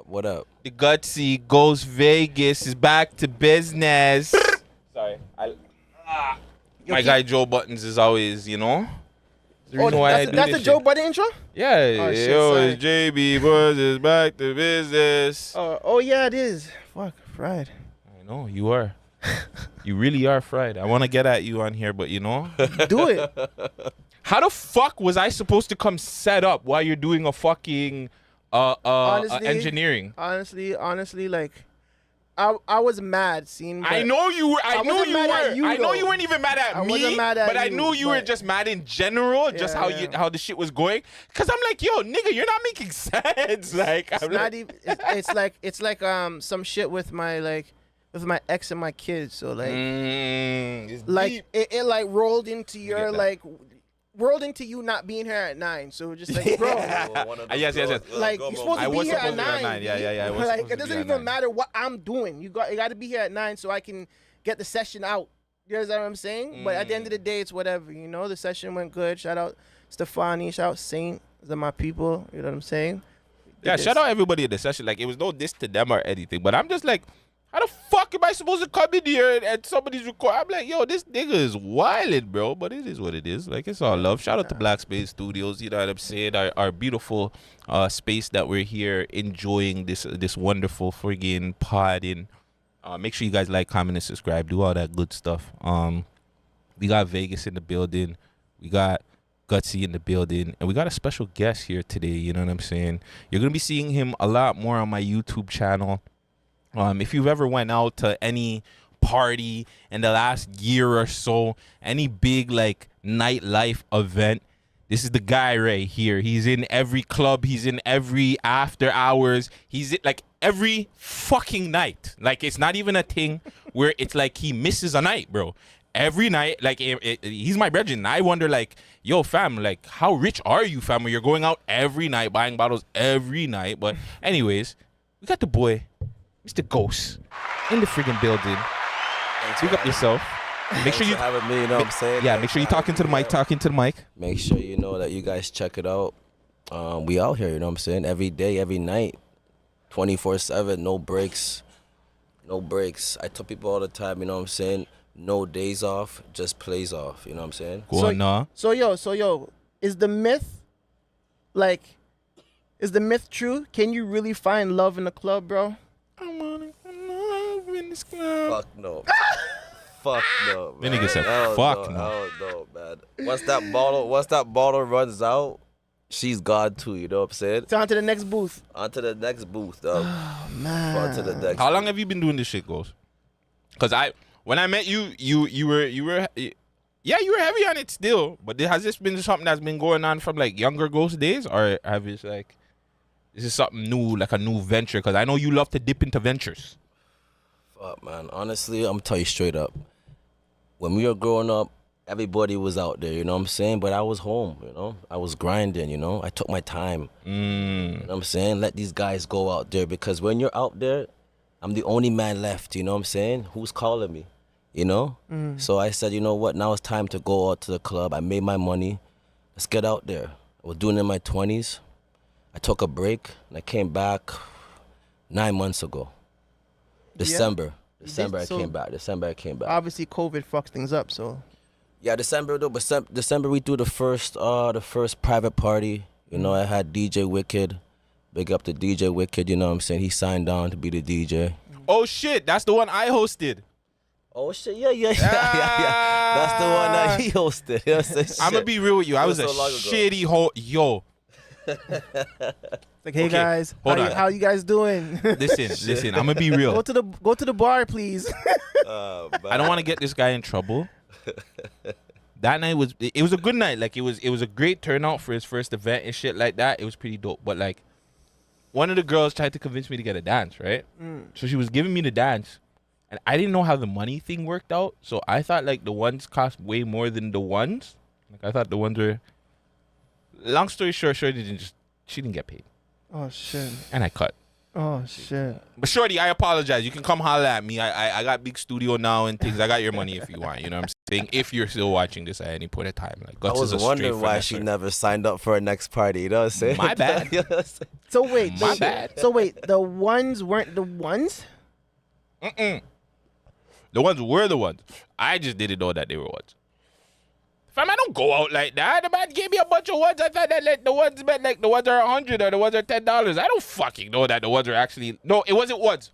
What up? The Gutsy Goes Vegas is back to business. Sorry. My guy Joe Buttons is always, you know. The reason why I do that's this the Joe shit. Budden intro? Yeah, shit, yo, sorry. it's JB Buzz is back to business. Oh yeah, it is. Fuck, fried. I know, you are. You really are fried. I want to get at you on here, but you know. Do it. How the fuck was I supposed to come set up while you're doing a fucking Honestly, engineering? Honestly, like, I was mad seeing. I know you were. I know wasn't you mad at were. you, I know though. you weren't even mad at I me. wasn't mad at but I you, knew you were but- just mad in general, just Yeah. how the shit was going. Cause I'm like, yo, nigga, you're not making sense. Like, It's I'm not like, even. It's like some shit with my ex and my kids. So like it's like deep. it like rolled into your that. rolled into you not being here at 9. So just like, bro, Yes. like you're supposed I to be was here supposed at to be at 9. 9. Yeah. I was Like supposed it to be doesn't at even 9. matter what I'm doing. You got to be here at 9 so I can get the session out. You know what I'm saying? But at the end of the day, it's whatever. You know, the session went good. Shout out Stefani. Shout out Saint. Those are my people. You know what I'm saying? Yeah, shout out everybody at the session. Like, it was no diss to them or anything, but I'm just like, how the fuck am I supposed to come in here and somebody's recording? I'm like, yo, this nigga is wildin', bro. But it is what it is. Like, it's all love. Shout out to Black Space Studios. You know what I'm saying? Our beautiful space that we're here enjoying this wonderful friggin' pod in. Make sure you guys like, comment, and subscribe. Do all that good stuff. We got Vegas in the building. We got Gutsy in the building. And we got a special guest here today. You know what I'm saying? You're going to be seeing him a lot more on my YouTube channel. If you've ever went out to any party in the last year or so, any big like nightlife event, this is the guy right here. He's in every club. He's in every after hours. He's in, like, every fucking night. Like, it's not even a thing where it's like he misses a night, bro. Every night, like, he's my brethren. I wonder, like, yo, fam, like, how rich are you, fam? When you're going out every night, buying bottles every night. But anyways, we got the boy, Mr. Ghost, in the friggin' building. Speak up yourself. Make sure you having me, you know what I'm saying? Yeah, make sure you talking to the mic. Talking to the mic. Make sure you know that you guys check it out. We out here, you know what I'm saying? Every day, every night, 24/7, no breaks. No breaks. I tell people all the time, you know what I'm saying? No days off, just plays off, you know what I'm saying? Go on, nah. So yo, is the myth true? Can you really find love in the club, bro? I wanna love in this club. Fuck no. Fuck no, That man. nigga said, Hell fuck no. Hell no, man. Once that bottle runs out, she's gone too, you know what I'm saying? It's on to the next booth. On to the next booth, dog. Oh man. On to the next How long have you been doing this shit, Ghost? Because when I met you, you were heavy on it still. But has this been something that's been going on from like younger Ghost days, or have you like, this is something new, like a new venture? Because I know you love to dip into ventures. Fuck, man. Honestly, I'm gonna tell you straight up. When we were growing up, everybody was out there, you know what I'm saying? But I was home, you know? I was grinding, you know? I took my time. You know what I'm saying? Let these guys go out there, because when you're out there, I'm the only man left, you know what I'm saying? Who's calling me, you know? So I said, you know what? Now it's time to go out to the club. I made my money. Let's get out there. I was doing it in my 20s. I took a break, and I came back 9 months ago. December I came back. Obviously, COVID fucks things up. So Yeah, December though. But December we do the first private party. You know, I had DJ Wicked. Big up to DJ Wicked. You know what I'm saying? He signed on to be the DJ. Oh shit, that's the one I hosted. Oh shit, yeah. That's the one that he hosted. You know what I'm saying? I'm gonna be real with you. I was a so long ago. shitty yo. like, hey Okay, guys, hold on. how you guys doing? Listen. I'm gonna be real. go to the bar, please. I don't want to get this guy in trouble. That night was a good night. Like, it was a great turnout for his first event and shit like that. It was pretty dope. But like, one of the girls tried to convince me to get a dance, right? So she was giving me the dance, and I didn't know how the money thing worked out. So I thought like the ones cost way more than the ones. Like, I thought the ones were. Long story short, she didn't get paid, Oh shit. and I cut. Oh shit. But shorty, I apologize. You can come holler at me. I got big studio now and things. I got your money if you want. You know what I'm saying? thing. If you're still watching this at any point in time, like I Guts was is a wondering straight why finesser. she never signed up for her next party. You know what I'm saying? My bad. You know what I'm saying? So wait, My bad. So wait, the ones weren't the ones? The ones were the ones. I just didn't know that they were ones. Fam, I don't go out like that. The man gave me a bunch of ones. I thought that like the ones meant like the ones are $100 or the ones are $10. I don't fucking know that the ones are actually. No, it wasn't ones.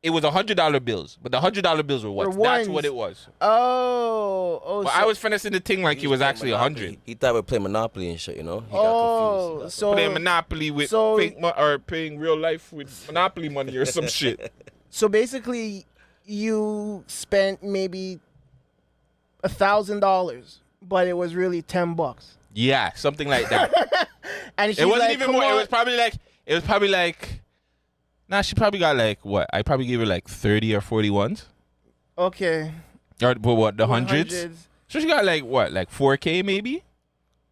It was $100 bills, but the $100 bills were ones. That's what it was. Oh, But so, I was finessing the thing like he was actually 100. He thought we played Monopoly and shit, you know? He got oh, confused. so Playing Monopoly with so- fake money or paying real life with Monopoly money or some shit. so basically, you spent maybe $1,000, but it was really $10. Yeah, something like that. And she's It wasn't like, even "Come more. It on." was probably like. Nah, she probably got like what? I probably gave her like 30 or 40 ones. Okay. Or what? The hundreds. Hundreds. So she got like what? Like 4K maybe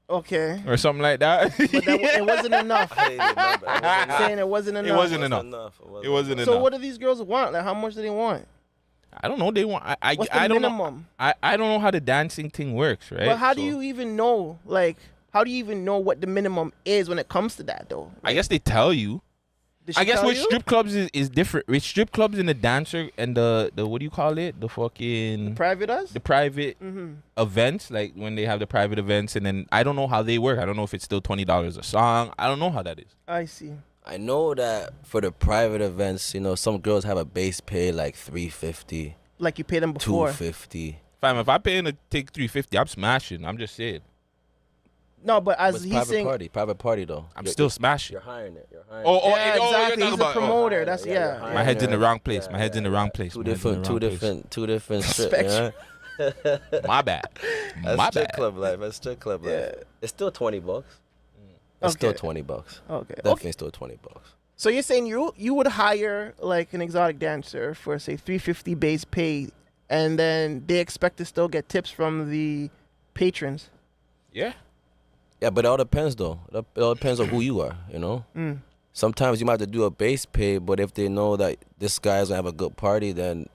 Okay. or something like that. But it wasn't enough. I didn't remember. Saying it wasn't enough. It wasn't enough. It wasn't enough. So what do these girls want? Like, how much do they want? I don't know. They want. What's the I don't know. minimum? I don't know how the dancing thing works, right? But how do So, you even know? Like, how do you even know what the minimum is when it comes to that, though? I guess they tell you. Did she I guess tell with you? strip clubs is different. With strip clubs and the dancer and the what do you call it? The fucking Private us? the private Mm-hmm. events, like when they have the private events, and then I don't know how they work. I don't know if it's still $20 a song. I don't know how that is. I see. I know that for the private events, you know, some girls have a base pay like $350, Like you paid them before. $250. Fam, if I pay in to take $350, I'm smashing. I'm just saying. No, but as It's he's private saying, party though. I'm You're- still smashing. You're hiring it. You're hiring Oh, it. yeah, you're exactly. talking He's a about- promoter. you're That's hiring yeah. it. You're My head's in the hiring wrong it. place. Yeah, My head's in the yeah, wrong yeah. place. Two My head's in the different, wrong two different shit. Yeah. My bad. That's My strip bad. club life. That's strip club life. Yeah. It's still $20. It's still Okay. $20. Okay. Definitely Okay. still $20. So you're saying you would hire like an exotic dancer for say $350 base pay, and then they expect to still get tips from the patrons. Yeah. Yeah, but it all depends though. It all depends on who you are, you know? Mm. Sometimes you might have to do a base pay, but if they know that this guy's gonna have a good party, then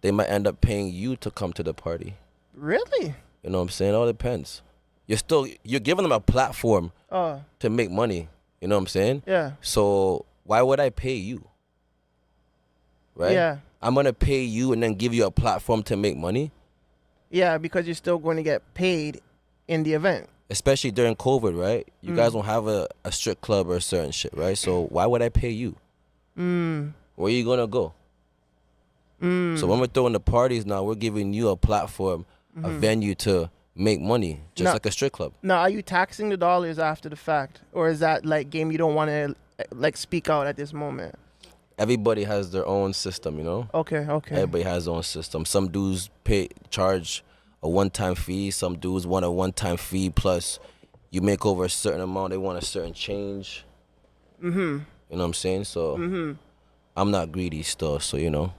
they might end up paying you to come to the party. Really? You know what I'm saying? It all depends. You're giving them a platform Oh, to make money. You know what I'm saying? yeah. So why would I pay you? Right? Yeah. I'm gonna pay you and then give you a platform to make money, Yeah, because you're still going to get paid in the event. especially during COVID, right? You guys don't have a strip club or certain shit, right? So why would I pay you? Where you gonna go? So when we're throwing the parties now, we're giving you a platform, a venue to make money, just No. like a strip club. Now, are you taxing the dollars after the fact, or is that like game you don't want to like speak out at this moment? Everybody has their own system, you know? Okay. Okay. Everybody has their own system. Some dudes charge a one-time fee. Some dudes want a one-time fee plus you make over a certain amount, they want a certain change. You know what I'm saying? So I'm not greedy still, so you know.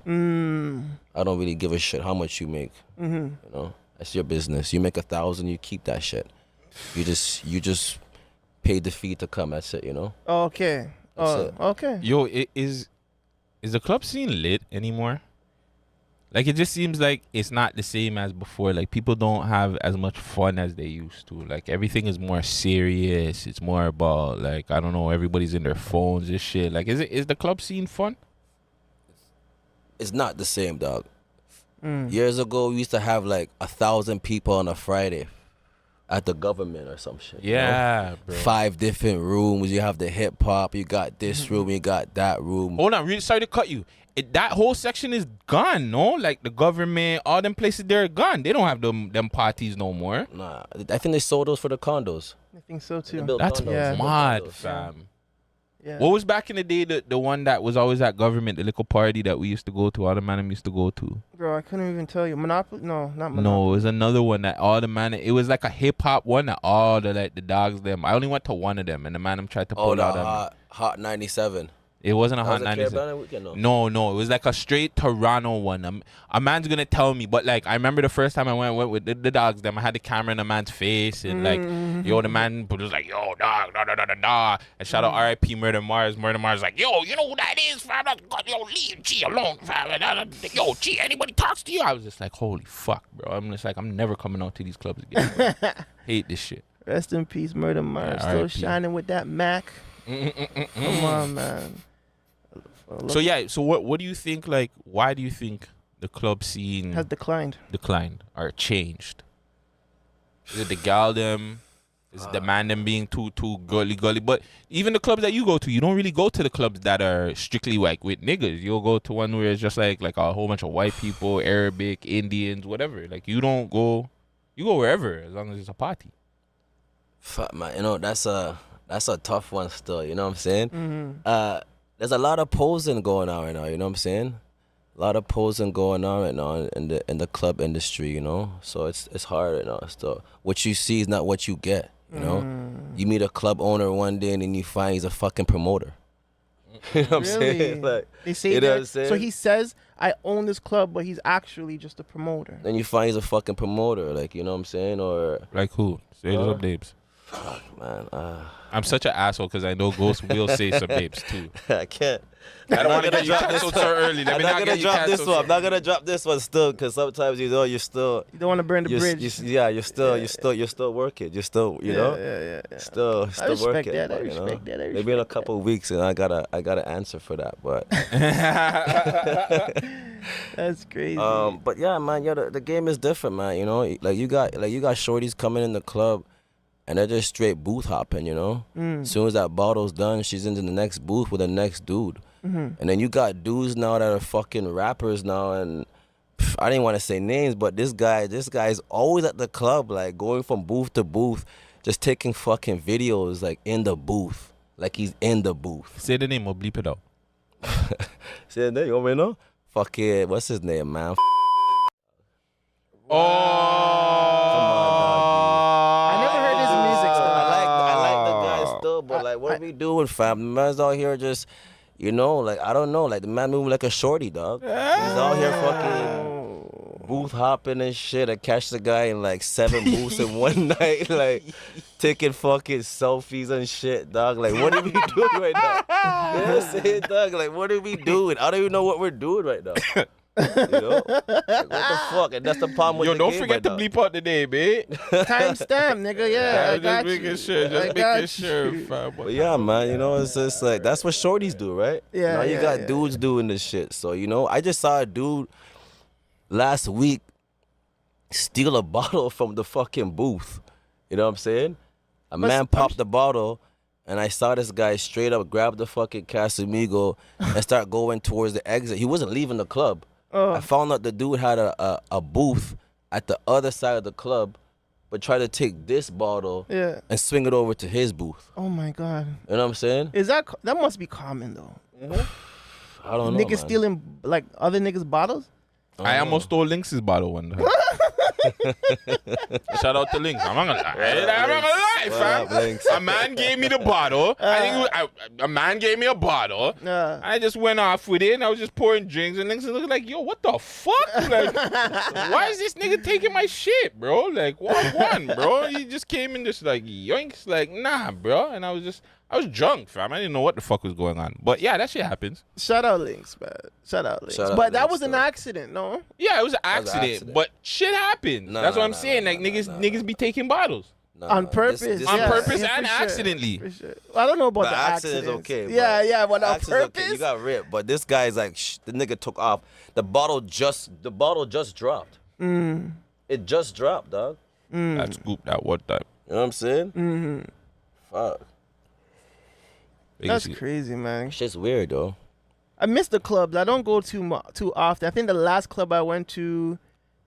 I don't really give a shit how much you make. You know, that's your business. You make 1,000, you keep that shit. You just paid the fee to come. That's it. You know. Okay. That's it. Okay. Yo, is the club scene lit anymore? Like, it just seems like it's not the same as before. Like, people don't have as much fun as they used to. Like, everything is more serious. It's more about, like, I don't know, everybody's in their phones and shit. Like, is the club scene fun? It's not the same, dog. Years ago, we used to have like 1,000 people on a Friday at the government or some shit. you know? Yeah, bro. 5 different rooms. You have the hip hop. You got this room. You got that room. Hold on, really sorry to cut you. That whole section is gone, no? Like, the government, all them places, they're gone. They don't have them parties no more. Nah, I think they sold those for the condos. I think so They too. built That's condos. Yeah. They built mad, condos. fam. Yeah. What was back in the day the one that was always at government, the little party that we used to go to, all the man used to go to? Bro, I couldn't even tell you. Monopoly? No, not Monopoly. No, it was another one that all the man, it was like a hip hop one that all the like the dogs them. I only went to one of them and the man them tried to pull Oh, the out on me. hot 97. It wasn't a That Hot was a 97. Caribbean weekend, no? No, it was like a straight Toronto one. A man's gonna tell me, but like I remember the first time I went with the dogs. Them I had the camera in the man's face, and like yo, the man was like, yo, dog, da. And shout out R.I.P. Murder Mars. Murder Mars like, yo, you know who that is, fam? Yo, leave G alone, fam. Yo, G, anybody talks to you? I was just like, holy fuck, bro. I'm just like, I'm never coming out to these clubs again. Bro. Hate this shit. Rest in peace, Murder Mars. Yeah, Still R.I.P. shining with that Mac. Come on, man. So yeah, so what do you think? Like, why do you think the club scene Has declined. or changed? Is it the gal them? Is it the man them being too gully? But even the clubs that you go to, you don't really go to the clubs that are strictly like with niggas. You'll go to one where it's just like a whole bunch of white people, Arabic, Indians, whatever. Like you don't go, you go wherever as long as it's a party. Fuck, man. You know, that's a tough one still. You know what I'm saying? There's a lot of posing going on right now. You know what I'm saying? A lot of posing going on right now in the club industry. You know, so it's hard right now. Still, what you see is not what you get. You know, you meet a club owner one day and then you find he's a fucking promoter. You know what I'm saying? Like, They say you know that. what I'm saying? So he says, I own this club, but he's actually just a promoter. Then you find he's a fucking promoter. Like, you know what I'm saying? Or Like who? Say those up, babes. fuck, man. I'm such an asshole because I know Ghost will say some babes too. I can't. I don't want to gonna get you drop this canceled so early. Let I'm me not not gonna get you drop this canceled one. so I'm not gonna drop this one still, because sometimes you're still. You don't want to burn the bridge. You're still working. You're still, you know. Yeah. Still I respect working. that. I but, you know, respect that. I Maybe in a respect couple of weeks, and I gotta answer for that. But That's crazy. but yeah, man, the game is different, man. You know, like you got shorties coming in the club, and they're just straight booth hopping. You know, as soon as that bottle's done, she's into the next booth with the next dude. And then you got dudes now that are fucking rappers now, and I didn't want to say names, but this guy's always at the club, like going from booth to booth, just taking fucking videos, like in the booth, like he's in the booth. Say the name or bleep it out. Say the name, you want me to know? Fuck it, what's his name, man? Oh, I never heard his music still. I like the guy still, but like, what are we doing, fam? The man's out here just, you know, like, I don't know, like the man moving like a shorty, dog. He's out here fucking booth hopping and shit. I catch the guy in like 7 booths in one night, like taking fucking selfies and shit, dog. Like, what are we doing right now? You know what I'm saying, dog? Like, what are we doing? I don't even know what we're doing right now. You know? Like, what the fuck? And that's the problem with yo, the don't game forget right to now. bleep out the name, eh? Timestamp, nigga. Yeah, I just got making you. sure, I just got making sure, you. fam. But yeah, man, you know, it's just like, that's what shorties do, right? Yeah, Now you yeah, got yeah. dudes doing this shit. So, you know, I just saw a dude last week steal a bottle from the fucking booth. You know what I'm saying? A man popped the bottle, and I saw this guy straight up grab the fucking Casamigo and start going towards the exit. He wasn't leaving the club. I found out the dude had a booth at the other side of the club, but tried to take this bottle and swing it over to his booth. Oh my god. You know what I'm saying? Is that must be common though? I don't know, Niggas man. stealing like other niggas' bottles? I almost stole Lynx's bottle one time. Shout out to Lynx. I'm not gonna lie. I'm not gonna lie, What fam. up, Lynx? A man gave me the bottle. I think a man gave me a bottle. I just went off with it, and I was just pouring drinks, and Lynx was looking like, yo, what the fuck? Like, why is this nigga taking my shit, bro? Like, what one, bro? He just came in just like, yoinks, like, nah, bro. And I was drunk, fam. I didn't know what the fuck was going on. But yeah, that shit happens. Shout out Lynx, man. Shout out Lynx. Shout out But that Lynx, was an though. accident, no? Yeah, it was an was an accident, accident. but shit happens. No, That's no, what I'm no, saying. no, Like, no, niggas be taking bottles. Nah, On nah, purpose. On yeah. purpose Yeah, and for sure. accidentally. For sure. Well, I don't know about But the accident's accidents. okay. Yeah, but on accident's purpose. okay. You got ripped, but this guy's like, the nigga took off. The bottle just dropped. It just dropped, dog. That scoop that one time. You know what I'm saying? Fuck. That's crazy, man. Shit's weird though. I miss the clubs. I don't go too often. I think the last club I went to,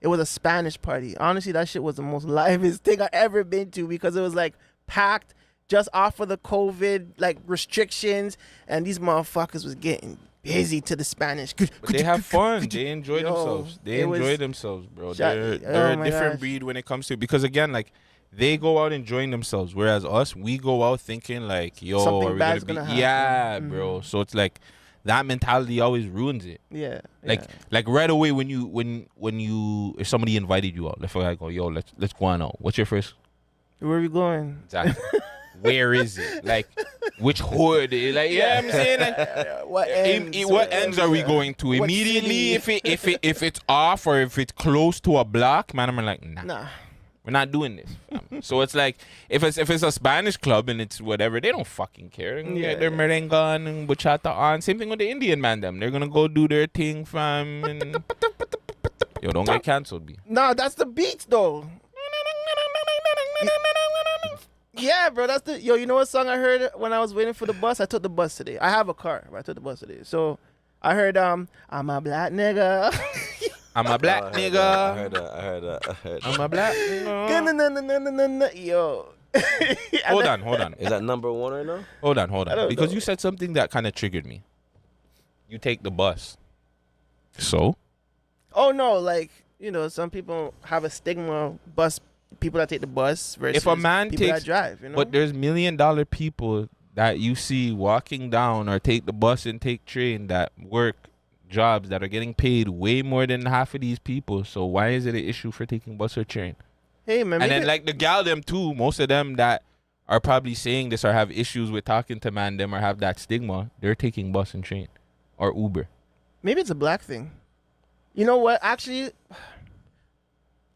it was a Spanish party. Honestly, that shit was the most livest thing I ever been to because it was like packed just off of the COVID like restrictions, and these motherfuckers was getting busy to the Spanish. But they have fun. They enjoy Yo, themselves. They it was- enjoy themselves, bro. Shut- They're oh a my different gosh. breed when it comes to, because again, like, they go out enjoying themselves, whereas us, we go out thinking like, yo, Something are we bad's gonna be? gonna happen. Yeah, bro. So it's like that mentality always ruins it. Yeah. Like right away when you if somebody invited you out, I go, yo, let's go on out. What's your first? Where are we going? Exactly. Where is it? Like, which hood? Like, yeah, I'm saying, like, what ends are we going to immediately? If it's off or if it's close to a block, man, I'm like, nah. We're not doing this. So it's like if it's a Spanish club and it's whatever, they don't fucking care. They can get their merengue and bachata on. Same thing with the Indian man. They're gonna go do their thing, fam. And yo, don't get canceled, B. No, that's the beats though. Yeah, bro, that's the You know what song I heard when I was waiting for the bus? I took the bus today. I have a car, but I took the bus today. So I heard I'm a black nigga. I'm a black nigga. I heard that. I'm a black nigga. Yo. Hold on. Is that number one right now? Hold on. Because know. you said something that kind of triggered me. You take the bus. So? Oh no, like, some people have a stigma bus people that take the bus versus if a man people takes that drive, But there's $1 million people that you see walking down or take the bus and take train that work jobs that are getting paid way more than half of these people. So why is it an issue for taking bus or train? Hey man, and then like the gal them too, most of them that are probably saying this or have issues with talking to man them or have that stigma, they're taking bus and train or Uber. Maybe it's a black thing. You know what? Actually,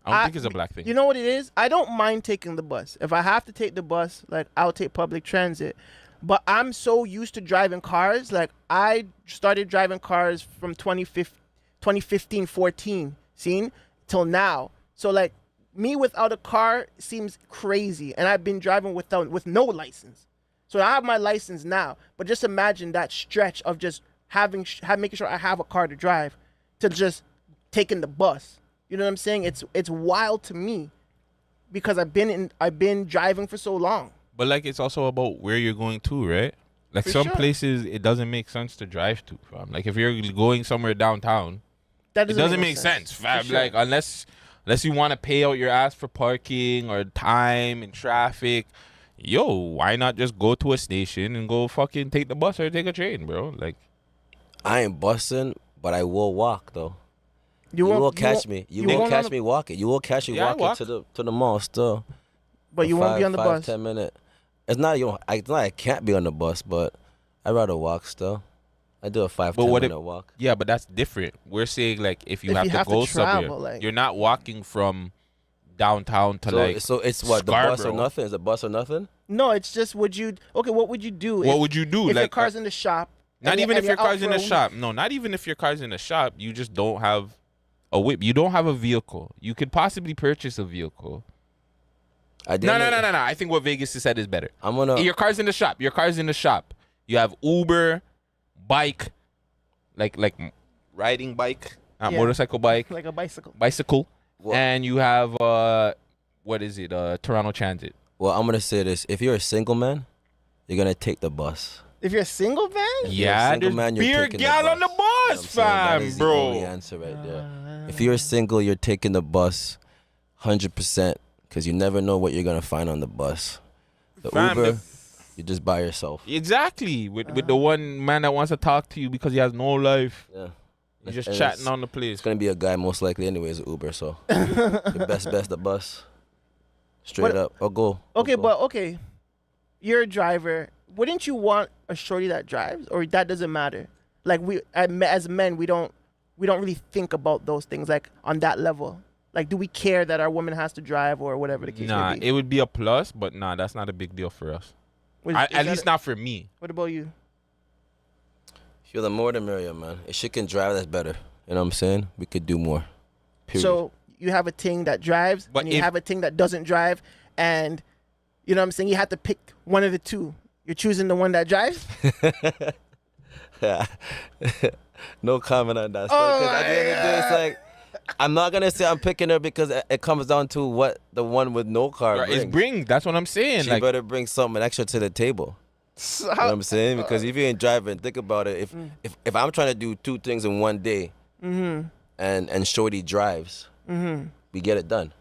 I don't think it's a black thing. You know what it is? I don't mind taking the bus. If I have to take the bus, like, I'll take public transit. But I'm so used to driving cars. Like, I started driving cars from 2015, 14, till now. So, like, me without a car seems crazy. And I've been driving with no license. So I have my license now. But just imagine that stretch of just making sure I have a car to drive to just taking the bus. You know what I'm saying? It's wild to me because I've been driving for so long. But like, it's also about where you're going to, right? Like, some places it doesn't make sense to drive to, fam. Like, if you're going somewhere downtown, it doesn't make sense, fam. Sure. Like, unless you want to pay out your ass for parking or time and traffic, yo, why not just go to a station and go fucking take the bus or take a train, bro? Like, I ain't busting, but I will walk though. You will catch me. You will catch me walking. You will catch me walking to the mall still. But you won't be on the bus. 10 minutes. It's not I can't be on the bus, but I'd rather walk still. I do a 10 minute walk. Yeah, but that's different. We're saying like if you have to go somewhere, like, you're not walking from downtown to So it's what, the bus or nothing? Is the bus or nothing? No, it's just what would you do? What would you do? If your car's in the shop. Not even if your car's in the shop. No, not even if your car's in the shop. You just don't have a whip. You don't have a vehicle. You could possibly purchase a vehicle. No. I think what Vegas has said is better. Your car's in the shop. You have Uber, bike, like riding bike, motorcycle bike, like a bicycle. Well, and you have Toronto Transit. Well, I'm gonna say this: if you're a single man, you're gonna take the bus. If you're a single man, yeah, there's beer gal on the bus, fam, that is bro. The only answer right there. If you're single, you're taking the bus, 100%, because you never know what you're gonna find on the bus. The Uber, you're just by yourself. Exactly, with the one man that wants to talk to you because he has no life. Yeah, you're just chatting on the place. It's gonna be a guy most likely, anyways. Uber, so your best the bus. Straight up, I'll go. Okay, you're a driver. Wouldn't you want a shorty that drives, or that doesn't matter? Like, as men, we don't really think about those things like on that level. Like, do we care that our woman has to drive or whatever the case may be? Nah, it would be a plus, but nah, that's not a big deal for us. At least not for me. What about you? The more the merrier, man. If she can drive, that's better. You know what I'm saying? We could do more. Period. So you have a ting that drives, and you have a ting that doesn't drive, and you know what I'm saying? You have to pick one of the two. You're choosing the one that drives? No comment on that. Because at the end of the day, it's like, I'm not going to say I'm picking her because it comes down to what the one with no car brings. That's what I'm saying. She better bring something extra to the table. You know what I'm saying? Because if you ain't driving, think about it. If I'm trying to do two things in one day, and Shorty drives, we get it done.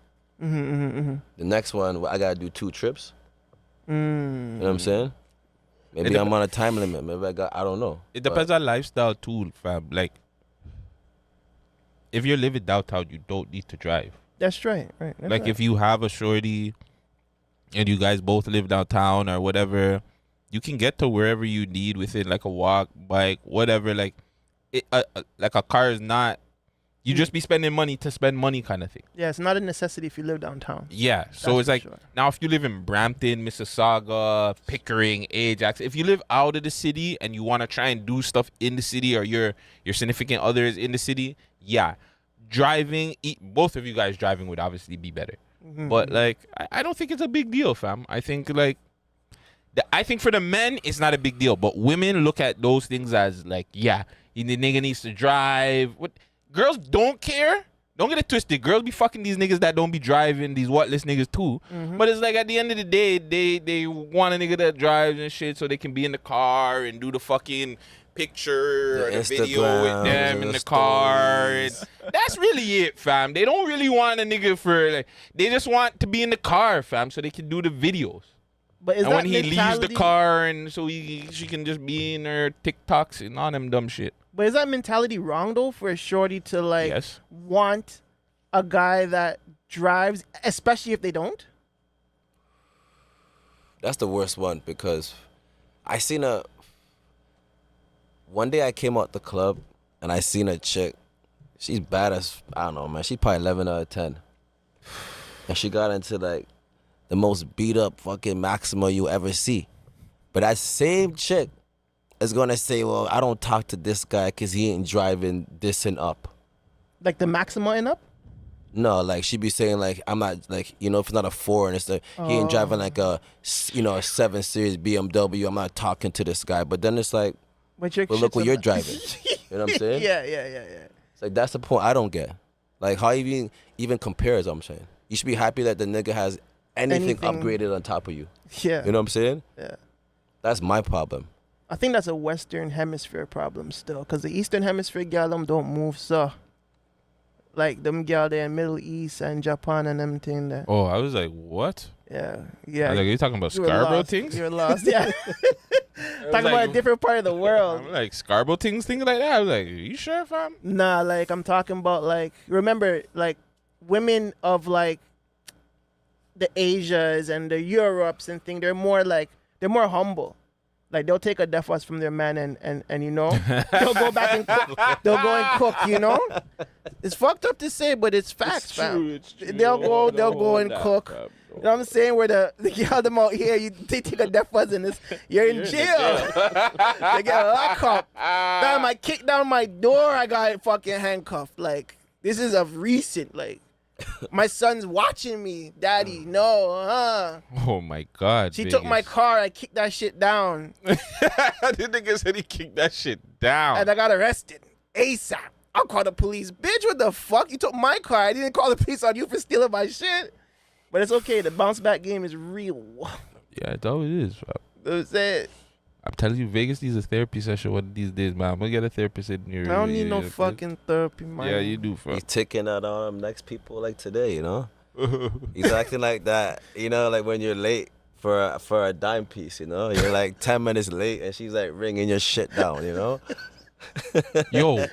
The next one, I gotta do 2 trips. You know what I'm saying? Maybe It I'm on a time limit. Maybe I don't know. It depends on lifestyle too, fam. Like, if you're living downtown, you don't need to drive. That's right. Right. That's Like, right. if you have a shorty and you guys both live downtown or whatever, you can get to wherever you need within like a walk, bike, whatever. Like, like a car is not. You just be spending money to spend money kind of thing. Yeah, it's not a necessity if you live downtown. Yeah. So That's it's for like sure. now if you live in Brampton, Mississauga, Pickering, Ajax, if you live out of the city and you want to try and do stuff in the city or your significant other is in the city, yeah. Driving, both of you guys driving would obviously be better. But like I don't think it's a big deal, fam. I think like I think for the men it's not a big deal, but women look at those things as like, yeah, the nigga needs to drive. What girls don't care. Don't get it twisted. Girls be fucking these niggas that don't be driving, these whatless niggas too. But it's like at the end of the day, they want a nigga that drives and shit so they can be in the car and do the fucking picture or the video with them in the car. And that's really it, fam. They don't really want a nigga for like, they just want to be in the car, fam, so they can do the videos. But is And that when he leaves the mentality- car and so she can just be in her TikToks and all them dumb shit. But is that mentality wrong though for a shorty to like Yes. want a guy that drives, especially if they don't? That's the worst one because I seen one day I came out the club and I seen a chick. She's bad as, I don't know, man. She's probably 11 out of 10. And she got into like the most beat up fucking Maxima you ever see. But that same chick is gonna say, well, I don't talk to this guy because he ain't driving this and up. Like the Maxima and up? No, like she be saying like, I'm not like, if it's not a 4 and it's like he ain't driving like a 7 Series BMW, I'm not talking to this guy. But then it's like, But your well, look shit's what a you're ma- driving. You know what I'm saying? yeah. It's like that's the point I don't get. Like how even compares, I'm saying. You should be happy that the nigga has anything upgraded on top of you. Yeah. You know what I'm saying? Yeah. That's my problem. I think that's a Western Hemisphere problem still, because the Eastern Hemisphere gal them don't move so. Like them gal there in Middle East and Japan and them thing there. Oh, I was like, what? Yeah. I was like, are you talking about You were Scarborough lost. things? You're lost. Yeah. Talking like- about a different part of the world. I'm like, Scarborough things like that? I was like, are you sure, fam? Nah, like I'm talking about like, remember like women of like the Asias and the Europes and thing, they're more humble. Like they'll take a default from their man and they'll go back and cook. They'll go and cook, It's fucked up to say, but it's facts, fam. It's true. They'll go and cook. You know what I'm saying? Where the gal them out here, they take a default in this, you're in jail. They get a lockup. Damn, I kicked down my door, I got fucking handcuffed. Like, this is of recent, like. My son's watching me, daddy. No, Oh my God. She took my car. I kicked that shit down, The nigga said he kicked that shit down. and I got arrested ASAP. I'll call the police, bitch. What the fuck? You took my car. I didn't call the police on you for stealing my shit. But it's okay. The bounce back game is real. Yeah, it's all it is, fam. That's it. I'm telling you, Vegas needs a therapy session one of these days, man. I'm gonna get a therapist in here. I don't need no fucking therapy, man. Yeah, you do, fam. He's ticking at next people like today, He's acting like that, like when you're late for a dime piece, You're like 10 minutes late and she's like ringing your shit down, Yo,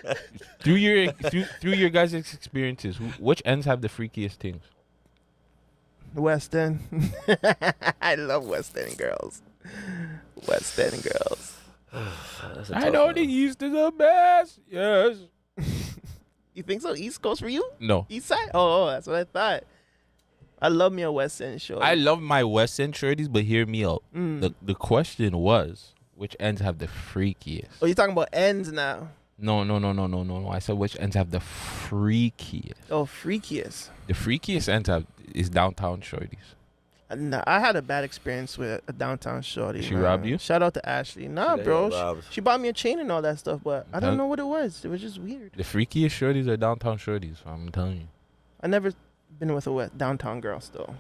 through your guys' experiences, which ends have the freakiest things? West End. I love West End girls. West End girls. That's a I tough know one. the East is the best. Yes. You think so? East Coast for you? No. East side? Oh, that's what I thought. I love me a West End show. I love my West End shorties, but hear me out. Mm. The question was, which ends have the freakiest? Oh, you're talking about ends now. No. I said which ends have the freakiest. Oh, freakiest. The freakiest ends is downtown shorties. Nah, I had a bad experience with a downtown shorty. She man. robbed you? Shout out to Ashley. Nah, She got bro. robbed. She bought me a chain and all that stuff, but I don't Huh? know what it was. It was just weird. The freakiest shorties are downtown shorties. I'm telling you. I never been with a downtown girl still.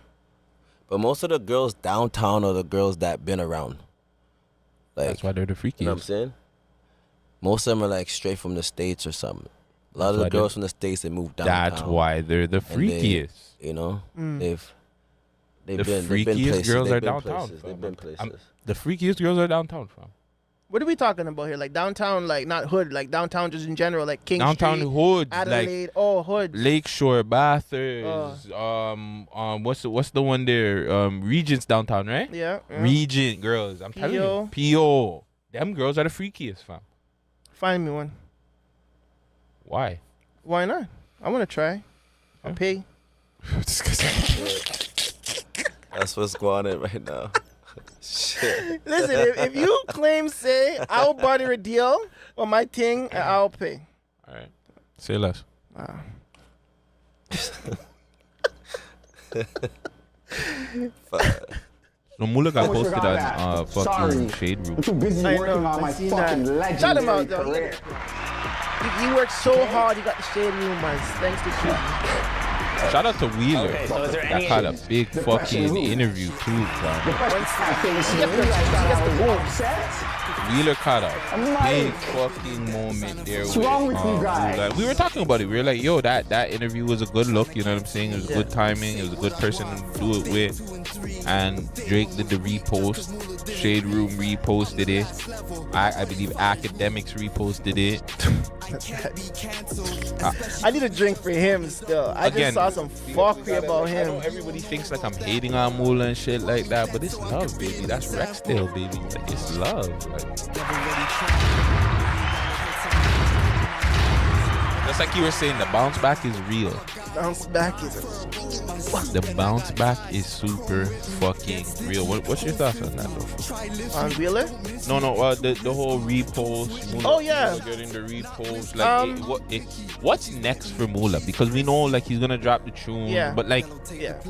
But most of the girls downtown are the girls that been around. Like, That's why they're the freakiest. you know what I'm saying? Most of them are like straight from the States or something. A lot of why the they're- girls from the States, they moved downtown. That's why they're the And they- freakiest. You know, they've The been freakiest places. girls They've are been downtown, places. fam. They've been places. The freakiest girls are downtown, fam. What are we talking about here? Like downtown, like not hood, like downtown just in general, like King Downtown Street, hoods, like Adelaide. Oh, hoods. Lakeshore, Bathurst. What's the one there? Regent's downtown, right? Yeah. Regent girls. I'm telling you, PO. Them girls are the freakiest, fam. Find me one. Why? Why not? I want to try. I'll pay. That's what's going on right now. Shit. Listen, if you claim, say, I'll barter a deal on my thing and I'll pay. All right. Say less. Wow. No, Mula got posted on fucking Shade Room. I'm too busy I working know, on I my seen fucking that. Shout him legendary out, though. career. He worked so hard, he got the shade room, man. Thanks to you. Shout out to Wheeler. Okay, so is there That any caught a big depression fucking room? interview too, bro. He gets the boom. Wheeler caught a I'm big like, fucking moment there. what's wrong with you guys? Like, we were talking about it. We were like, yo, that interview was a good look. You know what I'm saying? It was good timing. It was a good person to do it with. And Drake did the repost. Shade Room reposted it. I believe Academics reposted it. I need a drink for him still. I Again, just saw some fuckery about I know him. everybody thinks like I'm hating on Mula and shit like that, but it's love, baby. That's Rexdale, baby. Like, it's love. Like, just like you were saying, the bounce back is real. Bounce back is The bounce back is super fucking real. What's your thoughts on that, though? on Wheeler. No, the whole repost. Mula, Oh, yeah. Mula getting the repost. Like, what's next for Mula? Because we know like he's gonna drop the tune. Yeah. But like, Yeah.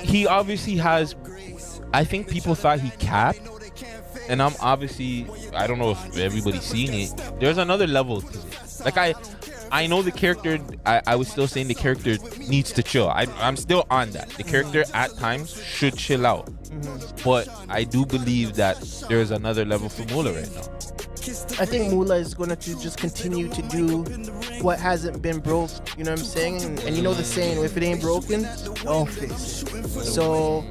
he obviously has. I think people thought he capped, and I don't know if everybody's seeing it. There's another level to it. Like I know the character. I was still saying the character needs to chill. I'm still on that. The character at times should chill out, but I do believe that there's another level for Mula right now. I think Mula is going to just continue to do what hasn't been broke. You know what I'm saying? And you know the saying, if it ain't broken, don't fix it. So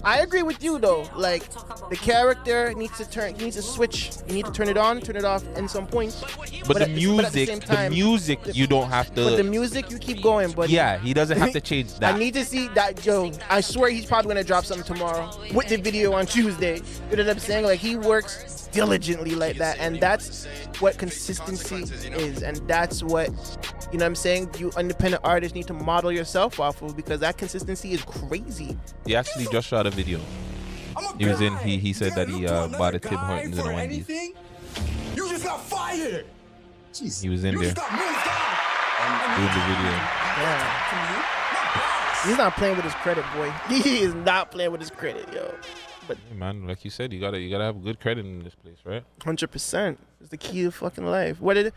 I agree with you though. Like the character needs to switch. You need to turn it on, turn it off in some points. But the at music, same time, you don't have But the to. music, you keep going. But Yeah, he doesn't have to change that. I need to see that, Joe. I swear he's probably gonna drop something tomorrow with the video on Tuesday. You know what I'm saying? Like he works diligently like that, and that's what consistency is, and that's what, you know what I'm saying, you independent artists need to model yourself off of, because that consistency is crazy. He actually just shot a video. He was in. He said that he bought a Tim Hortons and a Wendy's. You just got fired. He was in You there just got moved on. doing the video. Yeah. He's not playing with his credit, boy. He is not playing with his credit, yo. But Hey man, like you said, you gotta have good credit in this place, right? 100% is the key to fucking life. What did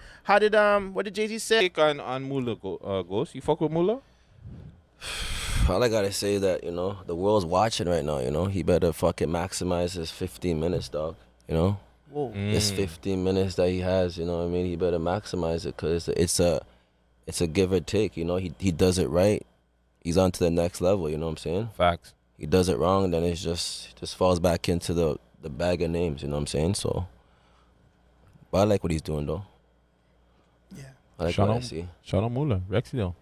Jay-Z say? Take on Mula Ghost. You fuck with Mula? All I gotta say is that, you know, the world's watching right now, you know. He better fucking maximize his 15 minutes, dog. You know? Whoa. This 15 minutes that he has, you know what I mean? He better maximize it, because it's a give or take, you know. He does it right, he's on to the next level, you know what I'm saying? Facts. He does it wrong, then it's just falls back into the bag of names, you know what I'm saying? So, but I like what he's doing, though. Yeah. I like what I see. Shout out Mula, Rexdale.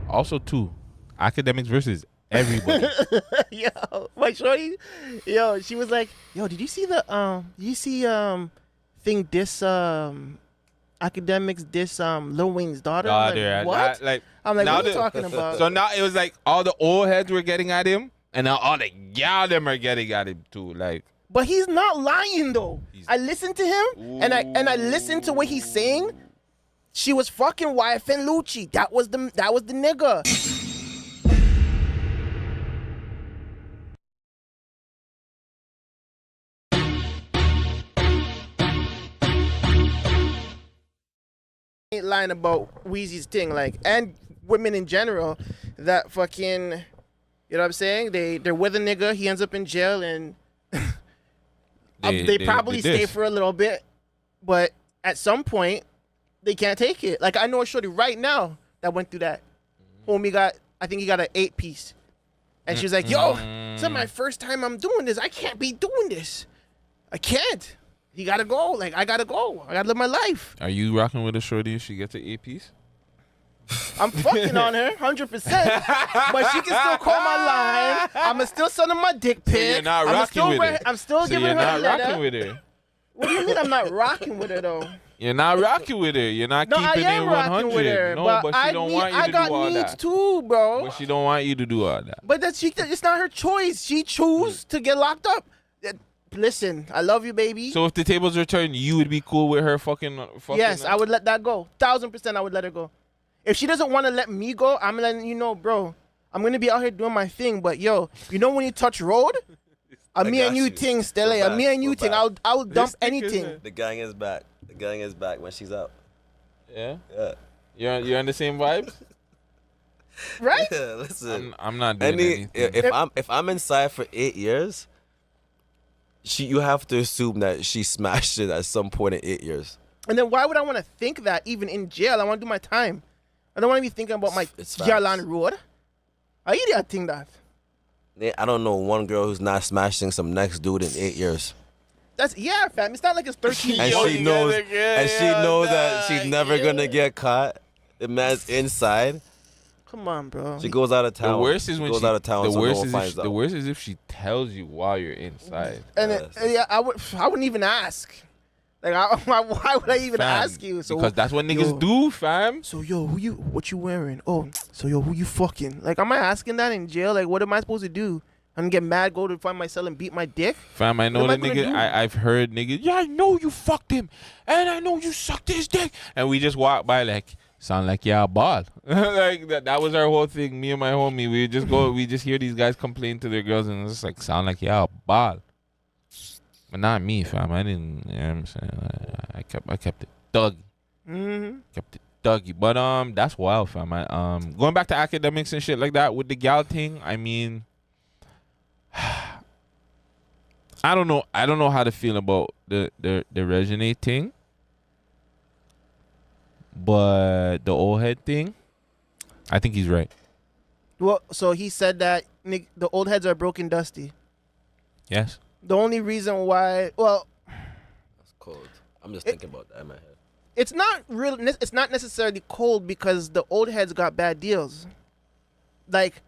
Also, too, Academics versus everybody. Yo, my shorty, yo, she was like, yo, did you see thing this Academics this Lil Wayne's daughter? I'm like, what? I'm like, what are you talking about? So now it was like all the old heads were getting at him, and now all the gal them are getting at him too. Like, But he's not lying though. I listened to him and I listened to what he's saying. She was fucking wife and Lucci. That was the nigga. Ain't lying about Weezy's thing, like, and women in general, that fucking, you know what I'm saying? They're with a nigga, he ends up in jail, and they probably stay diss. for a little bit, but at some point, They can't take it. Like, I know a shorty right now that went through that. Homie I think he got an 8-piece. And she's like, yo, this is my first time I'm doing this. I can't be doing this. I can't. You gotta go. Like, I gotta go. I gotta live my life. Are you rocking with a shorty if she gets an 8-piece? I'm fucking on her, 100%. But she can still call my line. I'ma still send her my dick pic. So you're not rocking with her. I'm still So giving you're her a not letter. rocking with her. What do you mean I'm not rocking with her, though? You're not rocking with her. You're not No, I keeping it am rocking 100. with her. No, but she don't want you I to got do all needs that. too, bro. But she don't want you to do all that. But it's not her choice. She chose to get locked up. Listen, I love you, baby. So if the tables were turned, you would be cool with her fucking Yes, I would let that go. 1,000% I would let her go. If she doesn't want to let me go, I'm letting you know, bro. I'm going to be out here doing my thing. But, yo, you know when you touch road? A me got and you you. thing, Stella. Go A me back, and you go thing. back. I'll dump This thing anything. is The gang is back. The gang is back when she's out. Yeah? Yeah. You're on the same vibes? Right? Yeah, listen. I'm not doing anything. If I'm inside for 8 years, you have to assume that she smashed it at some point in 8 years. And then why would I want to think that even in jail? I want to do my time. I don't want to be thinking about my It's jail facts. on road. Are you there think that? I don't know one girl who's not smashing some next dude in 8 years. Yeah, fam. It's not like it's 13 And years. she knows that she's never gonna get caught. The man's inside. Come on, bro. She goes out of town. The worst is when goes she out of town, the so no worst one is finds if, out. the worst is if she tells you while you're inside. And Yes. I wouldn't even ask. Like, why would I even Fam, ask you? So because that's what niggas yo, do, fam. So what you wearing? Oh, so who you fucking? Like, am I asking that in jail? Like, what am I supposed to do? I'm get mad, go to find my cell and beat my dick? Fam, I know What the am I gonna nigga. do? I've heard niggas. Yeah, I know you fucked him, and I know you sucked his dick, and we just walk by like, sound like yeah, ball. Like that was our whole thing. Me and my homie, we just hear these guys complain to their girls, and it's just like sound like yeah, ball. But not me, fam. I didn't. You know what I'm saying? I kept it duggy. Mm-hmm. Kept it duggy. But that's wild, fam. Going back to academics and shit like that with the gal thing. I mean, I don't know how to feel about the Regine thing, but the old head thing, I think he's right. Well, so he said that the old heads are broken dusty. Yes. The only reason why, well, That's cold. I'm just thinking about that in my head. it's not real. It's not necessarily cold because the old heads got bad deals. Like,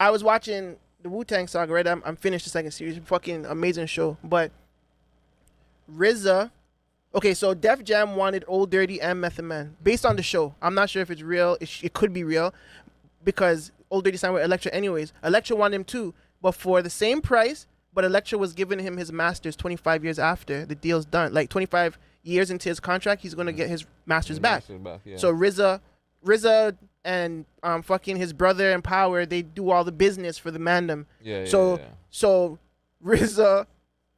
I was watching the Wu-Tang Saga, right? I'm finished the second series. Fucking amazing show. But RZA, okay, so Def Jam wanted Old Dirty and Method Man based on the show. I'm not sure if it's real. It could be real because Old Dirty signed with Elektra anyways. Elektra wanted him too, but for the same price. But Elektra was giving him his masters 25 years after the deal's done. Like 25 years into his contract, he's gonna get his masters back. Yeah. So RZA and fucking his brother and Power, they do all the business for the Mandem. So RZA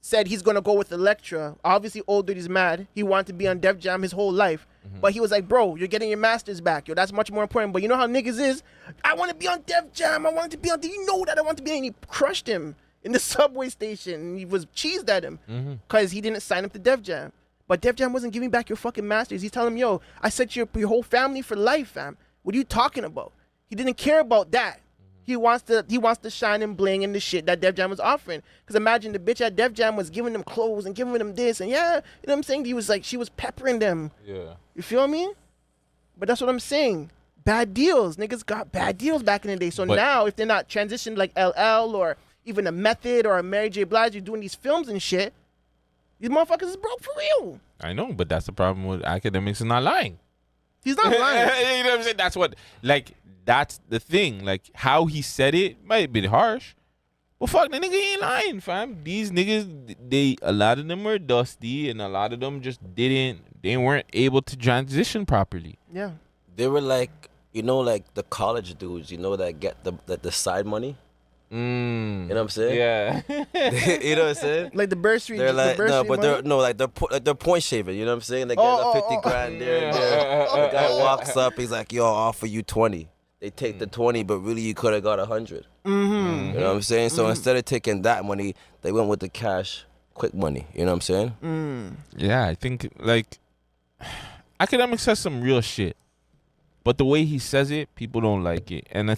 said he's gonna go with Elektra. Obviously, Old Dirty's mad. He wanted to be on Def Jam his whole life. But he was like, bro, you're getting your masters back. Yo, that's much more important. But you know how niggas is? I want to be on Def Jam. I want to be on. Do you know that I want to be? And he crushed him in the subway station. And he was cheesed at him because he didn't sign up to Def Jam. But Def Jam wasn't giving back your fucking masters. He's telling him, yo, I set your whole family for life, fam. What are you talking about? He didn't care about that. He wants to shine and bling and the shit that Def Jam was offering. Because imagine the bitch at Def Jam was giving them clothes and giving them this and yeah, you know what I'm saying? He was like, she was peppering them. Yeah. You feel me? But that's what I'm saying. Bad deals. Niggas got bad deals back in the day. So But- now if they're not transitioned like LL or even a Method or a Mary J. Blige, you're doing these films and shit, these motherfuckers is broke for real. I know, but that's the problem with academics is not lying. He's not lying. You know what I'm saying? That's the thing. Like how he said it might be harsh. Well, fuck, the nigga ain't lying, fam. These niggas, a lot of them were dusty, and a lot of them just they weren't able to transition properly. Yeah. They were like, like the college dudes, that get the side money. You know what I'm saying? Yeah. You know what I'm saying? Like the bursary. They're like the bursary money. they're point shaving. You know what I'm saying? They get Oh, the 50 grand there. And there. The guy walks up, he's like, "Yo, I'll offer you 20." They take the 20, but really you could have got 100. You know what I'm saying? So instead of taking that money, they went with the cash, quick money. You know what I'm saying? Yeah, I think Academic says some real shit, but the way he says it, people don't like it, and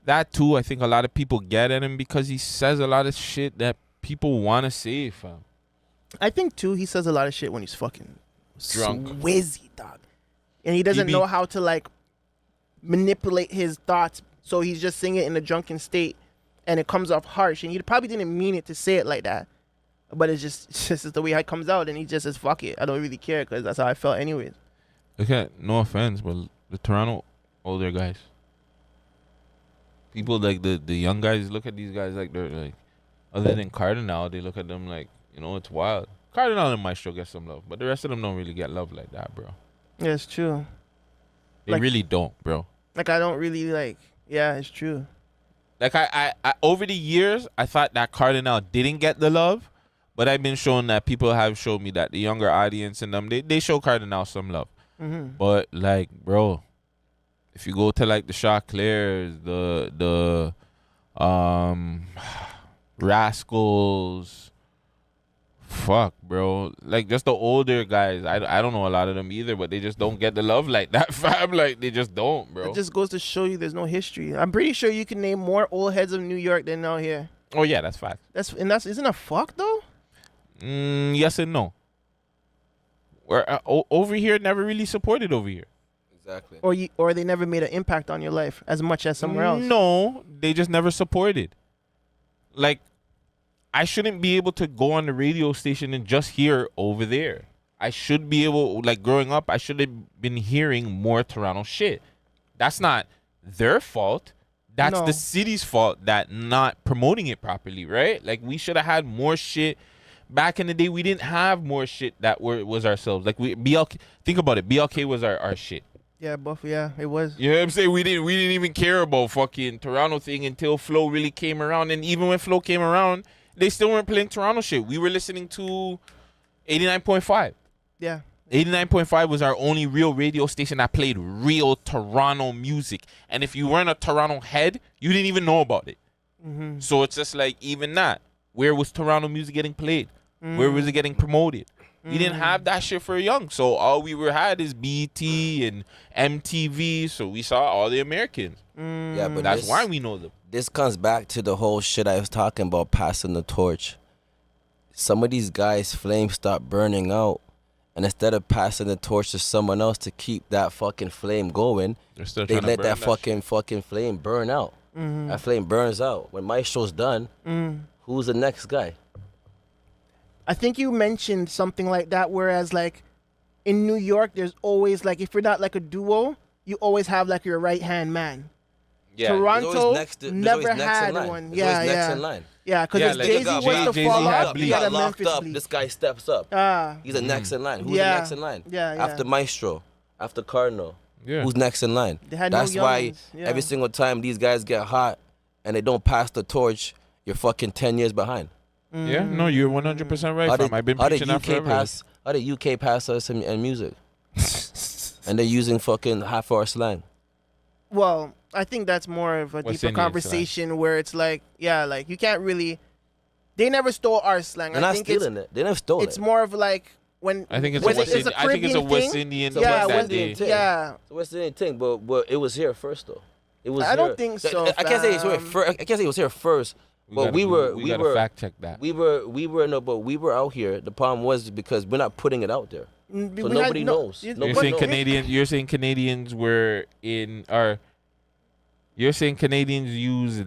that too. I think a lot of people get at him because he says a lot of shit that people want to say, fam. I think too, he says a lot of shit when he's fucking Drunk. swizzy, dog, and he doesn't know how to like manipulate his thoughts. So he's just saying it in a drunken state, and it comes off harsh. And he probably didn't mean it to say it like that, but it's just the way it comes out. And he just says, "Fuck it, I don't really care," because that's how I felt anyways. Okay, no offense, but the Toronto older guys, people like the young guys look at these guys like they're like, other than Cardinal, they look at them like, you know, it's wild. Cardinal and Maestro get some love, but the rest of them don't really get love like that, bro. Yeah, it's true. They Like- really don't, bro. Like I don't really like. Yeah, it's true. Like I over the years, I thought that Cardinal didn't get the love, but I've been shown that people have showed me that the younger audience and them, they show Cardinal some love. Mm-hmm. But like, bro, if you go to like the Chaclairs, the Rascals, fuck, bro, like just the older guys, I don't know a lot of them either, but they just don't get the love like that, fam. Like they just don't, bro. It just goes to show you there's no history. I'm pretty sure you can name more old heads of New York than out here. Oh yeah, that's fact. That's isn't a fuck though. Yes and no. Where over here never really supported over here. Exactly. Or they never made an impact on your life as much as somewhere else. No, they just never supported. Like, I shouldn't be able to go on the radio station and just hear over there. I should be able, like growing up, I should have been hearing more Toronto shit. That's not their fault. That's No. the city's fault that not promoting it properly, right? Like we should have had more shit. Back in the day, we didn't have more shit that was ourselves. Like BLK, think about it. BLK was our shit. Yeah, Buff. Yeah, it was. You know what I'm saying? We didn't even care about fucking Toronto thing until Flow really came around. And even when Flow came around, they still weren't playing Toronto shit. We were listening to 89.5. Yeah. 89.5 was our only real radio station that played real Toronto music. And if you weren't a Toronto head, you didn't even know about it. Mm-hmm. So it's just like, even that. Where was Toronto music getting played? Where was it getting promoted? We didn't have that shit for young. So all we had is BT and MTV. So we saw all the Americans. Yeah, but That's this, why we know them. this comes back to the whole shit I was talking about, passing the torch. Some of these guys' flames start burning out, and instead of passing the torch to someone else to keep that fucking flame going, They're still they trying to let burn that shit. fucking flame burn out. That flame burns out. When my show's done, who's the next guy? I think you mentioned something like that. Whereas like in New York, there's always like if you're not like a duo, you always have like your right hand man. Yeah. Toronto There's always never next in had line. one. There's Yeah, always next yeah. in line. Yeah, because Yeah, if like Jay-Z Jay-Z was to Jay-Z fall had off, Bleak. you got a locked Memphis up. Bleak. This guy steps up. He's the next in line. Who's Yeah. the next in line? Yeah, yeah. After Maestro, after Cardinal, Yeah. who's next in line? They had no That's why youngins, yeah. every single time these guys get hot and they don't pass the torch, you're fucking 10 years behind. Yeah, no, you're 100% right, How fam. did, I've been how did preaching that UK forever. pass? How did UK pass us in music? And they're using fucking half-hour slang. Well, I think that's more of a West deeper Indian conversation where it's like, yeah, like you can't really. They never stole our slang. They're I not think stealing it. They never stole it's it. more of like when. I think it's when a West Indian. I think it's a Caribbean West thing. Indian It's a thing Yeah, West that Indian day. thing. Yeah. It's a West Indian thing, but it was here first though. It was. I don't here. think so, I can't say it's here fam. first. I can't say it was here first. But we gotta were fact check that. we were out here. The problem was because we're not putting it out there. So nobody knows. You're saying Canadians were in our. You're saying Canadians use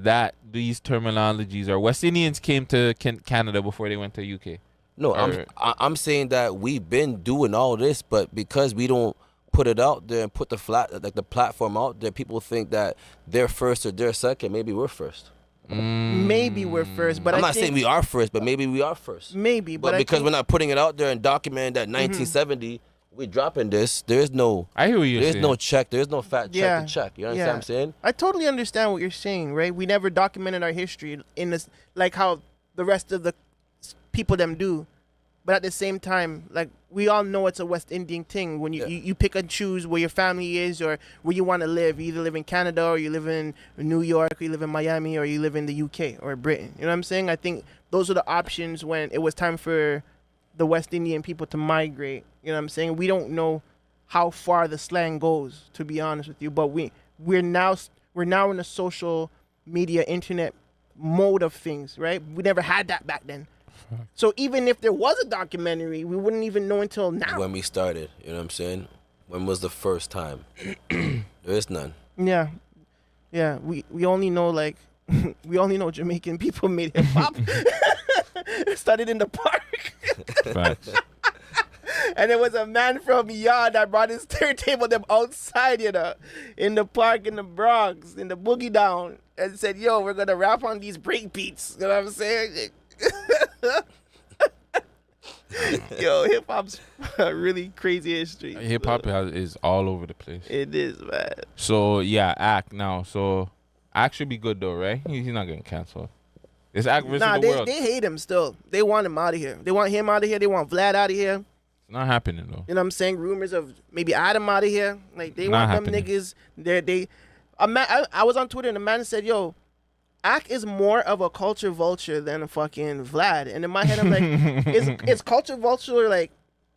these terminologies, or West Indians came to Canada before they went to UK. No, I'm saying that we've been doing all this, but because we don't put it out there and put the platform out there, people think that they're first or they're second. Maybe we're first. Maybe we're first, but I'm I not think saying we are first, but maybe we are first. maybe, But I because think, we're not putting it out there and documenting that 1970, we're dropping this. There's no, I hear what you're there's saying. no check. There's no fact check Yeah, to check. You understand yeah. what I'm saying? I totally understand what you're saying, right? We never documented our history in this, like how the rest of the people them do. But at the same time, like we all know it's a West Indian thing. When you pick and choose where your family is or where you want to live. You either live in Canada or you live in New York, or you live in Miami, or you live in the UK or Britain. You know what I'm saying? I think those are the options when it was time for the West Indian people to migrate. You know what I'm saying? We don't know how far the slang goes, to be honest with you. But we're now in a social media, internet mode of things, right? We never had that back then. So even if there was a documentary, we wouldn't even know until now. When we started, you know what I'm saying? When was the first time? There is none. Yeah. We only know like we only know Jamaican people made hip hop. Started in the park. Facts. And there was a man from Yard that brought his turntable them outside, in the park in the Bronx, in the Boogie Down, and said, "Yo, we're gonna rap on these break beats." You know what I'm saying? Yo, hip hop's a really crazy history. Hip hop is all over the place. It is, man. So yeah, Act now. So Act should be good though, right? He's not getting canceled. It's Act versus the world. They hate him still. They want him out of here. They want him out of here. They want Vlad out of here. It's not happening though. You know what I'm saying? Rumors of maybe Adam out of here. Like they Not want happening. them niggas. I was on Twitter and a man said, "Yo, Ak is more of a culture vulture than a fucking Vlad." And in my head, I'm like, is culture vulture like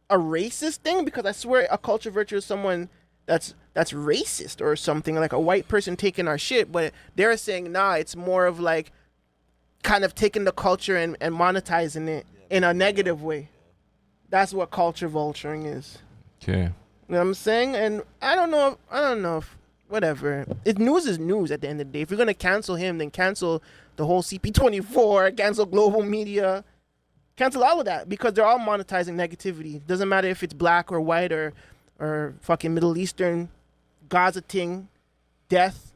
a racist thing? Because I swear a culture vulture is someone that's racist or something, like a white person taking our shit. But they're saying, nah, it's more of like kind of taking the culture and monetizing it in a negative way. That's what culture vulturing is. Okay. You know what I'm saying? And I don't know if whatever. News is news at the end of the day. If you're gonna cancel him, then cancel the whole CP24, cancel global media, cancel all of that, because they're all monetizing negativity. Doesn't matter if it's black or white or fucking Middle Eastern, Gaza thing, death.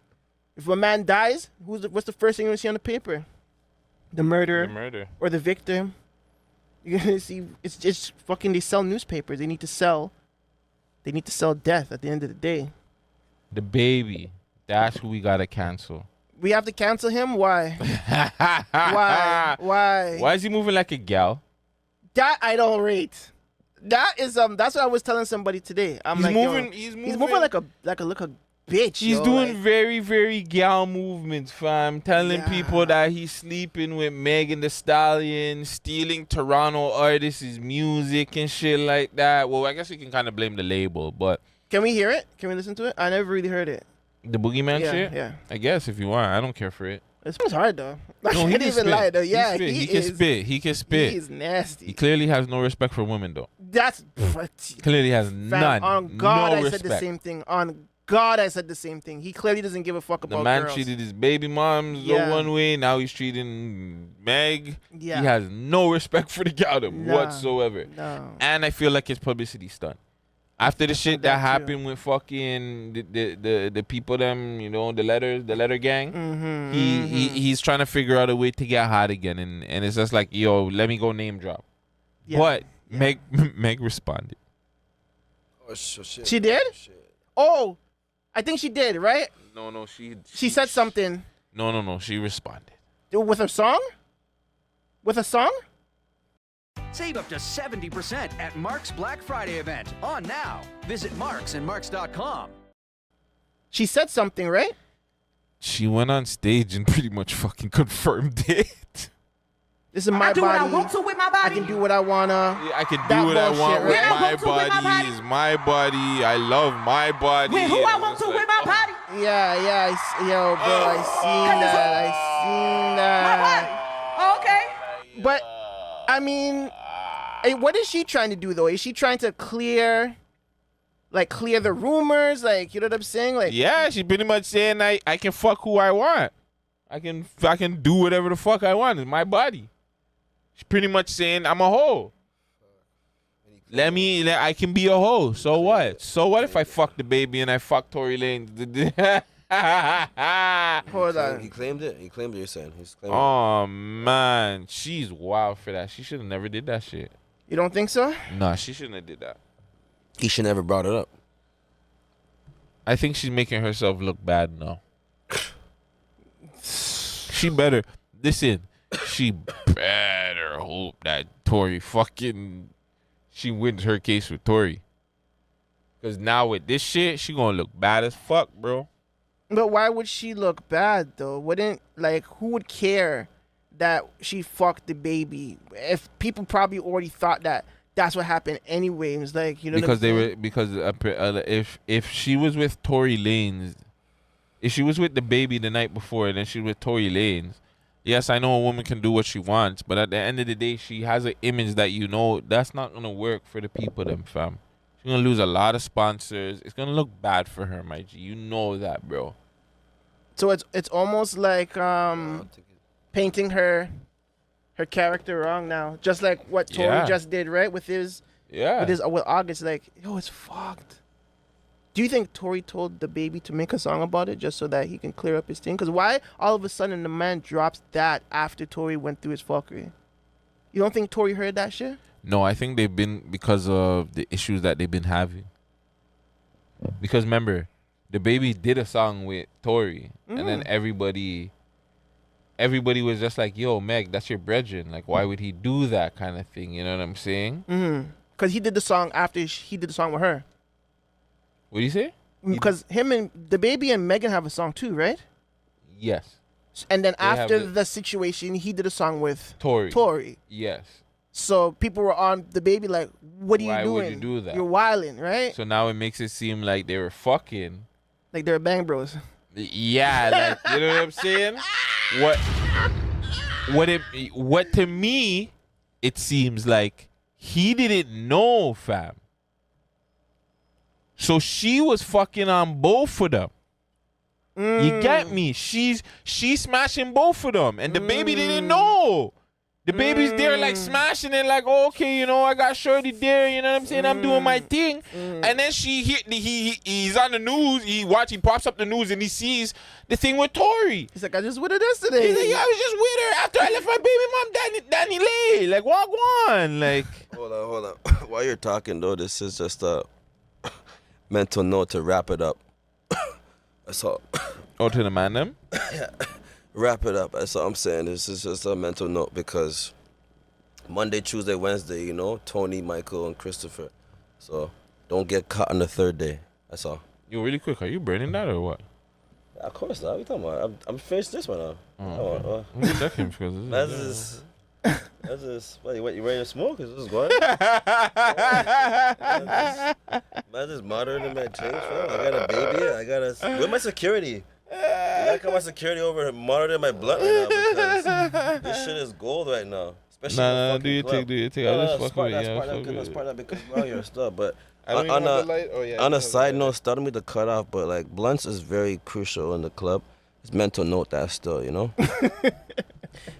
If a man dies, what's the first thing you're gonna see on the paper? The murderer. Or the victim. You're gonna see it's just fucking, they sell newspapers. They need to sell death at the end of the day. The baby. That's who we gotta cancel. We have to cancel him? Why? Why? Why is he moving like a gal? That I don't rate. That is that's what I was telling somebody today. He's moving like a bitch. He's doing very, very gal movements, fam. Telling Yeah. people that he's sleeping with Megan Thee Stallion, stealing Toronto artists' music and shit like that. Well, I guess we can kind of blame the label, but Can we hear it? Can we listen to it? I never really heard it. the Boogeyman shit? Yeah. I guess if you want. I don't care for it. It was hard though. I No, he can't can even spit. lie though. Yeah, he can spit. He can spit. He is nasty. He clearly has no respect for women, though. That's Clearly has fam, none. On God, no I respect. said the same thing. On God, I said the same thing. He clearly doesn't give a fuck The about man girls. treated his baby moms Yeah. one way. Now he's treating Meg. Yeah. He has no respect for the gal Nah. whatsoever. No. And I feel like his publicity stunt. After the shit that that too. happened with fucking the people them, the letter gang, Mm-hmm, he's trying to figure out a way to get hot again, and it's just like, yo, let me go name drop. Yeah. But Meg responded. Oh, shit. She did? Shit. Oh, I think she did, right? No, She said something No, she responded. with a song? With a song? Save up to 70% at Mark's Black Friday event on now. Visit marksandmarks.com. She said something, right? She went on stage and pretty much fucking confirmed it. This is my I do body. what I want to with my body. I can do what I wanna. Yeah, I can That do what I bullshit, want with right? Where I my want to with my body. body. It's my body. I love my body. With who And I it want was to like, with my oh. body. Yeah, yo, bro, I seen My body. that. Oh, okay. But I mean, what is she trying to do though? Is she trying to clear the rumors? Like, you know what I'm saying? Like, Yeah, she pretty much saying I can fuck who I want. I can do whatever the fuck I want. It's my body. She's pretty much saying I'm a hoe. I can be a hoe. So what? So what if I fuck the baby and I fuck Tory Lane? hold on. He claimed it. He claimed it. You're saying he's claimed Oh man, she's wild for that. She should have never did that shit. You don't think so? Nah, she shouldn't have did that. it. He should never brought it up. I think she's making herself look bad now. She better listen. She better hope that Tory she wins her case with Tory. Cause now with this shit, she gonna look bad as fuck, bro. But why would she look bad though? Who would care that she fucked the baby? If people probably already thought that that's what happened anyway. It was like, you know, Because if she was with Tory Lanez, if she was with the baby the night before and then she was with Tory Lanez, yes, I know a woman can do what she wants, but at the end of the day, she has an image that you know that's not gonna work for the people, them fam. She's gonna lose a lot of sponsors. It's gonna look bad for her, my G. You know that, bro. So it's almost like painting her character wrong now, just like what Tory Yeah. just did, right? With August, like, yo, it's fucked. Do you think Tory told the baby to make a song about it just so that he can clear up his thing? Because why all of a sudden the man drops that after Tory went through his fuckery? You don't think Tory heard that shit? No, I think they've been because of the issues that they've been having. Because remember, the baby did a song with Tory, and then everybody was just like, "Yo, Meg, that's your brethren. Like, why would he do that kind of thing?" You know what I'm saying? Because he did the song after he did the song with her. What do you say? Because him and the baby and Megan have a song too, right? Yes, And then have after the- the situation, he did a song with Tory. Tory. Yes. So people were on the baby like, what are you Why doing? would you do that? You're wilding, right? So now it makes it seem like they were fucking. Like they're bang bros. Yeah, like, you know what I'm saying? What to me, it seems like he didn't know, fam. So she was fucking on both of them. You get me? She's smashing both of them, and the baby didn't know. The baby's there like smashing it, like, oh, okay, you know, I got Shorty there, you know what I'm saying? I'm doing my thing. And then he's on the news, he pops up the news and he sees the thing with Tory. He's like, I just with her yesterday. He's like, yeah, I was just with her after I left my baby mom, Danny Lay. Like, walk on. Like, Hold on. While you're talking, though, this is just a mental note to wrap it up. That's all. oh, to the man them? Wrap it up. That's all I'm saying. This is just a mental note because Monday, Tuesday, Wednesday, you know, Tony, Michael, and Christopher. So don't get caught on the third day. That's all. Yo, really quick, are you burning that or what? Of course not. What are you talking about? I'm finished this one now. Oh, I'm just checking because That's just. What, you ready to smoke? Is this going? Man, just monitoring my change, fam. I got a baby. Where's my security? I got my security over monitoring my blunt right now because this shit is gold right now. Especially Nah, do your thing. I just fuck with you. That's part of that because we're out here and stuff. But I don't even have the light. Oh, yeah, on a side note, starting me to cut off, but like blunts is very crucial in the club. It's mental note that still, you know.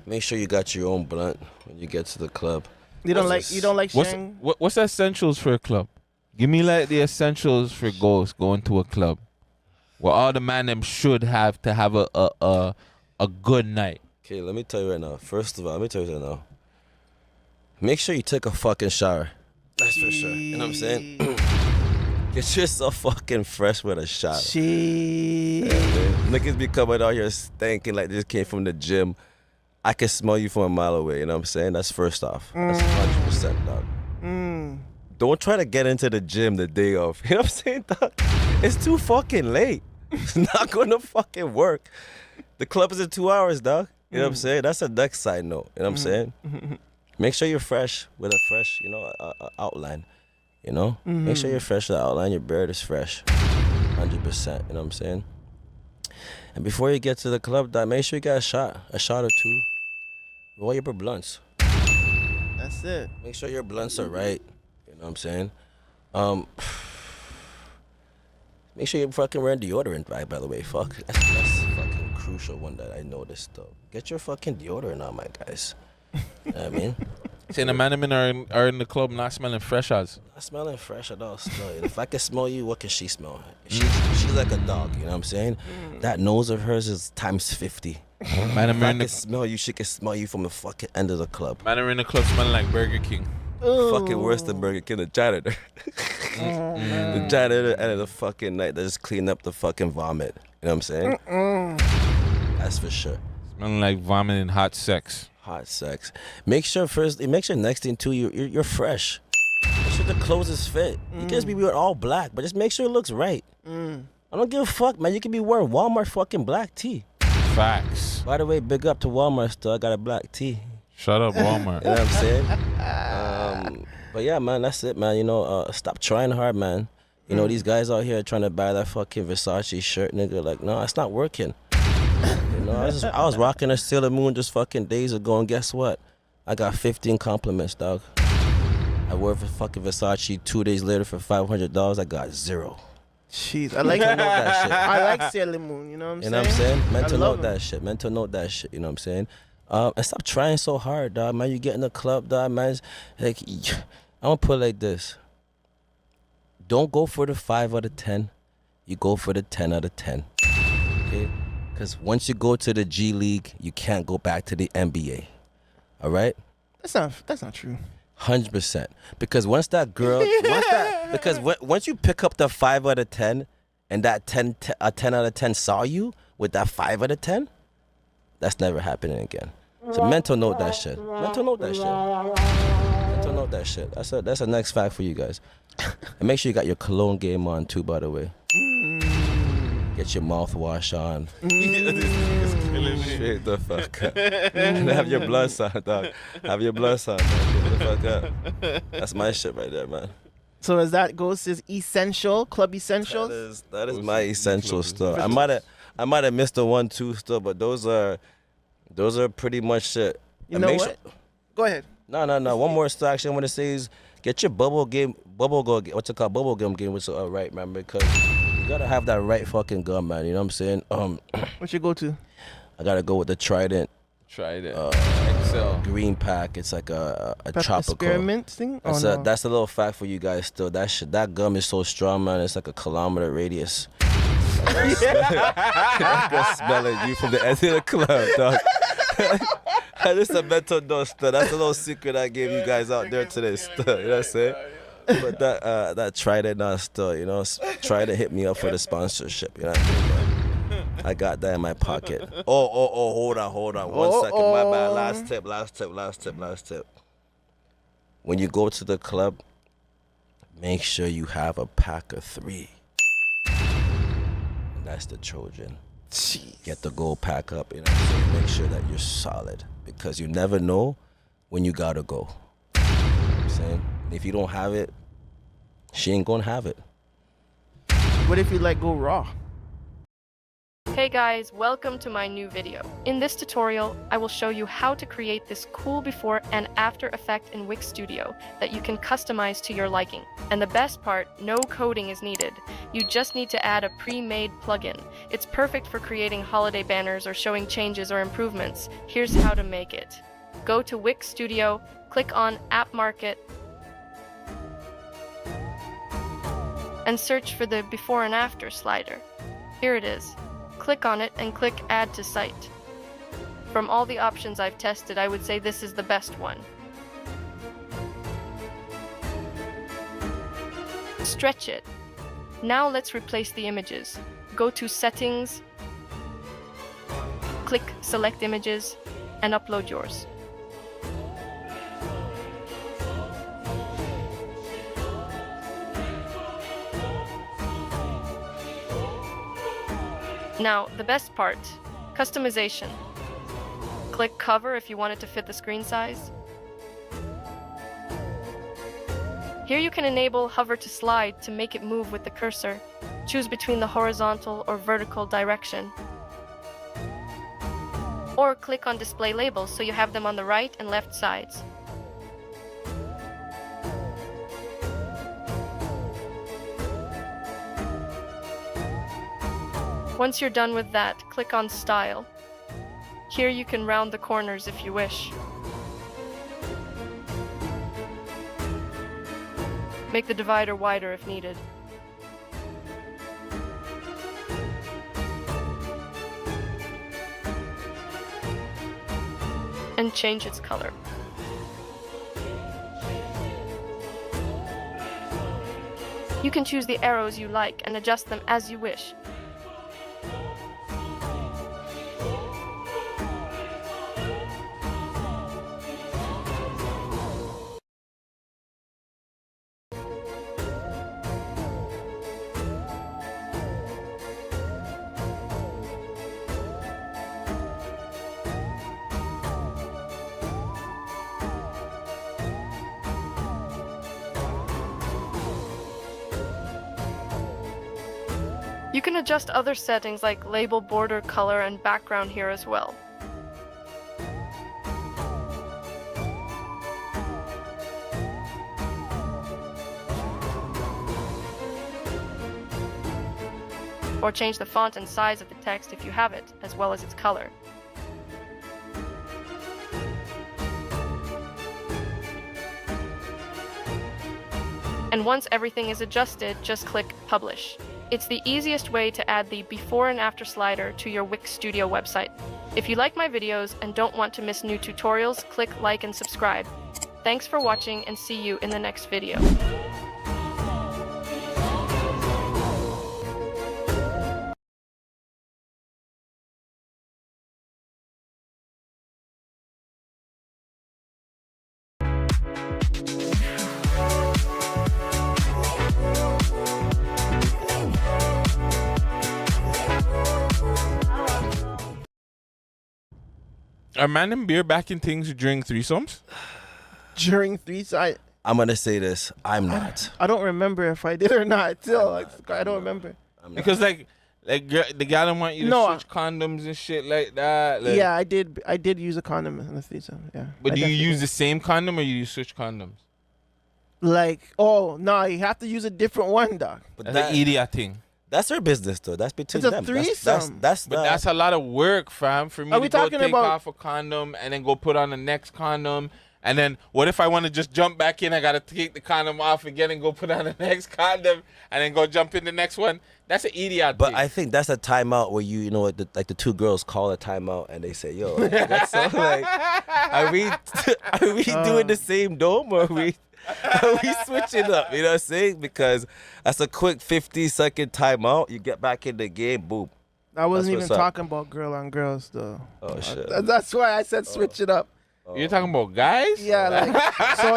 Make sure you got your own blunt when you get to the club. You don't like sharing? What's the essentials for a club? Give me like the essentials for ghosts going to a club. Well, all the man them should have to have a good night. Okay, let me tell you right now. First of all, make sure you take a fucking shower. That's for sure. You know what I'm saying? Get yourself fucking fresh with a shower. Niggas be coming out here stinking like they just came from the gym. I can smell you from a mile away. You know what I'm saying? That's first off. That's 100%, dog. Don't try to get into the gym the day of. You know what I'm saying, dog? It's too fucking late. It's not going to fucking work. The club is in 2 hours, dog. You know what I'm saying? That's a next side note. You know what I'm saying? Make sure you're fresh with a fresh, you know, outline. You know? Make sure you're fresh with the outline. Your beard is fresh. 100%. You know what I'm saying? And before you get to the club, dog, make sure you got a shot or two. Roll your blunts. That's it. Make sure your blunts are right. You know what I'm saying? Make sure you're fucking wearing deodorant, right, by the way. Fuck. That's fucking crucial one that I noticed, though. Get your fucking deodorant on, my guys. You know what I mean? Saying the man are in the club not smelling fresh as. Not smelling fresh at all still. If I can smell you, what can she smell? She's like a dog, you know what I'm saying? That nose of hers is times 50. Man, If I can smell you, she can smell you from the fucking end of the club. Man are in the club smelling like Burger King. Fucking worse than Burger King, the janitor. The janitor at the end of the fucking night that just cleaned up the fucking vomit. You know what I'm saying? That's for sure. Smelling like vomit and hot sex. Hot sex. Make sure next thing too, you're fresh. Make sure the clothes is fit. You can just be wearing all black, but just make sure it looks right. I don't give a fuck, man. You can be wearing Walmart fucking black tee. Facts. By the way, big up to Walmart still. I got a black tee. Shut up, Walmart. You know what I'm saying? But yeah, man, that's it, man. You know, stop trying hard, man. You know, these guys out here trying to buy that fucking Versace shirt, nigga. Like, no, it's not working. You know, I was rocking a Sailor Moon just fucking days ago, and guess what? I got 15 compliments, dog. I wore for fucking Versace 2 days later for $500. I got 0. Jeez, I like that shit. I like Sailor Moon. You know what I'm You saying? know what I'm saying? Mental love note that shit. Mental note that shit. You know what I'm saying? And stop trying so hard, dog. Man, you get in the club, dog. Man, it's like, I'm gonna put it like this. Don't go for the 5 out of 10. You go for the 10 out of 10. Okay? Because once you go to the G League, you can't go back to the NBA. All right? That's not true. 100%. Because once that girl, once you pick up the 5 out of 10, and that 10 out of 10 saw you with that 5 out of 10, that's never happening again. So mental note that shit. Mental note that shit. Mental note that shit. That's a next fact for you guys. And make sure you got your cologne game on too, by the way. Get your mouthwash on. Straight the fuck up. And have your blood on, dog. Have your blood on, man. Straight the fuck up. That's my shit right there, man. So as that goes, is essential club essentials. That is my essential stuff. I might have missed the 1-2 stuff, but those are pretty much it. You know what? Go ahead. No. One more stuff actually I want to say is get your bubble gum game with right, man, because you gotta have that right fucking gum, man. You know what I'm saying? What you go to? I gotta go with the Trident. Excel. Green pack. It's like a tropical experiment thing. That's a little fact for you guys. Still, that gum is so strong, man. It's like a kilometer radius. I can smell it. You from the end of the club, dog. That's a mental note. That's a little secret I gave you guys out there today. You know what I'm saying? But that Trident still, you know, try to hit me up for the sponsorship. You know what I mean? But I got that in my pocket. Hold on. 1 second. My bad. Last tip. When you go to the club, make sure you have a pack of 3. And that's the Trojan. Jeez. Get the gold pack up, you know what I'm saying? Make sure that you're solid, because you never know when you gotta go. You know what I'm saying? And if you don't have it, she ain't gonna have it. What if you go raw? Hey guys, welcome to my new video. In this tutorial, I will show you how to create this cool before and after effect in Wix Studio that you can customize to your liking. And the best part, no coding is needed. You just need to add a pre-made plugin. It's perfect for creating holiday banners or showing changes or improvements. Here's how to make it. Go to Wix Studio, click on App Market, and search for the before and after slider. Here it is. Click on it and click Add to Site. From all the options I've tested, I would say this is the best one. Stretch it. Now let's replace the images. Go to Settings, click Select Images, and upload yours. Now, the best part, customization. Click Cover if you want it to fit the screen size. Here you can enable Hover to Slide to make it move with the cursor. Choose between the horizontal or vertical direction. Or click on Display Labels so you have them on the right and left sides. Once you're done with that, click on Style. Here you can round the corners if you wish. Make the divider wider if needed. And change its color. You can choose the arrows you like and adjust them as you wish. You can adjust other settings like label, border, color, and background here as well. Or change the font and size of the text if you have it, as well as its color. And once everything is adjusted, just click Publish. It's the easiest way to add the before and after slider to your Wix Studio website. If you like my videos and don't want to miss new tutorials, click like and subscribe. Thanks for watching and see you in the next video. Are man and beer back in things during threesomes? During threesome, I'm gonna say this. I'm not. I don't remember if I did or not. Still, I don't remember. Because the guy don't want you to switch condoms and shit like that. Like, Yeah, I did. I did use a condom in the threesome. Yeah. But I do you definitely use did. the same condom or you switch condoms? Like, oh no, you have to use a different one, dog. But That's an idiot thing. that's their business, though. That's between It's a them. threesome. That's But that's a lot of work, fam, for me Are to we go talking take about- off a condom and then go put on the next condom. And then what if I want to just jump back in? I got to take the condom off again and go put on the next condom and then go jump in the next one. That's an idiot But thing. I think that's a timeout where you know, the two girls call a timeout and they say, "Yo, that's so, like, are we doing the same dome or are we switching up?" You know what I'm saying? Because that's a quick 50-second timeout. You get back in the game, boom. I wasn't even what's up. talking about girl on girls though. Oh shit. That's why I said switch it up. You're talking about guys? Yeah, so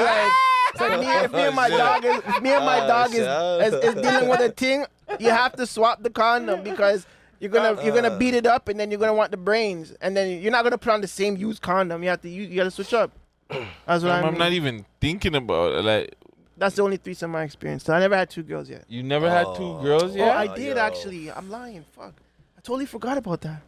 if me and my dog is dealing with a thing, you have to swap the condom because you're gonna beat it up and then you're gonna want the brains and then you're not gonna put on the same used condom. You gotta switch up. That's what I mean. I'm not even thinking about it. Like, That's the only threesome I experienced. I never had two girls yet. you never had two girls Oh, yet? I did yo. actually. I'm lying. Fuck. I totally forgot about that.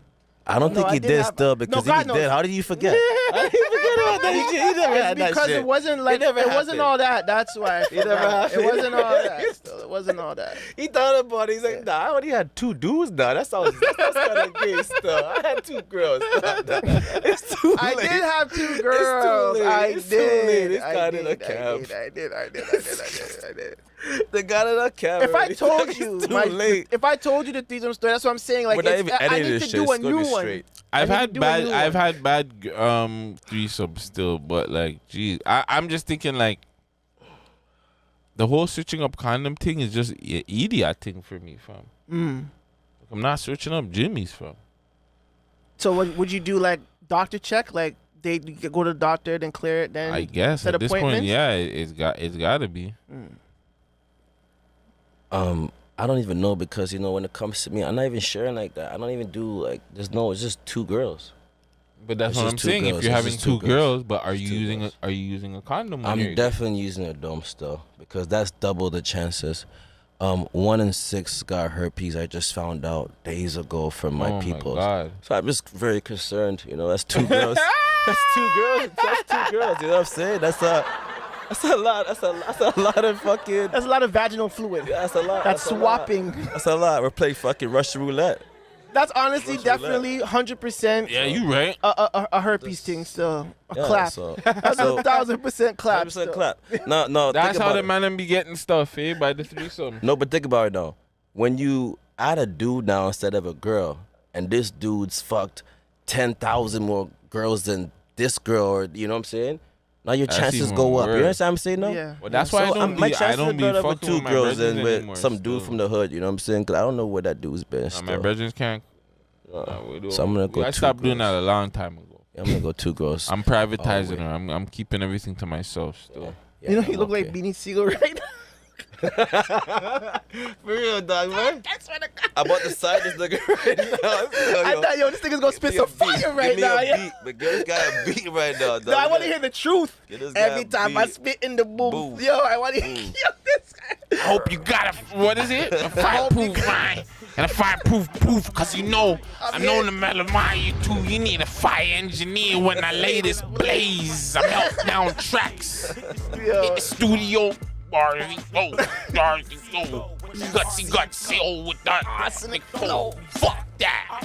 I don't think No, I he did did have- still because No, if God he knows. did, how did you forget? How did you forget about that? He never It's had that because shit. it wasn't like never it wasn't happened. all that. That's why. I never forgot. It happened. wasn't all that. Still, it wasn't all that. He thought about it. He's like, nah, I only had two dudes now. That sounds kind of gay still. I had two girls. It's too late. I did have two It's too girls. late. I It's too late. did. It's I got in a did. cab. I did. They got it on camera. If I It's told you, too late. if I told you the threesome story, that's what I'm saying. Like, We're not even I editing need this to shit. do a It's gonna new be one. straight. I've I need had to do a new bad one. threesomes still, but like, geez, I'm just thinking like the whole switching up condom thing is just an idiot thing for me, fam. I'm not switching up Jimmy's, fam. So would you do like doctor check? Like they go to the doctor, then clear it, then I guess set at this point, appointments? yeah, it's got to be. I don't even know because when it comes to me, I'm not even sharing like that. I don't even do like. It's just two girls. But that's It's what just I'm two saying. girls. If you're It's having just two two girls, girls. but are It's you two using girls. are you using a condom? when I'm you're- definitely using a dome still because that's double the chances. 1 in 6 got herpes. I just found out days ago from my Oh my people. God. So I'm just very concerned. That's two girls. That's two girls. That's two girls. You know what I'm saying? That's a lot. That's a lot of fucking. That's a lot of vaginal fluid. That's a lot. That's a lot. swapping. That's a lot. We're playing fucking Russian roulette. That's honestly Russian roulette. definitely 100% Yeah, you right. a herpes thing still. A Yeah, clap. so- That's so- 1,000% clap. 100% still. clap. No. That's think how about the it. man be getting stuff, by the threesome. No, but think about it though. When you add a dude now instead of a girl, and this dude's fucked 10,000 more girls than this girl, or you know what I'm saying? Now your That's chances even go up. You worse. understand what I'm saying? No. Yeah. Well, that's why I don't my be chances I don't are be better with fucking two with my girls brethren than with anymore some still. dude from the hood. You know what I'm saying? Because I don't know where that dude's been. Nah, Still. my brethren can't. So I'm gonna go I two stopped doing girls. that a long time ago. I'm gonna go two girls. I'm privatizing wait. her. I'm keeping everything to myself still. Yeah, You know, I'm you look like okay. Beanie Siegel right now. For real, dog, man. I'm about to sign this nigga right now. I thought, this nigga's gonna spit some fire right Give me now. a Yeah. beat, but give this guy a beat right now, dog. No, I want to hear the truth. Give this guy Every a time I beat. spit in the booth. Booth. Yo, I want to hear this guy. I hope you got a, what is it? A fireproof mind and a fireproof proof, because you know, I'm known to malamine you too. You need a fire engineer when I lay this blaze. I'm out down tracks. Hit the studio. Gutsy, oh, with that arsenic flow. Fuck that.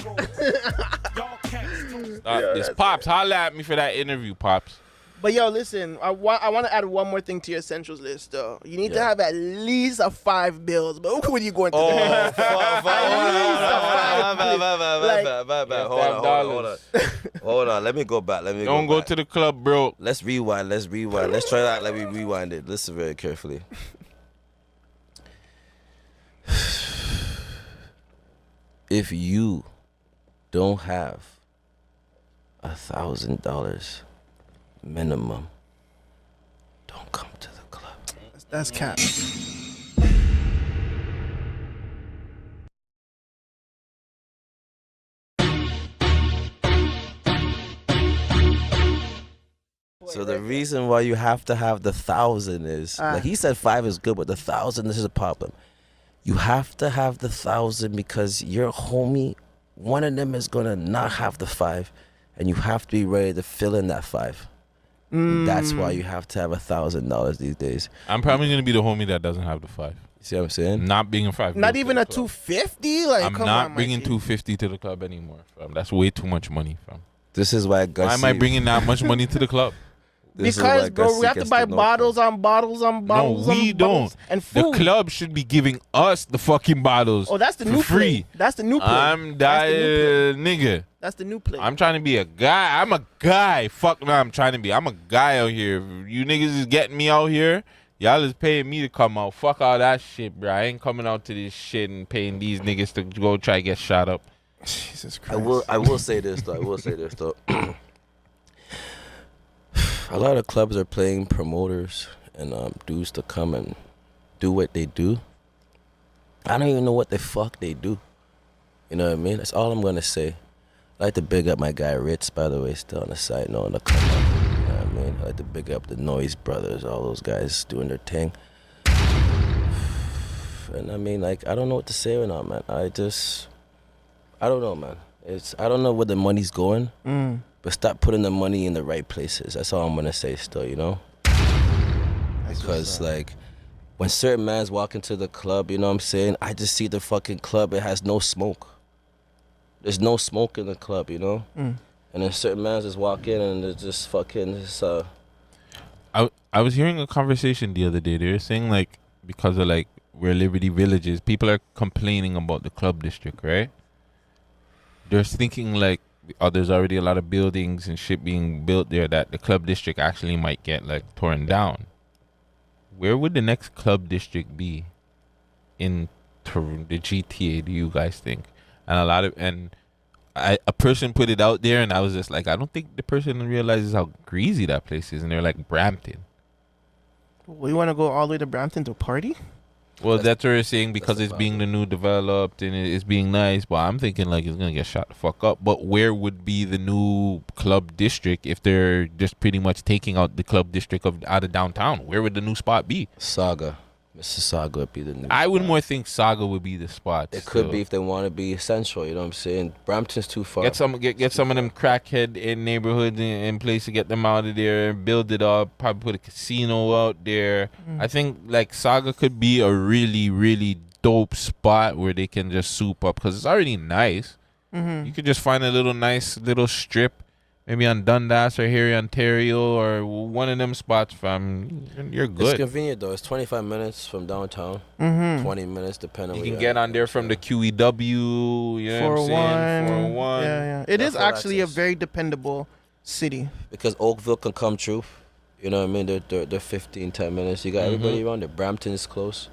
This Pops, holla at me for that interview, Pops. But yo, listen, I want to add one more thing to your essentials list, though. You need to have at least a 5 bills. But when you going to Hold on. Let me go back. Don't go to the club, bro. Let's rewind. Let's try that. Let me rewind it. Listen very carefully. If you don't have $1,000 minimum, don't come to the club. That's cap. So the reason why you have to have the 1,000 is, like he said 5 is good, but the 1,000, this is a problem. You have to have the 1,000 because your homie, one of them is gonna not have the 5, and you have to be ready to fill in that 5. That's why you have to have $1,000 these days. I'm probably gonna be the homie that doesn't have the 5. You see what I'm saying? Not being a 5. Not even a 250. Like, I'm come not on, bringing my G. 250 to the club anymore, fam. That's way too much money, fam. This is why Why am I bringing that much money to the club? Because, bro, we have to buy bottles on bottles on bottles. No, we don't. And food. The club should be giving us the fucking bottles. Oh, that's the new free. play. That's the new play. I'm dying, nigga. That's the new play. I'm trying to be a guy. I'm a guy. Fuck no, I'm trying to be. I'm a guy out here. If you niggas is getting me out here, y'all is paying me to come out. Fuck all that shit, bro. I ain't coming out to this shit and paying these niggas to go try to get shot up. Jesus Christ. I will say this though. A lot of clubs are paying promoters and dudes to come and do what they do. I don't even know what the fuck they do. You know what I mean? That's all I'm gonna say. I like to big up my guy Ritz, by the way, still on the side, on the come up. You know what I mean? I like to big up the Noise Brothers, all those guys doing their thing. And I mean, like, I don't know what to say right now, man. I don't know, man. I don't know where the money's going. But stop putting the money in the right places. That's all I'm gonna say still, you know? Because like when certain mans walk into the club, you know what I'm saying? I just see the fucking club, it has no smoke. There's no smoke in the club, you know? And then certain mans just walk in and they're just fucking I was hearing a conversation the other day. They were saying like because of like where Liberty Village is, people are complaining about the club district, right? They're thinking like there's already a lot of buildings and shit being built there that the club district actually might get like torn down. Where would the next club district be in the GTA, do you guys think? And a person put it out there and I was just like, I don't think the person realizes how greasy that place is. And they're like, Brampton. We want to go all the way to Brampton to party? Well, that's what they're saying because it's being the new developed and it's being nice. But I'm thinking like it's going to get shot the fuck up. But where would be the new club district if they're just pretty much taking out the club district out of downtown? Where would the new spot be? Saga. Mississauga would be the new I would spot. more think Saga would be the spot. It could be if they want to be central, you know what I'm saying? Brampton's too far. Get some of them crackhead in neighborhoods in place to get them out of there, build it up, probably put a casino out there. I think like Saga could be a really, really dope spot where they can just soup up because it's already nice. You could just find a little nice little strip, maybe on Dundas or here in Ontario or one of them spots, fam. You're It's good. convenient though. It's 25 minutes from downtown. 20 minutes depending. You where can you're get at. on there from the QEW, you know what I'm saying? 401. Yeah. It is That's all actually a access. very dependable city. Because Oakville can come true. You know what I mean? They're 15, 10 minutes. You got everybody around there. Brampton is close.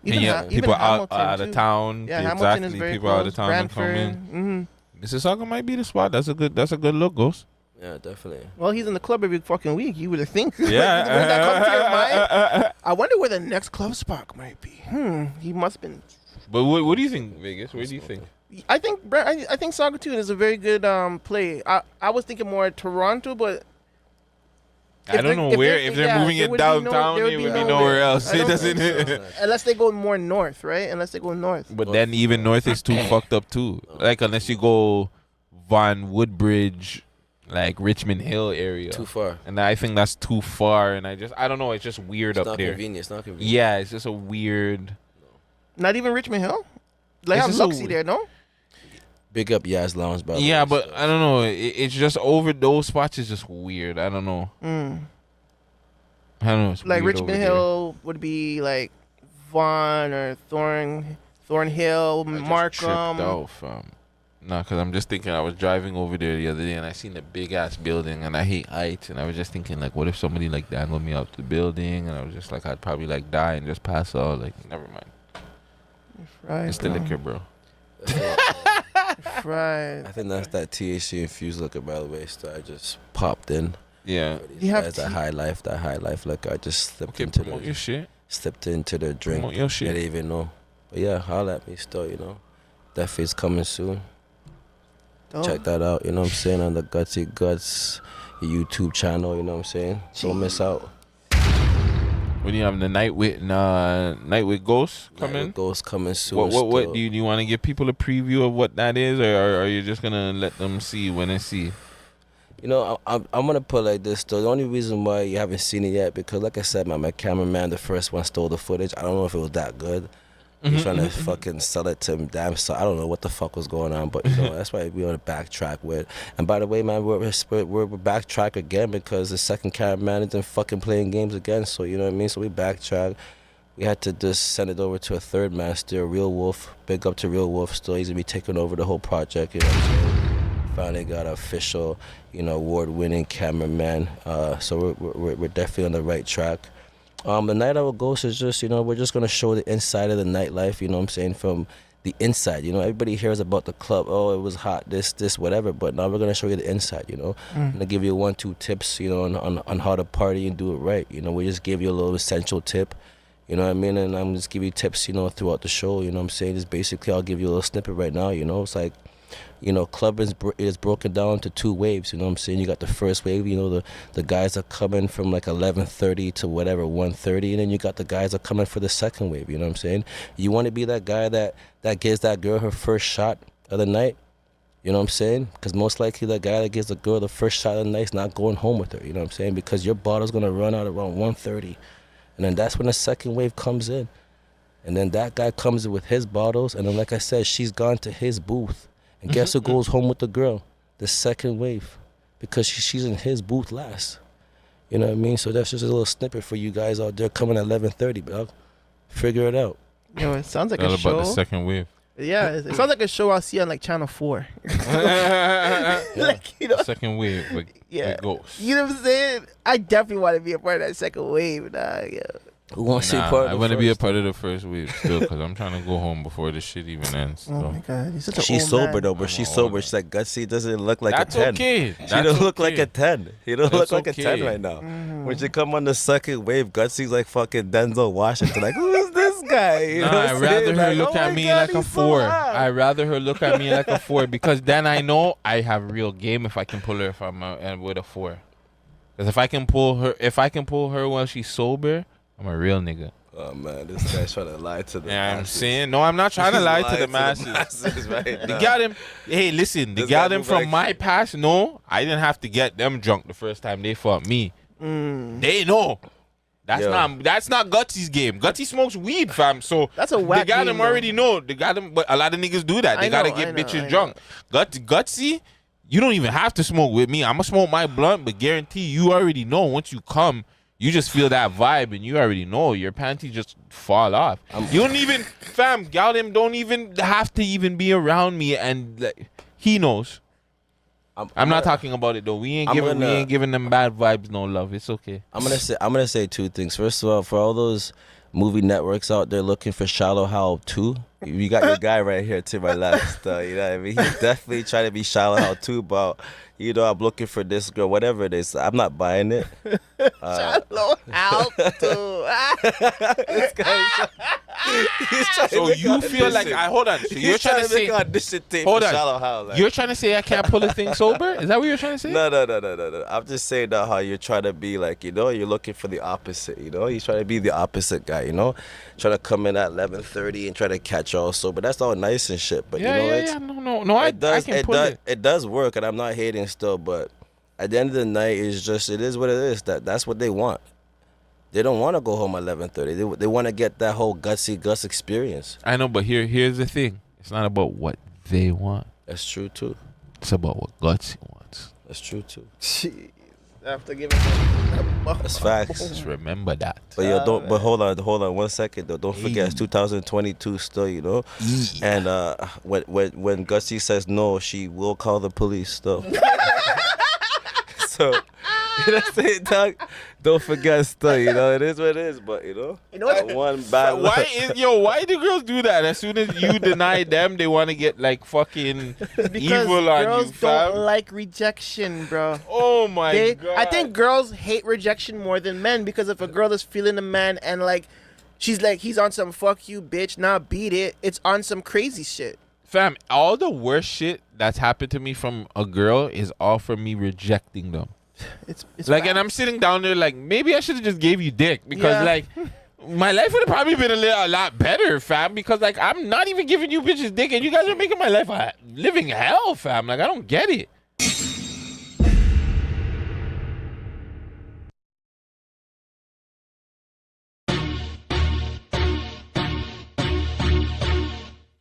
Even, And yeah, even people out Hamilton, of too. town. Yeah, exactly. Hamilton is very People close. out of town can come Brantford. in. Mississauga might be the spot. That's a good look, Ghost. Yeah, definitely. Well, he's in the club every fucking week. You would think. Yeah. Would that come to your mind? I wonder where the next club spot might be. He must have been. But what do you think, Vegas? Where do you think? I think I think Saugatuck is a very good play. I was thinking more Toronto, but I don't know where. If they're moving it downtown, it would be nowhere else. It doesn't. Unless they go more north, right? Unless they go north. But then even north is too fucked up too. Like unless you go Von Woodbridge, like Richmond Hill area. Too far. And I think that's too far. And I don't know. It's just weird It's up not there. convenient. It's not convenient. Yeah, it's just a weird. Not even Richmond Hill. Like It's I'm just a- Luxy there, no? Big up Yaz Lounge, by the way. Yeah, but so. I don't know. It's just over those spots is just weird. I don't know. I don't know. It's Like weird Richmond over there. Hill would be like Vaughan or Thornhill, I just Markham. tripped out, fam. Nah, because I'm just thinking I was driving over there the other day and I seen a big ass building and I hate heights and I was just thinking like what if somebody like dangled me out the building and I was just like I'd probably like die and just pass out. Like never mind. Right, It's the liquor, bro. right. I think that's that THC infused liquor, by the way. So I just popped in. Yeah. You have that high life liquor. I just slipped Okay, into promote your shit. slipped into the drink. Promote your I shit. didn't even know. But yeah, holla at me still, you know. That is coming soon. Check that out, you know what I'm saying, on the Gutsy Guts YouTube channel, you know what I'm saying? Don't miss out. When you have the night with Ghosts coming? Ghosts coming soon. What do you want to give people a preview of what that is, or are you just gonna let them see when they see? You know, I'm gonna put it like this though. The only reason why you haven't seen it yet, because like I said, my cameraman, the first one, stole the footage. I don't know if it was that good. He's trying to fucking sell it to him damn, so I don't know what the fuck was going on, but you know that's why we on a backtrack with. And by the way, man, we're backtrack again because the second cameraman isn't fucking playing games again. So you know what I mean. So we backtrack. We had to just send it over to a third master, Real Wolf. Big up to Real Wolf. Still, he's gonna be taking over the whole project. You know what I'm saying? Finally got an official, you know, award-winning cameraman. So we're definitely on the right track. The Night Owl Ghost is just, you know, we're just going to show the inside of the nightlife, you know what I'm saying, from the inside. You know, everybody hears about the club, oh, it was hot, this, whatever, but now we're going to show you the inside, you know. I'm going to give you 1-2 tips, you know, on how to party and do it right. You know, we just give you a little essential tip, you know what I mean, and I'm just give you tips, you know, throughout the show, you know what I'm saying. Just basically, I'll give you a little snippet right now, you know. It's like, you know, club is broken down into 2 waves, you know what I'm saying? You got the first wave, you know, the guys are coming from like 11:30 to whatever, 1:30, and then you got the guys that are coming for the second wave, you know what I'm saying? You want to be that guy that gives that girl her first shot of the night, you know what I'm saying? Because most likely the guy that gives the girl the first shot of the night is not going home with her, you know what I'm saying? Because your bottle's going to run out around 1:30, and then that's when the second wave comes in. And then that guy comes in with his bottles, and then like I said, she's gone to his booth. And guess who goes home with the girl? The second wave. Because she's in his booth last. You know what I mean? So that's just a little snippet for you guys out there coming at 11:30, bro. Figure it out. Yo, it sounds like All a about show. the second wave. Yeah, it sounds like a show I'll see on like Channel 4. Like, you know, Second wave, like Yeah. Ghosts. you know what I'm saying? I definitely want to be a part of that second wave. Nah, yeah. Who wants to see Nah, part of I the want to be a first? part of the first wave still because I'm trying to go home before this shit even ends. Oh so. my God, you're such an She's old sober man. though, but I'm she's an sober. old man. She's like, Gutsy doesn't look like That's a 10. okay. She That's don't look like okay. a 10. He don't That's look like a 10 okay. right now. When she come on the second wave, Gutsy's like fucking Denzel Washington. Like, who is this guy? You know Nah, what I'd I'm rather saying? her Like, look oh at my me God, like a he's so 4. hot. I'd rather her look at me like a 4 because then I know I have real game if I can pull her if I'm with a 4. Because if I can pull her while she's sober, I'm a real nigga. Oh man, this guy's trying to lie to the Yeah, I'm masses. saying no. I'm not trying to He's lie to lying the masses. masses right The now. gal them. Hey, listen. The This gal guy them move from like- my past. No, I didn't have to get them drunk the first time they fought me. They know. That's Yo. not Gutsy's game. Gutsy smokes weed, fam. So That's a whack the gal game, them though. already know. The gal them, but a lot of niggas do that. They I gotta know, get I know, bitches I drunk. Gutsy, you don't even have to smoke with me. I'ma smoke my blunt, but guarantee you already know once you come. You just feel that vibe and you already know your panties just fall off. You don't even, fam, gal them don't even have to even be around me and like, he knows. I'm not talking about it though. We ain't giving them bad vibes no love. It's okay. I'm gonna say 2 things. First of all, for all those movie networks out there looking for Shallow Hal 2, you got your guy right here to my left. You know what I mean? He's definitely trying to be Shallow Hal 2, but you know, I'm looking for this girl, whatever it is. I'm not buying it. Shallow out to. This guy, He's trying to So make you feel like audition. hold on. So He's you're trying to say make audition tape hold for on. Shallow Hal. Like. You're trying to say I can't pull a thing sober? Is that what you're trying to say? No. I'm just saying that how you're trying to be like, you're looking for the opposite, He's trying to be the opposite guy, Trying to come in at 11:30 and try to catch all sober. That's all nice and shit, but Yeah. No. I can pull it. It does work, and I'm not hating still, but at the end of the night, it is what it is. That's what they want. They don't want to go home at 11:30. They want to get that whole gutsy Gus experience. I know, but here's the thing. It's not about what they want. That's true too. It's about what Gutsy wants. That's true too. Jeez. After giving That's facts. Just remember that. But But hold on 1 second though. Don't forget it's 2022 still, Yeah. And when Gutsy says no, she will call the police still. So that's it, dog. Don't forget still, it is what it is, but what? one bad Why do girls do that? As soon as you deny them, they want to get like fucking because evil on you, girls fam. don't like rejection, bro. Oh my god. I think girls hate rejection more than men because if a girl is feeling a man and like she's like he's on some fuck you bitch, nah beat it, it's on some crazy shit. Fam, all the worst shit that's happened to me from a girl is all from me rejecting them. It's Like, bad. and I'm sitting down there like, maybe I should have just gave you dick because like my life would have probably been a lot better, fam. Because like I'm not even giving you bitches dick, and you guys are making my life a living hell, fam. Like I don't get it.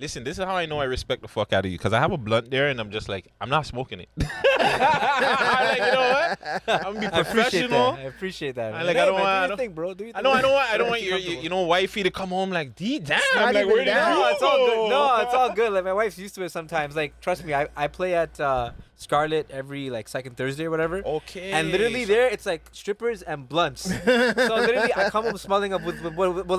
Listen, this is how I know I respect the fuck out of you, because I have a blunt there and I'm just like, I'm not smoking it. I'm like, you know what? I'm gonna be professional. I appreciate that. I Man. like, Hey, I don't man, want- do I your don't- thing, bro. Do your I thing. don't want your wifey to come home like, damn. not Like, even where did that. you No, it's all good. go? No, it's all good. Like my wife's used to it sometimes. Like trust me, I play at Scarlet every like second Thursday or whatever. Okay. And literally there it's like strippers and blunts. So literally I come home smelling up with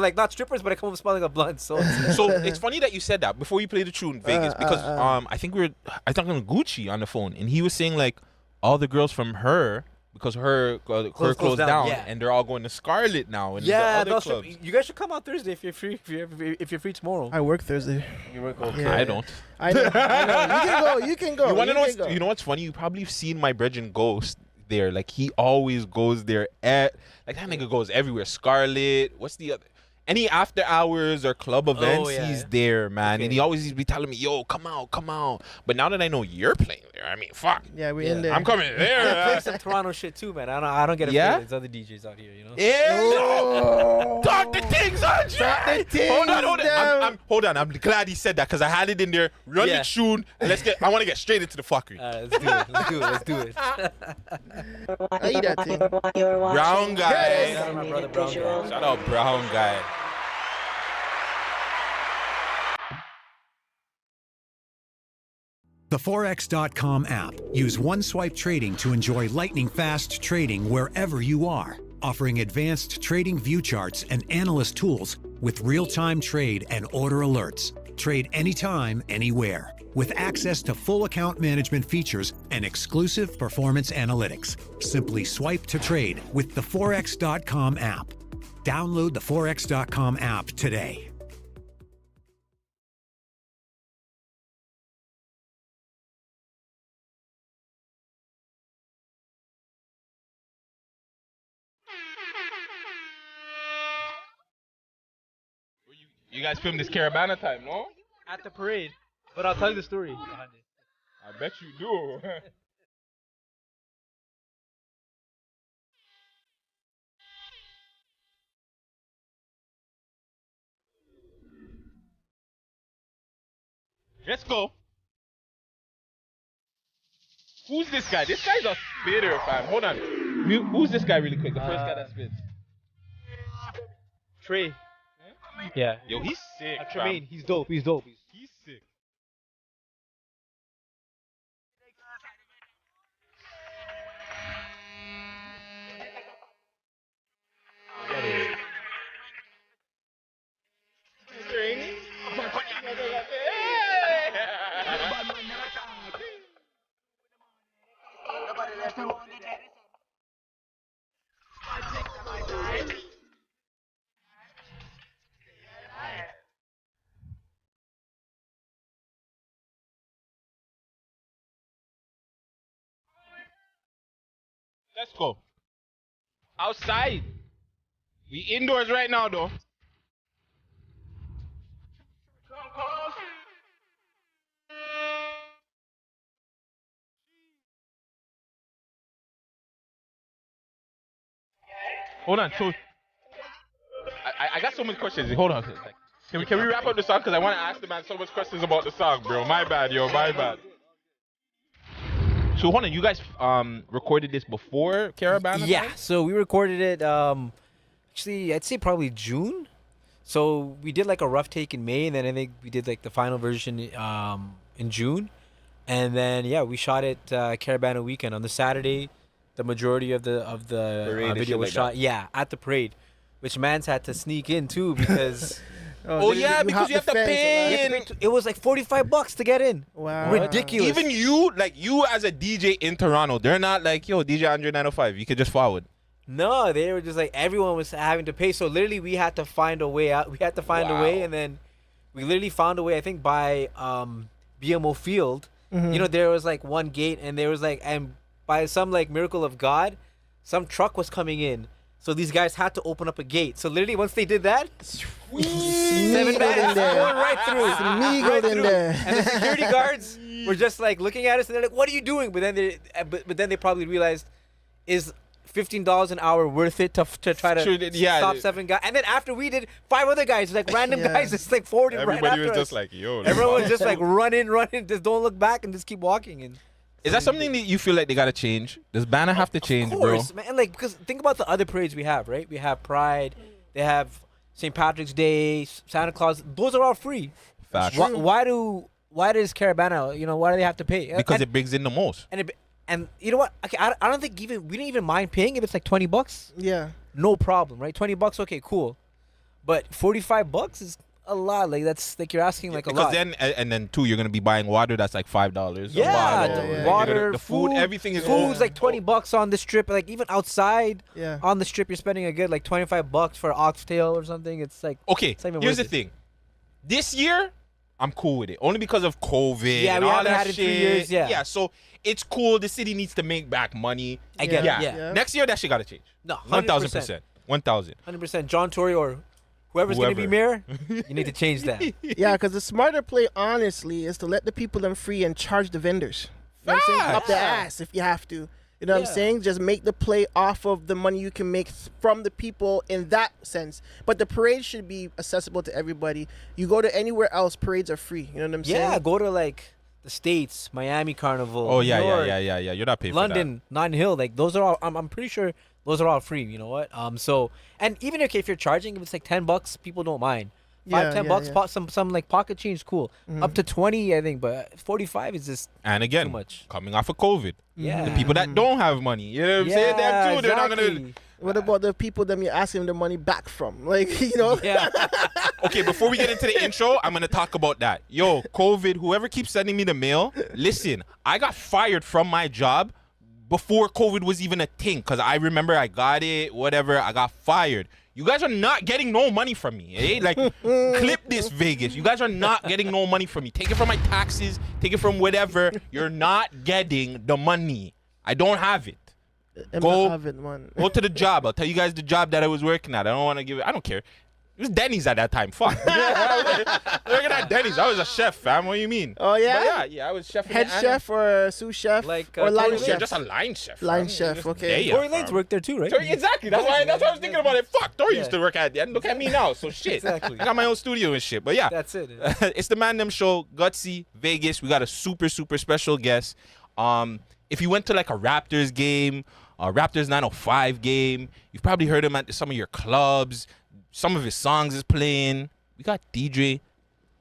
like not strippers, but I come home smelling up blunts. So So it's funny that you said that before you play the tune Vegas, because I think I was talking to Gucci on the phone, and he was saying like all the girls from her, because her closed down, yeah. and they're all going to Scarlet now and yeah, the other clubs. you guys should come out Thursday if you're free. If you're free tomorrow. I work Thursday. You work okay. Yeah. I don't. I know. You can go. You want to know? go. You know what's funny? You probably have seen my brethren Ghost there. Like he always goes there. Like that nigga goes everywhere. Scarlet. What's the other? Any after hours or club events, yeah. he's there, man. Okay. And he always be telling me, "Yo, come out." But now that I know you're playing there, I mean, fuck. Yeah, we're Yeah. in there. I'm coming I there. play some Toronto shit too, man. I don't get it. Yeah? There's other DJs out here, you know. Yeah. Talk the things, Andre. Talk the things, Hold on. damn. Hold on. I'm glad he said that because I had it in there. Run Yeah. the tune. And I want to get straight into the fuckery. Let's do it. I eat that thing. Brown guy. Shout out my brother Brown guy. Shout out Brown guy. The Forex.com app. Use one swipe trading to enjoy lightning fast trading wherever you are, offering advanced trading view charts and analyst tools with real-time trade and order alerts. Trade anytime, anywhere, with access to full account management features and exclusive performance analytics. Simply swipe to trade with the Forex.com app. Download the Forex.com app today. You guys filmed this Caravana time, no? At the parade. But I'll tell you the story behind it. I bet you do. Let's go. Who's this guy? This guy's a spitter, fam. Hold on. Who's this guy really quick? The first guy that spits. Trey. Yeah. Yo, he's sick, Tremaine, he's dope. He's dope. He's sick. Let's go. Outside. We indoors right now, though. Hold on. So, I got so many questions. Hold on. Can we wrap up the song? Because I want to ask the man so much questions about the song, bro. My bad, yo. My bad. So, hold on. You guys recorded this before Caravana? Yeah, so we recorded it actually I'd say probably June. So we did like a rough take in May, and then I think we did like the final version in June. And then yeah, we shot it Caravana weekend on the Saturday. The majority of the Parade and video shit was like shot that. yeah, at the parade, which Mans had to sneak in too because Oh, yeah, because you have to pay. it was like $45 to get in. Wow. Ridiculous. Even you as a DJ in Toronto, they're not like, yo, DJ Andre 905. You could just forward. No, they were just like everyone was having to pay. So literally, we had to find a way out. We had to find a way, and then we literally found a way. I think by BMO Field, you know, there was like one gate, and there was like, and by some like miracle of God, some truck was coming in. So these guys had to open up a gate. So literally, once they did that, 7 Smiggled vans in there. going right through. Smiggled in there. And the security guards were just like looking at us, and they're like, "What are you doing?" But then they probably realized, is $15 an hour worth it to try to stop 7 guys? And then after we did, 5 other guys, like random guys, just like forwarding right after Everybody was us. just like, yo. Everyone was just like running, just don't look back and just keep walking. And Is that something that you feel like they gotta change? Does banner have to change, of bro? course, man. Like, because think about the other parades we have, right? We have Pride, they have St. Patrick's Day, Santa Claus. Those are all free. Facts. Why does Caravana? You know, why do they have to pay? Because it brings in the most. And you know what? Okay, I don't think we didn't even mind paying if it's like $20. Yeah. No problem, right? $20, okay, cool. But $45 is a lot. Like that's like you're asking like a lot. Because then too, you're gonna be buying water that's like $5. Yeah, bottle. the water, the food, everything is food's like $20 on the strip. Like even outside Yeah. on the strip, you're spending a good like $25 for an oxtail or something. It's like Okay, it's not even here's worth the it. thing. This year, I'm cool with it. Only because of COVID Yeah, and we all haven't that had it shit. 3 years, yeah. Yeah, so it's cool. The city needs to make back money. I get Yeah. it. Yeah. Next year, that shit gotta change. No, 1,000%. 1,000. 100%. John Tory or whoever's gonna be mayor, you need to change that. Yeah, because the smarter play, honestly, is to let the people them free and charge the vendors. You know what I'm saying? Up the ass if you have to. You know what I'm saying? Just make the play off of the money you can make from the people in that sense. But the parade should be accessible to everybody. You go to anywhere else, parades are free. You know what I'm saying? Yeah, go to like the States, Miami Carnival. Oh, New yeah. York, You're not paying London, Notting Hill, like those are all. I'm pretty sure those are all free. You know what? So and even if you're charging, if it's like $10, people don't mind. $5-10, some like pocket change, cool. Up to 20, I think, but 45 is just And again, too much. coming off of COVID. Yeah. The people that don't have money, you know what I'm saying? Them too, they're not gonna. exactly. What about the people them you're asking the money back from? Like, you know? Yeah. Okay, before we get into the intro, I'm gonna talk about that. Yo, COVID, whoever keeps sending me the mail, listen, I got fired from my job before COVID was even a thing. Cause I remember I got it, whatever, I got fired. You guys are not getting no money from me, eh? Like, clip this, Vegas. You guys are not getting no money from me. Take it from my taxes, take it from whatever. You're not getting the money. I don't have it. Go to the job. I'll tell you guys the job that I was working at. I don't want to give it. I don't care. It was Denny's at that time. Fuck. Working at Denny's. I was a chef, fam. What do you mean? Oh, yeah? But yeah, I was chef. Head chef or sous chef? Like, or line Tory chef? Yeah, just a line chef. Line fam. chef, Just okay. there, Tory Lane's fam. worked there too, right? Tory, exactly. That's why I was thinking about it. Fuck. Tory used to work at the end. Look at me now. So shit. Exactly. I got my own studio and shit. But yeah. That's it. It's the Man Them Show, Gutsy, Vegas. We got a super, super special guest. If you went to like a Raptors game, a Raptors 905 game, you've probably heard him at some of your clubs. Some of his songs is playing. We got DJ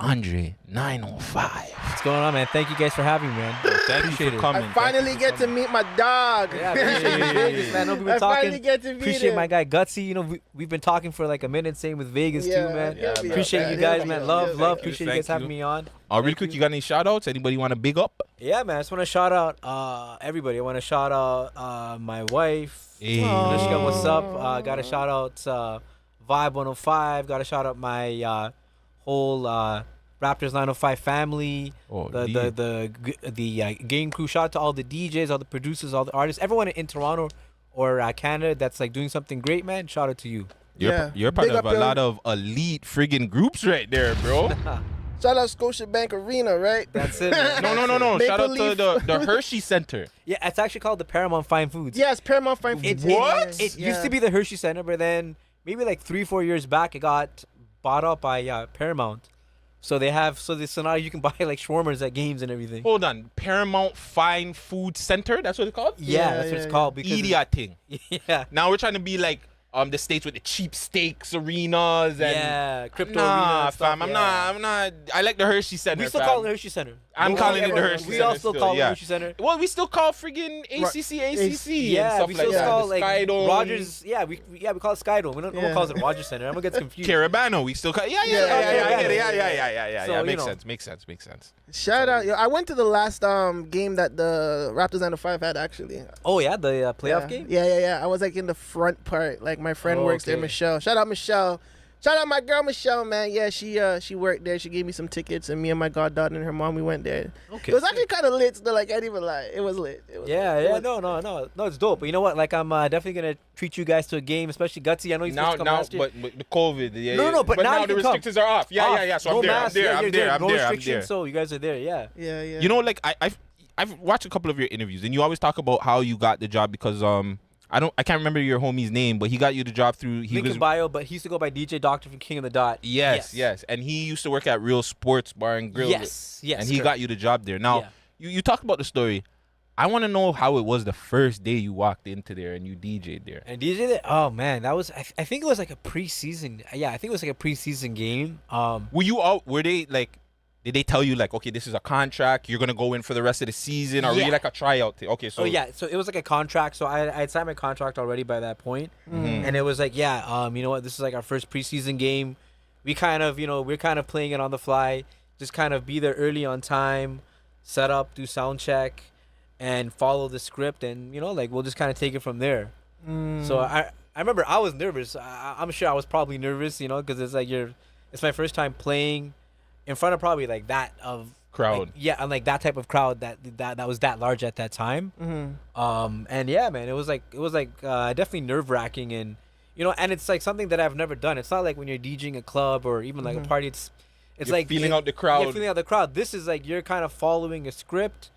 Andre 905. What's going on, man? Thank you guys for having me, man. Thank you for coming. I finally get to meet my dog. Yeah, appreciate you, Vegas, man. I know we've been I talking. finally get to meet Appreciate him. my guy Gutsy. You know, we've been talking for like a minute, same with Vegas Yeah, too, man. yeah, man. Appreciate you guys, man. Love. Appreciate you guys having me on. Real quick, you got any shout outs? Anybody want to big up? Yeah, man. I just want to shout out everybody. I want to shout out my wife. Hey. Anushka, what's up? Got to shout out Vibe 105. Got to shout out my whole Raptors 905 family. Oh, the game crew. Shout out to all the DJs, all the producers, all the artists, everyone in Toronto or Canada that's like doing something great, man, shout out to you. You're part Big of up a your- lot of elite friggin' groups right there, bro. Shout out Scotiabank Arena, right? That's it. Man. No. Shout out Maple to the Hershey Center. Yeah, it's actually called the Paramount Fine Foods. Yes, Paramount Fine Foods. It used to be the Hershey Center, but then maybe like 3-4 years back, it got bought up by Paramount. So so now you can buy like shawarmas at games and everything. Hold on, Paramount Fine Food Center. That's what it's called. Yeah, that's what it's called. Because Idiot thing. yeah, Now we're trying to be like the states with the cheap steaks arenas and yeah, crypto nah, arena and stuff, fam. yeah. I'm not. I like the Hershey Center. We still fam. call it the Hershey Center. I'm calling it the Hershey We Center. all still call it the yeah. Hershey Center. Well, we still call friggin' ACC Yeah, and stuff we like still that. call The like Sky Dome. Rogers. Yeah, we call it Sky Dome. No one calls it Rogers Center. Everyone gets confused. Carabano, we still call. Yeah. I get it. Yeah. So, Makes you know. sense. Makes sense. Shout out. Yo, I went to the last game that the Raptors and the 5 had, actually. Oh yeah, the playoff Yeah. game. Yeah. I was like in the front part. Like my friend Oh, works there, okay. Michelle. Shout out Michelle. Shout out my girl Michelle, man. Yeah, she worked there. She gave me some tickets, and me and my goddaughter and her mom, we went there. Okay. It was actually kind of lit. Still, like I didn't even lie. It was lit. It was Yeah, lit. It was- no, it's dope. But you know what? Like, I'm definitely gonna treat you guys to a game, especially Gutsy. I know you're supposed to come last year. but the COVID. Yeah, No, but now you the can come. restrictions are off. Yeah. So no I'm there. mask, yeah, you're I'm no there. restrictions, so you guys are there. Yeah. Yeah. You know, like I've watched a couple of your interviews, and you always talk about how you got the job because I can't remember your homie's name, but he got you the job through Lincoln Bio, but he used to go by DJ Doctor from King of the Dot. Yes, and he used to work at Real Sports Bar and Grill. Yes, and he correct. got you the job there. Now, Yeah. you talked about the story. I want to know how it was the first day you walked into there and you DJ'd there. And DJ there, oh man, that was I think it was like a preseason. Yeah, I think it was like a preseason game. Were they like? Did they tell you like, okay, this is a contract, you're gonna go in for the rest of the season, or were you Yeah. like a tryout thing? Okay, so Oh yeah, so it was like a contract. So I had signed my contract already by that point, and it was like, yeah, you know what, this is like our first preseason game. We kind of, we're kind of playing it on the fly. Just kind of be there early on time, set up, do sound check, and follow the script, and like we'll just kind of take it from there. So I remember I was nervous. I'm sure I was probably nervous, because it's like it's my first time playing in front of probably like that of crowd. like, yeah, and like that type of crowd that was that large at that time. And yeah, man, it was like definitely nerve wracking, and and it's like something that I've never done. It's not like when you're DJing a club or even like a party. It's You're like feeling out the crowd. Yeah, feeling out the crowd. This is like you're kind of following a script,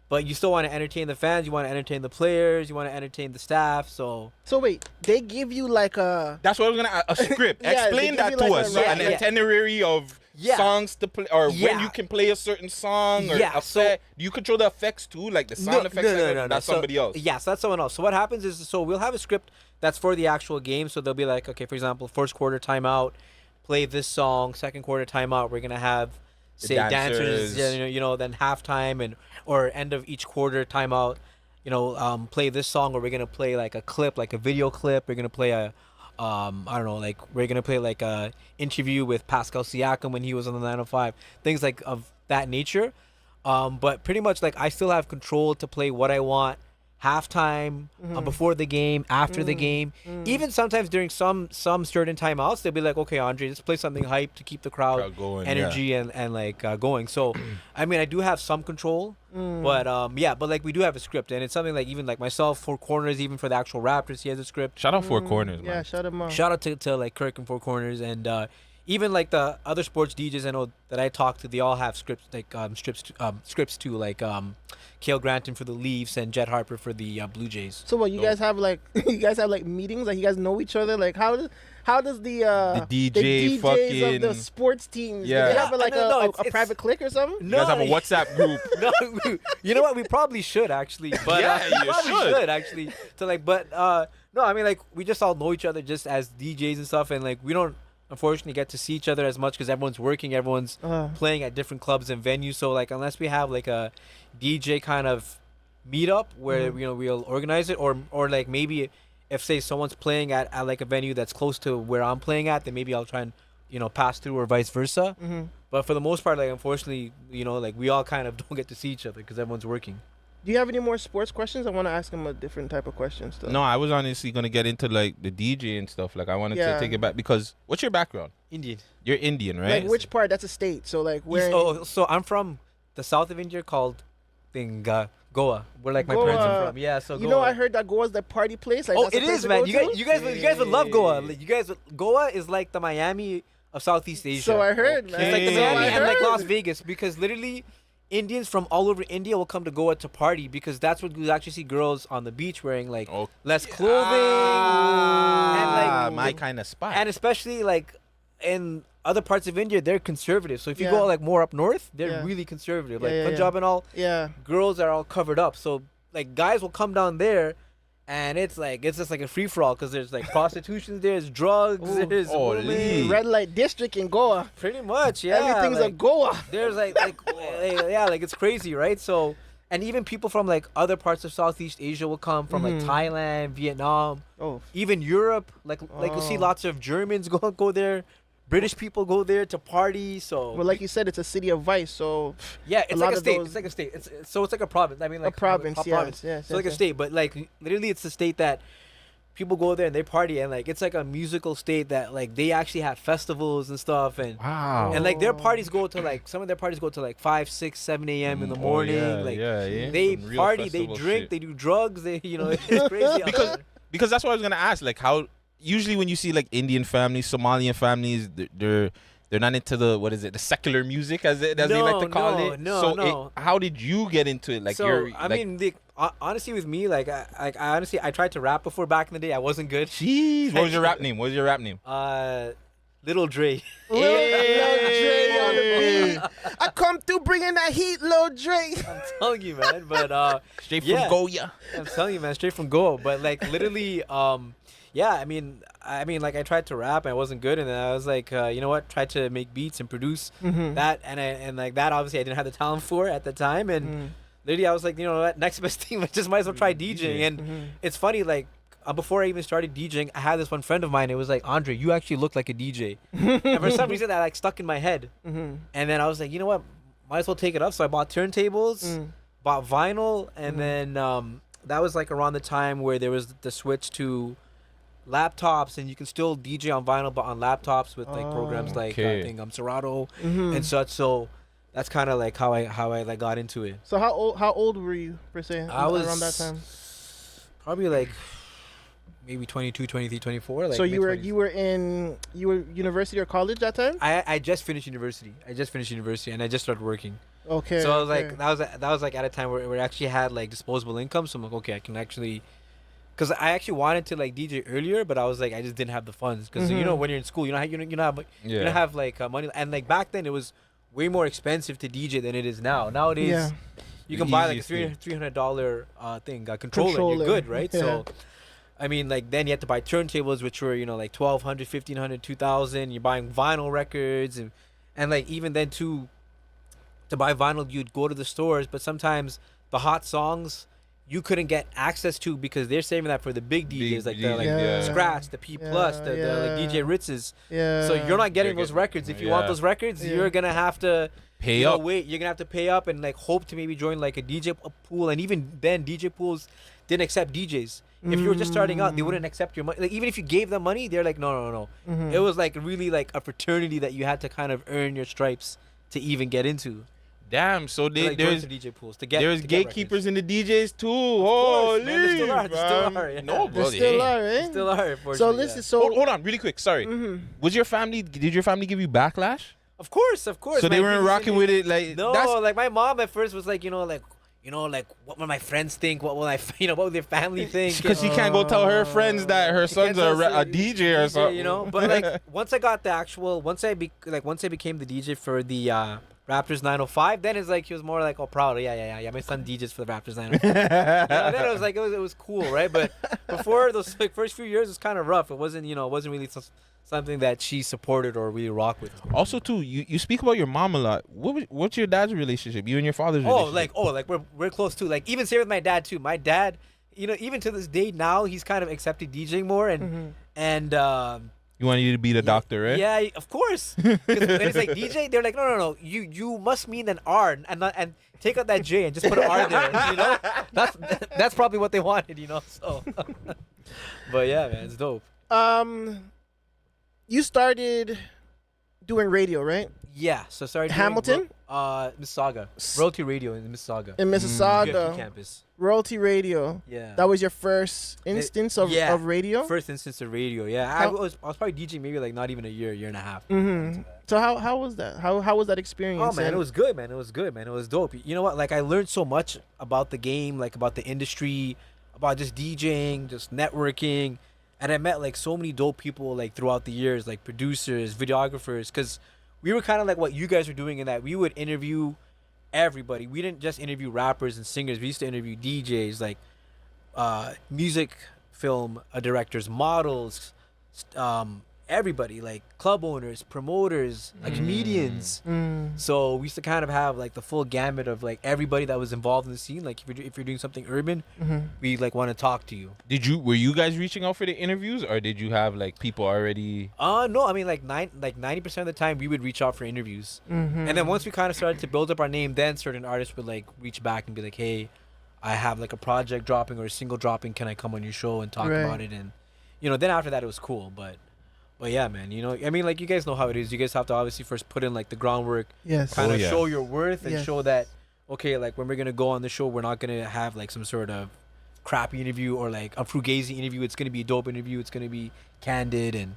but you still want to entertain the fans. You want to entertain the players. You want to entertain the staff. So wait, they give you like a. That's what I was gonna a script. Yeah, Explain they give that you to like us. a- An yeah. itinerary of Yeah. songs to play, or when Yeah. you can play a certain song, or Yeah, effect. so- Do you control the effects too, like the sound effects? That's So- somebody else. Yeah, so that's someone else. So what happens is, so we'll have a script that's for the actual game. So they'll be like, okay, for example, first quarter timeout, play this song. Second quarter timeout, we're gonna have say dancers, dancers. then halftime and or end of each quarter timeout, play this song, or we're gonna play like a clip, like a video clip. We're gonna play a I don't know, like we're gonna play like a interview with Pascal Siakam when he was on the 905, things like of that nature. But pretty much like I still have control to play what I want, halftime, before the game, after the game, even sometimes during some certain timeouts, they'll be like, okay, Andre, let's play something hype to keep the crowd going, energy and like going. So, I mean, I do have some control, but but like we do have a script, and it's something like even like myself, Four Corners, even for the actual Raptors, he has a script. Shout out Four Corners, man. Yeah, shut them out. Shout out to like Kirk and Four Corners, and even like the other sports DJs I know that I talk to, they all have scripts like scripts too, like Cale Granton for the Leafs and Jet Harper for the Blue Jays. So what? You guys have like meetings? Like you guys know each other? Like how does the DJ DJs fucking- of the sports teams? Yeah. Do they have like No, a it's- private clique or something? You guys have a WhatsApp group. No, you know what? We probably should actually, but Yeah, we you probably should. actually. To like, but no, I mean like we just all know each other just as DJs and stuff, and like we don't unfortunately get to see each other as much because everyone's working, everyone's playing at different clubs and venues. So like unless we have like a DJ kind of meetup where we'll organize it, or like maybe if say someone's playing at like a venue that's close to where I'm playing at, then maybe I'll try and pass through or vice versa. But for the most part, like unfortunately, like we all kind of don't get to see each other because everyone's working. Do you have any more sports questions? I want to ask him a different type of question still. No, I was honestly gonna get into like the DJ and stuff. Like I wanted Yeah. to take it back because what's your background? Indian. You're Indian, right? Like which part? That's a state. So like where? So I'm from the south of India called Goa, where like my Goa. parents are from. Yeah, so You Goa. know, I heard that Goa's the party place. Like, Oh, that's the it place is, to man. go You guys would love Goa. Like, Goa is like the Miami of Southeast Asia. So I heard, man. It's like the So Miami I and like heard. Las Vegas, because literally Indians from all over India will come to Goa to party, because that's what you actually see girls on the beach wearing like less clothing and like my kind of spot. and especially like in other parts of India, they're conservative. So if you Yeah. go like more up north, they're Yeah. really conservative. Yeah, Like yeah, Punjab and all, Yeah. girls are all covered up. So like guys will come down there, and it's just like a free for all, because there's like prostitution, there's drugs, Ooh. there's Holy. women. Red light district in Goa. Pretty much, yeah. Everything's a like, Goa. there's like yeah, like it's crazy, right? So, and even people from like other parts of Southeast Asia will come from like Thailand, Vietnam, Oh, even Europe. Like you see Oh. lots of Germans go there. British people go there to party. So well, like you said, it's a city of vice. So yeah, a it's lot like a of state. those- It's like a state. It's like a province. I mean, like province, a yes, province. yes, So like yes, a state, but like literally, it's a state that people go there and they party, and like it's like a musical state that like they actually have festivals and stuff, and Wow. and like their parties go to like some of their parties go to like 5, 6, 7 a.m. in the morning. Like yeah. they Some real party, they festival drink, shit. they do drugs. They it's crazy. out Because there. that's what I was gonna ask. Like, how usually when you see like Indian families, Somalian families, they're not into the secular music as they like to call it. No. So how did you get into it? Like, So you're I like, mean, honestly, with me, I honestly I tried to rap before back in the day. I wasn't good. jeez, what was your rap name? Little Dre. Lil Dre on the beat. I come through bringing that heat, Lil Dre. I'm telling you, man. But Straight yeah. from Goya. I'm telling you, man, straight from Goa. But like literally, yeah. I mean, like I tried to rap and I wasn't good, and then I was like, you know what? Tried to make beats and produce that, and like that. Obviously, I didn't have the talent for at the time, and literally, I was like, you know what? Next best thing, I just might as well try DJing. And it's funny, like. Before I even started DJing, I had this one friend of mine. It was like, Andre, you actually look like a DJ. And for some reason, that like stuck in my head. And then I was like, you know what? Might as well take it up. So I bought turntables, bought vinyl, and then that was like around the time where there was the switch to laptops, and you can still DJ on vinyl, but on laptops with like programs like I think Serato and such. So that's kind of like how I like got into it. So how old were you per se? I was around that time. Probably like maybe 22, 23, 24. Like So you were mid-twenties. you were university or college that time? I just finished university. And I just started working. Okay. So I was okay. like, that was like at a time where I actually had like disposable income. So I'm like, okay, I can actually, because I actually wanted to like DJ earlier, but I was like, I just didn't have the funds. Because you know, when you're in school, you don't have like money, and like back then it was way more expensive to DJ than it is now. Nowadays, Yeah. you can buy like a Easiest thing. $300 thing, controller, and you're good, right? Yeah. So. I mean, like, then you had to buy turntables, which were, you know, like $1,200, $1,500, $2,000. You're buying vinyl records. And like, even then, too, to buy vinyl, you'd go to the stores. But sometimes the hot songs, you couldn't get access to because they're saving that for the big DJs, like the Yeah. Scratch, the P+, the like DJ Ritz's. Yeah. So you're not getting You're those records. If you yeah. want those records, Yeah. you're going to have to Pay you know, up. wait, you're going to have to pay up and like hope to maybe join like a DJ pool. And even then, DJ pools didn't accept DJs. If you were just starting out, they wouldn't accept your money. Like, even if you gave them money, they're like, no. It was like really like a fraternity that you had to kind of earn your stripes to even get into. Damn, so To, like, join there's some DJ pools to get. there's to get gatekeepers records. in the DJs too. course, Holy, man, there still are, there still fam. are, yeah. No, There bro, still hey. are, eh? Still are, So unfortunately, listen, yeah. so Hold on, really quick. Sorry. Did your family give you backlash? Of course. So they weren't rocking with it, like No, that's like my mom at first was like, like what will my friends think? What will what will their family think? because she can't go tell her friends that her son's can't a tell DJ or something. But like once I got the actual, once I became the DJ for the Raptors 905, then it's like he was more like, oh, proud. Yeah. My son DJs for the Raptors 905. Then it was like it was cool, right? But before those like first few years, it was kind of rough. It wasn't really something that she supported or really rocked with. Also, too, you speak about your mom a lot. What's your dad's relationship? You and your father's relationship? Like we're close too. Like even same with my dad too. My dad, even to this day now, he's kind of accepted DJing more and You want you to be the doctor, right? yeah, of course. 'Cause when it's like DJ, they're like, no. You must mean an R and take out that J and just put an R there. That's probably what they wanted. So, but yeah, man, it's dope. you started doing radio, right? Yeah. So sorry. Hamilton? Mississauga. Royalty Radio in Mississauga. In Mississauga. UFT campus. Royalty Radio. Yeah. That was your first instance of radio? First instance of radio, yeah. I was probably DJing maybe like not even a year and a half. Mm-hmm. So how was that? How was that experience? Oh man, it was good, man. It was good, man. It was dope. You know what? Like I learned so much about the game, like about the industry, about just DJing, just networking, and I met like so many dope people like throughout the years, like producers, videographers, because we were kind of like what you guys were doing in that we would interview everybody. We didn't just interview rappers and singers. We used to interview DJs, like music film directors, models, everybody, like club owners, promoters, like comedians. So we used to kind of have like the full gamut of like everybody that was involved in the scene. Like if you're doing something urban, we like want to talk to you. Were you guys reaching out for the interviews, or did you have like people already? No, I mean like 90% of the time we would reach out for interviews, and then once we kind of started to build up our name, then certain artists would like reach back and be like, hey, I have like a project dropping or a single dropping, can I come on your show and talk about it? And then after that it was cool. But yeah, man, I mean, like, you guys know how it is. You guys have to obviously first put in, like, the groundwork. Yes. Kind of show your worth and show that, okay, like, when we're going to go on the show, we're not going to have, like, some sort of crappy interview or, like, a fugazi interview. It's going to be a dope interview. It's going to be candid. And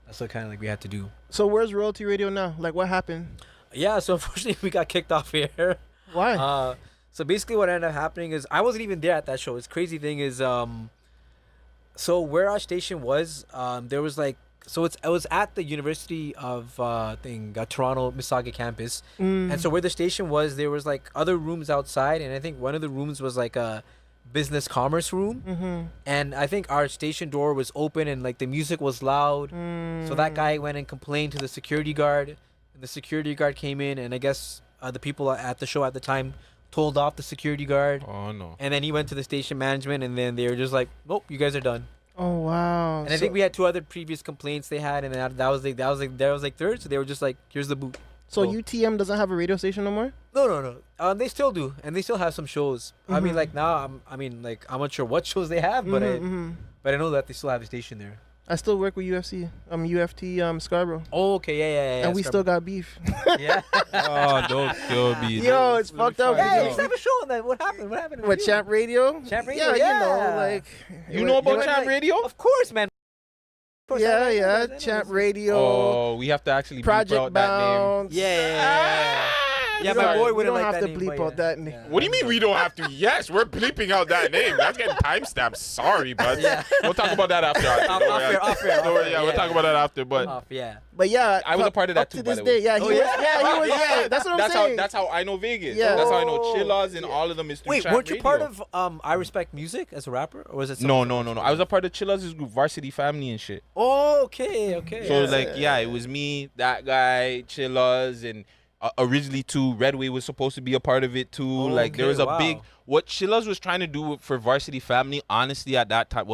that's what kind of, like, we had to do. So where's Royalty Radio now? Like, what happened? Yeah, so unfortunately, we got kicked off here. Why? So basically what ended up happening is I wasn't even there at that show. It's crazy thing is, so where our station was, there was, like, so it was at the University of Toronto Mississauga campus, and so where the station was, there was like other rooms outside, and I think one of the rooms was like a business commerce room, and I think our station door was open and like the music was loud, so that guy went and complained to the security guard, and the security guard came in, and I guess the people at the show at the time told off the security guard. Oh no! And then he went to the station management, and then they were just like, "Nope, you guys are done." Oh wow! And I think we had 2 other previous complaints they had, and that was third. So they were just like, "Here's the boot." So UTM doesn't have a radio station no more? No. They still do, and they still have some shows. I mean, like now, I'm not sure what shows they have, but I know that they still have a station there. I still work with UFC. I'm UFT Scarborough. Oh, okay, yeah. And we still got beef. Yeah. Oh, don't kill me. Yo, it's fucked up. Yeah, you have a show on that. What happened? What happened? With Champ Radio? Champ Radio, yeah. You know about Champ Radio? Of course, man. Yeah. Champ Radio. Oh, we have to actually Project bleep out that name. Yeah. Yeah, my boy wouldn't like have that to name, bleep but out that name. What do you mean we don't have to? Yes, we're bleeping out that name. That's getting timestamped. Sorry, but we'll talk about that after. Off air. We'll talk about that after. But But yeah, I was a part of that too. To this by the way. day, he was. Yeah, that's what I'm saying. That's how I know Vegas. Yeah. That's how I know Chillas and all of them is through Wait, Champ weren't you Radio. part of I Respect Music as a rapper, or was it? No. I was a part of Chillas' group, Varsity Family and shit. Oh, okay. So it was me, that guy, Chillas, and originally too, Redway was supposed to be a part of it too. Like there was a big what Chillas was trying to do for Varsity Family. Honestly, at that time,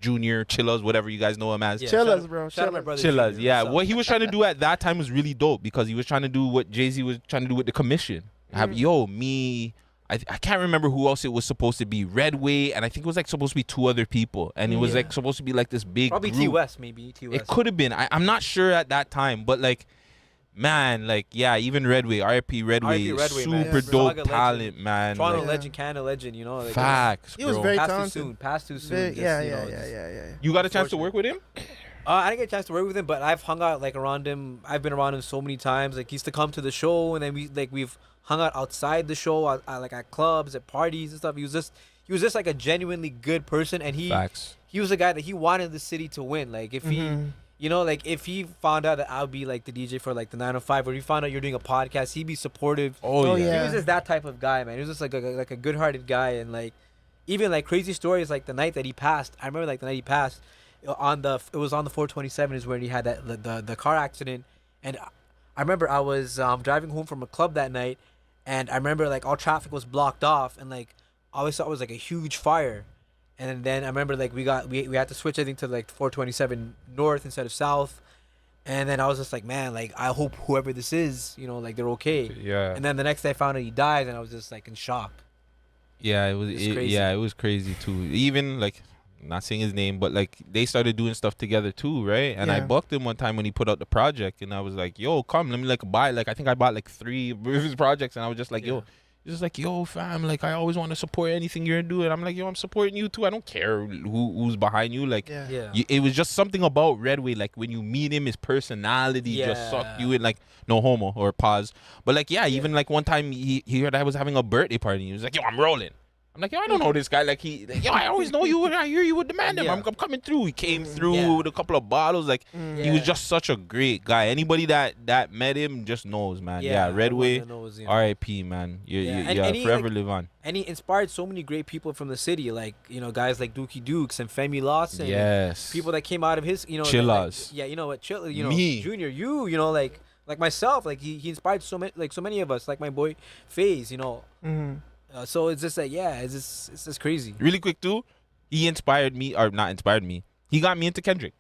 Junior Chillas, whatever you guys know him as. Yeah, Chillas, bro. Shout out my brother Chillas, Junior. yeah. So- What he was trying to do at that time was really dope because he was trying to do what Jay-Z was trying to do with the commission. Have me. I can't remember who else it was supposed to be. Redway, and I think it was like supposed to be 2 other people, and it was like supposed to be like this big. Probably group. T West, maybe T West. It could have been. I'm not sure at that time, but like, man, like even Redway, RIP Redway, Redway, man. super Yeah, dope Saga talent, legend. man. Toronto Like, legend, Canada legend, like, facts, He was bro. very passed talented. too soon. Passed too soon. Very- just, yeah, you know, yeah, just- yeah. You got a chance to work with him? I didn't get a chance to work with him, but I've hung out like around him. I've been around him so many times. Like he used to come to the show, and then we've hung out outside the show, like at clubs, at parties and stuff. He was just like a genuinely good person, and he was a guy that he wanted the city to win. Like if he, if he found out that I'll be like the DJ for like the 905, or he found out you're doing a podcast, he'd be supportive. Oh yeah. He was just that type of guy, man. He was just like a good-hearted guy, and like even like crazy stories like the night that he passed. I remember like the night he passed. It was on the 427 is when he had that the car accident, and I remember I was driving home from a club that night, and I remember like all traffic was blocked off, and like I always thought it was like a huge fire, and then I remember like we had to switch I think to like 427 north instead of south, and then I was just like, man, like I hope whoever this is, like they're okay. Yeah. And then the next day I found out he died, and I was just like in shock. Yeah, it was crazy. Yeah, it was crazy too. Even like not saying his name, but like they started doing stuff together too, right? And I Yeah. bucked him one time when he put out the project, and I was like, "Yo, come, let me like buy." Like I think I bought like 3 of his projects, and I was just like, "Yo." He's just like, "Yo, fam, like I always want to support anything you're doing." I'm like, "Yo, I'm supporting you too. I don't care who's behind you." Like, Yeah. it was just something about Redway. Like when you meet him, his personality just sucked you in. Like no homo or pause, but like even like one time he heard I was having a birthday party. He was like, "Yo, I'm rolling." I'm like, "Yo, I don't know this guy." Like yo, I always know you. When I hear you would demand him. I'm coming through. He came through with a couple of bottles. Like he was just such a great guy. Anybody that met him just knows, man. Yeah, Redway, R.I.P. man. You forever live on. And he inspired so many great people from the city, like guys like Dookie Dukes and Femi Lawson. Yes. People that came out of his Chillas. Me. Junior, like myself, like he inspired so many of us, like my boy FaZe, so it's just like it's just crazy. Really quick too, he inspired me, or not inspired me. He got me into Kendrick.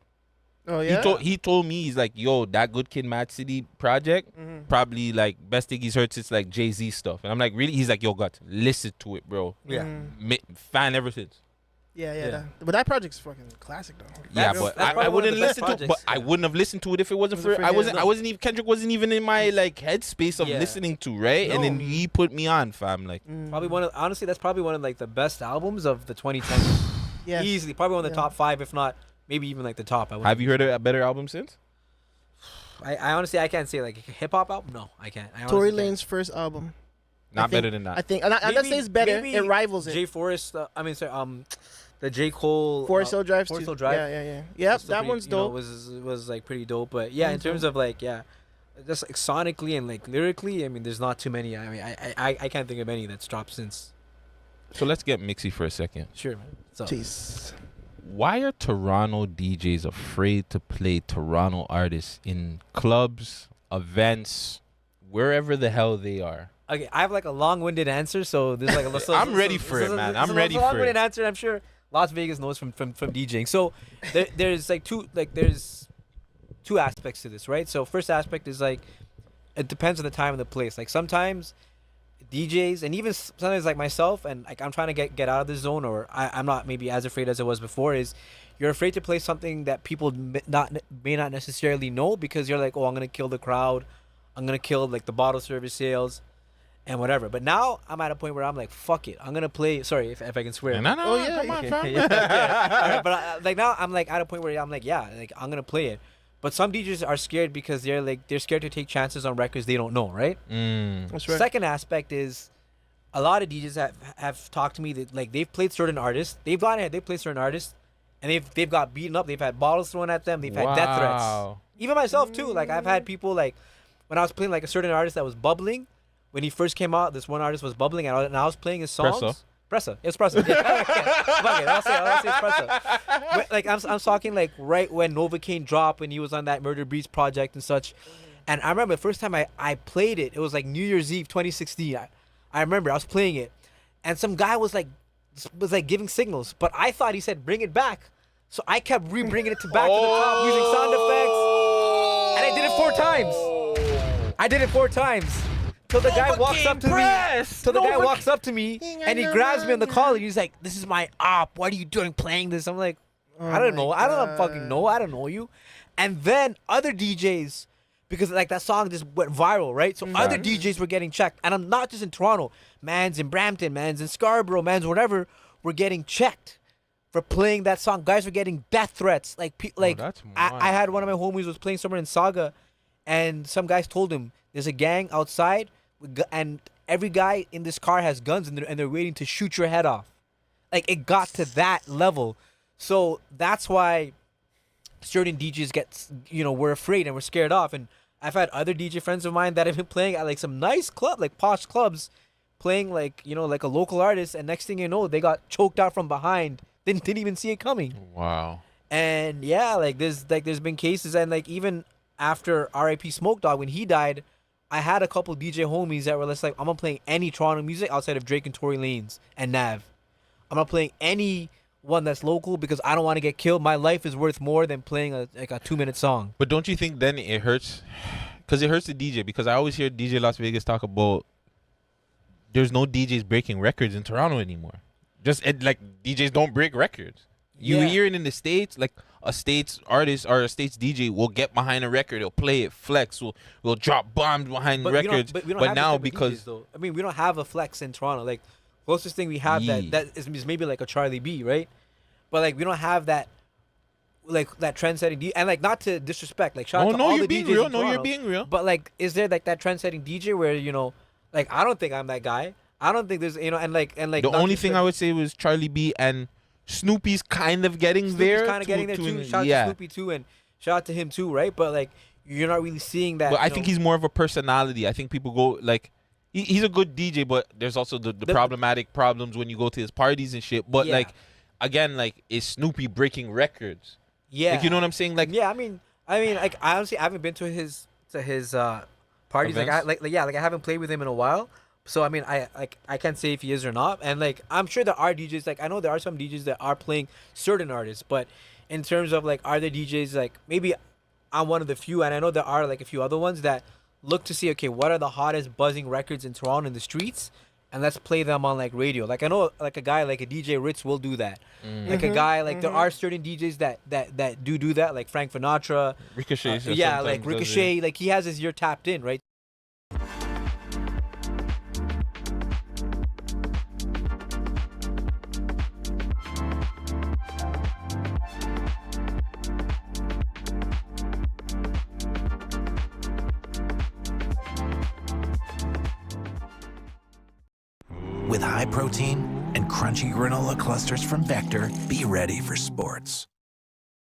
Oh yeah. He told me, he's like, "Yo, that Good Kid, Mad City project, probably like best thing he's heard since like Jay-Z stuff." And I'm like, "Really?" He's like, "Yo, gut, listen to it, bro." Yeah. Fan ever since. Yeah. But that project's fucking classic though. But I wouldn't listen to it. But I wouldn't have listened to it if it wasn't for. I wasn't even. Kendrick wasn't even in my like headspace of listening to, right? And then he put me on, fam. Like probably honestly, that's probably one of like the best albums of the 2010s. Yeah. Easily, probably one of the top 5, if not maybe even like the top. Have you heard a better album since? I honestly I can't say like a hip hop album. No, I can't. Tory Lane's first album. Not better than that. I think. I'm not saying it's better. It rivals it. Jay Forrest. The J. Cole Forest Hill Drive. Forest Hill Drive. Yeah. Yep, that one's dope. Was like pretty dope, but yeah, in terms of like just like sonically and like lyrically, I mean, there's not too many. I mean, I can't think of any that's dropped since. So let's get mixy for a second. Sure, man. Jeez. Why are Toronto DJs afraid to play Toronto artists in clubs, events, wherever the hell they are? Okay, I have like a long-winded answer, so there's like a. I'm ready for it, man. I'm ready for it. Long-winded answer. I'm sure Las Vegas knows from DJing. So there's two aspects to this, right? So first aspect is like it depends on the time and the place. Like sometimes DJs and even sometimes like myself and like I'm trying to get out of the zone, or I'm not maybe as afraid as I was before, is you're afraid to play something that people may not necessarily know, because you're like, oh, I'm gonna kill the crowd, I'm gonna kill like the bottle service sales and whatever. But now I'm at a point where I'm like, fuck it, I'm gonna play. Sorry if I can swear. No, Oh yeah, come on, okay. fam. Yeah. But like now I'm like at a point where I'm like, yeah, like I'm gonna play it. But some DJs are scared because they're scared to take chances on records they don't know, right? That's right. Second aspect is a lot of DJs have talked to me that like they've played certain artists, they've gone ahead, they played certain artists, and they've got beaten up, they've had bottles thrown at them, they've had death threats. Even myself too. Like I've had people like when I was playing like a certain artist that was bubbling. When he first came out, this one artist was bubbling, and I was playing his songs. Pressa. It's Pressa. Yeah. Fuck it. I'll say it's Pressa. But, like I'm talking like right when Novocaine dropped, when he was on that Murder Beats project and such. And I remember the first time I played it, it was like New Year's Eve 2016. I remember I was playing it, and some guy was like giving signals, but I thought he said bring it back, so I kept bringing it back to the top using sound effects, and I did it 4 times. Till the guy walks up to me. Walks up to me and he grabs me on the collar. He's like, "This is my op. What are you doing playing this?" I'm like, "I don't know. I don't fucking know. I don't know you." And then other DJs, because like that song just went viral, right? So other DJs were getting checked, and I'm not just in Toronto. Mans in Brampton, mans in Scarborough, mans whatever, were getting checked for playing that song. Guys were getting death threats. Like I had one of my homies was playing somewhere in Saga, and some guys told him there's a gang outside, and every guy in this car has guns, and they're waiting to shoot your head off. Like it got to that level. So that's why certain DJs we're afraid and we're scared off. And I've had other DJ friends of mine that have been playing at like some nice club, like posh clubs, playing like like a local artist, and next thing you know, they got choked out from behind. Didn't even see it coming. Wow. And yeah, like there's been cases, and like even after R.I.P. Smoke Dogg, when he died, I had a couple DJ homies that were just like, I'm not playing any Toronto music outside of Drake and Tory Lanez and Nav. I'm not playing any one that's local because I don't want to get killed. My life is worth more than playing a 2-minute song. But don't you think then it hurts? Because it hurts the DJ. Because I always hear DJ Las Vegas talk about there's no DJs breaking records in Toronto anymore. Like DJs don't break records. You Yeah. hear it in the States, like a States artist or a States DJ will get behind a record, he'll play it, flex, will drop bombs behind But we don't- records. but we don't But have now that type of because DJs, though. I mean, we don't have a flex in Toronto. Like, closest thing we have Yeah. that is maybe like a Charlie B, right? But like, we don't have that, like that trend-setting and like, not to disrespect, like, shout out Oh to no, all you're the being DJs real. in No, you're Toronto. being real. But like, is there like that trend-setting DJ where, you know, like, I don't think I'm that guy. I don't think there's, you know, and like The not only just, thing like, I would say was Charlie B and Snoopy's kind of getting there. kind of getting there too. Shout out yeah. to Snoopy too, and shout out to him too, right? But like, you're not really seeing that. But I you think know, he's more of a personality. I think people go like he's a good DJ, but there's also the problematic problems when you go to his parties and shit. But Yeah. like again, like is Snoopy breaking records? yeah, Like you know what I'm saying? Like yeah. I mean, like, I honestly haven't been to his parties. Like Events? I haven't played with him in a while. So I mean, I can't say if he is or not. And like, I'm sure there are DJs. Like, I know there are some DJs that are playing certain artists, but in terms of like, are there DJs like, maybe I'm one of the few, and I know there are like a few other ones that look to see, okay, what are the hottest buzzing records in Toronto in the streets, and let's play them on like radio. Like, I know like a guy like a DJ Ritz will do that. Like a guy like there are certain DJs that do that, like Frank Sinatra, Ricochet. yeah, sometimes like does it. Ricochet, like he has his ear tapped in, right? With high protein and crunchy granola clusters from Vector, be ready for sports.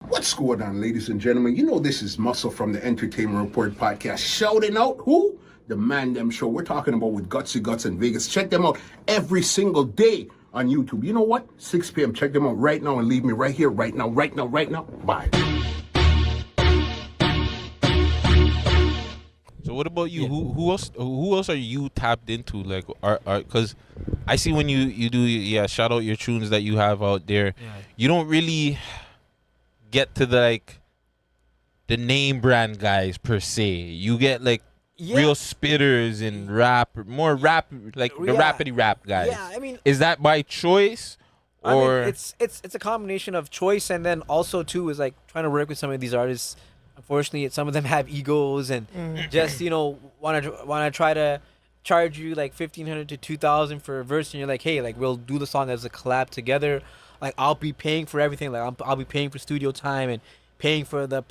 What's going on, ladies and gentlemen? You know this is Muscle from the Entertainment Report podcast. Shouting out who? The Man Them Show. We're talking about with Gutsy Guts in Vegas. Check them out every single day on YouTube. You know what? 6 p.m. Check them out right now and leave me right here, right now. Bye. So what about you? Yeah. Who else are you tapped into? Like, because I see when you do shout out your tunes that you have out there. Yeah. You don't really get to the name brand guys per se. You get like real spitters and more rap, like the rappity rap guys. Yeah, I mean, is that by choice or? I mean, it's a combination of choice, and then also too is like trying to work with some of these artists. Unfortunately, some of them have egos and just, you know, want to try to charge you like $1,500 to $2,000 for a verse, and you're like, hey, like, we'll do the song as a collab together. Like, I'll be paying for everything. Like, I'll be paying for studio time and paying for the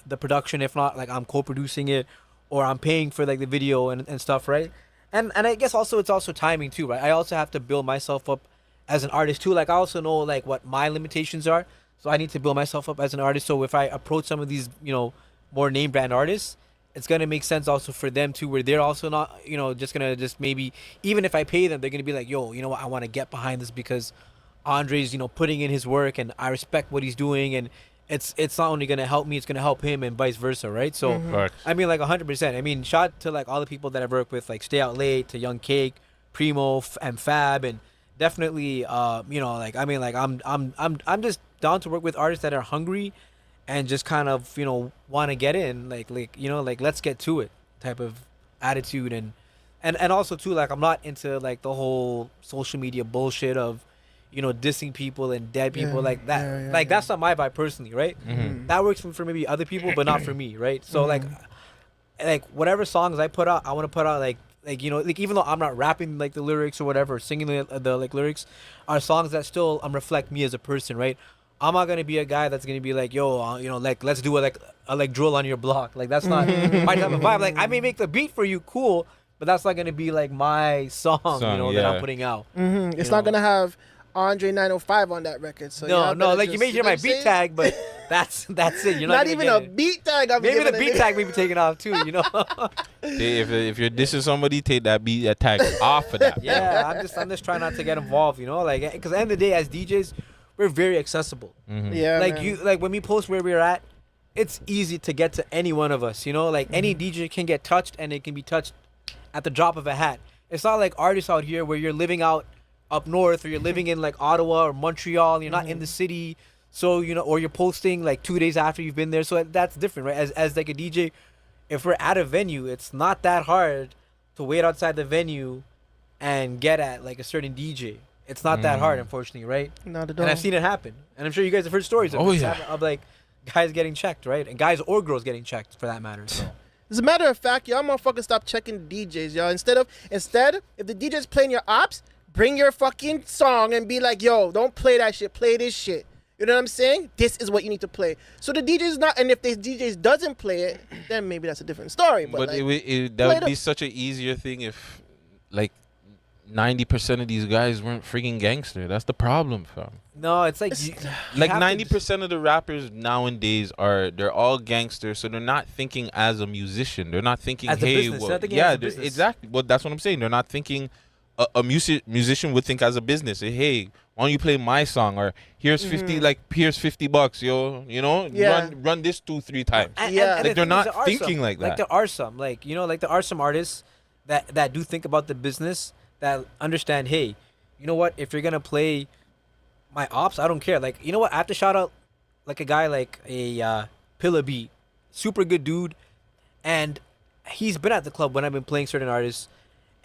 production. If not, like, I'm co-producing it, or I'm paying for like the video and stuff, right? And I guess also it's also timing too, right? I also have to build myself up as an artist too. Like, I also know like what my limitations are. So I need to build myself up as an artist. So if I approach some of these, you know, more name brand artists, it's going to make sense also for them too, where they're also not, you know, just going to just maybe, even if I pay them, they're going to be like, yo, you know what, I want to get behind this because Andre's, you know, putting in his work and I respect what he's doing, and it's not only going to help me, it's going to help him and vice versa, right? So, I mean, like 100%. I mean, shout out to like all the people that I've worked with, like Stay Out Late, to Young Cake, Primo, and Fab, and definitely, you know, like, I mean, like, I'm just down to work with artists that are hungry and just kind of, you know, want to get in, like, you know, like, let's get to it type of attitude. And also too, like, I'm not into like the whole social media bullshit of, you know, dissing people and dead people like that. That's not my vibe personally, right? That works for maybe other people, but not for me, right? So like whatever songs I put out, I want to put out like, you know, like, even though I'm not rapping like the lyrics or whatever, singing the like lyrics, are songs that still reflect me as a person, right? I'm not gonna be a guy that's gonna be like, yo, you know, like, let's do a drill on your block. Like, that's not my type of vibe. Like, I may make the beat for you, cool, but that's not gonna be like my song, you know, that I'm putting out. It's not gonna have Andre 905 on that record. So no, like, you may hear my beat tag, but that's it. You're not even a beat tag. Maybe the beat tag may be taken off too, you know. If you're dissing somebody, take that beat tag off of that. Yeah, I'm just trying not to get involved, you know, like, because at the end of the day, as DJs, we're very accessible. Yeah, like, man. When we post where we're at, it's easy to get to any one of us, you know, like any DJ can get touched, and it can be touched at the drop of a hat. It's not like artists out here where you're living out up north, or you're living in like Ottawa or Montreal, and you're not in the city, so, you know, or you're posting like 2 days after you've been there. So that's different, right? As like a DJ, if we're at a venue, it's not that hard to wait outside the venue and get at like a certain DJ. It's not that hard, unfortunately, right? Not at all. And I've seen it happen. And I'm sure you guys have heard stories of, Oh, this yeah. of like guys getting checked, right? And guys or girls getting checked for that matter. So. As a matter of fact, y'all motherfuckers stop checking the DJs, y'all. Instead, if the DJ's playing your ops, bring your fucking song and be like, yo, don't play that shit, play this shit. You know what I'm saying? This is what you need to play. So the DJ's not, and if the DJs doesn't play it, then maybe that's a different story. But like, that would be such an easier thing if, like, 90% of these guys weren't freaking gangster. That's the problem, fam. No, it's like like 90% of the rappers nowadays they're all gangsters, so they're not thinking as a musician. They're not thinking, as a hey, business. well, They're thinking yeah, as a business. exactly. Well, that's what I'm saying. They're not thinking a musician would think as a business. Say, hey, why don't you play my song? Or here's 50, like here's $50, yo. You know, run this 2-3 times. And like they're not there thinking some, like that. Like there are some, like like there are some artists that do think about the business, that understand, hey, you know what? If you're gonna play my ops, I don't care. Like, you know what? I have to shout out like a guy like a Pillar B, super good dude, and he's been at the club when I've been playing certain artists,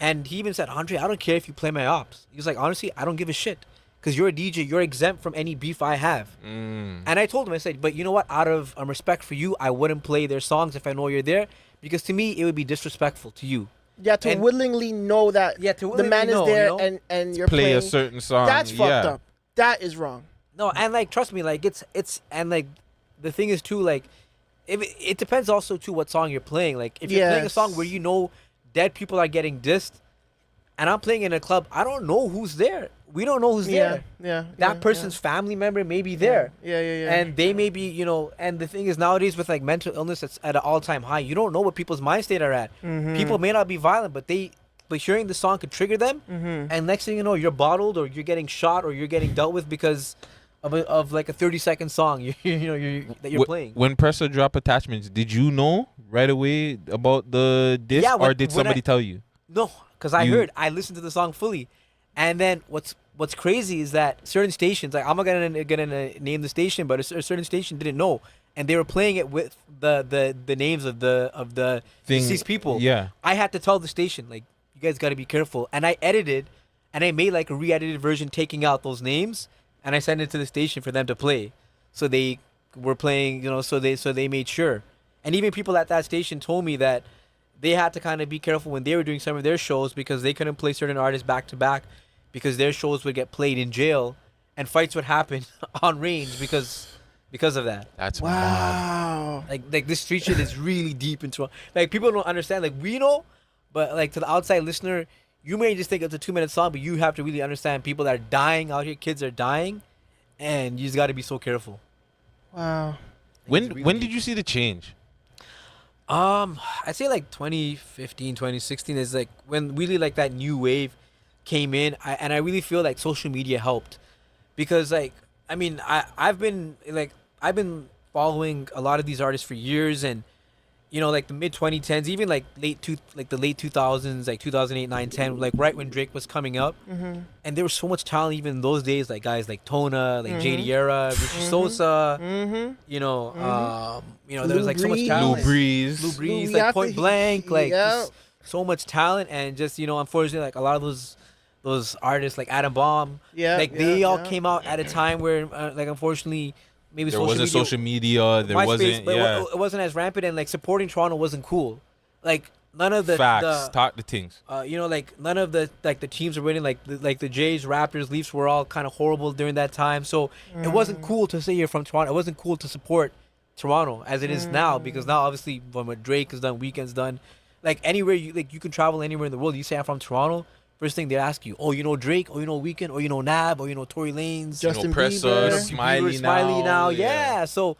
and he even said, Andre, I don't care if you play my ops. He was like, honestly, I don't give a shit, because you're a DJ, you're exempt from any beef I have. And I told him, I said, but you know what? Out of respect for you, I wouldn't play their songs if I know you're there, because to me it would be disrespectful to you. Yeah, to willingly know that the man is there, you know? and you're play playing a certain song. That's fucked up. That is wrong. No, and like trust me, like it's and like the thing is too, like it depends also too what song you're playing. Like if you're playing a song where you know dead people are getting dissed, and I'm playing in a club, I don't know who's there. We don't know who's there. That person's family member may be there. Yeah. And they may be, you know, and the thing is nowadays with like mental illness, it's at an all-time high. You don't know what people's mind state are at. People may not be violent, but hearing the song could trigger them. And next thing you know, you're bottled, or you're getting shot, or you're getting dealt with because of like a 30-second song that you're playing. When Pressa dropped Attachments, did you know right away about the diss, or did somebody tell you? No, because I listened to the song fully. And then what's crazy is that certain stations, like I'm not gonna name the station, but a certain station didn't know, and they were playing it with the names of the deceased people. Yeah, I had to tell the station, like, you guys got to be careful, and I edited, and I made like a re-edited version taking out those names, and I sent it to the station for them to play. So they were playing, you know, so they made sure, and even people at that station told me that they had to kind of be careful when they were doing some of their shows, because they couldn't play certain artists back to back, because their shows would get played in jail and fights would happen on range because of that. That's wow. Like this street shit is really deep into, like, people don't understand. Like, we know, but like to the outside listener, you may just think it's a 2-minute song, but you have to really understand people that are dying out here, kids are dying, and you just got to be so careful. Wow. When did you see the change? I'd say like 2015, 2016 is like when really like that new wave came in. I really feel like social media helped, because like, I mean, I've been following a lot of these artists for years, and you know, like the mid 2010s, even like the late 2000s, like 2008, 9, 10, like right when Drake was coming up, and there was so much talent even in those days, like guys like Tona, like JD Era, Richie Sosa, you know, there was like so much talent. Lou Breeze, like Point Blank, like just so much talent, and just, you know, unfortunately, like a lot of those artists like Adam Bomb, they all came out at a time where like unfortunately maybe there wasn't social media, there wasn't, but it wasn't as rampant, and like supporting Toronto wasn't cool. Like none of the facts, talk the things. You know, like none of the teams were winning. Like the Jays, Raptors, Leafs were all kind of horrible during that time. So it wasn't cool to say you're from Toronto. It wasn't cool to support Toronto as it is now, because now obviously when Drake is done, Weeknd's done, like anywhere you can travel anywhere in the world. You say I'm from Toronto, first thing they ask you, oh, you know Drake, oh, you know Weeknd, oh, you know Nab, or you know Tory Lanez, Justin Bieber, Smiley now. Yeah. So,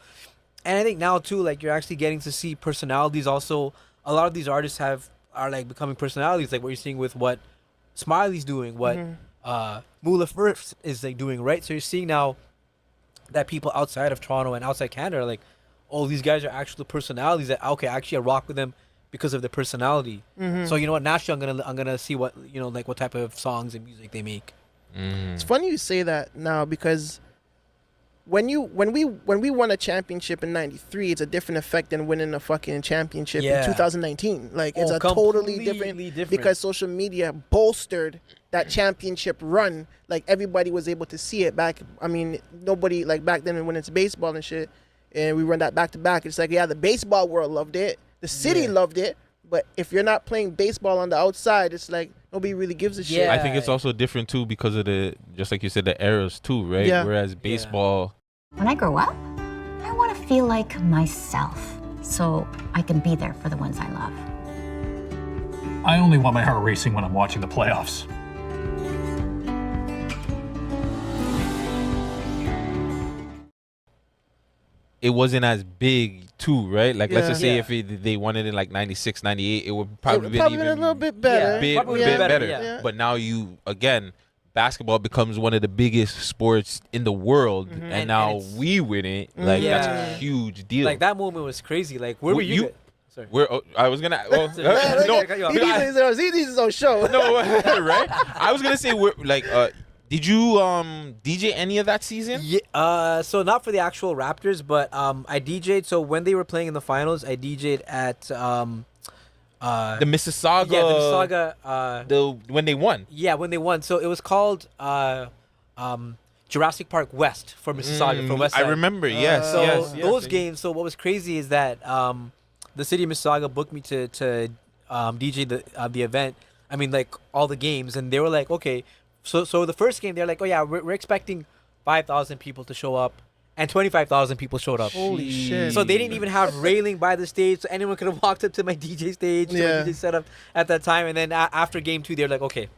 and I think now too, like you're actually getting to see personalities. Also, a lot of these artists are like becoming personalities, like what you're seeing with what Smiley's doing, what Mula Firth is like doing, right? So you're seeing now that people outside of Toronto and outside Canada are like, oh, these guys are actual personalities that, okay, actually I rock with them because of their personality. So you know what, naturally I'm gonna see what, you know, like what type of songs and music they make. It's funny you say that now, because when we won a championship in '93, it's a different effect than winning a fucking championship in 2019. Like it's a totally different, because social media bolstered that championship run, like everybody was able to see it back. I mean, nobody like back then when it's baseball and shit, and we run that back to back. It's like, yeah, the baseball world loved it, the city loved it, but if you're not playing baseball on the outside, it's like nobody really gives a shit. I think it's also different too because of the, just like you said, the eras too, right? Yeah. Whereas baseball. When I grow up, I want to feel like myself, so I can be there for the ones I love. I only want my heart racing when I'm watching the playoffs. It wasn't as big too, right? Like let's Yeah. just say Yeah. if they won it in like 96, 98, it would probably been Probably even been a little bit better. bit, Probably bit better, better. yeah. But now you again, basketball becomes one of the biggest sports in the world, and And now it's- we win it. Like that's Yeah. a huge deal. Like that moment was crazy. Like where were You- you? Sorry. Where I was gonna well, no, He needs his own show. no, right? I was gonna say we're like did you DJ any of that season? Yeah, so not for the actual Raptors, but I DJ'd. So when they were playing in the finals, I DJ'd at The Mississauga. yeah, the Mississauga. When they won. Yeah, when they won. So it was called Jurassic Park West for Mississauga, for West I Side. remember, yes, So yes. those games. So what was crazy is that the city of Mississauga booked me to DJ the event. I mean, like all the games, and they were like, okay. So the first game, they're like, oh yeah, we're expecting 5,000 people to show up, and 25,000 people showed up. Holy shit. So they didn't even have railing by the stage, so anyone could have walked up to my DJ stage, to Yeah. my DJ setup at that time. And then after game 2, they're like, okay,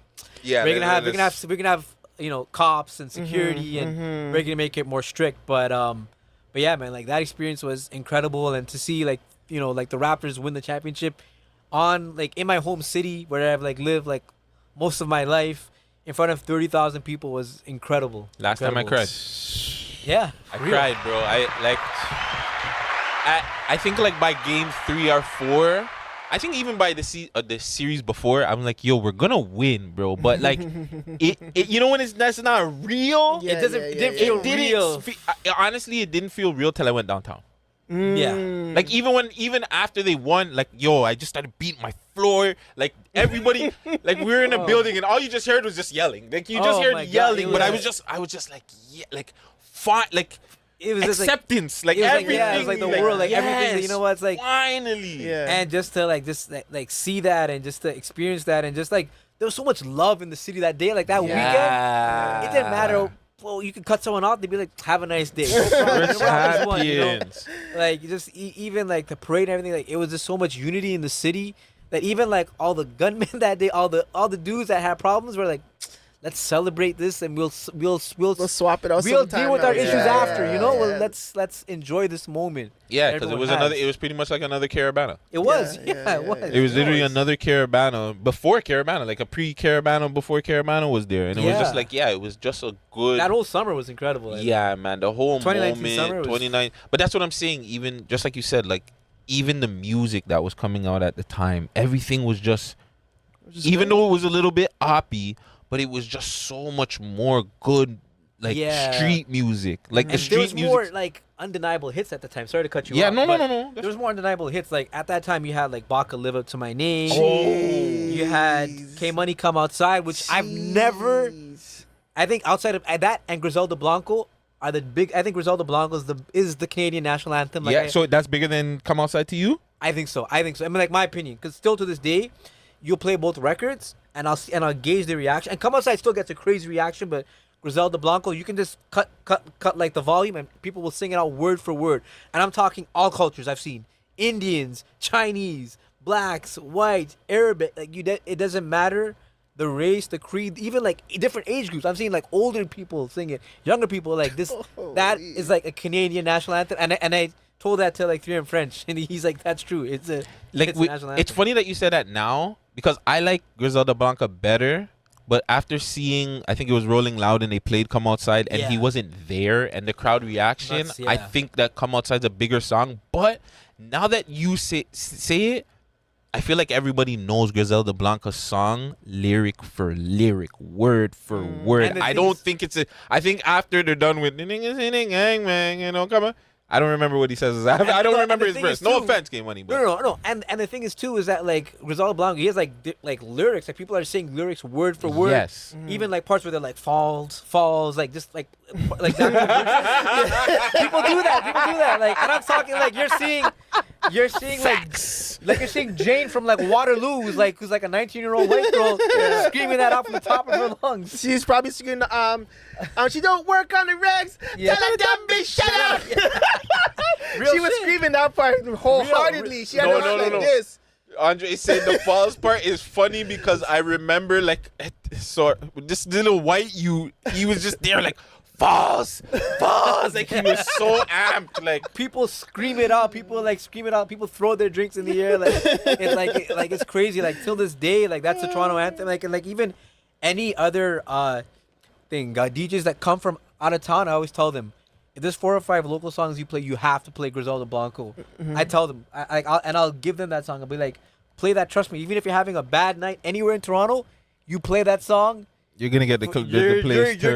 Yeah, we're gonna have you know, cops and security, and we're gonna make it more strict. But yeah, man, like that experience was incredible, and to see like, you know, like the Raptors win the championship on like in my home city where I've like lived like most of my life in front of 30,000 people was incredible. Last time I cried. Yeah, I real. cried, bro. I think like by game 3 or 4, I think even by the series before, I'm like, yo, we're gonna win, bro. But like, it you know when that's not real. Yeah, it didn't feel real. Honestly, it didn't feel real till I went downtown. Yeah. Like even after they won, like yo, I just started beating my floor. Like everybody, like we were in a building and all you just heard was just yelling. Like you just Oh heard my God, yelling, it but was I was just like, yeah, like fine, like It was just acceptance, like it was everything. it was like the world, like everything. yes, You know what? It's like finally. Yeah. and just to like see that and just to experience that and just like there was so much love in the city that day. Like that weekend, it didn't matter. Well, you could cut someone off. They'd be like, "Have a nice day." We're champions. Like just even like the parade and everything. Like it was just so much unity in the city that even like all the gunmen that day, all the dudes that had problems were like, let's celebrate this and we'll swap it out. We'll sometime deal with now. our issues Yeah, after, you know. yeah. Well, let's enjoy this moment. Yeah, because it everyone was has. another. It was pretty much like another Caravana. It was, Yeah, yeah, yeah, it was. It was literally another Caravana before Caravana, like a pre-Caravana before Caravana was there, and it was just Yeah. like, yeah, it was just a good. That whole summer was incredible. I Yeah, man, the whole 2019 moment, summer was- 29. But that's what I'm saying. Even just like you said, like even the music that was coming out at the time, everything was just even though it was a little bit oppy, but it was just so much more good, like Yeah. street music, like And the there street was music. more like undeniable hits at the time. Sorry to cut you Yeah, off. no, no, but no, no. There was more undeniable hits. Like at that time, you had like Baka Live Up to My Name. Oh. You had K Money Come Outside, which I've never. I think outside of that and Griselda Blanco are the big. I think Griselda Blanco is the Canadian national anthem. Like Yeah, so that's bigger than Come Outside to You. I think so. I mean, like my opinion, because still to this day, you'll play both records, and I'll gauge the reaction. And Come Outside still gets a crazy reaction, but Griselda Blanco, you can just cut like the volume, and people will sing it out word for word. And I'm talking all cultures. I've seen Indians, Chinese, blacks, whites, Arabic. Like it doesn't matter the race, the creed, even like different age groups. I'm seeing like older people sing it, younger people like this. That is like a Canadian national anthem, and I told that to like 3M French, and he's like, "That's true. It's a Like it's a national anthem." it's funny that you said that now because I like Griselda Blanca better. But after seeing, I think it was Rolling Loud and they played Come Outside and he Yeah. wasn't there and the crowd reaction, That's- I yeah. think that Come Outside's a bigger song. But now that you say it, I feel like everybody knows Griselda Blanca's song lyric for lyric, word for word. And the I thing don't is- think it's a. I think after they're done with gang bang, you know, come on. I don't remember what he says. I don't remember his verse. No offense, Game Money. But. No. And the thing is too is that like Griselda Blanco, he has like lyrics. Like people are saying lyrics word for word. Yes. Even like parts where they're like falls, like just like that. People do that. Like, and I'm talking like you're seeing Facts. like you're seeing Jane from like Waterloo, who's like a 19-year-old white girl screaming that out from the top of her lungs. She's probably singing she don't work on the regs. Yeah. Tell her dumb bitch shut up. She was shit. screaming that part wholeheartedly. She had No, her like no. this. Andre said the false part is funny because I remember like so this little white you he was just there like false like he was so amped like People scream it out. People throw their drinks in the air. Like it's crazy. Like till this day, like that's the Toronto anthem. Like and like even any other thing, DJs that come from out of town, I always tell them, if there's 4 or 5 local songs you play, you have to play Griselda Blanco. I tell them, I'll give them that song. I'll be like, play that. Trust me, even if you're having a bad night anywhere in Toronto, you play that song. you're gonna get the place. You're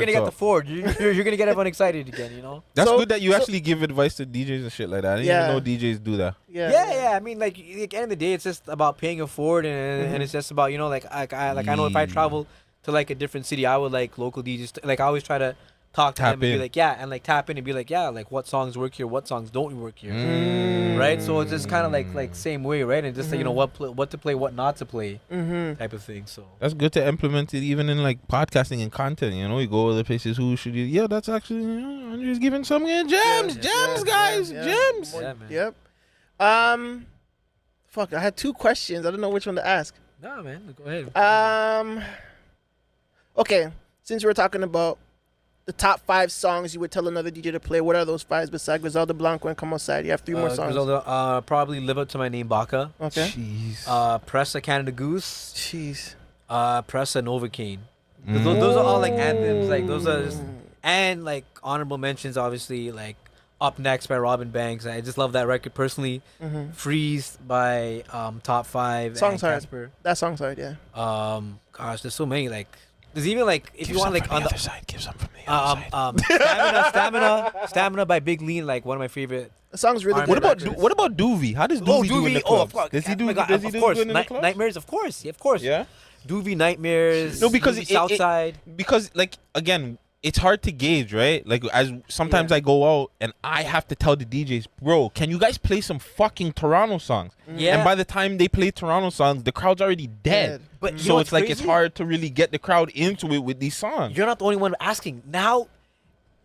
gonna get the Ford. You're gonna get everyone excited again. You know. That's good that you actually give advice to DJs and shit like that. I didn't even know DJs do that. Yeah. I mean, like at the end of the day, it's just about paying it forward, and it's just about I know if I travel to like a different city, I would like local DJs. Like I always try to talk to them and be like, and like tap in and be like, like what songs work here, what songs don't work here, right? So it's just kind of like same way, right? And just like, what to play, what not to play, type of thing. So that's good to implement it even in like podcasting and content. You know, you go other places. Who should you? Yeah, that's actually Andrew's giving some gems, guys, gems. Yeah, man. Yep. Fuck, I had 2 questions. I don't know which one to ask. No, man, go ahead. Okay, since we're talking about the top 5 songs you would tell another DJ to play, what are those 5 besides Griselda Blanco and Come Outside? You have 3 more songs. Griselda, probably Live Up to My Name, Baka. Okay. Jeez. Press a Canada Goose. Jeez. Press a Novocaine. Those are all like anthems. Like those are, and like honorable mentions. Obviously, like Up Next by Robin Banks. I just love that record personally. Freeze by Top 5. Song's and hard. Casper. That song's hard, yeah. Gosh, there's so many. Like there's even like if you want like on the other side, give some from the other side. Stamina by Big Lean, like one of my favorite. The song's really What good. about what about Doovie? How does Doovie do in the clubs? Does he do? Oh, Does he do good in the clubs? Nightmares, of course. Yeah. Doovie, Nightmares. No, because Doovie, Southside. Because like again, it's hard to gauge, right? Like as sometimes I go out and I have to tell the DJs, bro, can you guys play some fucking Toronto songs? Yeah. And by the time they play Toronto songs, the crowd's already dead. But you so know it's what's like crazy? it's hard to really get the crowd into it with these songs. You're not the only one asking. Now,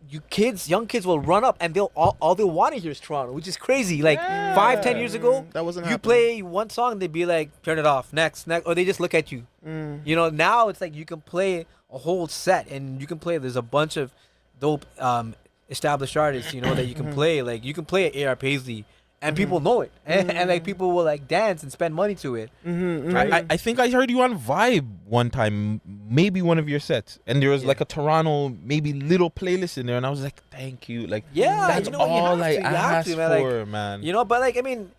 young kids will run up and they'll all they want to hear is Toronto, which is crazy. Like 5-10 years ago, that wasn't you happening. play one song, they'd be like, turn it off, next, or they just look at you. You know, now it's like you can play a whole set and you can play. There's a bunch of dope established artists, you know, that you can play. Like you can play A.R. Paisley. And people know it, and like people will like dance and spend money to it. I think I heard you on Vibe one time, maybe one of your sets, and there was like a Toronto maybe little playlist in there, and I was like, thank you, like that's you know what, all I you have asked to, man. for, Like, man. You know, but like I mean,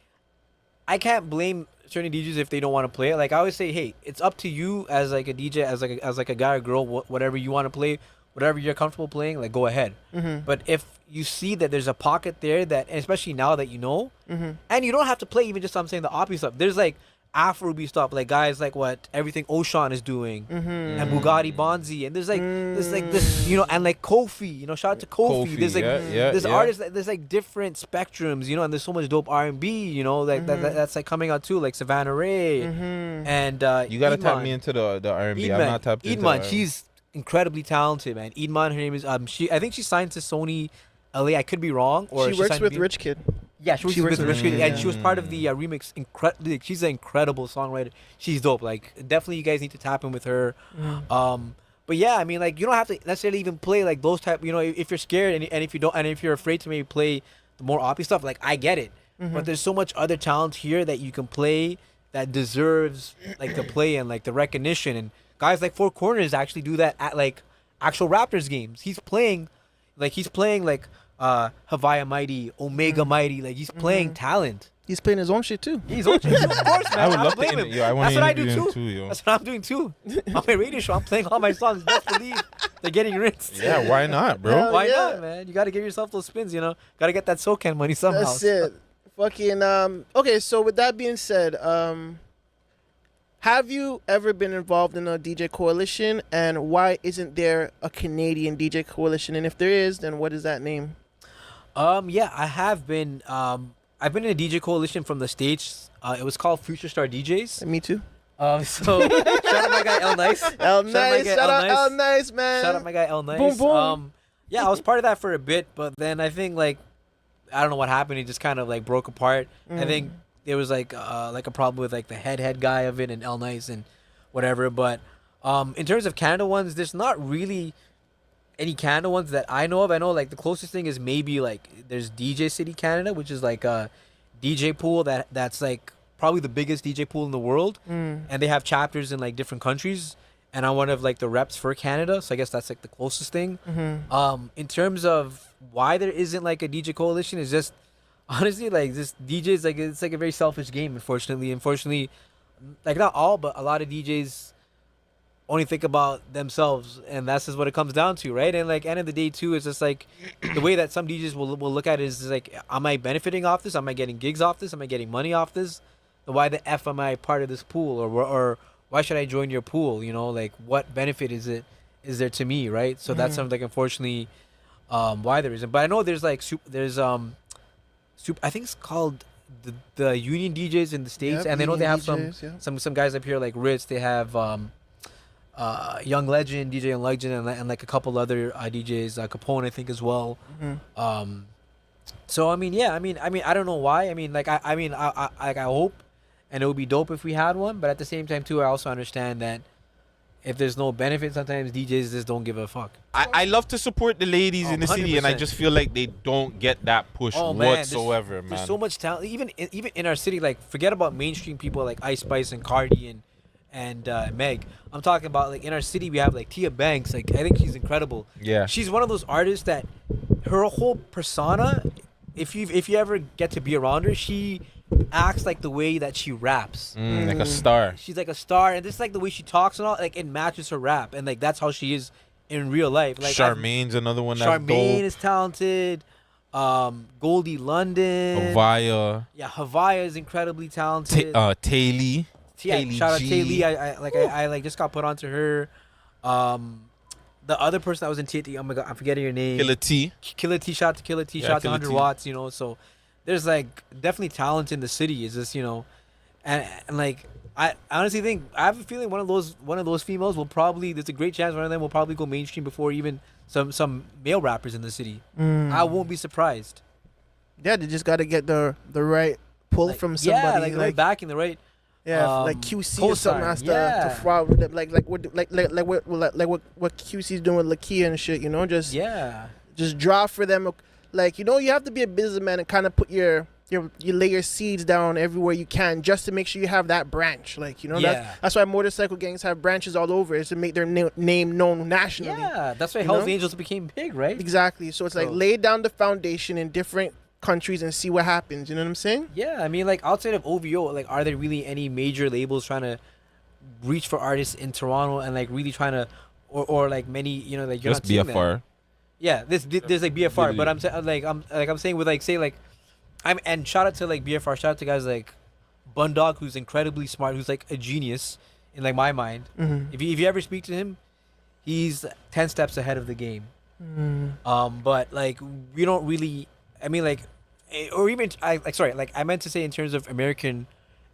I can't blame certain DJs if they don't want to play it. Like I always say, hey, it's up to you as like a DJ, as like a guy or girl, whatever you want to play. Whatever you're comfortable playing, like go ahead. But if you see that there's a pocket there that, and especially now that you know, and you don't have to play even just I'm saying the Oppie stuff. There's like Afrobeat stuff, like guys like what everything Oshan is doing, and Bugatti Bonzi, and there's like this, you know, and like Kofi, you know, shout out to Kofi. There's like there's artists, there's like different spectrums, you know, and there's so much dope R&B, you know, like that's like coming out too, like Savannah Ray, and you gotta Idman. tap me into the R&B. I'm not tapped into Idman, she's incredibly talented, man. Idman, her name is I think she signed to Sony LA. I could be wrong. Or she works with Rich Kid. Yeah, she works with Rich Kid, and she was part of the remix. She's an incredible songwriter. She's dope. Like definitely, you guys need to tap in with her. But yeah, I mean, like you don't have to necessarily even play like those type. You know, if you're scared and if you don't, and if you're afraid to maybe play the more Oppie stuff, like I get it. But there's so much other talent here that you can play that deserves like the play and like the recognition. And guys like Four Corners actually do that at like actual Raptors games. He's playing like Havaya Mighty, Omega Mighty. Like he's playing talent. He's playing his own shit too. He's own shit, of course, man. I would don't love to blame him. yo, I want That's to what I do interview him too. yo. That's what I'm doing too. On my radio show, I'm playing all my songs. Best believe they're getting rinsed. Yeah, why not, bro? Hell Why yeah. not, man? You got to give yourself those spins, you know. Got to get that SoCan money somehow. That's it. Fucking okay, so with that being said, have you ever been involved in a DJ coalition, and why isn't there a Canadian DJ coalition? And if there is, then what is that name? Yeah, I have been. I've been in a DJ coalition from the States. It was called Future Star DJs. Me too. So shout out my guy El Nice. El Nice, shout out El Nice, man. Shout out my guy El Nice. Boom, boom. Yeah, I was part of that for a bit, but then I think like I don't know what happened. It just kind of like broke apart. I think there was like a problem with like the head guy of it and El Nice and whatever. But in terms of Canada ones, there's not really any Canada ones that I know of. I know like the closest thing is maybe like there's DJ City Canada, which is like a DJ pool that's like probably the biggest DJ pool in the world, and they have chapters in like different countries. And I'm one of like the reps for Canada, so I guess that's like the closest thing. In terms of why there isn't like a DJ coalition, is just honestly like this DJs like it's like a very selfish game. Unfortunately, like not all, but a lot of DJs only think about themselves, and that's just what it comes down to, right? And like end of the day too, it's just like the way that some DJs will look at it is like, am I benefiting off this? Am I getting gigs off this? Am I getting money off this? Why the F am I part of this pool, or why should I join your pool? You know, like what benefit is there to me, right? So that's something like unfortunately why there isn't. But I know there's like I think it's called the Union DJs in the States, and I know they have DJs, some guys up here like Ritz. They have Young Legend, DJ Young Legend, and like a couple other DJs, Capone I think as well. So I mean, yeah, I mean I don't know why. I mean like I hope. And it would be dope if we had one, but at the same time too, I also understand that if there's no benefit, sometimes DJs just don't give a fuck. I love to support the ladies in the city, and I 100%. just feel like they don't get that push whatsoever, man. There's so much talent, even in our city. Like forget about mainstream people like Ice Spice and Cardi and Meg. I'm talking about like in our city we have like Tia Banks. Like I think she's incredible. Yeah, she's one of those artists that her whole persona, if you ever get to be around her, she acts like the way that she raps, like a star. She's like a star, and just like the way she talks and all, like it matches her rap, and like that's how she is in real life. Like Charmaine's another one that's Charmaine dope. is talented. Goldie London. Havaya. Yeah, Havaya is incredibly talented. Taylor. Yeah, shout out Taylor. I like just got put onto her. The other person that was in TT, oh my god, I'm forgetting your name. Killer T. Killer T. Shout out to Killer T. Yeah, Shout out to Killer 100 T. Watts. You know, so there's like definitely talent in the city. Is just and like I honestly think I have a feeling one of those females will probably, there's a great chance one of them will probably go mainstream before even some male rappers in the city. I won't be surprised. Yeah, they just got to get the right pull from somebody. Yeah, like the right backing, the right. Yeah, like QC or something has to follow with them. Like what QC's doing with Lakia and shit. You know, just draw for them. Like you have to be a businessman and kind of put you lay your seeds down everywhere you can just to make sure you have that branch. Like that's why motorcycle gangs have branches all over, is to make their name known nationally. Yeah, that's why Hell's Angels became big, right? Exactly. So it's like lay down the foundation in different countries and see what happens. You know what I'm saying? Yeah, I mean, like outside of OVO, like are there really any major labels trying to reach for artists in Toronto and like really trying to, or like many, like you're Just not seeing BFR. that. Yeah, there's like BFR, but I'm saying with like say like, and shout out to like BFR, shout out to guys like Bundog, who's incredibly smart, who's like a genius in like my mind. If you ever speak to him, he's 10 steps ahead of the game. But like we don't really. I mean, like, or even I meant to say in terms of American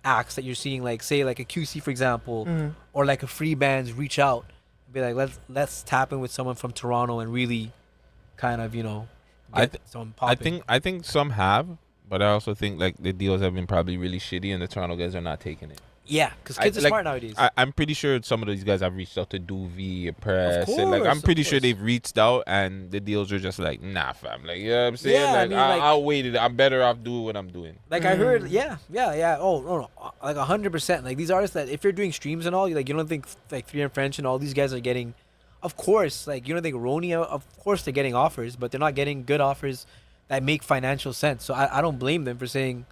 acts that you're seeing, like say like a QC for example, or like a free bands reach out, be like let's tap in with someone from Toronto and really, kind of I think some have, but I also think like the deals have been probably really shitty and the Toronto guys are not taking it. Yeah, because kids are smart nowadays. I'm pretty sure some of these guys have reached out to Doovie, Press, Of and like I'm course, pretty of sure course. they've reached out and the deals are just like, nah, fam. Like, you know what I'm saying? Yeah, I like, mean, like- I'll wait it. I'm better off doing what I'm doing. Like I heard, yeah. Oh no, like 100%. Like these artists that if you're doing streams and all, like you don't think like 3M French and all these guys are getting, of course, like you don't think Roni, of course they're getting offers, but they're not getting good offers that make financial sense. So I don't blame them for saying,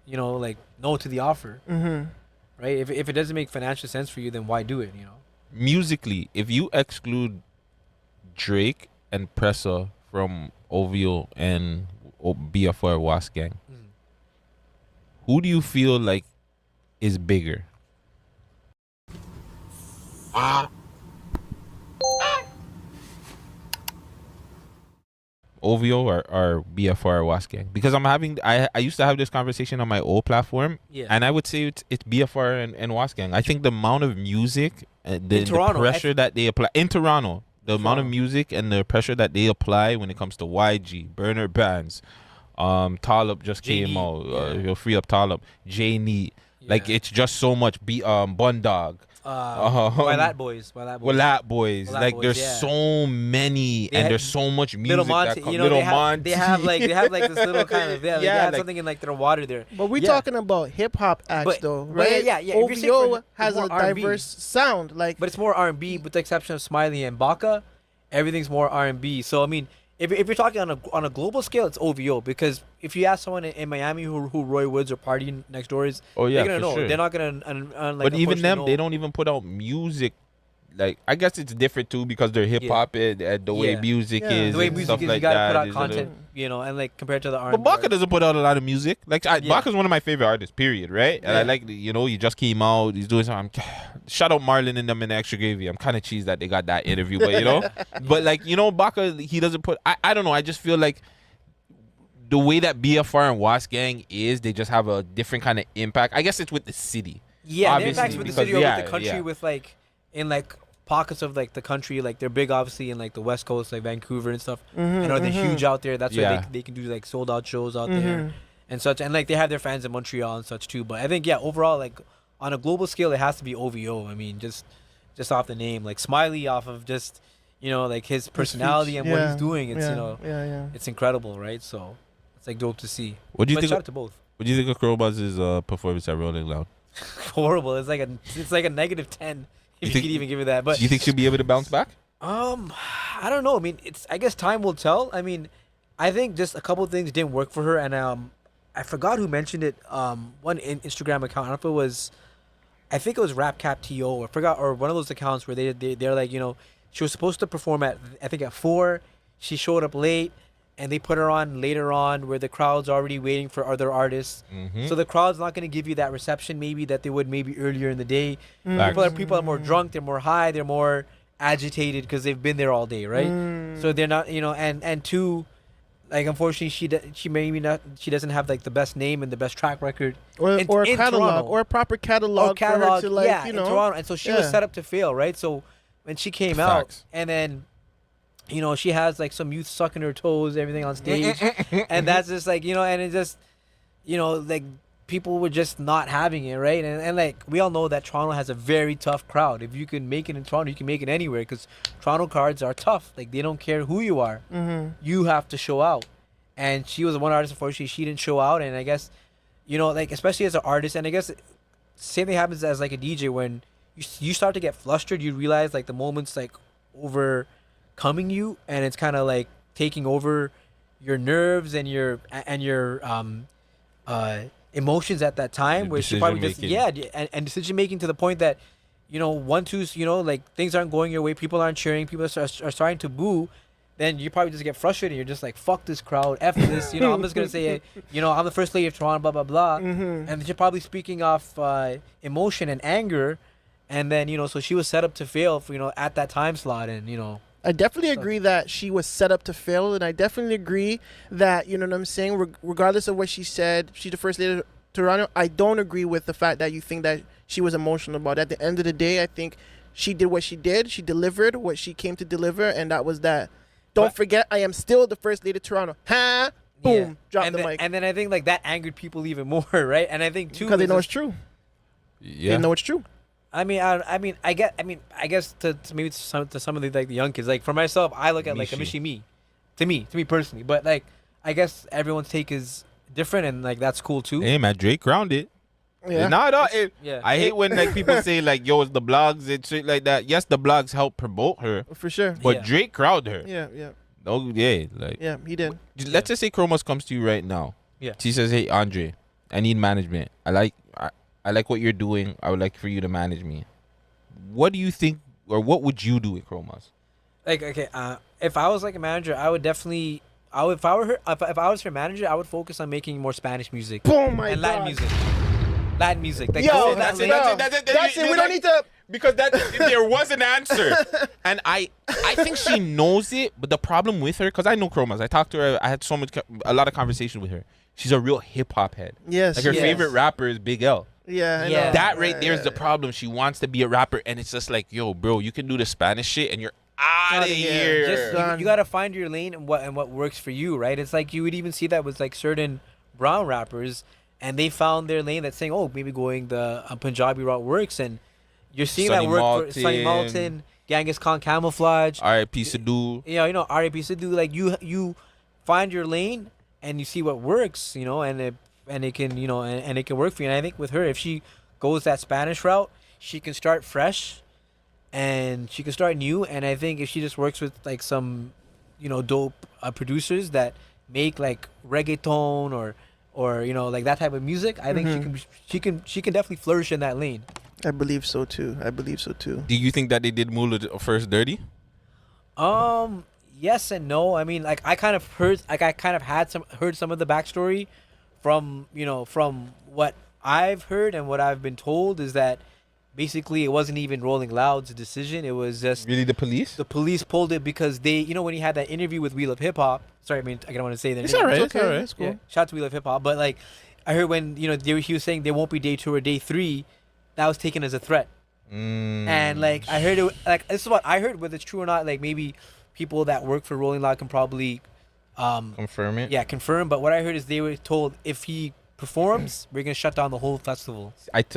like no to the offer. Mm-hmm. Right? If it doesn't make financial sense for you, then why do it? Musically, if you exclude Drake and Pressa from OVO and BFR Was Gang, who do you feel like is bigger? OVO or BFR Was Gang? Because I used to have this conversation on my old platform, and I would say it's BFR and Was Gang. I think the amount of music, the pressure that they apply in Toronto, the amount of music and the pressure that they apply when it comes to YG, Burner Bands, Talib just came out, you'll free up Talib, J Neat, like it's just so much. Bundog. Wilat Boys. Like there's so many, and there's so much music. Little Monty, they have like this little kind of they have like, something in like their water there. But we're talking about hip hop acts though, right? Yeah. OVO has a diverse sound, like, but it's more R&B, with the exception of Smiley and Baka. Everything's more R&B. So I mean, if you're talking on a global scale, it's OVO, because if you ask someone in Miami who Roy Woods or partying next door is, they're gonna know. Sure. They're not gonna like. But even them, they don't even put out music. Like, I guess it's different too, because they're hip hop and the way music is, the way and music stuff is, like you gotta that. put out content, and like compared to the R&B. But Baka doesn't put out a lot of music. Like Baka's one of my favorite artists, period, right? And I like, he just came out, he's doing something. Shout out Marlon and them in Extra Gravy. I'm kind of cheesed that they got that interview, but but like, Baka, he doesn't put. I don't know. I just feel like the way that BFR and Was Gang is, they just have a different kind of impact. I guess it's with the city. Yeah, the impacts with the city or with the country, with like in like pockets of like the country, like they're big obviously in like the West Coast, like Vancouver and stuff. They're huge out there. That's why they can do like sold out shows out there and such. And like they have their fans in Montreal and such too. But I think overall, like on a global scale, it has to be OVO. I mean, just off the name, like Smiley, off of just like his personality and what he's doing. It's it's incredible, right? So it's like dope to see. What do you think? Shout out to both. What do you think of Crowbuzz's performance at Rolling Loud? Horrible. It's like a -10. If you could even give it that. But do you think she'll be able to bounce back? I don't know. I mean, I guess time will tell. I mean, I think just a couple of things didn't work for her, and I forgot who mentioned it. One Instagram account. I don't know if it was, I think it was RapCapTO. I forgot, or one of those accounts where they're like, she was supposed to perform at 4. She showed up late, and they put her on later on where the crowd's already waiting for other artists. So the crowd's not going to give you that reception maybe that they would maybe earlier in the day. People are more drunk, they're more high, they're more agitated because they've been there all day, right? So they're not, and two, like unfortunately she doesn't have like the best name and the best track record or a catalog Toronto. or a proper catalog for her to like, in Toronto. And so she was set up to fail, right? So when she came out and then she has like some youth sucking her toes, everything on stage. And that's just like, and it just, like people were just not having it, right? And like, we all know that Toronto has a very tough crowd. If you can make it in Toronto, you can make it anywhere, because Toronto cards are tough. Like, they don't care who you are. You have to show out. And she was one artist, unfortunately, she didn't show out. And I guess, like, especially as an artist, and I guess same thing happens as like a DJ, when you start to get flustered, you realize like the moment's like overcoming you, and it's kind of like taking over your nerves and your emotions at that time, where she probably just and decision making to the point that like things aren't going your way, people aren't cheering, people are starting to boo, then you probably just get frustrated. You're just like, fuck this crowd, F this, I'm just gonna say I'm the first lady of Toronto, blah blah blah. And you're probably speaking off emotion and anger, and then so she was set up to fail for at that time slot. And I definitely agree that she was set up to fail, and I definitely agree that, what I'm saying, regardless of what she said, she's the first lady of Toronto. I don't agree with the fact that you think that she was emotional about it. At the end of the day, I think she did what she did. She delivered what she came to deliver, and that was that. Don't forget, I am still the first lady of Toronto. Ha! Boom! Drop the mic. And then I think like that angered people even more, right? And I think too, because they know it's true. Yeah, they know it's true. I guess to maybe some of the like the young kids, like for myself, I look at like a Mishi to me personally, but like I guess everyone's take is different, and like that's cool too. Hey man, Drake grounded. Yeah. Not at all. I hate when like people say like, yo, it's the blogs and shit like that. Yes, the blogs help promote her for sure, but Drake crowd her. Yeah. Oh yeah, like he did. Let's just say Chromos comes to you right now. Yeah. She says, hey Andre, I need management. I like what you're doing. I would like for you to manage me. What do you think, or what would you do with Chromas? Like, okay, if I was like a manager, I would definitely. If I was her manager, I would focus on making more Spanish music. Oh my and God. Latin music. Latin music. Like, Yo, that's it. That's it. We don't need to. Because there was an answer, and I think she knows it. But the problem with her, because I know Chromas, I talked to her. I had a lot of conversation with her. She's a real hip hop head. Yes. Like her favorite rapper is Big L. Yeah. I Yeah. know. That right there is the problem. She wants to be a rapper, and it's just like, yo, bro, you can do the Spanish shit, and you're out of here. Just, you gotta find your lane and what works for you, right? It's like you would even see that with like certain brown rappers, and they found their lane that's saying, oh, maybe going the Punjabi route works, and you're seeing Sonny that work Malton. for Sonny Malton, Genghis Khan Camouflage, R.I.P. Sadu. you know, R.I.P. Sadu. Like you find your lane and you see what works, you know, and it can, you know, and it can work for you. And I think with her, if she goes that Spanish route, she can start fresh and she can start new. And I think if she just works with like some, you know, dope producers that make like reggaeton or you know, like that type of music, I think she can definitely flourish in that lane. I believe so too. Do you think that they did Mula first dirty? Yes and no. I mean, like I kind of heard some of the backstory from, you know, from what I've heard and what I've been told is that basically it wasn't even Rolling Loud's decision. It was just really the police. The police pulled it because they, you know, when he had that interview with Wheel of Hip Hop. Sorry, I mean, I don't want to say that. It's all right. It's all right. It's cool. Yeah, shout out to Wheel of Hip Hop. But like, I heard when, you know, he was saying there won't be day 2 or day 3, that was taken as a threat. And like I heard it, like this is what I heard. Whether it's true or not, like maybe people that work for Rolling Loud can probably confirm it. Yeah, confirm. But what I heard is they were told if he performs, we're gonna shut down the whole festival.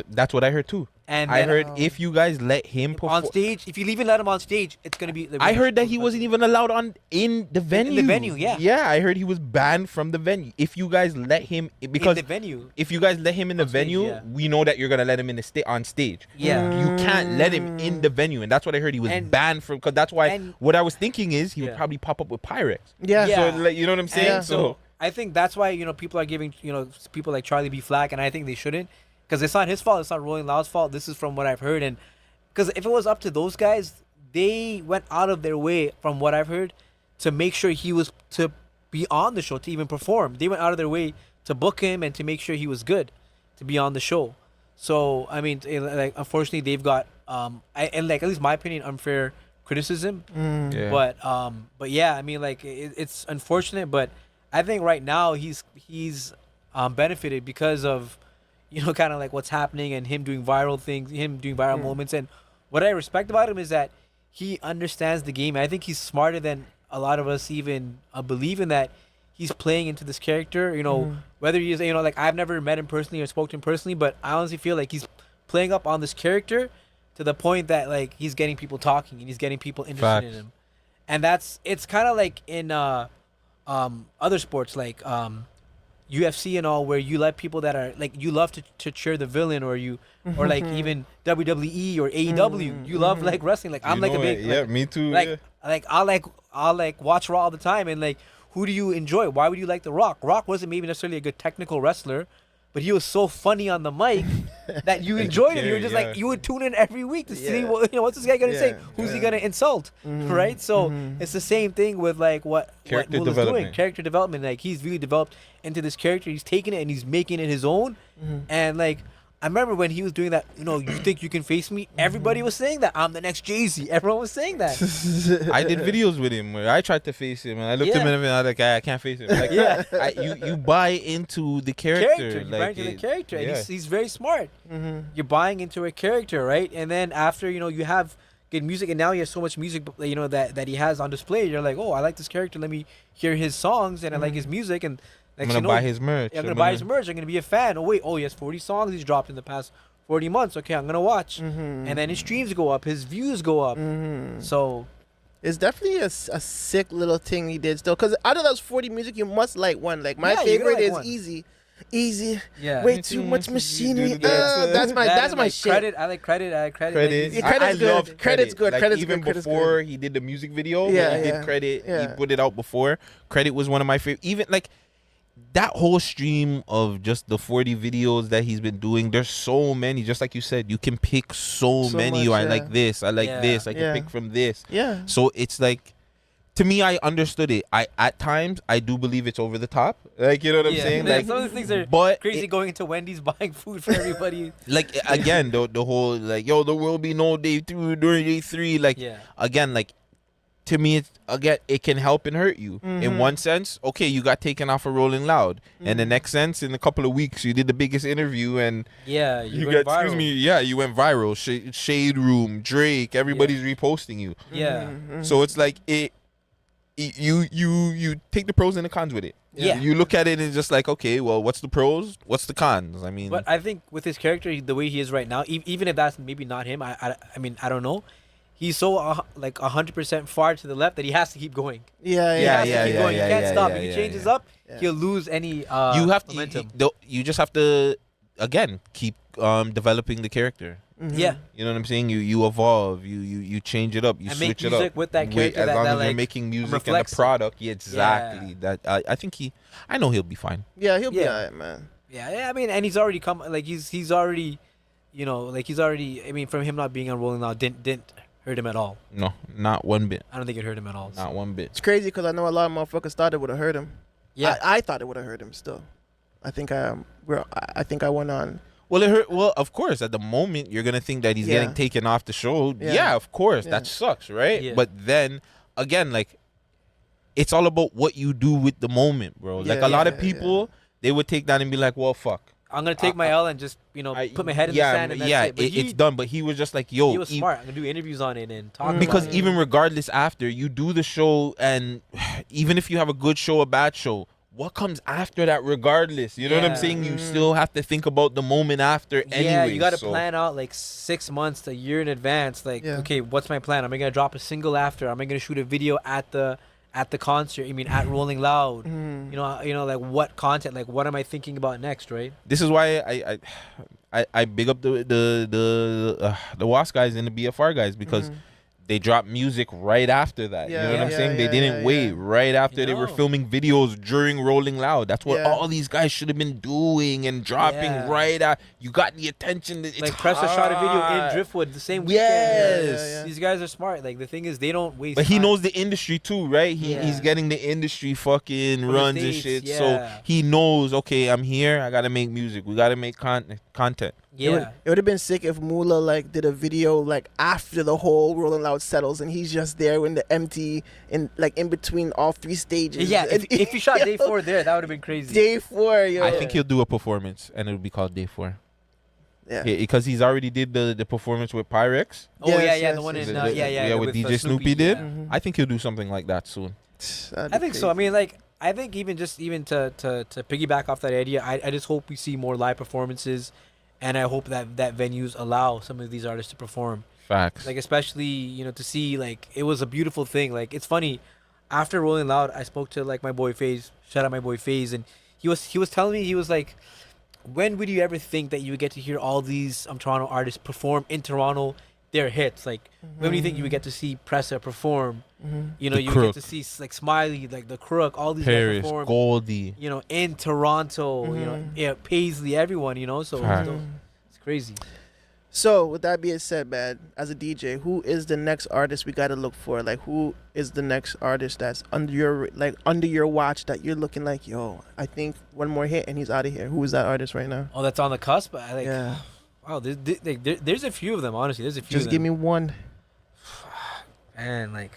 That's what I heard too. And I then, heard if you guys let him perform on stage, if you even let him on stage, it's gonna be. I heard that he wasn't even allowed in the venue. In the venue, yeah. Yeah, I heard he was banned from the venue. If you guys let him, because in the venue, if you guys let him in the venue, yeah. we know that you're gonna let him in on stage. Yeah. You can't let him in the venue, and that's what I heard. He was banned from, because that's why. What I was thinking is he would probably pop up with Pyrex. Yeah. So like, you know what I'm saying? And so I think that's why, you know, people are giving, you know, people like Charlie B flack, and I think they shouldn't, because it's not his fault. It's not Rolling Loud's fault. This is from what I've heard, and because if it was up to those guys, they went out of their way, from what I've heard, to make sure he was to be on the show, to even perform. They went out of their way to book him and to make sure he was good to be on the show. So I mean, like unfortunately, they've got and like at least my opinion, unfair criticism. Yeah. But yeah, I mean, like it's unfortunate, but I think right now he's benefited because of, you know, kind of like what's happening and him doing viral things, him doing viral moments. And what I respect about him is that he understands the game. I think he's smarter than a lot of us even believe in, that he's playing into this character, you know, whether he is, you know, like I've never met him personally or spoke to him personally, but I honestly feel like he's playing up on this character to the point that like he's getting people talking and he's getting people interested in him. And it's kind of like in other sports like UFC and all, where you let people that are like, you love to cheer the villain, or you or like even WWE or AEW, you love like wrestling. Like I'm like a big me too. Like I'll watch Raw all the time, and like, who do you enjoy? Why would you like The Rock? Rock wasn't maybe necessarily a good technical wrestler, but he was so funny on the mic that you enjoyed it. You were just like, you would tune in every week to see what, you know, what's this guy gonna say? Who's he gonna insult? Right? So it's the same thing with like what Mula's doing. Character development. Like he's really developed into this character. He's taking it and he's making it his own. And like, I remember when he was doing that, you know, you think you can face me? Everybody was saying that. I'm the next Jay-Z. Everyone was saying that. I did videos with him where I tried to face him, and I looked him in the eye, I was like, I can't face him. Like, you buy into the character. You buy into the character. And he's very smart. You're buying into a character, right? And then after, you know, you have good music, and now he has so much music, you know, that he has on display. You're like, oh, I like this character. Let me hear his songs, and I like his music, and I'm gonna buy his merch. Yeah, I'm gonna buy his merch. I'm gonna be a fan. Oh wait, he has 40 songs he's dropped in the past 40 months. Okay, I'm gonna watch. And then his streams go up, his views go up. So it's definitely a sick little thing he did still. Because out of those 40 music, you must like one. Like my favorite is one. Easy. Yeah. Way too much machinery. That's my shit. Credit. I like credit. Credit's I good. love Credit's good. Like, Credit's even good. before he did the music video, he did credit. He put it out before. Credit was one of my favorite. Even like, that whole stream of just the 40 videos that he's been doing, there's so many. Just like you said, you can pick so many. much, I like this. I like this. I can pick from this. Yeah. So it's like, to me, I understood it. At times I do believe it's over the top. Like, you know what I'm saying? Like, some of the things are but crazy. Going into Wendy's, buying food for everybody. like again, the whole like, yo, there will be no day 2 during day 3. Like, again, like, to me, it's, again, it can help and hurt you. In one sense, okay, you got taken off of Rolling Loud, and the next sense, in a couple of weeks, you did the biggest interview, and you got, viral. excuse me, you went viral. Shade Room, Drake, everybody's reposting you. So it's like you take the pros and the cons with it. You look at it and it's just like, okay, well, what's the pros? What's the cons? I mean, but I think with his character, the way he is right now, even if that's maybe not him, I mean, I don't know. He's so like 100% far to the left that he has to keep going. He has to keep going. He can't stop. If he changes up, he'll lose any you have momentum. You just have to, again, keep developing the character. Yeah, you know what I'm saying. You evolve. You change it up. You and switch make it music up with that character. as that, long that, as like, you're making music and the reflects product. Exactly. That I think I know he'll be fine. Yeah, he'll be alright, man. Yeah, I mean, and he's already come. Like he's already, you know, like he's already. I mean, from him not being on Rolling Loud didn't hurt him at all. No, not one bit. I don't think it hurt him at all. Not one bit. It's crazy because I know a lot of motherfuckers thought it would have hurt him. Yeah, I thought it would have hurt him. Still, I think I think I went on. Well, it hurt. Well, of course, at the moment you're gonna think that he's getting taken off the show. Yeah, of course, that sucks, right? Yeah. But then again, like, it's all about what you do with the moment, bro. Like, a lot of people, they would take that and be like, well, fuck, I'm gonna take my L and just, you know, put my head in the sand and that's it. But it's done. But he was just like, yo, he was smart. I'm gonna do interviews on it and talk because about it. even regardless, after you do the show, and even if you have a good show, a bad show, what comes after that, regardless, you know what I'm saying? You still have to think about the moment after anyway. Yeah, you got to plan out like 6 months to a year in advance. Like, okay, what's my plan? Am I gonna drop a single after? Am I gonna shoot a video at the concert? I mean, at Rolling Loud. You know, like what content? Like, what am I thinking about next? Right. This is why I big up the WAS guys and the BFR guys, because they dropped music right after that. You know what I'm saying? They didn't wait. Right after they were filming videos during Rolling Loud. That's what all these guys should have been doing and dropping right out. You got the attention. It's like Pressa shot a video in Driftwood the same weekend. Yes. These guys are smart. Like, the thing is, they don't waste But he time. knows the industry too, right? He's getting the industry fucking From runs the and States, shit. So he knows, okay, I'm here. I got to make music. We got to make content. It would have been sick if Mula like did a video like after the whole Rolling Loud settles and he's just there in the empty in like in between all 3 stages. Yeah, if he shot day 4 there, that would have been crazy. Day 4, yo. I think he'll do a performance and it'll be called Day 4. Yeah, because he's already did the performance with Pyrex. Oh the one in with DJ Snoopy did. I think he'll do something like that soon. I think so. I mean, like, I think even to piggyback off that idea, I just hope we see more live performances, and I hope that venues allow some of these artists to perform. Facts. Like, especially, you know, to see, like, it was a beautiful thing. Like, it's funny, after Rolling Loud, I spoke to like my boy FaZe. Shout out my boy FaZe, and he was telling me, he was like, when would you ever think that you would get to hear all these Toronto artists perform in Toronto their hits? Like, when do you think you would get to see Pressa perform? You know, you would get to see like Smiley, like the Crook, all these guys perform. Goldie. You know, in Toronto. You know, Paisley, everyone. You know, so it's crazy. So with that being said, man, as a DJ, who is the next artist we gotta look for? Like, who is the next artist that's under your watch that you're looking like, yo, I think one more hit and he's out of here? Who is that artist right now? Oh, that's on the cusp. Wow, there's a few of them. Honestly, there's a few. Just give me one. And like,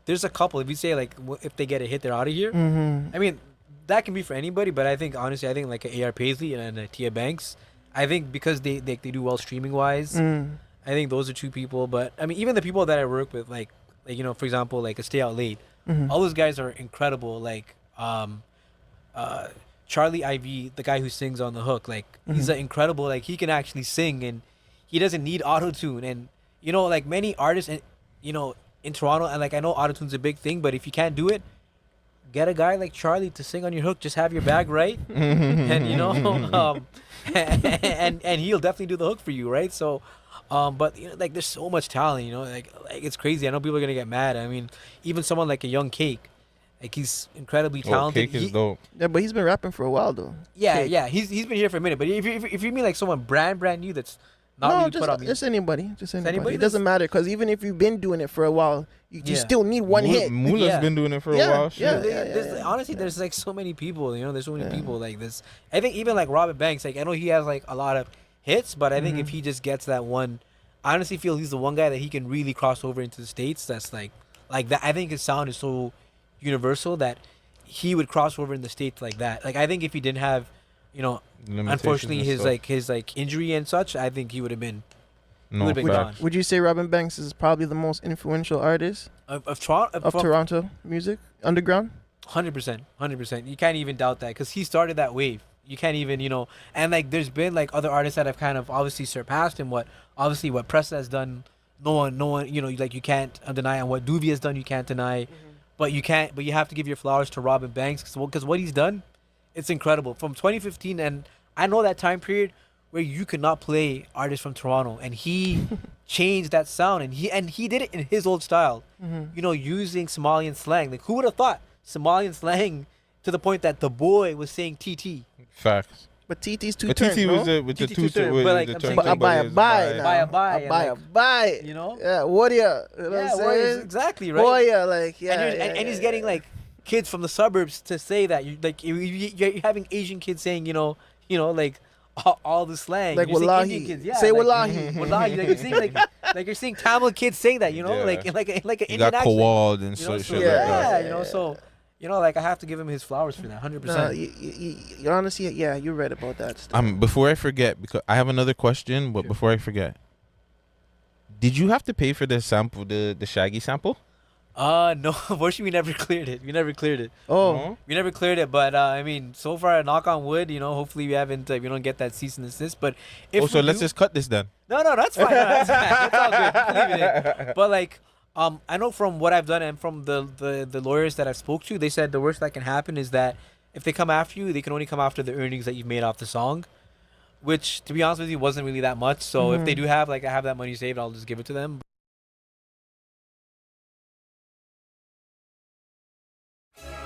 there's a couple. If you say like, if they get a hit, they're out of here. I mean, that can be for anybody. But I think honestly, like an AR Paisley and a Tia Banks. I think because they do well streaming wise. I think those are 2 people. But I mean, even the people that I work with, like you know, for example, like a Stay Out Late. All those guys are incredible. Like Charlie IV, the guy who sings on the hook, like he's incredible. Like, he can actually sing and he doesn't need auto-tune. And you know, like many artists, and you know, in Toronto, and like I know auto-tune's a big thing, but if you can't do it, get a guy like Charlie to sing on your hook. Just have your bag right, and you know, and he'll definitely do the hook for you, right? So, but you know, like there's so much talent, you know, like it's crazy. I know people are gonna get mad. I mean, even someone like a Young Cake. Like he's incredibly Oh, talented. Cake is dope. Yeah, but he's been rapping for a while though. Yeah, Cake. yeah. He's been here for a minute. But if you mean like someone brand new that's not really just, put on music. just anybody. Anybody It doesn't matter because even if you've been doing it for a while, you still need one hit. Mula's been doing it for a while. Honestly, there's like so many people. You know, there's so many people like this. I think even like Robin Banks. Like I know he has like a lot of hits, but I think if he just gets that one, I honestly feel he's the one guy that he can really cross over into the States. That's like that. I think his sound is so universal that he would cross over in the States like that. Like I think if he didn't have, you know, unfortunately his injury and such, I think he would have been. Would you say Robin Banks is probably the most influential artist of Toronto music underground? 100%. You can't even doubt that because he started that wave. You can't even, you know, and like there's been like other artists that have kind of obviously surpassed him. What Pressa has done, no one, you know, like you can't deny, and what Doobie has done, you can't deny. But you have to give your flowers to Robin Banks because what he's done, it's incredible. From 2015, and I know that time period where you could not play artists from Toronto, and he changed that sound, and he did it in his old style. You know, using Somalian slang. Like who would have thought Somalian slang to the point that the boy was saying TT. Facts. But TT's two But turn, TT was bro. with the TT two turn. But like, I'm saying, buy a buy. You know? Yeah, Warrior. You know what I'm Warriors, saying? exactly, right? Warrior, like, yeah. And he's getting like kids from the suburbs to say that. You're having Asian kids saying, you know, like all the slang. Like you're seeing wallahi. Indian kids, yeah, Say like, wallahi. Wallahi. Like you're seeing like you're seeing Tamil kids saying that, you know, Yeah. like an You Indian got accent. Kowald and You know, shit like that. you know, so. You know, like I have to give him his flowers for that, 100%. You honestly, yeah, you're right about that stuff. Before I forget, because I have another question, but before I forget, did you have to pay for the sample, the Shaggy sample? No, unfortunately, we never cleared it. Oh, we never cleared it. But I mean, so far, knock on wood, you know, hopefully we haven't, we don't get that cease and desist. But if so let's just cut this then. No, that's fine. That's all good. Leave it. But like, I know from what I've done and from the lawyers that I've spoke to, they said the worst that can happen is that if they come after you, they can only come after the earnings that you've made off the song, which, to be honest with you, wasn't really that much. So if they do have, like, I have that money saved, I'll just give it to them.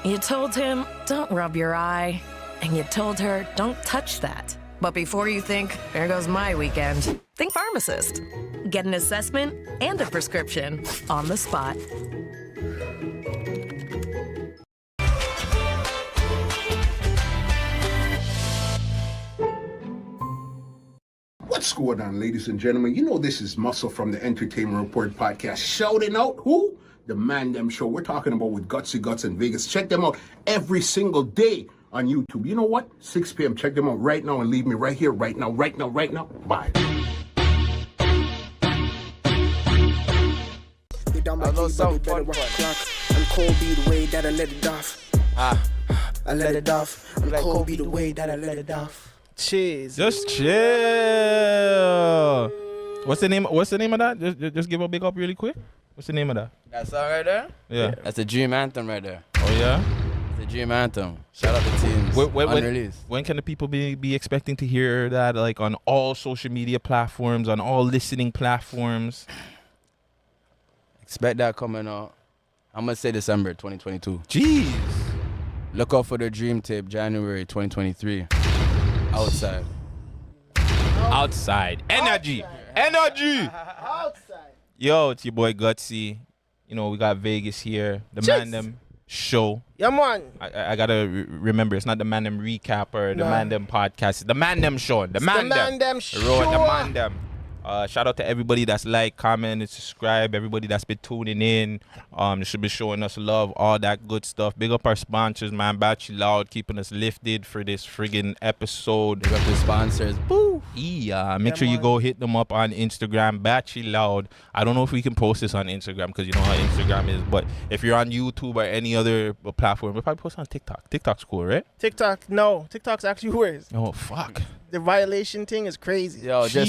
You told him, don't rub your eye. And you told her, don't touch that. But before you think, there goes my weekend, think pharmacist. Get an assessment and a prescription on the spot. What's going on, ladies and gentlemen? You know this is Muscle from the Entertainment Report podcast. Shouting out who? The Man Them Show. We're talking about with Gutsy Guts in Vegas. Check them out every single day on YouTube. You know what? 6 p.m. Check them out right now and leave me right here, right now. Bye. I'm Kobe the way that I let it off. I let it off. I'm Kobe the way that I let it off. Cheers. Just chill. What's the name of that? Just give a big up really quick. What's the name of that? That song right there? Yeah. That's the Dream Anthem right there. Oh yeah? The Dream Anthem. Shout out the teams. When can the people be expecting to hear that, like, on all social media platforms, on all listening platforms? Expect that coming out. I'm going to say December 2022. Jeez. Look out for the Dream Tape, January 2023. Outside. Energy. Outside. Yo, it's your boy Gutsy. You know, we got Vegas here. The Man Them Show. Yeah, man. I gotta remember, it's not the Man Them Recap or the Man Them Podcast. It's the Man Them Show. The Man Them Show. The Man Them. Shout out to everybody that's like, comment, and subscribe. Everybody that's been tuning in. They should be showing us love, all that good stuff. Big up our sponsors, man. Batchy Loud, keeping us lifted for this friggin' episode. Big up the sponsors. Boo. Yeah, make sure you go hit them up on Instagram, Batchy Loud. I don't know if we can post this on Instagram because you know how Instagram is, but if you're on YouTube or any other platform, we'll probably post on TikTok. TikTok's cool, right? TikTok's actually worse. Oh, fuck. The violation thing is crazy. Yo, tell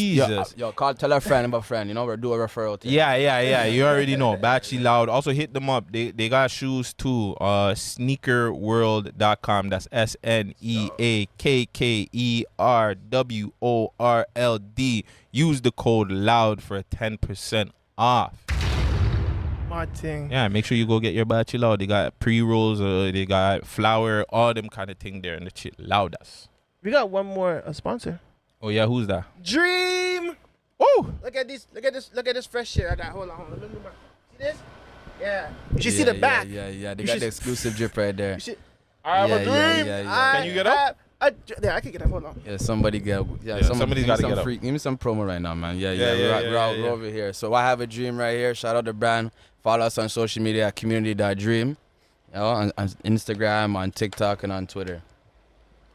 a friend about a friend. You know, we're doing a referral thing. Yeah. You already know. Batchy Loud. Also hit them up. They got shoes too. Sneakerworld.com. That's SNEAKKERWORLD. Use the code LOUD for 10% off. Odd thing. Yeah, make sure you go get your bar chill out. They got pre-rolls, they got flour, all them kind of thing there in the chill loudas. We got one more sponsor. Oh yeah, who's that? Dream. Oh, look at this fresh shit I got. Hold on. Let me see this. Yeah. You should see the back. Yeah. They got the exclusive drip right there. I have a dream. Can you get up? Yeah, I can get up. Hold on. Yeah, somebody's got to get up. Give me some promo right now, man. Yeah. We're over here. So I have a dream right here. Shout out the brand. Follow us on social media at community.dream. You know, on Instagram, on TikTok, and on Twitter.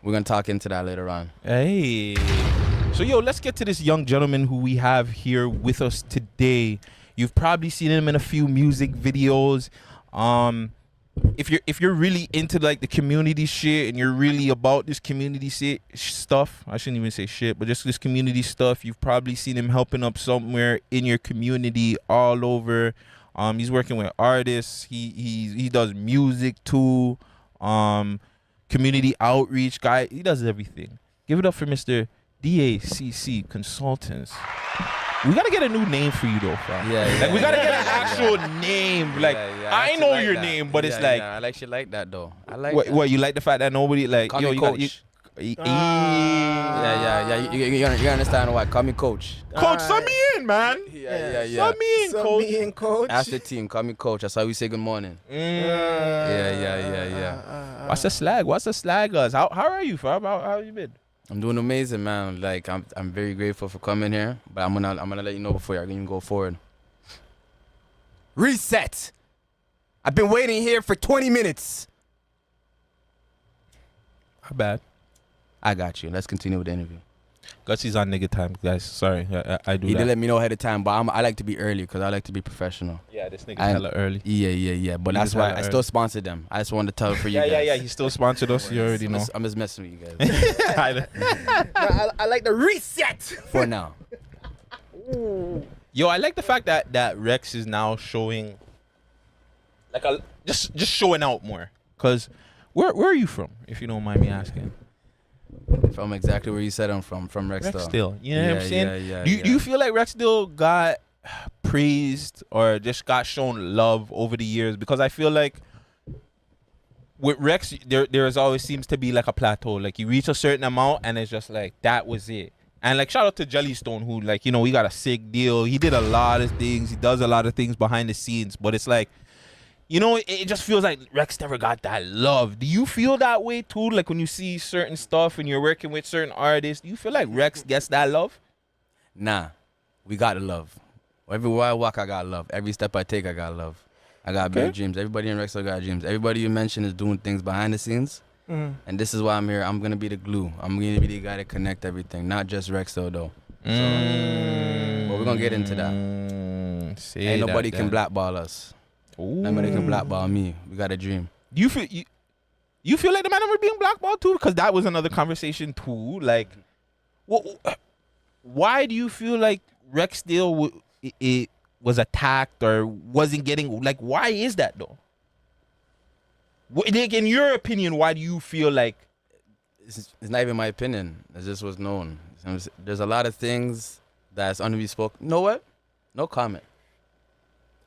We're gonna talk into that later on. Hey. So let's get to this young gentleman who we have here with us today. You've probably seen him in a few music videos. If you're really into like the community shit and you're really about this community stuff, I shouldn't even say shit, but just this community stuff, you've probably seen him helping up somewhere in your community all over. He's working with artists. He does music too. Community outreach guy. He does everything. Give it up for Mr. DACC Consultants. We gotta get a new name for you though, fam. We gotta get an actual name. Like I know your name, but it's like I actually like that though. I like what you like the fact that nobody like Call me coach. You understand why? Call me coach. Coach, sub me in, man. Yeah. Sub me in, coach. Me in, coach. Ask the team. Call me coach. That's how we say good morning. Yeah. What's the slag? Us? How are you, fam? How you been? I'm doing amazing, man. Like I'm very grateful for coming here, but I'm gonna let you know before I can go forward. Reset. I've been waiting here for 20 minutes. How bad? I got you. Let's continue with the interview. Gutsy's on nigga time, guys. Sorry, I do He that. didn't let me know ahead of time, but I like to be early because I like to be professional. Yeah, this nigga's hella early. Yeah. But that's why I still sponsored them. I just wanted to tell it for you guys. Yeah. He still sponsored us. You already know. I'm just messing with you guys. I like the reset. For now. Yo, I like the fact that Rex is now showing, like just showing out more. Cause where are you from, if you don't mind me asking? From exactly where you said I'm from Rexdale. You know what I'm saying? Yeah. Do you feel like Rexdale got praised or just got shown love over the years? Because I feel like with Rex, there always seems to be like a plateau. Like you reach a certain amount and it's just like that was it. And like shout out to Jellystone who like, you know, he got a sick deal. He did a lot of things. He does a lot of things behind the scenes. But it's like, you know, it just feels like Rex never got that love. Do you feel that way too? Like when you see certain stuff and you're working with certain artists, do you feel like Rex gets that love? Nah, we got the love. Everywhere I walk, I got love. Every step I take, I got love. I got big dreams. Everybody in Rexdale got dreams. Everybody you mentioned is doing things behind the scenes. And this is why I'm here. I'm going to be the glue. I'm going to be the guy to connect everything. Not just Rexdale, though. But we're going to get into that. Ain't nobody can blackball us. Nobody can blackball me. We got a dream. Do you feel you feel like the man were being blackballed too? Because that was another conversation too. Like, why do you feel like Rexdale it was attacked or wasn't getting, like, why is that though? Like, in your opinion, why do you feel like it's not even my opinion? It's just what's known. There's a lot of things that's unbespoken. You know what? No comment.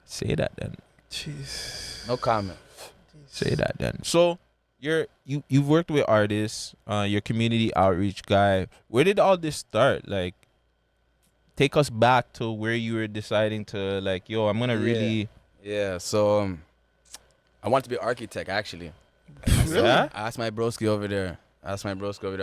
Say that then. Jeez. No comment. Say that then. So you've worked with artists, you're community outreach guy. Where did all this start? Like, take us back to where you were deciding to, like, yo, I'm gonna really. Yeah. So I wanted to be an architect actually. Yeah. I asked my broski over there. I was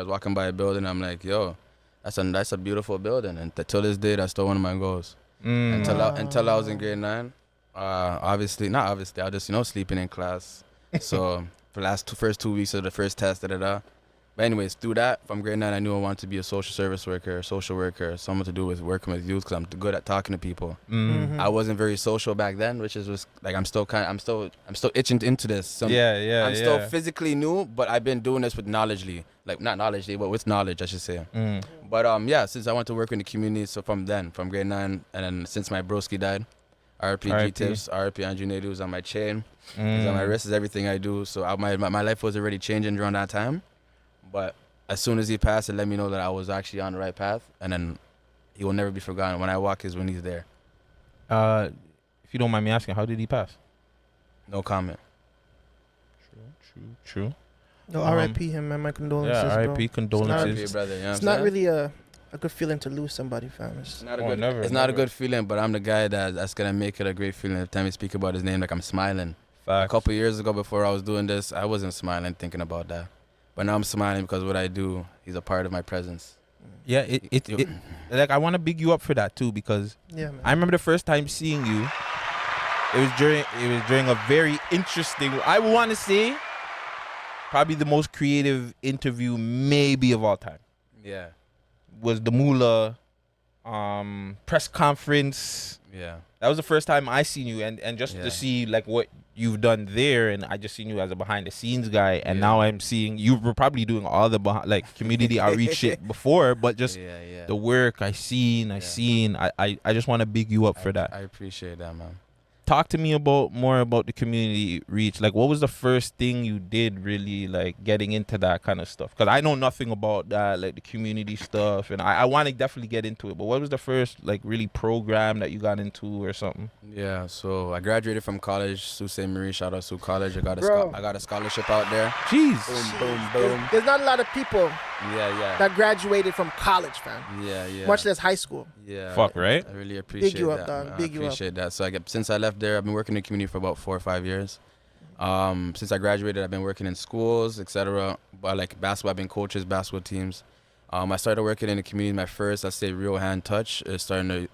walking by a building. I'm like, yo, that's a beautiful building. And till this day, that's still one of my goals. Until I was in grade 9. I was just, sleeping in class. So for the first 2 weeks of the first test, But anyways, through that, from grade 9, I knew I wanted to be a social service worker, social worker, someone to do with working with youth because I'm good at talking to people. I wasn't very social back then, which is like I'm still itching into this. I'm still physically new, but I've been doing this with knowledgely, like not knowledgely, but with knowledge, I should say. But since I went to work in the community, so from grade 9, and then since my broski died. RP Tips, RP Andrew Nadu is on my chain, is on my wrist, is everything I do. So my life was already changing during that time. But as soon as he passed, it let me know that I was actually on the right path. And then he will never be forgotten. When I walk is when he's there. If If you don't mind me asking, how did he pass? No comment. True. No, R.I.P. him, man. My condolences. Yeah, R.I.P. Bro. condolences. brother. You know It's not really a good feeling to lose somebody, fam. It's not a good. It's not a good feeling, but I'm the guy that's gonna make it a great feeling. Every time we speak about his name, like I'm smiling. Facts. A couple years ago, before I was doing this, I wasn't smiling thinking about that, but now I'm smiling because what I do, he's a part of my presence. Yeah, it like I want to big you up for that too, because yeah, man. I remember the first time seeing you. It was during a very interesting. I want to say probably the most creative interview maybe of all time. Yeah. Was the Moolah press conference. Yeah. That was the first time I seen you, and just to see like what you've done there, and I just seen you as a behind the scenes guy, and now I'm seeing you were probably doing all the community outreach shit before, but just the work I seen. I just want to big you up for that. I appreciate that, man. Talk to me more about the community reach. Like, what was the first thing you did really, like, getting into that kind of stuff? Because I know nothing about that, like, the community stuff, and I want to definitely get into it. But what was the first, like, really program that you got into or something? Yeah, so I graduated from college, Sault Ste. Marie. Shout out Sault College. I got a scholarship out there. Jeez. Boom. There's not a lot of people Yeah. that graduated from college, fam. Yeah. Much less high school. Yeah. Fuck, right? I really appreciate Big you up, that. dog. Man. Big you up. I appreciate that. So since I left there, I've been working in the community for about 4 or 5 years. Since I graduated, I've been working in schools, etc. But like basketball, I've been coaches, basketball teams. I started working in the community. My first, I'd say, real hand touch is starting a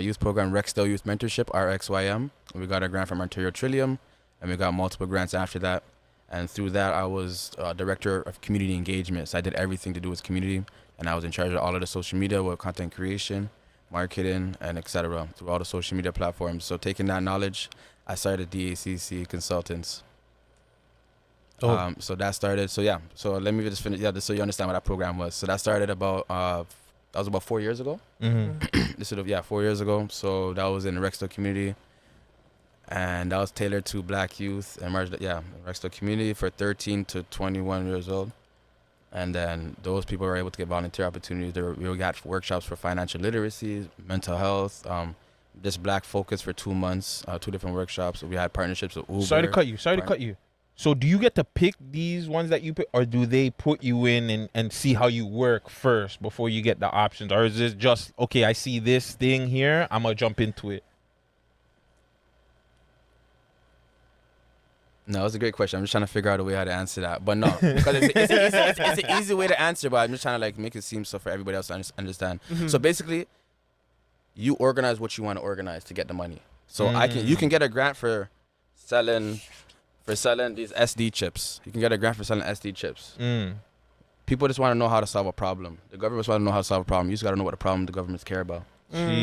youth program, Rexdale Youth Mentorship, RXYM. We got a grant from Ontario Trillium, and we got multiple grants after that. And through that, I was director of community engagement. So I did everything to do with community, and I was in charge of all of the social media with content creation, marketing, and etc. through all the social media platforms. So taking that knowledge, I started DACC Consultants. So that started. So yeah. So let me just finish. Yeah, just so you understand what that program was. So that started about. That was about 4 years ago. Mm-hmm. 4 years ago. So that was in the Rexdale community, and that was tailored to Black youth and Rexdale community for 13 to 21 years old. And then those people were able to get volunteer opportunities. We got workshops for financial literacy, mental health, just Black focus for 2 months, 2 different workshops. We had partnerships with Uber. Sorry to cut you. So do you get to pick these ones that you pick, or do they put you in and see how you work first before you get the options? Or is this just, okay, I see this thing here, I'm going to jump into it? No, it's a great question. I'm just trying to figure out a way how to answer that. But no, because it's an easy way to answer, but I'm just trying to like make it seem so for everybody else to understand. Mm-hmm. So basically, you organize what you want to organize to get the money. So you can get a grant for selling these SD chips. You can get a grant for selling SD chips. People just want to know how to solve a problem. The government wants to know how to solve a problem. You just got to know what the problem the governments care about. Jeez.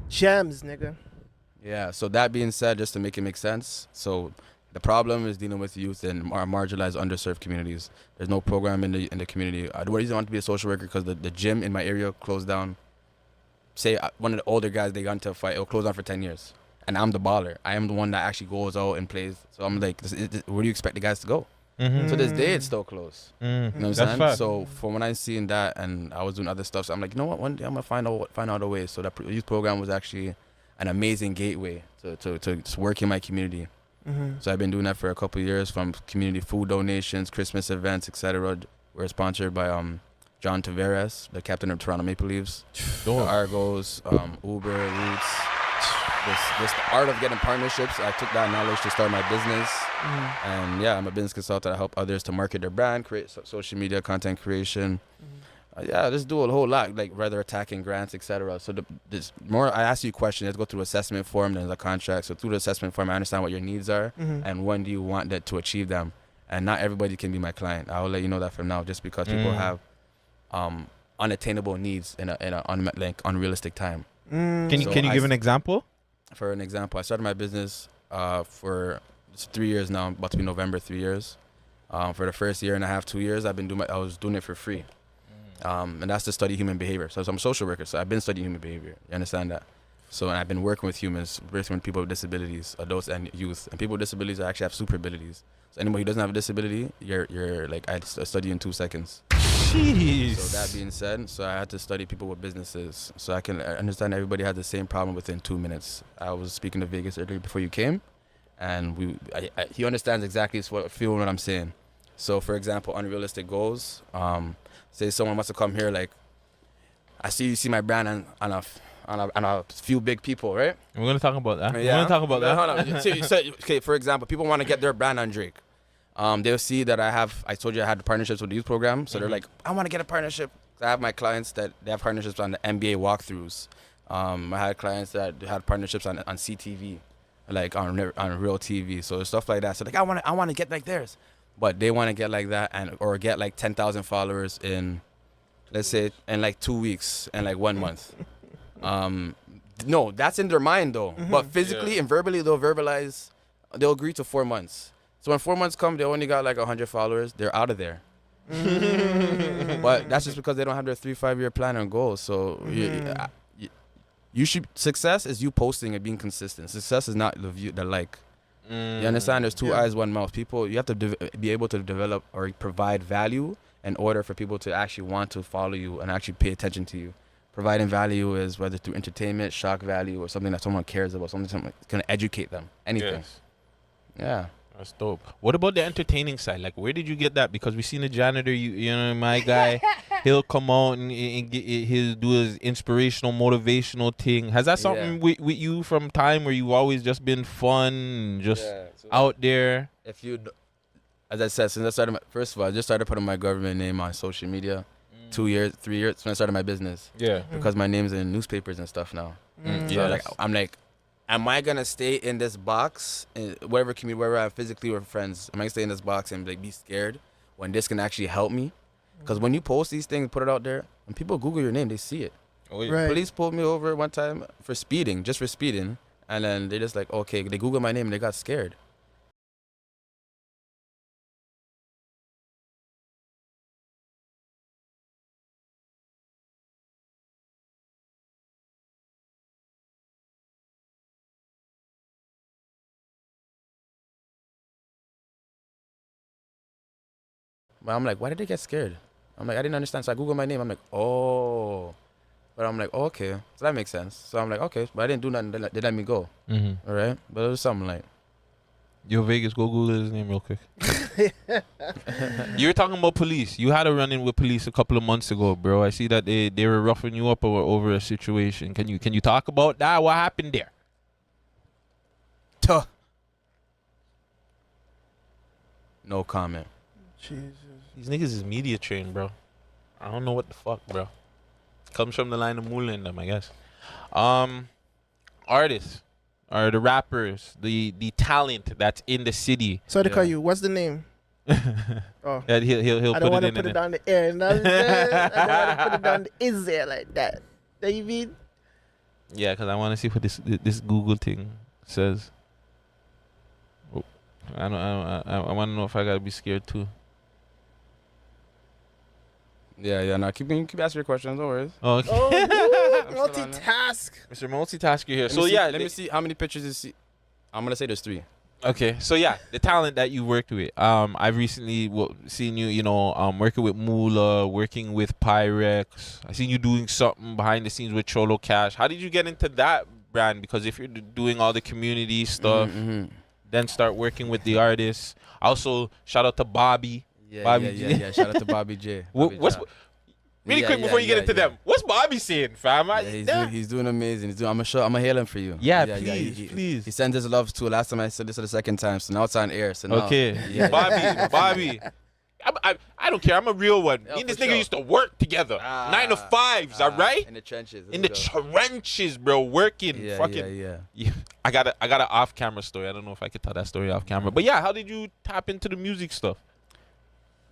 Gems, nigga. Yeah, so that being said, just to make it make sense, so the problem is dealing with youth in marginalized, underserved communities. There's no program in the community. The reason I want to be a social worker because the gym in my area closed down. Say one of the older guys, they got into a fight, it'll close down for 10 years. And I'm the baller. I am the one that actually goes out and plays. So I'm like, where do you expect the guys to go? Mm-hmm. So this day, it's still closed. Mm-hmm. You know what I'm saying? Fact. So from when I seen that and I was doing other stuff, so I'm like, you know what, one day I'm going to find out a way. So that youth program was actually an amazing gateway to work in my community. Mm-hmm. So I've been doing that for a couple of years, from community food donations, Christmas events, etc. We're sponsored by John Tavares, the captain of Toronto Maple Leafs, the Argos, Uber, Roots. This the art of getting partnerships. I took that knowledge to start my business, and yeah, I'm a business consultant. I help others to market their brand, create social media content creation. Just do a whole lot, like rather attacking grants, etc. So I ask you a question. Let's go through assessment form, then there's a contract. So through the assessment form, I understand what your needs are and when do you want that to achieve them. And not everybody can be my client. I will let you know that from now, just because people have unattainable needs in a unrealistic time. Can you give an example? For an example, I started my business for 3 years now, about to be November, 3 years. For the first year and a half, 2 years, I was doing it for free. And that's to study human behavior. So I'm a social worker, so I've been studying human behavior. You understand that? So and I've been working with humans, working with people with disabilities, adults and youth. And people with disabilities actually have super abilities. So anybody who doesn't have a disability, you're like, I study in 2 seconds. Jeez. So that being said, so I had to study people with businesses, so I can understand everybody had the same problem within 2 minutes. I was speaking to Vegas earlier before you came, and he understands exactly feeling what I'm saying. So for example, unrealistic goals. Say someone wants to come here, like I see my brand on a few big people, right? We're gonna talk about that. Yeah. We're gonna talk about that. Hold on. So, okay, for example, people want to get their brand on Drake. They'll see that I told you I had partnerships with the youth program, so they're like, I want to get a partnership. I have my clients that they have partnerships on the NBA walkthroughs. I had clients that had partnerships on CTV, like on real TV. So stuff like that. So like I want to get like theirs, but they want to get like that or get like 10,000 followers in, let's say, in like 2 weeks and like 1 month. No, that's in their mind though. But physically and verbally, they'll agree to 4 months. So when 4 months come, they only got like 100 followers. They're out of there. But that's just because they don't have their 3-5 year plan and goals. So you should. Success is you posting and being consistent. Success is not the like. You understand? There's two eyes, one mouth. People, you have to be able to develop or provide value in order for people to actually want to follow you and actually pay attention to you. Providing value is whether through entertainment, shock value, or something that someone cares about, something that's going to educate them. Anything. Yes. Yeah. That's dope. What about the entertaining side? Like, where did you get that? Because we seen the janitor, you know, my guy, he'll come out and he'll do his inspirational, motivational thing. Has that something with you from time where you've always just been fun and just out there? If you, as I said, since I started, first of all, I just started putting my government name on social media. 2 years, 3 years when I started my business. Yeah. Because my name's in newspapers and stuff now. So like, I'm like, am I gonna stay in this box, in whatever community, wherever I'm physically with friends? Am I gonna stay in this box and like be scared when this can actually help me? Because when you post these things, put it out there, when people Google your name, they see it. Oh, yeah. Right. Police pulled me over one time for speeding, just for speeding, and then they just like, okay, they Googled my name and they got scared. But I'm like, why did they get scared? I'm like, I didn't understand. So I Googled my name. I'm like, oh. But I'm like, oh, okay. So that makes sense. So I'm like, okay. But I didn't do nothing. They let me go. All right? But it was something like. Yo, Vegas, go Google his name real quick. You were talking about police. You had a run-in with police a couple of months ago, bro. I see that they were roughing you up over a situation. Can you talk about that? What happened there? No comment. Jesus. These niggas is media trained, bro. I don't know what the fuck, bro. Comes from the line of Moolah in them, I guess. Artists, or the rappers, the talent that's in the city. Sorry to call you. What's the name? Oh, yeah, he'll I don't put want it to in put it there. on the air. No, I don't want to put it on the is there like that. Know you mean? Yeah, because I want to see what this Google thing says. Oh, I want to know if I gotta be scared too. Yeah. No, keep asking your questions. Don't worry. Oh, okay. Multitask. Mr. Multitasker here. Let me see how many pictures you see. I'm gonna say there's 3. Okay, so yeah, the talent that you worked with. I've recently seen you, working with Moolah, working with Pyrex. I seen you doing something behind the scenes with Cholo Cash. How did you get into that brand? Because if you're doing all the community stuff, then start working with the artists. Also, shout out to Bobby. Yeah. Shout out to Bobby J. What's really quick before you get into them? What's Bobby saying, fam? He's doing amazing. I'm gonna hail him for you. Yeah, please. He sent his love to. Last time I said this for the second time, so now it's on air. So now, okay, Bobby. I don't care. I'm a real one. Me and this nigga used to work together. 9 to 5s, all right? In the trenches. In the trenches, bro. Working. Yeah. I got an off-camera story. I don't know if I could tell that story off camera. But yeah, how did you tap into the music stuff?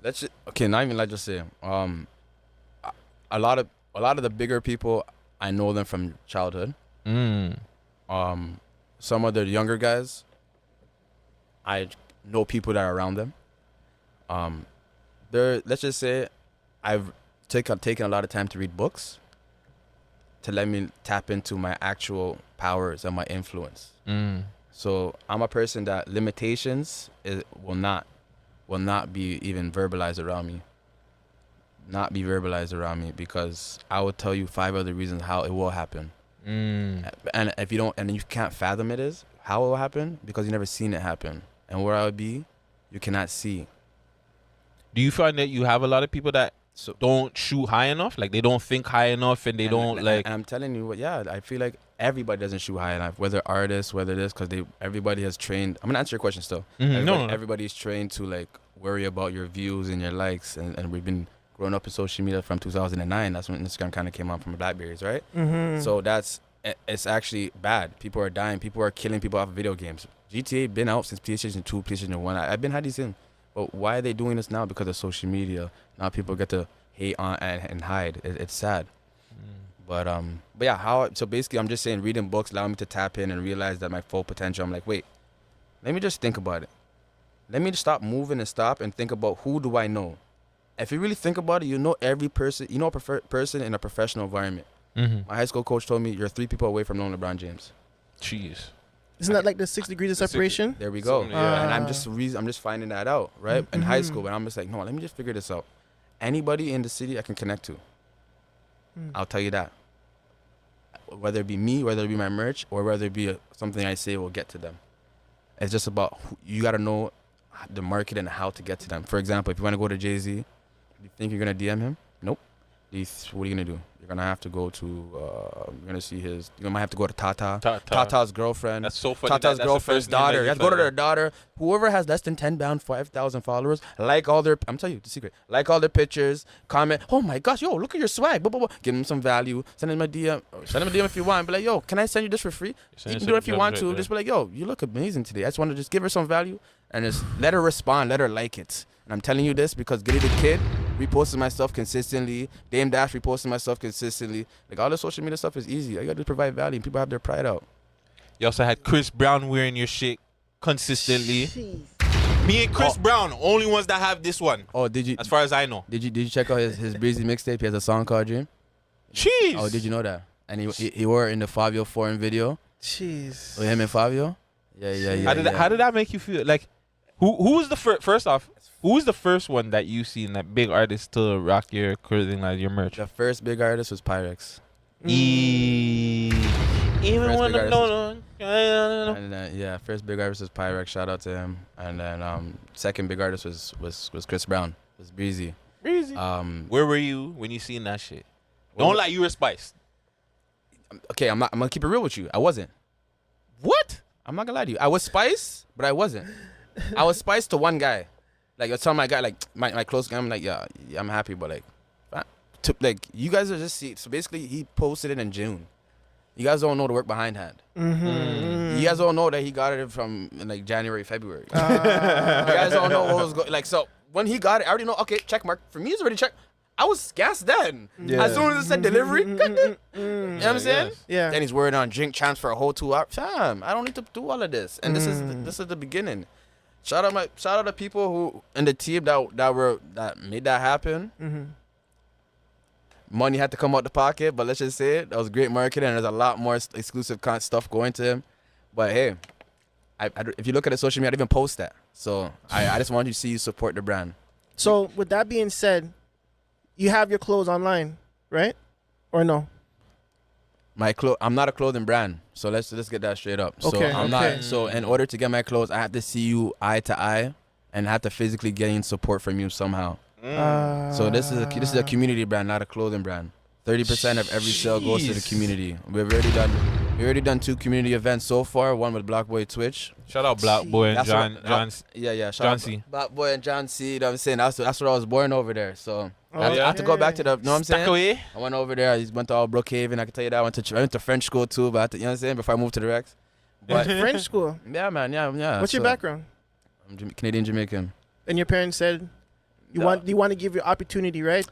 Not even like just say. A lot of the bigger people, I know them from childhood. Some of the younger guys, I know people that are around them. Let's just say I've taken a lot of time to read books to let me tap into my actual powers and my influence. So I'm a person that limitations will not be even verbalized around me. not be verbalized around me, because I will tell you 5 other reasons how it will happen. And if you don't, and you can't fathom it is how it will happen because you never seen it happen. And where I would be, you cannot see. Do you find that you have a lot of people that don't shoot high enough? Like they don't think high enough, and they don't like. And I'm telling you, yeah, I feel like everybody doesn't shoot high enough, whether artists, whether this, because everybody has trained. I'm gonna answer your question still. Everybody's trained to like worry about your views and your likes, and we've been growing up in social media from 2009. That's when Instagram kind of came out from the Blackberries, right? So it's actually bad. People are dying. People are killing people off of video games. GTA been out since PlayStation 2, PlayStation 1. I've been had these in. But why are they doing this now? Because of social media. Now people get to hate on and hide. It's sad. But yeah, so basically I'm just saying reading books allow me to tap in and realize that my full potential. I'm like, wait, let me just think about it. Let me just stop moving and stop and think about who do I know. If you really think about it, you know every person, you know a person in a professional environment. My high school coach told me you're 3 people away from knowing LeBron James. Jeez. Isn't that like the 6 degrees of separation? There we go. And I'm just finding that out, right? In high school, but I'm just like, no, let me just figure this out. Anybody in the city I can connect to. I'll tell you that. Whether it be me, whether it be my merch, or whether it be something I say will get to them. It's just about you got to know the market and how to get to them. For example, if you want to go to Jay-Z, you think you're going to DM him? Nope. What are you going to do? You're going to have to go to, you're going to see you might have to go to Tata's girlfriend. That's so funny. Tata's girlfriend's daughter. You have to go to their daughter. Whoever has less than 5,000 followers, I'm telling you the secret, like all their pictures, comment, oh my gosh, yo, look at your swag, blah, blah, blah. Give them some value. Send them a DM. Send them a DM if you want. Be like, yo, can I send you this for free? You can do it if you want to. Just be like, yo, you look amazing today. I just want to just give her some value and just let her respond, let her like it. And I'm telling you this because Giddy the Kid reposting my stuff consistently. Dame Dash reposting my stuff consistently. Like all the social media stuff is easy. All you gotta do is provide value and people have their pride out. You also had Chris Brown wearing your shit consistently. Jeez. Me and Chris Brown, only ones that have this one. Oh, did you? As far as I know. Did you check out his Breezy mixtape? He has a song called Dream. Jeez. Oh, did you know that? And he wore it in the Fabio Foreign video. Jeez. With him and Fabio. Yeah. How did that make you feel? Like, who was the first off? Who was the first one that you seen that big artist to rock your clothing, like your merch? The first big artist was Pyrex. Even when first big artist was Pyrex. Shout out to him. And then second big artist was Chris Brown. It was Breezy. Where were you when you seen that shit? Don't lie, you were spiced. Okay, I'm gonna keep it real with you. I wasn't. What? I'm not gonna lie to you. I was spiced, but I wasn't. I was spiced to one guy. Like I tell my guy, like my close guy, I'm like, yeah, I'm happy, but like you guys are just see. So basically, he posted it in June. You guys don't know the work behind hand. You guys don't know that he got it from like January, February. You guys don't know what was going. Like so, when he got it, I already know. Okay, check mark for me. It's already checked. I was gassed then. Yeah. As soon as it said delivery, you know what I'm saying? Yeah. Then he's worried on drink champs for a whole 2 hours. Fam, I don't need to do all of this. And this is the beginning. Shout out to people who in the team that made that happen. Money had to come out the pocket, but let's just say it. That was great marketing, and there's a lot more exclusive stuff going to him. But hey, if you look at the social media, I didn't even post that. So I just want you to see you support the brand. So with that being said, you have your clothes online, right? Or no? I'm not a clothing brand, so let's get that straight up. Okay, so I'm not. So in order to get my clothes, I have to see you eye to eye, and have to physically gain support from you somehow. So this is a community brand, not a clothing brand. 30% of every sale goes to the community. We've already done 2 community events so far. One with Black Boy Twitch. Shout out Black Boy and John C. Black Boy and John C. You know what I'm saying? That's what I was born over there. So I have to go back to the. You know what I'm saying? Away. I went over there. I went to all Brookhaven. I can tell you that I went to French school too. But you know what I'm saying? Before I moved to the Rex. But French school. Yeah, man. Yeah. What's your background? I'm Canadian Jamaican. And your parents said you want to give you opportunity, right?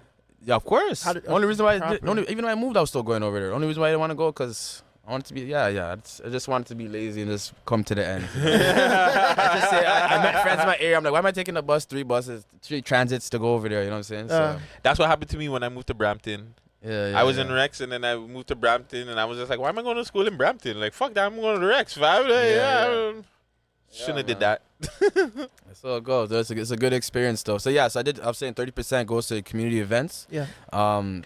Yeah, of course. Only reason why even though I moved, I was still going over there. Only reason why I didn't want to go because I wanted to be I just wanted to be lazy and just come to the end. I met friends in my area. I'm like, why am I taking the bus, 3 buses, 3 transits to go over there? You know what I'm saying? So that's what happened to me when I moved to Brampton. I was in Rex and then I moved to Brampton and I was just like, why am I going to school in Brampton? Like, fuck that, I'm going to Rex. Shouldn't have did that. That's all it goes. It's a good experience though. So yeah, so I was saying 30% goes to community events. Yeah.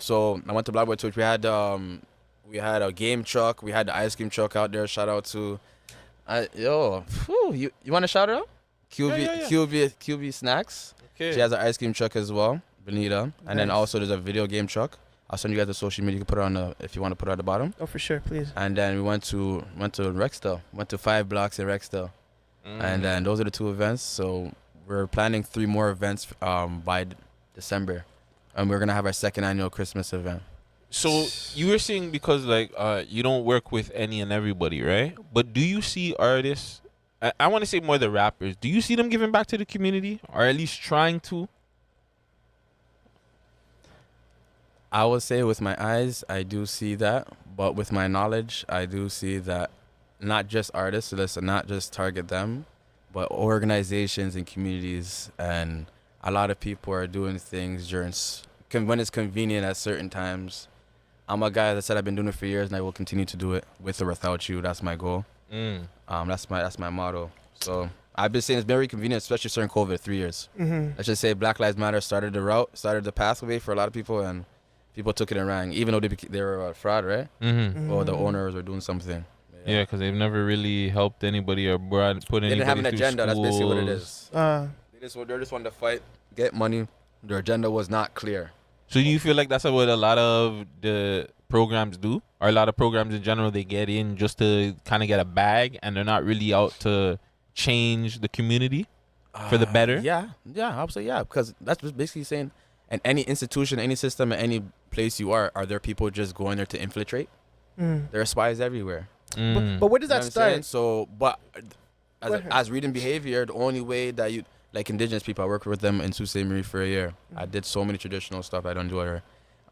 So I went to Blackboard Church. We had a game truck. We had the ice cream truck out there. Shout out to, you want to shout her out? QB Snacks. Okay. She has an ice cream truck as well, Benita. And then Nice. also there's a video game truck. I'll send you guys the social media. You can put it on if you want to put it at the bottom. Oh, for sure, please. And then we went to Rexdale. Went to 5 blocks in Rexdale. And then those are the 2 events. So we're planning 3 more events by December. And we're going to have our second annual Christmas event. So you were saying because like you don't work with any and everybody, right? But do you see artists, I want to say more the rappers, do you see them giving back to the community or at least trying to? I would say with my eyes, I do see that. But with my knowledge, I do see that not just artists, so let's not just target them, but organizations and communities. And a lot of people are doing things when it's convenient at certain times. I'm a guy that said I've been doing it for years and I will continue to do it with or without you. That's my goal. That's my motto. So I've been saying it's very convenient, especially during COVID, 3 years. Let's just say Black Lives Matter started the pathway for a lot of people, and people took it and ran, even though they were a fraud, right? Or the owners were doing something. Yeah, because they've never really helped anybody or put anybody. They didn't have an agenda. That's basically what it is. Uh, They just wanted to fight, get money. Their agenda was not clear. So do you feel like that's what a lot of the programs do? Or a lot of programs in general, they get in just to kind of get a bag and they're not really out to change the community for the better? Yeah, I would say yeah, because that's just basically saying, in any institution, any system, any place you are there people just going there to infiltrate? There are spies everywhere. But where does that start? So, but as reading behavior, the only way that you, like indigenous people, I worked with them in Sault Ste. Marie for a year. I did so many traditional stuff I don't do here.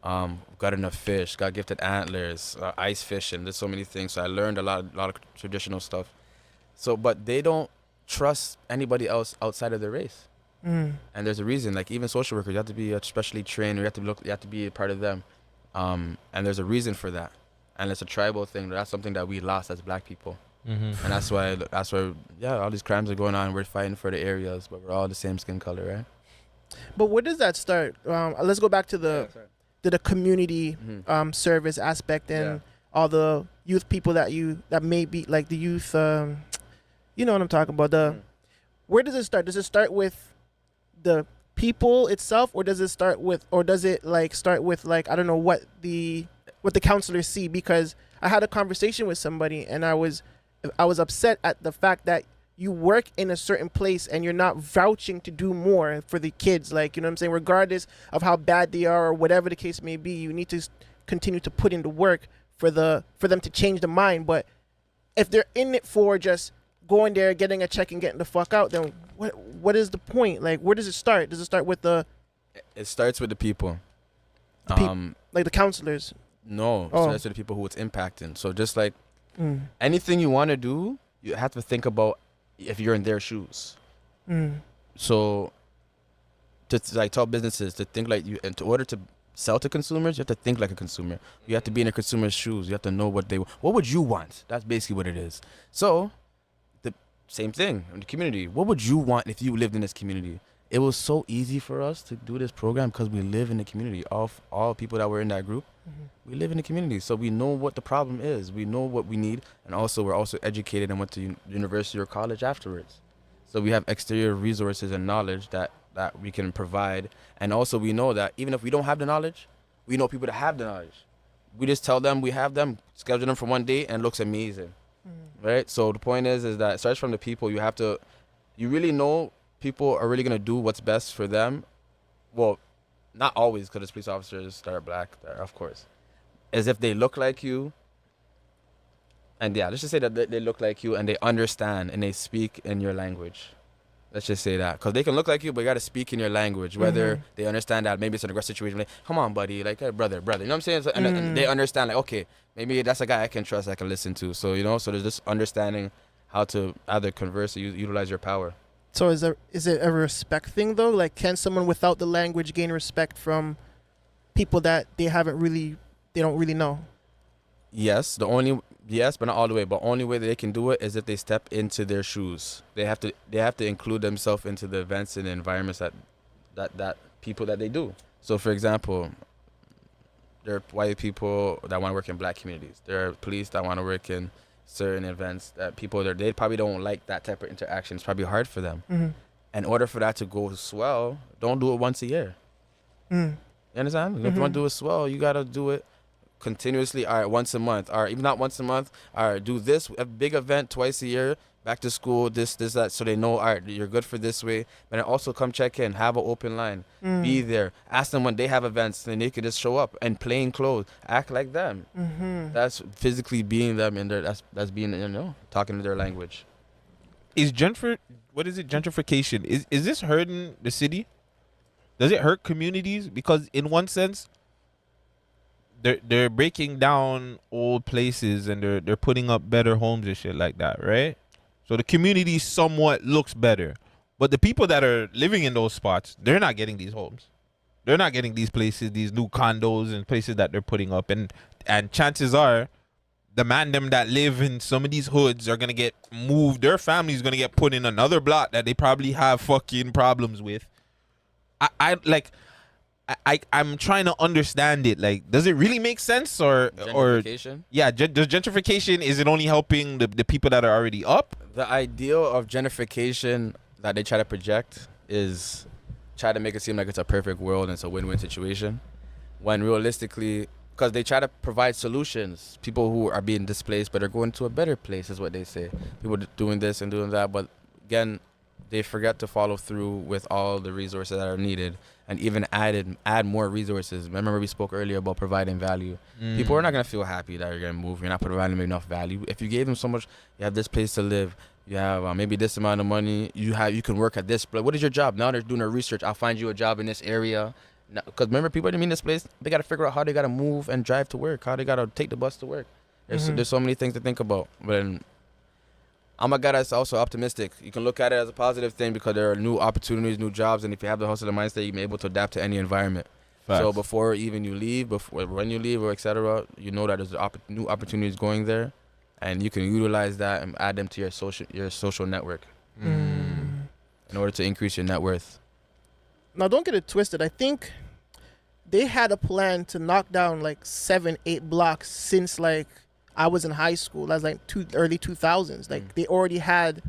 Got enough fish, got gifted antlers, ice fishing, did so many things. So I learned a lot of traditional stuff. So, but they don't trust anybody else outside of their race. And there's a reason, like even social workers, you have to be specially trained, you have to be a part of them. And there's a reason for that. And it's a tribal thing. That's something that we lost as Black people. And that's why, all these crimes are going on. We're fighting for the areas, but we're all the same skin color, right? But where does that start? Let's go back to the community service aspect and all the youth people that may be like the youth. You know what I'm talking about. Where does it start? Does it start with the people itself, or does it start with I don't know what the counselors see? Because I had a conversation with somebody and I was upset at the fact that you work in a certain place and you're not vouching to do more for the kids. Like, you know what I'm saying? Regardless of how bad they are or whatever the case may be, you need to continue to put in the work for them to change the mind. But if they're in it for just going there, getting a check and getting the fuck out, then what is the point? Like, where does it start? Does it start with It starts with the people. Like the counselors? No, it starts with the people who it's impacting. So just like anything you want to do, you have to think about if you're in their shoes. So to like tell businesses to think like you, and in order to sell to consumers, you have to think like a consumer. You have to be in a consumer's shoes. You have to know what would you want? That's basically what it is. So the same thing in the community. What would you want if you lived in this community? It was so easy for us to do this program because we live in the community. All people that were in that group, we live in the community. So we know what the problem is. We know what we need. And also we're also educated and went to university or college afterwards. So we have exterior resources and knowledge that we can provide. And also we know that even if we don't have the knowledge, we know people that have the knowledge. We just tell them we have them, schedule them for one day, and it looks amazing. Right? So the point is that it starts from the people. You really know people are really going to do what's best for them. Well, not always, because there's police officers that are Black, of course. As if they look like you. And yeah, let's just say that they look like you and they understand and they speak in your language. Let's just say that. Because they can look like you, but you got to speak in your language. Whether they understand that maybe it's an aggressive situation. Like, come on, buddy. Like, hey, brother. You know what I'm saying? So, and they understand, like, okay, maybe that's a guy I can trust, I can listen to. So, you know, so there's this understanding how to either converse or utilize your power. So is it a respect thing, though? Like, can someone without the language gain respect from people that they don't really know? Yes, Yes, but not all the way. But only way that they can do it is if they step into their shoes. They have to include themselves into the events and the environments that people that they do. So, for example, there are white people that want to work in black communities. There are police that want to work in certain events that people there, they probably don't like that type of interaction. It's probably hard for them. Mhm. In order for that to go swell, don't do it once a year. Mm. You understand? If you want to do it swell, you got to do it continuously. All right, once a month. All right, even not once a month. All right, do this, a big event twice a year, back to school, this, that, so they know, all right, you're good for this way. But then also come check in, have an open line, be there. Ask them when they have events, then they could just show up and plain clothes, act like them. Mhm. That's physically being them in their, that's being, talking to their language. Is gentrification? Is this hurting the city? Does it hurt communities? Because in one sense, they're breaking down old places and they're putting up better homes and shit like that, right? So the community somewhat looks better, but the people that are living in those spots, they're not getting these homes. They're not getting these places, these new condos and places that they're putting up, and chances are, the man them that live in some of these hoods are gonna get moved. Their family's gonna get put in another block that they probably have fucking problems with. I'm trying to understand it. Like, does it really make sense, or yeah? Does gentrification, is it only helping the people that are already up? The ideal of gentrification that they try to project is try to make it seem like it's a perfect world and it's a win-win situation, when realistically, because they try to provide solutions, people who are being displaced but are going to a better place is what they say. People doing this and doing that, but again, they forget to follow through with all the resources that are needed, and even add more resources. Remember we spoke earlier about providing value. People are not going to feel happy that you're going to move. You're not providing them enough value. If you gave them so much, you have this place to live, you have maybe this amount of money, you can work at this place. What is your job? Now they're doing their research. I'll find you a job in this area. Because remember, people that in this place, they got to figure out how they got to move and drive to work, how they got to take the bus to work. There's so many things to think about. But I'm a guy that's also optimistic. You can look at it as a positive thing because there are new opportunities, new jobs, and if you have the hustle mindset, you can be able to adapt to any environment. Facts. So before even you leave, when you leave, or etc., you know that there's new opportunities going there, and you can utilize that and add them to your social network in order to increase your net worth. Now, don't get it twisted. I think they had a plan to knock down like 7-8 blocks since like I was in high school. That's like early 2000s. Like they already had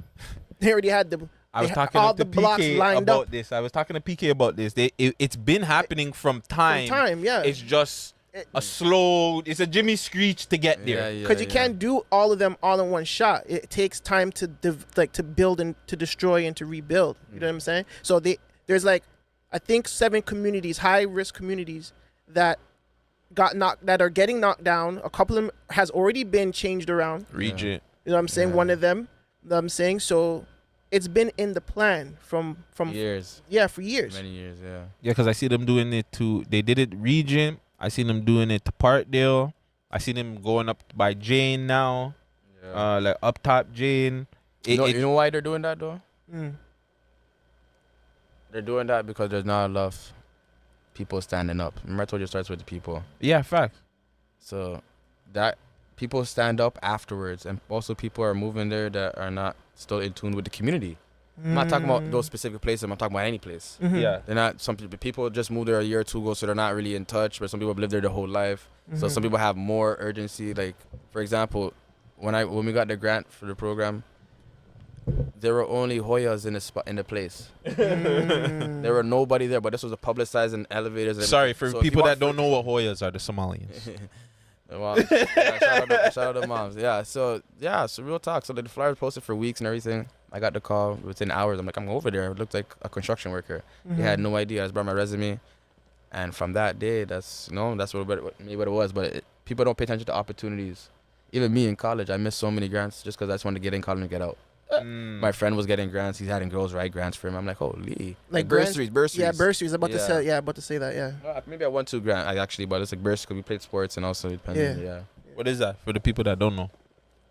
the. I was talking to PK about this. I was talking to PK about this. It's been happening from time. From time, yeah. It's just it's a Jimmy Screech to get there. Because you can't do all of them all in one shot. It takes time to to build and to destroy and to rebuild. You know what I'm saying? So there's like, I think 7 communities, high risk communities that are getting knocked down. A couple of them has already been changed around. Regent. You know what I'm saying? One of them. You know what I'm saying? So it's been in the plan from years. Yeah, for years. Many years, yeah. Yeah, because I see them doing it they did it Regent. I seen them doing it to Parkdale. I seen them going up by Jane now. Yeah. Like up top Jane. You know why they're doing that though? They're doing that because there's not enough people standing up. Remember I told you it starts with the people. Yeah, facts. So that people stand up afterwards, and also people are moving there that are not still in tune with the community. I'm not talking about those specific places. I'm talking about any place. Yeah, they're not. Some people just moved there a year or two ago, so they're not really in touch. But some people have lived there their whole life. So some people have more urgency. Like for example, when we got the grant for the program, there were only Hoyas in the place. There were nobody there, but this was a publicized and elevators. And sorry for people that don't know what Hoyas are, the Somalians. Well, shout out to moms. So real talk. So the flyer was posted for weeks and everything. I got the call within hours. I'm like, I'm over there. It looked like a construction worker. He had no idea. I just brought my resume, and from that day, that's what it was. But people don't pay attention to opportunities. Even me in college, I missed so many grants just because I just wanted to get in college and get out. My friend was getting grants. He's having girls write grants for him. I'm like, holy. Like bursaries. Yeah, bursaries. About to say that, yeah. Maybe I won 2 grants, actually, but it's like bursaries because we played sports and also depending. Yeah. What is that for the people that don't know?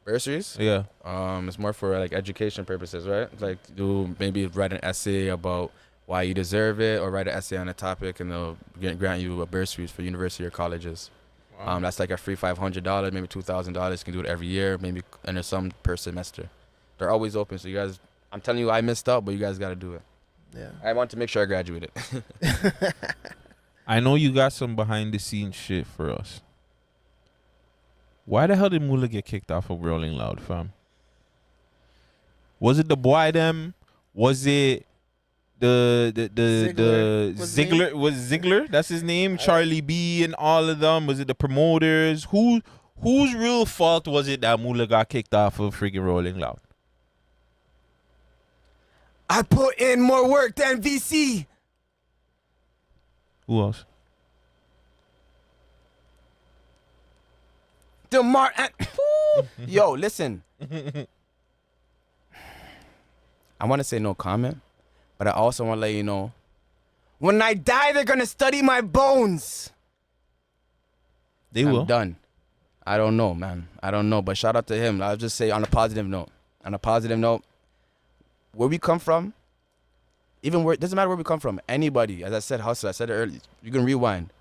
Bursaries? Yeah. It's more for like education purposes, right? Like you maybe write an essay about why you deserve it, or write an essay on a topic, and they'll grant you a bursaries for university or colleges. That's like a free $500, maybe $2,000. You can do it every year, maybe, and there's some per semester. They're always open. So you guys, I'm telling you, I missed out, but you guys got to do it. Yeah. I want to make sure I graduated. I know you got some behind the scenes shit for us. Why the hell did Mula get kicked off of Rolling Loud, fam? Was it the boy them? Was it the Ziggler? Was Ziggler? That's his name. Charlie B and all of them. Was it the promoters? Whose real fault was it that Mula got kicked off of freaking Rolling Loud? I put in more work than VC. Who else? DeMar. Yo, listen. I want to say no comment, but I also want to let you know, when I die, they're gonna study my bones. They will. I'm done. I don't know, man. I don't know, but shout out to him. I'll just say on a positive note. On a positive note, where we come from, even where, it doesn't matter where we come from. Anybody, as I said, hustler. I said it earlier. You can rewind.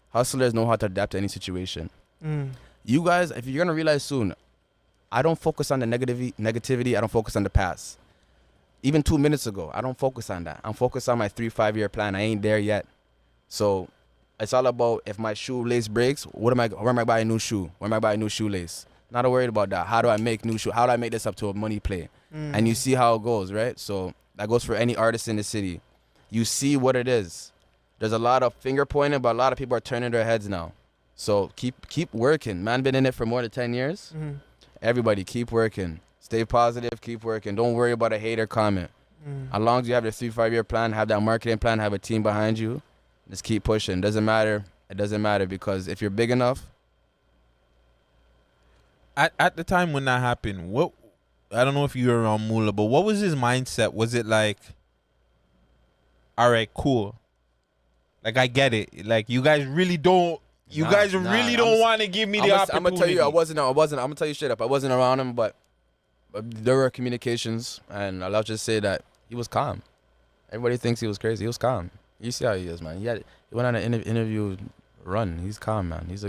Hustlers know how to adapt to any situation. You guys, if you're gonna realize soon, I don't focus on the negativity. I don't focus on the past. Even 2 minutes ago, I don't focus on that. I'm focused on my 3-5 year plan. I ain't there yet. So it's all about, if my shoelace breaks, where am I buying a new shoe? Where am I buying a new shoelace? Not worried about that. How do I make new shoe? How do I make this up to a money play? And you see how it goes, right? So that goes for any artist in the city. You see what it is. There's a lot of finger pointing, but a lot of people are turning their heads now. So keep working. Man been in it for more than 10 years. Everybody keep working. Stay positive, keep working. Don't worry about a hater comment. As long as you have your 3-5 year plan, have that marketing plan, have a team behind you, just keep pushing. Doesn't matter. It doesn't matter, because if you're big enough. At the time when that happened, what, I don't know if you were around Mula, but what was his mindset? Was it like, all right, cool, like I get it, like you guys really don't, don't want to give me the opportunity. I'm gonna tell you, I wasn't. I'm gonna tell you straight up, I wasn't around him, but there were communications, and I'll just say that he was calm. Everybody thinks he was crazy. He was calm. You see how he is, man. He went on an interview run. He's calm, man. He's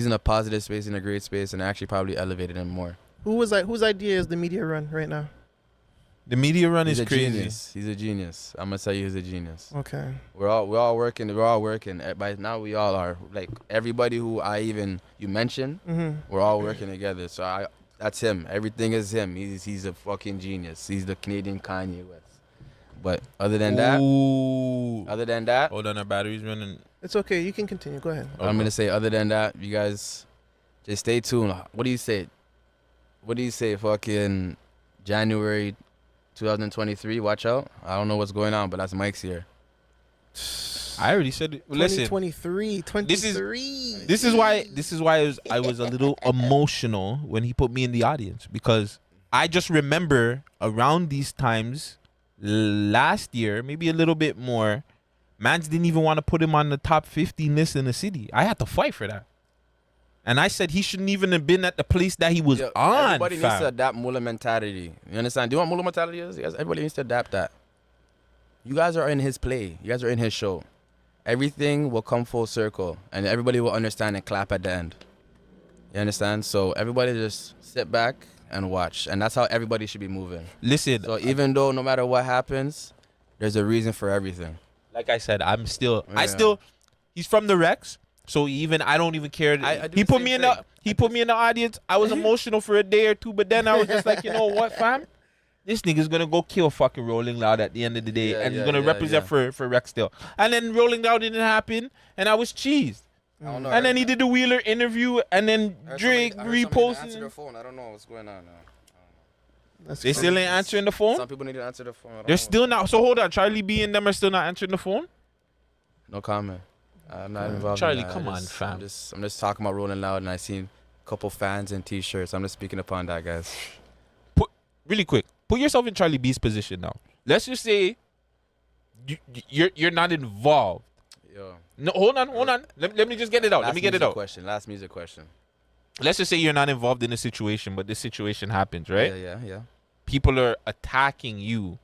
in a positive space, in a great space, and actually probably elevated him more. Whose idea is the media run right now? The media run is crazy. Genius. He's a genius. I'm gonna tell you, he's a genius. Okay. We're all working. We're all working. By now, we all are. Like everybody who you mentioned, we're all working together. So that's him. Everything is him. He's a fucking genius. He's the Canadian Kanye West. But other than that, hold on, our battery's running. It's okay. You can continue. Go ahead. I'm gonna say, other than that, you guys just stay tuned. What do you say? Fucking January 2023. Watch out. I don't know what's going on, but that's Mike's here. I already said it. Listen, 2023. This is why I was a little emotional when he put me in the audience, because I just remember around these times last year, maybe a little bit more, mans didn't even want to put him on the top 15 list in the city. I had to fight for that. And I said he shouldn't even have been at the place that he was on. Everybody needs to adapt Mula mentality. You understand? Do you know what Mula mentality is? Everybody needs to adapt that. You guys are in his play. You guys are in his show. Everything will come full circle, and everybody will understand and clap at the end. You understand? So everybody just sit back and watch, and that's how everybody should be moving. Listen. So even though no matter what happens, there's a reason for everything. Like I said, he's from the Rex. So I don't even care. He put me in the audience. I was emotional for a day or two, but then I was just like, you know what, fam? This nigga's gonna go kill fucking Rolling Loud at the end of the day, and he's gonna represent for Rex still. And then Rolling Loud didn't happen, and I was cheesed. And then he did the Wheeler interview, and then Drake reposted. Answer their phone. I don't know what's going on now. They still ain't answering the phone? Some people need to answer the phone. They're still not. So hold on, Charlie B and them are still not answering the phone? No comment. I'm not involved. Charlie, in that. come on, fam. I'm just talking about Rolling Loud, and I seen a couple fans in t-shirts. I'm just speaking upon that, guys. Really quick, put yourself in Charlie B's position now. Let's just say you're not involved. Yo. No, hold on. Let me just get it out. Let me get it out. Last music question. Let's just say you're not involved in the situation, but this situation happens, right? Yeah. People are attacking you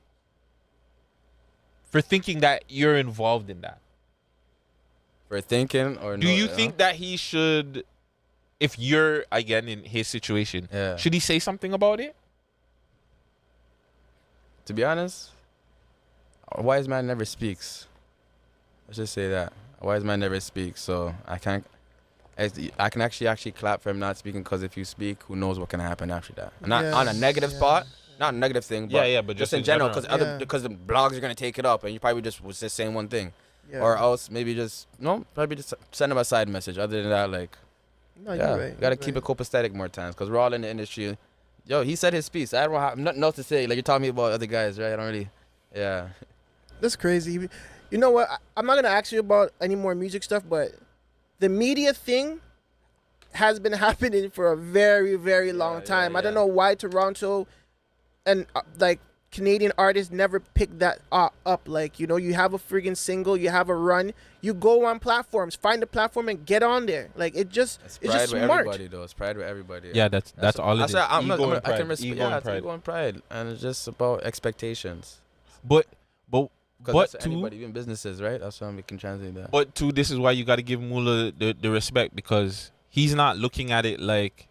for thinking that you're involved in that. For thinking or do you think that he should, if you're again in his situation, should he say something about it? To be honest, a wise man never speaks. Let's just say that. A wise man never speaks, so I can actually clap for him not speaking, because if you speak, who knows what can happen after that. Not on a negative spot, not a negative thing, but but just in general, because the blogs are gonna take it up, and you probably just was just saying one thing, or else maybe just send him a side message. Other than that, like, no, you're right, you gotta keep it copacetic more times, because we're all in the industry. Yo, he said his piece. I don't have nothing else to say. Like, you're talking about other guys, right? I don't really, That's crazy. You know what? I'm not going to ask you about any more music stuff, but the media thing has been happening for a very, very long time. I don't know why Toronto and like Canadian artists never pick that up. Like, you know, you have a friggin' single, you have a run, you go on platforms, find a platform and get on there. Like, it's just with smart. Everybody, though. It's pride with everybody. Yeah, that's all it is. Ego and pride, and it's just about expectations. But anybody, even businesses, right? That's why we can translate that. But too, this is why you got to give Mula the respect, because he's not looking at it like,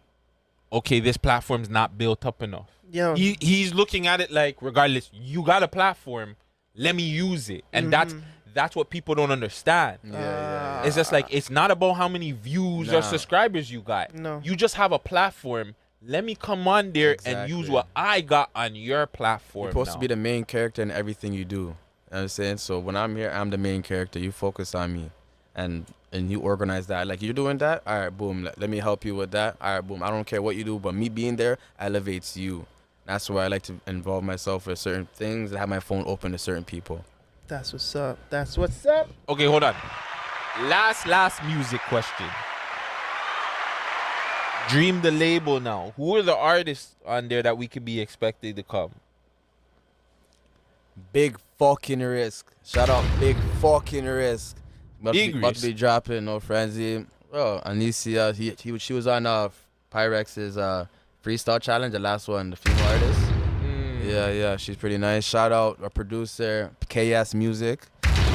okay, this platform's not built up enough. Yeah. He's looking at it like, regardless, you got a platform, let me use it. And that's what people don't understand. It's just like, it's not about how many views or subscribers you got. No. You just have a platform. Let me come on there and use what I got on your platform. You're supposed to be the main character in everything you do. You know what I'm saying? So when I'm here, I'm the main character. You focus on me. And you organize that. Like, you're doing that? All right, boom. Let me help you with that. All right, boom. I don't care what you do, but me being there elevates you. That's why I like to involve myself with certain things and have my phone open to certain people. That's what's up. That's what's up. Okay, hold on. Last music question. Dream the label now. Who are the artists on there that we could be expecting to come? Big fucking risk. Shout out Big fucking risk. About to be dropping No Frenzy. Oh, Anicia, she was on Pyrex's freestyle challenge, the last one, the female artist. Yeah, she's pretty nice. Shout out our producer, KS Music.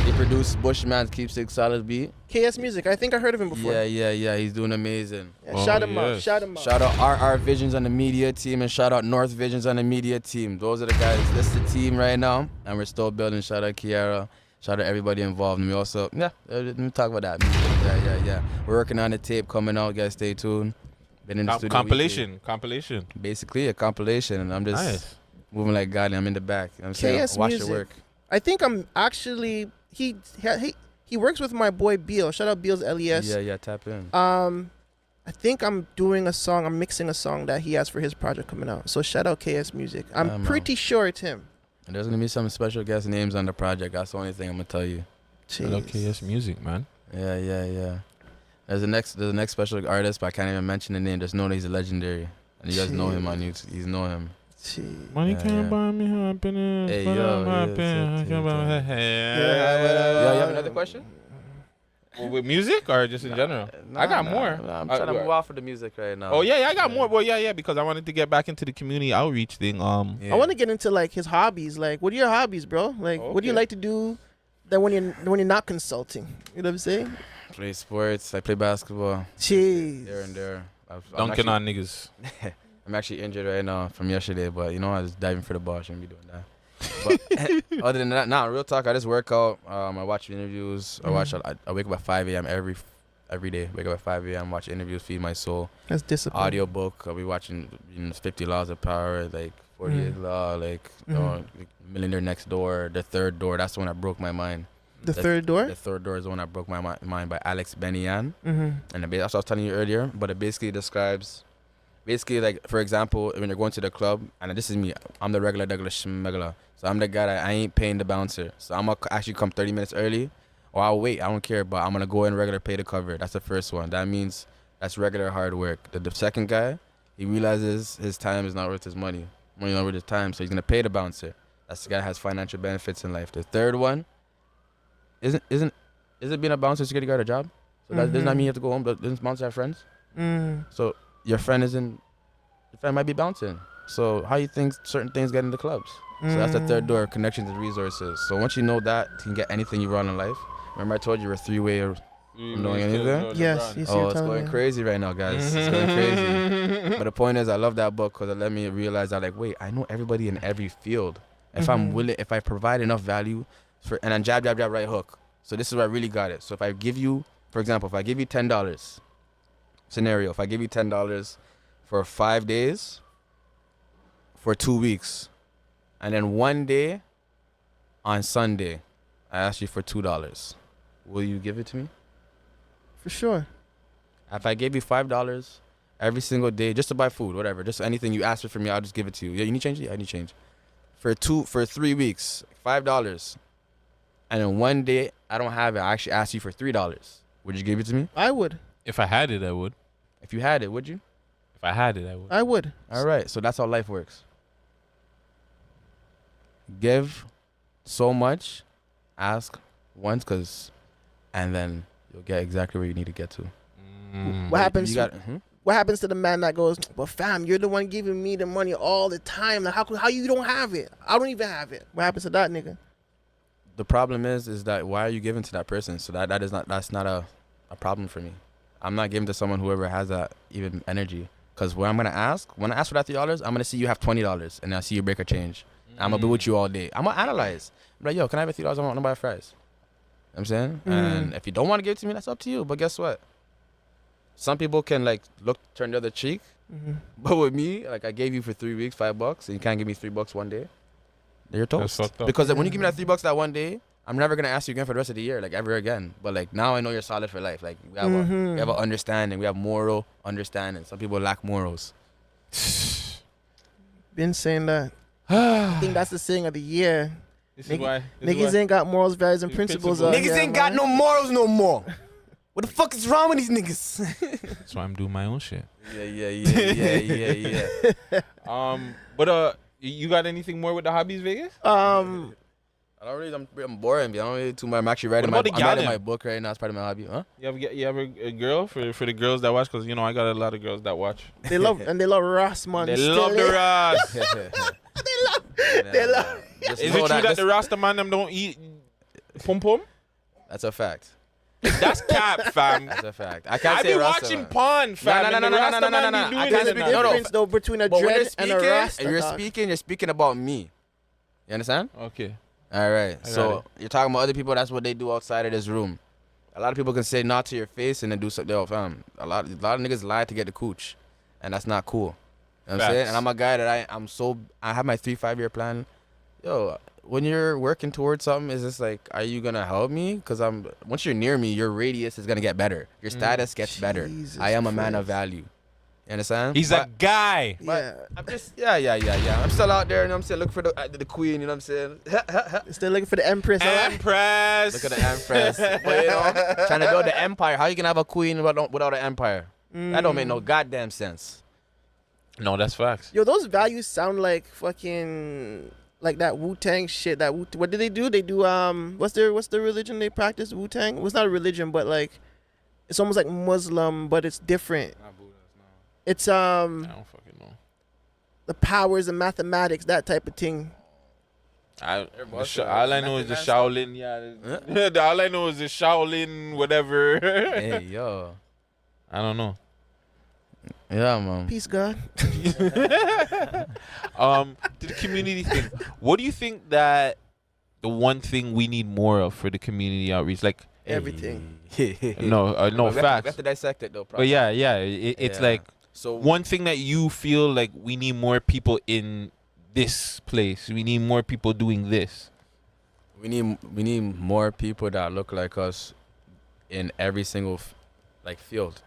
He produced Bushman's Keepsake Solid Beat. KS Music, I think I heard of him before. Yeah, he's doing amazing. Yeah, shout him out. Shout out RR Visions on the media team, and shout out North Visions on the media team. Those are the guys. This is the team right now, and we're still building. Shout out Kiara. Shout out everybody involved. And we also, let me talk about that music. Yeah. We're working on the tape coming out. Guys, stay tuned. Been in the studio compilation. Basically a compilation, and I'm just moving like God, and I'm in the back. You know what I'm saying? Watch your work. I think I'm actually he works with my boy Beal. Shout out Beal's LES. Yeah, tap in. I think I'm doing a song. I'm mixing a song that he has for his project coming out. So shout out KS Music. I'm pretty sure it's him. And there's gonna be some special guest names on the project. That's the only thing I'm gonna tell you. Shout out KS Music, man. Yeah. There's a next special artist, but I can't even mention the name. Just know that he's a legendary, and you guys know him on YouTube. You know him. Money can't buy me happiness. Hey, yo, you have another question? With music or just in general? I got more. I'm trying to move off of the music right now. Oh yeah, I got more. Well, yeah, because I wanted to get back into the community outreach thing. I want to get into like his hobbies. Like, what are your hobbies, bro? Like, what do you like to do that when you're not consulting? You know what I'm saying? Play sports. I play basketball. Jeez. Here and there. Dunking on niggas. I'm actually injured right now from yesterday, but I was diving for the ball. I shouldn't be doing that. But other than that, real talk. I just work out. I watch interviews. I wake up at 5 a.m. every day. Wake up at 5 a.m. Watch interviews. Feed my soul. That's discipline. Audiobook. I'll be watching 50 Laws of Power, like 48 Law, like Millionaire Next Door, The Third Door. That's the one that broke my mind. The Third Door? The Third Door is the one that broke my mind by Alex Benian. And that's what I was telling you earlier. But it basically describes. Basically, like, for example, when you're going to the club, and this is me, I'm the regular schmegler. So I'm the guy that I ain't paying the bouncer. So I'm going to actually come 30 minutes early, or I'll wait. I don't care, but I'm going to go in regular, pay the cover. That's the first one. That means that's regular hard work. The second guy, he realizes his time is not worth his money. Money not worth his time, so he's going to pay the bouncer. That's the guy that has financial benefits in life. The third one, isn't being a bouncer security guard a job? So that does not mean you have to go home. Doesn't bouncer have friends? So your friend might be bouncing. So how you think certain things get into clubs? So that's the third door, connections and resources. So once you know that, you can get anything you want in life. Remember I told you you're a three-way from doing anything? Yes. Oh, it's going crazy right now, guys. It's going crazy. But the point is, I love that book because it let me realize that, like, wait, I know everybody in every field. If I'm willing, if I provide enough value, and then jab, right hook. So this is where I really got it. So if I give you, for example, if I give you $10, scenario, if I give you $10 for 5 days, for 2 weeks, and then one day on Sunday, I ask you for $2, will you give it to me? For sure. If I gave you $5 every single day just to buy food, whatever, just anything you ask for from me, I'll just give it to you. Yeah, you need change? Yeah, I need change. For 3 weeks, $5. And then one day I don't have it, I actually ask you for $3. Would you give it to me? I would. If I had it, I would. If you had it, would you? If I had it, I would. I would. All right, so that's how life works. Give so much, ask once, and then you'll get exactly where you need to get to. What happens? What happens to the man that goes, "Well, fam, you're the one giving me the money all the time. Like, how you don't have it? I don't even have it." What happens to that nigga? The problem is that why are you giving to that person? So that's not a problem for me. I'm not giving to someone whoever has that even energy. Because when I ask for that $3, I'm gonna see you have $20, and I see you break a change. I'm gonna be with you all day. I'm gonna analyze. I'm like, yo, can I have a $3? I want to buy fries. You know what I'm saying? And if you don't want to give it to me, that's up to you. But guess what? Some people can turn the other cheek. But with me, like, I gave you for 3 weeks $5, and you can't give me $3 one day. You're toast. That's fucked up. Because when you give me that $3 that one day, I'm never gonna ask you again for the rest of the year, like ever again. But like now I know you're solid for life. Like we have we have an understanding. We have moral understanding. Some people lack morals. Been saying that. I think that's the saying of the year. Niggas ain't got morals, values, and principles. Niggas ain't got no morals no more. What the fuck is wrong with these niggas? That's why I'm doing my own shit. Yeah. But you got anything more with the hobbies, Vegas? I don't really. I'm boring. I don't really too much. I'm actually writing I'm writing my book right now. It's part of my hobby. Huh? You have a girl for the girls that watch? Because you know I got a lot of girls that watch. They love Ross, man. They love the Ross. They love. Is it true that the Rasta man them don't eat pum pum? That's a fact. That's cap, fam. That's a fact. I can't say be Rasta, watching man. porn, fam. No. I can't speak the difference though between a dread and a Rasta. You're speaking about me. You understand? Okay. All right. So you're talking about other people. That's what they do outside of this room. A lot of people can say not to your face and then do something else, fam. A lot of niggas lie to get the cooch, and that's not cool. You know what I'm saying? And I'm a guy that I have my 3-5 year plan. Yo, when you're working towards something, is this like, are you gonna help me? Because once you're near me, your radius is gonna get better. Your status gets better. I am a man of value. You understand? He's a guy. But I'm just I'm still out there, you know what I'm saying, looking for the queen, you know what I'm saying? Still looking for the empress. Empress. Look at the empress. But, you know, trying to build the empire. How you can have a queen without an empire? That don't make no goddamn sense. No, that's facts. Yo, those values sound like fucking like that Wu-Tang shit. What do? They do what's the religion they practice? Wu-Tang? Well, it's not a religion, but like it's almost like Muslim, but it's different. It's I don't fucking know. The powers of mathematics, that type of thing. All I know is the Shaolin. Yeah. All I know is the Shaolin, whatever. Hey yo, I don't know. Yeah, man. Peace, God. To the community thing, what do you think that the one thing we need more of for the community outreach, like everything? No, facts. We have to dissect it though. But it's like. So one thing that you feel like we need more people in this place. We need more people doing this. We need more people that look like us in every single field.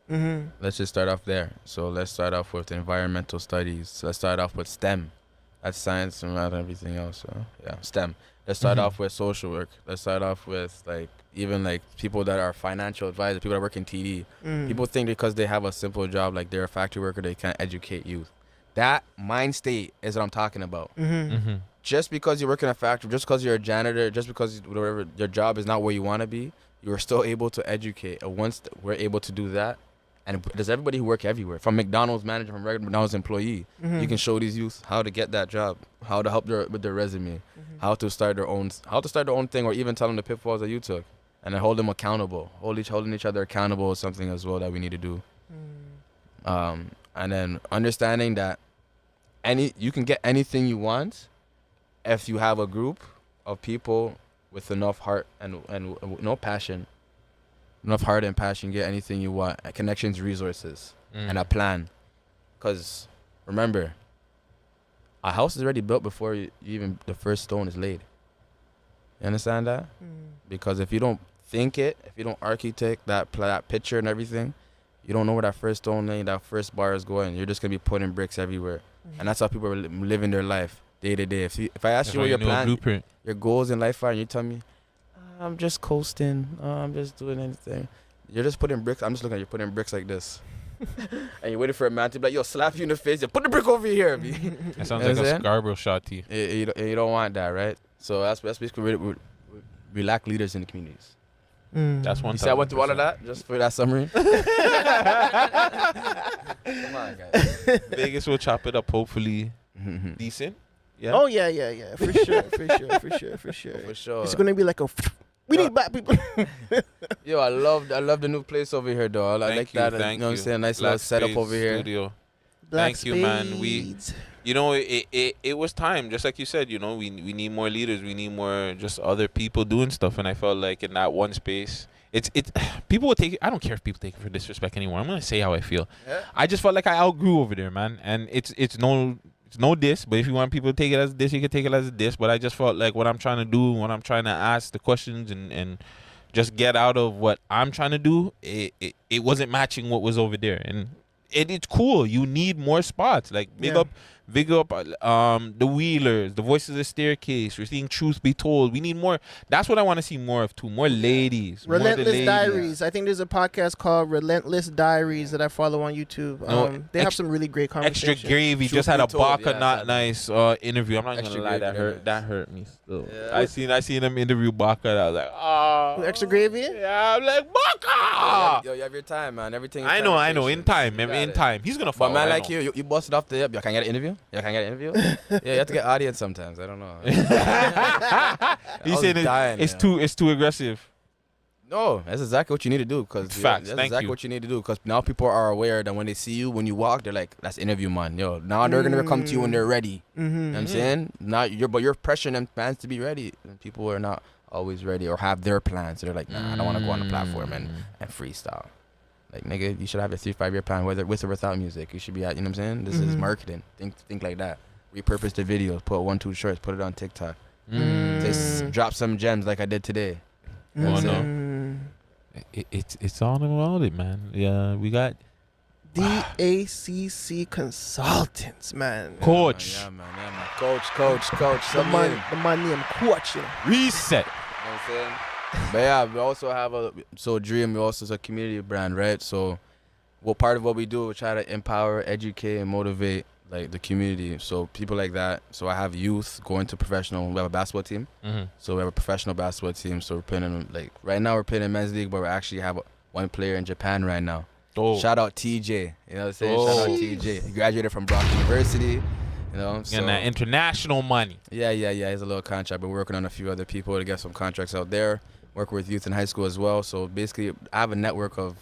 Let's just start off there. So let's start off with environmental studies. So let's start off with STEM. That's science and math and everything else. So yeah, STEM. Let's start off with social work. Let's start off with even people that are financial advisors, people that work in TD. People think because they have a simple job, like they're a factory worker, they can't educate youth. That mind state is what I'm talking about. Just because you work in a factory, just because you're a janitor, just because whatever your job is not where you want to be, you are still able to educate. And once we're able to do that, and there's everybody who work everywhere, from McDonald's manager, from regular McDonald's employee. You can show these youth how to get that job, how to help with their resume, how to start their own thing, or even tell them the pitfalls that you took. and then hold them accountable. Holding each other accountable is something as well that we need to do. And then understanding that you can get anything you want if you have a group of people with enough heart and no passion. Enough heart and passion, get anything you want. Connections, resources, and a plan. Because remember, a house is already built before even the first stone is laid. You understand that? Because if you don't think it, if you don't architect that picture and everything, you don't know where that first stone lane, that first bar is going. You're just gonna be putting bricks everywhere, and that's how people are living their life day to day. If I ask you what your plan, your goals in life are, and you tell me, I'm just coasting, I'm just doing anything, you're just putting bricks. I'm just looking at you putting bricks like this. And you're waiting for a man to be like, yo, slap you in the face. Put the brick over here. That sounds like a Scarborough shot to you. You don't want that, right? So that's basically we lack leaders in the communities. That's one. You see, I went through all of that just for that summary. Come on, guys. Vegas will chop it up, hopefully decent. Yeah. Oh yeah. For sure. It's gonna be like a. We need black people. Yo, I love the new place over here, though. I like that. You know what I'm saying? Nice little setup over here. Studio. Thank you, man. It was time, just like you said. You know, we need more leaders. We need more just other people doing stuff. And I felt like in that one space, it's people will take it. I don't care if people take it for disrespect anymore. I'm gonna say how I feel. Yeah. I just felt like I outgrew over there, man. And it's no diss, but if you want people to take it as this, you can take it as a diss. But I just felt like what I'm trying to do, what I'm trying to ask the questions and just get out of what I'm trying to do, it wasn't matching what was over there. And it's cool. You need more spots. Like big up the Wheelers, the Voices of the Staircase. We're seeing Truth Be Told. We need more. That's what I want to see more of too. More ladies. Relentless Diaries. I think there's a podcast called Relentless Diaries that I follow on YouTube. They have some really great conversations. Extra Gravy just had a Baka Not Nice interview. I'm not gonna lie, that hurt me still. Yeah. I seen him interview Baka. I was like, oh, Extra Gravy. Yeah, I'm like Baka. Yo, you have your time, man. Everything. I know. In time. In time. He's gonna follow. But man, like you busted off the. Y'all can get an interview. Yeah, can I get an interview? Yeah, you have to get audience sometimes. I don't know. He's saying it's too aggressive. No, that's exactly what you need to do. That's exactly what you need to do. Because now people are aware that when they see you, when you walk, they're like, "That's interview man." Yo, now they're gonna come to you when they're ready. You know what I'm saying? But you're pressuring them plans to be ready, and people are not always ready or have their plans. So they're like, "Nah, I don't want to go on the platform and freestyle." Like, nigga, you should have a 3-5 year plan, whether with or without music. You should be at, you know what I'm saying? This is marketing. Think like that. Repurpose the videos, put 1-2 shorts, put it on TikTok. Just drop some gems like I did today. You know what I'm saying? It's all about it, man. Yeah, we got DACC Consultants, man. Coach. Yeah, man. Coach. The man named Coach, you know. Reset. You know what I'm saying? But yeah, we also have Dream. We also is a community brand, right? So, part of what we do, we try to empower, educate, and motivate like the community. So people like that. So I have youth going to professional. We have a basketball team. So we have a professional basketball team. So we're playing in right now we're playing in men's league, but we actually have one player in Japan right now. Oh. Shout out TJ. You know what I'm saying? Shout out TJ. He graduated from Brock University. You know, getting that international money. Yeah. He's a little contract. But we're working on a few other people to get some contracts out there. Work with youth in high school as well. So basically, I have a network of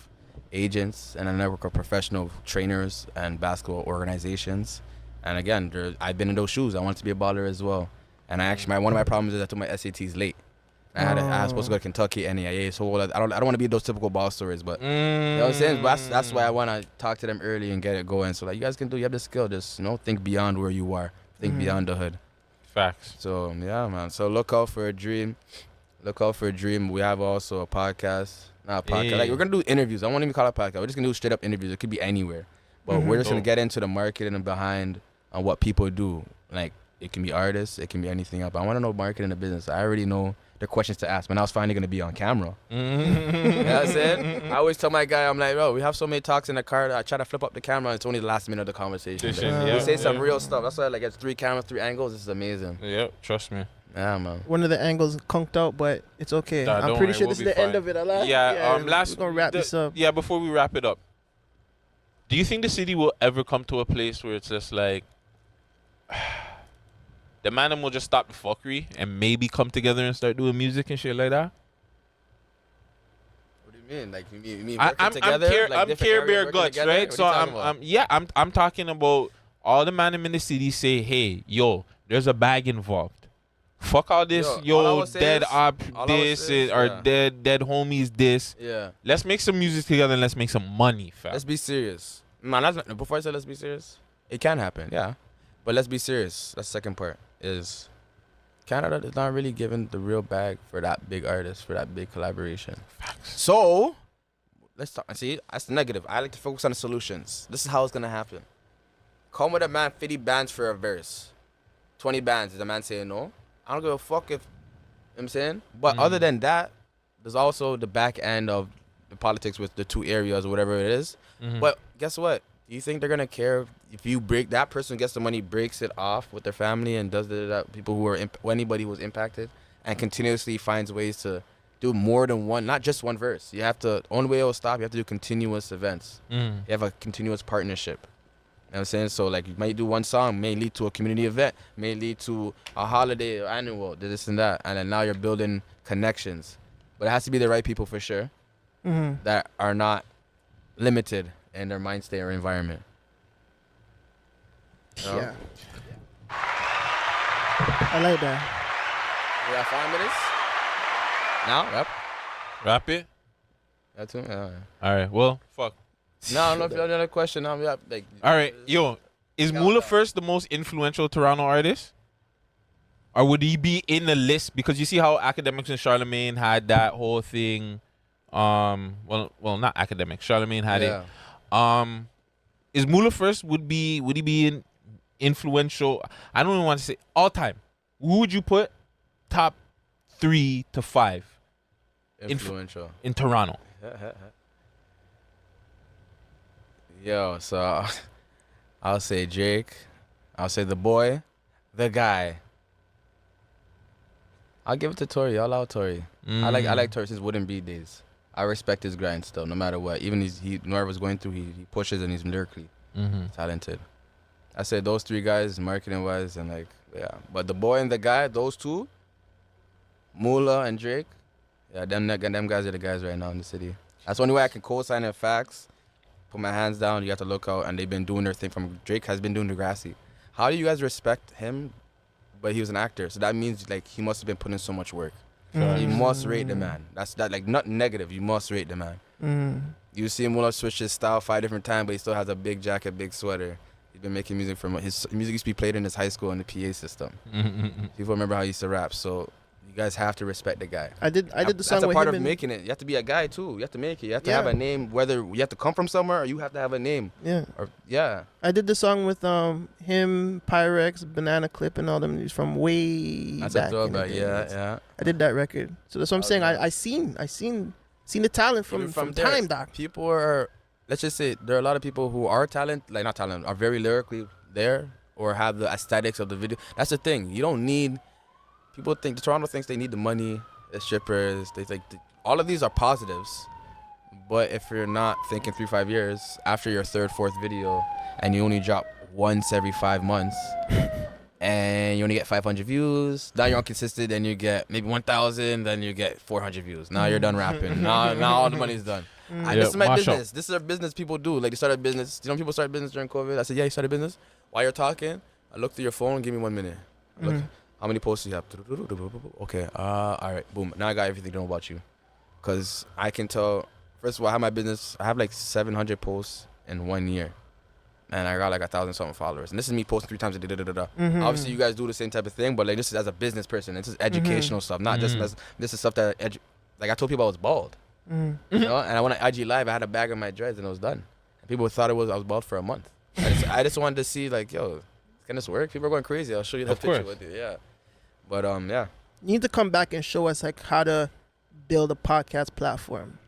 agents and a network of professional trainers and basketball organizations. And again, I've been in those shoes. I wanted to be a baller as well. And I actually, one of my problems is I took my SATs late. I was supposed to go to Kentucky, NAIA. So I don't want to be those typical ball stories, but you know what I'm saying. But that's why I want to talk to them early and get it going. So like, you guys can do. You have the skill. Just think beyond where you are. Think beyond the hood. Facts. So yeah, man. So look out for a dream. Look out for a dream. We have also a podcast. Not a podcast. Hey. Like, we're gonna do interviews. I won't even call it a podcast. We're just gonna do straight up interviews. It could be anywhere. But we're just gonna get into the marketing and behind on what people do. Like, it can be artists, it can be anything else. But I wanna know marketing and business. I already know the questions to ask. But now it's finally gonna be on camera. You know what I'm saying? I always tell my guy, I'm like, bro, we have so many talks in the car that I try to flip up the camera and it's only the last minute of the conversation. We say some real stuff. That's why it's 3 cameras, 3 angles. This is amazing. Yep, trust me. Yeah, man. One of the angles conked out, but it's okay. I'm pretty sure this is the end of it. We're gonna wrap this up. Yeah, before we wrap it up, do you think the city will ever come to a place where it's just like the man will just stop the fuckery and maybe come together and start doing music and shit like that? you mean? Like, you mean I'm working together? I'm different Care areas Bear working Guts, together? right? What So are you talking about? I'm talking about all the man in the city say, hey, yo, there's a bag involved. Fuck all this, all I would say dead is- op all I would this say is, or yeah. dead homies this. Yeah. Let's make some music together and let's make some money, fam. Let's be serious. Man, before I said let's be serious, it can happen, yeah. But let's be serious. That's the second part. Is Canada is not really giving the real bag for that big artist, for that big collaboration. So, let's talk. See, that's the negative. I like to focus on the solutions. This is how it's going to happen. Come with a man 50 bands for a verse. 20 bands. Is the man saying no? I don't give a fuck if, you know what I'm saying? But other than that, there's also the back end of the politics with the two areas or whatever it is. But guess what? Do you think they're gonna care if you break that person gets the money, breaks it off with their family, and does that? People who are anybody who was impacted, and continuously finds ways to do more than one, not just one verse. You have to. Only way it will stop. You have to do continuous events. You have a continuous partnership. You know what I'm saying? So like you might do one song, may lead to a community event, may lead to a holiday or annual, this and that, and then now you're building connections. But it has to be the right people for sure, that are not limited in their mind state or environment. You know? Yeah. I like that. We got 5 minutes. Now, Wrap it. That's too. Yeah. All right. Well, fuck. No, I don't know if you have another question. Now, yeah, like. All right, yo, is Mula First the most influential Toronto artist? Or would he be in the list? Because you see how Academics and Charlemagne had that whole thing. Well, not Academics. Charlemagne had it. Is Mula First would he be in influential? I don't even want to say all time. Who would you put top 3 to 5 Influential in Toronto? Yo, so I'll say Jake. I'll say the boy, the guy. I'll give it to Tory. I'll allow Tory. I like Tory since Wouldn't Be days. I respect his grind still, no matter what. Even whatever was going through, he pushes and he's lyrically talented. I say those 3 guys, marketing wise, and like But the boy and the guy, those 2, Mula and Drake, them guys are the guys right now in the city. That's the only way I can co-sign it. Facts. Put my hands down. You got to look out, and they've been doing their thing. From Drake has been doing Degrassi. How do you guys respect him? But he was an actor, so that means like he must have been putting in so much work. You must rate the man. That's like not negative. You must rate the man. You see him switch his style 5 different times, but he still has a big jacket, big sweater. He's been making music from his music used to be played in his high school in the PA system. People remember how he used to rap. So you guys have to respect the guy. I did the song That's a with part him of and- making it. You have to be a guy too. You have to make it. You have to have a name. Whether you have to come from somewhere or you have to have a name. Yeah. Or I did the song with him, Pyrex, Banana Clip, and all them. He's from way That's back. a in the throwback. day. Yeah. I did that record. So that's what I'm saying. I seen the talent from there, time, doc. People are, let's just say, there are a lot of people who are are very lyrically there or have the aesthetics of the video. That's the thing. You don't need. People think Toronto thinks they need the money, the strippers. They think all of these are positives, but if you're not thinking 3-5 years after your 3rd, 4th video, and you only drop once every 5 months, and you only get 500 views, now you're inconsistent, then you get maybe 1,000, then you get 400 views. Now you're done rapping. now all the money's done. This is my business. This is a business people do. Like they start a business. You know, people start a business during COVID. I said, yeah, you started a business. While you're talking, I look through your phone. Give me 1 minute. I look, how many posts do you have? Okay. All right. Boom. Now I got everything to know about you, cause I can tell. First of all, I have my business. I have like 700 posts in 1 year, and I got like 1,000 something followers. And this is me posting 3 times a day. Obviously, you guys do the same type of thing, but like this is as a business person. This is educational stuff, not just this is stuff that like I told people I was bald. You know, and I went on IG Live. I had a bag of my dreads, and it was done. And people thought I was bald for a month. I just wanted to see like, yo, can this work? People are going crazy. I'll show you that picture with you. Yeah, but yeah. You need to come back and show us like how to build a podcast platform.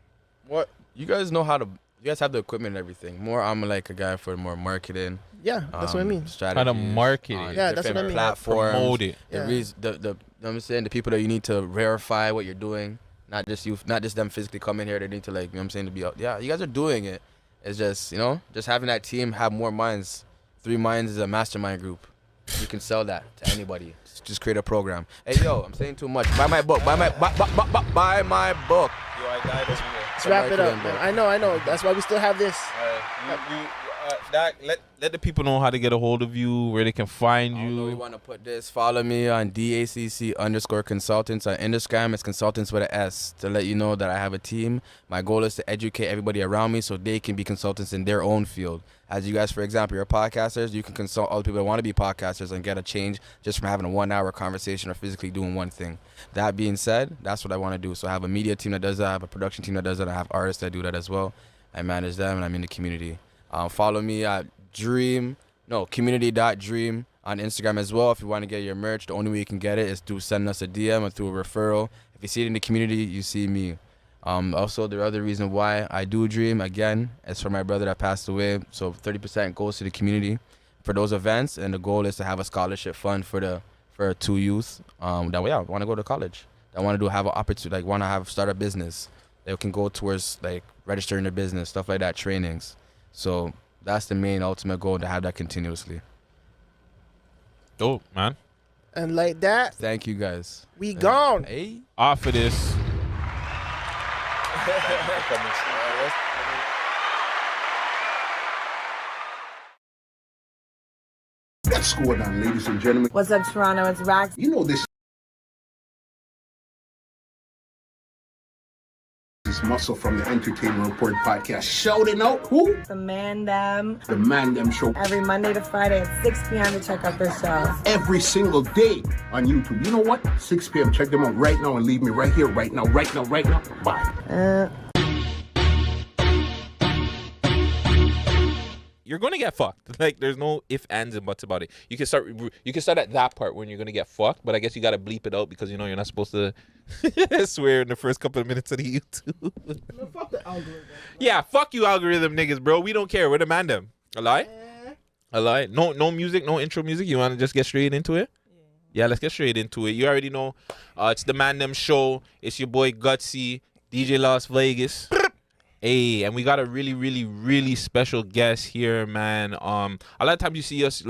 What you guys know how to? You guys have the equipment and everything. More, I'm like a guy for more marketing. Yeah, that's what I mean. Strategies. How to market it. Yeah, that's what I mean. Platforms. Promote it. The you know what I'm saying, the people that you need to verify what you're doing. Not just them physically coming here. They need to like, you know what I'm saying, to be out. Yeah, you guys are doing it. It's just, you know, just having that team have more minds. 3 minds is a mastermind group. You can sell that to anybody. Just create a program. Hey, yo, I'm saying too much. Buy my book. Buy my book. Yo, I died over here. Let's wrap it up, man. I know. That's why we still have this. Dak, let the people know how to get a hold of you, where they can find you. We want to put this. Follow me on DACC_consultants. On Instagram, it's consultants with an S, to let you know that I have a team. My goal is to educate everybody around me so they can be consultants in their own field. As you guys, for example, you're podcasters, you can consult other people that want to be podcasters and get a change just from having a 1 hour conversation or physically doing one thing. That being said, that's what I want to do. So I have a media team that does that. I have a production team that does that. I have artists that do that as well. I manage them, and I'm in the community. Follow me at community.dream on Instagram as well. If you want to get your merch, the only way you can get it is through sending us a DM or through a referral. If you see it in the community, you see me. Also, the other reason why I do dream, again, is for my brother that passed away. So 30% goes to the community for those events, and the goal is to have a scholarship fund for two youth that want to go to college, that want to have an opportunity, want to start a business. They can go towards registering their business, stuff like that, trainings. So that's the main ultimate goal, to have that continuously. Dope, man. And like that, thank you guys. We gone. Hey. Off of this. What's going on, ladies and gentlemen? What's up, Toronto? It's Rax. You know this is Muscle from the Entertainment Report podcast. Shouting out who? The Man Them. The Man Them Show. Every Monday to Friday at 6 p.m. to check out their show. Every single day on YouTube. You know what? 6 p.m. Check them out right now and leave me right here, right now. Bye. You're gonna get fucked. There's no ifs, ands, and buts about it. You can start at that part when you're gonna get fucked, but I guess you gotta bleep it out because you're not supposed to swear in the first couple of minutes of the YouTube. No, fuck the algorithm. Yeah, fuck you, algorithm niggas, bro. We don't care. We're the man them. A lie? A lie? No music, no intro music. You wanna just get straight into it? Yeah, let's get straight into it. You already know. It's the Man Them Show. It's your boy Gutsy, DJ Las Vegas. Hey, and we got a really, really, really special guest here, man. A lot of times you see us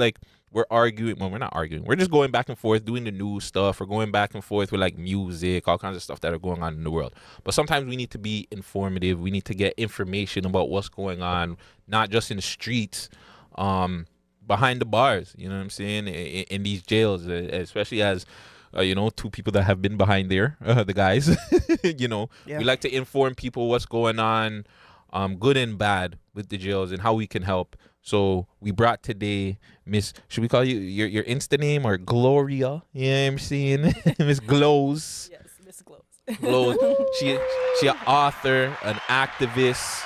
we're arguing. Well, we're not arguing. We're just going back and forth doing the news stuff. We're going back and forth with music, all kinds of stuff that are going on in the world. But sometimes we need to be informative. We need to get information about what's going on, not just in the streets, behind the bars. You know what I'm saying? In these jails, especially as two people that have been behind there, the guys. We like to inform people what's going on, good and bad, with the jails and how we can help. So we brought today Miss, should we call you your Insta name or Gloria? Yeah, I'm seeing Miss Glows. Yes, Miss Glows. Glows. She an author, an activist.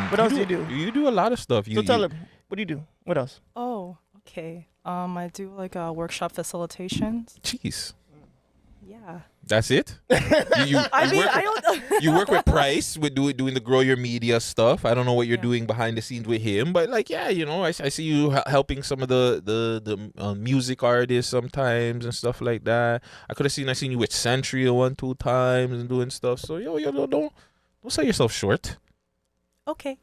What else do you do? You do a lot of stuff. Tell them. What do you do? What else? Oh, okay. I do workshop facilitations. Jeez. Yeah. That's it? You work with Price with doing the Grow Your Media stuff. I don't know what you're doing behind the scenes with him, but I see you helping some of the music artists sometimes and stuff like that. I seen you with Century 1-2 times and doing stuff. So don't sell yourself short. Okay.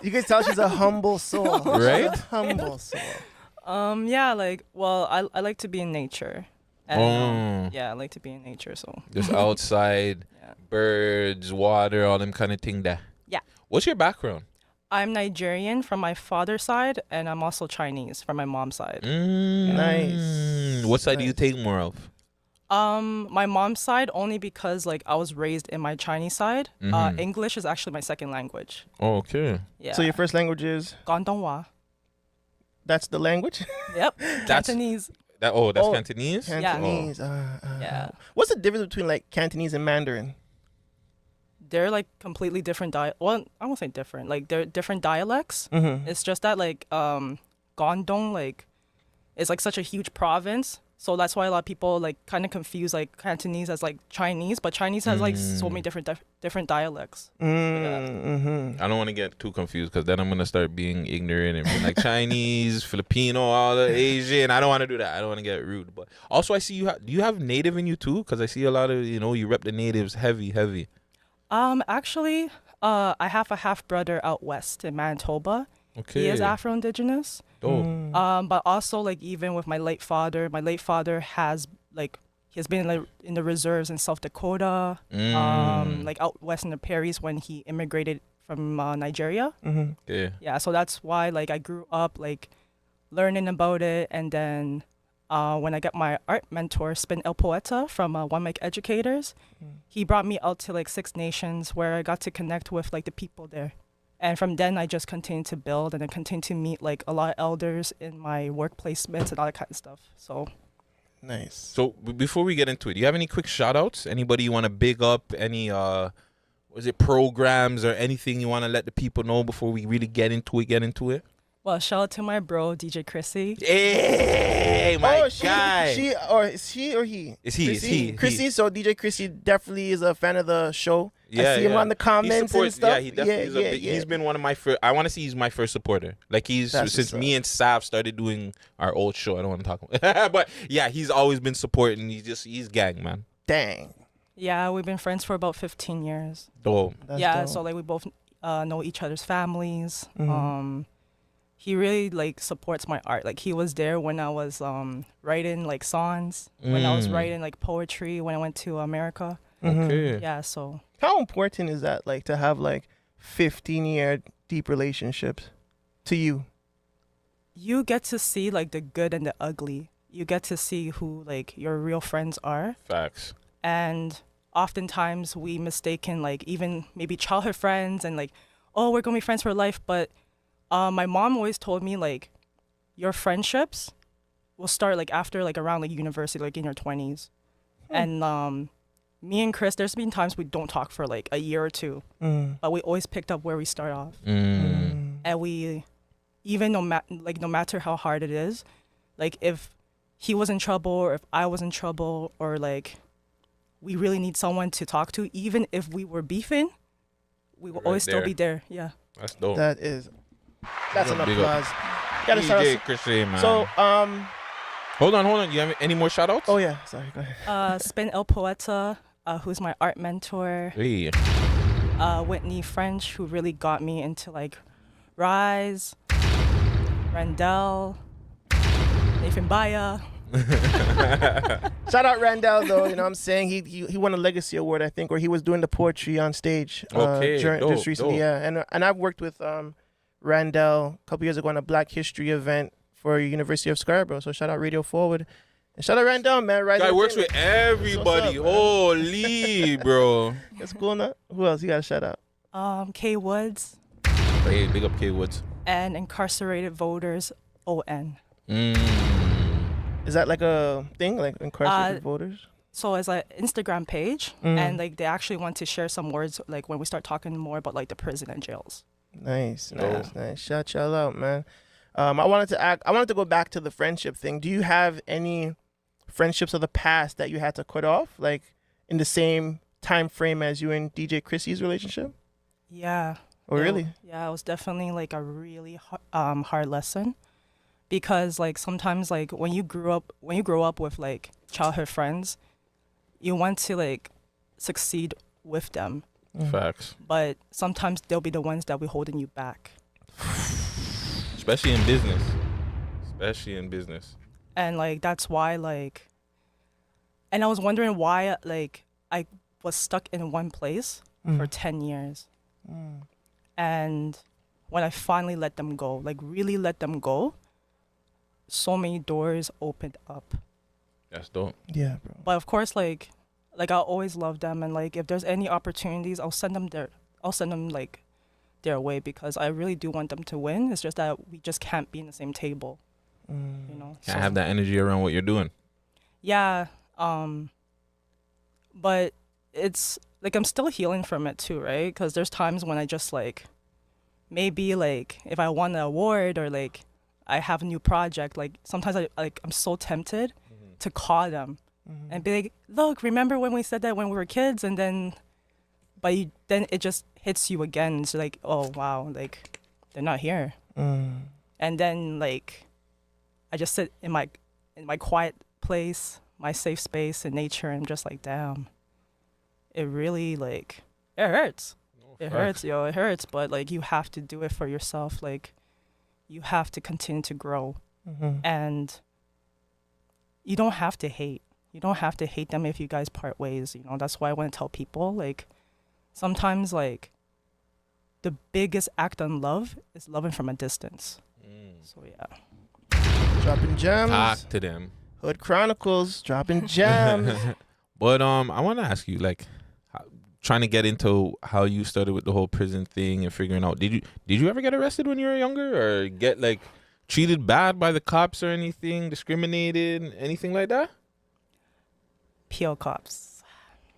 You can tell she's a humble soul. Right? She's a humble soul. I like to be in nature. And, I like to be in nature, so. Just outside, birds, water, all them kind of thing there. Yeah. What's your background? I'm Nigerian from my father's side, and I'm also Chinese from my mom's side. Nice. What side do you take more of? My mom's side, only because I was raised in my Chinese side. Mhm. English is actually my second language. Oh, okay. Yeah. So your first language is? Guangdonghua. That's the language? Yep. Cantonese. That's Cantonese? Cantonese. Yeah. What's the difference between Cantonese and Mandarin? They're completely different well, I won't say different. They're different dialects. Mhm. It's just that Guangdong is such a huge province. So that's why a lot of people kind of confuse Cantonese as Chinese, but Chinese has so many different dialects. Mm-hmm. I don't want to get too confused because then I'm gonna start being ignorant and being Chinese, Filipino, all the Asian. I don't want to do that. I don't want to get rude. But also, I see you. Do you have native in you too? Because I see a lot of you rep the natives heavy. Actually, I have a half brother out west in Manitoba. Okay. He is Afro-Indigenous. Dope. But also even with my late father has he has been like in the reserves in South Dakota, like out west in the prairies when he immigrated from Nigeria. Yeah. So that's why like I grew up like learning about it, and then when I got my art mentor, Spin El Poeta from One Mic Educators, he brought me out to like Six Nations where I got to connect with like the people there. And from then I just continued to build, and I continued to meet like a lot of elders in my work placements and all that kind of stuff. So nice. So before we get into it, do you have any quick shout outs? Anybody you want to big up? Any was it programs or anything you want to let the people know before we really get into it? Well, shout out to my bro, DJ Chrissy. Hey, my guy. She or he? It's he. Chrissy, so DJ Chrissy definitely is a fan of the show. Yeah, I see him on the comments and stuff. Yeah, he definitely is he's been one of my first. I want to see he's my first supporter. Like since me and Sav started doing our old show. I don't want to talk about but yeah, he's always been supporting. He's gang, man. Dang. Yeah, we've been friends for about 15 years. Dope. Dope. So like we both know each other's families. Mhm. He really like supports my art. Like he was there when I was writing like songs, when I was writing like poetry when I went to America. Okay. Yeah, so how important is that, like, to have like 15-year deep relationships to you? You get to see like the good and the ugly. You get to see who like your real friends are. Facts. And oftentimes we mistaken like even maybe childhood friends and like, oh, we're gonna be friends for life. But my mom always told me like your friendships will start like after like around like university, like in your 20s. And me and Chris, there's been times we don't talk for like a year or two, but we always picked up where we start off. And we, even no matter how hard it is, like if he was in trouble or if I was in trouble or like we really need someone to talk to, even if we were beefing, we will always still be there. Yeah. That's dope. That's an Big applause. up. Gotta shout DJ out. Chrissy, man. So hold on. You have any more shout outs? Oh yeah, sorry, go ahead. Spin El Poeta, who's my art mentor. Hey. Whitney French, who really got me into like Rise, Randell, Nathan Baya. Shout out Randall though, you know what I'm saying? He won a Legacy Award, I think, or he was doing the poetry on stage just recently. Dope. Yeah. And I've worked with Randall a couple years ago on a Black History event for University of Scarborough. So shout out Radio Forward. And shout out Randall, man. Guy works with everybody. Holy, bro. That's cool, no? Who else you got to shout out? K Woods. Hey, big up K Woods. And Incarcerated Voters, ON. Is that like a thing, like incarcerated voters? So it's an Instagram page, and like they actually want to share some words, like when we start talking more about like the prison and jails. Nice. Shout y'all out, man. I wanted to go back to the friendship thing. Do you have any friendships of the past that you had to cut off, like in the same time frame as you and DJ Chrissy's relationship? Yeah. Oh, really? Yeah, it was definitely like a really hard lesson. Because like sometimes like when you grow up with like childhood friends, you want to like succeed with them. Facts. But sometimes they'll be the ones that will holding you back. Especially in business. And like that's why like, and I was wondering why like I was stuck in one place for 10 years. And when I finally let them go, like really let them go, so many doors opened up. That's dope. Yeah, bro. But of course, like I'll always love them, and like if there's any opportunities, I'll send them like their way, because I really do want them to win. It's just that we just can't be in the same table. You know. Can't have that energy around what you're doing. Yeah. But it's like I'm still healing from it too, right? Because there's times when I just like maybe like if I won an award or like I have a new project, like sometimes I'm so tempted to call them and be like, look, remember when we said that when we were kids? And then then it just hits you again. It's like, oh wow, like they're not here. And then like I just sit in my quiet place, my safe space in nature, and I'm just like, damn, it really like it hurts. It hurts, yo, it hurts. But like you have to do it for yourself. Like you have to continue to grow, and you don't have to hate. you don't have to hate them if you guys part ways. You know, that's why I want to tell people, like, sometimes, like, the biggest act on love is loving from a distance. So, yeah. Dropping gems. Talk to them. Hood Chronicles, dropping gems. But I want to ask you, like, trying to get into how you started with the whole prison thing and figuring out, did you ever get arrested when you were younger, or get, like, treated bad by the cops or anything, discriminated, anything like that? Peel cops.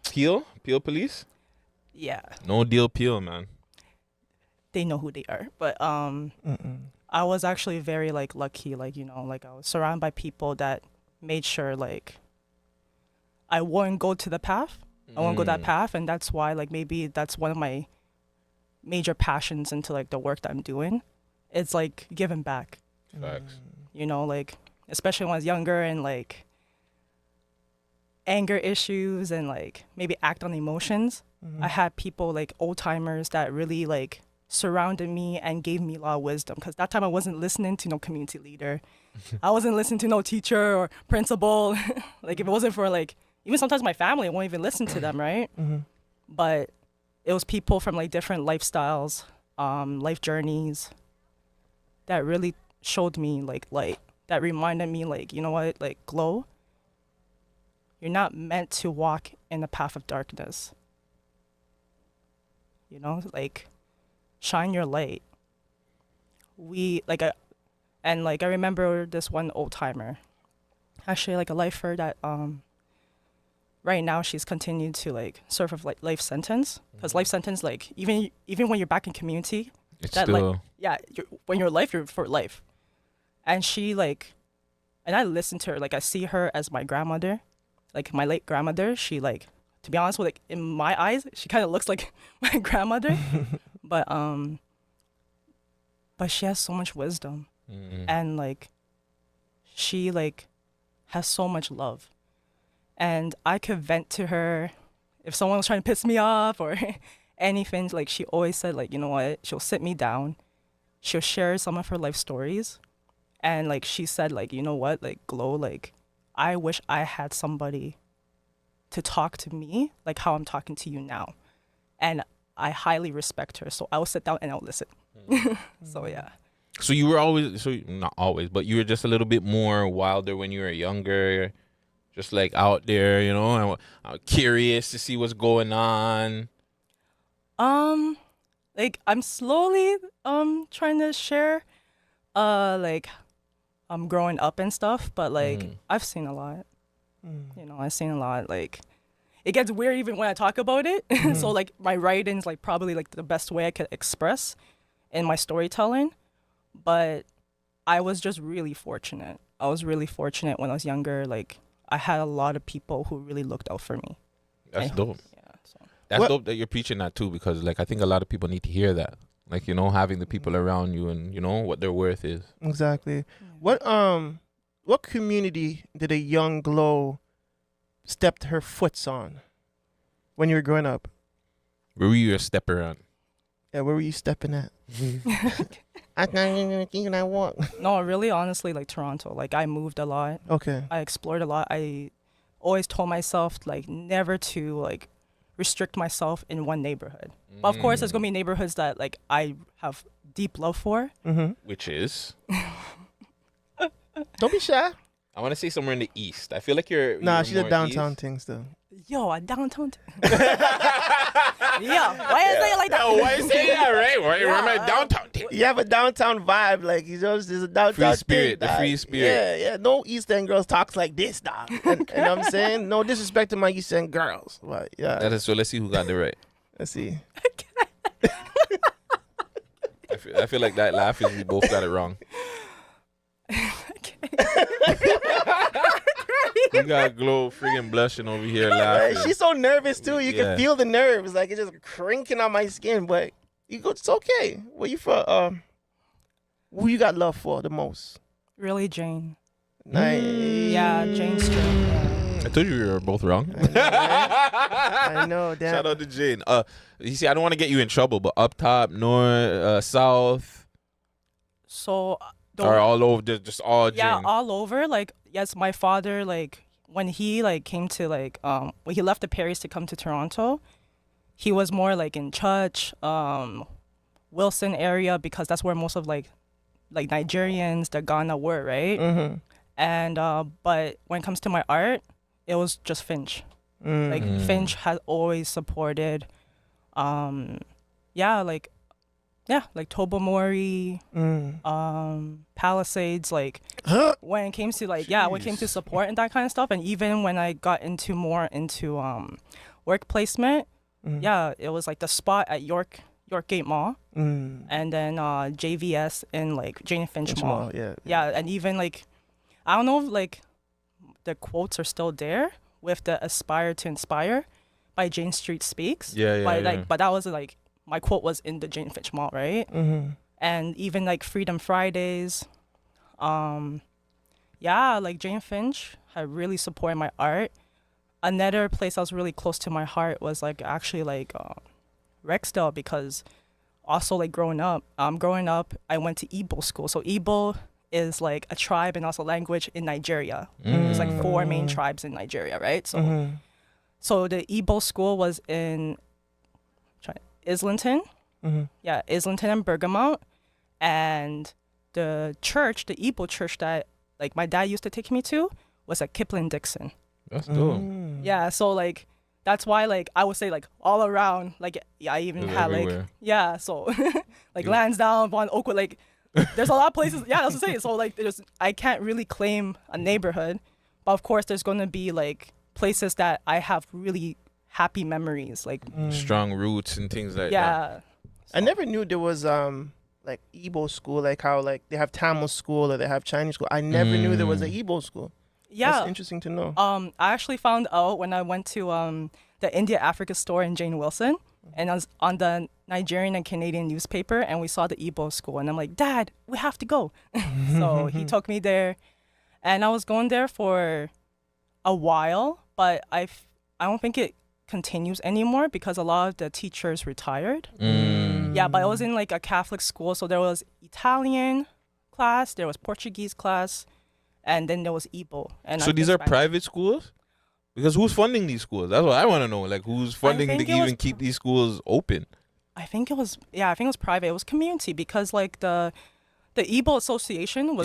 Peel police? Yeah. No deal Peel, man. They know who they are. But I was actually very, like, lucky, like, you know, like, I was surrounded by people that made sure, like, I wouldn't go to the path. I won't go that path, and that's why, like, maybe that's one of my major passions into, like, the work that I'm doing. It's, like, giving back. Facts. You know, like, especially when I was younger and, like, anger issues and, like, maybe act on emotions. I had people, like, old-timers that really, like, surrounded me and gave me a lot of wisdom, because that time I wasn't listening to no community leader. I wasn't listening to no teacher or principal. Like, if it wasn't for, like, even sometimes my family, I won't even listen to them, right? But it was people from, like, different lifestyles, life journeys that really showed me, like, light, that reminded me, like, you know what, like, Glow, you're not meant to walk in the path of darkness. You know, like, shine your light. I remember this one old timer, actually, like, a lifer that right now she's continued to, like, serve a life sentence, because life sentence, like, even when you're back in community, it's that, still... like, yeah, when you're life, you're for life. And she, like, and I listen to her, like, I see her as my grandmother, like, my late grandmother. She, like, to be honest with, like, in my eyes, she kind of looks like my grandmother. But she has so much wisdom, and, like, she, like, has so much love, and I could vent to her if someone was trying to piss me off or anything. Like, she always said, like, you know what, she'll sit me down, she'll share some of her life stories, and, like, she said, like, you know what, like, Glow, like, I wish I had somebody to talk to me like how I'm talking to you now, and I highly respect her, so I'll sit down and I'll listen. So, yeah. So you were always, so not always, but you were just a little bit more wilder when you were younger, just, like, out there, you know, I'm curious to see what's going on. Like, I'm slowly trying to share like, growing up and stuff, but, like, I've seen a lot. You know, I've seen a lot. Like, it gets weird even when I talk about it. So, like, my writing's, like, probably, like, the best way I could express in my storytelling. But I was just really fortunate. I was really fortunate when I was younger. Like, I had a lot of people who really looked out for me. That's dope. Yeah, so. That's dope that you're preaching that too, because, like, I think a lot of people need to hear that. Like, you know, having the people around you and, you know, what their worth is. Exactly. What community did a young Glow stepped her foots on when you were growing up? Where were you a stepper on? Yeah, where were you stepping at? I think I walk. No, really, honestly, like, Toronto. Like, I moved a lot. Okay. I explored a lot. I always told myself, like, never to, like, restrict myself in one neighborhood. But of course, there's gonna be neighborhoods that, like, I have deep love for. Which is? Don't be shy. I want to say somewhere in the east. I feel like you're. Nah, you're she's a more downtown east. thing still. Yo, a downtown. Yeah, why you say it like that? Yo, why you say that, right? Why my downtown thing? You have a downtown vibe, like, you know, there's a downtown Free spirit, thing, the free spirit. Yeah. No East End girls talks like this, dog. You know what I'm saying? No disrespect to my East End girls, but yeah. That is, so let's see who got it right. Let's see. I feel like that laugh is we both got it wrong. You got Glow friggin' blushing over here laughing. She's so nervous too. You can feel the nerves, like, it's just crinking on my skin. But it's okay. Where you from? Who you got love for the most? Really, Jane. Nice. Yeah, Jane Street. I told you were both wrong. I know. Damn. Shout out to Jane. You see, I don't want to get you in trouble, but up top, north, south. So. Or all over, just all Jane. Yeah, all over. Like, yes, my father, like, when he like came to like when he left the Paris to come to Toronto, he was more like in Church, Wilson area, because that's where most of like Nigerians, the Ghana were, right? Mm-hmm. And but when it comes to my art, it was just Finch. Like Finch has always supported, like Tobamori, Palisades, like when it came to like when it came to support and that kind of stuff. And even when I got into work placement, it was like the spot at Yorkgate Mall, and then JVS in like Jane Finch Mall. And even like I don't know if like the quotes are still there with the Aspire to Inspire by Jane Street Speaks. But that was like my quote was in the Jane Finch Mall, right? And even like Freedom Fridays, like Jane Finch had really supported my art. Another place that was really close to my heart was like actually like Rexdale, because also like growing up, I went to Igbo school. So Igbo is like a tribe and also language in Nigeria. There's like 4 main tribes in Nigeria, right? So so the Igbo school was in Islington. Islington and Bergamot. And the Igbo church that like my dad used to take me to was at Kipling Dixon. That's dope. Yeah, so like that's why like I would say like all around, like I even had everywhere. like so like Lansdowne, Vaughan, Oakwood, like there's a lot of places. Yeah, that's what I'm saying. So like I can't really claim a neighborhood, but of course there's gonna be like places that I have really happy memories, like strong roots and things like that. Yeah. I never knew there was like Igbo school, like how like they have Tamil school or they have Chinese school. I never knew there was an Igbo school. Yeah, that's interesting to know. I actually found out when I went to the India Africa store in Jane Wilson, and I was on the Nigerian and Canadian newspaper, and we saw the Igbo school, and I'm like, Dad, we have to go. So he took me there, and I was going there for a while, but I don't think it continues anymore because a lot of the teachers retired. Yeah, but I was in like a Catholic school, so there was Italian class, there was Portuguese class, and then there was Igbo. And so these are private schools? Because who's funding these schools? That's what I want to know. Like, who's funding to even keep these schools open? I think it was private. It was community, because like the Igbo Association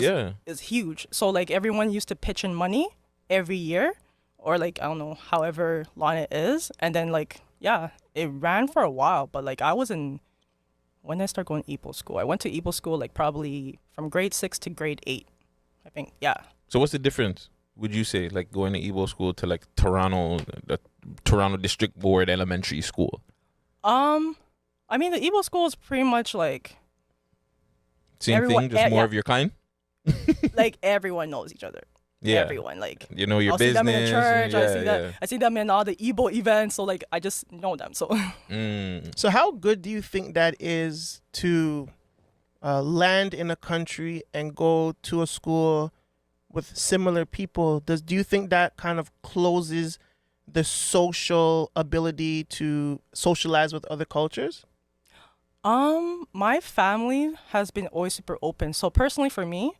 is huge. So like everyone used to pitch in money every year, or like I don't know, however long it is, and then like it ran for a while. But like when did I start going to Igbo school? I went to Igbo school like probably from grade 6 to grade 8. I think, So what's the difference, would you say, like going to Igbo school to like the Toronto District Board Elementary School? I mean, the Igbo school is pretty much like same thing, just more of your kind? Like everyone knows each other. Yeah. Everyone, like you know your I'll business. See them in the church. I see them in all the Igbo events. So like I just know them. So So how good do you think that is to land in a country and go to a school with similar people? Do you think that kind of closes the social ability to socialize with other cultures? My family has been always super open. So personally for me,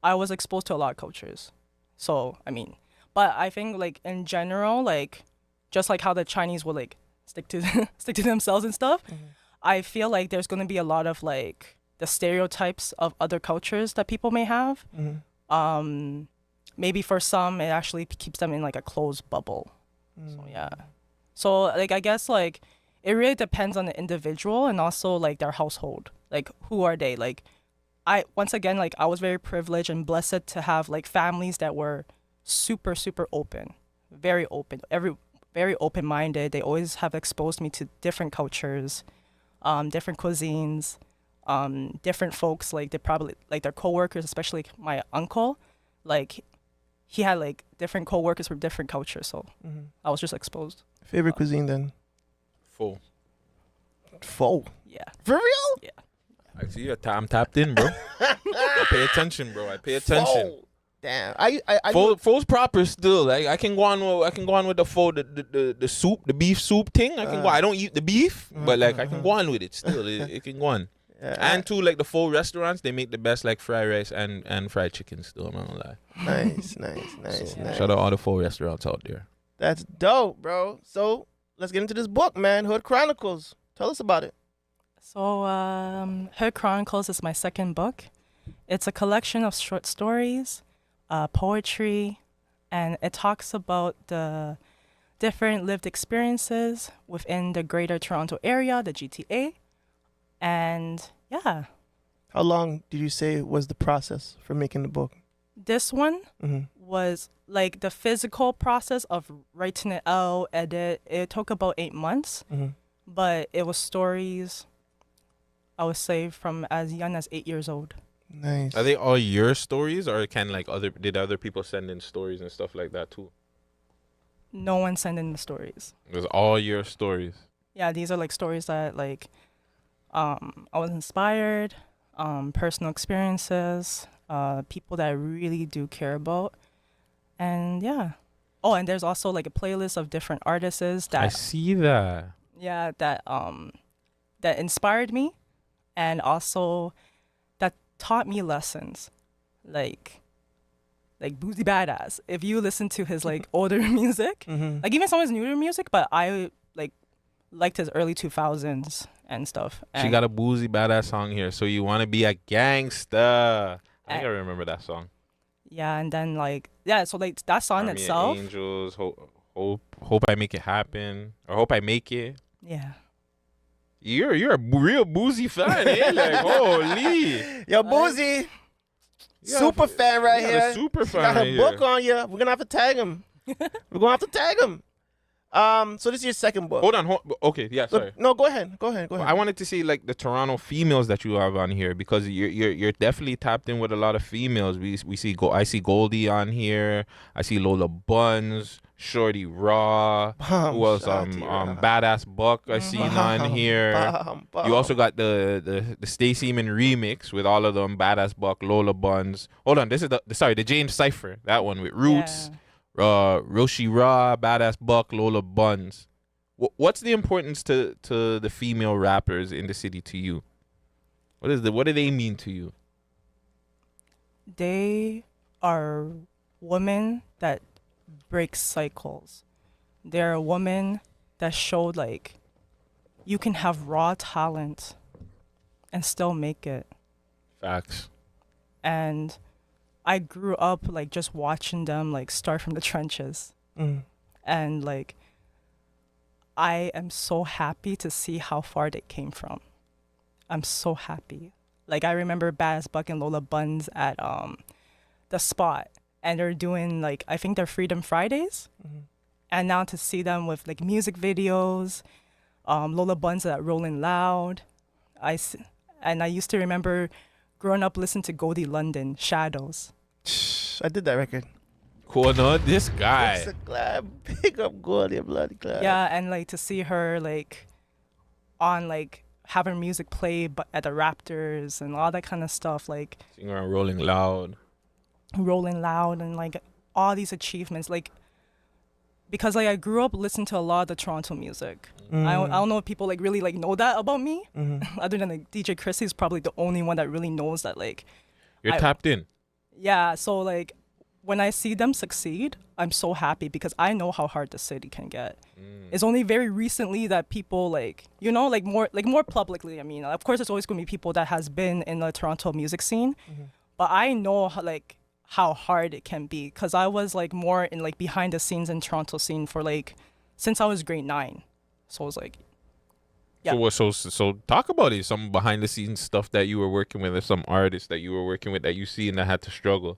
I was exposed to a lot of cultures. So, I mean, but I think like in general, like just like how the Chinese will like stick to themselves and stuff, I feel like there's going to be a lot of like the stereotypes of other cultures that people may have. Maybe for some, it actually keeps them in like a closed bubble. So, yeah. So, like, I guess like it really depends on the individual and also like their household. Like, who are they? Like, I was very privileged and blessed to have like families that were super, super open, very open, very open-minded. They always have exposed me to different cultures, different cuisines, different folks. Like they probably like their coworkers, especially my uncle, like he had like different coworkers from different cultures. So I was just exposed. Favorite cuisine then? Pho. Yeah. For real? Yeah. I see you. I'm tapped in, bro. I pay attention, bro. I pay attention. Damn. Pho's proper still. Like I can go on with the pho, the soup, the beef soup thing. I can go. I don't eat the beef, but like I can go on with it still. It can go on. And too, like the full restaurants, they make the best like fried rice and fried chicken still, I'm not gonna lie. Nice. Shout out all the full restaurants out there. That's dope, bro. So let's get into this book, man. Hood Chronicles. Tell us about it. So, Hood Chronicles is my second book. It's a collection of short stories, poetry, and it talks about the different lived experiences within the Greater Toronto Area, the GTA. And yeah. How long did you say was the process for making the book? This one was like the physical process of writing it out, edit. It took about 8 months, but it was stories, I would say, from as young as 8 years old. Nice. Are they all your stories, or did other people send in stories and stuff like that too? No one sent in the stories. It was all your stories. Yeah, these are like stories that like I was inspired, personal experiences, people that I really do care about. And yeah. Oh, and there's also like a playlist of different artists that I see that. Yeah, that inspired me, and also that taught me lessons, like Boozy Badass. If you listen to his like older music, like even some of his newer music, but I liked his early 2000s and stuff. She got a Boozy Badass song here. So you want to be a gangster. I think I remember that song. Yeah, and then so like that song Army itself. of Angels, hope I make it happen, or hope I make it. Yeah. You're a real Boozy fan, eh? Like, holy. Yo, Boozy. Super fan right here. A super fan got right a here. book on you. We're gonna have to tag him. So this is your second book. Hold on. Okay, yeah, sorry. No, go ahead. I wanted to see like the Toronto females that you have on here, because you're definitely tapped in with a lot of females. I see Goldie on here. I see Lola Buns, Shorty Raw. Who else? Badass Buck I seen on here. You also got the Stay Seaman remix with all of them. Badass Buck, Lola Buns. Hold on, this is the James Cypher. That one with Roots. Yeah. Roshi Ra, Badass Buck, Lola Buns. What's the importance to the female rappers in the city to you? What do they mean to you? They are women that break cycles. They're a woman that showed like you can have raw talent and still make it. Facts. And I grew up like just watching them like start from the trenches. And like I am so happy to see how far they came from. I'm so happy. Like I remember Badass Buck and Lola Buns at the Spot, and they're doing like I think they're Freedom Fridays. And now to see them with like music videos, Lola Buns at Rolling Loud. I used to remember growing up listening to Goldie London, Shadows. I did that record. Cool, no, this guy. Big up Goldie, bloody glad. Yeah, and like to see her like on like having music play but at the Raptors and all that kind of stuff, like singing around Rolling Loud, and like all these achievements, like because like I grew up listening to a lot of the Toronto music. I don't know if people like really like know that about me. Other than like DJ Chrissy is probably the only one that really knows that like you're tapped in. Yeah, so like when I see them succeed, I'm so happy because I know how hard the city can get. It's only very recently that people like, you know, like more publicly. I mean, of course, there's always gonna be people that has been in the Toronto music scene, but I know how hard it can be because I was like more in like behind the scenes in Toronto scene for like since I was grade 9. So it was like, yeah. So talk about it. Some behind the scenes stuff that you were working with, or some artists that you were working with that you see and that had to struggle.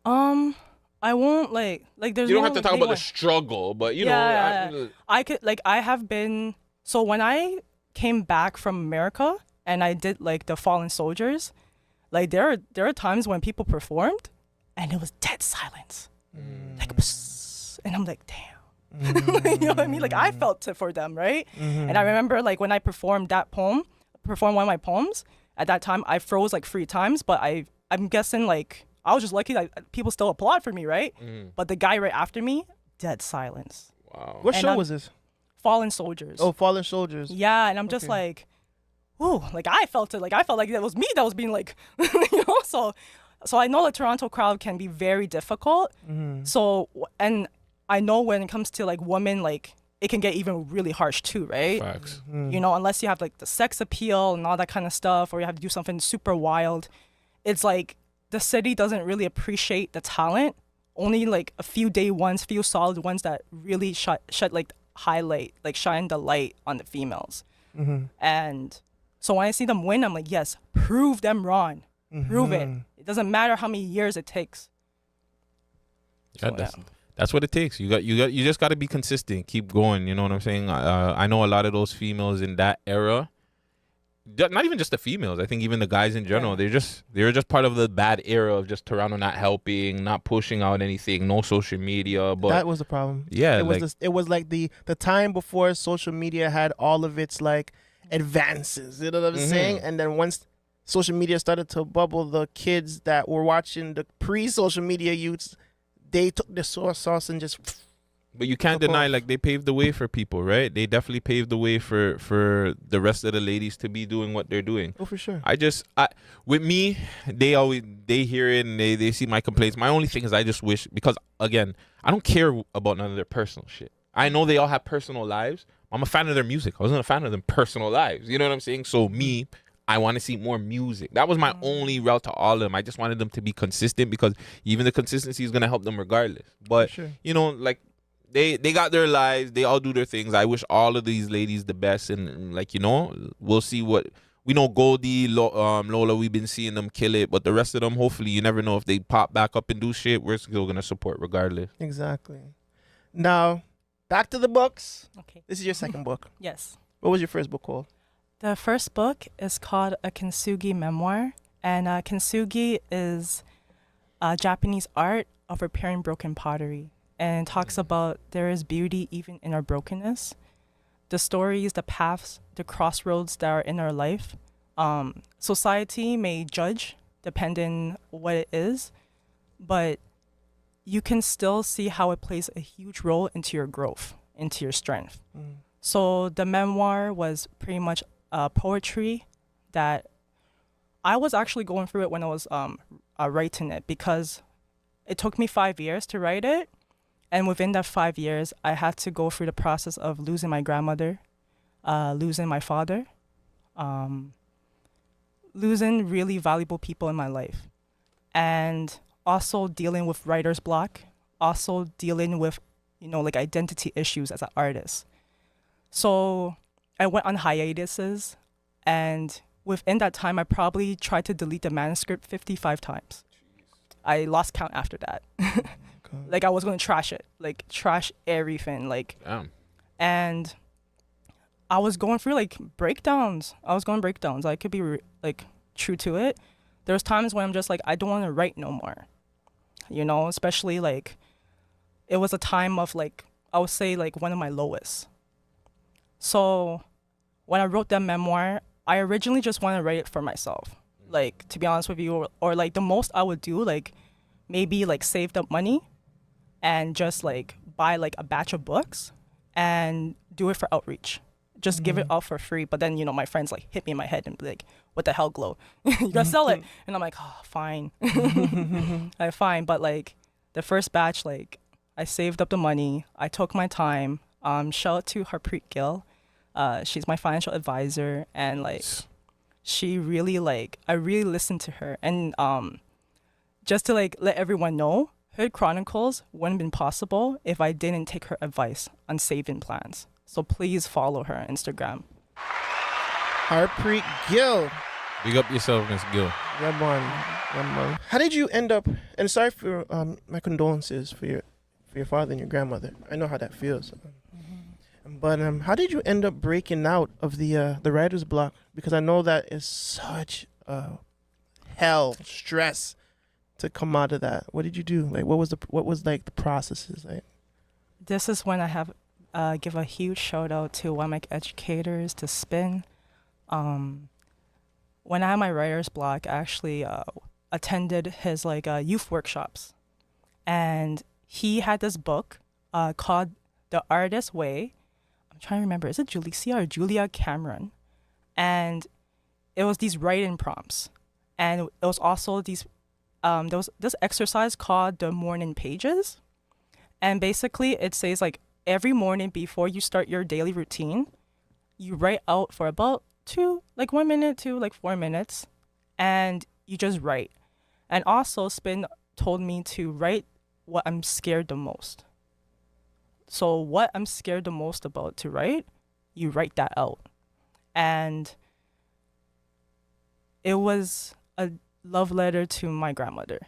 I won't like there's you don't have to talk about the struggle, but you know I could like I have been so when I came back from America and I did like the Fallen Soldiers, like there are times when people performed and it was dead silence, like and I'm like damn. You know what I mean? Like I felt it for them, right? And I remember like when I performed one of my poems, at that time I froze like 3 times, but I'm guessing like I was just lucky that people still applaud for me, right? But the guy right after me, dead silence. Wow. What show was this? Fallen Soldiers. Oh, Fallen Soldiers. Yeah, and I'm just like, ooh, like I felt it. Like I felt like that was me that was being like, you know. So I know the Toronto crowd can be very difficult. So and I know when it comes to like women, like it can get even really harsh too, right? Facts. You know, unless you have like the sex appeal and all that kind of stuff, or you have to do something super wild. It's like the city doesn't really appreciate the talent. Only like a few day ones, few solid ones that really shed like highlight, like shine the light on the females. And so when I see them win, I'm like, yes, prove them wrong. Prove it. It doesn't matter how many years it takes. Yeah, that's what it takes. You just got to be consistent. Keep going. You know what I'm saying? I know a lot of those females in that era. Not even just the females. I think even the guys in general. They were just part of the bad era of just Toronto not helping, not pushing out anything, no social media. But that was the problem. Yeah, it was like the time before social media had all of its like advances. You know what I'm saying? And then once social media started to bubble, the kids that were watching the pre-social media youths, they took the sauce and just. But you can't deny, like, they paved the way for people, right? They definitely paved the way for the rest of the ladies to be doing what they're doing. Oh, for sure. With me, they hear it and they see my complaints. My only thing is I just wish, because again, I don't care about none of their personal shit. I know they all have personal lives. I'm a fan of their music. I wasn't a fan of their personal lives. You know what I'm saying? So me, I want to see more music. That was my only route to all of them. I just wanted them to be consistent, because even the consistency is going to help them regardless. But, you know, like, They got their lives. They all do their things. I wish all of these ladies the best. And like, you know, we'll see what... We know Goldie, Lola, we've been seeing them kill it. But the rest of them, hopefully, you never know if they pop back up and do shit. We're still going to support regardless. Exactly. Now, back to the books. Okay. This is your second book. Yes. What was your first book called? The first book is called A Kintsugi Memoir. And kintsugi is Japanese art of repairing broken pottery. And talks about there is beauty even in our brokenness. The stories, the paths, the crossroads that are in our life. Society may judge depending what it is, but you can still see how it plays a huge role into your growth, into your strength. So the memoir was pretty much poetry that I was actually going through it when I was writing it, because it took me 5 years to write it. And within that 5 years, I had to go through the process of losing my grandmother, losing my father, losing really valuable people in my life, and also dealing with writer's block, also dealing with, you know, like identity issues as an artist. So I went on hiatuses, and within that time, I probably tried to delete the manuscript 55 times. I lost count after that. Like, I was going to trash it, like trash everything, like. Damn. And I was going through like breakdowns. I could be like true to it. There was times when I'm just like, I don't want to write no more, you know, especially like it was a time of like, I would say like one of my lowest. So when I wrote that memoir, I originally just wanted to write it for myself. Like, to be honest with you, or like the most I would do, like maybe like saved up money and just like buy like a batch of books and do it for outreach. Just give it out for free. But then, you know, my friends like hit me in my head and be like, what the hell, Glow? You gotta sell it. And I'm like, oh, fine. Fine. But like the first batch, like I saved up the money. I took my time. Shout out to Harpreet Gill. She's my financial advisor. And like she really like, I really listened to her. And just to like let everyone know, Hood Chronicles wouldn't have been possible if I didn't take her advice on saving plans. So please follow her on Instagram. Harpreet Gill. Big up yourself, Miss Gill. Yeah, man. How did you end up? And sorry for my condolences for your father and your grandmother. I know how that feels. But how did you end up breaking out of the writer's block? Because I know that is such hell stress to come out of that. What did you do? Like, what was like the processes like? This is when I have give a huge shout out to WMEC educators, to Spin. When I had my writer's block, I actually attended his like youth workshops, and he had this book called The Artist's Way. I'm trying to remember, is it Julia or Julia Cameron? And it was these writing prompts, and it was also these there was this exercise called the morning pages, and basically it says like every morning before you start your daily routine, you write out for about 1 minute to 4 minutes, and you just write. And also Spin told me to write what I'm scared the most. So what I'm scared the most about to write, you write that out. And it was a love letter to my grandmother,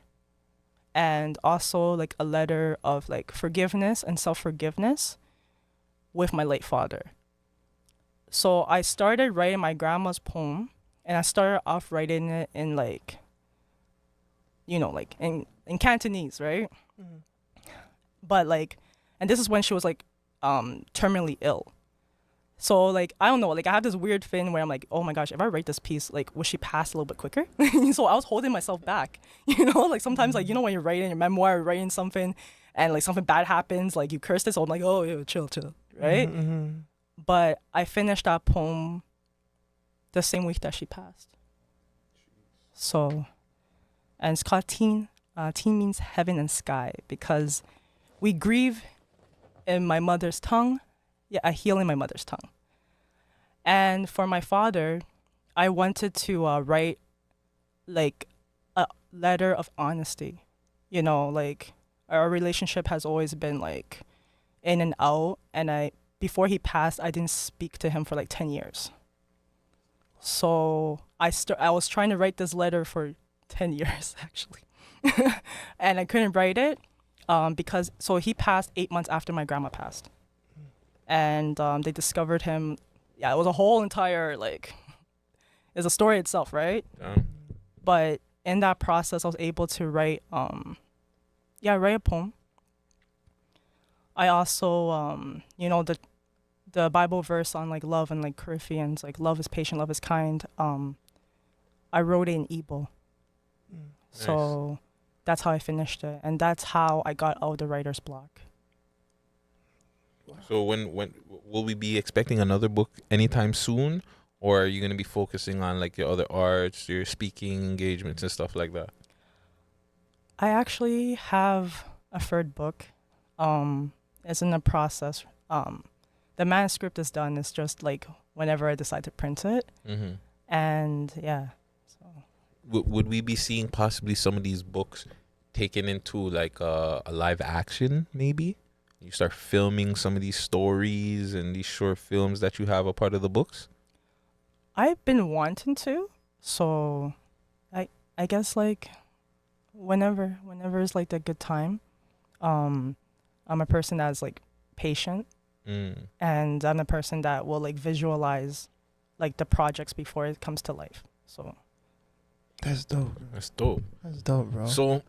and also like a letter of like forgiveness and self-forgiveness with my late father. So I started writing my grandma's poem, and I started off writing it in like, in Cantonese, right? But like, and this is when she was like terminally ill. So like, I don't know, like I have this weird thing where I'm like, oh my gosh, if I write this piece, like will she pass a little bit quicker? So I was holding myself back, like sometimes like, when you're writing your memoir or writing something and like something bad happens, like you curse it, so I'm like, oh yeah, chill, right? But I finished that poem the same week that she passed. So, and it's called Teen. Teen means heaven and sky, because we grieve in my mother's tongue. Yeah, I heal in my mother's tongue. And for my father, I wanted to write like a letter of honesty. Like our relationship has always been like in and out, and before he passed, I didn't speak to him for like 10 years. So I was trying to write this letter for 10 years actually. And I couldn't write it because he passed 8 months after my grandma passed. And they discovered him. Yeah, it was a whole entire it's a story itself, right? But in that process, I was able to write write a poem. I also the Bible verse on like love and like Corinthians, like love is patient, love is kind. I wrote it in Igbo. So that's how I finished it, and that's how I got out of the writer's block. So when will we be expecting another book anytime soon, or are you going to be focusing on like your other arts, your speaking engagements and stuff like that? I actually have a third book. It's in the process. The manuscript is done. It's just like whenever I decide to print it. And yeah. So would we be seeing possibly some of these books taken into like a live action maybe? You start filming some of these stories and these short films that you have a part of the books? I've been wanting to, so I guess like whenever is like the good time. I'm a person that's like patient, and I'm a person that will like visualize like the projects before it comes to life. So that's dope. That's dope. That's dope, bro. So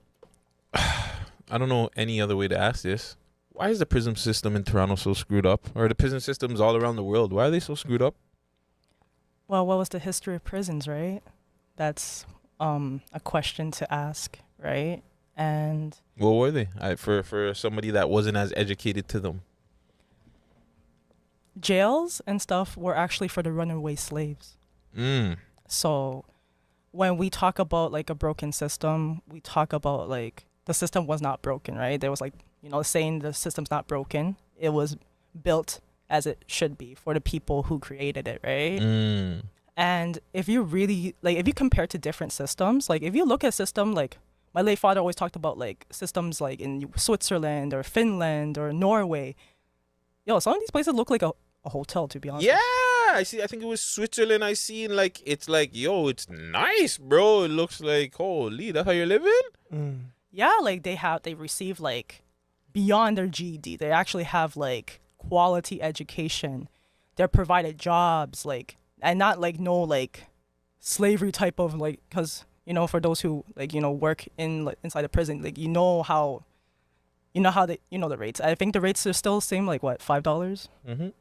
I don't know any other way to ask this. Why is the prison system in Toronto so screwed up? Or the prison systems all around the world, why are they so screwed up? Well, what was the history of prisons, right? That's a question to ask, right? And what were they? For somebody that wasn't as educated to them. Jails and stuff were actually for the runaway slaves. So when we talk about like a broken system, we talk about like the system was not broken, right? There was like, saying the system's not broken. It was built as it should be for the people who created it, right? And if you really, if you compare to different systems, like if you look at system, like my late father always talked about like systems like in Switzerland or Finland or Norway. Some of these places look like a hotel, to be honest. Yeah, I think it was Switzerland. I seen like, it's like, it's nice, bro. It looks like, holy, that's how you're living? Yeah, like they receive like beyond their GED. They actually have like quality education. They're provided jobs, like, and not like no like slavery type of like, because for those who like work in like, inside the prison, like how they the rates. I think the rates are still the same, like what, $5?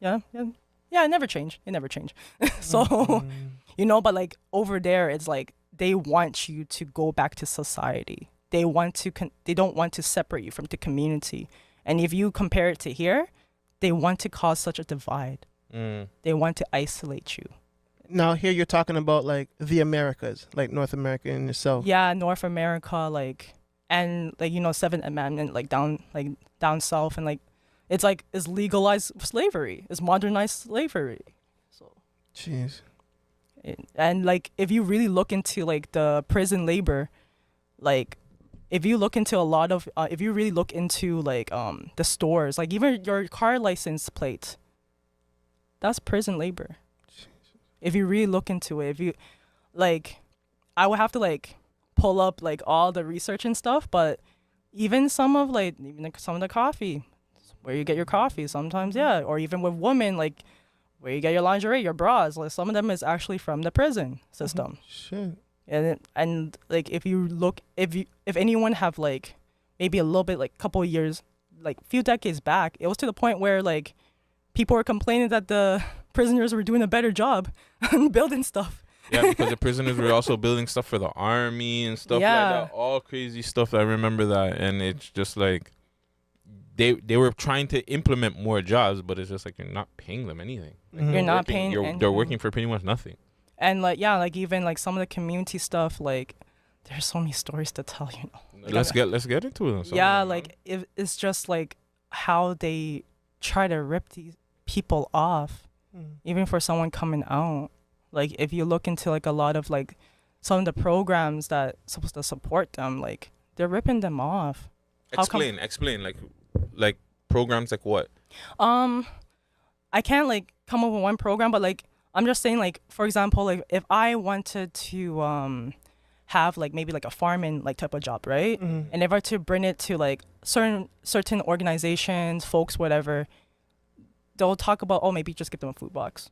Yeah, it never changed. So but like over there, it's like they want you to go back to society. They don't want to separate you from the community. And if you compare it to here, they want to cause such a divide. They want to isolate you. Now here you're talking about like the Americas, like North America in itself. Yeah, North America, and 7th Amendment, down south, and it's legalized slavery, it's modernized slavery. So, jeez. And if you really look into the prison labor, if you look into a lot of, if you really look into the stores, even your car license plate, that's prison labor. If you really look into it, if you I would have to pull up all the research and stuff, but even some of some of the coffee, where you get your coffee sometimes, yeah, or even with women, where you get your lingerie, your bras, some of them is actually from the prison system. Shit. And if you look, if anyone have maybe a little bit couple of years, few decades back, it was to the point where people were complaining that the prisoners were doing a better job building stuff. Yeah, because the prisoners were also building stuff for the army and stuff like that. All crazy stuff. I remember that. And it's just they were trying to implement more jobs, but it's just you're not paying them anything. You're not paying. They're working for pretty much nothing. And even some of the community stuff, there's so many stories to tell, Let's get into it. Yeah, it's just how they try to rip these people off, even for someone coming out. If you look into a lot of some of the programs that supposed to support them, they're ripping them off. Explain programs like what? I can't come up with one program, but I'm just saying for example, if I wanted to have maybe a farming type of job, right? Mm-hmm. And if I were to bring it to certain organizations, folks, whatever, they'll talk about, oh, maybe just give them a food box.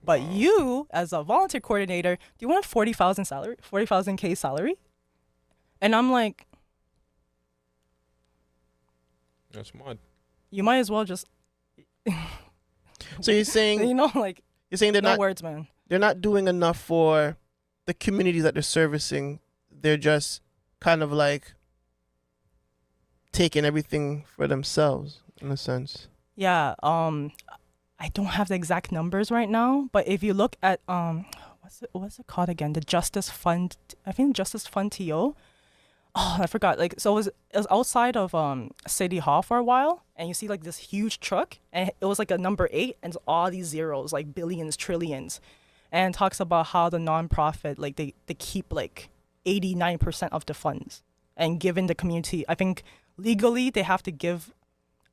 But you, as a volunteer coordinator, do you want a 40,000 K salary? And I'm like, that's mad. You might as well just. So you're saying, you're saying they're no not words, man. They're not doing enough for the communities that they're servicing. They're just kind of taking everything for themselves in a sense. Yeah. I don't have the exact numbers right now, but if you look at what's it called again? The Justice Fund. I think Justice Fund TO. Oh, I forgot. So it was outside of City Hall for a while, and you see this huge truck, and it was a number 8, and it's all these zeros, billions, trillions, and it talks about how the nonprofit they keep 89% of the funds, and given the community, I think legally they have to give,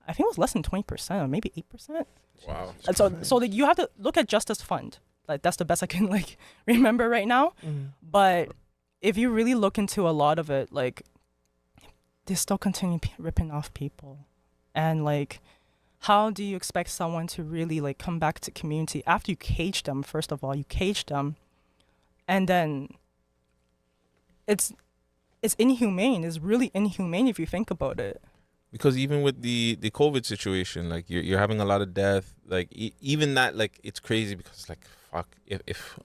I think it was less than 20% or maybe 8%. Wow. And so you have to look at Justice Fund. That's the best I can remember right now. Mm. But if you really look into a lot of it, they still continue ripping off people. And how do you expect someone to really come back to community after you cage them? First of all, you cage them, and then it's inhumane. It's really inhumane if you think about it. Because even with the COVID situation, you're having a lot of death. Even that, it's crazy because fuck, if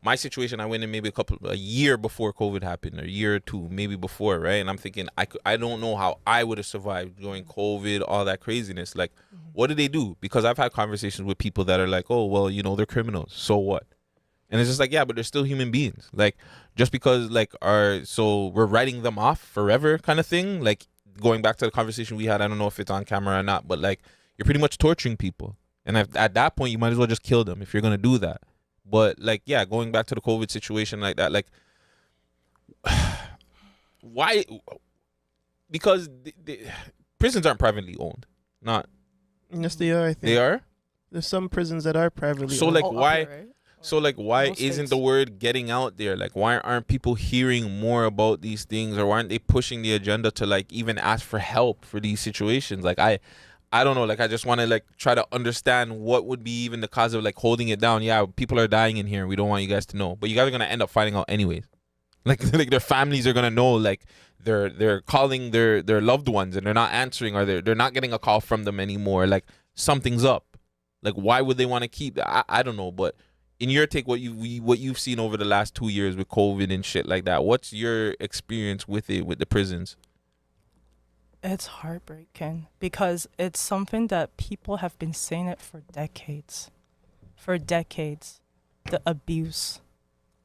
my situation, I went in maybe a year before COVID happened, or a year or two, maybe before, right? And I'm thinking, I don't know how I would have survived during COVID, all that craziness. What do they do? Because I've had conversations with people that are oh, well, they're criminals. So what? And it's just yeah, but they're still human beings. Just because so we're writing them off forever kind of thing. Going back to the conversation we had, I don't know if it's on camera or not, but you're pretty much torturing people. And at that point, you might as well just kill them if you're going to do that. But yeah, going back to the COVID situation that, why? Because the prisons aren't privately owned. Not. Yes, they are, I think. They are? There's some prisons that are privately owned. So why? So why isn't the word getting out there? Why aren't people hearing more about these things, or why aren't they pushing the agenda to even ask for help for these situations? I don't know. I just want to try to understand what would be even the cause of holding it down. Yeah, people are dying in here. We don't want you guys to know, but you guys are gonna end up finding out anyways. Their families are gonna know. They're calling their loved ones and they're not answering, or they're not getting a call from them anymore. Something's up. Why would they want to keep? I don't know, but. In your take, what you've seen over the last 2 years with COVID and shit like that, what's your experience with it, with the prisons? It's heartbreaking because it's something that people have been saying it for decades. the abuse,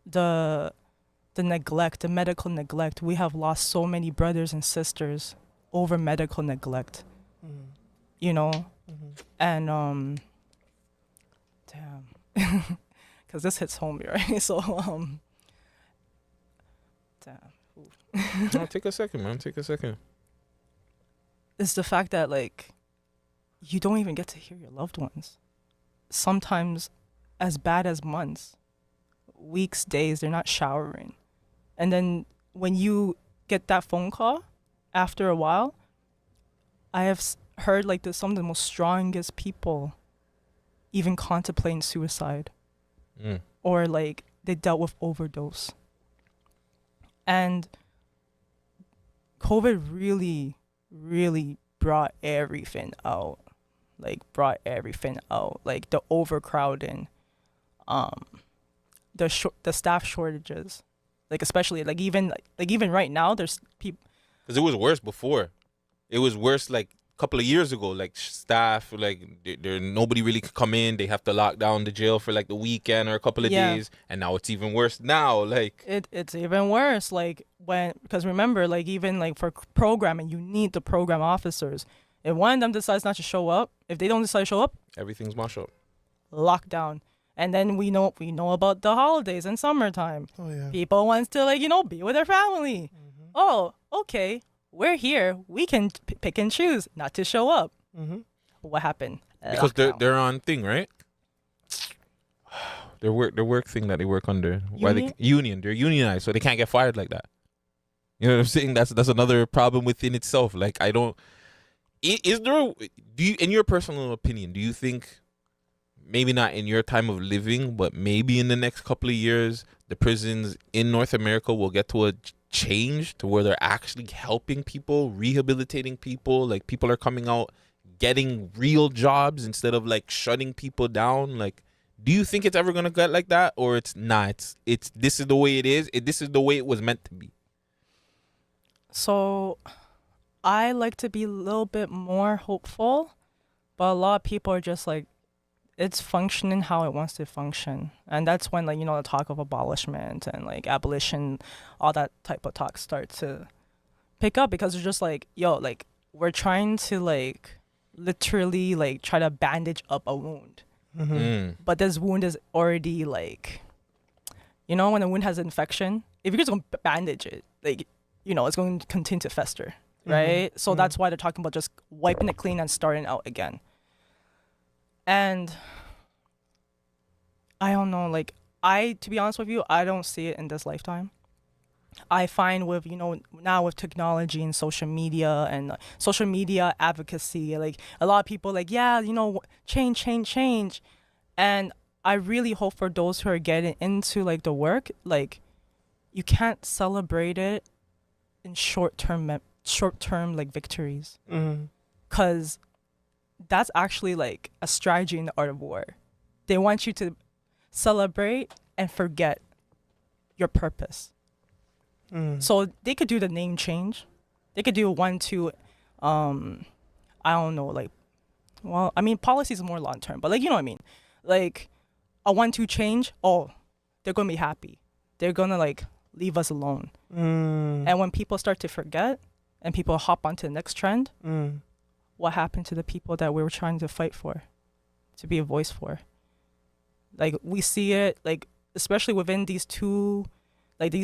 the neglect, the medical neglect. We have lost so many brothers and sisters over medical neglect. You know, and damn, because this hits home, right? So damn. No, take a second, man. Take a second. It's the fact that like you don't even get to hear your loved ones. Sometimes as bad as months, weeks, days, they're not showering. And then when you get that phone call after a while, I have heard like some of the most strongest people even contemplating suicide. Or like they dealt with overdose. And COVID really, really brought everything out. Like the overcrowding, the staff shortages, like especially like even right now there's people. Because it was worse before. It was worse like a couple of years ago. Like staff, like there nobody really could come in. They have to lock down the jail for like the weekend or a couple of days. And now it's even worse now. Like it's even worse. Like because remember, like even like for programming, you need the program officers. If one of them decides not to show up, if they don't decide to show up, everything's mashed up. Lockdown. And then we know about the holidays and summertime. Oh yeah. People want to like be with their family. Oh, okay. We're here. We can pick and choose not to show up. What happened? Because they're on thing, right? Their work thing that they work under. Union? They're unionized, so they can't get fired like that. You know what I'm saying? That's another problem within itself. Like I don't. Is there? Do you, in your personal opinion, do you think, maybe not in your time of living, but maybe in the next couple of years, the prisons in North America will get to a change to where they're actually helping people, rehabilitating people? Like people are coming out, getting real jobs instead of like shutting people down. Like, do you think it's ever gonna get like that, or it's not? It's this is the way it is. This is the way it was meant to be. So, I like to be a little bit more hopeful, but a lot of people are just like, it's functioning how it wants to function. And that's when like, the talk of abolishment and like abolition, all that type of talk start to pick up, because it's just like, like we're trying to like literally like try to bandage up a wound. But this wound is already like, when a wound has infection, if you're just going to bandage it, like, it's going to continue to fester. Right? So that's why they're talking about just wiping it clean and starting out again. And I don't know, like, to be honest with you, I don't see it in this lifetime. I find with, now with technology and social media advocacy, like, a lot of people like, yeah, change. And I really hope for those who are getting into, like, the work, like, you can't celebrate it in short-term like victories, because that's actually like a strategy in the art of war. They want you to celebrate and forget your purpose. So they could do the name change. They could do 1, 2, I don't know, like, well, I mean, policy is more long term, but like, you know what I mean? Like a 1, 2 change, they're gonna be happy. They're gonna like leave us alone. And when people start to forget and people hop onto the next trend, what happened to the people that we were trying to fight for, to be a voice for? Like, we see it, like, especially within these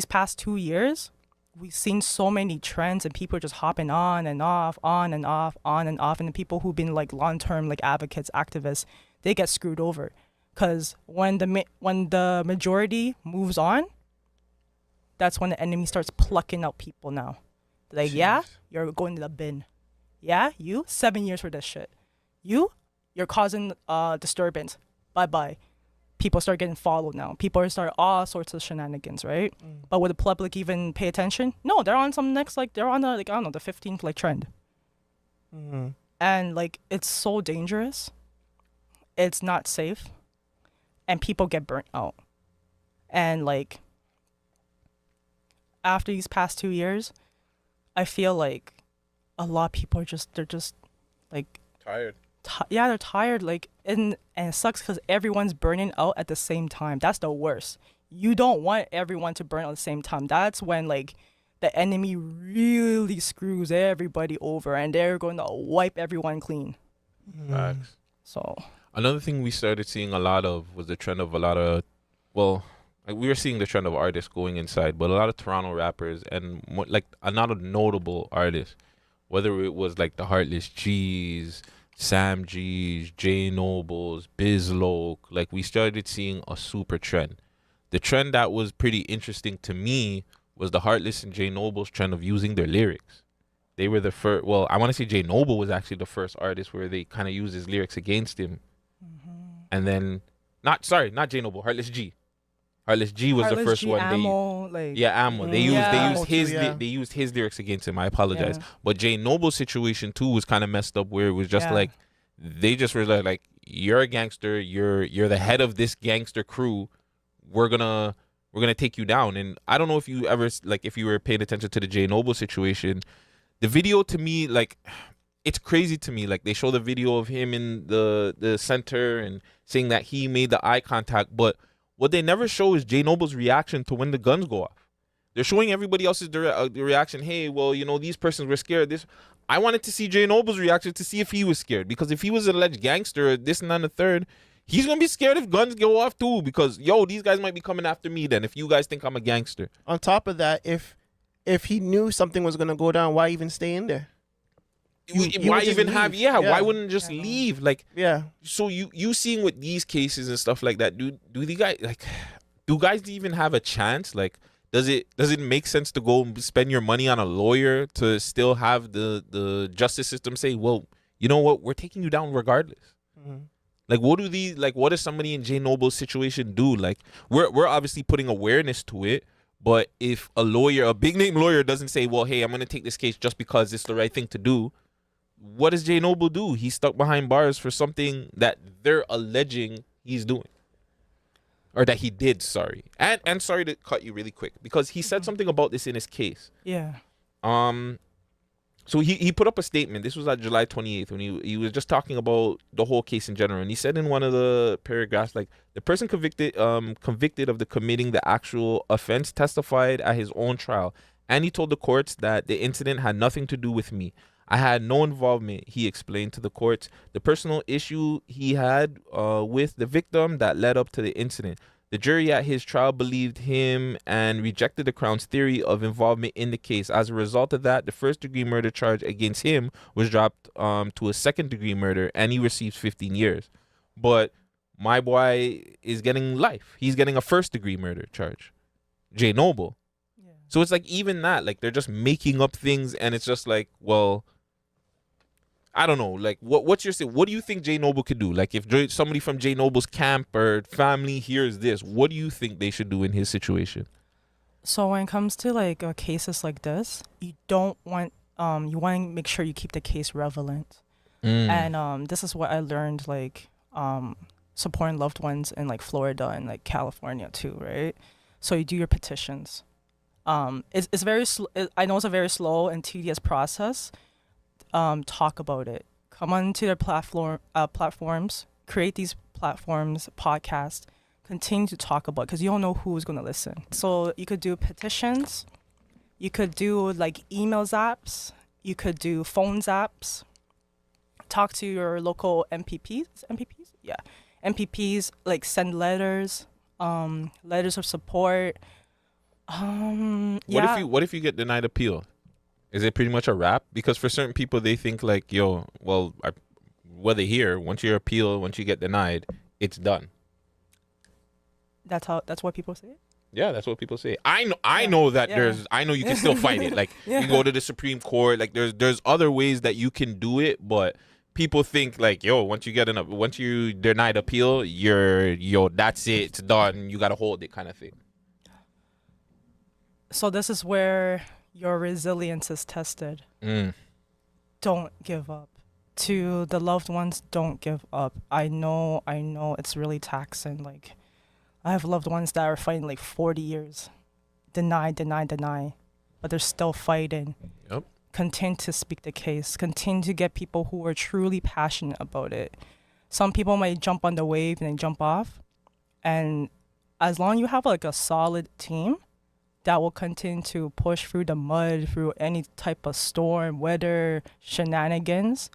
past 2 years, we've seen so many trends and people are just hopping on and off, and the people who've been like long-term like advocates, activists, they get screwed over. Because when the majority moves on, that's when the enemy starts plucking out people now. Like, jeez, yeah, you're going to the bin. Yeah, you 7 years for this shit. You're causing disturbance. Bye-bye. People start getting followed now. People start all sorts of shenanigans, right? But would the public even pay attention? No, they're on some next, like, they're on the, like, I don't know, the 15th, like, trend. And, like, it's so dangerous. It's not safe. And people get burnt out. And, like, after these past 2 years, I feel like a lot of people are they're just, like... they're tired. Like, and it sucks because everyone's burning out at the same time. That's the worst. You don't want everyone to burn out at the same time. That's when like the enemy really screws everybody over, and they're going to wipe everyone clean. Facts. So another thing we started seeing a lot of was the trend of a lot of, well, like we were seeing the trend of artists going inside, but a lot of Toronto rappers and like a lot of notable artists, whether it was like the Heartless G's, Sam G's, Jay Nobles, Bizloke, like we started seeing a super trend. The trend that was pretty interesting to me was the Heartless and Jay Nobles trend of using their lyrics. They were the first, well, I want to say Jay Noble was actually the first artist where they kind of used his lyrics against him. And then, not Jay Noble, Heartless G. Heartless G was the first one. Ammo, Ammo. They used his lyrics against him. I apologize. Yeah. But Jay Noble's situation too was kind of messed up, where it was just like they just were like, you're a gangster, you're the head of this gangster crew. We're gonna take you down. And I don't know if you ever, like, if you were paying attention to the Jay Noble situation, the video, to me, like, it's crazy to me. Like, they show the video of him in the center and saying that he made the eye contact, but what they never show is Jay Noble's reaction to when the guns go off. They're showing everybody else's reaction. Hey, well, you know, these persons were scared. I wanted to see Jay Noble's reaction to see if he was scared, because if he was an alleged gangster, this and that and the third, he's gonna be scared if guns go off too, because these guys might be coming after me then if you guys think I'm a gangster. On top of that, if he knew something was gonna go down, why even stay in there? Why even have why wouldn't just leave? Like, so you seeing with these cases and stuff like that, do the guys, like, do guys even have a chance? Like, does it make sense to go spend your money on a lawyer to still have the justice system say, well, you know what, we're taking you down regardless? Like, what does somebody in Jay Noble's situation do? Like, we're obviously putting awareness to it, but if a big name lawyer doesn't say, well, hey, I'm gonna take this case just because it's the right thing to do, what does Jay Noble do? He's stuck behind bars for something that they're alleging he's doing. Or that he did, sorry. And sorry to cut you really quick, because he said something about this in his case. Yeah. So he put up a statement. This was on July 28th when he was just talking about the whole case in general. And he said in one of the paragraphs, like, the person convicted of the committing the actual offense testified at his own trial. And he told the courts that the incident had nothing to do with me. I had no involvement, he explained to the courts. The personal issue he had with the victim that led up to the incident. The jury at his trial believed him and rejected the Crown's theory of involvement in the case. As a result of that, the first-degree murder charge against him was dropped to a second-degree murder, and he receives 15 years. But my boy is getting life. He's getting a first-degree murder charge. Jay Noble. Yeah. So it's like, even that, like, they're just making up things, and it's just like, well, I don't know. Like, what do you think Jay Noble could do? Like, if somebody from Jay Noble's camp or family hears this, what do you think they should do in his situation? So when it comes to like cases like this, you don't want you want to make sure you keep the case relevant. And this is what I learned, like supporting loved ones in like Florida and like California too, right? So you do your petitions. It's very I know it's a very slow and tedious process. Talk about it. Come onto their platforms, create these platforms, podcast, continue to talk about it, because you don't know who's going to listen. So you could do petitions, you could do like email zaps, you could do phone zaps, talk to your local MPPs, like send letters, letters of support. What if you get denied appeal? Is it pretty much a wrap? Because for certain people, they think like, whether here, once you appeal, once you get denied, it's done. That's what people say? Yeah, that's what people say. I know that I know you can still fight it. Like, you go to the Supreme Court. Like, there's other ways that you can do it, but people think like, once you denied appeal, that's it, it's done. You gotta hold it, kind of thing. So this is where your resilience is tested. Don't give up. To the loved ones, don't give up. I know it's really taxing. Like, I have loved ones that are fighting like 40 years. Deny, but they're still fighting. Yep. continue to speak the case, continue to get people who are truly passionate about it. Some people might jump on the wave and then jump off. And as long as you have like a solid team that will continue to push through the mud, through any type of storm, weather, shenanigans,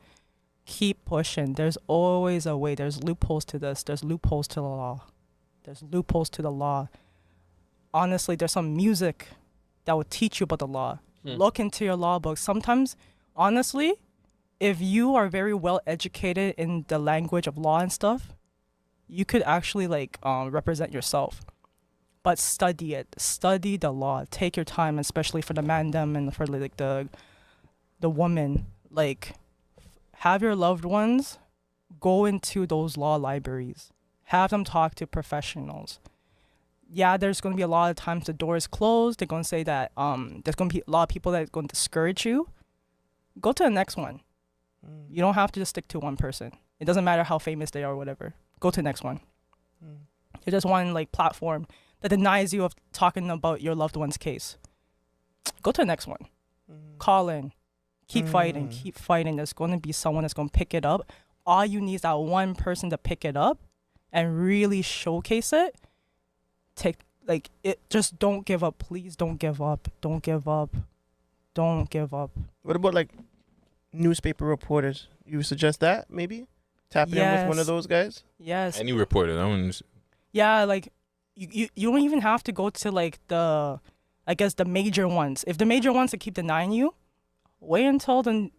keep pushing. There's always a way. There's loopholes to this. There's loopholes to the law. There's loopholes to the law. Honestly, there's some music that will teach you about the law. Look into your law books. Sometimes, honestly, if you are very well educated in the language of law and stuff, you could actually like represent yourself. But study it. Study the law. Take your time, especially for the man them and for like the woman. Like, have your loved ones go into those law libraries. Have them talk to professionals. Yeah, there's going to be a lot of times the door is closed. They're going to say that there's going to be a lot of people that are going to discourage you. Go to the next one. You don't have to just stick to one person. It doesn't matter how famous they are or whatever. Go to the next one. There's just one like platform that denies you of talking about your loved one's case. Go to the next one. Call in. Keep fighting. Keep fighting. There's going to be someone that's going to pick it up. All you need is that one person to pick it up and really showcase it. Just don't give up. Please don't give up. Don't give up. Don't give up. What about like newspaper reporters? You suggest that maybe? Tap in with one of those guys? Yes. Any reporter. That one's... Yeah, like you don't even have to go to like the major ones. If the major ones that keep denying you, wait until the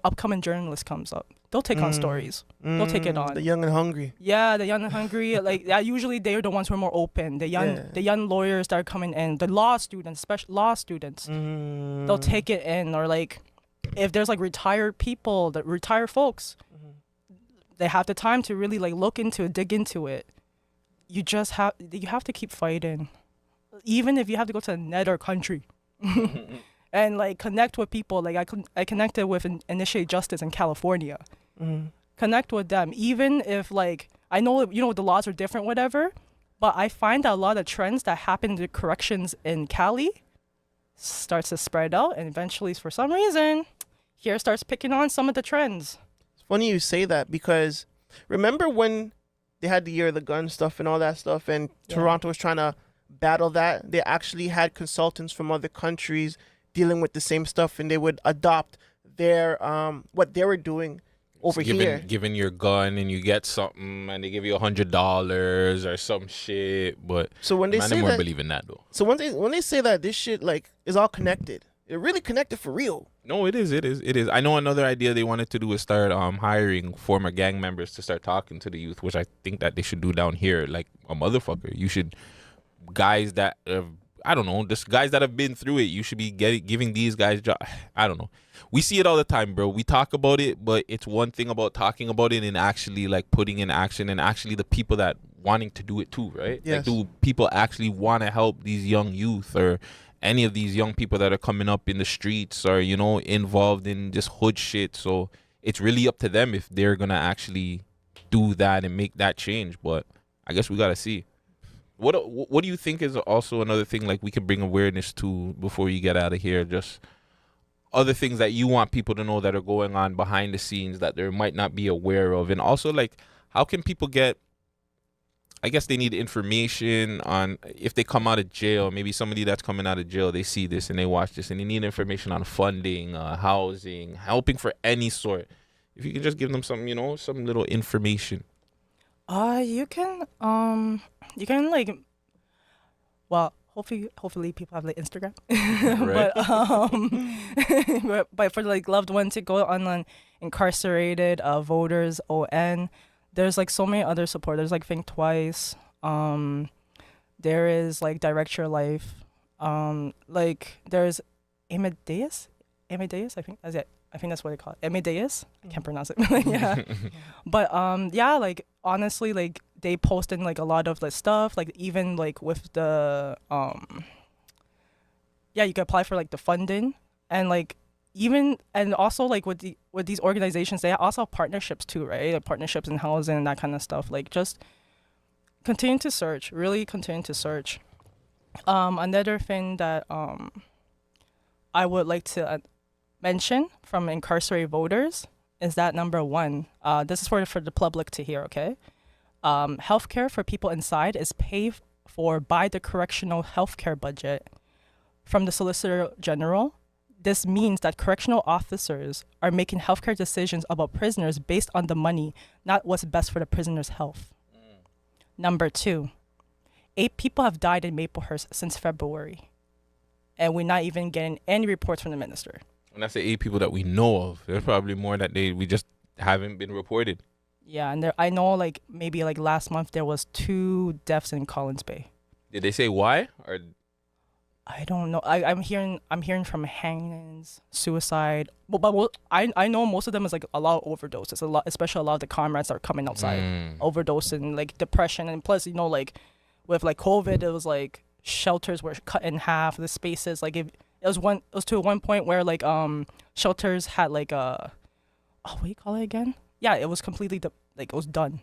upcoming journalist comes up. They'll take on stories. They'll take it on. The young and hungry. Yeah, the young and hungry. Like that. Usually they're the ones who are more open. The young lawyers that are coming in. The law students, special law students. They'll take it in. Or like, if there's like retired people, the retired folks, they have the time to really like look into it, dig into it. You have to keep fighting, even if you have to go to another country. And like connect with people. Like I connected with Initiate Justice in California. Connect with them, even if like I know the laws are different, whatever. But I find that a lot of trends that happen in the corrections in Cali starts to spread out, and eventually, for some reason, here starts picking on some of the trends. It's funny you say that because remember when they had the year of the gun stuff and all that stuff, and Toronto was trying to battle that. They actually had consultants from other countries dealing with the same stuff, and they would adopt their what they were doing over here. Giving your gun and you get something, and they give you $100 or some shit. But so when they say weren't that, believing that though. So when they say that this shit like is all connected, it really connected for real. No, it is. I know another idea they wanted to do is start hiring former gang members to start talking to the youth, which I think that they should do down here like a motherfucker. You should guys that I don't know, just guys that have been through it. You should be giving these guys jobs. I don't know. We see it all the time, bro. We talk about it, but it's one thing about talking about it and actually like putting in action, and actually the people that wanting to do it too, right? Yes. Like, do people actually want to help these young youth or any of these young people that are coming up in the streets or, you know, involved in just hood shit? So it's really up to them if they're gonna actually do that and make that change. But I guess we gotta see. What do you think is also another thing like we can bring awareness to before you get out of here? Just other things that you want people to know that are going on behind the scenes that they might not be aware of. And also, like, how can people get, I guess they need information on if they come out of jail, maybe somebody that's coming out of jail, they see this and they watch this and they need information on funding, housing, helping for any sort. If you can just give them some, you know, some little information. You can like, well, hopefully people have like Instagram, Right. but for like loved ones to go on incarcerated voters ON, there's like so many other support. There's like Think Twice, there is like Direct Your Life, like there's Amadeus, I think that's it. I think that's what they call it. Amadeus. I can't pronounce it. Yeah. But yeah, like honestly, like they post in like a lot of the stuff, like even like with the yeah, you can apply for like the funding, and like even and also like with these organizations, they also have partnerships too, right? Like partnerships in housing and that kind of stuff. Like just continue to search, really continue to search. Another thing that I would like to mention from incarcerated voters is that number one, this is for the public to hear, okay? Healthcare for people inside is paid for by the correctional healthcare budget from the Solicitor General. This means that correctional officers are making healthcare decisions about prisoners based on the money, not what's best for the prisoner's health. Number two, 8 people have died in Maplehurst since February, and we're not even getting any reports from the minister. And that's the 8 people that we know of. There's probably more that we just haven't been reported. Yeah, and I know like maybe like last month there was 2 deaths in Collins Bay. Did they say why? Or I don't know. I'm hearing from hangings, suicide. But I know most of them is like a lot of overdoses. A lot, especially a lot of the comrades that are coming outside, overdosing, like depression, and plus like with like COVID, it was like shelters were cut in half. The spaces like it was to one point where like shelters had like what do you call it again? Yeah, it was completely it was done.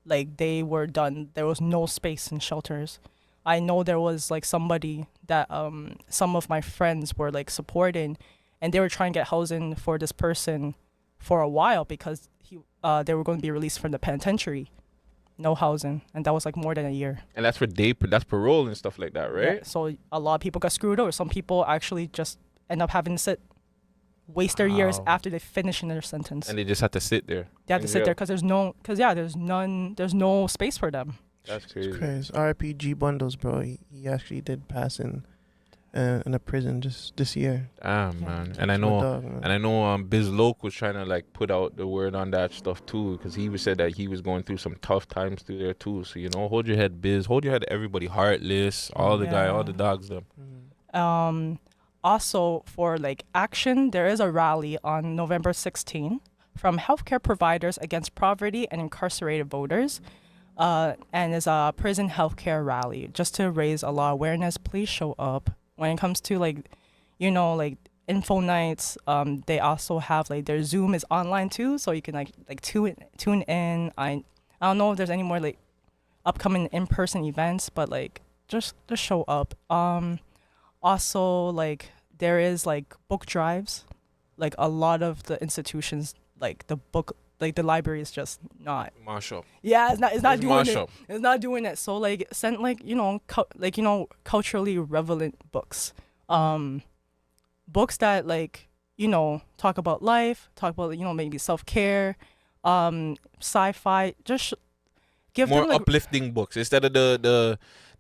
Like they were done. There was no space in shelters. I know there was like somebody that some of my friends were like supporting, and they were trying to get housing for this person for a while because they were going to be released from the penitentiary. No housing, and that was like more than a year. And that's for that's parole and stuff like that, right? Yeah, so a lot of people got screwed over. Some people actually just end up having to waste their years after they finish in their sentence. And they just have to sit there. They have to sit there because there's no space for them. That's crazy. It's crazy. RPG Bundles, bro. He actually did pass in a prison just this year. Man. And I know Biz Loke was trying to like put out the word on that stuff too, because he said that he was going through some tough times through there too. So hold your head, Biz. Hold your head, everybody. Heartless, all the dogs, them. Also for like action, there is a rally on November 16 from healthcare providers against poverty and incarcerated voters. And it's a prison healthcare rally just to raise a lot of awareness. Please show up. When it comes to like info nights, they also have like their Zoom is online too, so you can like tune in. I don't know if there's any more like upcoming in-person events, but like just show up. Also like there is like book drives, like a lot of the institutions like the book. Like the library is just not. Marshall. Yeah, it's not doing it. It's not doing it. So like send like culturally relevant books, books that like talk about life, talk about maybe self-care, sci-fi. Just give more them like, uplifting books instead of the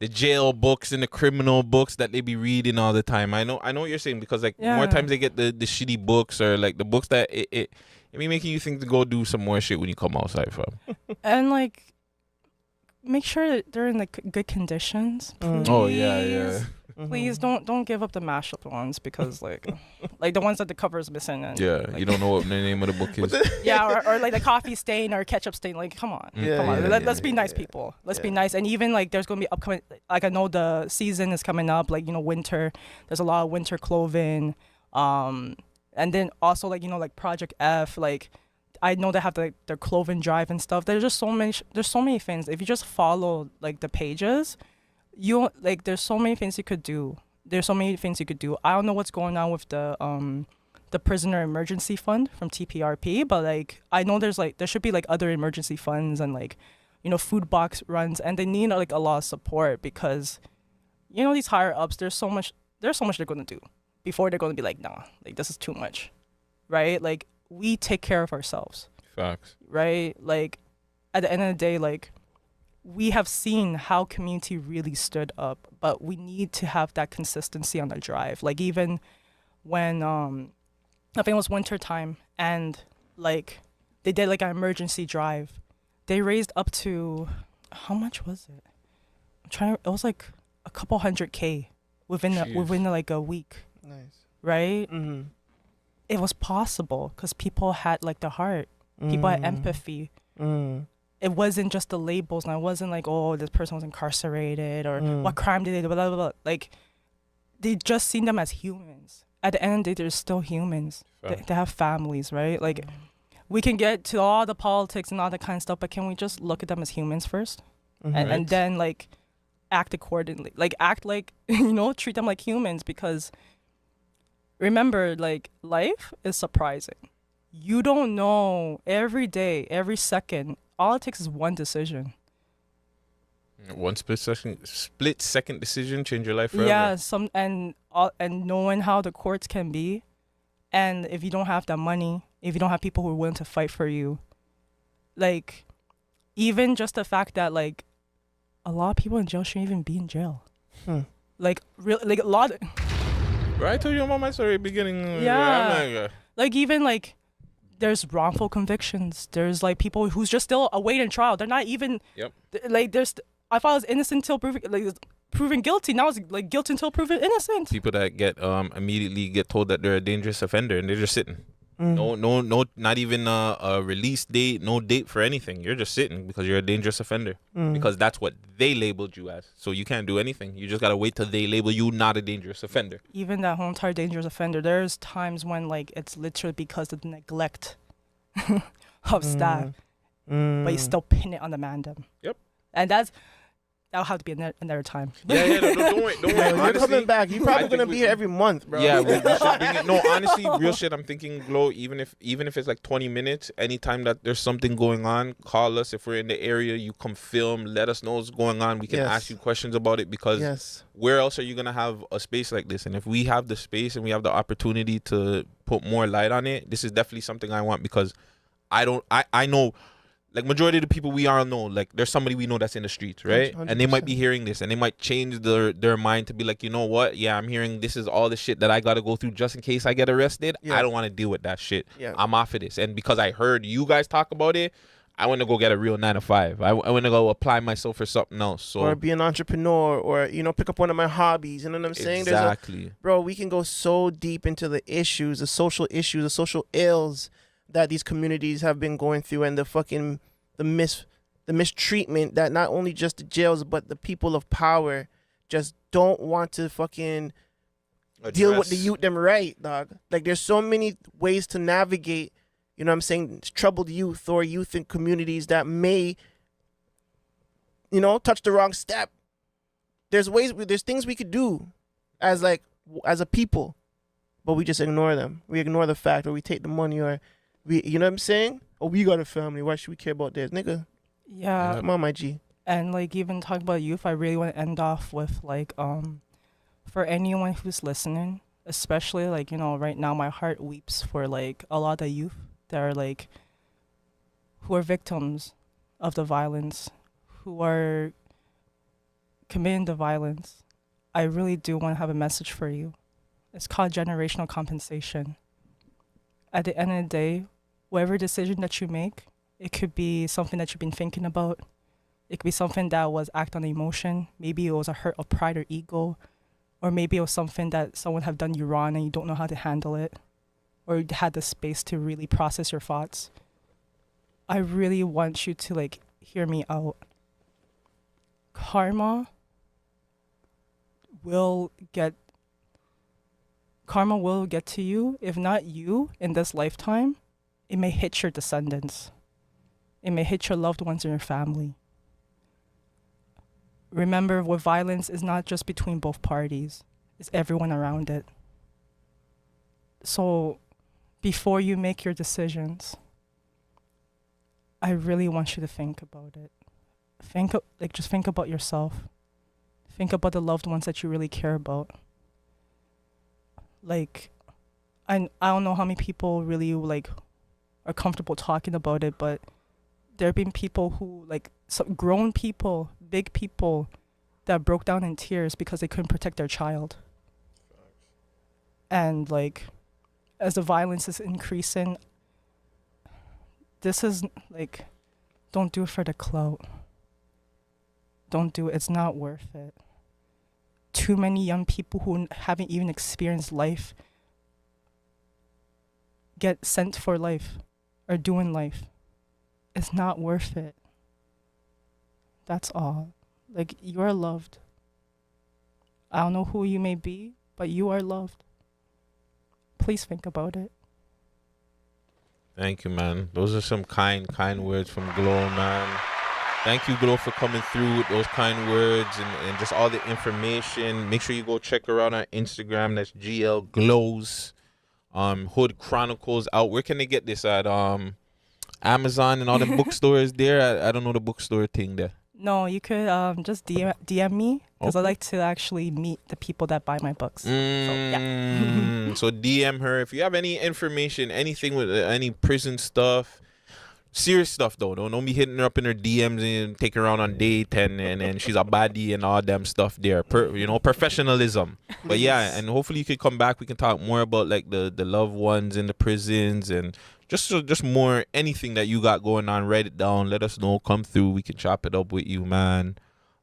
jail books and the criminal books that they be reading all the time. I know what you're saying, because like more times they get the shitty books or like the books that it be making you think to go do some more shit when you come outside from. And like make sure that they're in like good conditions. Please. Oh yeah. Please don't give up the mashup ones, because like the ones that the cover is missing. And, like, you don't know what the name of the book is. Yeah, or like the coffee stain or ketchup stain. Like come on, let's be nice people. Let's be nice. And even like there's gonna be upcoming. Like I know the season is coming up. Like winter. There's a lot of winter clothing. And then also like like Project F. Like I know they have their clothing drive and stuff. There's just so many things. If you just follow like the pages, there's so many things you could do. I don't know what's going on with the prisoner emergency fund from TPRP, but like I know there should be like other emergency funds and like food box runs, and they need like a lot of support, because these higher ups, there's so much they're going to do before they're going to be like, nah, like this is too much, right? Like we take care of ourselves. Facts. Right? Like at the end of the day, like we have seen how community really stood up, but we need to have that consistency on the drive. Like even when I think it was winter time, and like they did like an emergency drive, they raised up to, how much was it? It was like a couple $100K within like a week. Nice. Right? Mm-hmm. It was possible because people had like the heart. People had empathy. It wasn't just the labels, and it wasn't like, oh, this person was incarcerated or what crime did they do, blah, blah, blah. Like they just seen them as humans. At the end of the day, they're still humans. They have families, right? Like we can get to all the politics and all that kind of stuff, but can we just look at them as humans first? And then like act accordingly, like act like treat them like humans, because remember, like, life is surprising. You don't know every day, every second. All it takes is one decision. One split second decision change your life forever. Yeah, and knowing how the courts can be, and if you don't have that money, if you don't have people who are willing to fight for you, like, even just the fact that, like, a lot of people in jail shouldn't even be in jail. Like, like a lot. Right, I told you about my story at the beginning. Yeah. Like, even, like, there's wrongful convictions. There's, like, people who's just still awaiting trial. They're not even. Yep. Like, I thought I was innocent until proven guilty. Now it's like guilty until proven innocent. People that get immediately get told that they're a dangerous offender and they're just sitting. No, not even a release date, no date for anything. You're just sitting because you're a dangerous offender. Because that's what they labeled you as. So you can't do anything. You just gotta wait till they label you not a dangerous offender. Even that whole entire dangerous offender, there's times when, like, it's literally because of the neglect of staff, but you still pin it on the mandem. Yep. And that'll have to be another time. Yeah, don't worry. You're coming back. You're probably gonna be here every month, bro. Yeah, we should bring it. No, honestly, real shit. I'm thinking, Glow. Even if it's like 20 minutes, anytime that there's something going on, call us. If we're in the area, you come film. Let us know what's going on. We can ask you questions about it because where else are you gonna have a space like this? And if we have the space and we have the opportunity to put more light on it, this is definitely something I want because I know. Like, majority of the people we all know, like, there's somebody we know that's in the streets, right? 100%. And they might be hearing this, and they might change their mind to be like, you know what? Yeah, I'm hearing this is all the shit that I got to go through just in case I get arrested. I don't want to deal with that shit. I'm off of this. And because I heard you guys talk about it, I want to go get a real 9 to 5. I want to go apply myself for something else. So, or be an entrepreneur, or, you know, pick up one of my hobbies. You know what I'm saying? Exactly. Bro, we can go so deep into the issues, the social ills that these communities have been going through, and the mistreatment that not only just the jails but the people of power just don't want to fucking deal with the youth them right, dog. Like, there's so many ways to navigate, you know what I'm saying, troubled youth or youth in communities that may, you know, touch the wrong step. There's things we could do as a people, but we just ignore them. We ignore the fact, or we take the money, or you know what I'm saying? Oh, we got a family. Why should we care about this, nigga? Yeah. Come on, my G. And, like, even talking about youth, I really want to end off with, like, for anyone who's listening, especially, like, you know, right now my heart weeps for, like, a lot of youth that are, like, who are victims of the violence, who are committing the violence. I really do want to have a message for you. It's called generational compensation. At the end of the day, whatever decision that you make, it could be something that you've been thinking about. It could be something that was act on emotion. Maybe it was a hurt of pride or ego. Or maybe it was something that someone have done you wrong and you don't know how to handle it. Or you had the space to really process your thoughts. I really want you to, like, hear me out. Karma will get to you. If not you in this lifetime, it may hit your descendants. It may hit your loved ones in your family. Remember, with violence is not just between both parties. It's everyone around it. So, before you make your decisions, I really want you to think about it. Just think about yourself. Think about the loved ones that you really care about. Like, I don't know how many people really, like, are comfortable talking about it, but there have been people who, like, some grown people, big people, that broke down in tears because they couldn't protect their child. And, like, as the violence is increasing, this is, like, don't do it for the clout. Don't do it. It's not worth it. Too many young people who haven't even experienced life get sent for life or doing life. It's not worth it. That's all. Like, you are loved. I don't know who you may be, but you are loved. Please think about it. Thank you, man. Those are some kind words from Glow, man. Thank you, Glow, for coming through with those kind words and just all the information. Make sure you go check her out on Instagram. That's GL Glows. Hood Chronicles out. Where can they get this at? Amazon and all the bookstores there. I don't know the bookstore thing there. No, you could just DM me because I like to actually meet the people that buy my books. So DM her if you have any information, anything with any prison stuff. Serious stuff though. Don't be hitting her up in her DMs and take her out on date and she's a baddie and all them stuff there. Professionalism. But yeah, and hopefully you can come back. We can talk more about like the loved ones in the prisons and just more anything that you got going on. Write it down. Let us know. Come through. We can chop it up with you, man.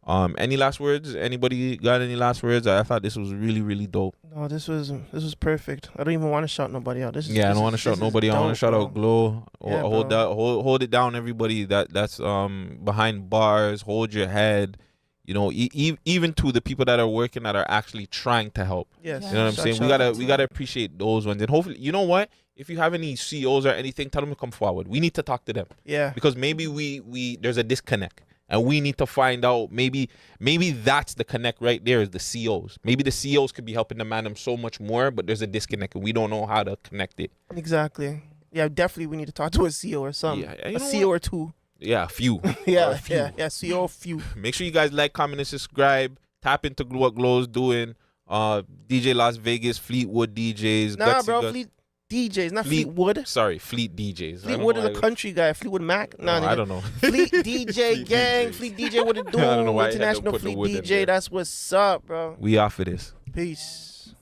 Any last words? Anybody got any last words? I thought this was really, really dope. No, this was perfect. I don't even want to shout nobody out. I don't want to shout nobody out. I want to shout out Glow. Yeah, hold it down, everybody. That's behind bars. Hold your head. You know, even to the people that are working that are actually trying to help. Yes. You know what I'm saying? We gotta appreciate those ones. And hopefully, you know what? If you have any CEOs or anything, tell them to come forward. We need to talk to them. Yeah. Because maybe we there's a disconnect. And we need to find out, maybe that's the connect right there is the CEOs. Maybe the CEOs could be helping the man so much more, but there's a disconnect and we don't know how to connect it. Exactly. Yeah, definitely we need to talk to a CEO or something. Yeah, a CEO or two. Yeah, a few. Yeah, CEO few. Make sure you guys like, comment, and subscribe. Tap into what Glow's doing. DJ Las Vegas, Fleetwood DJs. Nah, bro, Fleet DJs, not Fleetwood. Sorry, Fleet DJs. Fleetwood is a country guy. Fleetwood Mac. Nah, I don't know. Fleet DJ gang. Fleet DJ, what it do? I don't know why International Fleet DJ. That's what's up, bro. We off of this. Peace.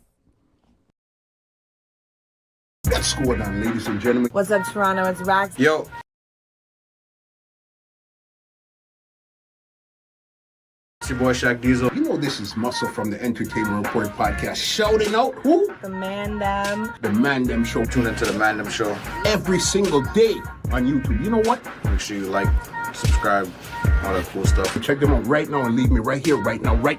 What's going on, ladies and gentlemen? What's up, Toronto? It's Rax. Yo. It's your boy Shaq Diesel. You know this is Muscle from the Entertainment Report podcast. Shouting out who? The Man Them. The Man Them Show. Tune into the Man Them Show every single day on YouTube. You know what? Make sure you like, subscribe, all that cool stuff. Check them out right now and leave me right here, right now. Bye.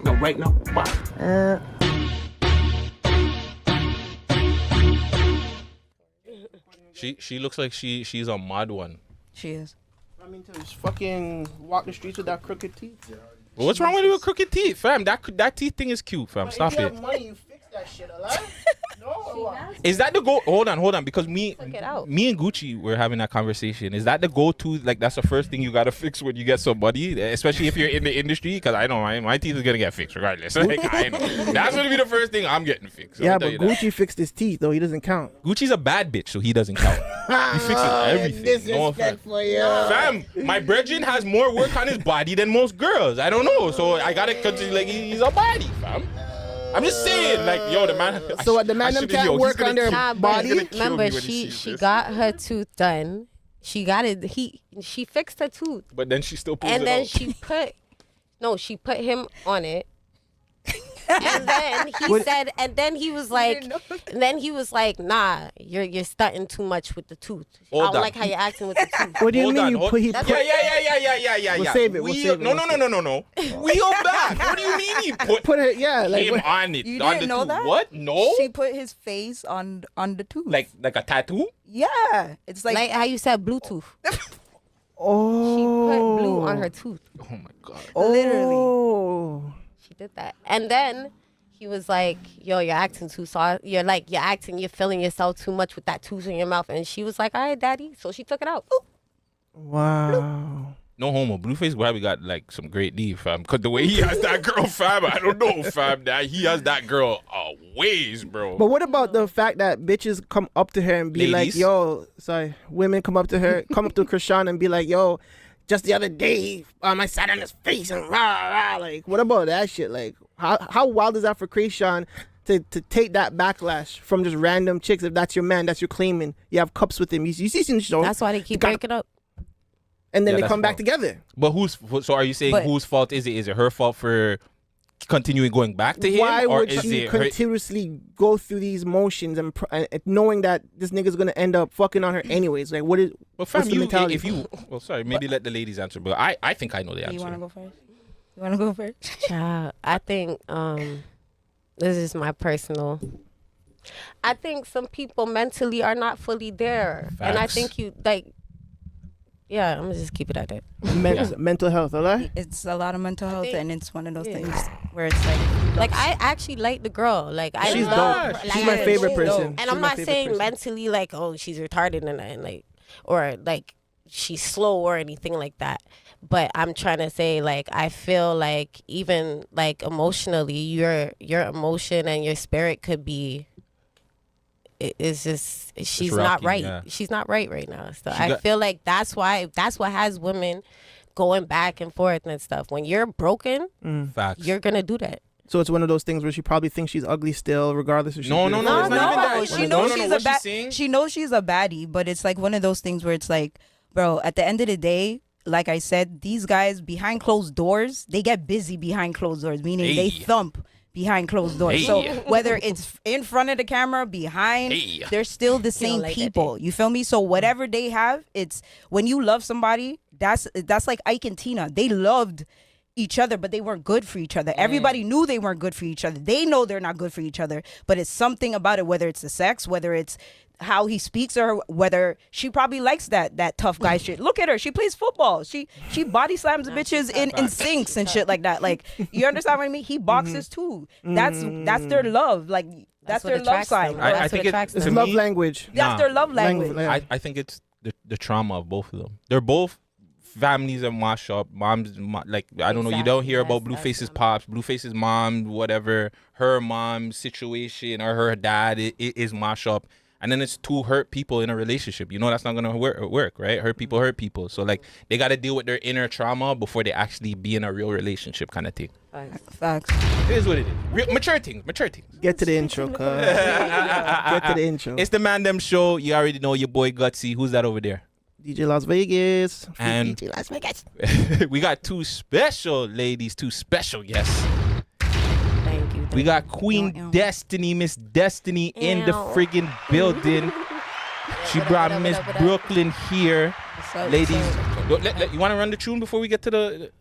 She looks like she's a mod one. She is. I mean, to just fucking walk the streets with that crooked teeth. Well, what's wrong with you with crooked teeth, fam? That teeth thing is cute, fam. Stop if you it. have money, you fix that shit, alive? No. Is that the go? Hold on, because me and Gucci were having that conversation. Is that the go-to? Like that's the first thing you gotta fix when you get somebody, especially if you're in the industry. Because I know my teeth is gonna get fixed regardless. Like I know that's gonna be the first thing I'm getting fixed. Yeah, but Gucci fixed his teeth though. He doesn't count. Gucci's a bad bitch, so he doesn't count. He fixes everything. Disrespectful, Fam, my brethren has more work on his body than most girls. I don't know, so I gotta consider like he's a body, fam. I'm just saying, like, yo, the man. So what the man them can't work on their body? Remember, she got her tooth done. She got it. She fixed her tooth. But then she still pulls and it then out. she put him on it. And then he said, and then he was like, nah, you're stunting too much with the tooth. I don't like how you're acting with the tooth. What do you mean? Yeah. We'll save it. No. Wheel back. What do you mean he put it? Yeah, like him on it. You on didn't the know tooth. that? What? No. She put his face on the tooth. Like a tattoo? Yeah, it's like how you said Bluetooth. Oh. She put blue on her tooth. Oh my god. Literally. She did that, and then he was like, "Yo, you're acting too soft. You're feeling yourself too much with that tooth in your mouth." And she was like, "All right, daddy." So she took it out. Ooh. Wow. No homo. Blueface probably got like some great D, fam. Cause the way he has that girl, fam, I don't know, fam. That he has that girl ways, bro. But what about the fact that bitches come up to her and be like, "Yo, women come up to Krishan and be like, "Yo, just the other day, I sat on his face and rah rah." Like, what about that shit? Like, how wild is that for Krishan to take that backlash from just random chicks? If that's your man, that's your claiming. You have cups with him. You see some show. That's why they keep breaking up. And then they come back together. But so are you saying whose fault is it? Is it her fault for continuing going back to him? Why or would is she it continuously go through these motions and knowing that this nigga's gonna end up fucking on her anyways? Like, what's the mentality? Maybe let the ladies answer, but I think I know the answer. You wanna go first? Child, I think this is my personal. I think some people mentally are not fully there, and I think Yeah, I'm gonna just keep it at that. Mental health, alright? It's a lot of mental health, and it's one of those things where it's like I actually like the girl. Like I She's love dope. her. She's my favorite person. And I'm not saying mentally like, oh, she's retarded and like, or like she's slow or anything like that. But I'm trying to say, like, I feel like even like emotionally, your emotion and your spirit could be. It's just she's not right. Yeah. She's not right now. So I feel like that's what has women going back and forth and stuff. When you're broken, Facts. you're gonna do that. So it's one of those things where she probably thinks she's ugly still, regardless if she's No, beautiful. it's not even that. She knows she's a bad. She knows she's a baddie, but it's like one of those things where it's like, bro, at the end of the day, like I said, these guys behind closed doors, they get busy behind closed doors, meaning they thump behind closed doors. So whether it's in front of the camera, behind, they're still the same people. You feel me? So whatever they have, it's when you love somebody, that's like Ike and Tina. They loved each other, but they weren't good for each other. Everybody knew they weren't good for each other. They know they're not good for each other, but it's something about it, whether it's the sex, whether it's how he speaks to her, whether she probably likes that tough guy shit. Look at her. She plays football. She body slams bitches in sinks and shit like that. Like, you understand what I mean? He boxes too. That's their love. Like, that's their love sign. I think it's love language. That's their love language. I think it's the trauma of both of them. They're both families that mash up. Moms, like, I don't know, you don't hear about Blueface's pops, Blueface's mom, whatever, her mom's situation or her dad is mash up. And then it's two hurt people in a relationship. You know that's not going to work, right? Hurt people. So, like, they got to deal with their inner trauma before they actually be in a real relationship kind of thing. Facts. It is what it is. Mature things. Get to the intro, cuz. Get to the intro. It's the Man Them Show. You already know your boy Gutsy. Who's that over there? DJ Las Vegas. And DJ Las Vegas. We got two special ladies, two special guests. We got Queen Destiny, Miss Destiny in the friggin' building. She brought Miss Brooklyn here. Ladies, you want to run the tune before we get to the...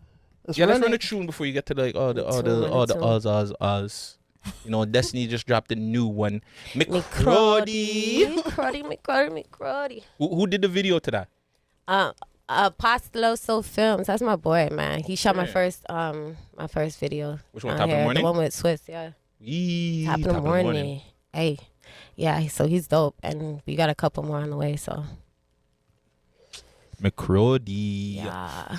Let's run the tune before you get to the Oz. You know, Destiny just dropped a new one. McCrody. Who did the video to that? Apostoloso Films. That's my boy, man. He shot my first video. Which one? Top of the Morning? The one with Swiss, yeah. Top of the Morning. Hey, yeah. So he's dope, and we got a couple more on the way. So. McCrody. Yeah.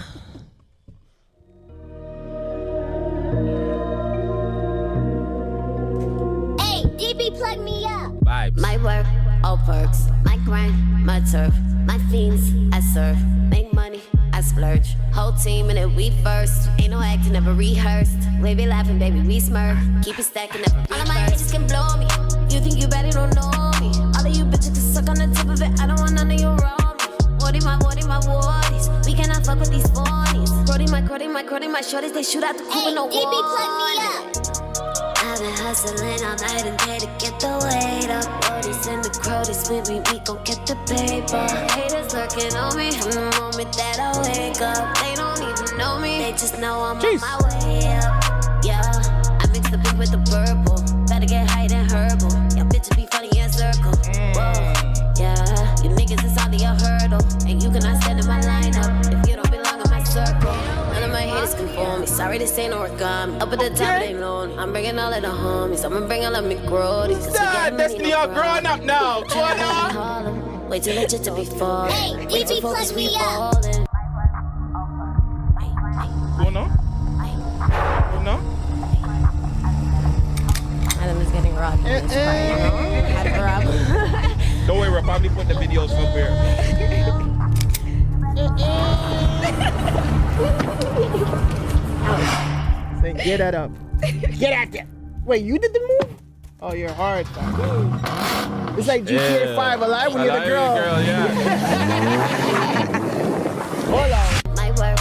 Hey, DB, plug me up. Vibes. My work, all perks. My grind, my turf. My fiends, I serve. Make money, I splurge. Whole team in it, we first. Ain't no acting, never rehearsed. We be laughing, baby, we smirk. Keep it stacking up. All of my haters can blow me. You think you better don't know me. All of you bitches can suck on the tip of it. I don't want none of you wrong me. Wardy my wardies. We cannot fuck with these phonies. Crody, my shorties, they shoot out the coop with no DB, plug me up. I've been hustling all night and day to get the weight up. Brodies and the Crodies with me, we gon' get the paper. Haters lurking on me from the moment that I wake up. They don't even know me, they just know I'm on my way up. Yeah, I mix the pink with the purple. Better get high than herbal. Y'all bitches be funny in circle. Whoa, yeah, you niggas is only a hurdle. And you cannot stand in my lineup if you don't belong in my circle. None of my haters conform me. Sorry, this ain't no origami. Up at the top, they known. I'm bringing all of the homies. I'ma bring all of me grodies. Destiny all grown up now. What up? Way too legit to be falling. Hey, Way DB, plug me up. You know? Adam is getting robbed in this part. Don't worry, we'll probably put the videos up here. Say, get that up. Get out there. Wait, you did the move? Oh, you're hard. It's like GTA 5 Alive when you're the girl. Hold on. My work,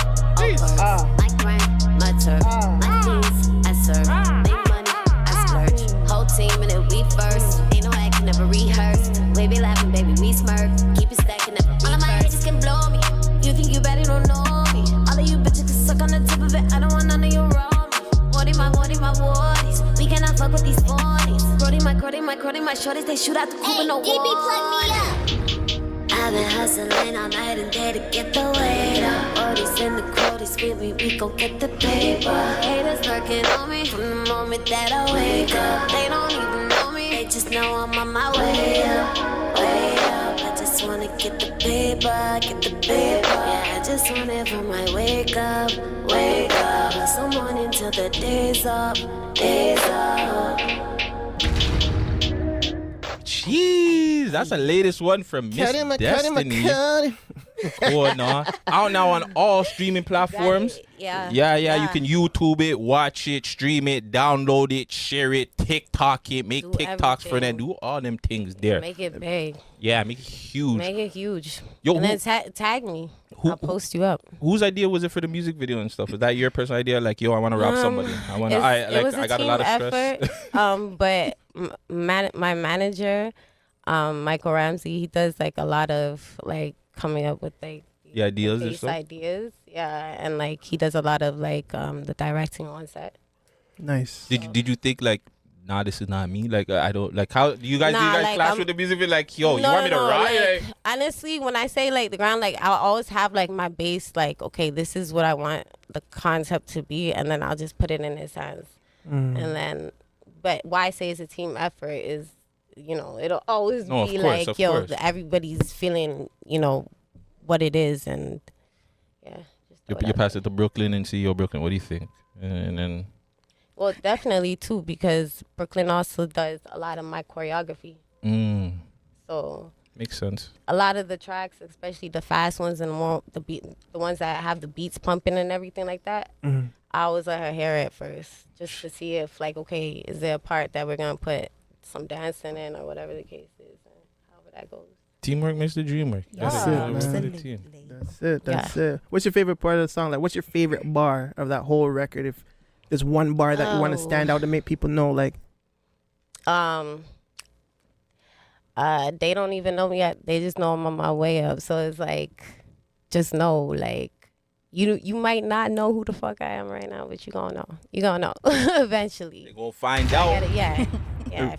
my grind, my turf, my things, I serve. Make money, I splurge. Whole team in it, we first. Ain't no acting, never rehearsed. We be laughing, baby, we smirk. Keep it stacking, never rehearsed. All of my haters can blow me. You think you better don't know me. All of you bitches can suck on the tip of it. I don't want none of you wrong. Wardy my wardies. We cannot fuck with these phonies. Crody, my shorties, they shoot out the coop with no DB, plug me up. I've been hustling all night and day to get the weight up. Orders in the quotas with me, we gon' get the paper. Haters lurking on me from the moment that I wake up. They don't even know me, they just know I'm on my way up. Way up, I just wanna get the paper, get the paper. Yeah, I just want it from my wake up, wake up. Hustle morning till the day's up, day's up. Jeez, that's the latest one from Miss Destiny. Oh no, out now on all streaming platforms. Yeah. Yeah. You can YouTube it, watch it, stream it, download it, share it, TikTok it, make TikToks for them, do all them things there. Make it big. Yeah, make it huge. Make it huge. Yo, and then tag me. I'll post you up. Whose idea was it for the music video and stuff? Was that your personal idea? Like, yo, I want to rap somebody. I got a lot of stress. But my manager, Michael Ramsey, he does like a lot of like coming up with like the ideas and stuff. Ideas, yeah, and like he does a lot of like the directing on set. Nice. Did you think like, nah, this is not me? Like I don't like how do you guys like, clash with the music video? Like, yo, you want me to ride? Like, honestly, when I say like the ground, like I'll always have like my base. Like, okay, this is what I want the concept to be, and then I'll just put it in his hands. And then, but why I say it's a team effort is, you know, it'll always be like, yo, everybody's feeling, you know, what it is, and yeah. You pass it to Brooklyn and see, yo, Brooklyn, what do you think? And then. Well, definitely too, because Brooklyn also does a lot of my choreography. So makes sense. A lot of the tracks, especially the fast ones and the ones that have the beats pumping and everything like that, I always let her hear it first, just to see if like, okay, is there a part that we're gonna put some dancing in or whatever the case is, and however that goes. Teamwork makes the dream work. That's it. That's it. What's your favorite part of the song? Like, what's your favorite bar of that whole record? If there's one bar that you want to stand out to make people know, like. They don't even know me yet. They just know I'm on my way up. So it's like, just know, like, you might not know who the fuck I am right now, but you gonna know. You gonna know eventually. They gonna find out. Yeah.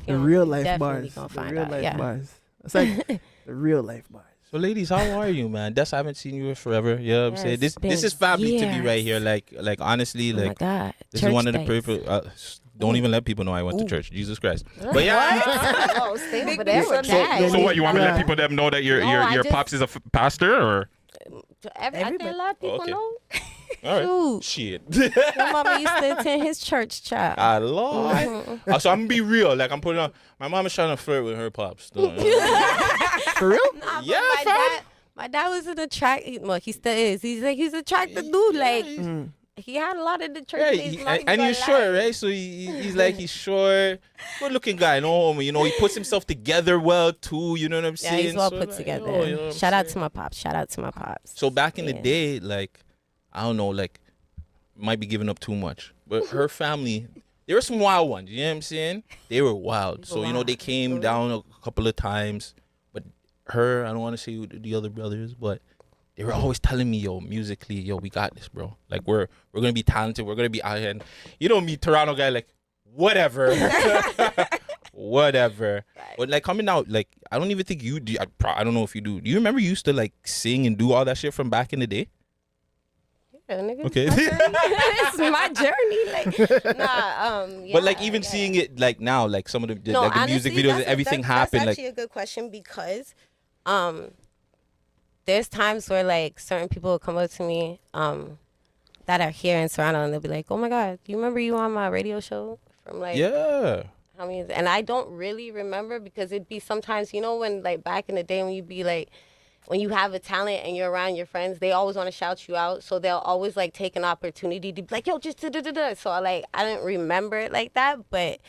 The real life bars. Gonna find the real out. life Yeah. bars. It's like the real life bars. So ladies, how are you, man? I haven't seen you in forever. You know what I'm saying? This is family to me right here. Like honestly, like, oh my God. This Church is one of the days. perfect. Don't even let people know I went to church. Jesus Christ. But yeah. Oh, stay over there with So that. what? You want me to let people them know that your pops is a pastor, or? I think a lot of people know. All right. Shit. My mama used to attend his church, child. I love. So I'm gonna be real. Like I'm putting on. My mom is trying to flirt with her pops. For real? Nah, yeah, my dad was in the track. Well, he still is. He's a tractor dude. Like he had a lot of the church. And he's short, right? So he's short, good looking guy. No, you know, he puts himself together well too. You know what I'm saying? Yeah, he's well so put together. you know Shout out to my pops. So back in the day, like, I don't know, like, might be giving up too much, but her family, there were some wild ones. You know what I'm saying? They were wild. So you know, they came down a couple of times, but her, I don't want to say the other brothers, but they were always telling me, yo, musically, yo, we got this, bro. Like, we're gonna be talented. We're gonna be out here. And you know me, Toronto guy, like, whatever, whatever. But like coming out, like, I don't even think you do. I don't know if you do. Do you remember you used to like sing and do all that shit from back in the day? Yeah, nigga. Okay. It's my journey. Like, yeah, but like even seeing it like now, like some of the like the music videos and everything happen. That's like, actually a good question because, there's times where like certain people will come up to me that are here in Toronto and they'll be like, oh my God, do you remember you on my radio show from like how many years? And I don't really remember because it'd be sometimes, you know, when like back in the day when you'd be like, when you have a talent and you're around your friends, they always want to shout you out. So they'll always like take an opportunity to be like, yo, just da-da-da-da. So I didn't remember it like that, but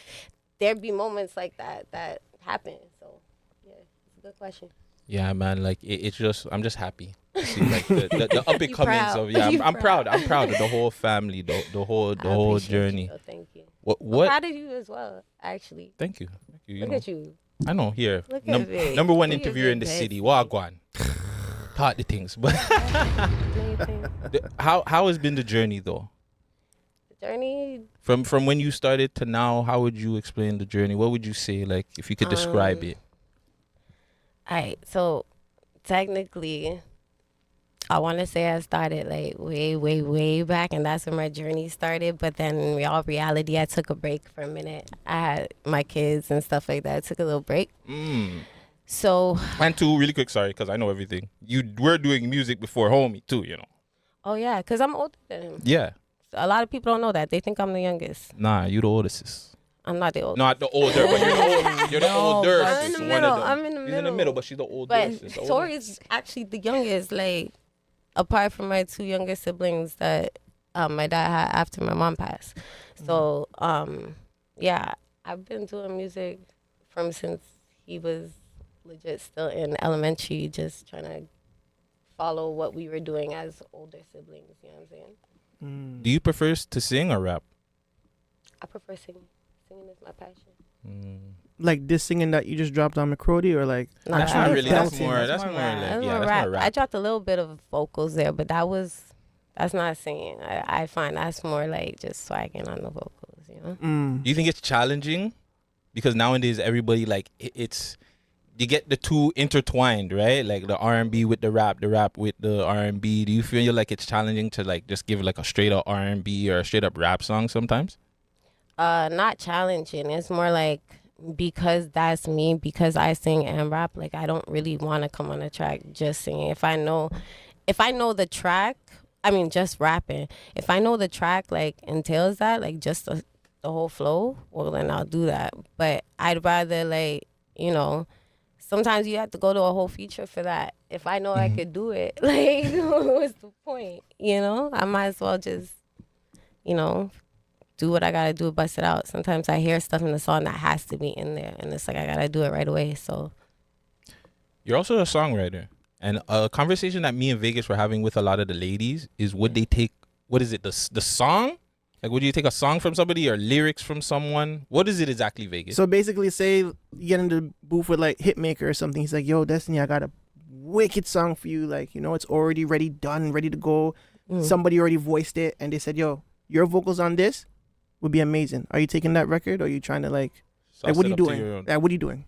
there'd be moments like that happen. So yeah, it's a good question. yeah, man, like it's just, I'm just happy to see like the up and comings of I'm proud of the whole family, the whole journey. You. Thank you. What? I'm proud of you as well, actually. Thank you. Look at you. I know here. Look at me. Number one Look at interviewer me, in the babe. city. Wagwan. Taught the things, but how has been the journey though? The journey from when you started to now. How would you explain the journey? What would you say, like, if you could describe it? All right, so technically, I want to say I started like way, way, way back, and that's when my journey started. But then in all reality, I took a break for a minute. I had my kids and stuff like that. I took a little break. So. And two, really quick, sorry, because I know everything. You were doing music before homie too, you know. Oh yeah, because I'm older than him. Yeah. So a lot of people don't know that. They think I'm the youngest. Nah, you the oldest. Sis. I'm not the oldest. Not the older, but you're the older. I'm in the middle. I'm in the middle. She's in the middle, but she's the oldest. But Tori's actually the youngest. Like, apart from my two younger siblings that my dad had after my mom passed. So yeah, I've been doing music from since he was legit still in elementary, just trying to follow what we were doing as older siblings. You know what I'm saying? Do you prefer to sing or rap? I prefer singing. Singing is my passion. Like this singing that you just dropped on McCrody, or like That's not really. That's more. That's more like That's yeah. more That's rap. more rap. I dropped a little bit of vocals there, but that's not singing. I find that's more like just swagging on the vocals, you know. Do you think it's challenging? Because nowadays everybody like it's you get the two intertwined, right? Like the R&B with the rap with the R&B. Do you feel like it's challenging to like just give like a straight up R&B or a straight up rap song sometimes? Not challenging. It's more like because that's me, because I sing and rap, like I don't really want to come on a track just singing. If I know the track, I mean just rapping. If I know the track like entails that, like just the whole flow, well then I'll do that. But I'd rather like, you know, sometimes you have to go to a whole feature for that. If I know I could do it, like what's the point? You know? I might as well just, you know, do what I gotta do, bust it out. Sometimes I hear stuff in the song that has to be in there, and it's like I gotta do it right away. So You're also a songwriter, and a conversation that me and Vegas were having with a lot of the ladies is would they take, what is it, the song? Like, would you take a song from somebody or lyrics from someone? What is it exactly, Vegas? So basically, say you get in the booth with like Hitmaker or something. He's like, "Yo, Destiny, I got a wicked song for you. Like, you know, it's already ready, done, ready to go. Somebody already voiced it, and they said, "Yo, your vocals on this would be amazing." Are you taking that record, or are you trying to like what are you doing? What are you doing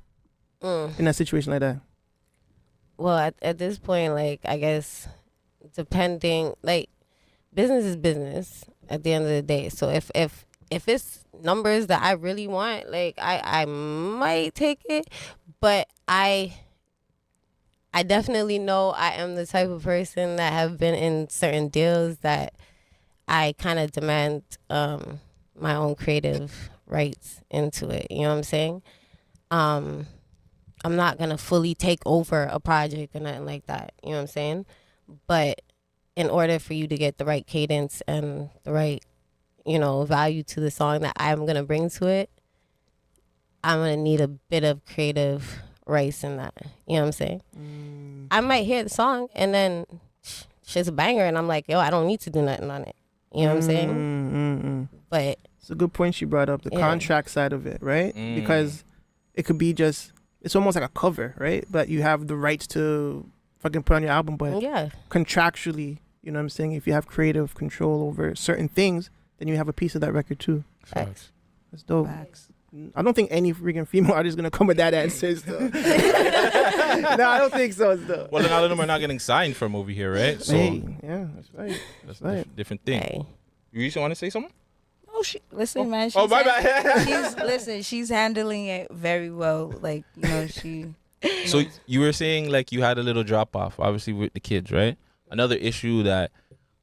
in a situation like that? well, at this point, like I guess depending, like business is business at the end of the day. So if it's numbers that I really want, like I might take it, but I definitely know I am the type of person that have been in certain deals that I kind of demand my own creative rights into it. You know what I'm saying? I'm not going to fully take over a project or nothing like that. You know what I'm saying? But in order for you to get the right cadence and the right, you know, value to the song that I'm going to bring to it, I'm going to need a bit of creative rights in that. You know what I'm saying? I might hear the song and then shit's a banger and I'm like, yo, I don't need to do nothing on it. You know what I'm saying? But it's a good point she brought up, the contract side of it, right? Because it could be just, it's almost like a cover, right? But you have the rights to fucking put on your album, but contractually, you know what I'm saying? If you have creative control over certain things, then you have a piece of that record too. Facts. That's dope. Facts. I don't think any freaking female artist is gonna come with that answer. No, I don't think so. Still. Well, a lot of them are not getting signed from over here, right? So yeah, that's right. That's a different thing. Hey. You used to want to say something? Oh, listen, man. Oh, my bad. She's handling it very well. Like, you know, she. So you were saying like you had a little drop off, obviously with the kids, right? Another issue that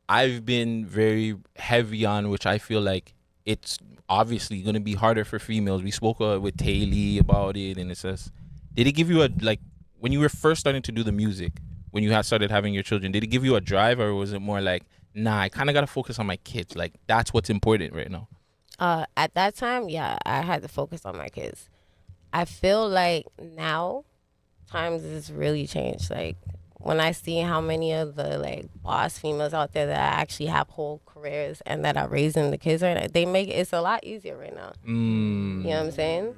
I've been very heavy on, which I feel like it's obviously going to be harder for females. We spoke with Taylor about it, and it says, did it give you a, like, when you were first starting to do the music, when you had started having your children, did it give you a drive, or was it more like, nah, I kind of got to focus on my kids, like that's what's important right now? At that time, yeah, I had to focus on my kids. I feel like now times has really changed. Like when I see how many of the like boss females out there that actually have whole careers and that are raising the kids right now, they make it's a lot easier right now. You know what I'm saying?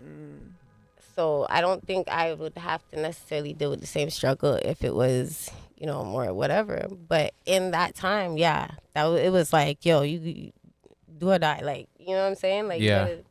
So I don't think I would have to necessarily deal with the same struggle if it was, you know, more whatever. But in that time, yeah, it was like, yo, you do or die, like, you know what I'm saying? Like, yeah. you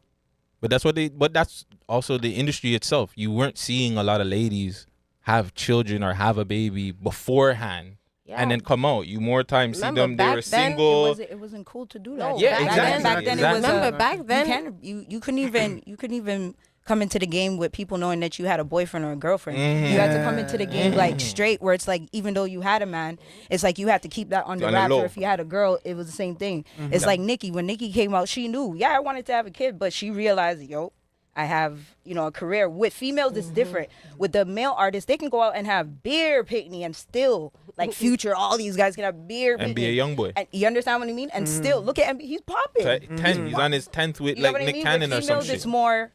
gotta, But that's also the industry itself. You weren't seeing a lot of ladies have children or have a baby beforehand. Yeah. And then come out. You more times see Remember, them, they back were then, single. It wasn't cool to do that. No, Yeah, back then it was. Remember, back then you couldn't even come into the game with people knowing that you had a boyfriend or a girlfriend. Mm-hmm. You had to come into the game like straight, where it's like even though you had a man, it's like you had to keep that under On the wraps. low. Or if you had a girl, it was the same thing. Mm-hmm. It's like Nicki. When Nicki came out, she knew, yeah, I wanted to have a kid, but she realized, yo, I have, a career. With females, it's different. With the male artists, they can go out and have beer picnic and still, like Future, all these guys can have beer And picnic. be a young boy. And you understand what I mean? And still, look at MB, he's popping. 10, he's on his 10th with You know like what I Nick mean? Cannon With or some females, shit. it's more,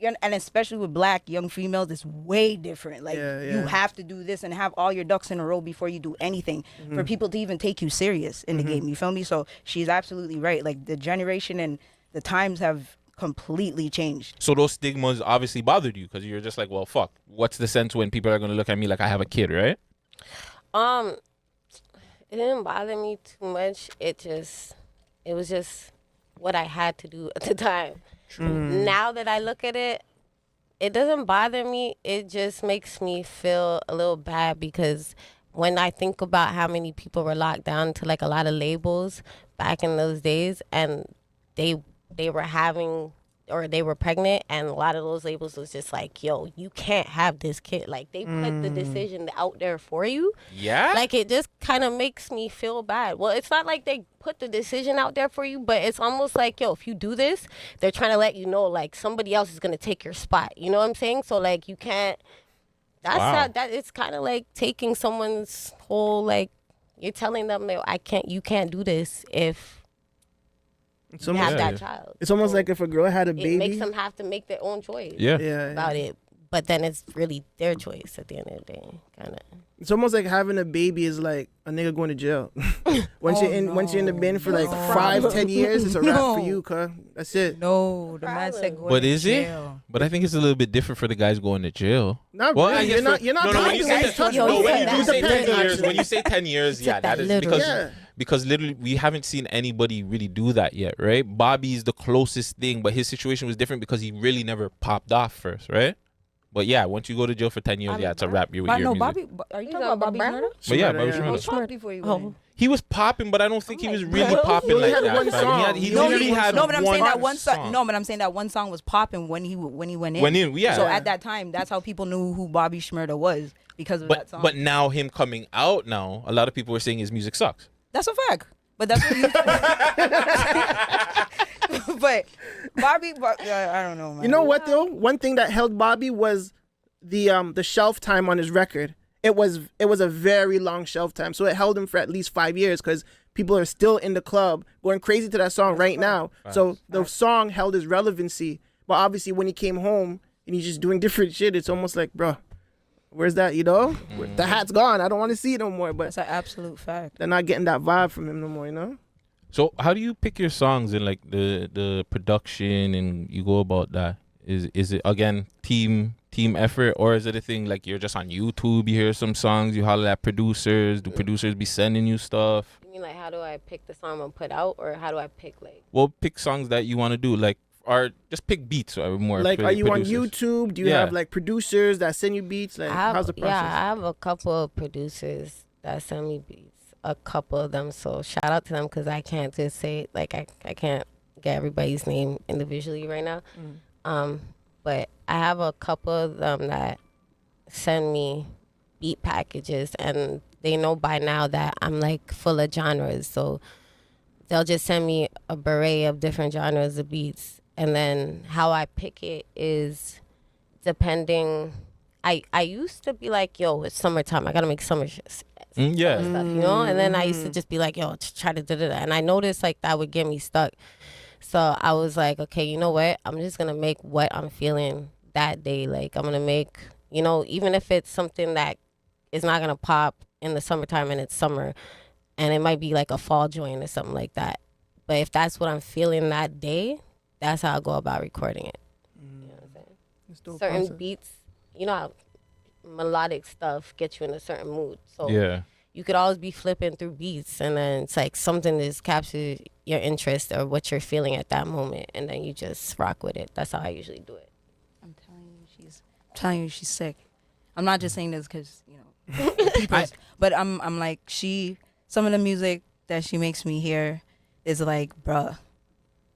and especially with black young females, it's way different. Like, you have to do this and have all your ducks in a row before you do anything for people to even take you serious in the game. You feel me? So she's absolutely right. Like, the generation and the times have completely changed. So those stigmas obviously bothered you because you're just like, well, fuck. What's the sense when people are going to look at me like I have a kid, right? It didn't bother me too much. It was just what I had to do at the time. Now that I look at it, it doesn't bother me. It just makes me feel a little bad because when I think about how many people were locked down to like a lot of labels back in those days, and they were having or they were pregnant, and a lot of those labels was just like, yo, you can't have this kid. Like, they put the decision out there for you. Yeah? Like, it just kind of makes me feel bad. Well, it's not like they put the decision out there for you, but it's almost like, yo, if you do this, they're trying to let you know, like, somebody else is going to take your spot. You know what I'm saying? So, like, you can't, that's not, that it's kind of like taking someone's whole, like, you're telling them, you can't do this if you have that child. It's almost like if a girl had a baby. It makes them have to make their own choice about it. But then it's really their choice at the end of the day, kind of. It's almost like having a baby is like a nigga going to jail. Once you're in the bin for like 5-10 years, it's a wrap for you, cuz. That's it. No, the man said going But to is jail. it? But I think it's a little bit different for the guys going to jail. Not well, really. I guess You're not no, when you say 10 years, actually. when you say 10 years, yeah, that is because literally we haven't seen anybody really do that yet, right? Bobby's the closest thing, but his situation was different because he really never popped off first, right? But yeah, once you go to jail for 10 years, it's a wrap. You're with your music. Bobby, are you talking about Bobby Shmurda? But yeah, Bobby Shmurda. He was popping, but I don't think he was really popping like that. fam. He literally had no, but I'm saying that one song. No, but I'm saying that one song was popping when he went in. Went in, yeah. So at that time, that's how people knew who Bobby Shmurda was because of that song. But now him coming out now, a lot of people are saying his music sucks. That's a fact. But that's what you. But Bobby, I don't know, man. You know what though? One thing that held Bobby was the shelf time on his record. It was a very long shelf time, so it held him for at least 5 years because people are still in the club going crazy to that song right now. So the song held his relevancy. But obviously, when he came home and he's just doing different shit, it's almost like, bro, where's that? You know, the hat's gone. I don't want to see it no more. But that's an absolute fact. They're not getting that vibe from him no more. You know. So how do you pick your songs and like the production and you go about that? Is it again team effort, or is it a thing like you're just on YouTube, you hear some songs, you holler at producers, do producers be sending you stuff? You mean like how do I pick the song I'm put out, or how do I pick like? Well, pick songs that you want to do, like, or just pick beats or more. Like, are you producers. On YouTube? Do you have like producers that send you beats? Like, how's the process? Yeah, I have a couple of producers that send me beats. A couple of them, so shout out to them because I can't just say like I can't get everybody's name individually right now. But I have a couple of them that send me beat packages, and they know by now that I'm like full of genres, so they'll just send me a beret of different genres of beats, and then how I pick it is depending. I used to be like, yo, it's summertime, I gotta make summer stuff, you know, and then I used to just be like, yo, try to do that, and I noticed like that would get me stuck. So I was like, okay, you know what? I'm just going to make what I'm feeling that day. Like, I'm going to make, you know, even if it's something that is not going to pop in the summertime and it's summer, and it might be like a fall joint or something like that. But if that's what I'm feeling that day, that's how I go about recording it. You know what I'm saying? Certain beats, you know how melodic stuff gets you in a certain mood. So you could always be flipping through beats, and then it's like something just captures your interest or what you're feeling at that moment, and then you just rock with it. That's how I usually do it. I'm telling you, she's sick. I'm not just saying this because people, but I'm like some of the music that she makes me hear is like, bruh.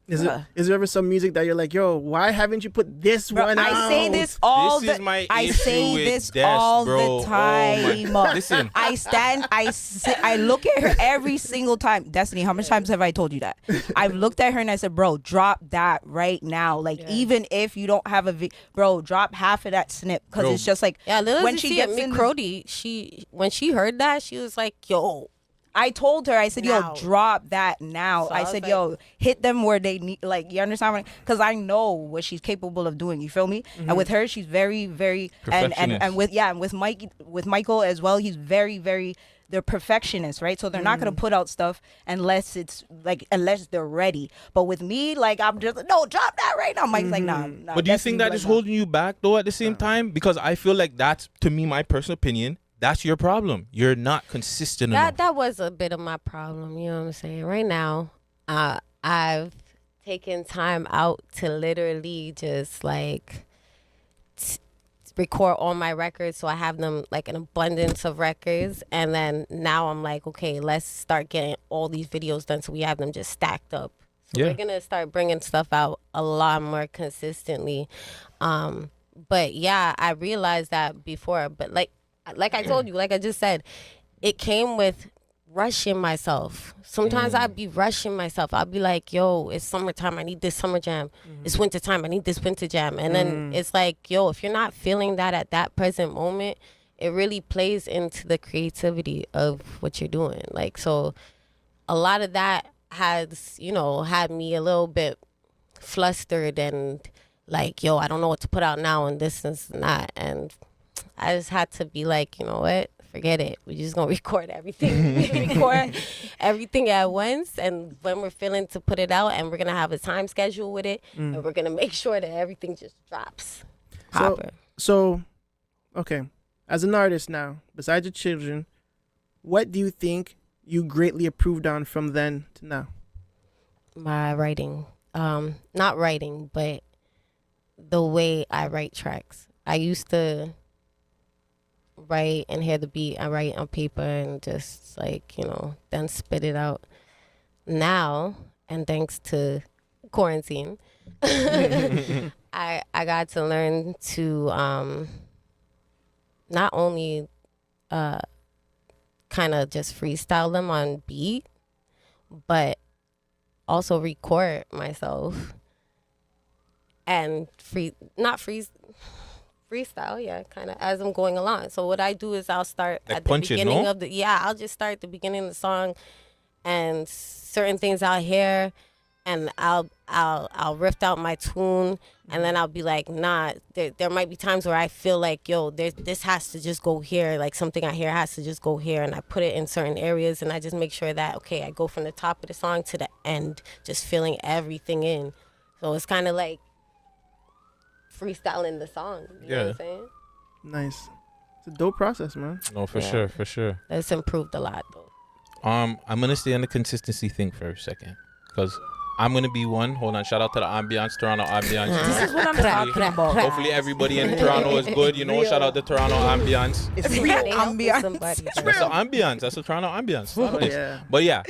Is there ever some music that you're like, yo, why haven't you put this one out? I say this all This is my I issue say with this Des, all bro. the time. Oh my- Listen. I look at her every single time. Destiny, how many times have I told you that? I've looked at her and I said, bro, drop that right now. Like, even if you don't have bro, drop half of that snip. Because it's just like, when she gets in Crody, when she heard that, she was like, yo. I told her, I said, yo, drop that now. So I I was said, like- yo, hit them where they need, like, you understand? Because I know what she's capable of doing. You feel me? And with her, she's very, very, and with Michael as well, he's very, very, they're perfectionists, right? So they're not gonna put out stuff unless they're ready. But with me, like, I'm just no, drop that right now. Mike's like, nah. But do you think that is holding you back though at the same time? Because I feel like that's, to me, my personal opinion, that's your problem. You're not consistent enough. That was a bit of my problem. You know what I'm saying? Right now, I've taken time out to literally just like record all my records, so I have them like an abundance of records. And then now I'm like, okay, let's start getting all these videos done, so we have them just stacked up. So we're gonna start bringing stuff out a lot more consistently. But yeah, I realized that before, but like I told you, like I just said, it came with rushing myself. Sometimes I'd be rushing myself. I'll be like, yo, it's summertime, I need this summer jam. It's wintertime, I need this winter jam. And then it's like, yo, if you're not feeling that at that present moment, it really plays into the creativity of what you're doing. Like, so a lot of that has, had me a little bit flustered and like, yo, I don't know what to put out now and this and that. And I just had to be like, you know what? Forget it. We're just gonna record everything. Record everything at once, and when we're feeling to put it out, and we're gonna have a time schedule with it, and we're gonna make sure that everything just drops. So, okay. As an artist now, besides your children, what do you think you greatly improved on from then to now? My writing, not writing, but the way I write tracks. I used to write and hear the beat. I write on paper and just like, then spit it out. Now, and thanks to quarantine, I got to learn to not only kind of just freestyle them on beat, but also record myself and freestyle, yeah, kind of as I'm going along. So what I do is I'll start like at the beginning of I'll just start at the beginning of the song, and certain things I'll hear, and I'll riff out my tune, and then I'll be like, nah, there might be times where I feel like, yo, this has to just go here, like something I hear has to just go here, and I put it in certain areas, and I just make sure that, okay, I go from the top of the song to the end, just filling everything in. So it's kind of like freestyling the song. You know what I'm saying? Nice. It's a dope process, man. No, for sure. It's improved a lot, though. I'm gonna stay on the consistency thing for a second, because I'm gonna be one. Hold on, shout out to the ambiance, Toronto ambiance. This is what I'm talking about. Hopefully everybody in Toronto is good. Shout out to Toronto ambiance. It's real ambiance. That's the ambiance. That's the Toronto ambiance. Yeah. But yeah,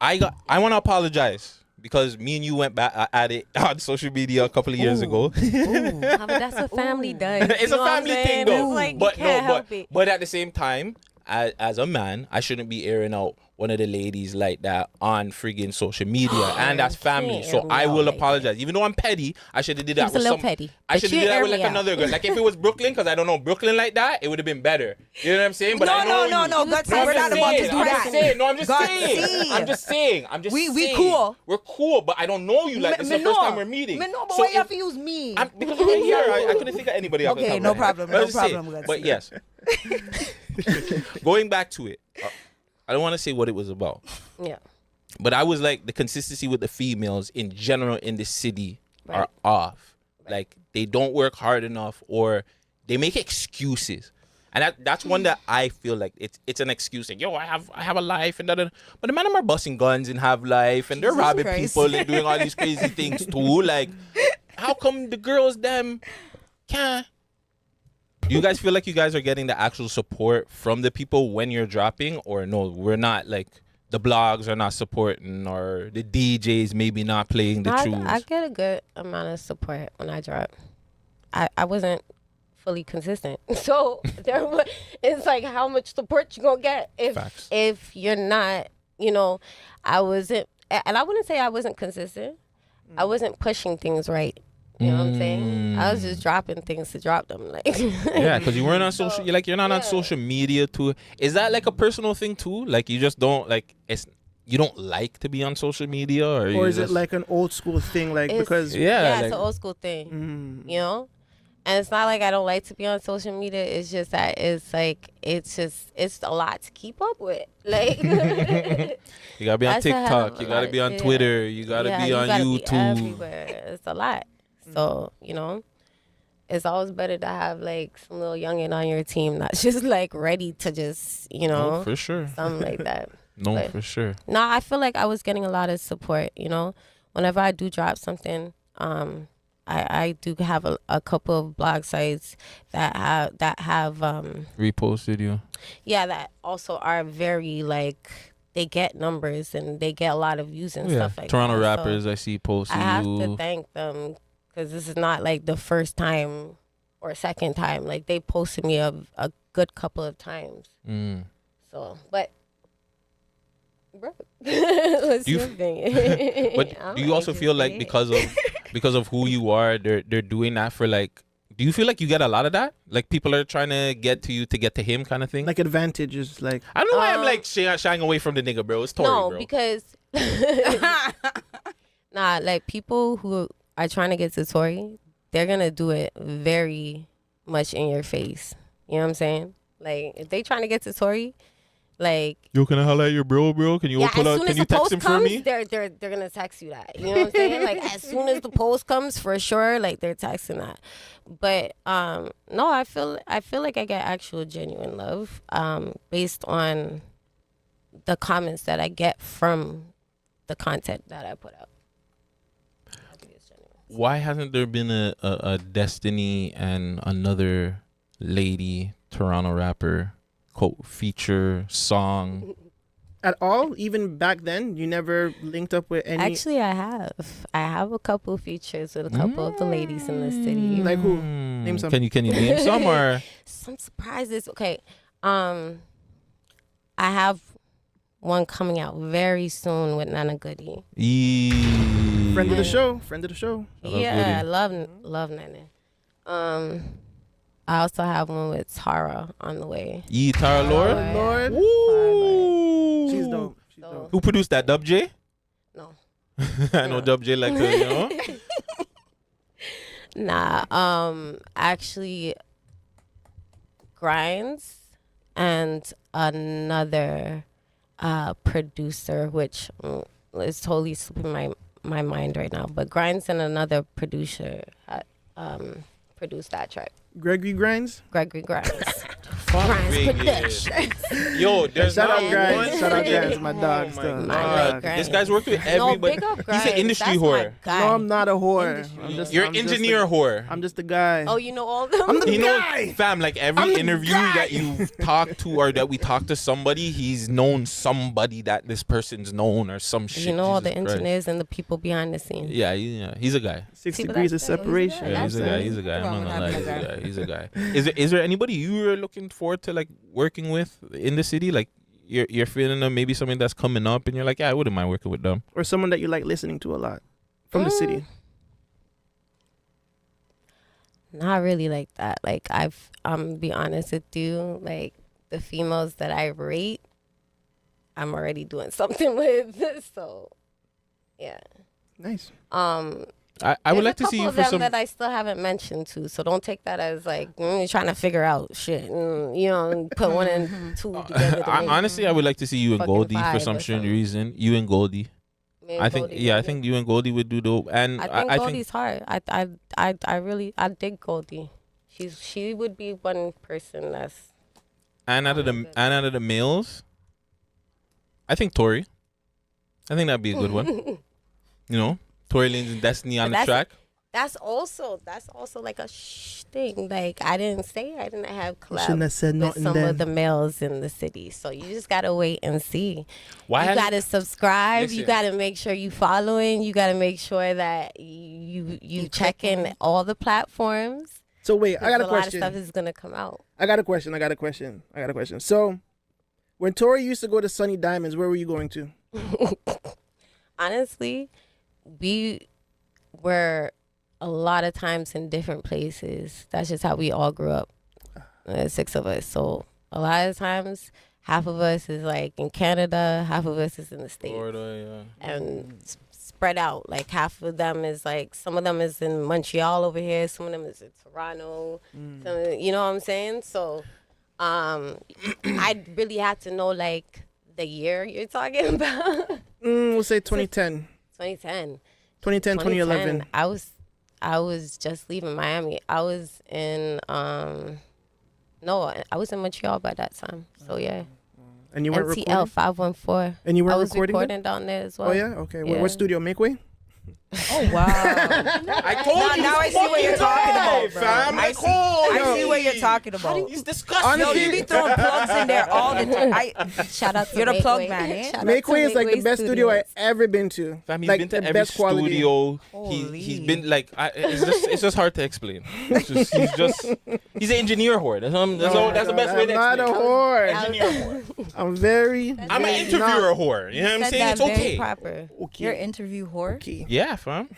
I want to apologize, because me and you went back at it on social media a couple of years ago. But that's what family does. It's a family thing, though. It's like, but you can't help it. But at the same time, as a man, I shouldn't be airing out one of the ladies like that on friggin' social media, and that's family. So I will apologize. Even though I'm petty, I should have did that He's with a little petty. I should have did that with like another girl. Like if it was Brooklyn, because I don't know Brooklyn like that, it would have been better. You know what I'm saying? But No, I know Gutsy, we're not about to do that. No, I'm just saying. We cool. We're cool, but I don't know you like this is the first time we're meeting. No, but why you have to use me? Because we're here. I couldn't think of anybody else. Okay, no problem. Gutsy. But yes, going back to it, I don't want to say what it was about. Yeah. But I was like, the consistency with the females in general in the city are off. Like, they don't work hard enough, or they make excuses. And that's one that I feel like it's an excuse. Like, yo, I have a life and da. But the men are busting guns and have life, and they're robbing people and doing all these crazy things too. Like, how come the girls them can't Do you guys feel like you guys are getting the actual support from the people when you're dropping, or no? We're not like the blogs are not supporting, or the DJs maybe not playing the tunes. I get a good amount of support when I drop. I wasn't fully consistent, so it's like how much support you gonna get if you're not, you know. I wasn't, and I wouldn't say I wasn't consistent. I wasn't pushing things right. You know what I'm saying? I was just dropping things to drop them, like. Yeah, because you weren't on social. You're not on social media too. Is that like a personal thing too? Like you just don't like you don't like to be on social media, or is it like an old school thing? Like because it's an old school thing. You know. And it's not like I don't like to be on social media. It's just that it's a lot to keep up with. Like you gotta be on TikTok. You gotta be on Twitter. You gotta be on YouTube. Be everywhere. It's a lot. So, you know, it's always better to have like some little youngin on your team, not just like ready to just, you know, for sure, something like that. But, for sure. No, I feel like I was getting a lot of support. You know, whenever I do drop something, I do have a couple of blog sites that have reposted you. Yeah, that also are very like they get numbers and they get a lot of views and stuff like Toronto that. rappers I see posting you. I have to thank them because this is not like the first time or second time. Like they posted me a good couple of times. So, but. Bro, what's your thing? But do you also feel like because of who you are, they're doing that for like? Do you feel like you get a lot of that? Like people are trying to get to you to get to him, kind of thing. Like advantages, like I don't know why I'm like shying away from the nigga, bro. It's Tory, no, bro. because like people who are trying to get to Tory, they're gonna do it very much in your face. You know what I'm saying? Like if they trying to get to Tory. Like, yo, can I holler at your bro? Can you pull up? Can you text him for me? They're gonna text you that. You know what I'm saying? Like as soon as the post comes, for sure, like they're texting that. But no, I feel like I get actual genuine love based on the comments that I get from the content that I put out. I think it's genuine. Why hasn't there been a Destiny and another lady Toronto rapper quote feature song at all? Even back then, you never linked up with any. Actually, I have a couple features with a couple of the ladies in the city. Like who? Name some. Can you name some or some surprises? Okay, I have one coming out very soon with Nana Goody. Friend of the show. Yeah, I love Nana. I also have one with Tara on the way. Tara Lord? Woo! She's dope. Who produced that? Dub J? No. I know Dub J like her, you know? Nah, actually, Grinds and another producer, which is totally slipping my mind right now. But Grinds and another producer produced that track. Gregory Grinds? Grinds Production. Yo, there's shout not out Grinds. Shout out Grinds, my dog. This guy's working with everybody. No, big up He's an industry whore. No, I'm not a whore. You're an engineer whore. I'm just a guy. Oh, you know all of them? I'm the guy. Fam, like every interview that you've talked to or that we talked to somebody, he's known somebody that this person's known or some shit. You know all the engineers and the people behind the scenes. Yeah, he's a guy. 6 degrees of separation. Yeah, he's a guy. I'm not gonna lie. He's a guy. Is there anybody you were looking forward to like working with in the city? Like you're feeling maybe something that's coming up and you're like, yeah, I wouldn't mind working with them. Or someone that you like listening to a lot from the city. Not really like that. Like I'm be honest with you, like the females that I rate, I'm already doing something with. So yeah. Nice. I would like to see you for some that I still haven't mentioned too. So don't take that as like you're trying to figure out shit. You know, and put one and two together. Honestly, I would like to see you and Goldie for some strange reason. You and Goldie. I think you and Goldie would do dope. And I think Goldie's hard. I really dig Goldie. She would be one person that's. And out of the males, I think Tory. I think that'd be a good one. You know. Tory Lanez and Destiny on the track. That's also like a thing. Like I didn't have collab shouldn't have said with nothing some then. of the males in the city. So you just gotta wait and see. Why you hasn't- gotta subscribe. Listen. You gotta make sure you following. You gotta make sure that you checking all the platforms. So wait, I got a A lot of question. stuff is gonna come out. I got a question. So, when Tori used to go to Sunny Diamonds, where were you going to? Honestly, we were a lot of times in different places. That's just how we all grew up. 6 of us. So a lot of times, half of us is like in Canada, half of us is in the States. Florida, yeah. And spread out. Like half of them is like, some of them is in Montreal over here, some of them is in Toronto. You know what I'm saying? So I really had to know like the year you're talking about. We'll say 2010. 2010. 2010, 2011. I was just leaving Miami. I was in I was in Montreal by that time. So yeah. And you weren't NTL recording? 514. And you weren't I was recording them? down there as well. Oh yeah, okay. What studio? Makeway? Oh wow! I told you. Now I see what you're talking about, bro. Fam. I see what you're talking about. He's disgusting. Yo, you be throwing plugs in there all the time. Shout out to You're the Makeway. plug man, eh? Shout out to Makeway is like the Makeway best studio I Studios. ever been to. Fam, he's like been to the every best quality. studio. He's been like, it's just hard to explain. He's an engineer whore. That's the best way to I'm explain. not a whore. Engineer whore. I'm very. I'm an interviewer whore. You know what I'm saying? It's okay. Proper. Your interview whore. Yeah, fam.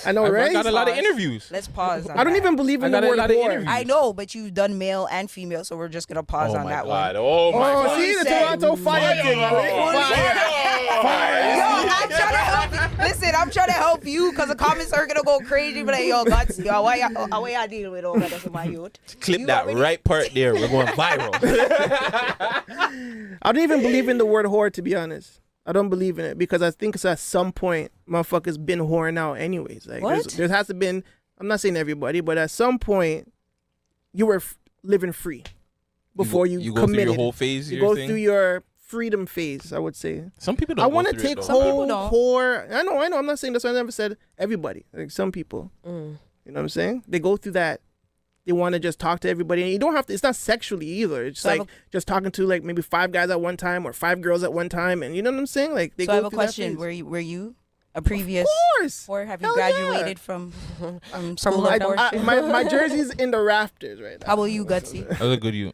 I know, right? I got a lot of interviews. Let's pause. I don't even believe in the word whore. I know, but you've done male and female, so we're just gonna pause on that one. Oh my God. Oh, see the Toronto fire thing. Fire. Yo, I'm trying to help you. Listen, I'm trying to help you because the comments are gonna go crazy. But like, yo, guts, yo, why y'all dealing with all that my youth? Clip that right part there. We're going viral. I don't even believe in the word whore, to be honest. I don't believe in it because I think it's at some point motherfuckers been whoring out anyways. Like What? there has to been. I'm not saying everybody, but at some point you were living free before you go through committed. your whole phase. You your go thing? through your freedom phase. I would say. Some people don't. I go want to through it, take though. whore. I know. I'm not saying that's why I never said everybody. Like some people. You know what I'm saying? They go through that. They want to just talk to everybody, and you don't have to. It's not sexually either. It's So I like just talking to like maybe 5 guys at one time or 5 girls at one time, and you know what I'm saying? Like they So go I have a through that question. phase. Were you a previous? Of course. Or have you Hell graduated yeah. from school I, of abortion? my jersey's in the rafters right now. How about you, Gutsy? That was a good you.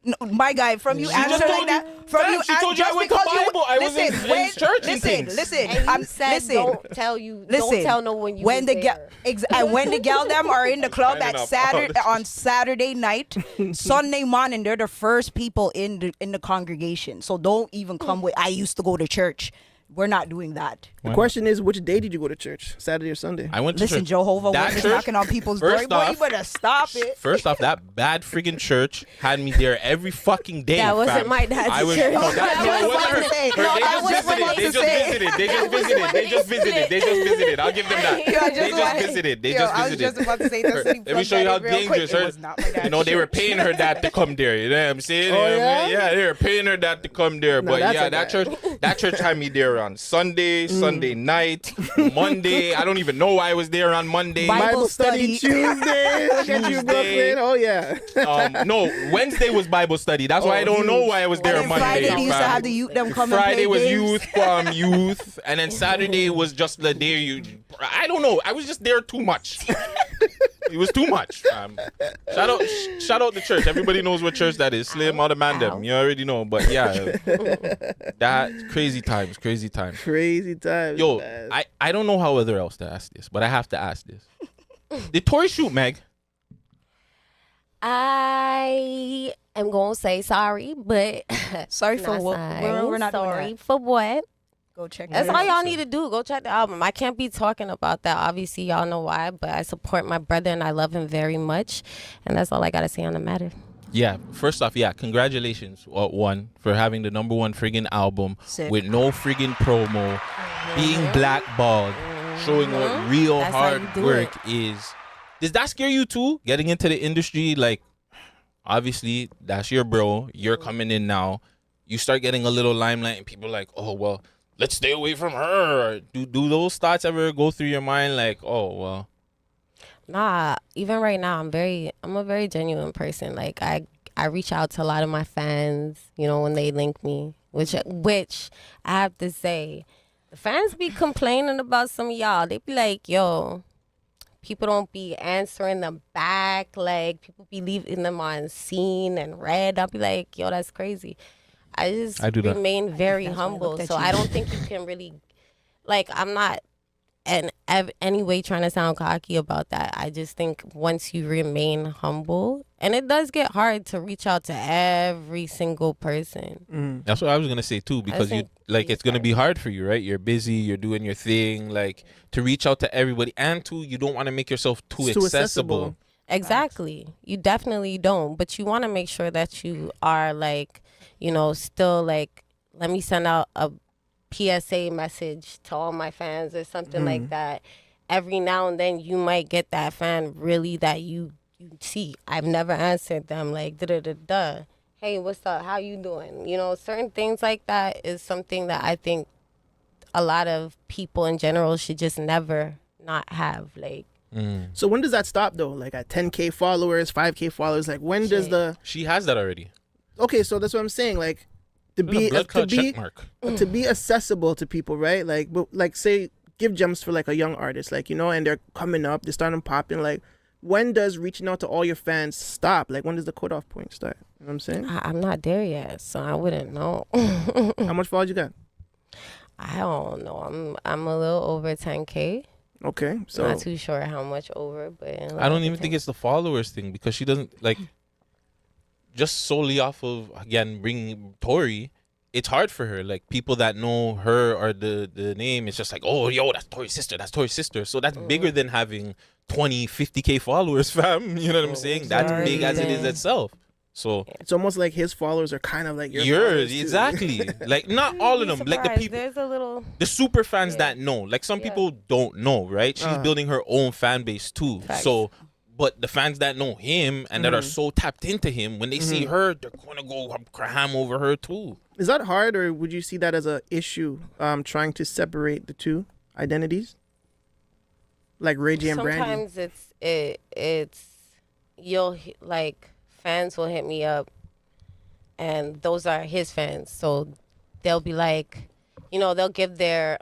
No, my guy, from you She answer just like told that, you- from Fam, you she told you I just went to because you Bible. I was in church and listen, things. listen. And I'm you said listen. don't tell no one you when was the there. and when the gal them are in the club Finding at out Saturday all on Saturday night, Sunday morning, they're the first people in the congregation. So don't even come with. I used to go to church. We're not doing that. The question is, which day did you go to church? Saturday or Sunday? I went to Listen, church. Jehovah That Witness church- knocking on people's door. First Boy, you off- better stop it. First off, that bad freaking church had me there every fucking day. That wasn't fam. my dad's I was, church. No, that, That no, it was wasn't what her. I said. Her- No, they that just was what visited. I They just said. visited. They That just was visited. what They I just visited. said. They just visited. I'll give them that. Yo, I They just visited. They Yo, just I was visited. just about to say that. Let me show you how dangerous her. It was not my dad's You know, they were church. paying her that to come there. You know what I'm saying? Oh, You know what I mean? yeah? Yeah, they were paying her that to come there. No, But that's yeah, okay. that church had me there on Sunday, Sunday night, Monday. I don't even know why I was there on Monday. Bible study Tuesday. Look at you, Brooklyn. Oh yeah. No, Wednesday was Bible study. That's why I don't know why I was there And on then Monday. Friday, they used to fam. have the youth them come Friday and was play games. youth, and then Saturday was just the day you. I don't know. I was just there too much. It was too much. Shout out the church. Everybody knows what church that is. Slim, all the man them. You already know. But yeah, that crazy times. Crazy times. Yo, man. I don't know how other else to ask this, but I have to ask this. Did Tori shoot Meg? I am gonna say sorry, but Sorry for not what? signed. We're not doing sorry that. for what? Go check. That's it all out. y'all need to do. Go check the album. I can't be talking about that. Obviously, y'all know why, but I support my brother and I love him very much, and that's all I gotta say on the matter. Yeah, first off, yeah, congratulations, one, for having the #1 friggin' album Sick. with no friggin' promo, being blackballed, showing what real That's how you hard do work is. Does that scare you too? Getting into the industry, like, obviously, that's your bro. You're coming in now. You start getting a little limelight, and people are like, oh, well, let's stay away from her. Do those thoughts ever go through your mind? Like, oh well. Nah, even right now, I'm a very genuine person. Like I reach out to a lot of my fans, you know, when they link me, which I have to say, the fans be complaining about some of y'all. They be like, yo, people don't be answering them back. Like, people be leaving them on seen and read. I'll be like, yo, that's crazy. I remain very humble. So I don't think you can really, like, I'm not in any way trying to sound cocky about that. I just think once you remain humble, and it does get hard to reach out to every single person. That's what I was gonna say too, because it's gonna be hard for you, right? You're busy, you're doing your thing, like to reach out to everybody, and you don't want to make yourself too accessible. Exactly. You definitely don't, but you want to make sure that you are like, you know, still like, let me send out a PSA message to all my fans or something like that. Every now and then you might get that fan really that you see. I've never answered them like da-da-da-da. Hey, what's up? How you doing? You know, certain things like that is something that I think a lot of people in general should just never not have. Like, so when does that stop though? Like at 10K followers, 5K followers, like when does the... She has that already. Okay, so that's what I'm saying. Like, to be accessible to people, right? Like say give gems for like a young artist, like, you know, and they're coming up, they're starting popping. Like, when does reaching out to all your fans stop? Like, when does the cutoff point start? You know what I'm saying? I'm not there yet, so I wouldn't know. How much followers you got? I don't know. I'm a little over 10K. Okay, so not too sure how much over, but I don't even think it's the followers thing, because she doesn't like. Just solely off of, again, bringing Tori, it's hard for her. Like, people that know her or the name, it's just like, oh, yo, that's Tori's sister. That's Tori's sister. So that's bigger than having 20, 50K followers, fam. You know what I'm saying? That's big as it is itself. So it's almost like his followers are kind of like yours. Exactly. Like, not all of them. Like, the people, there's a little... the super fans that know. Like, some people don't know, right? She's building her own fan base, too. Facts. So... But the fans that know him and that are so tapped into him, when they see her, they're going to go ham over her too. Is that hard, or would you see that as a issue, trying to separate the two identities? Like Ray J and Brandy? Sometimes it's you'll, like, fans will hit me up, and those are his fans. So they'll be like, you know, they'll give their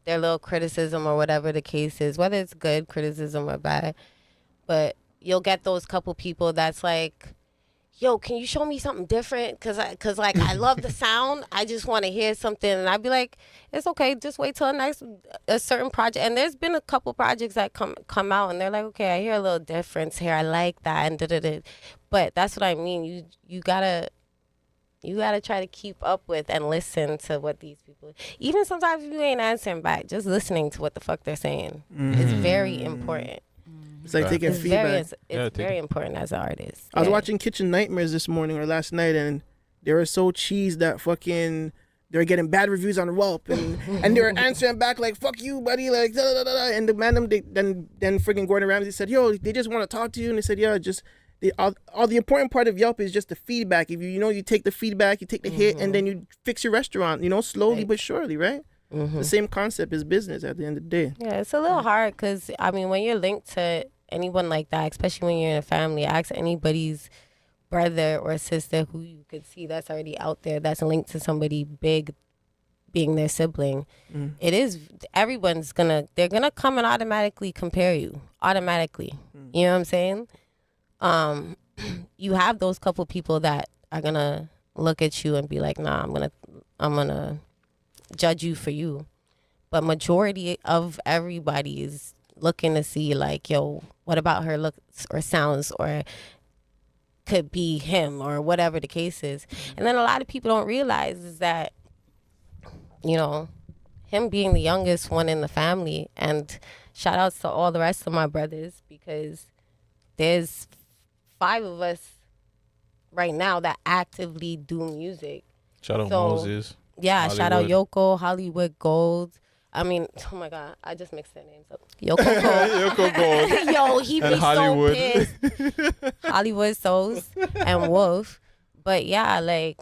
little criticism or whatever the case is, whether it's good criticism or bad. But you'll get those couple people that's like, yo, can you show me something different? Cause like I love the sound. I just want to hear something. And I'd be like, it's okay. Just wait till a certain project. And there's been a couple projects that come out and they're like, okay, I hear a little difference here. I like that. And da-da-da. But that's what I mean. You gotta try to keep up with and listen to what these people... Even sometimes if you ain't answering back, just listening to what the fuck they're saying is very important. It's like taking feedback. It's very important as an artist. I was watching Kitchen Nightmares this morning or last night, and they were so cheesed that fucking... They were getting bad reviews on Yelp, and they were answering back like, fuck you, buddy, like, da da da da. And the man, then freaking Gordon Ramsay said, yo, they just want to talk to you. And they said, yeah, just... All the important part of Yelp is just the feedback. If you take the feedback, you take the hit, and then you fix your restaurant, slowly but surely, right? The same concept is business at the end of the day. Yeah, it's a little hard because, I mean, when you're linked to anyone like that, especially when you're in a family, ask anybody's brother or sister who you could see that's already out there that's linked to somebody big being their sibling. It is, they're gonna come and automatically compare you. Automatically. You know what I'm saying? You have those couple people that are gonna look at you and be like, nah, I'm gonna judge you for you. But majority of everybody is looking to see like, yo, what about her looks or sounds, or could be him, or whatever the case is. And then a lot of people don't realize is that, him being the youngest one in the family, and shout outs to all the rest of my brothers, because there's 5 of us right now that actively do music. Shout out Moses. Yeah, Hollywood. Shout out Yoko, Hollywood Gold. I mean, oh my God, I just mixed their names up. Yoko Gold. Yoko Gold. Yo, he be Hollywood. so pissed. Hollywood Souls and Wolf. But yeah, like,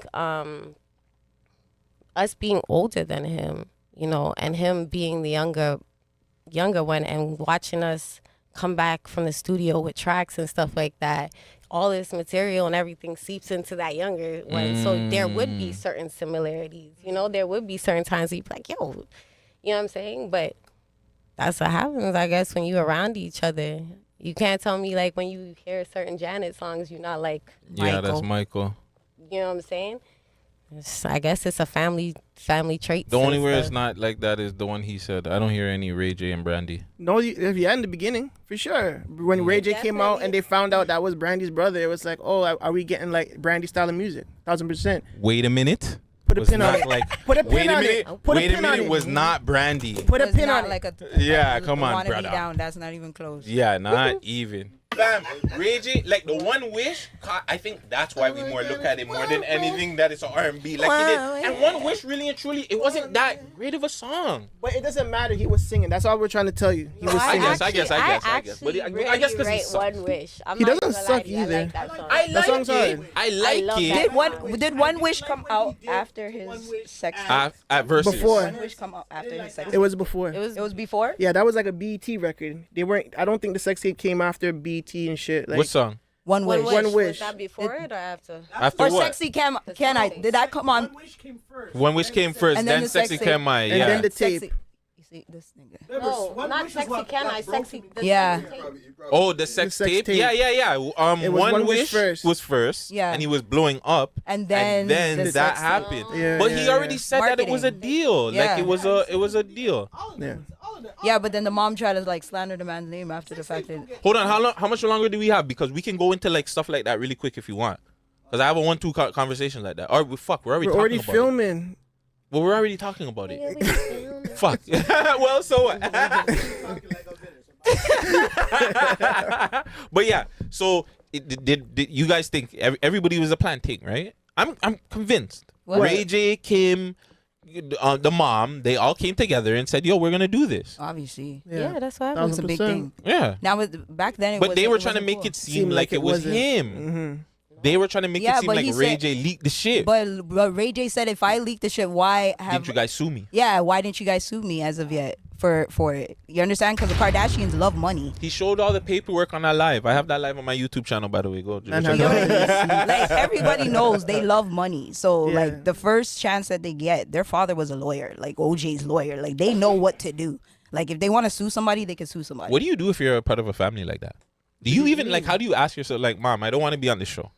us being older than him, you know, and him being the younger one, and watching us come back from the studio with tracks and stuff like that, all this material and everything seeps into that younger one. So there would be certain similarities, you know, there would be certain times you'd be like, yo, you know what I'm saying? But that's what happens, I guess, when you're around each other. You can't tell me, like, when you hear certain Janet songs, you're not like Michael. Yeah, that's Michael. You know what I'm saying? I guess it's a family trait. The only where it's not like that is the one he said. I don't hear any Ray J and Brandy. No, yeah, in the beginning, for sure. When Ray J came out and they found out that was Brandy's brother, it was like, oh, are we getting like Brandy style of music? 1000%. Wait a minute. Put a pin on it. Put a pin on it. Wait a minute. Was not Brandy. Put a pin on it. Like yeah, come on, wanna brother. Be down. That's not even close. Yeah, not even. Fam, Ray J, like the One Wish, I think that's why we more look at it more than anything that is an R&B. Like he did. And One Wish, really and truly, it wasn't that great of a song. But it doesn't matter. He was singing. That's all we're trying to tell you. He was singing. I guess. But I guess because he One Wish. He doesn't suck either. I like it. I like it. Did One Wish come out after his sex tape? At Versus. Before. One Wish come out after his sex tape? It was before. It was before? Yeah, that was like a BET record. They weren't. I don't think the sex tape came after BET and shit. Like, what song? One Wish. One Wish. Was that before it or after? After or what? Sexy Can I? Did that come on? One Wish came first, And then the Sexy Sexy. Can I? And Yeah. then the tape. Sexy. You see this nigga. No, not Sexy Can I? Sexy. Yeah. Oh, the sex tape? tape. Yeah. It was One Wish was first. Yeah. And he was blowing up. And then the that sex tape. happened. Yeah, but yeah, he already yeah. said that it was a deal. Yeah. Like it was a deal. Yeah. Yeah, but then the mom tried to like slander the man's name after the fact that. Hold on, how much longer do we have? Because we can go into like stuff like that really quick if you want. Because I have a 1-2 conversation like that. Or we're already We're talking already about filming. it. Well, we're already talking about it. Fuck. Well, so what? But yeah, so did you guys think everybody was a planting, right? I'm convinced. What? Ray J, Kim, the mom, they all came together and said, "Yo, we're gonna do this." Obviously. Yeah, that's what That was a big thing. Yeah. Now back then, But they were trying to make it seem like it was him. They were trying to make it seem but like he Ray said- J leaked the shit. But Ray J said, if I leaked the shit, why have? Didn't you guys sue me? Yeah, why didn't you guys sue me as of yet for it? You understand? Because the Kardashians love money. He showed all the paperwork on that live. I have that live on my YouTube channel, by the way. Go. check You know it what I out. mean? Like everybody knows they love money. So Yeah. like the first chance that they get, their father was a lawyer, like OJ's lawyer. Like they know what to do. Like if they want to sue somebody, they can sue somebody. What do you do if you're a part of a family like that? Do you even like? How do you ask yourself, like, Mom, I don't want to be on this show.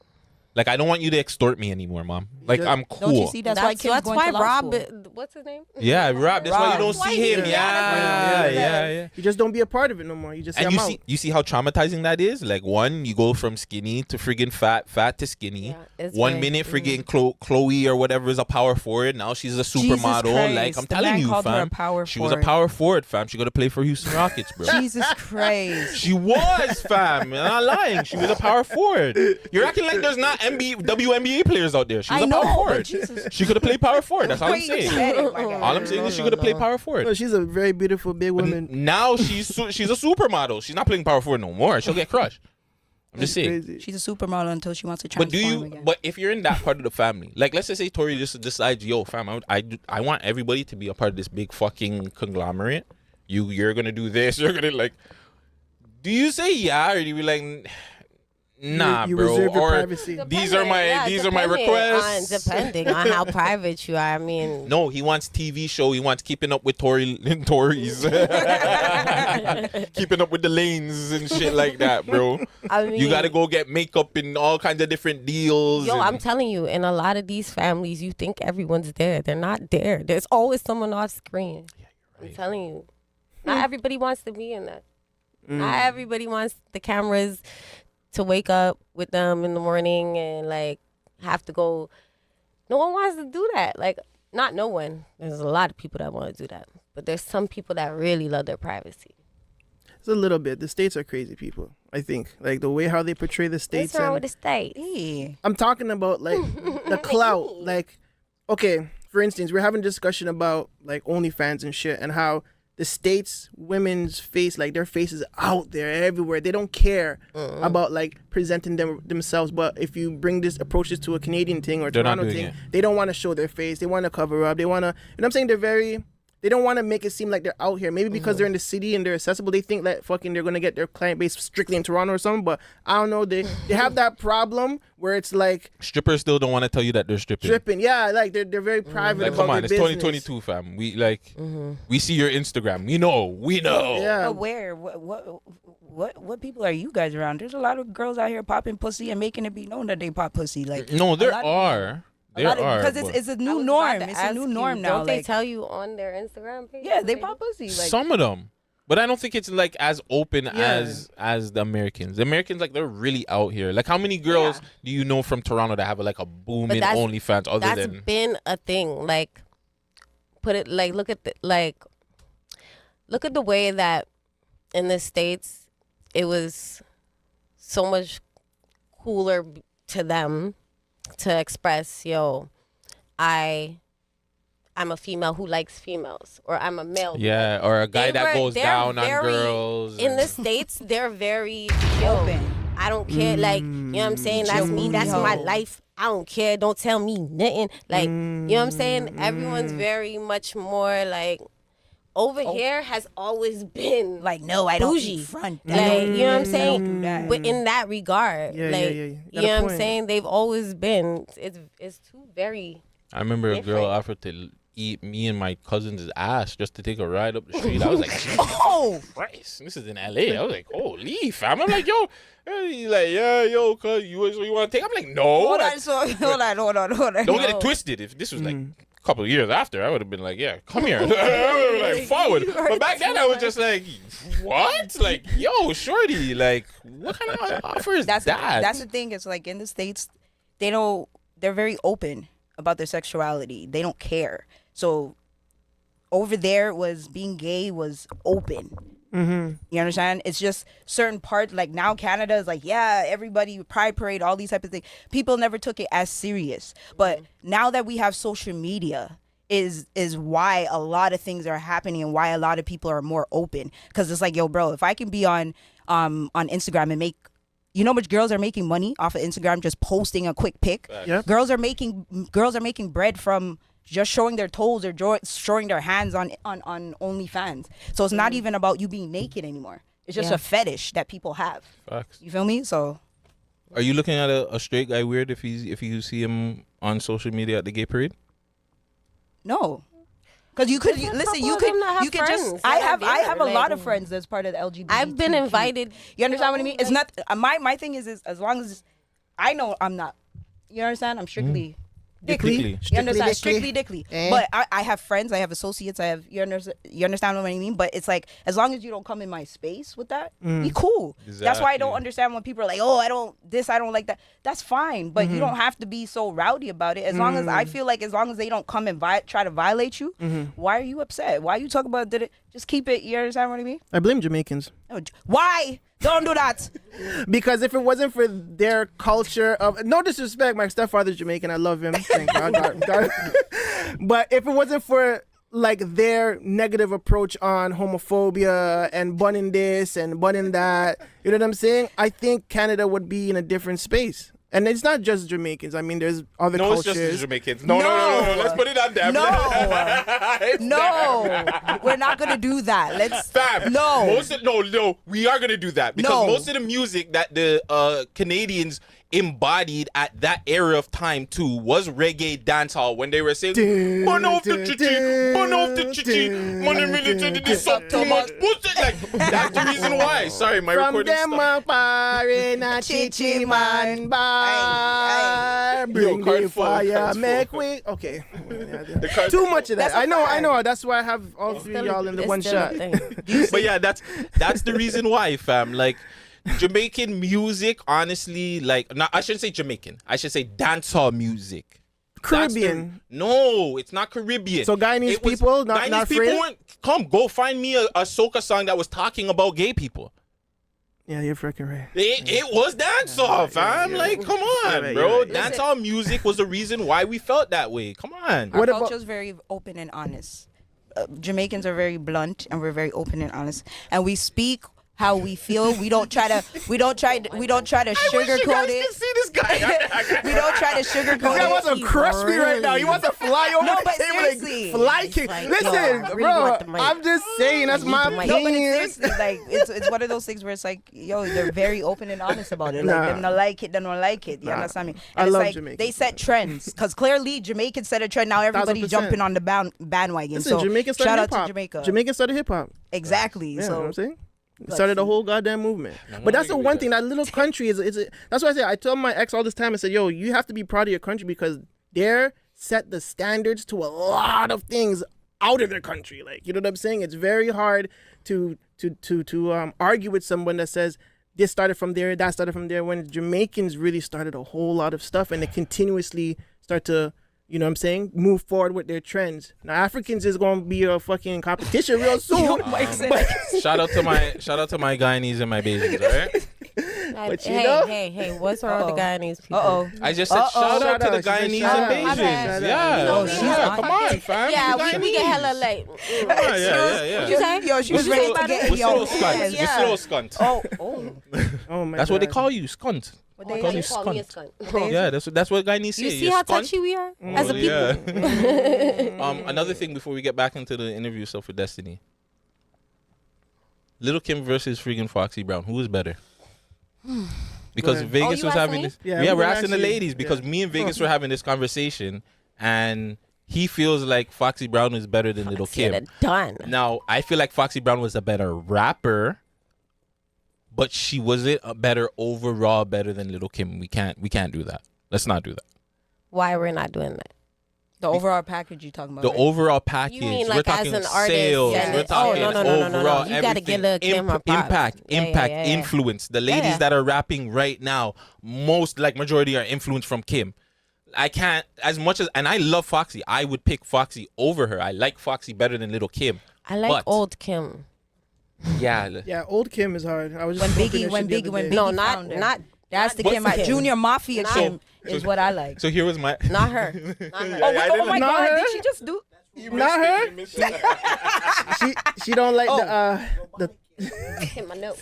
Like, I don't want you to extort me anymore, Mom. Like, I'm cool. Don't you see? That's why Kim's going to law Rob. school. What's his name? Yeah, Rob. That's why you don't see him. Yeah. Yeah. You just don't be a part of it no more. You just say, And I'm out. you see how traumatizing that is? Like, one, you go from skinny to friggin' fat to skinny. it's 1 very- minute friggin' Chloe or whatever is a power forward. Now she's a supermodel. Christ. Like, I'm The telling man you, called her fam. a power She was a forward. power forward, fam. She got to play for Houston Rockets, bro. Jesus Christ. She was, fam. I'm not lying. She was a power forward. You're acting like there's not WNBA players out there. She was I a know, power but forward. Jesus. She could have played power forward. That's all I'm Wait, saying. said it, my guy. All I'm saying is she could have played power forward. No, she's a very beautiful big woman. Now she's a supermodel. She's not playing power forward no more. She'll get crushed. I'm just saying. Crazy. She's a supermodel until she wants to But transform again. But if you're in that part of the family, like let's just say Tori just decides, yo, fam, I want everybody to be a part of this big fucking conglomerate. You're gonna do this. You're gonna like. Do you say yeah, or do you be like, nah, you bro? reserve your Or privacy. these are my requests. Depending on how private you are. I mean, No, he wants TV show. He wants keeping up with Tories, keeping up with the lanes and shit like that, bro. I mean, You got to go get makeup in all kinds of different deals. yo, and- I'm telling you, in a lot of these families, you think everyone's there. They're not there. There's always someone off screen. I'm telling you, not everybody wants to be in that. Not everybody wants the cameras to wake up with them in the morning and like have to go. No one wants to do that. Like, not no one. There's a lot of people that want to do that, but there's some people that really love their privacy. It's a little bit. The states are crazy people, I think. Like the way how they portray the states. What's wrong and with the state? I'm talking about like the clout. Like, okay, for instance, we're having a discussion about like OnlyFans and shit and how the States women's face, like their face is out there everywhere. They don't care about like presenting themselves. But if you bring this approaches to a Canadian thing or Toronto thing, they don't want to show their face. They want to cover up. They want to, you know what I'm saying? They don't want to make it seem like they're out here. Maybe because they're in the city and they're accessible, they think that fucking they're going to get their client base strictly in Toronto or something. But I don't know. They have that problem where it's like... Strippers still don't want to tell you that they're stripping. Yeah. Like they're very private about come on, their it's business. 2022, fam. We see your Instagram. We know. Yeah. But where? What people are you guys around? There's a lot of girls out here popping pussy and making it be known that they pop pussy. Like no, there are. Because it's a new norm. It's a new norm now. Don't they tell you on their Instagram page? Yeah, they pop pussy. Like, some of them, but I don't think it's like as open as the Americans. The Americans, like, they're really out here. Like, how many girls do you know from Toronto that have like a booming OnlyFans? That's been a thing. Like, put it like look at the way that in the States it was so much cooler to them to express, I'm a female who likes females, or I'm a male. Yeah, or a guy that goes down on girls. In the States, they're very open. I don't care. Like, you know what I'm saying? That's me. That's my life. I don't care. Don't tell me nothing. Like, you know what I'm saying? Everyone's very much more like... Over here has always been like, no, I don't bougie. Front. Like, you know what I'm saying? But in that regard, you know what I'm saying? They've always been. It's too very. I remember a girl offered to eat me and my cousin's ass just to take a ride up the street. I was like, oh Christ, this is in LA. I was like, holy fam. I'm like, yo. He's like, yeah, yo, cuz you want to take? I'm like, no. Hold on. Don't get it twisted. If this was like couple of years after, I would have been like, yeah, come here. Like, forward. But back then I was just like, what? Like, yo, shorty, like, what kind of offer is that? That's the thing. It's like in the States, they're very open about their sexuality. They don't care. So over there being gay was open. You understand? It's just certain parts. Like now Canada is like, yeah, everybody, Pride Parade, all these type of things. People never took it as serious. But now that we have social media is why a lot of things are happening and why a lot of people are more open. Because it's like, yo, bro, if I can be on Instagram and make... You know how much girls are making money off of Instagram just posting a quick pic? Yep. Girls are making bread from... just showing their toes or showing their hands on OnlyFans. So it's not even about you being naked anymore. It's just a fetish that people have. Facts. You feel me? So, are you looking at a straight guy weird if you see him on social media at the gay parade? No. Because you could listen. You could just. I have a lot of friends that's part of the LGBT. I've been invited. You understand what I mean? It's not my thing is as long as I know I'm not. You understand? I'm strictly. Dickly. You understand? Strictly dickly. But I have friends, I have associates, you understand what I mean? But it's like, as long as you don't come in my space with that, be cool. Exactly. That's why I don't understand when people are like, oh, I don't like that. That's fine, but you don't have to be so rowdy about it. As long as, I feel like as long as they don't come and try to violate you, why are you upset? Why are you talking about it? Just keep it, you understand what I mean? I blame Jamaicans. Why? Don't do that. Because if it wasn't for their culture of, no disrespect, my stepfather's Jamaican, I love him, thank God. But if it wasn't for like their negative approach on homophobia and bunning this and bunning that, you know what I'm saying? I think Canada would be in a different space. And it's not just Jamaicans. I mean, there's other cultures. No, it's just the Jamaicans. No. Let's put it on them. No. We're not going to do that. Let's... Fam. No. No. We are going to do that. Because most of the music that the Canadians embodied at that era of time too was reggae dancehall when they were saying burn off the chichi, money military, this up too much bullshit. Like, that's the reason why. Sorry, my recording stopped. A chichi man bar, bring the fire, make we... Okay. Too much of that. I know. That's why I have all three of y'all in the one shot. But yeah, that's the reason why, fam. Like, Jamaican music, honestly, like, I shouldn't say Jamaican. I should say dancehall music. Caribbean. No, it's not Caribbean. So Guyanese people, not afraid? Come, go find me a soca song that was talking about gay people. Yeah, you're freaking right. It was dancehall, fam. Like, come on, bro. Dancehall music was the reason why we felt that way. Come on. Our culture is very open and honest. Jamaicans are very blunt and we're very open and honest, and we speak how we feel. We don't try to sugarcoat it. See this guy. We don't try to sugarcoat This guy it. wants to crush me right now. He wants to fly over No, the but table seriously. and fly kick. Like, Listen, yo, I really bro, want the mic. I'm just saying that's my No, but it's opinion. seriously, like it's one of those things where it's like, yo, they're very open and honest about it. Like Nah. them not like it, them don't like it. You Nah. understand me? I And it's love like Jamaicans, they set trends because clearly Jamaicans set a trend. Now everybody's 1000%. jumping on the bandwagon. Listen, So Jamaica started shout out hip-hop. to Jamaica. Jamaica started hip hop. Exactly. Yeah, So you know what I'm saying? It started a whole goddamn movement. No, But that's I the agree one with thing, that little country is that's why I say I tell my ex all this time, I said, yo, you have to be proud of your country because they're set the standards to a lot of things out of their country. Like, you know what I'm saying? It's very hard to argue with someone that says this started from there, that started from there, when Jamaicans really started a whole lot of stuff and they continuously start to, you know what I'm saying, move forward with their trends. Now Africans is gonna be a fucking competition real soon. Shout out to my Guyanese and my Bajans, all right? But you know- hey, what's wrong with the Guyanese people? I just said shout out to the Guyanese and My bad. Bajans. Yeah, Oh, yeah, come on, fam. Yeah, The we get Guyanese. hella like. Yeah. What you say? Yo, she was ready to get We slow scunt. We slow scunt. Oh my That's what they God. call you, scunt. What They they call you call me a scunt. scunt. Yeah, that's what Guyanese say. You see You're how scunt. touchy we are as a Yeah. people. Another thing before we get back into the interview stuff with Destiny. Little Kim versus freaking Foxy Brown. Who is better? Because Yeah. Vegas you was asking having me? this. Yeah, Yeah, we're we're gonna asking the ask you. ladies because Yeah. me and Vegas were having this conversation, and he feels like Foxy Brown is better than Little Kim. Done. Now, I feel like Foxy Brown was a better rapper, but she wasn't a better overall better than Little Kim. We can't do that. Let's not do that. Why we're not doing that? the overall package you talking about. The right? overall package. You mean we're like as talking an artist? sales. and We're it- talking no. overall You gotta everything. get Lil Kim her props. Impact, Yeah. influence. The ladies Yeah. that are rapping right now, most like majority are influenced from Kim. I can't as much as, and I love Foxy. I would pick Foxy over her. I like Foxy better than Little Kim. I like but, old Kim. Yeah. Yeah, old Kim is hard. I was When just smoking Biggie, that when shit the Biggie, other when day. Biggie No, found her. not. That's the not Kim. Kim. Junior Mafia Not- Kim is what I like. So here was my. Not her. Not her. Oh my Not God! her? Did she just do? Not her. she don't like the Hit my nose.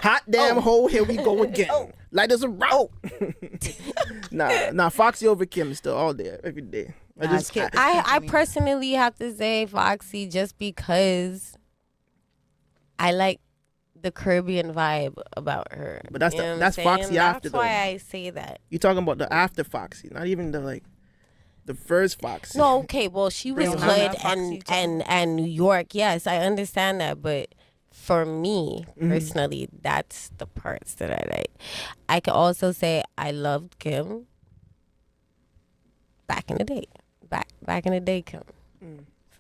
hot damn hole. Here we go again. Like there's a route. Nah. Foxy over Kim still all day, every day. I personally have to say Foxy just because I like the Caribbean vibe about her. But that's You know what I'm that's saying? Foxy after That's though. why I say that. You talking about the after Foxy, not even the first Foxy. No, okay, well she was Bring hood on Foxy and New York. Yes, I understand that, but for me personally, that's the parts that I like. I could also say I loved Kim back in the day. Back in the day, Kim.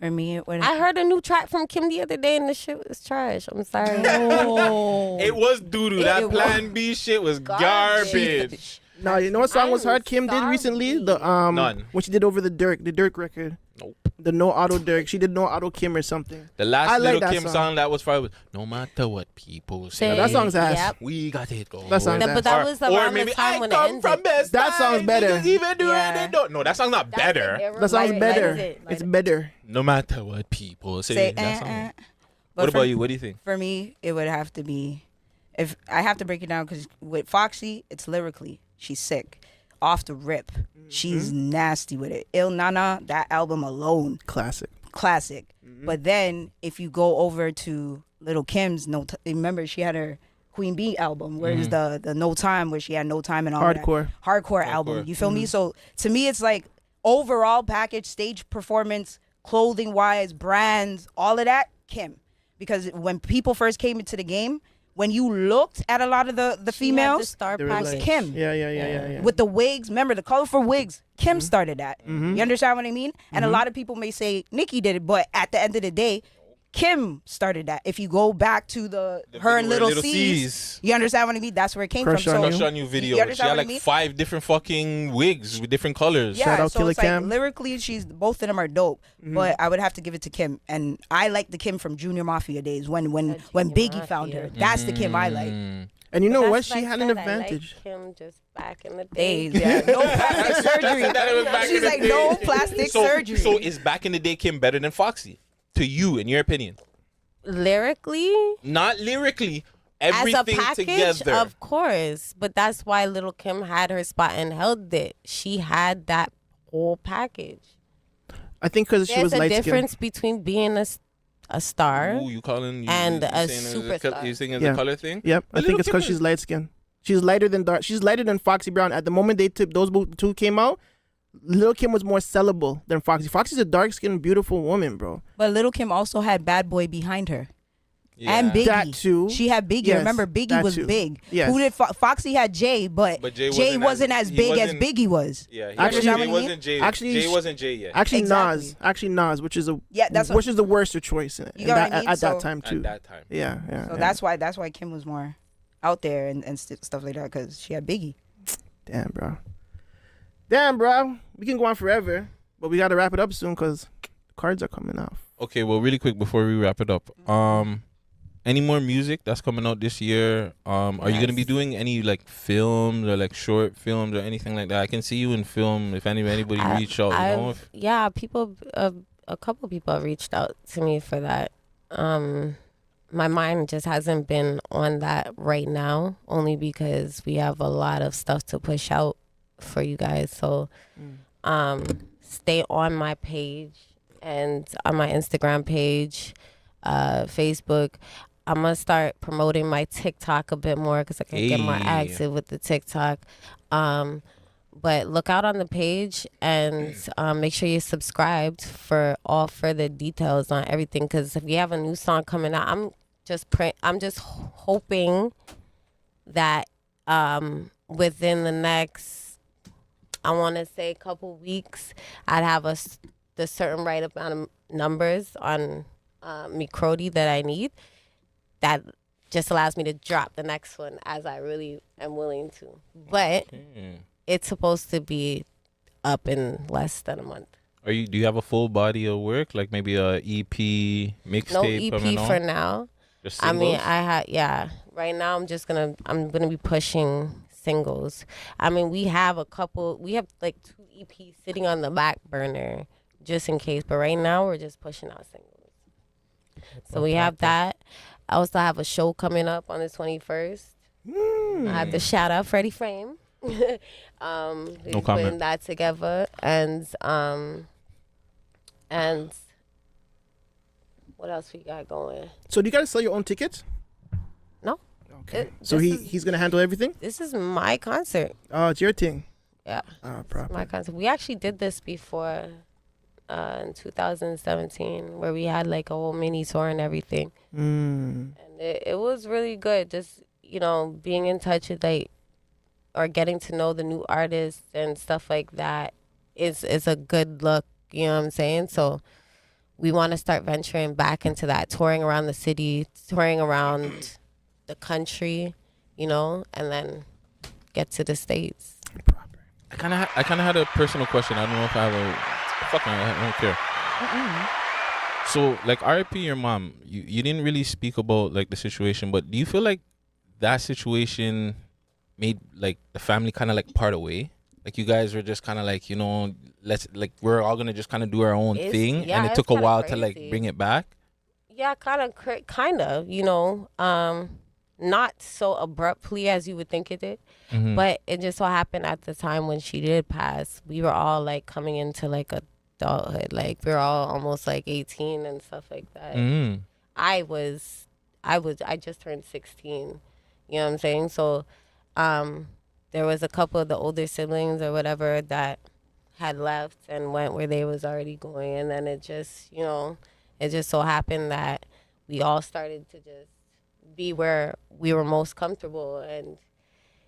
For me, it would. I heard a new track from Kim the other day and the shit was trash. I'm sorry. It was doo-doo. That It Plan B shit was garbage. No, you know what song was hard Kim did recently? The None. what she did over the Dirk record. Nope. The No Auto Dirk. She did No Auto Kim or something. The last I like Little that Kim song that was fire was No Matter What People Say. Yeah, that song's ass. Yep. We got it going. That song's No, but that was around the maybe time I when it come ended. from best. That song's better. Niggas even do Yeah. it, they don't. No, that song's not better. That song's Light better. it. It's better. No matter what people say. Say, that song. But What for- about you? What do you think? For me, it would have to be, if I have to break it down, because with Foxy, it's lyrically, she's sick. Off the rip, she's nasty with it. Il Nana, that album alone, Classic. But then if you go over to Little Kim's, remember she had her Queen Bee album, where's the No Time, where she had No Time and all Hardcore. that. Hardcore album. You feel me? So to me, it's like overall package, stage performance, clothing wise, brands, all of that, Kim. Because when people first came into the game, when you looked at a lot of the females, star They were package. like- Kim. Yeah. With the wigs, remember the colorful wigs, Kim started that. You understand what I mean? And a lot of people may say Nicki did it, but at the end of the day, Kim started that. If you go back to her and video Little where Little C's, C's. you understand what I mean? That's where it came Crush from. on Crush You. on You video. You She understand had what I like mean? 5 different fucking wigs with different colors. Yeah, Shout out so Killer it's like Cam. lyrically, both of them are dope. But I would have to give it to Kim, and I like the Kim from Junior Mafia days when Biggie found her. That's the Kim I like. And you know That's what? She like had an that. I advantage. like Kim just back in the day. Days, yeah, no plastic surgery. That it was back in She's the like day. no plastic surgery. So is back in the day Kim better than Foxy? to you, in your opinion? Lyrically? Not lyrically. Everything As a package, together. of course. But that's why Little Kim had her spot and held it. She had that whole package. I think because she was There's a light skinned. difference between being a star Ooh, you calling and you a saying superstar. You saying it's a color thing? Yep. I But think Lil' it's because Kim she's is- light skinned. She's lighter than dark. She's lighter than Foxy Brown. At the moment those two came out, Lil' Kim was more sellable than Foxy. Foxy's a dark skinned, beautiful woman, bro. But Little Kim also had Bad Boy behind her. Yeah. And Biggie. That too. She had Biggie. Yes, Remember, Biggie that was too. big. Yes. Who did Foxy had Jay, but Jay Jay wasn't as he big as wasn't- Biggie was. Yeah, he Actually, wasn't, Jay wasn't Jay. actually, Jay wasn't Jay yet. Actually, Exactly. Nas, which is that's which is the worst choice in, You got what I mean? at that So- time too. At that time. Yeah, yeah. So yeah. that's why Kim was more out there and stuff like that because she had Biggie. Damn, bro. We can go on forever, but we got to wrap it up soon because cards are coming off. Okay, well, really quick before we wrap it up, any more music that's coming out this year? Are you gonna be doing any like films or like short films or anything like that? I can see you in film. If anybody reach out, you know. Yeah, people. A couple people have reached out to me for that. My mind just hasn't been on that right now, only because we have a lot of stuff to push out for you guys. So, stay on my page and on my Instagram page, Facebook. I'm gonna start promoting my TikTok a bit more because I can get more Hey. active with the TikTok. But look out on the page and make sure you're subscribed for all further details on everything. Because if we have a new song coming out, I'm just hoping that within the next, I want to say, couple weeks, I'd have the certain right amount of numbers on Microti that I need. That just allows me to drop the next one as I really am willing to. But it's supposed to be up in less than a month. Do you have a full body of work, like maybe a EP mixtape? No EP coming on? for now. Just I mean, singles? right now I'm gonna be pushing singles. I mean, we have like 2 EPs sitting on the back burner just in case. But right now we're just pushing out singles. So we have that. I also have a show coming up on the 21st. I have to shout out Freddie Frame. He's comment. putting that together, and what else we got going? So do you guys sell your own tickets? No. Okay. So he's gonna handle everything. This is my concert. Oh, it's your thing. Yeah. Proper. My concert. We actually did this before in 2017, where we had like a whole mini tour and everything. And it was really good. Just, being in touch with or getting to know the new artists and stuff like that is a good look. You know what I'm saying? So we want to start venturing back into that, touring around the city, touring around the country, and then get to the States. I kind of had a personal question. I don't know if I have a. Fuck man, I don't care. So, like, RIP your mom. You didn't really speak about like the situation, but do you feel like that situation made like the family kind of like part away? Like you guys were just kind of like, we're all gonna just kind of do our own thing, and it took a while to like bring it back. Yeah, kind of, not so abruptly as you would think it did. Mhm. But it just so happened at the time when she did pass, we were all like coming into like adulthood. Like we were all almost like 18 and stuff like that. Mhm. I just turned 16. You know what I'm saying? So there was a couple of the older siblings or whatever that had left and went where they was already going, and then it just so happened that we all started to just be where we were most comfortable, and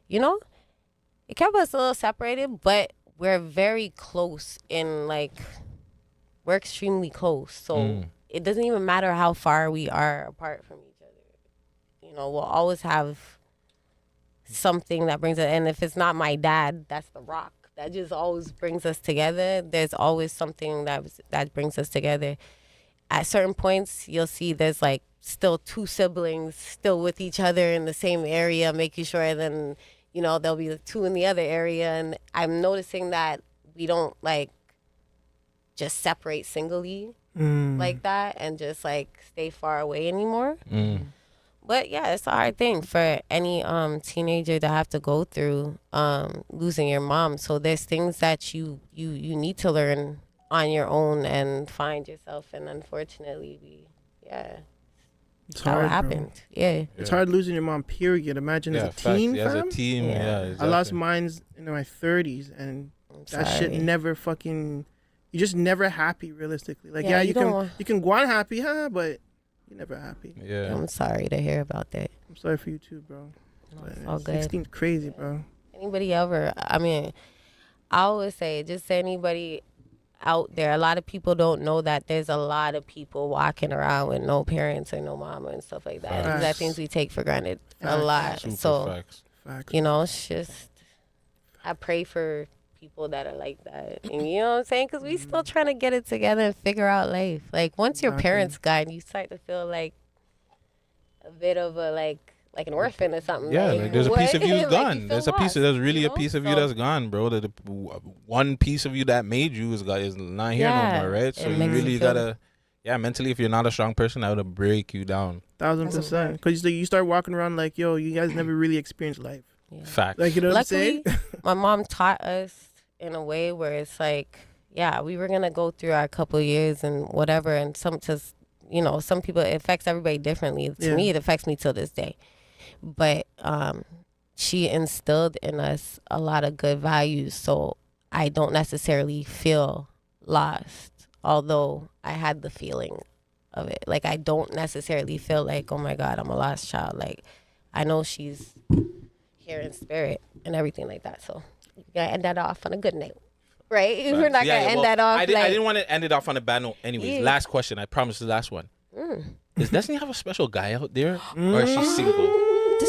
it kept us a little separated, but we're very close we're extremely close, so it doesn't even matter how far we are apart from each other. We'll always have something that brings it, and if it's not my dad, that's the rock that just always brings us together. There's always something that brings us together. At certain points, you'll see there's like still 2 siblings still with each other in the same area, making sure then, there'll be 2 in the other area. And I'm noticing that we don't like just separate singly. like that and just like stay far away anymore. But yeah, it's a hard thing for any teenager to have to go through losing your mom. So there's things that you need to learn on your own and find yourself. And unfortunately, It's how hard, it happened. bro. Yeah. It's hard losing your mom, period. Imagine as a facts. teen, Yeah, as a fam. teen, yeah, I lost exactly. mine in my 30s, and that shit sorry. never fucking. You're just never happy, realistically. Like, Yeah, yeah, you you don't can want- you can go on happy, huh? But you're never happy. Yeah. I'm sorry to hear about that. I'm sorry for you too, bro. It's But all good. 16's crazy, bro. Anybody ever, I mean, I always say, just anybody out there, a lot of people don't know that there's a lot of people walking around with no parents or no mama and stuff like that. These are Facts. things we take for granted a Facts. lot. Super So, facts. you know, it's just, I pray for people that are like that. And you know what I'm saying? Because we still trying to get it together and figure out life. Like, once your parents gone, you start to feel like a bit of a, like an orphan or something. Yeah, like there's a piece of you Like, gone. you There's feel a piece. lost, There's really you a know? piece of you So- that's gone, bro. That one piece of you that made you is not here Yeah, no more, right? So it you makes you really feel- gotta, mentally, if you're not a strong person, that would break you down. 1000%. Because you start walking around like, yo, you guys never really experienced life. Facts. Like, you know what I'm Luckily, saying? my mom taught us in a way where it's like, yeah, we were gonna go through our couple years and whatever, and some people, it affects everybody differently. To Yeah. me, it affects me till this day. But she instilled in us a lot of good values, so I don't necessarily feel lost, although I had the feeling of it. Like, I don't necessarily feel like, oh my God, I'm a lost child. Like, I know she's here in spirit and everything like that. So you gotta end that off on a good note, right? We're not gonna end that off. I didn't want to end it off on a bad note. Anyways, Yeah. last question. I promise the last one. Does Destiny have a special guy out there, Mm. or is she single?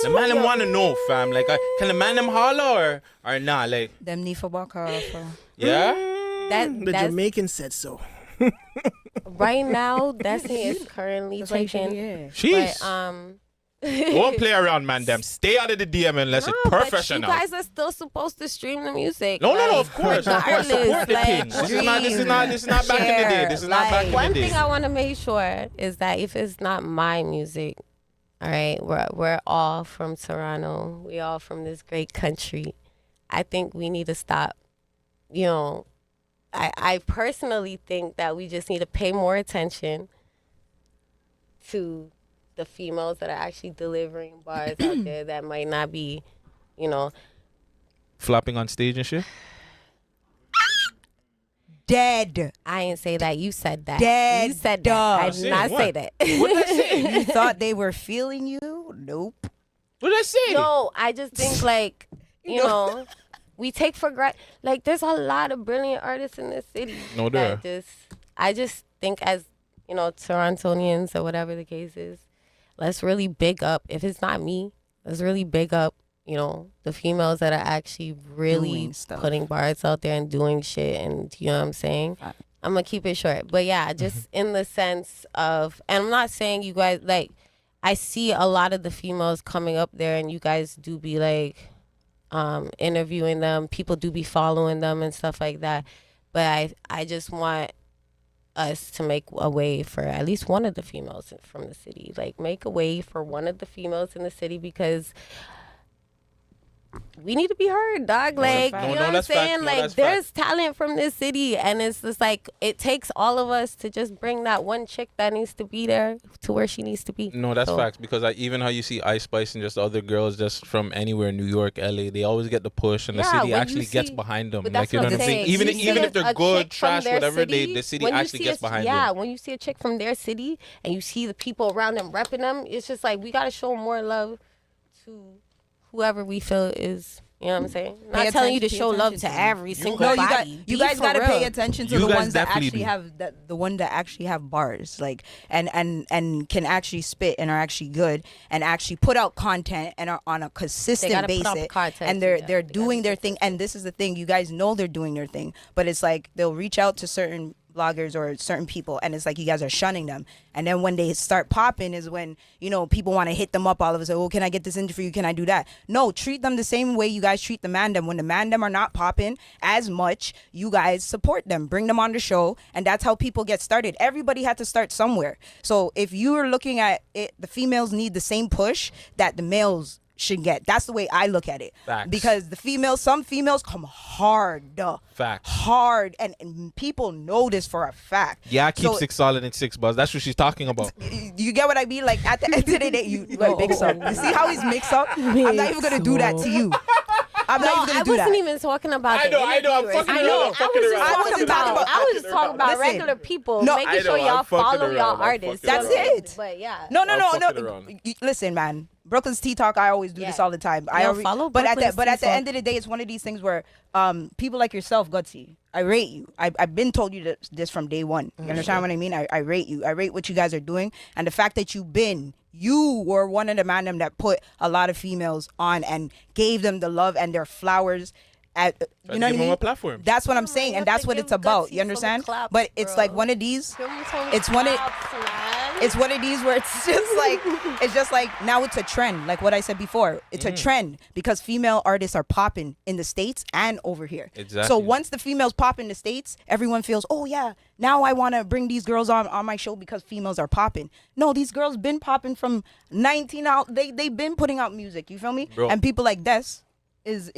The man them want to know, fam. Like, can the man them holler or not? Like, Them need for walk off. yeah. The That's Jamaican said so. right now. Destiny is currently That's like taken. Jeez. But Don't play around, man. Them stay out of the DM unless it's but you professional. guys are still supposed to stream the music. No, like, of course. regardless, Support the like, thing. This is not back in the day. This is not back in One the day. thing I want to make sure is that if it's not my music, all right, we're all from Toronto. We all from this great country. I think we need to stop. You know, I personally think that we just need to pay more attention to the females that are actually delivering bars out there that might not be, you know, Flopping on stage and shit. Dead. I ain't say that. You said that. Dead You said that. I did not say that. What did I say? You thought they were feeling you? Nope. What did I say? No, I just think like, you know, we take for granted. Like, there's a lot of brilliant artists in this city. No, there that I just think as, you know, Torontonians or whatever the case is, let's really big up. If it's not me, let's really big up, you know, the females that are actually really Doing stuff. putting bars out there and doing shit. And you know what I'm saying? I'm going to keep it short. But yeah, just in the sense of, and I'm not saying you guys, like, I see a lot of the females coming up there and you guys do be like interviewing them. People do be following them and stuff like that. But I just want us to make a way for at least one of the females from the city. Like, make a way for one of the females in the city because we need to be heard, dog. Like, you know what I'm saying? Like, there's talent from this city, and it's just like it takes all of us to just bring that one chick that needs to be there to where she needs to be. No, that's So, facts. Because even how you see Ice Spice and just other girls just from anywhere, New York, LA, they always get the push, and the Yeah, city when you actually gets see- behind them. but Like, that's you know what what I'm I'm saying? saying. Even You even see if they're a good, chick from trash, their whatever, city, the city when you actually see gets behind them. Yeah, when you see a chick from their city and you see the people around them repping them, it's just like we gotta show more love to whoever we feel is. You know what I'm saying? Not telling you to show love to every single No, body. you Be guys for got to pay real. attention to You the guys ones that definitely actually do. have the one that actually have bars, like and can actually spit and are actually good and actually put out content and are on a consistent gotta put out basis. content And too, they're doing their thing. And this is the thing, you guys know they're doing their thing, but it's like they'll reach out to certain bloggers or certain people, and it's like you guys are shunning them. And then when they start popping is when, you know, people want to hit them up all of a sudden. Oh, can I get this interview? Can I do that? No, treat them the same way you guys treat the mandem. When the mandem are not popping as much, you guys support them, bring them on the show, and that's how people get started. Everybody had to start somewhere. So if you are looking at it, the females need the same push that the males should get. That's the way I look at it. Facts. Because the females, some females come hard. Facts. Hard. And people know this for a fact. Yeah, I keep So, 6 solid and 6 buzz. That's what she's talking about. you get what I mean? Like at the end of the day, you like mix up. You see how he's mixed up? I'm not even gonna do that to you. I'm not even gonna do that. I wasn't even talking about I know, I'm fucking around. I was just talking about Listen, regular people, no, making sure y'all follow y'all artists. That's it. But yeah. No. Listen, man. Brooklyn's Tea Talk. I always do this all the time. Follow but at Brooklyn's the end of the day, it's one of these things where people like yourself, Gutsy, I rate you. I've been told you this from day one. You understand what I mean? I rate you. I rate what you guys are doing, and the fact that you were one of the man that put a lot of females on and gave them the love and their flowers. You know what I mean? A platform. That's what I'm saying, and that's what it's about. You understand? But it's like one of these. It's one of these where it's just like now it's a trend. Like what I said before, it's a trend because female artists are popping in the States and over here. Exactly. So once the females pop in the States, everyone feels, oh yeah, now I want to bring these girls on my show because females are popping. No, these girls been popping from 19 out. They've been putting out music. You feel me? Bro. And people like Des is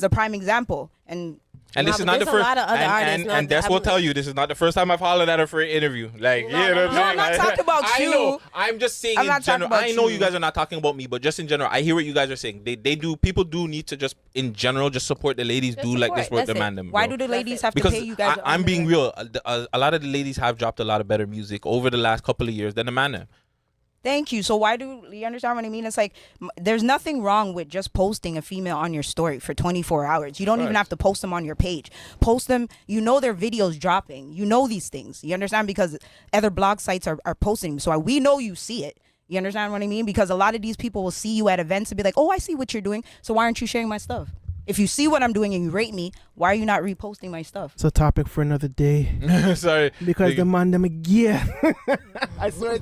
a prime example. And this is not the first. And Des will tell you this is not the first time I've hollered at her for an interview. Like, you know what I'm saying? I'm not talking about you. I know. I'm just saying in general. I know you guys are not talking about me, but just in general, I hear what you guys are saying. People do need to just in general just support the ladies. Do like this work, demand them. Why do the ladies have to pay you guys? I'm being real. A lot of the ladies have dropped a lot of better music over the last couple of years than the man. Thank you. So why do you understand what I mean? It's like there's nothing wrong with just posting a female on your story for 24 hours. You don't even have to post them on your page. Post them. You know their videos dropping. You know these things. You understand? Because other blog sites are posting them. So we know you see it. You understand what I mean? Because a lot of these people will see you at events and be like, oh, I see what you're doing. So why aren't you sharing my stuff? If you see what I'm doing and you rate me, why are you not reposting my stuff? It's a topic for another day. Sorry. Because the man them again. I swear.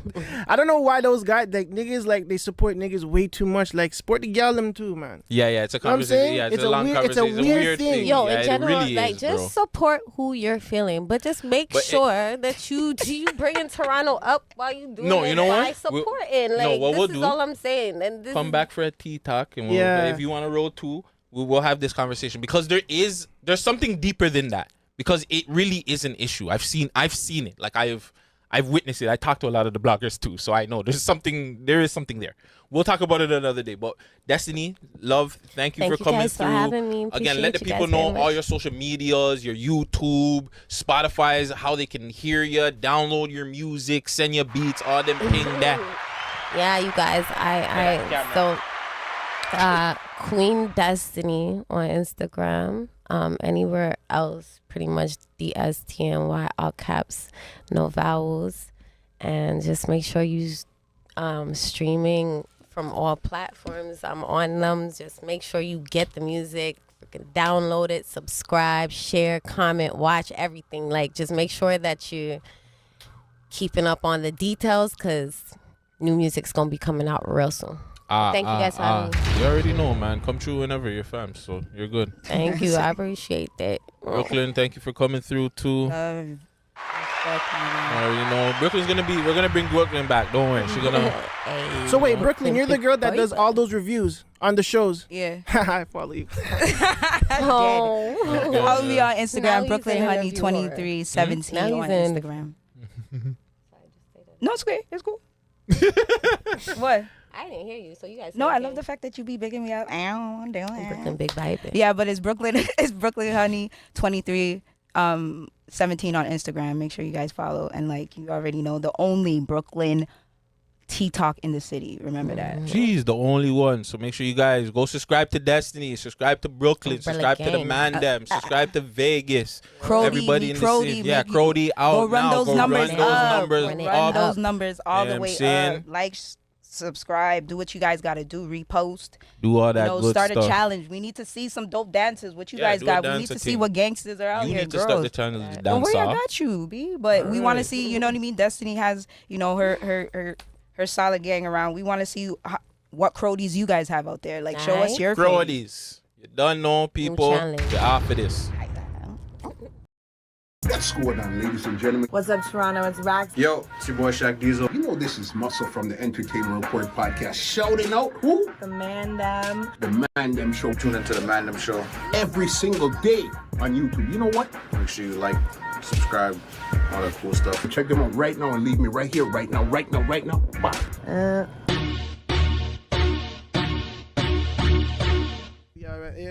I don't know why those guys, like niggas, like they support niggas way too much. Like support the gal them too, man. Yeah, it's a conversation. Yeah, it's a long conversation. It's a weird thing. Yo, yeah, in general, really like just support who you're feeling, but just make sure that you bringing Toronto up while you doing it. You know by what? supporting. Like this is all I'm saying. And this come back for a tea talk, and if you want to roll too. We will have this conversation because there's something deeper than that because it really is an issue. I've seen it. Like I've witnessed it. I talked to a lot of the bloggers too, so I know there is something there. We'll talk about it another day. But Destiny, love, thank you for coming through. Having me. Again, let the people know all your social medias, your YouTube, Spotify's, how they can hear you, download your music, send your beats, all them ping that. Yeah, you guys, Queen Destiny on Instagram. Anywhere else, pretty much DSTNY, all caps, no vowels. And just make sure you streaming from all platforms. I'm on them. Just make sure you get the music, freaking download it, subscribe, share, comment, watch everything. Like, just make sure that you're keeping up on the details because new music's going to be coming out real soon. Thank you guys for having me. You already know, man. Come true whenever you're fam, so you're good. Thank you. I appreciate that. Brooklyn, thank you for coming through too. You know, we're gonna bring Brooklyn back. Don't worry, she's gonna. So wait, Brooklyn, you're the girl that does all those reviews on the shows. Yeah. I follow you. Follow me on Instagram, Brooklyn Honey 2317 on Instagram. No, it's great. It's cool. What? I didn't hear you, so you guys. No, I love the fact that you be bigging me up. Brooklyn Big Baby. Yeah, but it's Brooklyn Honey 2317 on Instagram. Make sure you guys follow, and like you already know, the only Brooklyn Tea Talk in the city. Remember that. She's the only one. So make sure you guys go subscribe to Destiny, subscribe to Brooklyn, subscribe to the Mandem, subscribe to Vegas. Crody, everybody in the city. Yeah, Crody out go run now. Those numbers run those numbers all the way up. Like, subscribe, do what you guys got to do, repost. Do all that good start stuff. a challenge. We need to see some dope dances. What you Yeah, guys do a got? We need dancer to see thing. what gangsters are out You here. need to girls. start the channel to Don't dance worry, I off. got you, B. But we want to Alright. see, you know what I mean? Destiny has, her solid gang around. We want to see what crodies you guys have out there. Like, show us your crodies. Crodies. You done know people. challenge. You're off of this. What's going on, ladies and gentlemen? What's up, Toronto? It's Rax. Yo, it's your boy Shaq Diesel. You know this is Muscle from the Entertainment Report podcast. Shouting out who? The Man Them. The Man Them Show. Tune into the Man Them Show every single day on YouTube. You know what? Make sure you like, subscribe, all that cool stuff. Check them out right now and leave me right here, right now. Bye.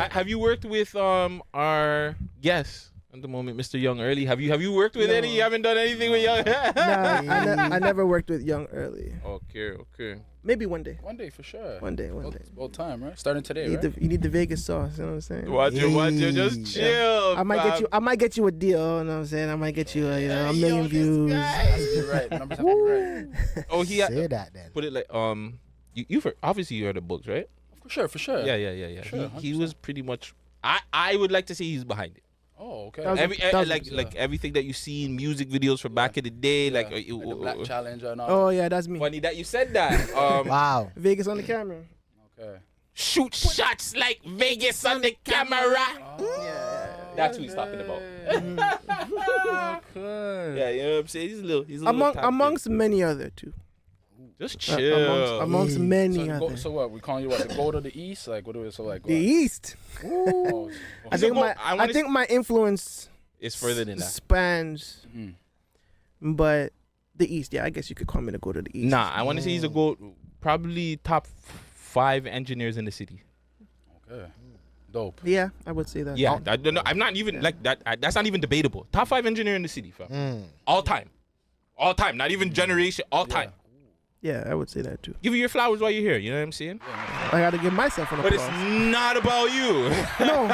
Have you worked with our guest at the moment, Mr. Young Early? Have you worked with any? You haven't done anything with Young? I never worked with Young Early. Okay. Maybe one day. One day for sure. One day. It's about time, right? Starting today, You right? need, you need the Vegas sauce. You know what I'm saying? Watch it. Just chill. I might get you a deal. You know what I'm saying? I might get you a million views. You're right. Numbers have to be right. Oh, he Say that then. Put it like you've heard, obviously you heard the books, right? For sure. Yeah. Sure, he was pretty much. I would like to say he's behind it. Oh, okay. Like everything that you see in music videos from back in the day, like the Black Challenge and all. Oh yeah, that's me. Funny that you said that. Wow. Vegas on the camera. Okay. Shoot shots like Vegas on the camera. That's who he's talking about. Yeah, you know what I'm saying? He's a little Amongst many other too. Just chill. Amongst many others. So what? We calling you what? The goat of the East? Like what do we? So like The East. I think my influence is further than that. Spans, but the East. Yeah, I guess you could call me the goat of the East. Nah, I want to say he's a goat. Probably top 5 engineers in the city. Okay. Dope. Yeah, I would say that. Yeah, I don't know. I'm not even like that. That's not even debatable. Top 5 engineer in the city, fam. All time. Not even generation. All time. Yeah, I would say that too. Give you your flowers while you're here. You know what I'm saying? I gotta give myself an applause. But it's not about you. No.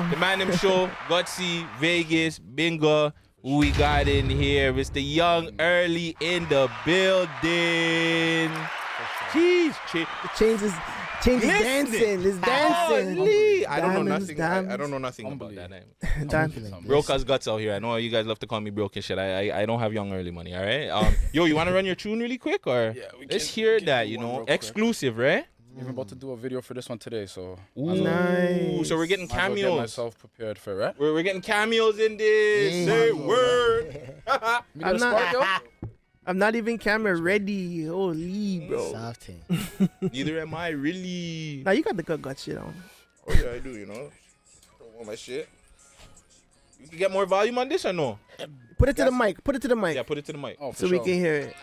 The Man Them Show, Gutsy, Vegas, Bingo. Who we got in here? It's the Young Early in the building. Jeez, changes dancing. It's dancing. Holy. I don't know nothing about that name. Broca's guts out here. I know you guys love to call me broke and shit. I don't have Young Early money, all right? Yo, you want to run your tune really quick? Or let's hear that, exclusive, right? I'm about to do a video for this one today, so. Ooh, nice. So we're getting cameos. Get myself prepared for it, right? We're getting cameos in this. Say word. I'm not even camera ready. Holy, bro. Neither am I, really. Now you got the gut shit on. Oh yeah, I do. Don't want my shit. You can get more volume on this or no? Put it to the mic. Put it to the mic. Yeah, put it to the mic. Oh, so we can hear it.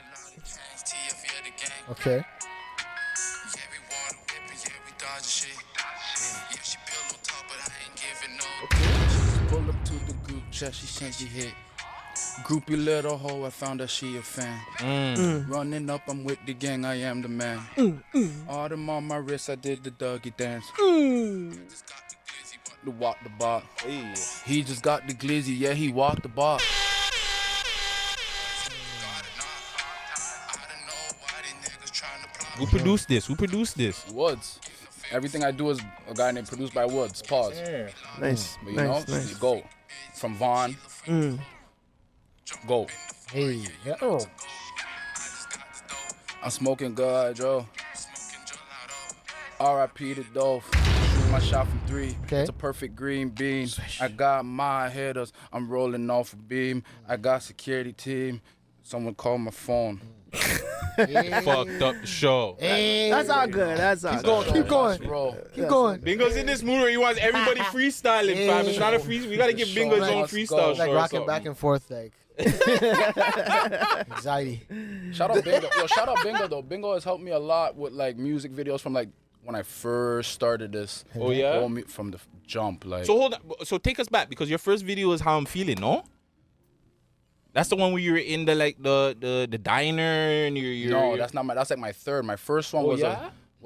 Okay. Pull up to the group chat, she sent me hit. Groupie little hoe, I found that she a fan. Running up, I'm with the gang, I am the man. All them on my wrist, I did the Dougie dance. The walk the bar. He just got the glizzy, yeah, he walked the bar. Who produced this? Woods. Everything I do is a guy named produced by Woods. Pause. Yeah. Nice. But you know, you go from Vaughn. Go. Hey, yo. I'm smoking good, Joe. R.I.P. to Dolph. Shoot my shot from 3. Okay. It's a perfect green bean. I got my hitters. I'm rolling off a beam. I got security team. Someone called my phone. Fucked up the show. That's all good. That's all good. Keep going. Keep going. Bingo's in this mood where he wants everybody freestyling, fam. It's not a freestyle. We gotta give Bingo his own freestyle show. Like rocking back and forth, like. Anxiety. Shout out Bingo. Yo, shout out Bingo though. Bingo has helped me a lot with like music videos from like when I first started this. Oh yeah. From the jump, like. So hold on. So take us back because your first video is How I'm Feeling, no? That's the one where you were in the diner and you're No, that's not my. That's like my third. My first one was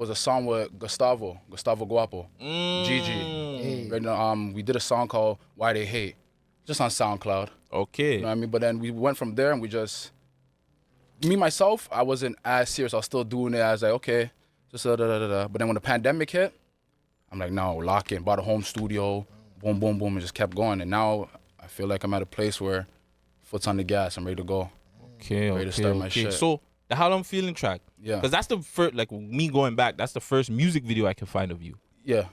a song with Gustavo Guapo, Gigi. And, we did a song called Why They Hate, just on SoundCloud. Okay. You know what I mean? But then we went from there and we just me myself, I wasn't as serious. I was still doing it. I was like, okay, just But then when the pandemic hit, I'm like, no, lock in. Bought a home studio, boom, boom, boom, and just kept going. And now I feel like I'm at a place where foot's on the gas. I'm ready to go. Okay, ready to start my shit. So the How I'm Feeling track. Yeah. Because that's the first, like me going back, that's the first music video I can find of you. Yeah.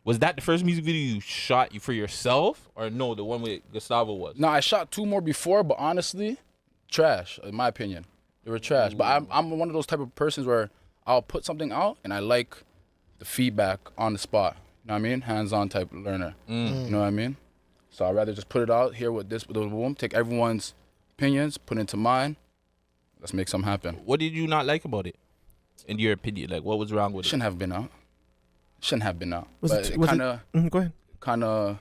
Was that the first music video you shot for yourself? Or no, the one with Gustavo was? No, I shot 2 more before, but honestly, trash, in my opinion. They were trash. But I'm one of those type of persons where I'll put something out and I like the feedback on the spot. You know what I mean? Hands-on type learner. You know what I mean? So I'd rather just put it out here with this, boom, take everyone's opinions, put it into mine. Let's make something happen. What did you not like about it? In your opinion, like what was wrong with it? Shouldn't have been out. Was But it, it kind of go ahead. kind of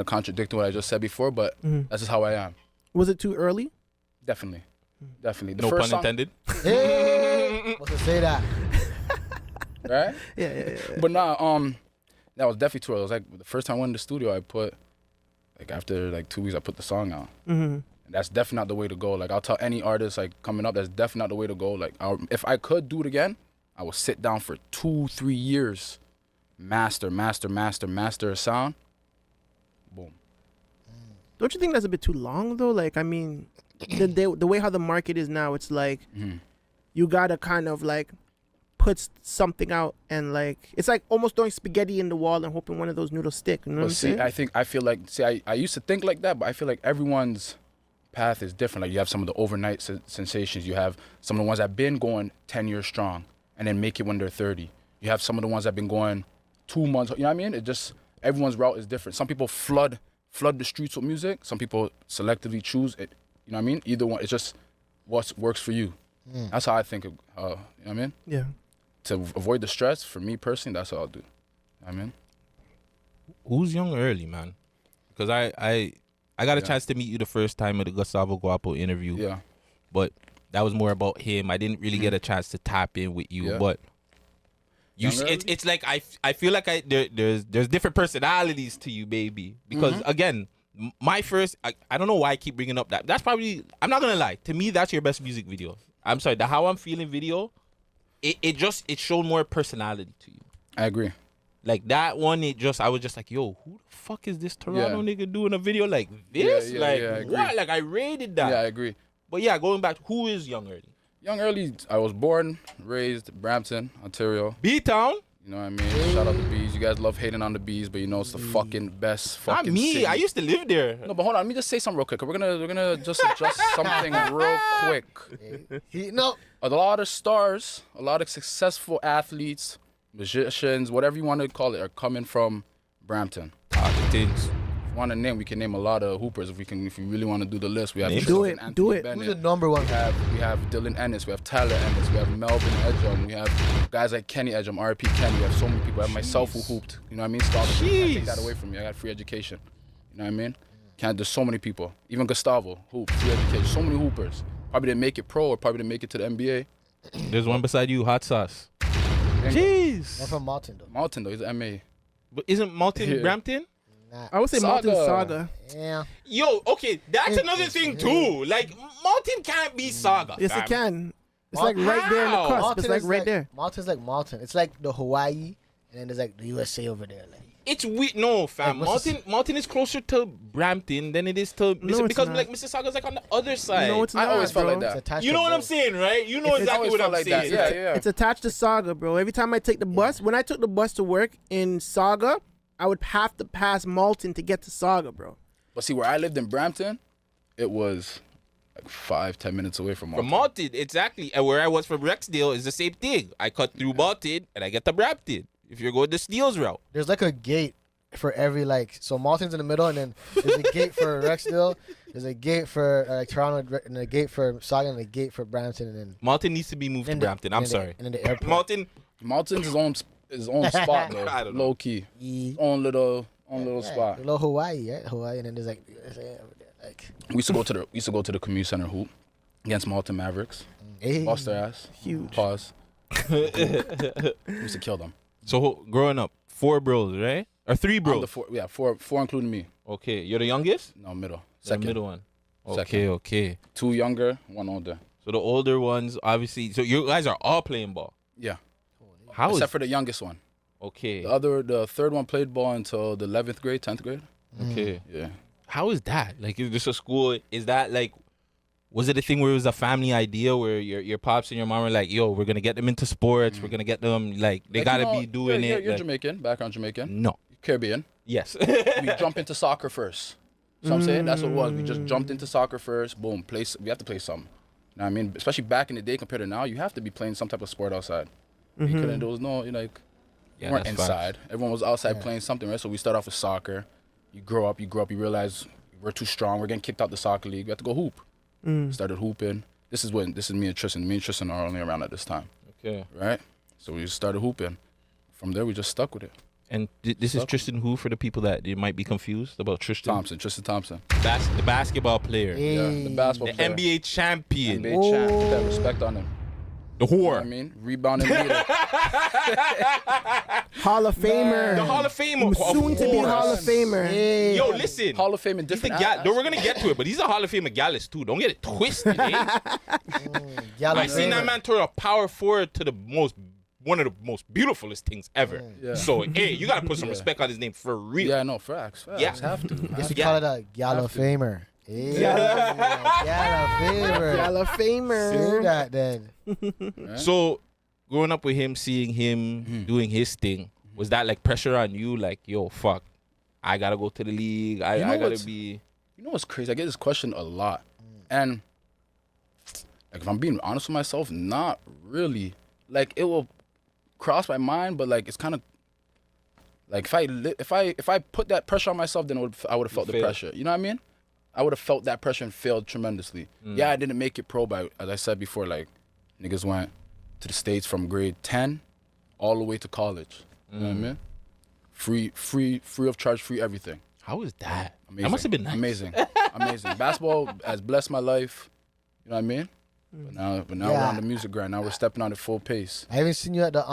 contradicting what I just said before, but that's just how I am. Was it too early? Definitely. The No first pun song- intended. Hey, what's to say that? Right? Yeah. But nah, that was definitely too early. It was like the first time I went in the studio, I put, like after like 2 weeks, I put the song out. And that's definitely not the way to go. Like I'll tell any artist like coming up, that's definitely not the way to go. Like if I could do it again, I would sit down for 2-3 years, master a sound. Boom. Don't you think that's a bit too long though? Like, I mean, the way how the market is now, it's like you gotta kind of like put something out and like it's like almost throwing spaghetti in the wall and hoping one of those noodles stick. You know what I'm saying? I feel like I used to think like that, but I feel like everyone's path is different. Like you have some of the overnight sensations. You have some of the ones that have been going 10 years strong and then make it when they're 30. You have some of the ones that have been going 2 months. You know what I mean? It just everyone's route is different. Some people flood the streets with music. Some people selectively choose it. You know what I mean? Either one. It's just what works for you. That's how I think. You know what I mean? Yeah. To avoid the stress, for me personally, that's what I'll do. You know what I mean? Who's young early, man? Because I got a chance to meet you the first time at the Gustavo Guapo interview. Yeah. But that was more about him. I didn't really get a chance to tap in with you. Yeah. But you, it's like I feel like there's different personalities to you, baby. Because again, my first I don't know why I keep bringing up that's probably, I'm not gonna lie, to me that's your best music video. I'm sorry, the How I'm Feeling video, it showed more personality to you. I agree. Like that one, I was just like, yo, who the fuck is this Toronto nigga doing a video like this? Yeah, like I agree. what? Like I rated that. Yeah, I agree. But yeah, going back, who is Young Early? Young Early, I was born, raised Brampton, Ontario. B-Town? You know what I mean? Shout out the Bees. You guys love hating on the Bees, but you know it's the fucking best fucking Not me. city. I used to live there. No, but hold on. Let me just say something real quick. We're gonna just adjust something real quick. A lot of stars, a lot of successful athletes, musicians, whatever you want to call it, are coming from Brampton. Things. If you want to name, we can name a lot of hoopers. If you really want to do the list, we have Do it. Bennett. Who's the number one? We have Dylan Ennis, we have Tyler Ennis, we have Melvin Edgum, we have guys like Kenny Edgum, RP Kenny. We have so many people. I have myself who hooped. You know what I mean? Can't take that away from me. I got free education. You know what I mean? There's so many people. Even Gustavo, hoop, free education. So many hoopers. Probably didn't make it pro or probably didn't make it to the NBA. There's one beside you, Hot Sauce. Jeez. I'm from Malton though. Malton though, he's an MA. But isn't Malton Brampton? I would say Malton Saga. Yeah. Yo, okay, that's another thing too. Like Malton can't be Saga. Yes, it can. It's like right there in the cusp. It's like right there. Malton's like Malton. It's like the Hawaii, and then there's like the USA over there. Like It's weird. No, fam. Malton is closer to Brampton than it is to because not. like Mississauga's like on the other side. No, it's not. I always felt like it's that. attached You to know what I'm both. saying, right? You know exactly what I'm like saying. that. Yeah. It's attached to Saga, bro. Every time I take the bus, when I took the bus to work in Saga, I would have to pass Malton to get to Saga, bro. But see, where I lived in Brampton, it was like 5-10 minutes away from Malton. From Malton, exactly. And where I was from Rexdale is the same thing. I cut through Malton and I get to Brampton. If you're going the Steels route. There's like a gate for every so Malton's in the middle, and then there's a gate for Rexdale. There's a gate for Toronto, and a gate for Saga, and a gate for Brampton, and then Malton needs to be moved to Brampton. I'm sorry. And then the airport. Malton's his own spot though. I don't know. Low key. Own little spot. A little Hawaii, right? Hawaii, and then there's like We used to go to the community center hoop against Malton Mavericks. Lost their ass. Huge. Pause. We used to kill them. So growing up, 4 bros, right? Or 3 bros? Four including me. Okay, you're the youngest? No, middle. The Second. middle one. Second. Okay. 2 younger, 1 older. So the older ones, obviously. So you guys are all playing ball. Yeah. How Except is for the youngest one. okay? The third one played ball until the 11th grade, 10th grade. Okay. Yeah. How is that? Like, is this a school? Is that like? Was it a thing where it was a family idea where your pops and your mom were like, yo, we're gonna get them into sports. We're gonna get them like they Like, gotta you know, be doing it. You're like- Jamaican, background Jamaican. No. Caribbean. Yes. We jump into soccer first. So I'm saying that's what it was. We just jumped into soccer first. Boom. We have to play something. You know what I mean? Especially back in the day compared to now, you have to be playing some type of sport outside. You couldn't. There was no like. Yeah, we weren't that's inside. facts. Everyone was outside playing something, right? So we start off with soccer. You grow up. You realize we're too strong. We're getting kicked out the soccer league. We have to go hoop. Started hooping. This is me and Tristan. Me and Tristan are only around at this time. Okay. Right? So we just started hooping. From there, we just stuck with it. And this is Tristan who, for the people that they might be confused about Tristan Thompson. That's the basketball player. Yeah, the basketball The player. NBA champion. NBA champ. Put that respect on him. The whore. You know what I mean? Rebounding leader. Hall of Famer. The Hall of Famer. Soon to be Hall of Famer. Yo, listen. Hall of Fame in He's the different we're gonna get to it, but he's a Hall of Famer Gallus too. Don't get it twisted, eh? I seen that man turn a power forward to one of the most beautifulest things ever. Yeah. So, hey, you gotta put some respect on his name for real. Yeah, no, facts. Yeah. Have to. I guess we call it a Gala Famer. Yeah. Gala Famer. Gala Famer. Say that then. So, growing up with him, seeing him doing his thing, was that like pressure on you? Like, yo, fuck, I gotta go to the league. I gotta be. You know what's crazy? I get this question a lot, and like if I'm being honest with myself, not really. Like it will cross my mind, but like it's kind of like if I put that pressure on myself, then I would have felt the pressure. You know what I mean? I would have felt that pressure and failed tremendously. Yeah, I didn't make it pro, but as I said before, like niggas went to the States from grade 10 all the way to college. You know what I mean? Free of charge, free everything. How is that? Amazing. That must have been nice. Amazing. Basketball has blessed my life. You know what I mean? But now we're on the music grind. Now we're stepping on it full pace. I haven't seen you at the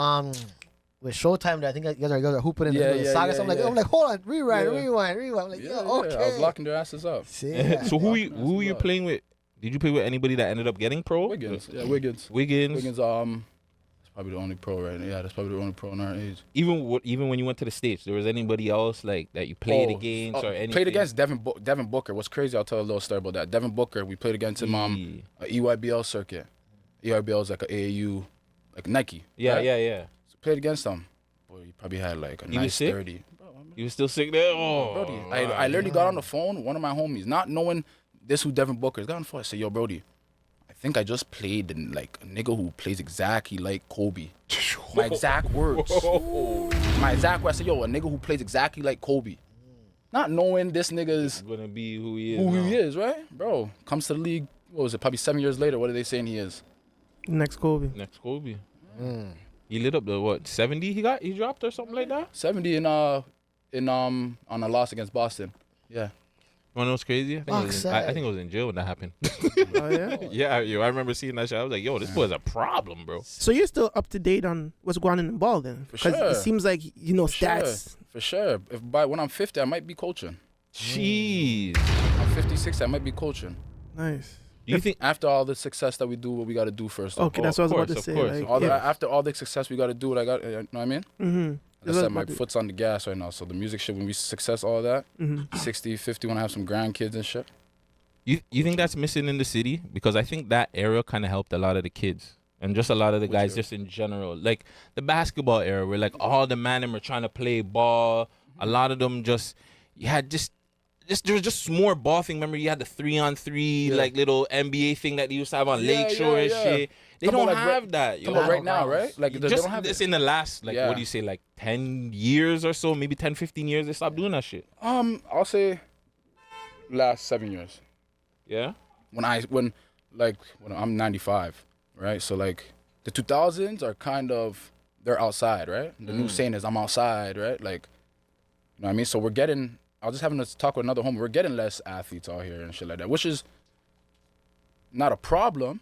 with Showtime. There, I think you guys are hooping in the saga. So I'm like, hold on, rewind. I'm like, okay. I was locking their asses up. So who were you playing with? Did you play with anybody that ended up getting pro? Wiggins. Yeah, Wiggins. Wiggins. That's probably the only pro right now. Yeah, that's probably the only pro in our age. Even when you went to the States, there was anybody else like that you played against or anything? Played against Devin Booker. What's crazy, I'll tell a little story about that. Devin Booker, we played against him a EYBL circuit. EYBL is like an AAU, like Nike. Yeah, right? yeah. So played against him. Boy, he probably had like a nice 30. You was still sick there? Oh. Brody, I literally got on the phone, one of my homies, not knowing this who Devin Booker is, got on the phone. I said, yo, Brody, I think I just played like a nigga who plays exactly like Kobe. My exact words. My exact words. I said, yo, a nigga who plays exactly like Kobe. Not knowing this nigga's gonna be who he is. Who he is, right? Bro, comes to the league, what was it, probably 7 years later, what are they saying he is? Next Kobe. He lit up the 70 he dropped or something like that? 70 on a loss against Boston. Yeah. You wanna know what's crazy? I think I was in jail when that happened. Oh, yeah? Yeah, I remember seeing that shit. I was like, yo, this boy's a problem, bro. So you're still up to date on what's going on in the ball then? For sure. It seems like you know stats. For sure. When I'm 50, I might be coaching. Jeez. I'm 50, 60, I might be coaching. Nice. Do you think after all the success that we do, what we got to do first? Okay, that's what I was about to say. Like, after all the success we got to do, what I got, you know what I mean? Mm-hmm. As I said, my foot's on the gas right now. So the music shit, when we success all that, 60, 50, when I have some grandkids and shit. You think that's missing in the city? Because I think that era kind of helped a lot of the kids and just a lot of the guys just in general. Like the basketball era where like all the men were trying to play ball. A lot of them just, you had there was just more ball thing. Remember you had the 3-on-3 like little NBA thing that they used to have on Lakeshore and shit. They don't have that. You know? Right now, right? Like they just don't have this it. in the last what do you say, like 10 years or so, maybe 10, 15 years they stopped doing that shit. I'll say last 7 years. Yeah. When I'm 95, right? So like the 2000s are kind of, they're outside, right? The new saying is I'm outside, right? Like, you know what I mean? So I was just having to talk with another homie. We're getting less athletes out here and shit like that, which is not a problem,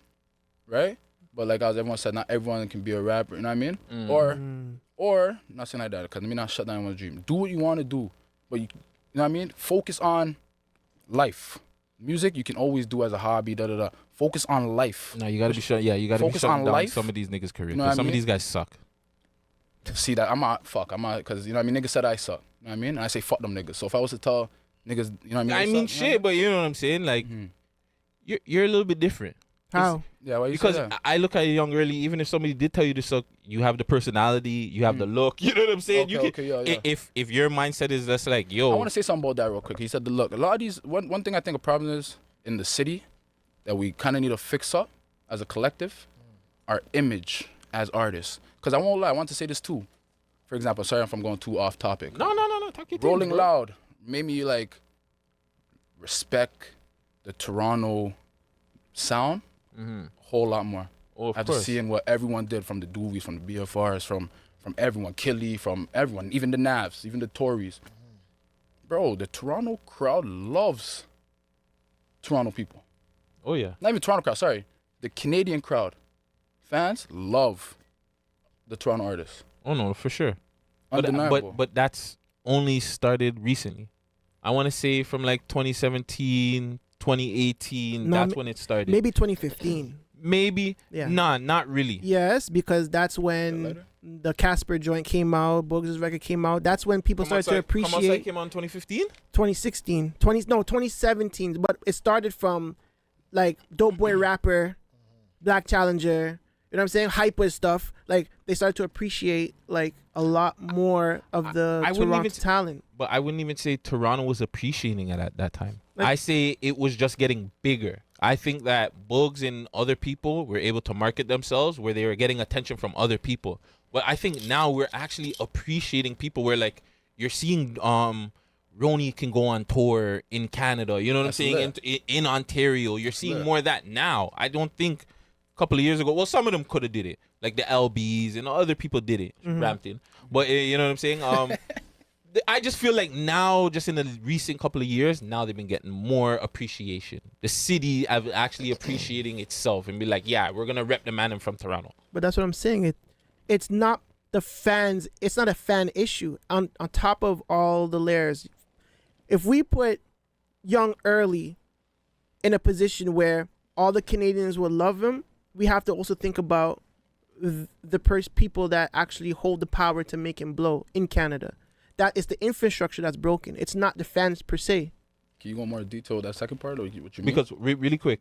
right? But like as everyone said, not everyone can be a rapper, you know what I mean? Or not saying like that, because let me not shut down my dream. Do what you want to do, but you know what I mean? Focus on life. Music you can always do as a hobby, Focus on life. No, you gotta be shut. Yeah, you gotta Focus be shutting on down life. some of these niggas' career. You know 'Cause what I some of mean? these guys suck. See that I'm not because you know what I mean. Niggas said I suck. You know what I mean? And I say fuck them niggas. So if I was to tell niggas, you know what I mean? I they mean, suck, you know shit, but you know what I'm saying? Like, you're a little bit different. How? Yeah, why you Because say that? I look at you young early. Even if somebody did tell you to suck, you have the personality, you have the look. You know what I'm saying? Okay, yeah. If your mindset is just like, yo, I want to say something about that real quick. He said the look. A lot of these one thing I think a problem is in the city that we kind of need to fix up as a collective, our image as artists. Because I won't lie, I want to say this too. For example, sorry if I'm going too off topic. No. Talk your thing, Rolling bro. Loud made me like respect the Toronto sound a whole lot more. Oh, of After course. seeing what everyone did from the Doovies, from the BFRs, from everyone, Killy, from everyone, even the Navs, even the Tories. Bro, the Toronto crowd loves Toronto people. Oh yeah. Not even Toronto crowd, sorry. The Canadian crowd, fans love the Toronto artists. Oh no, for sure. Undeniable. But that's only started recently. I want to say from like 2017, 2018. No, that's when it started. Maybe 2015. Maybe. Yeah. Nah, not really. Yes, because that's when the Casper joint came out, Bogus' record came out. That's when people started to appreciate. Come outside came out in 2015? 2016. 2017. But it started from like Dope Boy Rapper, Black Challenger, you know what I'm saying? Hyper stuff. Like they started to appreciate like a lot more of the I wouldn't Toronto even talent. But I wouldn't even say Toronto was appreciating it at that time. Like- I say it was just getting bigger. I think that Bugs and other people were able to market themselves where they were getting attention from other people. But I think now we're actually appreciating people where like you're seeing Roni can go on tour in Canada. You know what I'm saying? In Ontario. You're seeing more of that now. I don't think a couple of years ago, well, some of them could have did it. Like the LBs and other people did it. Brampton. But you know what I'm saying? I just feel like now, just in the recent couple of years, now they've been getting more appreciation. The city actually appreciating itself and be like, yeah, we're going to rep the man from Toronto. But that's what I'm saying. It's not the fans. It's not a fan issue. On top of all the layers, if we put Young Early in a position where all the Canadians will love him, we have to also think about the people that actually hold the power to make him blow in Canada. That is the infrastructure that's broken. It's not the fans per se. Can you go more detail with that second part, or what you mean? Because really quick,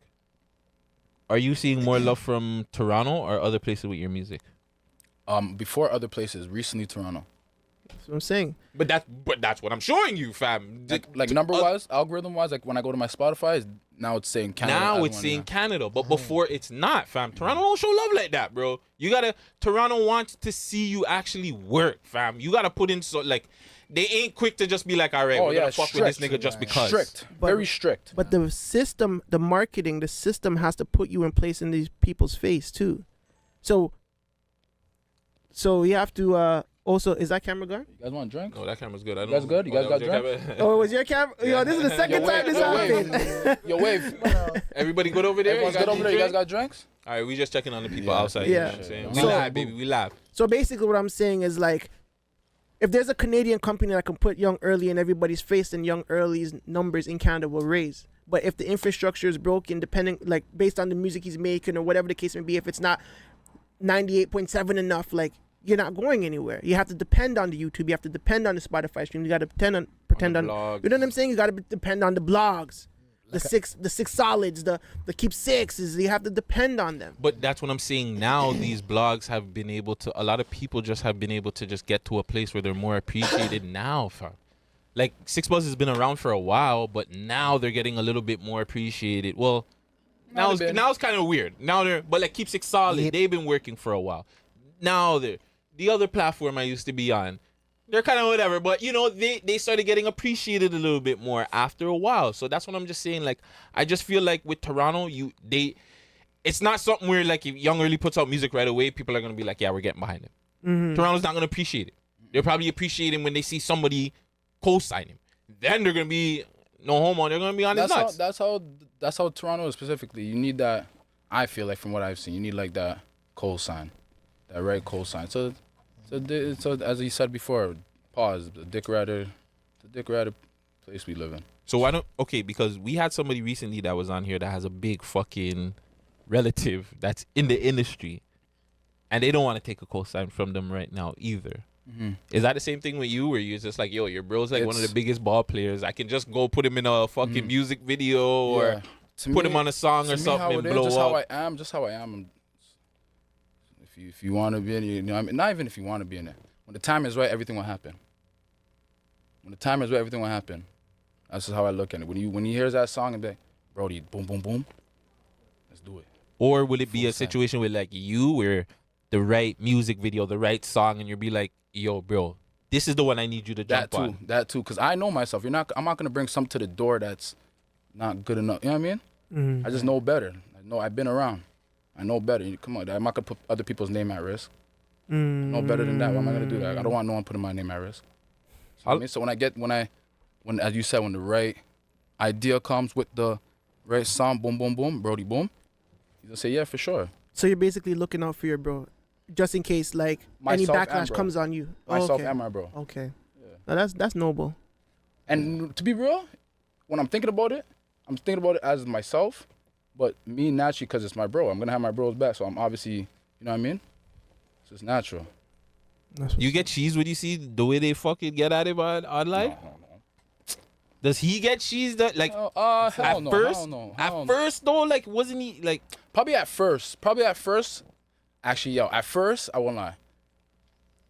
are you seeing more love from Toronto or other places with your music? Before other places, recently Toronto. That's what I'm saying. But that's what I'm showing you, fam. Like number wise, algorithm wise, like when I go to my Spotify, now it's saying Canada. Now it's saying Canada, but before it's not, fam. Toronto don't show love like that, bro. Toronto wants to see you actually work, fam. You gotta put in they ain't quick to just be like, all right, we're gonna fuck with this nigga just because. Strict, very strict. But the system, the marketing, the system has to put you in place in these people's face too. So you have to also, is that camera gone? You guys want a drink? No, that camera's good. I don't You guys good? You guys got drink? Oh, it was your camera? Yo, this is the second time this happened. Yo, wave. Everybody good over there? Everyone's good over there. You guys got drinks? All right, we just checking on the people outside. Yeah. You know what I'm saying? We live, baby. We live. So basically what I'm saying is like, if there's a Canadian company that can put Young Early in everybody's face, then Young Early's numbers in Canada will raise. But if the infrastructure is broken, based on the music he's making or whatever the case may be, if it's not 98.7 enough, like, you're not going anywhere. You have to depend on the YouTube. You have to depend on the Spotify stream. You got to pretend on blogs. you know what I'm saying? You got to depend on the blogs, the six solids, the keep sixes. You have to depend on them. But that's what I'm saying. Now these blogs have been able to. A lot of people just have been able to just get to a place where they're more appreciated now, fam. Like Six Buzz has been around for a while, but now they're getting a little bit more appreciated. Well, now it's kind of weird. But like Keep Six Solid, they've been working for a while. Now the other platform I used to be on, they're kind of whatever, but you know, they started getting appreciated a little bit more after a while. So that's what I'm just saying. Like, I just feel like with Toronto, it's not something where like if Young Early puts out music right away, people are gonna be like, yeah, we're getting behind him. Mm-hmm. Toronto's not gonna appreciate it. They'll probably appreciate him when they see somebody co-sign him. Then they're gonna be no homo. They're gonna be on his nuts. That's how Toronto is specifically. You need that. I feel like from what I've seen, you need like that co-sign, that right co-sign. So as you said before, pause. The dick rider place we live in. So why don't because we had somebody recently that was on here that has a big fucking relative that's in the industry, and they don't want to take a cosign from them right now either. Mhm. Is that the same thing with you, where you're just like, yo, your bro's like one of the biggest ball players. I can just go put him in a fucking music video or put him on a song or something and blow just up. Just how I am. If you want to be in it, you know, I mean, not even if you want to be in it. When the time is right, everything will happen. When the time is right, everything will happen. That's just how I look at it. When he hears that song and be like, Brody, boom, boom, boom, let's do it. Or will it be a situation with like you where the right music video, the right song, and you'll be like, yo, bro, this is the one I need you to jump on. That too, because I know myself. I'm not gonna bring something to the door that's not good enough. You know what I mean? I just know better. I know I've been around. I know better. Come on, I'm not gonna put other people's name at risk. I know better than that. Why am I gonna do that? I don't want no one putting my name at risk. So, when as you said, when the right idea comes with the right song, boom, boom, boom, Brody, boom, you just say yeah for sure. So you're basically looking out for your bro, just in case like any backlash comes on you. Myself and my bro. Okay. Yeah. Now that's noble. And to be real, when I'm thinking about it as myself, but me naturally, because it's my bro, I'm gonna have my bro's back. So I'm obviously, you know what I mean? It's just natural. You get cheese when you see the way they fucking get at him online? No. Does he get cheese that like hell no, first? hell no, At first though, like wasn't he like Probably at first. Actually, at first, I won't lie.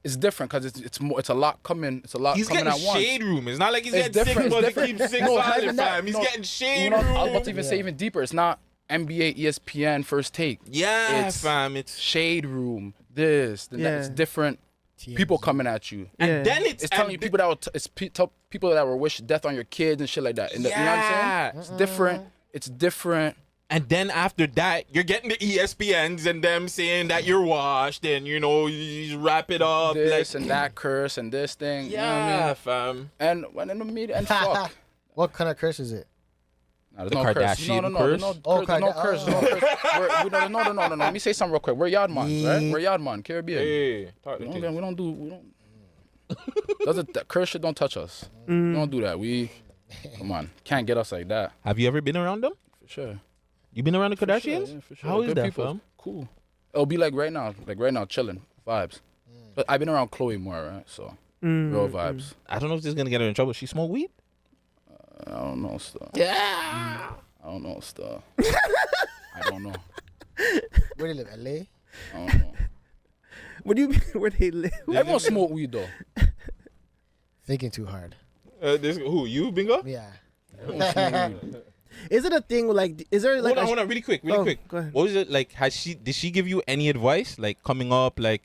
It's different because it's a lot coming. It's a lot he's coming getting at once. shade room. It's not like he's It's getting sick, different. but It's he keeps different. sick No, all not the even that. time. He's No. getting shade You know, room. I was about to even say even deeper. It's not NBA, ESPN, First Take. Yeah, it's fam. It's shade room. This, that. It's different. People coming at you, and then it's telling you people that will tell people that will wish death on your kids and shit like that. You know what I'm saying? It's different. It's different. And then after that, you're getting the ESPNs and them saying that you're washed and, you know, you wrap it up. This like, and that curse and this thing. Yeah, you know what I mean? fam. And when in the media, and fuck. What kind of curse is it? There's The no Kardashian curse. curse? No curse. No. Let me say something real quick. We're Yardmans, right? We're Yardman, Caribbean. Hey, that curse shit don't touch us. We don't do that. Come on, can't get us like that. Have you ever been around them? For sure. You been around the Kardashians? Yeah, for sure. How is Good that, people. fam? Cool. It'll be like right now, chilling, vibes. But I've been around Chloe more, right? So real vibes. I don't know if this is gonna get her in trouble. She smoke weed? I don't know stuff. Yeah. I don't know stuff. I don't know. Where do they live? LA? I don't know. What do you mean? Where they live? Everyone smoke weed though. Thinking too hard. Who? You, Bingo? Yeah. Is it a thing with like? Is there like? Hold on, really quick. Go ahead. What was it like? Did she give you any advice, like coming up, like,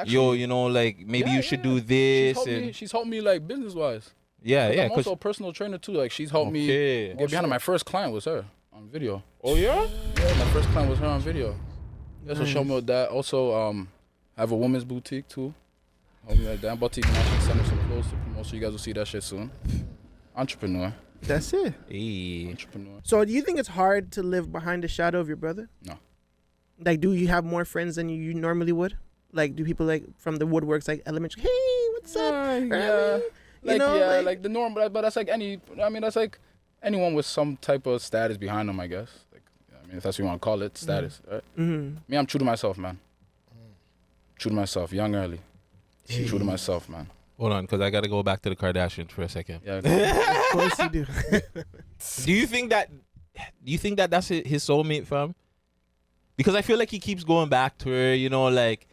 yo, you know, like maybe you should do this? She's helped me like business wise. Yeah. I'm also a personal trainer too. Like she's helped me get behind it. My first client was her on video. Oh yeah? Yeah, my first client was her on video. That's what showed me with that. Also, I have a women's boutique too. Help me like that. I'm about to even actually send her some clothes to promote, so you guys will see that shit soon. Entrepreneur. That's it. Hey. Entrepreneur. So do you think it's hard to live behind the shadow of your brother? No. Like, do you have more friends than you normally would? Like, do people like from the woodworks like elementary? Hey, what's up? Yeah. You Like the norm, but that's like that's like anyone with some type of status behind them, I guess. Like, if that's what you want to call it, status, right? Mm-hmm. Me, I'm true to myself, man. True to myself, young early. True to myself, man. Hold on, because I got to go back to the Kardashians for a second. Yeah. Of course you do. Do you think that that's his soulmate, fam? Because I feel like he keeps going back to her, you know, like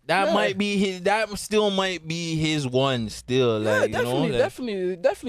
that might be his. That still might be his one. Still, like definitely.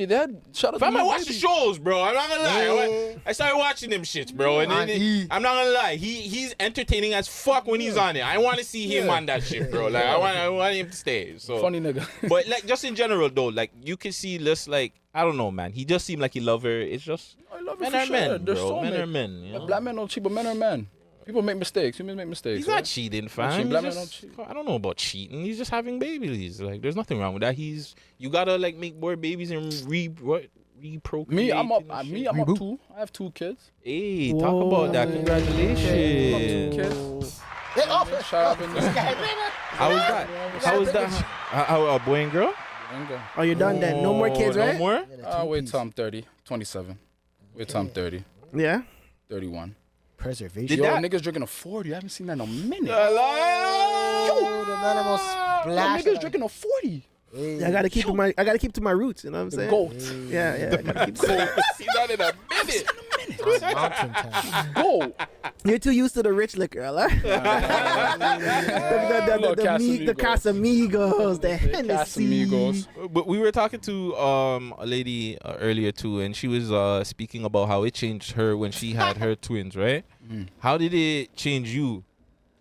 That shout out to I my watch the baby. shows, bro. I'm not gonna lie. I started watching them shits, bro. And then I'm not gonna lie. He's entertaining as fuck when he's on it. I want to see him on that shit, bro. Like I want him to stay. So Funny nigga. But like just in general though, like you can see just like I don't know, man. He just seemed like he love her. It's just I love men it for are sure. men, They're bro. Men soulmate. are men. You know? Black men don't cheat, but men are men. People make mistakes. Humans make mistakes. He's right? not cheating, fam. cheating. He's Black men just- don't cheat. I don't know about cheating. He's just having babies. Like, there's nothing wrong with that. You gotta like make more babies and reprocreate. Me, I'm up. and Me, shit. I'm up two. I have 2 kids. Hey, talk about that. Congratulations. I'm up 2 kids. Shout out in How was that? How was that? How a boy and girl? Oh, you're done then. No more kids, right? No more? Wait till I'm 30. 27. Wait till I'm 30. Yeah. 31. preservation. Yo, niggas drinking a 40. I haven't seen that in a minute. Yo, the man almost splashed. Niggas drinking a 40. Yeah, I gotta keep to my roots. You know what I'm saying? Goat. Yeah. I gotta keep See that in a minute. Mountain time. Go. You're too used to the rich liquor, right? the Casamigos, the Hennessy. Casamigos. But we were talking to a lady earlier too, and she was speaking about how it changed her when she had her twins, right? How did it change you?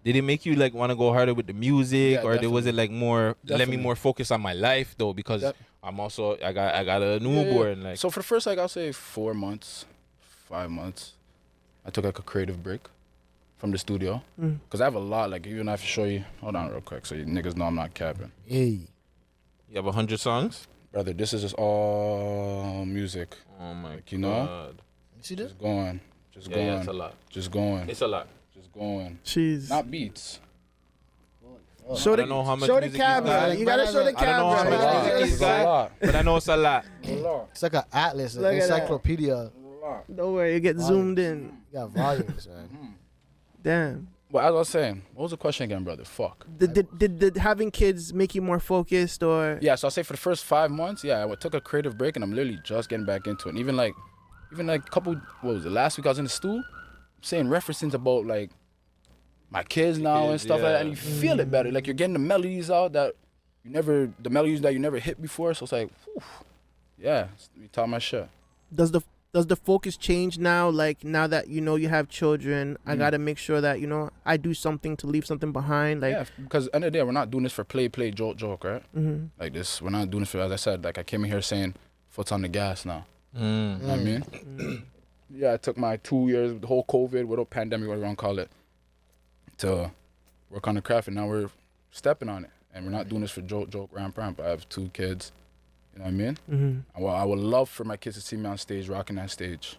Did it make you like want to go harder with the music, or was it like more let me more focus on my life though? Because I'm also I got a newborn. Like So for the first, like I'll say 4 months, 5 months, I took like a creative break from the studio because I have a lot. Like even I have to show you. Hold on real quick, so you niggas know I'm not capping. Hey, you have 100 songs, brother. This is just all music. Oh my God. You know? You see this? Just going. Yeah, it's a lot. Just going. It's a lot. Just going. Jeez. Not beats. Show the camera. You gotta show the camera. I don't know how much music he's got, but I know it's a lot. It's like an atlas, an Look at that. encyclopedia. Don't worry, you get zoomed in. You got volumes, man. Damn. Well, as I was saying, what was the question again, brother? Fuck. Did having kids make you more focused, or? Yeah, so I'll say for the first 5 months, I took a creative break, and I'm literally just getting back into it. And even like a couple, what was it, last week I was in the stool, saying references about like my kids now and stuff like that, and you feel it better. Like you're getting the melodies out that you never hit before. So it's like, whew, yeah, you taught my shit. Does the focus change now? Like now that you know you have children, I gotta make sure that I do something to leave something behind. Like yeah, because at the end of the day, we're not doing this for play, joke, right? Mhm. Like this, we're not doing this for, as I said, like I came in here saying, foot's on the gas now. You know what I mean? Yeah, I took my 2 years, the whole COVID, whatever pandemic, whatever you want to call it, to work on the craft, and now we're stepping on it. And we're not doing this for joke, ramp. I have 2 kids. You know what I mean? Mm-hmm. I would love for my kids to see me on stage, rocking that stage.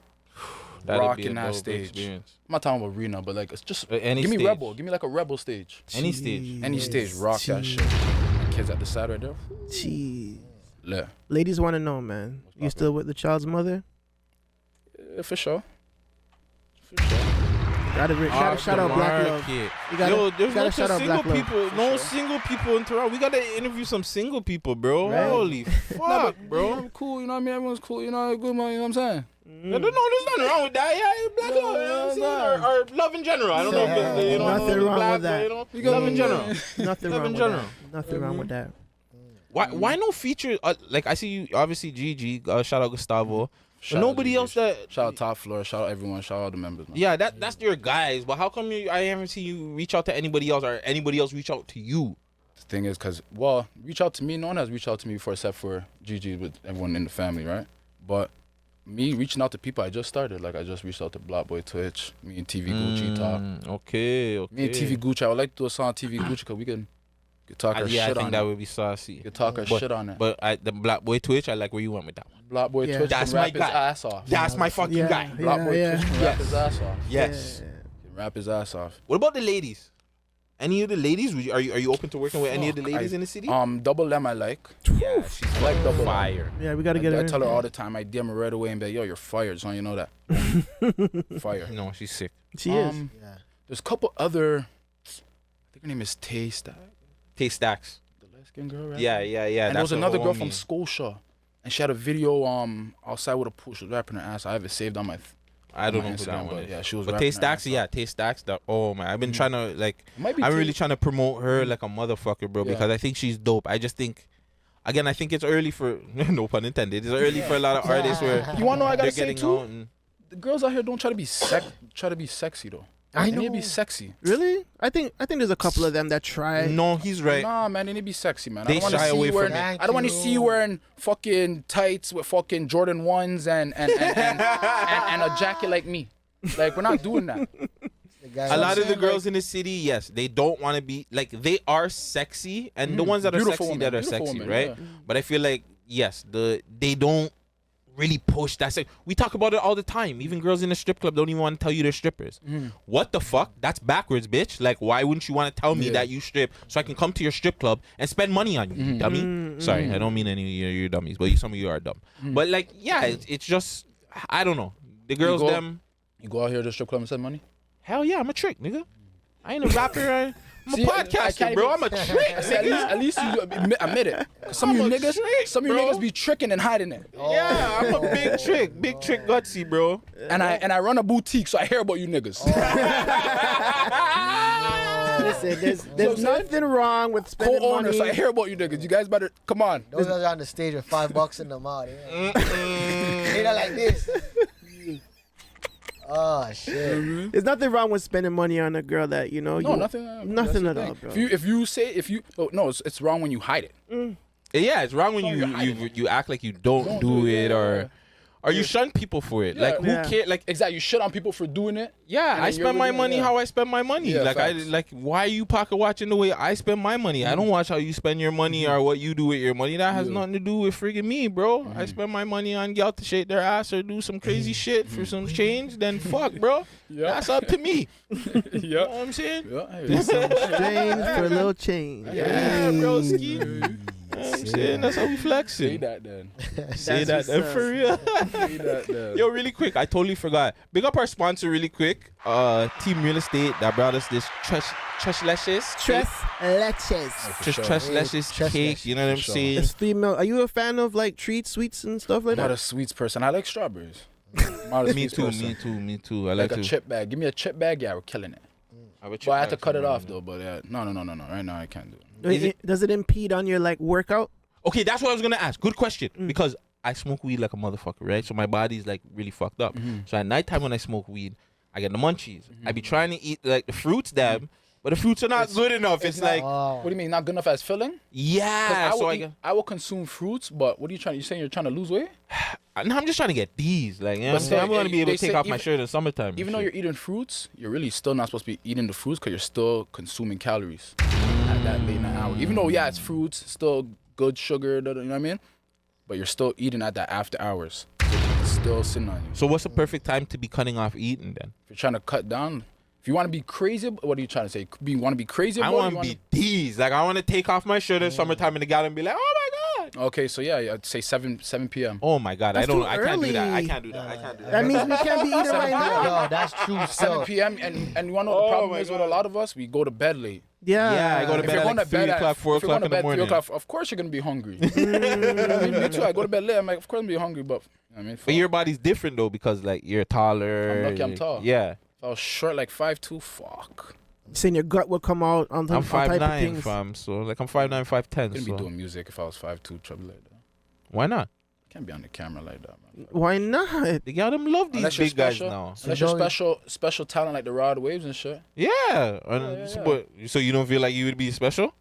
Rocking that stage. Experience. I'm not talking about arena, but like it's just any give me stage. rebel. Give me like a rebel stage. Any stage. Any stage. Rock that shit. My kids at the side right there. Jeez. Yeah. Ladies want to know, man. You still with the child's mother? Yeah, for sure. Gotta shout out Black Love. There's no shout out single Black Love. people. No single people in Toronto. We gotta interview some single people, bro. Right. Holy fuck, bro. I'm cool, you know what I mean? Everyone's cool, you know, good man, you know what I'm saying? No, there's nothing wrong with that. Yeah, Black Love, you know what I'm saying? Or love in general. I don't know if it's, Nothing wrong black, with that. love in general. Nothing Love wrong in with general. that. Nothing wrong with that. Why no feature? Like I see you, obviously Gigi. Shout out Gustavo. But nobody Gigi. else that. Shout out Top Floor, shout out everyone, shout out all the members, man. Yeah, that's your guys. But how come I haven't seen you reach out to anybody else, or anybody else reach out to you? The thing is, reach out to me. No one has reached out to me before except for Gigi with everyone in the family, right? But me reaching out to people, I just started. Like, I just reached out to Black Boy Twitch. Me and TV Gucci talk. Okay. Me and TV Gucci, I would like to do a song on TV Gucci because we can talk our shit on it. I think that would be saucy. We could talk our shit on it. But the Black Boy Twitch, I like where you went with that one. Black Boy Twitch That's can my rap guy. his ass off. That's my fucking guy. Black Boy Twitch can rap his ass off. Yes. Can rap his ass off. What about the ladies? Any of the ladies? Are you open to working with any of the ladies in the city? Double M I like. Yeah, she's I like Double fire. Yeah, we gotta get her. I tell her all the time. I DM her right away and be like, yo, you're fired. So you know that. Fire. No, she's sick. She is. Yeah. There's a couple other. I think her name is Tay Stacks. Tay Stacks. The light skin girl, right? Yeah. And there was that's another her girl homie. from Scotia, and she had a video outside with a pool. She was rapping her ass. I have it saved on my. I don't my know who Instagram, that one but is. yeah, she was. But rapping Tay her Stacks, ass yeah, off. Tay Stacks. Oh man, I've been trying to like. Might be I'm Tay. really trying to promote her like a motherfucker, bro, because I think she's dope. I just think. Again, I think it's early for no pun intended. It's early for a lot of artists where You wanna know what I gotta they're say getting too? out and The girls out here don't try to be sexy though. I They know. need to be sexy. Really? I think there's a couple of them that try. No, he's right. Nah, man, they need to be sexy, man. They I don't wanna shy see away you from wearing, it. I don't want to see you wearing fucking tights with fucking Jordan 1s and a jacket like me. Like, we're not doing that. A lot of the girls in the city, yes, they don't want to be like they are sexy, and the ones that are Beautiful sexy women, that are beautiful sexy, women, right? yeah. But I feel like yes, they don't really push that. We talk about it all the time. Even girls in the strip club don't even want to tell you they're strippers. What the fuck? That's backwards, bitch. Like, why wouldn't you want to tell me that you strip so I can come to your strip club and spend money on you, dummy? Sorry, I don't mean any of you dummies, but some of you are dumb. But like, yeah, it's just I don't know. The girls, go- them. You go out here to the strip club and spend money? Hell yeah, I'm a trick, nigga. I ain't a rapper. I'm a See, podcaster, bro. I'm a trick. At least you admit it. Some of you niggas be tricking and hiding it. Yeah, I'm a big trick gutsy, bro. And I run a boutique, so I hear about you niggas. Listen, there's nothing wrong with spending Co-owner, money. so I hear about you niggas. You guys better come on. Those guys are on the stage with $5 in the mouth. They not like this. Oh shit! There's nothing wrong with spending money on a girl that you know. No, nothing at all, bro. It's wrong when you hide it. Yeah, it's wrong when you act like you don't do it or you shun people for it. Like who cares? Like exactly, you shit on people for doing it. Yeah, I spend my money how I spend my money. Yeah, like why are you pocket watching the way I spend my money? I don't watch how you spend your money or what you do with your money. That has nothing to do with friggin' me, bro. I spend my money on girl to shake their ass or do some crazy shit for some change. Then fuck, bro. That's up to me. You know what I'm saying? Do some change for a little change. Yeah, bro. Ski. I'm saying that's how we flexing. Say that then. Say that then for real. Say that then. Yo, really quick, I totally forgot. Big up our sponsor really quick. Team Real Estate that brought us this Tres Leches. Tres Leches. Tres Leches cake. You know what I'm saying? It's female. Are you a fan of like treats, sweets, and stuff like I'm not that? a sweets person. I like strawberries. Me too. I like a chip bag. Give me a chip bag. Yeah, we're killing it. But I had to cut it off though. But yeah, no. Right now I can't do it. Does it impede on your like workout? Okay, that's what I was gonna ask. Good question. Because I smoke weed like a motherfucker, right? So my body's like really fucked up. So at nighttime when I smoke weed, I get the munchies. I be trying to eat like the fruits, but the fruits are not good enough. It's like, what do you mean not good enough as filling? Yeah. I will consume fruits, but what are you trying? You saying you're trying to lose weight? No, I'm just trying to get these. Like, you know, I'm gonna be able to take off my shirt in summertime. Even though you're eating fruits, you're really still not supposed to be eating the fruits because you're still consuming calories at that late night hour. Even though it's fruits, still good sugar, you know what I mean? But you're still eating at that after hours. It's still sitting on you. So what's the perfect time to be cutting off eating then? If you're trying to cut down, if you want to be crazy, what are you trying to say? You want to be crazy? I want to be these. Like, I want to take off my shirt in summertime in the gallon and be like, oh my God. Okay, so yeah, I'd say 7 p.m. Oh my God, I can't do that. I can't do that. That means we can't be eating right now. No, that's true. 7 p.m. And you want to know what the problem is with a lot of us? We go to bed late. Yeah, I go to bed at like 3 o'clock, 4 o'clock in the morning. Of course you're going to be hungry. I mean, me too. I go to bed late. I'm like, of course I'm going to be hungry, but I mean, but your body's different though because like you're taller. I'm lucky I'm tall. Yeah. If I was short like 5'2", fuck. Saying your gut will come out on the I'm type of 5'9", things. fam. So like I'm 5'9", 5'10". I couldn't so. be doing music if I was 5'2", trouble like that. Why not? Can't be on the camera like that, man. Why not? They got them love these Unless big you're guys special, now. Unless you're special talent like the Rod Waves and shit. Yeah. So you don't feel like you would be special?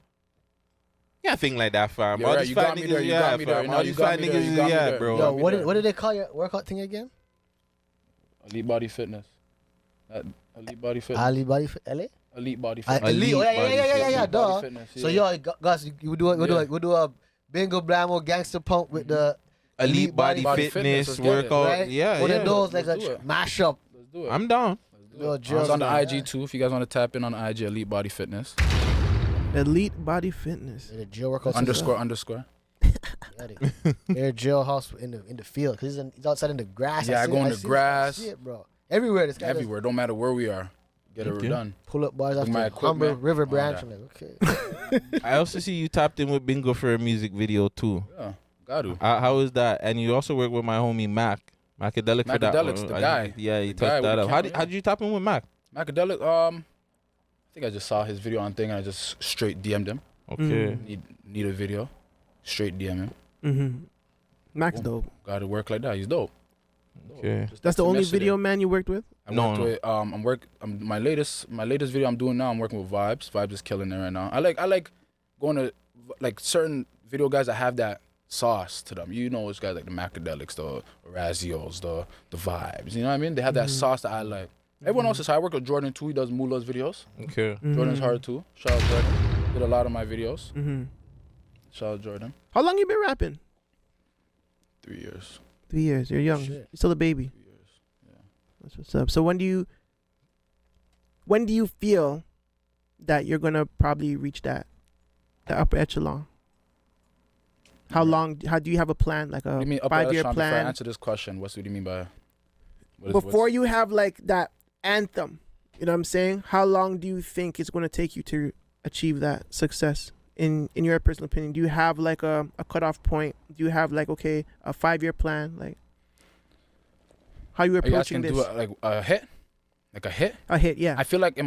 Yeah, thing like that, fam. You're right. You got me there. You got me there. All these fat niggas, yeah, bro. Yo, what did they call your workout thing again? Elite Body Fitness. Elite Body Fitness. Ali Body LA? Elite Body Fitness. Elite. Yeah. Duh. Fitness, So yo, guys, we do a bingo blammo gangster pump with the Elite Body Fitness workout. Right? Yeah, One yeah. of those like Let's do a it. mashup. Let's do it. I'm down. Yo, It's on the IG too. If you guys want to tap in on IG, Elite Body Fitness. Elite Body Fitness. The jail workout. __. They're jailhouse in the field because he's outside in the grass. Yeah, I go in the grass. See it, bro. Everywhere. This guy Everywhere. Don't matter where we are. Get it done. Pull up bars With my after Humber equipment, River all branch. that. I'm like, okay. I also see you tapped in with Bingo for a music video too. Yeah, got to. How is that? And you also work with my homie Mac. Macadelic for that. Macadelic's the guy. Yeah, you The guy touched that with up. the How camera, did you tap in with Mac? Macadelic, I think I just saw his video on thing and I just straight DM'd him. Okay. Need a video. Straight DM him. Mm-hmm. Max Boom. dope. Got to work like that. He's dope. Okay. That's the only video man you worked with? I worked with my latest video I'm doing now. I'm working with Vibes. Vibes is killing it right now. I like going to like certain video guys that have that sauce to them. You know, those guys like the Macadelics, the Razios, the Vibes. You know what I mean? They have that sauce that I like. Everyone else is high. I work with Jordan too. He does Mula's videos. Okay. Jordan's hard too. Shout out Jordan. Did a lot of my videos. Mm-hmm. Shout out Jordan. How long you been rapping? 3 years. 3 years. You're young. You're still a baby. 3 years. Yeah. That's what's up. So when do you feel that you're gonna probably reach the upper echelon? How do you have a plan? Like a What do you mean upper 5-year echelon? Before I plan? answer this question, what do you mean by? Before you have like that anthem, You know what I'm saying? How long do you think it's going to take you to achieve that success? In your personal opinion, do you have like a cutoff point? Do you have like, okay, a 5-year plan? Like, how you approaching this? Do like a hit, like a hit. A hit, yeah. I feel like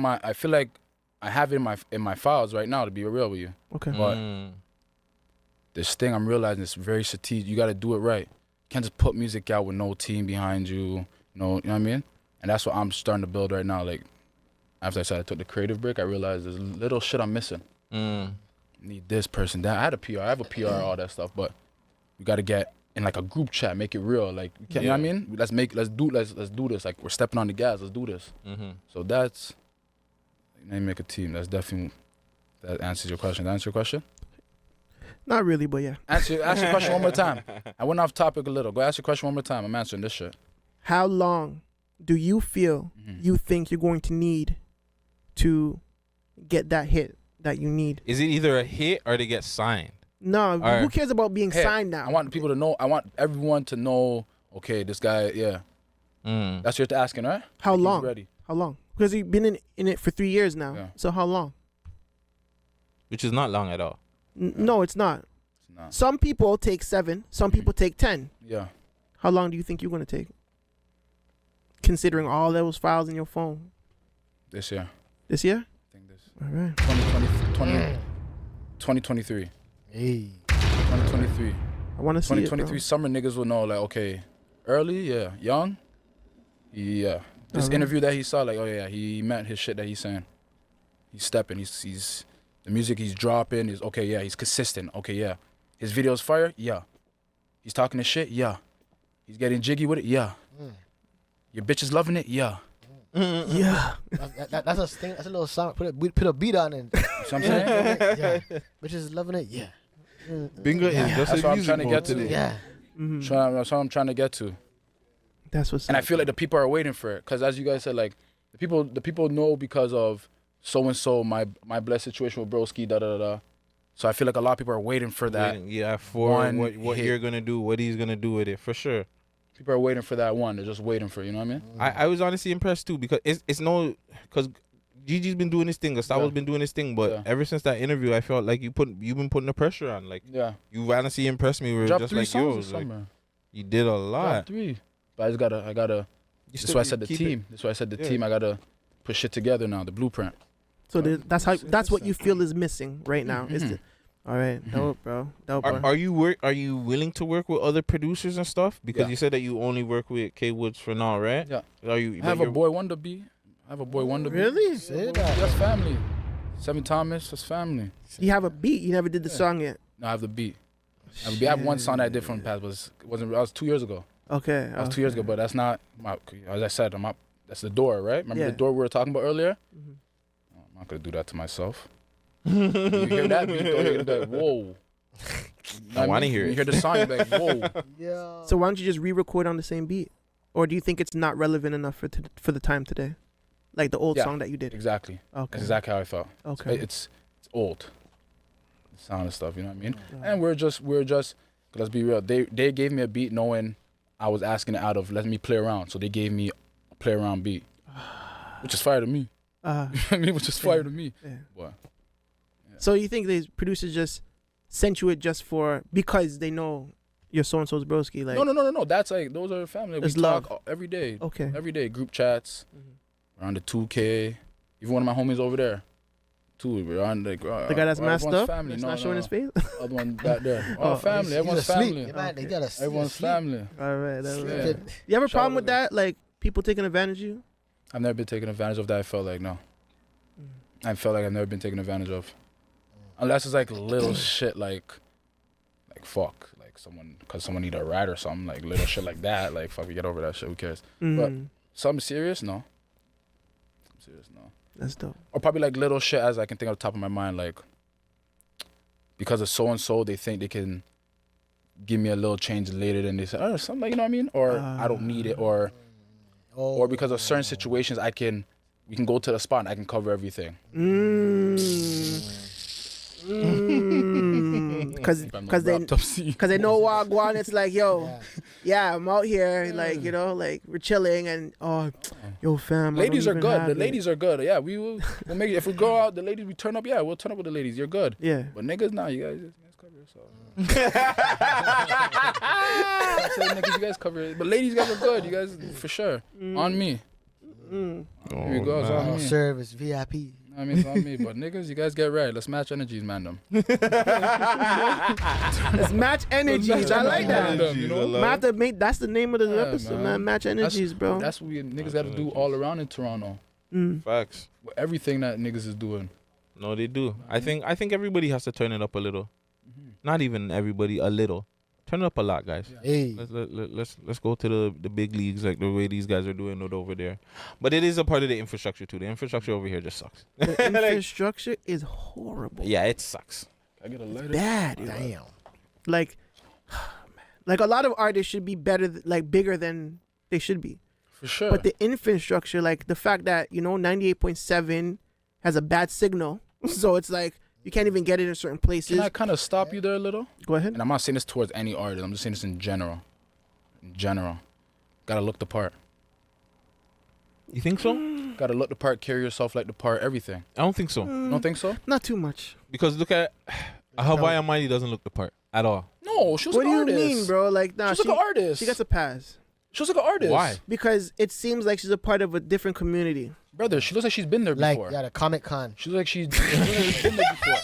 I have it in my files right now. To be real with you, okay. But this thing I'm realizing is very strategic. You got to do it right. You can't just put music out with no team behind you. You know what I mean? And that's what I'm starting to build right now. Like after I took the creative break, I realized there's little shit I'm missing. Need this person, that. I had a PR. I have a PR, all that stuff, but we got to get in like a group chat, make it real. Like, you know what I mean? Let's do this. Like, we're stepping on the gas. Let's do this. So that's, make a team. That's definitely, that answers your question. That answer your question? Not really, but yeah. Ask your question one more time. I went off topic a little. Go ask your question one more time. I'm answering this shit. How long do you feel you think you're going to need to get that hit that you need? Is it either a hit or to get signed? No, Or- who cares about being signed now? I want people to know. I want everyone to know. Okay, this guy. Yeah, that's what you're asking, right? How Like, he's long? ready. How long? Because you've been in it for 3 years now. Yeah. So how long? Which is not long at all. No, it's not. It's not. Some people take 7. Some people take 10. Yeah. How long do you think you're going to take? Considering all those files in your phone. This year. This year? I think this. All right. 2023. Hey. 2023. I want to see it, 2023 bro. summer niggas will know, like, okay, early, yeah, young, yeah. This Alright. interview that he saw, like, oh yeah, he meant his shit that he's saying. He's stepping. He's the music he's dropping is okay. Yeah, he's consistent. Okay, yeah. His videos fire. Yeah. He's talking his shit. Yeah. He's getting jiggy with it. Yeah. Your bitch is loving it. Yeah. Yeah. That's a thing. That's a little song. Put a beat on it. You know what I'm saying? Yeah. Bitches is loving it. Yeah. Bingo is just That's a what I'm trying to music get to. today. Yeah. That's what I'm trying to get to. That's what's And I up. feel like the people are waiting for it, because as you guys said, like the people know because of so and so my blessed situation with Broski, da da da da. So I feel like a lot of people are waiting for that. For one what hit. you're gonna do, what he's gonna do with it, for sure. People are waiting for that one. They're just waiting for it, you know what I mean? I was honestly impressed too, because because Gigi's been doing his thing, Gustavo's been doing his thing, but ever since that interview, I felt like you've been putting the pressure on. Like, you honestly impressed me. We're Dropped just 3 like, yo, songs this like, summer. you did a lot. Dropped 3. But I gotta. That's why I said the team. That's why I said the team. I gotta put shit together now. The blueprint. So that's what you feel is missing right now. Is the, all right, dope, bro. Dope, bro. Are you willing to work with other producers and stuff? Because you said that you only work with K Woods for now, right? Yeah. Are you? I have a boy Wonder B. Really? Say that. That's family. 7 Thomas, that's family. You have a beat. You never did the song yet. No, I have the beat. I have one song that I did from the past, but it wasn't. That was 2 years ago. Okay. That was 2 years ago, but that's not my. As I said, that's the door, right? Remember the door we were talking about earlier? I'm not gonna do that to myself. You hear that beat, though, you're gonna be like, whoa. I want to hear it. You hear the song, you're like, whoa. Yeah. So why don't you just re-record on the same beat, or do you think it's not relevant enough for the time today, like the old song that you did? Exactly. Okay. That's exactly how I felt. Okay. It's old. The sound and stuff, you know what I mean? And we're just. Let's be real. They gave me a beat knowing I was asking it out of let me play around, so they gave me a play around beat, which is fire to me. You know what I mean? Which is fire to me. Yeah. But, So you think these producers just sent you it just because they know you're so and so's broski? Like no. That's like those are family. We It's talk love. every day. Okay. Every day, group chats, around the 2K. Even one of my homies over there, too. We're on the guy that's masked up. Family. That's no, not showing his face. Other one back there. All family. he's Everyone's asleep. family. Yeah, man, they gotta Everyone's sleep. family. All right. All right. Yeah. You have a Shout problem out with to them. that? Like people taking advantage of you? I've never been taken advantage of that. I felt like no. I felt like I've never been taken advantage of, unless it's like little shit like fuck, like someone need a ride or something, like little shit like that. Like fuck, we get over that shit. Who cares? But something serious, no. That's dope. Or probably like little shit as I can think of the top of my mind, like because of so and so, they think they can give me a little change later than they say, oh, something like, you know what I mean? Or I don't need it, or because of certain situations, we can go to the spot and I can cover everything. because they know Wagwan. It's like, yo, yeah, I'm out here, like, you know, like we're chilling and yo, fam. Ladies are good. The ladies are good. Yeah, we'll make it. If we go out, the ladies we turn up. Yeah, we'll turn up with the ladies. You're good. Yeah. But niggas, nah, you guys cover yourself. I say niggas, you guys cover it. But ladies, you guys are good. You guys for sure. On me. Here we go. It's on me. Service VIP. I mean, it's on me. But niggas, you guys get right. Let's match energies, man. Them. Let's match energies. I like that. You know, that's the name of the episode, man. Match energies, bro. That's what niggas got to do all around in Toronto. Facts. With everything that niggas is doing. No, they do. I think everybody has to turn it up a little. Not even everybody, a little. Turn it up a lot, guys. Hey. Let's go to the big leagues like the way these guys are doing it over there. But it is a part of the infrastructure too. The infrastructure over here just sucks. The infrastructure is horrible. Yeah, it sucks. I get a lighter. Bad. Damn. Like a lot of artists should be better, bigger than they should be. For sure. But the infrastructure, like the fact that 98.7 has a bad signal, so it's like. You can't even get it in certain places. Can I kind of stop you there a little? Go ahead. And I'm not saying this towards any artist. I'm just saying this in general. Gotta look the part. You think so? Gotta look the part, carry yourself like the part, everything. I don't think so. You don't think so? Not too much. Because look at Hawaii Mighty doesn't look the part at all. No, she was what like an do you artist. mean, bro? Like, nah, she was like an artist. She gets a pass. She was like an artist. Why? Because it seems like she's a part of a different community. Brother, she looks like she's been there before. Like, the Comic Con. She looks like she's been there before.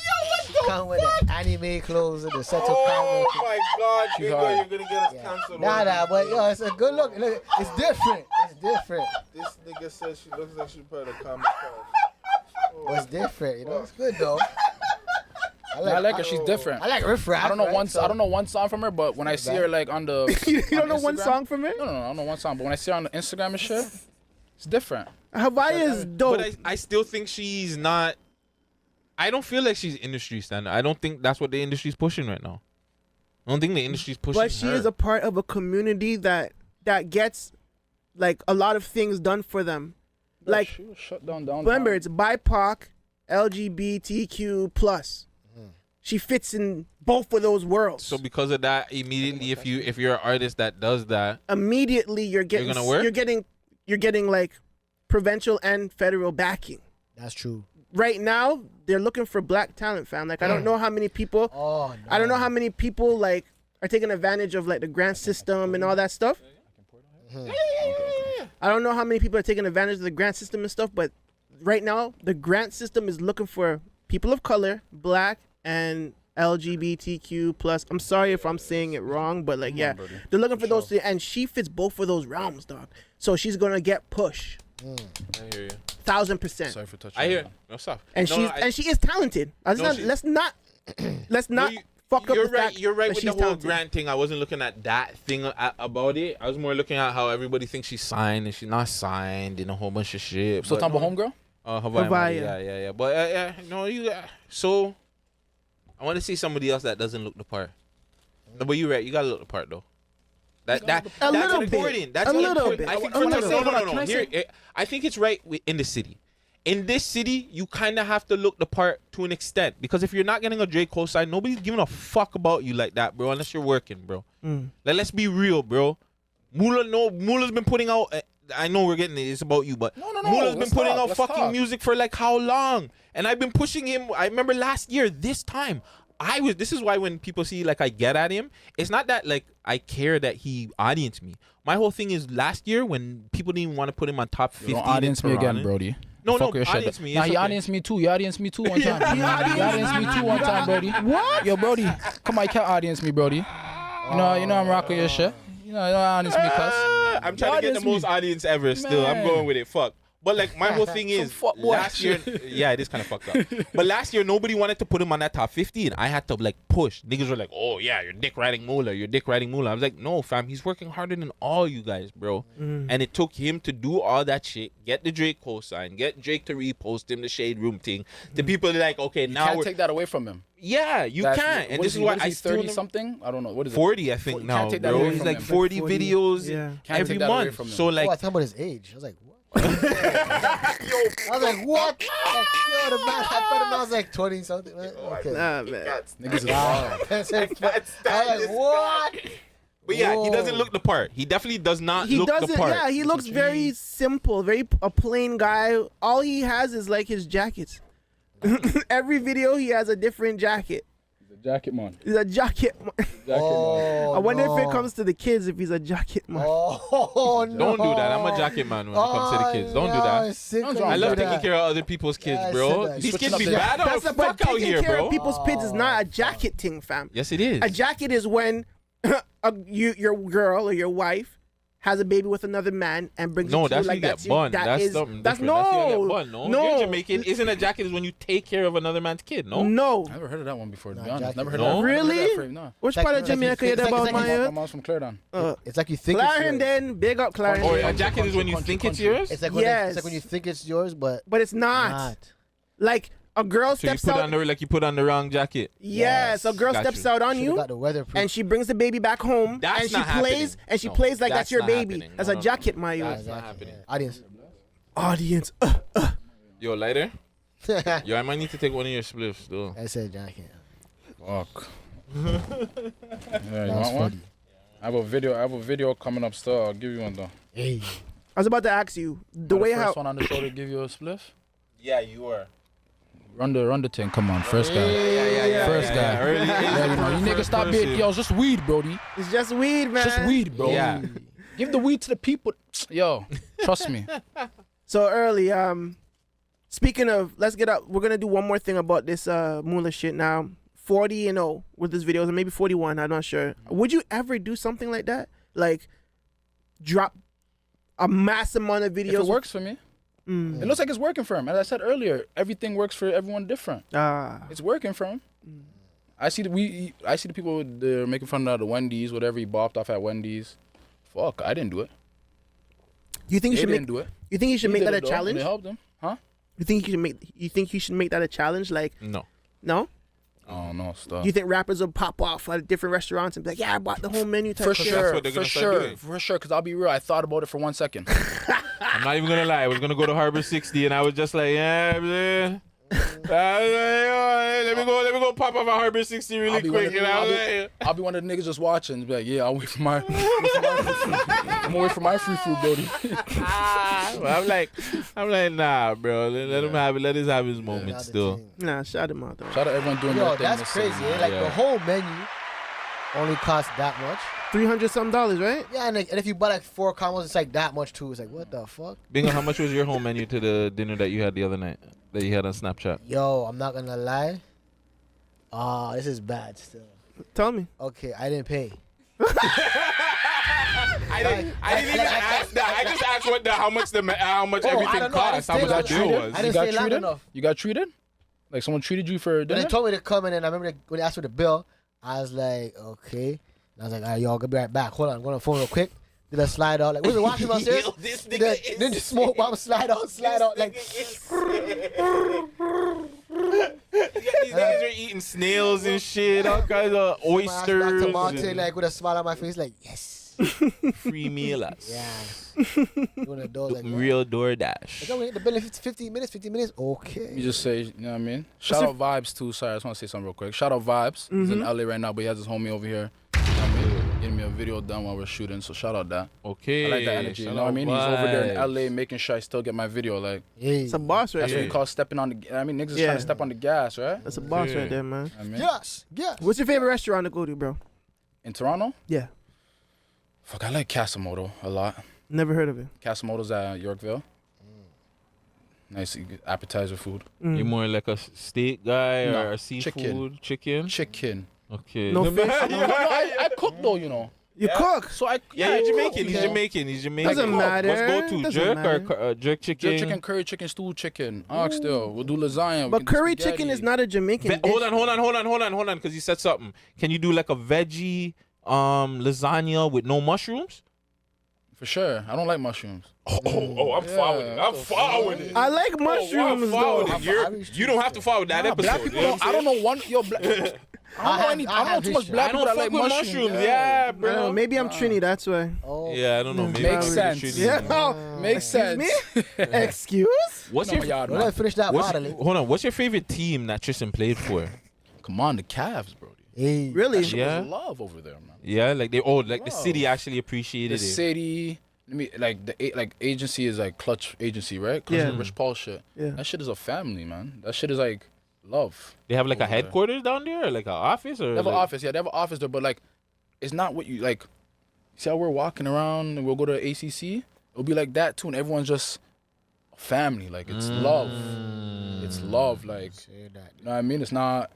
Come with the anime clothes and the Seto Oh Kaido. my God, She's Bingo, hard. you're gonna get us canceled. Nah, but yo, it's a good look. Look, it's different. It's different. This nigga says she looks like she's part of Comic Con. It's different. You know, it's good though. I like her. She's different. I like Riff Raff. I don't know right? I don't know one song from her, but when I see her like on the You don't know Instagram, one song from her? No, I don't know one song. But when I see her on the Instagram and shit, it's different. Hawaii is dope. But I still think she's not. I don't feel like she's industry standard. I don't think that's what the industry's pushing right now. I don't think the industry's pushing But she her. is a part of a community that gets like a lot of things done for them. Like, she was shut down downtown. remember, it's BIPOC, LGBTQ plus. She fits in both of those worlds. So because of that, immediately, if you're an artist that does that, immediately you're getting gonna work? you're getting like provincial and federal backing. That's true. Right now, they're looking for black talent, fam. Like, I don't know how many people. Oh, no. I don't know how many people like are taking advantage of like the grant system and all that stuff. I don't know how many people are taking advantage of the grant system and stuff, but right now the grant system is looking for people of color, black, and LGBTQ plus. I'm sorry if I'm saying it wrong, but like, yeah, they're looking for those, and she fits both of those realms, dog. So she's gonna get push. I hear you. 1000%. Sorry for touching. I hear. No stuff. And she is talented. Let's not fuck up You're the right. fact You're right that with she's the whole talented. grant thing. I wasn't looking at that thing about it. I was more looking at how everybody thinks she's signed and she's not signed and a whole bunch of shit. So talking about homegirl? Hawaii. Yeah. But so I want to see somebody else that doesn't look the part. No, but you're right. You gotta look the part though. That's little bit. important. That's A little important. bit. I think A little bit. no. Here, I think it's right in the city. In this city, you kind of have to look the part to an extent, because if you're not getting a Drake cosign, nobody's giving a fuck about you like that, bro. Unless you're working, bro. Like, let's be real, bro. Mula's been putting out. I know we're getting it. It's about you, but Mula's been putting out fucking music for like how long? And I've been pushing him. I remember last year, this time. This is why when people see like I get at him, it's not that like I care that he audience me. My whole thing is last year when people didn't even want to put him on top 50. Don't audience me again, Brody. No, audience me. Nah, he audience me too. You audience me too one time. You audience me too one time, Brody. What? Yo, Brody, come on, you can't audience me, Brody. You know I'm rocking your shit. You know, audience me, cuz. I'm trying to get the most audience ever. Still, I'm going with it. Fuck. But like my whole thing is last year, yeah, it is kind of fucked up. But last year nobody wanted to put him on that top 50, and I had to like push. Niggas were like, "Oh yeah, you're dick riding Mula, you're dick riding Mula." I was like, "No, fam, he's working harder than all you guys, bro." And it took him to do all that shit, get the Drake cosign, get Drake to repost him the Shade Room thing. The people are like, "Okay, now can't take that away from him." Yeah, you can. And this is why I still 30 something. I don't know what is it. 40, I think now, bro. He's like 40 videos every month. So like, I thought about his age. I was like, what? I was like, what? Like, yo, the man, I thought the man was like 20 something. Man. Okay. Nah, man. Niggas is Wow. wild. I was like, what? But yeah, he Whoa. doesn't look the part. He definitely does not He look the doesn't. part. Yeah, he looks very simple, very a plain guy. All he has is like his jackets. Every video, he has a different jacket. Jacket man. He's a jacket man. Oh, I wonder if it no. comes to the kids if he's a jacket man. Oh, no. Don't do that. I'm a jacket man when it comes to the kids. Don't do that. Sick when I you love do taking that. care of other people's kids, Yeah, I bro. said that. These Switching kids up be the- bad out That's but fuck out taking here, care bro. of people's kids is not a jacket thing, fam. Yes, it is. A jacket is when your girl or your wife has a baby with another man and brings No, it to that's you when like you that's get bun. That's is, something that's different. That's when you no, get bun. No, no. you're Jamaican. Isn't a jacket is when you take care of another man's kid? No. No. I never heard of that one before, to be Nah, honest. jacket. Never heard No? of that. Really? Never heard that phrase, nah. Which It's part like- of Jamaica you it's there like- about, it's like- my My mom's from Clarendon. It's like you think it's yours. Clarendon, big up Clarendon. Or a jacket is when you think it's yours. It's like when Yes. it's like when you think it's yours, but But it's not. Like a girl So you steps put out. on the you put on the wrong jacket. Yes, a girl Got steps you. out on Should've you, got the weatherproof. and she brings the baby back home, That's and she not plays, happening. and she No, plays like that's that's your not baby. happening. That's No, a no. jacket, my yo. That's not happening. Audience. Audience. Yo, lighter. Yo, I might need to take one of your spliffs, though. I said jacket. Fuck. Yeah, you That was want one? funny. I have a video coming up still. I'll give you one though. Hey. I was about to ask you the way first how. one on the show to give you a spliff. Yeah, you are. Run the thing. Come on, first guy. Yeah. First guy. Yeah, you know, you niggas stop being. Yo, it's just weed, Brody. It's just weed, man. Just weed, bro. Yeah. Give the weed to the people. Yo, trust me. So early. Speaking of, let's get up. We're gonna do one more thing about this Moolah shit now. 40-0 with this videos, or maybe 41. I'm not sure. Would you ever do something like that? Like drop a mass amount of videos? If it works for me. It looks like it's working for him. As I said earlier, everything works for everyone different. It's working for him. I see the people they're making fun of the Wendy's, whatever he bopped off at Wendy's. Fuck, I didn't do it. You think you They should didn't make? do it. You think you should He make did that a it, though, and challenge? It helped him, huh? You think you should make? You think you should make that a challenge? Like No. no? Oh no, stop. Do you think rappers will pop off at different restaurants and be like, "Yeah, I bought the whole menu"? Type For shit? sure, what they're for gonna start sure, doing. for sure. Because I'll be real, I thought about it for 1 second. I'm not even gonna lie. I was gonna go to Harbor 60, and I was just like, yeah, man. Let me go pop off a Harbor 60 really quick. And I was like, I'll be one of the niggas just watching. Be like, yeah, I'll wait for my free food. I'm gonna wait for my free food, Brody. I'm like, nah, bro. Let him have it. Let us have his moment still. Nah, shout him out though. Shout out everyone doing Yo, their thing. that's this crazy. season. Like Yeah. the whole menu only costs that much. $300 some, right? Yeah, and if you buy like 4 combos, it's like that much too. It's like what the fuck? Bingo, how much was your home menu to the dinner that you had the other night that you had on Snapchat? Yo, I'm not gonna lie. This is bad still. Tell me. Okay, I didn't pay. I didn't even ask that. I just asked how much I everything don't know. I cost, didn't how much stay the long bill enough. was. I You didn't got stay long treated? enough. You got treated? Like someone treated you for When dinner? they told me to come in, and I remember when they asked for the bill, I was like, okay. And I was like, all right, y'all, gonna be right back. Hold on, I'm going to the phone real quick. Did I slide out? Like, was the washroom upstairs? This Then just smoke bomb, slide out. Like, These niggas are eating snails and shit, all kinds of oysters. tomato, and like with a smile on my face, like, yes. free meals. Yeah. Doing the door like that. Real DoorDash. Like, I'm gonna get the bill in 15 minutes. Okay. You just say, you know what I mean? Shout out Vibes too. Sorry, I just want to say something real quick. Shout out Vibes. He's in LA right now, but he has his homie over here. You know what I mean? Getting me a video done while we're shooting, so shout out that. Okay. I like that energy. You shout know what I out mean? He's over there in Vibes. LA making sure I still get my video. Like, It's a boss right that's what there. we call stepping on the. I mean, niggas is Yeah. trying to step on the gas, right? That's a boss right there, man. I mean, Yes. What's your favorite restaurant to go to, bro? in Toronto, Yeah. fuck, I like Casamoto a lot. Never heard of it. Casamoto's at Yorkville. Nice appetizer food. You more like a steak guy No, or a seafood? chicken. Chicken. Okay. No fish? I cook though, you know. You cook? So I Yeah, he's Jamaican. okay. He's Jamaican. He's Jamaican. Doesn't matter. What's go to? Doesn't Jerk matter. or jerk chicken? Jerk chicken, curry chicken, stew chicken, oxtail. We'll do lasagna. we But can do curry spaghetti. chicken is not a Jamaican dish. Hold on, because you said something. Can you do like a veggie lasagna with no mushrooms? For sure. I don't like mushrooms. I'm following. I'm following. I like mushrooms though. You don't have to follow that episode. Black people, I don't know one. Yo, black, I don't know too much black I people don't that fuck like with mushrooms. mushrooms. Yeah, I don't bro. know, maybe I'm Trini, that's why. Oh. Yeah, I don't know. Maybe Makes I'm sense. Trini. Yeah. Makes sense. Me? Excuse? What's No, your yard, Don't man. let finish that bottle. hold on? What's your favorite team that Tristan played for? Come on, the Cavs, bro. Hey. Really? That shit Yeah. was love over there, man. Yeah, like the Love. city actually appreciated The it. city, like agency is like clutch agency, right? Clutch Yeah. is Rich Paul shit. Yeah. That shit is a family, man. That shit is like love. They have like a over there. headquarters down there, or like an office, or They have an like- office, yeah. They have an office there, but like, it's not what you like. See how we're walking around and we'll go to ACC? It'll be like that too, and everyone's just a family. Like it's love. It's love. Like you know what I mean? It's not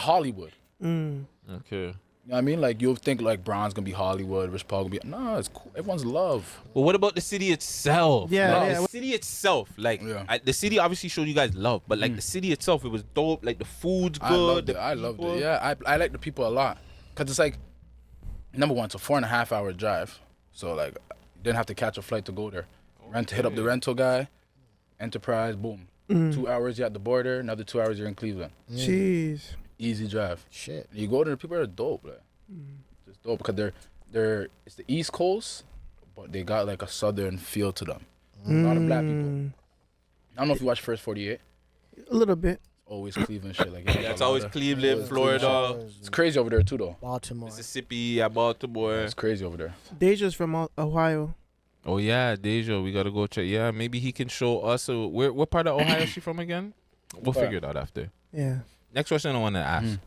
Hollywood. Okay. You know what I mean? Like you'll think like Bron's gonna be Hollywood, Rich Paul gonna be. No, it's cool. Everyone's love. But what about the city itself? Yeah, Like, yeah. the city itself. Like the city obviously showed you guys love, but like the city itself, it was dope. Like the food's good. I loved it. Yeah, I like the people a lot. Cause it's like, number one, it's a 4.5 hour drive. So like, you didn't have to catch a flight to go there. Hit up the rental guy, Enterprise, boom. 2 hours you're at the border, another 2 hours you're in Cleveland. Jeez. Easy drive. Shit. You go there, the people are dope. Like, just dope because it's the East Coast, but they got like a southern feel to them. A lot of black people. I don't know if you watch First 48. A little bit. Always Cleveland shit. Like Yeah, it's always Cleveland, Florida. It's crazy over there too, though. Baltimore. Mississippi, Baltimore. It's crazy over there. Deja's from Ohio. Oh yeah, Deja, we gotta go check. Yeah, maybe he can show us. What part of Ohio is she from again? We'll figure it out after. Yeah. Next question I want to ask: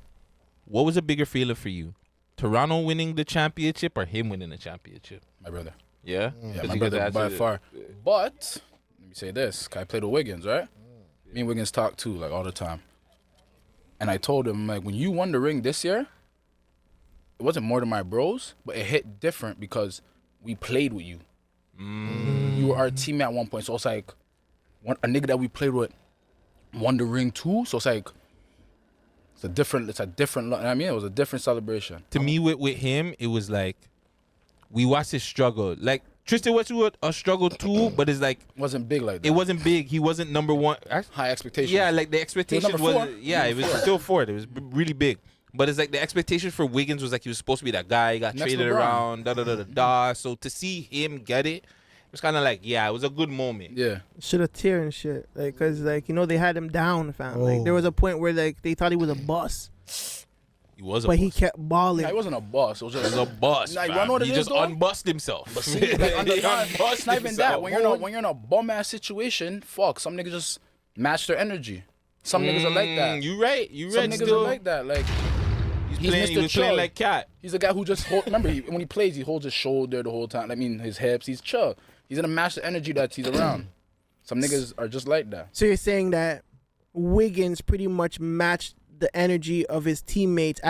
what was a bigger feeling for you, Toronto winning the championship or him winning the championship? My brother. Yeah, Yeah, my brother by far. But let me say this: 'cause I played with Wiggins, right? Me and Wiggins talk too, like all the time. And I told him, like, when you won the ring this year, it wasn't more than my bros, but it hit different because we played with you. You were our teammate at one point, so it's like a nigga that we played with won the ring too. So it's like it's a different. I mean, it was a different celebration. To me, with him, it was like we watched his struggle. Like Tristan went through a struggle too, but it's like wasn't big like that. It wasn't big. He wasn't number one. High expectations. Yeah, like the expectations number was. four. Yeah, it was still fourth. It was really big. But it's like the expectations for Wiggins was like he was supposed to be that guy. He got Next traded LeBron. around. Da da da da da. So to see him get it, it was kind of like it was a good moment. Yeah. Should have tear and shit. Like, cause like they had him down, fam. Like there was a point where like they thought he was a boss. He was a but boss. he kept balling. Nah, he wasn't a boss. It was just a boss. Nah, you fam. wanna know what He it is, just though? unbussed himself. But see, like, on the line, unbussed it's not even himself. that. When you're in a bum ass situation, fuck, some niggas just match their energy. Some niggas are like that. You right. You Some right. niggas Still. are like that. Like He was playing like cat. He's the guy who just remember when he plays, he holds his shoulder the whole time. I mean, his hips. He's chill. He's gonna match the energy that he's around. Some niggas are just like that. So you're saying that Wiggins pretty much matched the energy of his teammates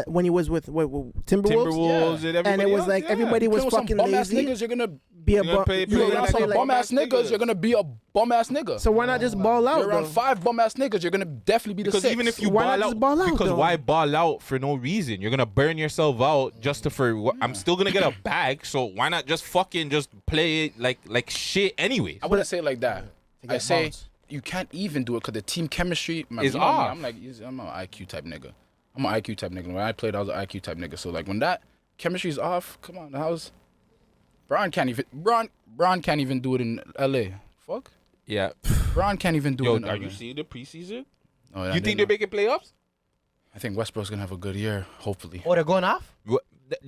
when he was with Timberwolves, Timberwolves and everybody it was else, like yeah. everybody was Playing with some fucking bum-ass lazy. niggas, you're gonna be a You're gonna bum. play- You're play around like some a bum ass bum-ass niggas, niggas. you're gonna be a bum ass nigga. So why not just ball out? You're around though? 5 bum ass niggas, you're gonna definitely be the Because 6. even if you Why ball not out, just ball out, because though? why ball out for no reason? You're gonna burn yourself out just to I'm still gonna get a bag, so why not just fucking just play it like shit anyways? I wouldn't say it like that. To get I say bounced. you can't even do it because the team chemistry Is you know me, off. I'm an IQ type nigga. I'm an IQ type nigga. When I played, I was an IQ type nigga. So like when that chemistry's off, come on, how's Bron can't even do it in LA. Fuck. Yeah. Bron can't even do it in LA. Are you seeing the preseason? Oh, yeah, You think they're making playoffs? I think Westbrook's gonna have a good year, hopefully. Oh, they're going off?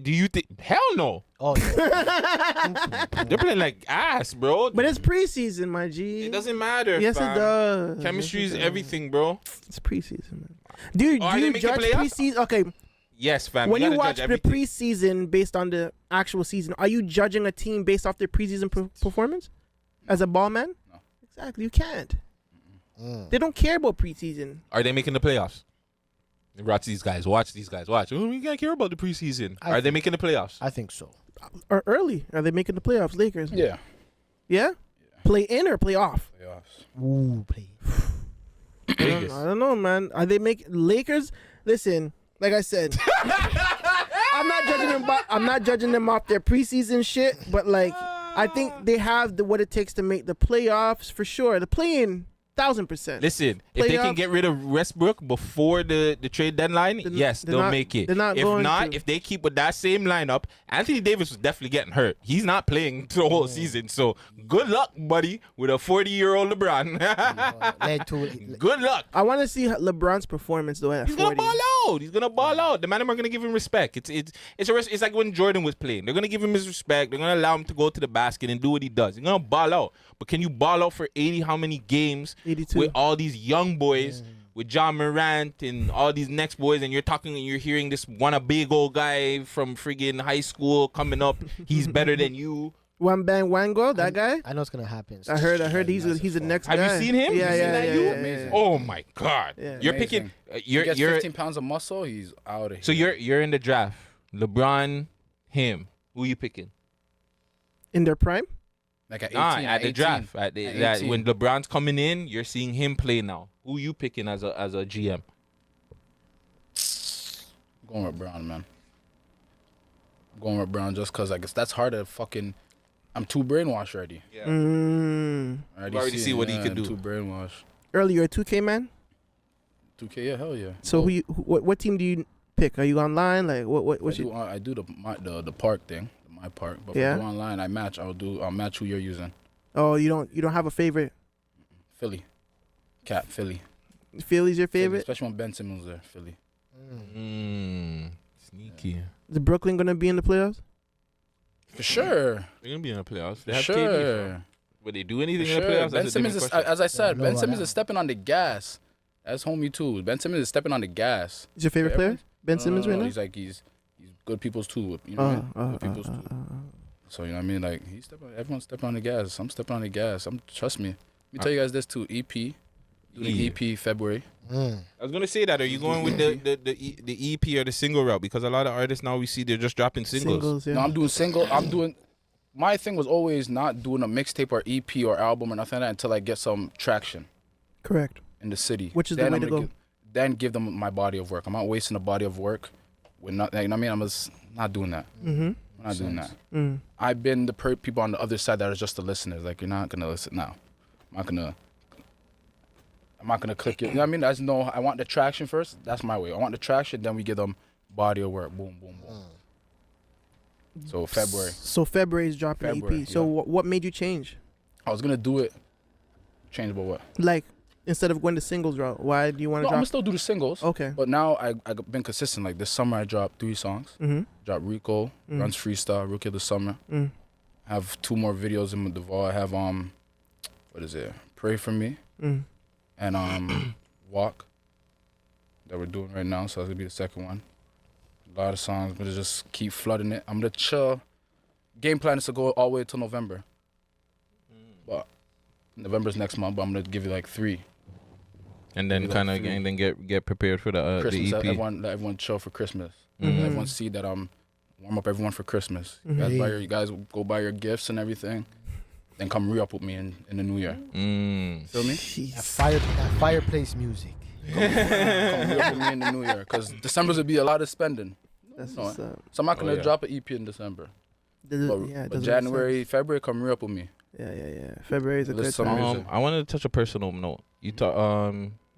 Do you think? Hell no. Oh, yeah. They're playing like ass, bro. But it's preseason, my G. It doesn't matter. Yes, fam. it does. Chemistry Yes, is it does. everything, bro. It's preseason, man. Do you Are they making judge playoffs? preseason? Okay, Yes, fam. when you gotta watch judge the everything. preseason based on the actual season, are you judging a team based off their preseason performance as a ball man? No. Exactly, you can't. They don't care about preseason. Are they making the playoffs? Watch these guys. Watch these guys. Watch. Oh, we gotta care about the preseason. Are they making the playoffs? I think so. Or early? Are they making the playoffs? Lakers? Yeah. Yeah. Play in or play off? Playoffs. Ooh, play. I don't know, man. Are they making Lakers? Listen, like I said, I'm not judging them off their preseason shit, but like I think they have what it takes to make the playoffs for sure. The play-in, 1,000%. Listen, if they can Playoffs. get rid of Westbrook before the trade deadline, yes, they're they'll not- make it. they're not If going not, to. if they keep with that same lineup, Anthony Davis was definitely getting hurt. He's not playing the whole season. So good luck, buddy, with a 40-year-old LeBron. Good luck. I want to see LeBron's performance though at He's gonna 40. ball out. He's gonna ball out. The man are gonna give him respect. It's like when Jordan was playing. They're gonna give him his respect. They're gonna allow him to go to the basket and do what he does. He's gonna ball out. But can you ball out for 80 how many games 82. with all these young boys, with John Morant and all these next boys, and you're talking and you're hearing this one big old guy from friggin' high school coming up. He's better than you. Wango, that guy. I know it's gonna happen. I heard he's the next Have guy. you seen him? Yeah, You seen yeah, that yeah, you? yeah, Amazing. yeah. Oh my God! Yeah. You're Amazing. picking. He You're gets you're 15 pounds of muscle. He's out of here. so you're in the draft. LeBron, him. Who you picking? In their prime. like at 18. Nah, at at the 18. draft. At That 18. when LeBron's coming in, you're seeing him play now. Who you picking as a GM? I'm going with Brown, man. I'm going with Brown just because I guess that's hard to fucking. I'm too brainwashed already. Yeah. I You already see what he can do. Too brainwashed. Earlier, 2K man. 2K, yeah, hell yeah. So what team do you pick? Are you online? Like what? I do the park thing, my park. But Yeah. if I go online, I match. I'll match who you're using. Oh, you don't have a favorite? Philly, Cat Philly. Philly's your favorite? Especially when Ben Simmons there. Philly. Sneaky. Is Brooklyn gonna be in the playoffs? For sure. They're gonna be in the playoffs. They For have sure. KD. Would they do anything For in the sure. playoffs? Ben That's a Simmons different is, question. as I said, know Ben about Simmons that. is stepping on the gas. That's homie too. Ben Simmons is stepping on the gas. Is your favorite player? Ben No, Simmons no, right no. now? He's good people's too. You know what I mean? Good people's too. So you know what I mean? Like everyone's stepping on the gas. I'm stepping on the gas. Trust me. Let me tell you guys this too. EP. Do the EP February. I was gonna say that. Are you going with the EP or the single route? Because a lot of artists now we see they're just dropping singles. No, I'm doing single. I'm doing. My thing was always not doing a mixtape or EP or album or nothing like that until I get some traction. Correct. In the city. Which is the Then way I'm to gonna go. Then give them my body of work. I'm not wasting a body of work with not. You know what I mean? I'm just not doing that. Mhm. I'm not doing that. Mm. I've been the people on the other side that are just the listeners. Like, you're not gonna listen now. I'm not gonna click it. You know what I mean? I just know I want the traction first. That's my way. I want the traction, then we give them body of work. Boom, boom, boom. So February. So February is dropping February, EP. So what made you change? I was gonna do it. Change about what? Like instead of going the singles route, why do you want to No, I'm drop? gonna still do the singles. Okay. But now I've been consistent. Like this summer, I dropped 3 songs. Mhm. Dropped Rico, Mm. Runs Freestyle, Rookie of the Summer. Mm. I have 2 more videos in the vault. I have what is it? Pray for Me. Mm. And Walk that we're doing right now. So that's gonna be the second one. A lot of songs. I'm gonna just keep flooding it. I'm gonna chill. Game plan is to go all the way till November. But November's next month. But I'm gonna give you like 3. And then Maybe kind of like 3. and then get prepared for the Christmas. EP. Let everyone chill for Christmas. Mhm. Let everyone see that I'm warm up everyone for Christmas. Mhm. You guys go buy your gifts and everything. Then come re-up with me in the new year. Feel me? That fireplace music. Come re-up with me in the new year. Because December's would be a lot of spending. That's No, what's up. so I'm not going to yeah. drop an EP in December. Does it- But, yeah, it but doesn't make January, February, come re-up with me. Yeah. February is a good Listen, time. I wanted to touch a personal note. You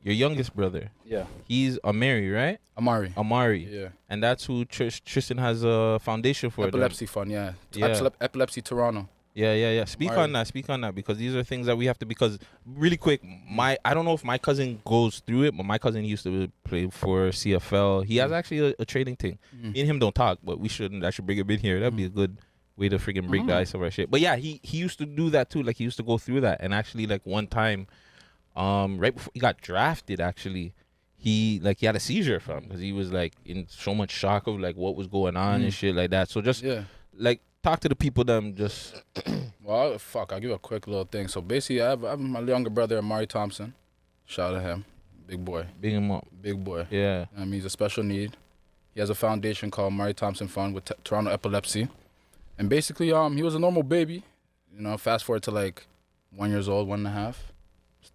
your youngest brother. Yeah. He's Amari, right? Amari. Yeah. And that's who Tristan has a foundation for. Epilepsy Fund, yeah. Yeah. Epilepsy Toronto. Yeah. Speak Amari. on that, because these are things that we have to. Because really quick, I don't know if my cousin goes through it, but my cousin used to play for CFL. He has actually a trading thing. Mm. Me and him don't talk, but I should bring him in here. That'd be a good way to freaking break the ice of our shit. But yeah, he used to do that too. Like he used to go through that, and actually like one time, right before he got drafted, actually. He had a seizure from because he was like in so much shock of like what was going on and shit like that. So just like talk to the people them just. Well, I'll give you a quick little thing. So basically, I have my younger brother, Amari Thompson. Shout out to him. Big boy. Big him up. Big boy. Yeah. I mean, he's a special need. He has a foundation called Amari Thompson Fund with Toronto Epilepsy. And basically, he was a normal baby. You know, fast forward to like 1 year old, 1.5.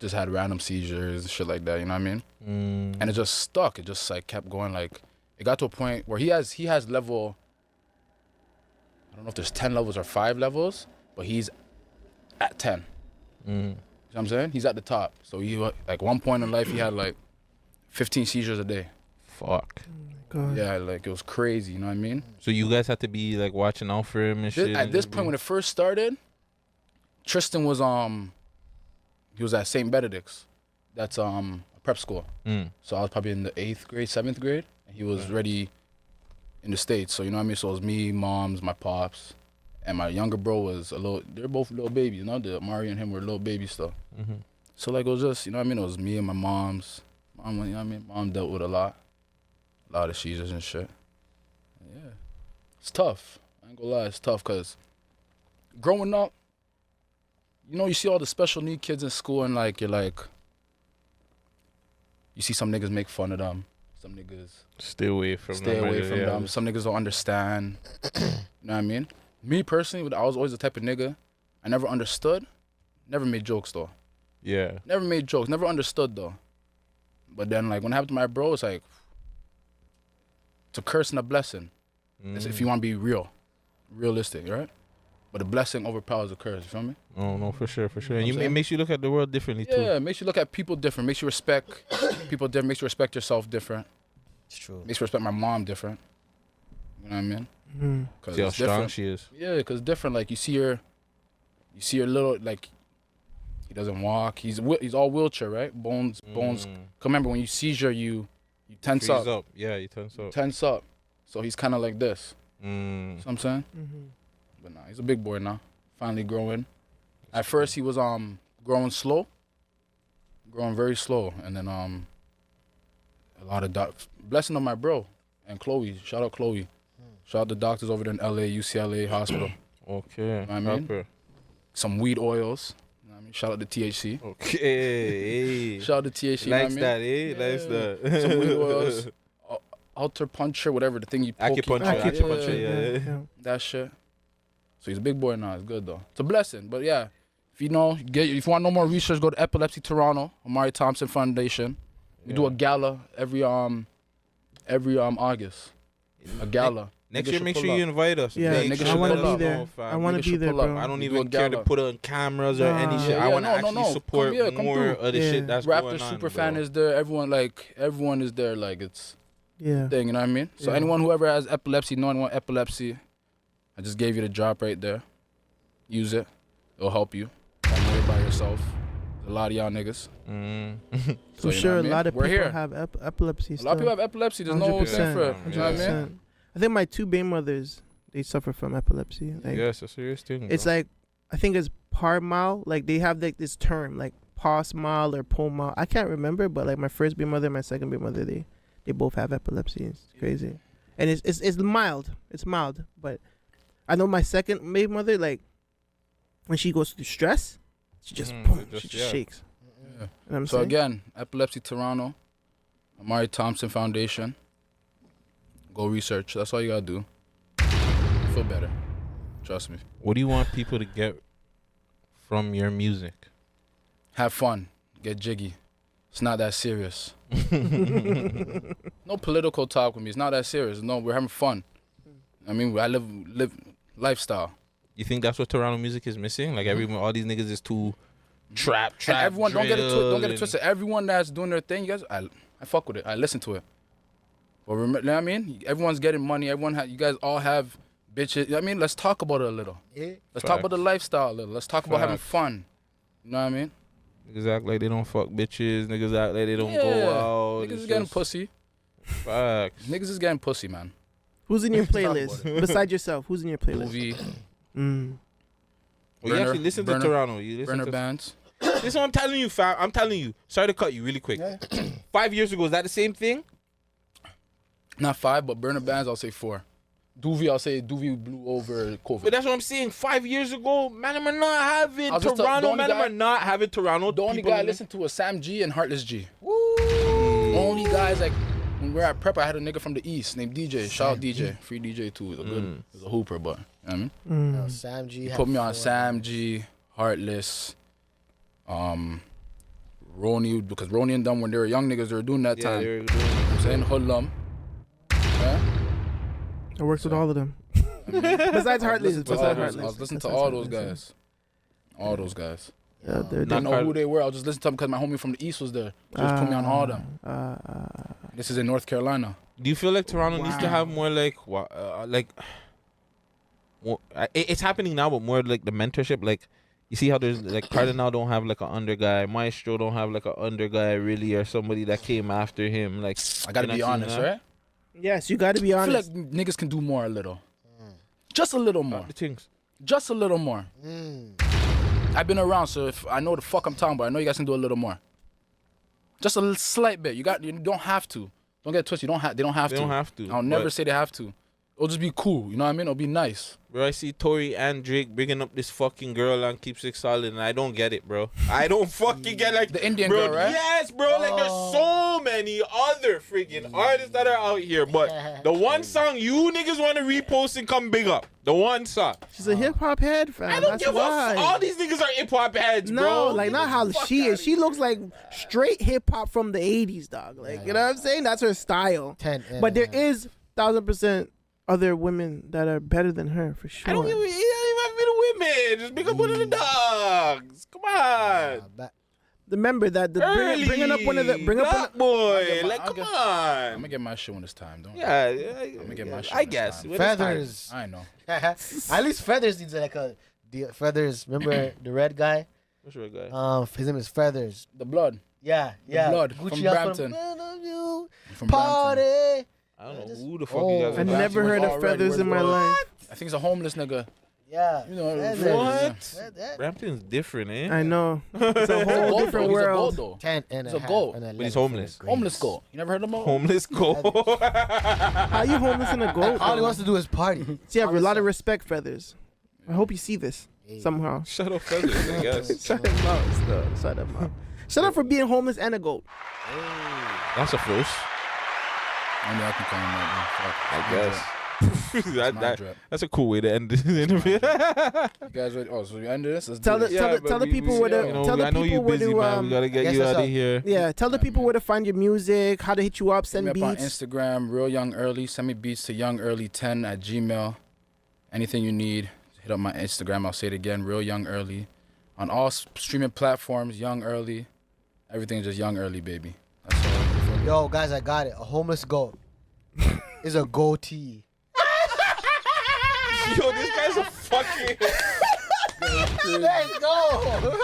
Just had random seizures and shit like that, you know what I mean? And it just stuck. It just like kept going. Like it got to a point where he has level, I don't know if there's 10 levels or 5 levels, but he's at 10. what I'm saying? He's at the top. So he like one point in life he had like 15 seizures a day. Fuck. God. Yeah, like it was crazy. You know what I mean? So you guys have to be like watching out for him and shit. At this point, when it first started, Tristan was he was at St. Benedict's. That's a prep school. So I was probably in the 8th grade, 7th grade, and he was ready in the States. So you know what I mean? So it was me, moms, my pops, and my younger bro was they're both little babies, you know? Mario and him were little babies still. So like it was just, you know what I mean? It was me and my mom's. Mom, you know what I mean? Mom dealt with a lot of seizures and shit. Yeah. It's tough. I ain't gonna lie, it's tough because growing up, you know, you see all the special need kids in school and like, you're like, you see some niggas make fun of them. Some niggas stay away from them. Some niggas don't understand. You know what I mean? Me personally, I was always the type of nigga, I never understood, never made jokes though. Yeah. Never made jokes, never understood though. But then like when it happened to my bro, it's like, it's a curse and a blessing. It's if you want to be realistic, right? But the blessing overpowers the curse, you feel me? Oh, no, for sure. And it makes you look at the world differently too. Yeah, it makes you look at people different, makes you respect people different, makes you respect yourself different. It's true. Makes you respect my mom different. You know what I mean? See how strong she is. Yeah, because different. Like you see her little, like, he doesn't walk. He's all wheelchair, right? Bones. Remember, when you seizure, you tense up. Yeah, you tense up. Tense up. So he's kind of like this. You know what I'm saying? But nah, he's a big boy now. Finally growing. At first, he was growing slow. Growing very slow. And then a lot of blessing on my bro and Chloe. Shout out Chloe. Shout out the doctors over there in LA, UCLA hospital. Okay. You know what I mean? Some weed oils. You know what I mean? Shout out to THC. Okay. Shout out to THC. Likes you know what I that, mean? eh? Likes that. Some weed oils. Alter puncher, whatever, the thing you poke. Acupuncture, yeah. That shit. So he's a big boy now. It's good though. It's a blessing. But yeah, if you know, if you want no more research, go to Epilepsy Toronto, Amari Thompson Foundation. We do a gala every August. A gala. Next year, make sure you invite us. Yeah, I want to be there. I want to be there, bro. I don't even care to put on cameras or any shit. I want to actually support more of the shit that's going on. Raptor Superfan is there. Everyone is there. Like it's thing. You know what I mean? So whoever has epilepsy, no one want epilepsy. I just gave you the drop right there. Use it. It'll help you. Don't worry by yourself. There's a lot of y'all niggas. So a lot of people have epilepsy. A lot of people have epilepsy. There's no thing for it. You know what I mean? I think my 2 baby mothers, they suffer from epilepsy. Like, yeah, it's a serious thing. It's like, I think it's par-mal. Like they have like this term, like pos-mal or pom-mal. I can't remember, but like my first baby mother, and my second baby mother, they both have epilepsy. It's crazy, and it's mild. It's mild, but I know my second baby mother, like when she goes through stress, she just shakes. Yeah. You know what I'm so saying? again, Epilepsy Toronto, Amari Thompson Foundation. Go research. That's all you gotta do. You feel better. Trust me. What do you want people to get from your music? Have fun. Get jiggy. It's not that serious. No political talk with me. It's not that serious. No, we're having fun. I mean, I live lifestyle. You think that's what Toronto music is missing? Like everyone, all these niggas is too trap. And everyone, don't get it twisted. Everyone that's doing their thing, you guys, I fuck with it. I listen to it. But remember, you know what I mean? Everyone's getting money. You guys all have bitches. You know what I mean? Let's talk about it a little. Yeah. Let's talk about the lifestyle a little. Let's talk about having fun. You know what I mean? Niggas act like they don't fuck bitches. Niggas act like they don't go out. Niggas is getting pussy. Facts. Niggas is getting pussy, man. Who's in your playlist? Besides yourself, who's in your playlist? Movie. Well, you actually listen to Toronto. You listen Burner to bands. This is what I'm telling you, fam. I'm telling you. Sorry to cut you really quick. 5 years ago, is that the same thing? Not 5, but burner bands, I'll say 4. I'll say Doovie blew over COVID. But that's what I'm saying. 5 years ago, man, I'm not having Toronto. Man, I'm not having Toronto. The only guy I listened to was Sam G and Heartless G. Only guys, like, when we were at prep, I had a nigga from the East named DJ. Shout out DJ. Free DJ too. He's a hooper, but, you know what I mean? No, Sam G. He put me on Sam G, Heartless, Ronnie, because Ronnie and them, when they were young niggas, they were doing that time. They were doing it. I'm saying Hoodlum. I worked with all of them. Besides Heartless. I was listening to all those guys. All those guys. Yeah, I didn't know who they were. I was just listening to them because my homie from the East was there. So just put me on all of them. This is in North Carolina. Do you feel like Toronto needs to have more like more, it's happening now, but more like the mentorship? Like, you see how there's like Cardinal don't have like an under guy, Maestro don't have like an under guy really, or somebody that came after him. Like, I gotta be honest, right? Yes, you gotta be honest. I feel like niggas can do more a little. Just a little more. The things. Just a little more. I've been around, so if I know the fuck I'm talking about, I know you guys can do a little more. Just a slight bit. You don't have to. Don't get twisted. They don't have to. They don't have to. I'll never say they have to. It'll just be cool. You know what I mean? It'll be nice. Bro, I see Tory and Drake bringing up this fucking girl on Keep Six Solid, and I don't get it, bro. I don't fucking get like the Indian bro, girl, right? Yes, bro. Like there's so many other freaking artists that are out here, but the one song you niggas want to repost and come big up, the one song. She's a hip hop head, fam. I don't That's give why. a all these niggas are hip hop heads, No, bro. like not how she is. She looks like straight hip hop from the 80s, dog. Like, you know what I'm saying? That's her style. But there is 1,000% other women that are better than her for sure. I don't even have to be the women. Just pick up one of the dogs. Come on. Remember that bringing up one of the Black boy. Like, come on. I'm gonna get my shit when it's time, don't Yeah, I'm gonna get my shit. I guess. Feathers. I know. At least Feathers needs like a Feathers. Remember the red guy? Which red guy? His name is Feathers. The Blood. Yeah. Blood Gucci from house Brampton. From Party. Brampton. I don't know who the fuck you guys are. I never heard of Feathers in my life. I think he's a homeless nigga. Yeah. You know Feathers. What? Brampton's different, eh? I know. It's a whole different world. He's a goat, 10 and He's a a half goat. and But he's homeless. Homeless goat. You never heard of him? Homeless goat. How you homeless in a goat? All he wants to do is party. See, I have a lot of respect, Feathers. I hope you see this somehow. Shut up, Feathers, I guess. Shut him up, still. Shut him up. Shut up for being homeless and a goat. That's a first. Only I can call him that. I guess. That's a cool way to end this interview. You guys ready? Oh, so we ended this? Let's Tell do the this. tell the people where to tell the I know people you're where busy, to man. We gotta get you out of here. Yeah, tell the people where to find your music, how to hit you up, Hit send me up on beats. Instagram, Real Young Early. Send me beats to youngearly10@gmail. Anything you need, hit up my Instagram. I'll say it again, Real Young Early. On all streaming platforms, Young Early. Everything's just Young Early, baby. That's all. Yo, guys, I got it. A homeless goat is a goatee. Yo, this guy's a fucking. Let's go.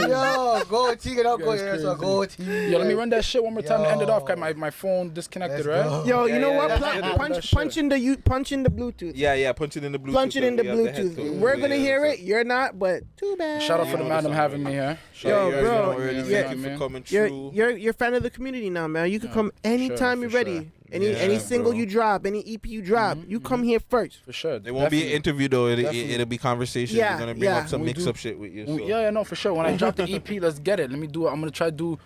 Yo, goatee, get up, go here. So goatee. Yo, let me run that shit one more time to end it off. Cause my phone disconnected, right? Yo, you know what? yeah. Punch in the Bluetooth. Yeah, punch it in the Bluetooth. Punch it in the Yeah, the Bluetooth. headphones. We're gonna Yeah, hear so- it. You're not, but too bad. Shout out for the madam having me here. Yo, Yeah, bro, thank you for coming you're through. you're a fan of the community now, man. You can come anytime you're for ready. sure. Any Yeah, single bro. you drop, any EP you drop, you come here first. For sure. It won't be an interview though. Definitely. It'll be conversation. Yeah, We're gonna bring yeah. up some We mix do- up shit with you. So. Yeah, no, for sure. When I drop the EP, let's get it. Let me do it. I'm gonna try to do,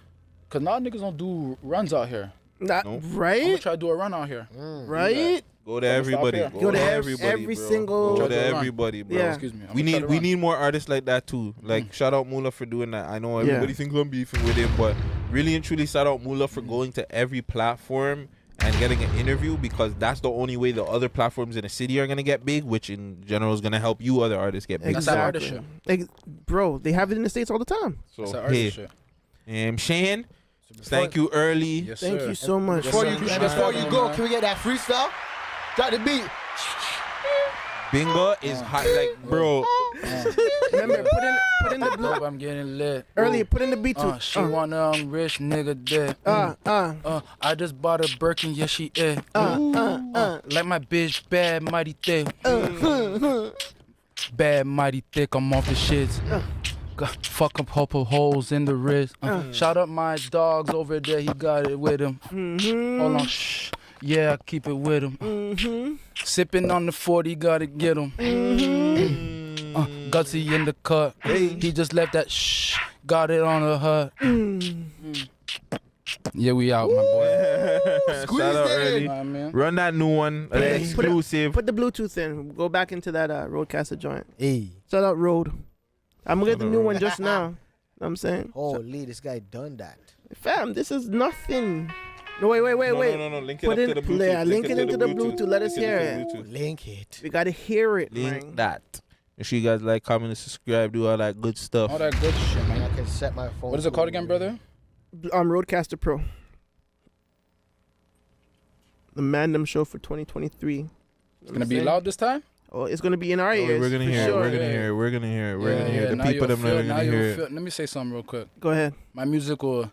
cause now niggas don't do runs out here. Not Nope. I'm gonna right, try to do a run out here. right. Go to everybody. here. Go to every bro. single- Go Try to to run. everybody, bro. Yeah. Excuse me. I'm We gonna try to need run. more artists like that too. Like shout out Mula for doing that. I know everybody thinks I'm beefing with him, but really and truly shout out Mula for going to every platform and getting an interview, because that's the only way the other platforms in the city are gonna get big, which in general is gonna help you other artists get big. That's that artist shit. Bro, they have it in the States all the time. So That's that hey, artist shit. Shane, thank you early. Yes, Thank sir. you so much. Before you man. go, can we get that freestyle? Drop the beat. Bingo is hot, like bro. Remember, put in the blue. Dope, I'm getting lit. Earlier, put in the beat too. She want a rich nigga dead. I just bought a Birkin, yeah she is. Like my bitch, bad mighty thick. Bad mighty thick, I'm off the shits. Fuck up couple holes in the wrist. Shout out my dogs over there, he got it with him. Hold on, shh. Yeah, I keep it with him. Sipping on the 40, gotta get him. Gutsy in the cut. He just left that shh. Got it on the hut. Yeah, we out, my boy. Shout out early. Nah, man. Run that new one, exclusive. Put the Bluetooth in. Go back into that Roadcaster joint. Hey. Shout out Road. I'm gonna get the new one just now. Know what I'm saying? Holy, this guy done that. Fam, this is nothing. No, wait. No. Link it Put up in, to the Bluetooth. link it into the Bluetooth. Let us hear it. Link it. We gotta hear it, Link man. that. Make sure you guys like, comment, and subscribe. Do all that good stuff. All that good shit, man. I can set my phone. What is it called again, brother? Roadcaster Pro. The Mandem Show for 2023. It's gonna be loud this time. Oh, it's gonna be in our ears. We're gonna hear it. We're gonna hear it. We're gonna hear it. We're gonna hear it. The people them are gonna hear it. Let me say something real quick. Go ahead. My music will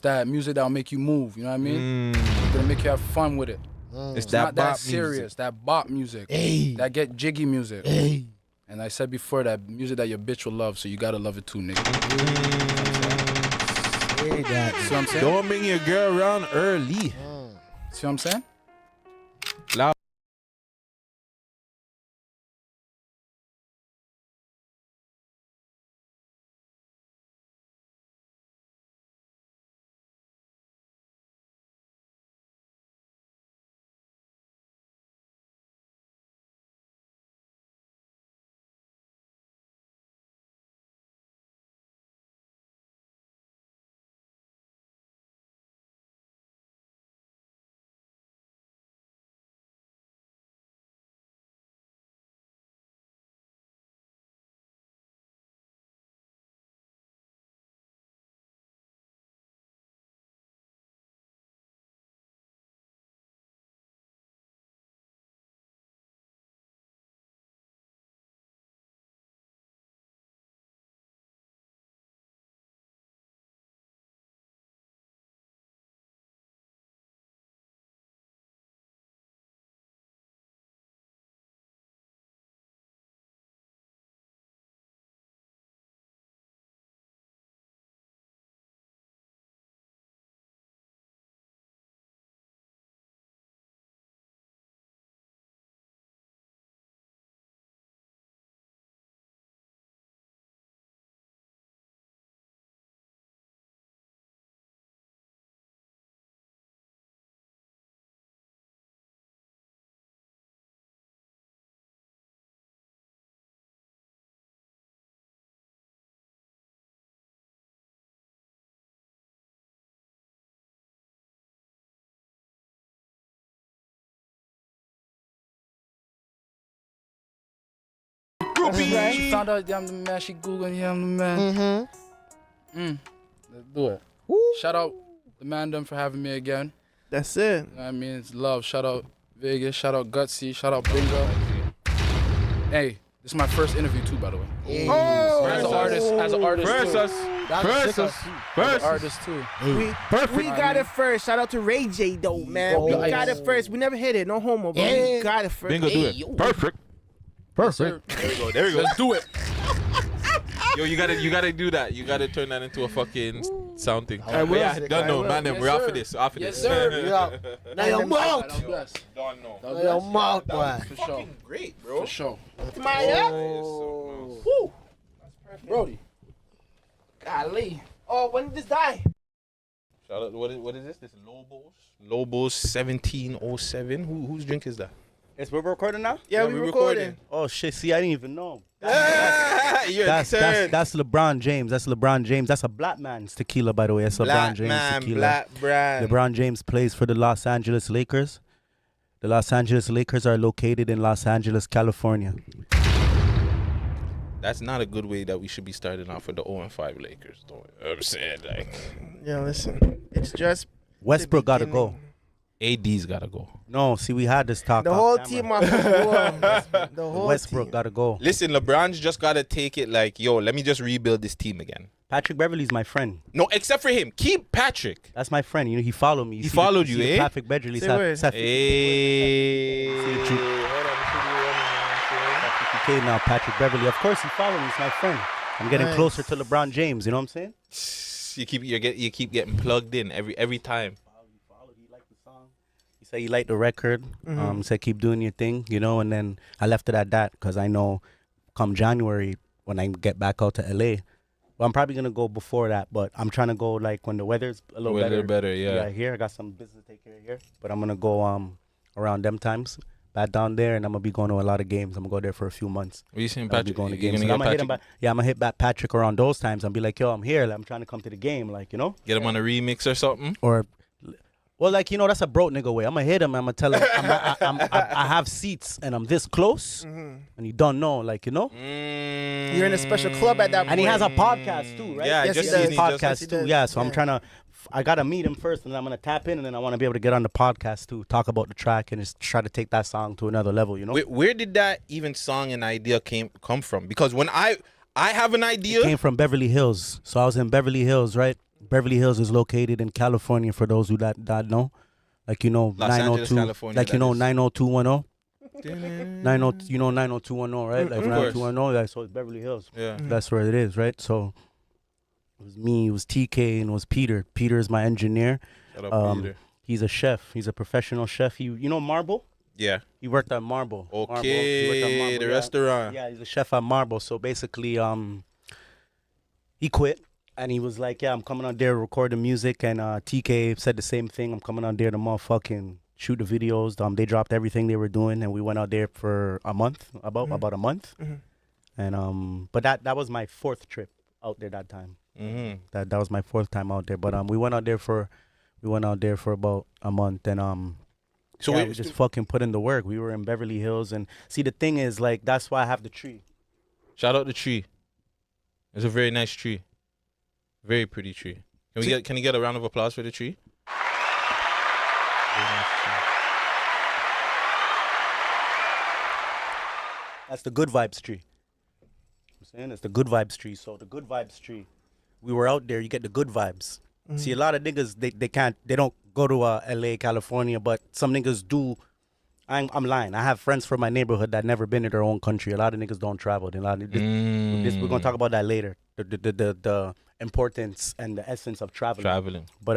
that music that'll make you move. You know what I mean? It's gonna make you have fun with it. It's not that that bop serious. music. That bop music. Hey. That get jiggy music. Hey. And I said before, that music that your bitch will love, so you gotta love it too, nigga. Hey, that. See what I'm saying? Don't bring your girl around early. See what I'm saying? Loud. She found out I'm the man. She Googling, yeah, I'm the man. Let's do it. Shout out the Mandem for having me again. That's it. You know what I mean? It's love. Shout out Vegas. Shout out Gutsy. Shout out Bingo. Hey, this is my first interview too, by the way. Oh, as an artist too. As an artist too. We got it first. Shout out to Ray J though, man. We got it first. We never hit it. No homo, but we got it first. Bingo, do it. Perfect. Perfect. There we go. There we go. Let's do it. Yo, you gotta do that. You gotta turn that into a fucking sound thing. I will. Yeah, done no, man. Yes, We're off sir. of this. Off of Yes, this. sir. Now your mouth. Done no. Now your mouth, boy. For sure. Great, bro. For sure. Maya. Woo. Brody. Golly. Oh, when did this die? Shout out. What is this? This is Lobos 1707. Whose drink is that? We're recording now? Yeah, we recording. Oh shit! See, I didn't even know. That's LeBron James. That's LeBron James. That's a black man's tequila, by the way. That's LeBron James tequila. Black brand. LeBron James plays for the Los Angeles Lakers. The Los Angeles Lakers are located in Los Angeles, California. That's not a good way that we should be starting off with the 0-5 Lakers, though. You know what I'm saying, like, Yeah, listen. It's just Westbrook got to go. AD's gotta go. No, see, we had this talk. the off whole camera. team off the wall. The whole Westbrook team. got to go. Listen, LeBron's just gotta take it like, yo, let me just rebuild this team again. Patrick Beverly's my friend. No, except for him. Keep Patrick. That's my friend. You know, he followed me. He followed you, eh? Patrick Beverly. Say word. Hey. Okay, now Patrick Beverly. Of course, he followed me. He's my friend. I'm getting closer to LeBron James. You know what I'm saying? You keep getting plugged in every time. He said he liked the record. He said keep doing your thing, you know. And then I left it at that because I know come January when I get back out to LA, well, I'm probably gonna go before that, but I'm trying to go like when the weather's a little better. Yeah. Here I got some business to take care of here, but I'm gonna go around them times. Back down there, and I'm gonna be going to a lot of games. I'm gonna go there for a few months. What you saying, I'll Patrick? be going to You games. gonna So get I'm gonna hit him Patrick? back. Yeah, I'm gonna hit back Patrick around those times. I'll be like, yo, I'm here. Like, I'm trying to come to the game, like, you know. Get him on a remix or something. Or Well, like, you know, that's a broke nigga way. I'm gonna hit him. I'm gonna tell him I have seats and I'm this close, and you don't know, like, you know. You're in a special club at that point. And he has a podcast too, right? Yeah, Yes, just he does. seen podcast Yes, he too. does. Yeah, so I'm Yeah. trying to. I gotta meet him first, and then I'm gonna tap in, and then I want to be able to get on the podcast too, talk about the track, and just try to take that song to another level. You know. Where did that even song and idea come from? Because when I have an idea. It came from Beverly Hills. So I was in Beverly Hills, right? Beverly Hills is located in California for those who that know. Like, you know, Los Angeles, 902, California, like, you that know, is. 90210. 90, you know, 90210, right? Like, Of course. 90210, like, so it's Beverly Hills. Yeah. That's where it is, right? So it was me, it was TK, and it was Peter. Peter is my engineer. Shout out Peter. He's a chef. He's a professional chef. You know Marble? Yeah. He worked at Marble. He worked at Okay, the restaurant. Yeah, he's a chef at Marble. So basically, he quit. And he was like, yeah, I'm coming out there to record the music. And TK said the same thing. I'm coming out there to motherfucking shoot the videos. They dropped everything they were doing. And we went out there for a month, about a month. And but that was my fourth trip out there that time. That was my fourth time out there. But we went out there for about a month. And So we just fucking put in the work. We were in Beverly Hills. And see, the thing is, like, that's why I have the tree. Shout out the tree. It's a very nice tree. Very pretty tree. Can you get a round of applause for the tree? That's the good vibes tree. I'm saying it's the good vibes tree. So the good vibes tree, we were out there. You get the good vibes. See, a lot of niggas they don't go to LA, California, but some niggas do. I'm lying. I have friends from my neighborhood that never been to their own country. A lot of niggas don't travel. We're gonna talk about that later. The importance and the essence of traveling. But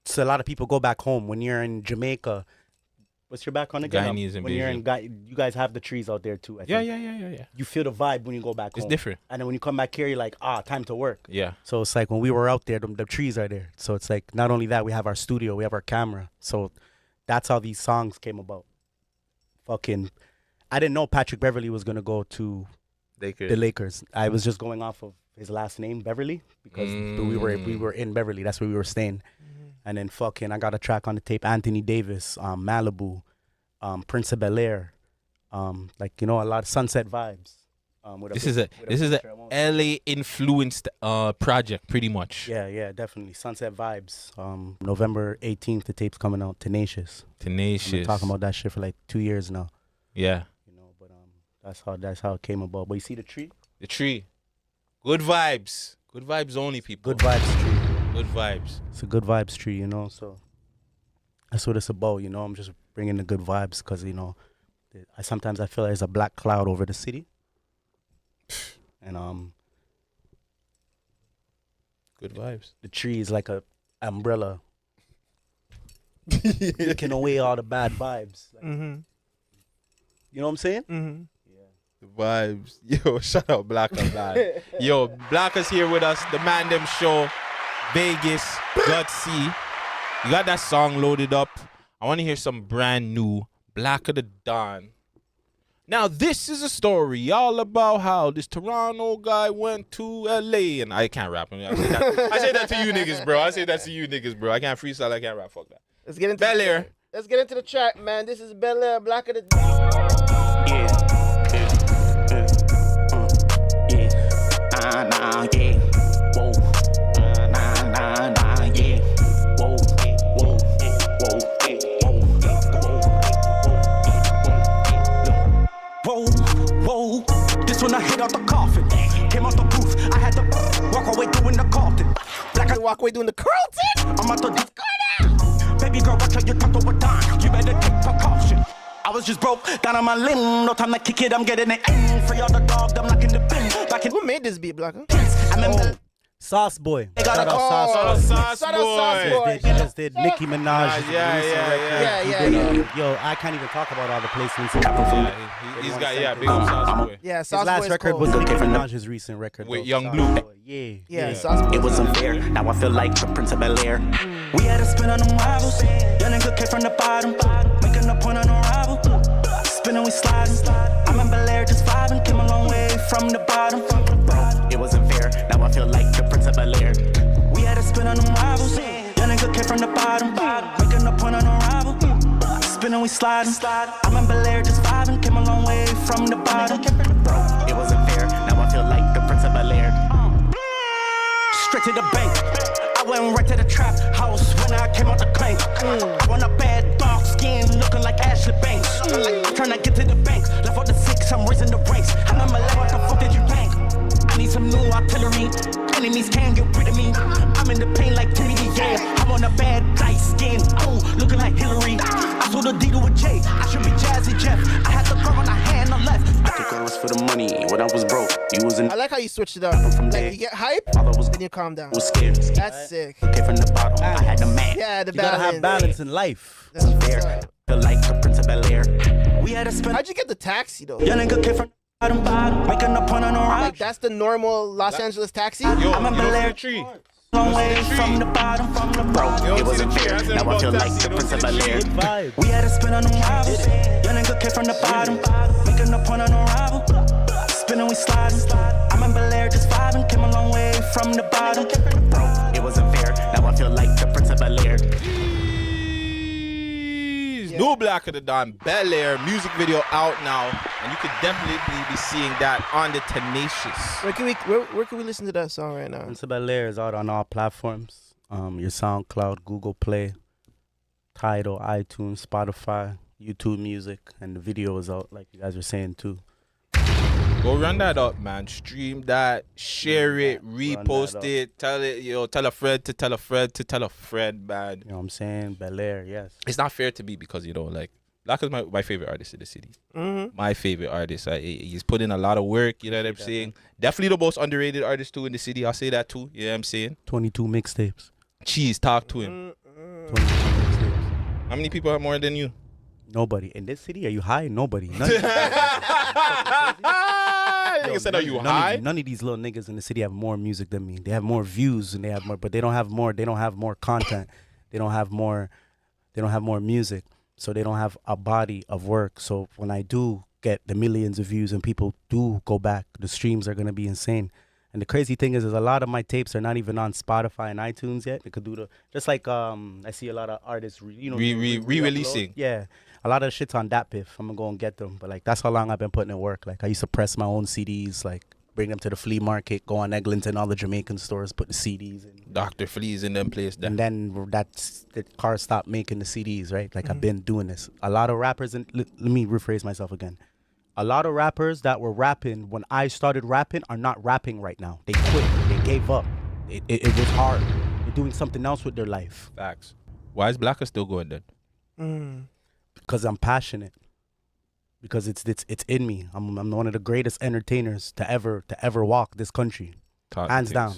so a lot of people go back home. When you're in Jamaica, what's your background again? Guyanese and when you're in you guys have the trees out there too. I think. Yeah. You feel the vibe when you go back home. It's different. And then when you come back here, you're like, time to work. Yeah. So it's like when we were out there, the trees are there. So it's like not only that, we have our studio, we have our camera. So that's how these songs came about. I didn't know Patrick Beverly was gonna go to the Lakers. I was just going off of his last name, Beverly, because we were in Beverly. That's where we were staying. And then I got a track on the tape. Anthony Davis, Malibu, Prince of Bel-Air, like, you know, a lot of Sunset Vibes. This is a LA influenced project, pretty much. Yeah, definitely. Sunset Vibes. November 18th, the tape's coming out. Tenacious. I've been talking about that shit for like 2 years now. Yeah. You know, but that's how it came about. But you see the tree? The tree. Good vibes. Good vibes only, people. Good vibes tree. Good vibes. It's a good vibes tree, you know. So that's what it's about, you know. I'm just bringing the good vibes because, you know, sometimes I feel like there's a black cloud over the city. And good vibes. The tree is like a umbrella, taking away all the bad vibes. Like, you know what I'm saying? The vibes. Yo, shout out Blacker, man. Yo, Blacker's here with us. The Man Them Show. Vegas. Gutsy. You got that song loaded up. I want to hear some brand new Blacker the Don. Now, this is a story all about how this Toronto guy went to LA. And I can't rap. I say that to you niggas, bro. I say that to you niggas, bro. I can't freestyle. I can't rap. Fuck that. Let's get into Bel-Air. Let's get into the track, man. This is Bel-Air, Black of the Whoa, this when I hit out the coffin. Came out the booth, I had to walk away doing the Carlton. Black I walk away doing the Carlton? I'm out the baby girl, watch how you talk to a dime. You better take precaution. I was just broke, down on my limb. No time to kick it, I'm getting it. Free all the dog, I'm knocking the bin. Back in who made this beat, Blacker? I remember Sauce Boy. Shout out Sauce Shout out Sauce Boy. He just did Nicki Minaj. Yeah. Yo, I can't even talk about all the placements. He's got, big up Sauce Boy. Yeah, His Sauce last Boy's record cold. was Nicki Minaj's recent record. With though. Young Sauce Blue. Boy. Yeah, Sauce Boy. it was unfair. Now I feel like the Prince of Bel-Air. We had to spin on them rivals. Young nigga came from the bottom. Making a point on a rival. Spinning, we sliding. I'm in Bel-Air just vibing. Came a long way from the bottom. It wasn't fair. Now I feel like the Prince of Bel-Air. We had to spin on them rivals. Young nigga came from the bottom. we sliding. I'm in Bel Air just vibing, came a long way from the bottom. Bro, it wasn't fair. Now I feel like the Prince of Bel Air. Straight to the bank. I went right to the trap house when I came out the clank. I want a bad dark skin looking like Ashley Banks. Trying to get to the bank. Left out the 6, I'm raising the ranks. I'm in my lab, what the fuck did you think? I need some new artillery. Enemies can't get rid of me. I'm in the pain like Timmy, yeah. I want a bad light skin. Oh, looking like Hillary. I sold a D to a J. I should be Jazzy Jeff. I had the girl on the hand on left. I took girls for the money when I was broke. You was in. I like how you switched it up. Like you get hype, then you calm down. Was scared. That's sick. Okay, from the bottom, I had the man. Yeah, the You gotta have balance in life. That's fair. Feel like the Prince of Bel Air. We had to spend. How'd you get the taxi though? Young nigga came from bottom, making a point on the rock. Like that's the normal Los Angeles taxi. I'm in Bel Air. Long way from the bottom, bro. It wasn't fair. Now I feel like the Prince of Bel Air. We had to spin on them rivals. Young nigga came from the bottom, making a point on the rival. Spinning, we sliding. I'm in Bel Air just vibing, came a long way from the bottom, bro. It wasn't fair. Now I feel like the Prince of Bel Air. New Black of the Dawn, Bel Air music video out now, and you could definitely be seeing that on the Tenacious. Where can we listen to that song right now? Prince of Bel Air is out on all platforms. Your SoundCloud, Google Play, Tidal, iTunes, Spotify, YouTube Music, and the video is out, like you guys were saying too. Go run that up, man. Stream that, share it, repost it, tell it, tell a friend to tell a friend to tell a friend, man. You know what I'm saying? Bel Air, yes. It's not fair to me because, like, Black is my favorite artist in the city. Mm-hmm. My favorite artist. He's put in a lot of work, you know what I'm saying? Definitely the most underrated artist, too, in the city. I'll say that, too. You know what I'm saying? 22 mixtapes. Cheese, talk to him. 22 mixtapes. How many people have more than you? Nobody. In this city, are you high? Nobody. Said, are you high? None of these little niggas in the city have more music than me. They have more views and they have more, but they don't have more. They don't have more content. They don't have more music. So they don't have a body of work. So when I do get the millions of views and people do go back, the streams are gonna be insane. And the crazy thing is a lot of my tapes are not even on Spotify and iTunes yet. They could do just like I see a lot of artists re-releasing. Yeah, a lot of shit's on that piff. I'm gonna go and get them. But like that's how long I've been putting in work. Like I used to press my own CDs, like bring them to the flea market, go on Eglinton, all the Jamaican stores, put the CDs in. Dr. Flea's in them place. And then the car stopped making the CDs, right? Like I've been doing this. A lot of rappers, and let me rephrase myself again. A lot of rappers that were rapping when I started rapping are not rapping right now. They quit. They gave up. It was hard. They're doing something else with their life. Facts. Why is Blacker still going then? Because I'm passionate. Because it's in me. I'm one of the greatest entertainers to ever walk this country. Hands down.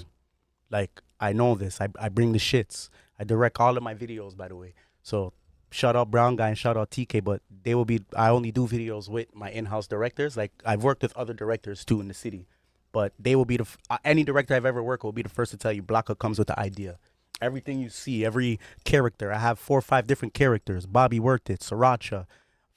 Like I know this. I bring the shits. I direct all of my videos, by the way. So shout out Brown Guy and shout out TK, but I only do videos with my in-house directors. Like I've worked with other directors too in the city, but they will be any director I've ever worked with will be the first to tell you Blocka comes with the idea. Everything you see, every character, I have 4 or 5 different characters. Bobby worked it, Sriracha,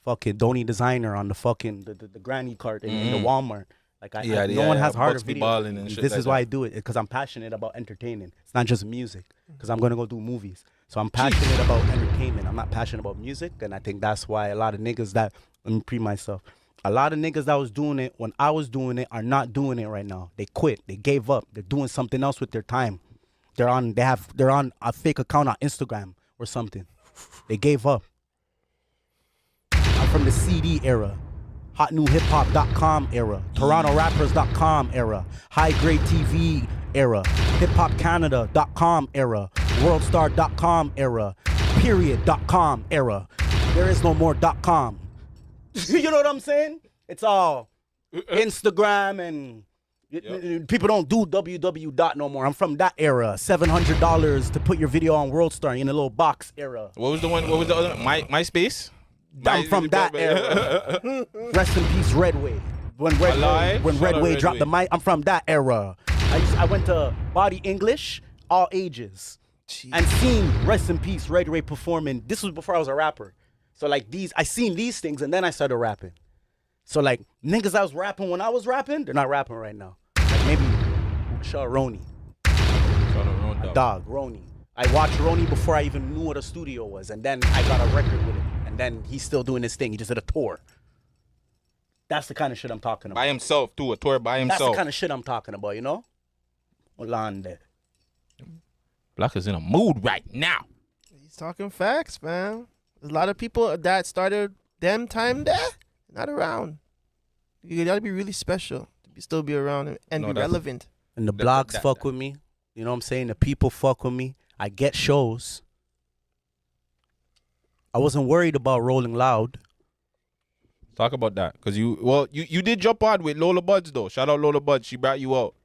fucking Donnie Designer on the fucking the granny cart in the Walmart. Like no one has harder videos. This is why I do it, because I'm passionate about entertaining. It's not just music, because I'm gonna go do movies. So I'm passionate about entertainment. I'm not passionate about music, and I think that's why a lot of niggas that let me pre myself. A lot of niggas that was doing it when I was doing it are not doing it right now. They quit. They gave up. They're doing something else with their time. They're on a fake account on Instagram or something. They gave up. I'm from the CD era. HotNewHipHop.com era, TorontoRappers.com era, Highgrade TV era, HipHopCanada.com era, WorldStar.com era, Period.com era. There is no more .com. You know what I'm saying? It's all Instagram and people don't do www. no more. I'm from that era. $700 to put your video on WorldStar in a little box era. What was the other one? MySpace? I'm from that era. Rest in peace, Redway. When Redway dropped the mic, I'm from that era. I went to Body English, all ages, and seen Rest in Peace, Redway performing. This was before I was a rapper. So like I seen these things, and then I started rapping. So like niggas I was rapping when I was rapping, they're not rapping right now. Like maybe Ronnie. Dog, Ronnie. I watched Ronnie before I even knew what a studio was, and then I got a record with him. And then he's still doing his thing. He just did a tour. That's the kind of shit I'm talking about. By himself, too. A tour by That's himself. the kind of shit I'm talking about, you know? Olande. Black is in a mood right now. He's talking facts, man. There's a lot of people that started them time there, not around. You gotta be really special to still be around and be relevant. And the blogs fuck with me. You know what I'm saying? The people fuck with me. I get shows. I wasn't worried about Rolling Loud. Talk about that. Because you did jump on with Lola Buds, though. Shout out Lola Buds. She brought you out.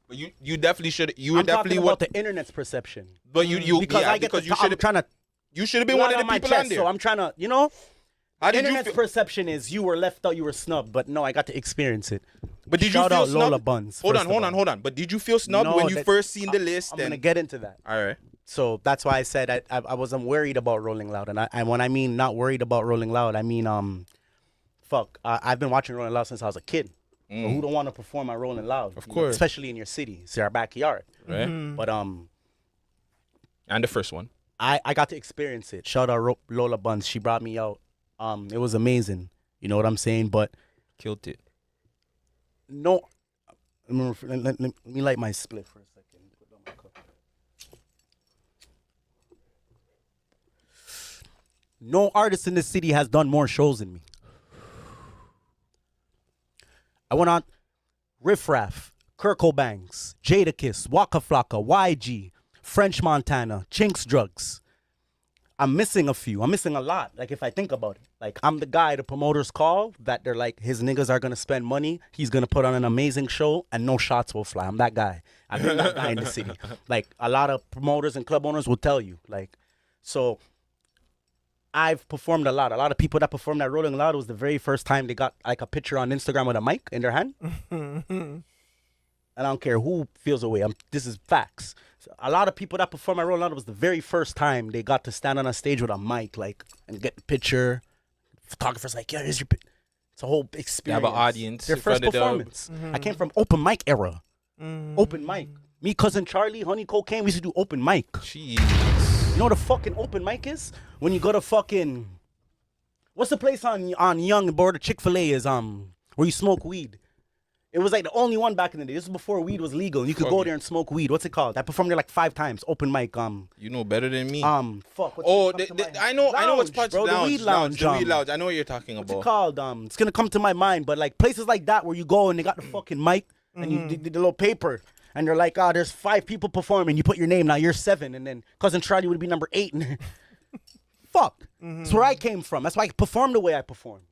But you definitely should. You were I'm definitely talking about the internet's perception. But you because yeah, I get because the, you should I'm trying to. You should have been one of the my people on chest, there. So I'm trying to, you know. How did you Internet's feel? perception is you were left out, you were snubbed, but no, I got to experience it. But did Shout you feel out snubbed? Lola Buns. Hold first on. of all. But did you feel snubbed No, when you that- first seen the list? I'm gonna get into that. All right. So that's why I said I wasn't worried about Rolling Loud, and when I mean not worried about Rolling Loud, I mean I've been watching Rolling Loud since I was a kid. So who don't want to perform at Rolling Loud? Of course. Especially in your city, it's our backyard. Right. But And the first one. I got to experience it. Shout out Lola Buns. She brought me out. It was amazing. You know what I'm saying? But killed it. No, let me light my split for a second. Put down my cup. No artist in this city has done more shows than me. I went on Riff Raff, Kirko Banks, Jadakiss, Waka Flocka, YG, French Montana, Chinks Drugs. I'm missing a few. I'm missing a lot. Like, if I think about it, like, I'm the guy the promoters call that they're like, his niggas are gonna spend money. He's gonna put on an amazing show and no shots will fly. I'm that guy. I've been that guy in the city. Like, a lot of promoters and club owners will tell you. Like, so I've performed a lot. A lot of people that performed at Rolling Loud was the very first time they got like a picture on Instagram with a mic in their hand. And I don't care who feels away. This is facts. So a lot of people that perform at Rolling Loud was the very first time they got to stand on a stage with a mic, like, and get the picture. Photographer's like, yeah, here's your picture. It's a whole experience. You have an audience. Their in first front of them. performance. I came from open mic era. Open mic. Me, cousin Charlie, Honey Cocaine, we used to do open mic. Jeez. You know what a fucking open mic is? When you go to fucking, what's the place on Young border Chick-fil-A is where you smoke weed. It was like the only one back in the day. This is before weed was legal. And you could go there and smoke weed. What's it called? I performed there like 5 times. Open mic. You know better than me. Fuck. I know what's part bro, lounge, the weed lounge. The weed lounge. I know what you're talking What's about. it called? It's gonna come to my mind, but like places like that where you go and they got the fucking mic and you did the little paper and they're like, there's 5 people performing. You put your name now. You're 7, and then cousin Charlie would be number 8. And fuck. That's where I came from. That's why I perform the way I perform.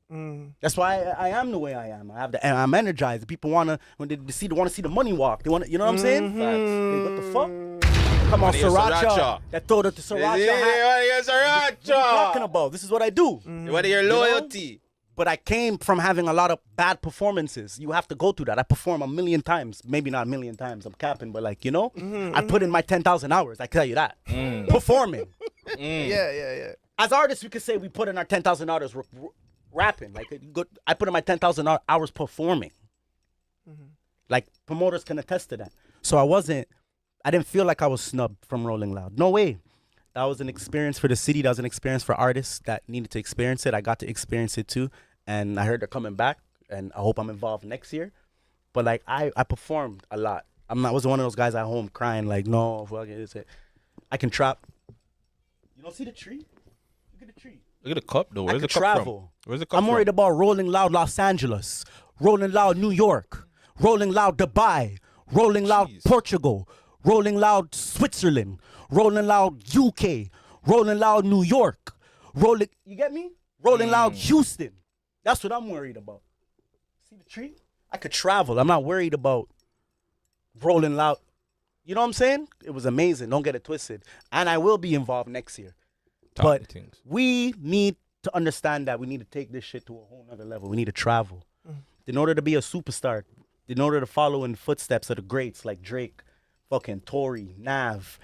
That's why I am the way I am. And I'm energized. People wanna want to see the money walk. They want, you know what I'm saying? Hey, what the fuck? Come on, Sriracha. That throw the Sriracha hat. Sriracha. What are you talking about? This is what I do. What are your loyalty? But I came from having a lot of bad performances. You have to go through that. I perform 1,000,000 times. Maybe not 1,000,000 times. I'm capping, but like, you know, I put in my 10,000 hours. I can tell you that. Performing. Yeah. As artists, we could say we put in our 10,000 hours rapping. Like, I put in my 10,000 hours performing. Like, promoters can attest to that. So I didn't feel like I was snubbed from Rolling Loud. No way. That was an experience for the city. That was an experience for artists that needed to experience it. I got to experience it too. And I heard they're coming back. And I hope I'm involved next year. But like, I performed a lot. I wasn't one of those guys at home crying like, no, fuck it. I can trap. You don't see the tree? Look at the tree. Look at the cup though. Where's the cup travel. from? Where's the cup I'm worried about Rolling Loud Los Angeles, Rolling Loud New York, Rolling Loud Dubai, Rolling Loud Portugal, Rolling Loud Switzerland, Rolling Loud UK, Rolling Loud New York, you get me? Rolling Loud Houston. That's what I'm worried about. See the tree? I could travel. I'm not worried about Rolling Loud. You know what I'm saying? It was amazing. Don't get it twisted. And I will be involved next year. But we need to understand that we need to take this shit to a whole nother level. We need to travel. In order to be a superstar, in order to follow in the footsteps of the greats like Drake, fucking Tory, Nav,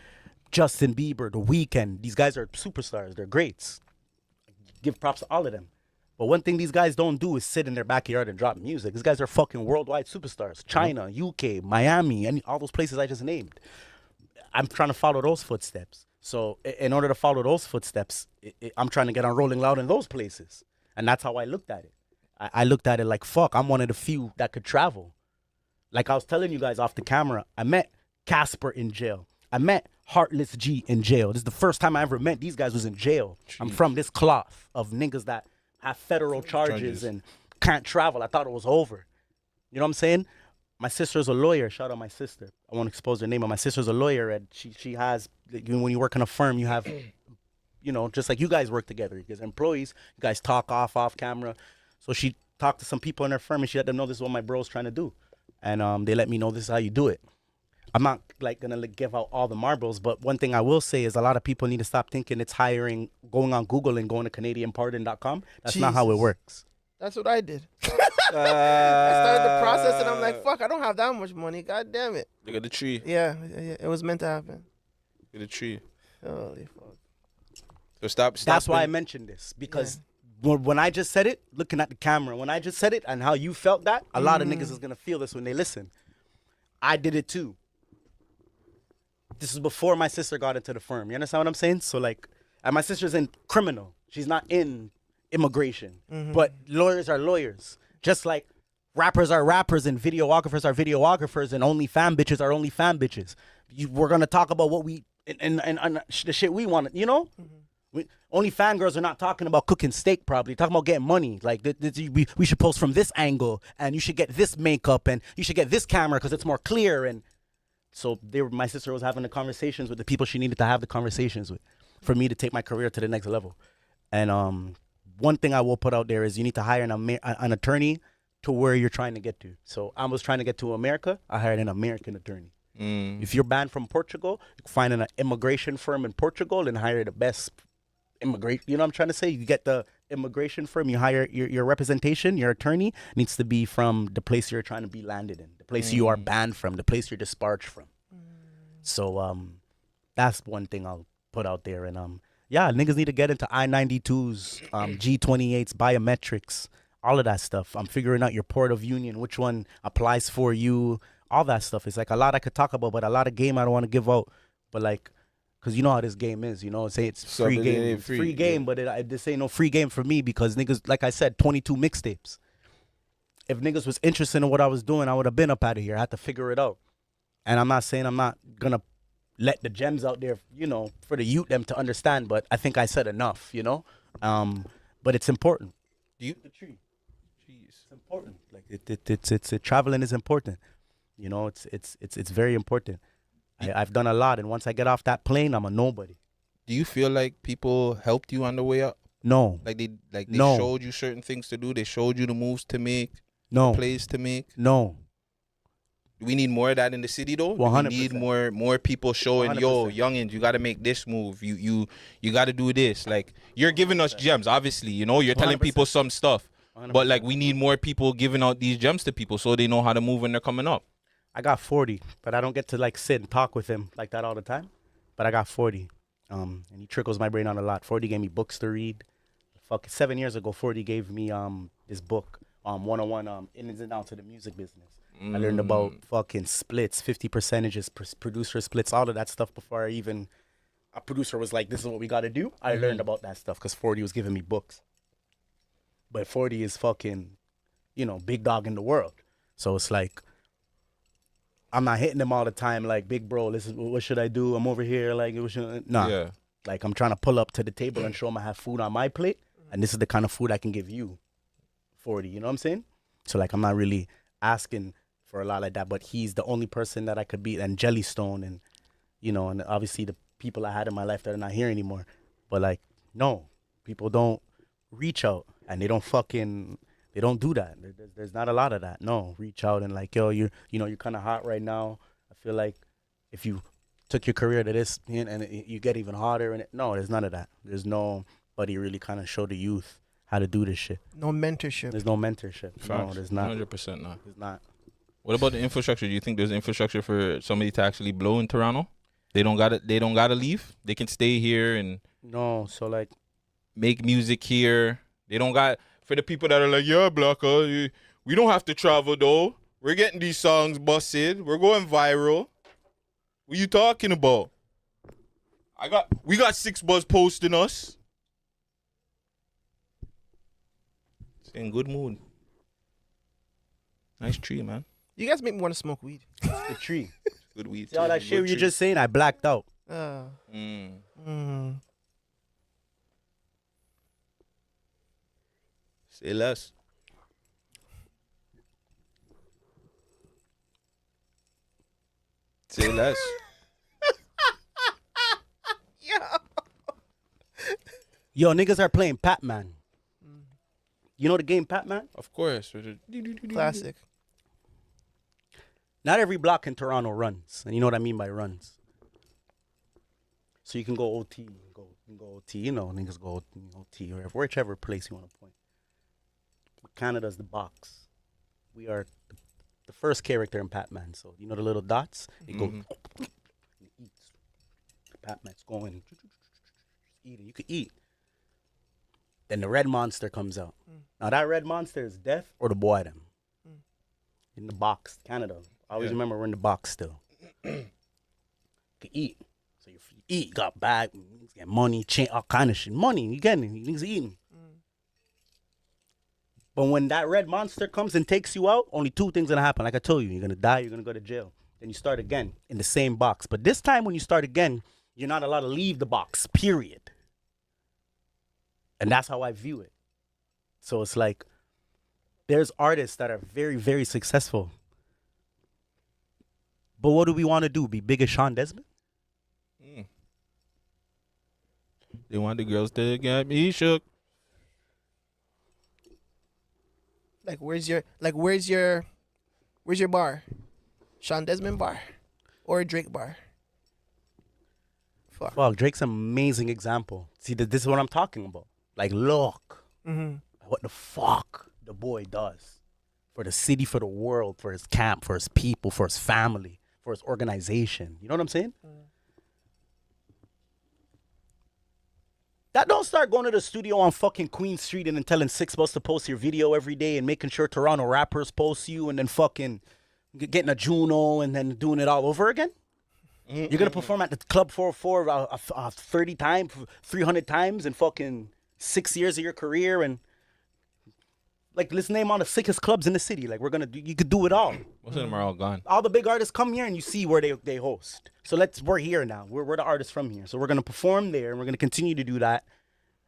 Justin Bieber, The Weeknd. These guys are superstars. They're greats. Give props to all of them. But one thing these guys don't do is sit in their backyard and drop music. These guys are fucking worldwide superstars. China, UK, Miami, and all those places I just named. I'm trying to follow those footsteps. So in order to follow those footsteps, I'm trying to get on Rolling Loud in those places. And that's how I looked at it. I looked at it like, fuck, I'm one of the few that could travel. Like I was telling you guys off the camera, I met Casper in jail. I met Heartless G in jail. This is the first time I ever met these guys was in jail. Jeez. I'm from this cloth of niggas that have federal charges and can't travel. I thought it was over. You know what I'm saying? My sister's a lawyer. Shout out my sister. I won't expose her name, but my sister's a lawyer, and she has, when you work in a firm, you have, you know, just like you guys work together. You guys are employees. You guys talk off camera. So she talked to some people in her firm, and she let them know this is what my bro's trying to do. And they let me know this is how you do it. I'm not like gonna give out all the marbles, but one thing I will say is a lot of people need to stop thinking it's hiring, going on Google and going to CanadianPardon.com. That's not how it works. That's what I did. I started the process and I'm like, fuck, I don't have that much money. God damn it. Look at the tree. Yeah, it was meant to happen. Look at the tree. Holy fuck. So stop. That's why I mentioned this, because when I just said it, looking at the camera, when I just said it and how you felt that, a lot of niggas is gonna feel this when they listen. I did it too. This is before my sister got into the firm. You understand what I'm saying? So like, and my sister's in criminal. She's not in immigration. But lawyers are lawyers. Just like rappers are rappers and videographers are videographers and only fan bitches are only fan bitches. We're going to talk about what we, and the shit we want, you know? Only fangirls are not talking about cooking steak probably. Talking about getting money. Like, we should post from this angle and you should get this makeup and you should get this camera because it's more clear. And so my sister was having the conversations with the people she needed to have the conversations with for me to take my career to the next level. And one thing I will put out there is you need to hire an attorney to where you're trying to get to. So I was trying to get to America. I hired an American attorney. If you're banned from Portugal, you can find an immigration firm in Portugal and hire the best immigration. You know what I'm trying to say? You get the immigration firm, you hire your representation, your attorney needs to be from the place you're trying to be landed in, the place you are banned from, the place you're disbarred from. So that's one thing I'll put out there. And yeah, niggas need to get into I-92s, G28s, biometrics, all of that stuff. I'm figuring out your port of union, which one applies for you, all that stuff. It's like a lot I could talk about, but a lot of game I don't want to give out. But like, because you know how this game is, you know, say it's free game, free game, but this ain't no free game for me because niggas, like I said, 22 mixtapes. If niggas was interested in what I was doing, I would have been up out of here. I had to figure it out. And I'm not saying I'm not going to let the gems out there, you know, for the youth them to understand, but I think I said enough, you know. But it's important. The tree. It's important. Like it's traveling is important. You know, it's very important. I've done a lot, and once I get off that plane, I'm a nobody. Do you feel like people helped you on the way up? No. Like they showed you certain things to do. They showed you the moves to make. No. The plays to make. No. We need more of that in the city, though. 100%. We need more people showing, 100%. yo, youngins, you got to make this move. You got to do this. Like, you're giving us gems, obviously. You know, you're telling 100%. people some stuff. 100%. But like, we need more people giving out these gems to people so they know how to move when they're coming up. I got 40, but I don't get to like sit and talk with him like that all the time. But I got 40, and he trickles my brain on a lot. 40 gave me books to read. 7 years ago, 40 gave me this book, 101 ins and outs of the music business. I learned about fucking splits, 50 percentages, producer splits, all of that stuff before I even a producer was like, "This is what we got to do." I learned about that stuff because 40 was giving me books. But 40 is fucking, you know, big dog in the world. So it's like, I'm not hitting them all the time like, big bro, listen, what should I do? I'm over here, like, nah. Yeah. Like, I'm trying to pull up to the table and show them I have food on my plate, and this is the kind of food I can give you, 40, you know what I'm saying? So, like, I'm not really asking for a lot like that, but he's the only person that I could beat, and Jellystone, and, you know, and obviously the people I had in my life that are not here anymore. But, like, no, people don't reach out, and they don't do that. There's not a lot of that. No, reach out and like, yo, you're kind of hot right now. I feel like if you took your career to this and you get even hotter. And no, there's none of that. There's nobody really kind of show the youth how to do this shit. No mentorship. There's no mentorship. Facts. No, there's not. 100% not. There's not. What about the infrastructure? Do you think there's infrastructure for somebody to actually blow in Toronto? They don't gotta leave. They can stay here and no. So like, make music here. They don't got. For the people that are like, yeah, Blocker, we don't have to travel, though. We're getting these songs busted. We're going viral. What you talking about? We got 6 buzz posting us. It's in good mood. Nice tree, man. You guys make me want to smoke weed. The tree. Good weed. See all that shit you're just saying? I blacked out. Say less. Say less. Yo, niggas are playing Pac-Man. You know the game Pac-Man? Of course. Classic. Not every block in Toronto runs. And you know what I mean by runs. So you can go OT. You can go OT. You know, niggas go OT or whichever place you want to point. But Canada's the box. We are the first character in Pac-Man. So you know the little dots? They go and it eats. Pac-Man's going eating. You could eat. Then the red monster comes out. Now that red monster is death or the boy them. In the box, Canada. I always remember we're in the box still. You can eat. So you eat, got bag, get money, chain, all kind of shit. Money, you getting it. Niggas eating. But when that red monster comes and takes you out, only 2 things gonna happen. Like I told you, you're gonna die, you're gonna go to jail. Then you start again in the same box. But this time when you start again, you're not allowed to leave the box, period. And that's how I view it. So it's like, there's artists that are very, very successful. But what do we want to do? Be big as Sean Desmond? They want the girls to get me shook. Where's your bar? Sean Desmond bar? Or Drake bar? Fuck, Drake's an amazing example. See, this is what I'm talking about. Like, look. What the fuck the boy does for the city, for the world, for his camp, for his people, for his family, for his organization. You know what I'm saying? That don't start going to the studio on fucking Queen Street and then telling 6 Buzz to post your video every day and making sure Toronto rappers post you and then fucking getting a Juno and then doing it all over again. You're going to perform at the Club 404 30 times, 300 times in fucking 6 years of your career, and like, let's name all the sickest clubs in the city. Like, you could do it all. Most of them are all gone. All the big artists come here and you see where they host. So we're here now. We're the artists from here. So we're gonna perform there and we're gonna continue to do that.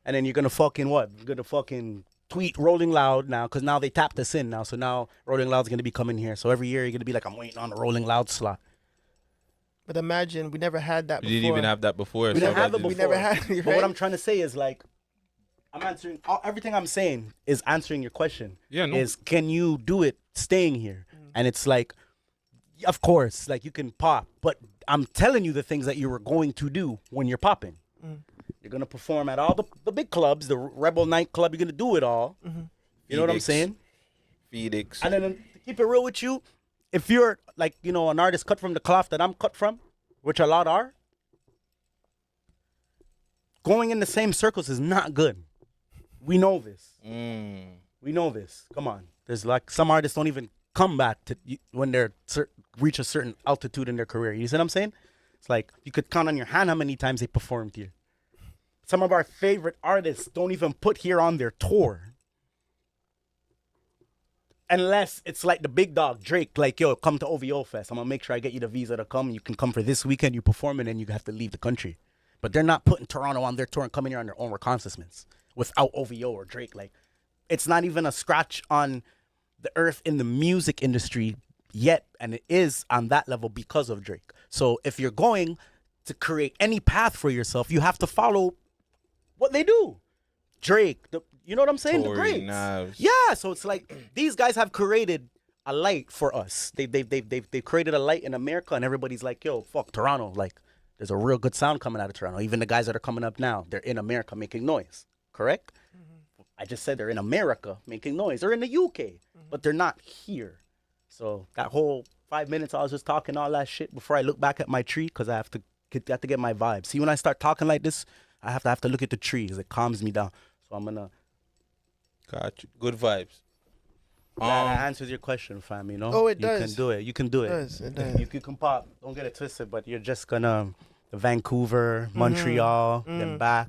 And then you're gonna fucking what? You're gonna fucking tweet Rolling Loud now, because now they tapped us in now. So now Rolling Loud's gonna be coming here. So every year you're gonna be like, I'm waiting on the Rolling Loud slot. But imagine we never had that before. We didn't even have that before. We didn't have it before. We never had it, right? But what I'm trying to say is, like, I'm answering everything I'm saying is answering your question. Yeah, no. Is, can you do it staying here? And it's like, of course, like, you can pop, but I'm telling you the things that you were going to do when you're popping. You're gonna perform at all the big clubs, the Rebel nightclub. You're gonna do it all. You know what I'm saying? Phoenix. And then to keep it real with you, if you're like, you know, an artist cut from the cloth that I'm cut from, which a lot are, going in the same circles is not good. We know this. We know this. Come on. There's like some artists don't even come back to when they're reach a certain altitude in their career. You see what I'm saying? It's like you could count on your hand how many times they performed here. Some of our favorite artists don't even put here on their tour. Unless it's like the big dog, Drake, like, yo, come to OVO Fest. I'm going to make sure I get you the visa to come. You can come for this weekend, you perform, and then you have to leave the country. But they're not putting Toronto on their tour and coming here on their own reconnaissance without OVO or Drake. Like, it's not even a scratch on the earth in the music industry yet, and it is on that level because of Drake. So if you're going to create any path for yourself, you have to follow what they do. Drake, you know what I'm saying? Tory, the greats. Nas. Yeah, so it's like these guys have created a light for us. They've created a light in America, and everybody's like, yo, fuck Toronto. Like, there's a real good sound coming out of Toronto. Even the guys that are coming up now, they're in America making noise. Correct? I just said they're in America making noise. They're in the UK, but they're not here. So that whole 5 minutes I was just talking all that shit before I look back at my tree, because I have to get my vibe. See, when I start talking like this, I have to look at the tree because it calms me down. So I'm gonna. Got you. Good vibes. That answers your question, fam. You know. Oh, it you does. You can do it. You can do it. It does. You can pop. Don't get it twisted, but you're just gonna the Vancouver, Montreal, then back,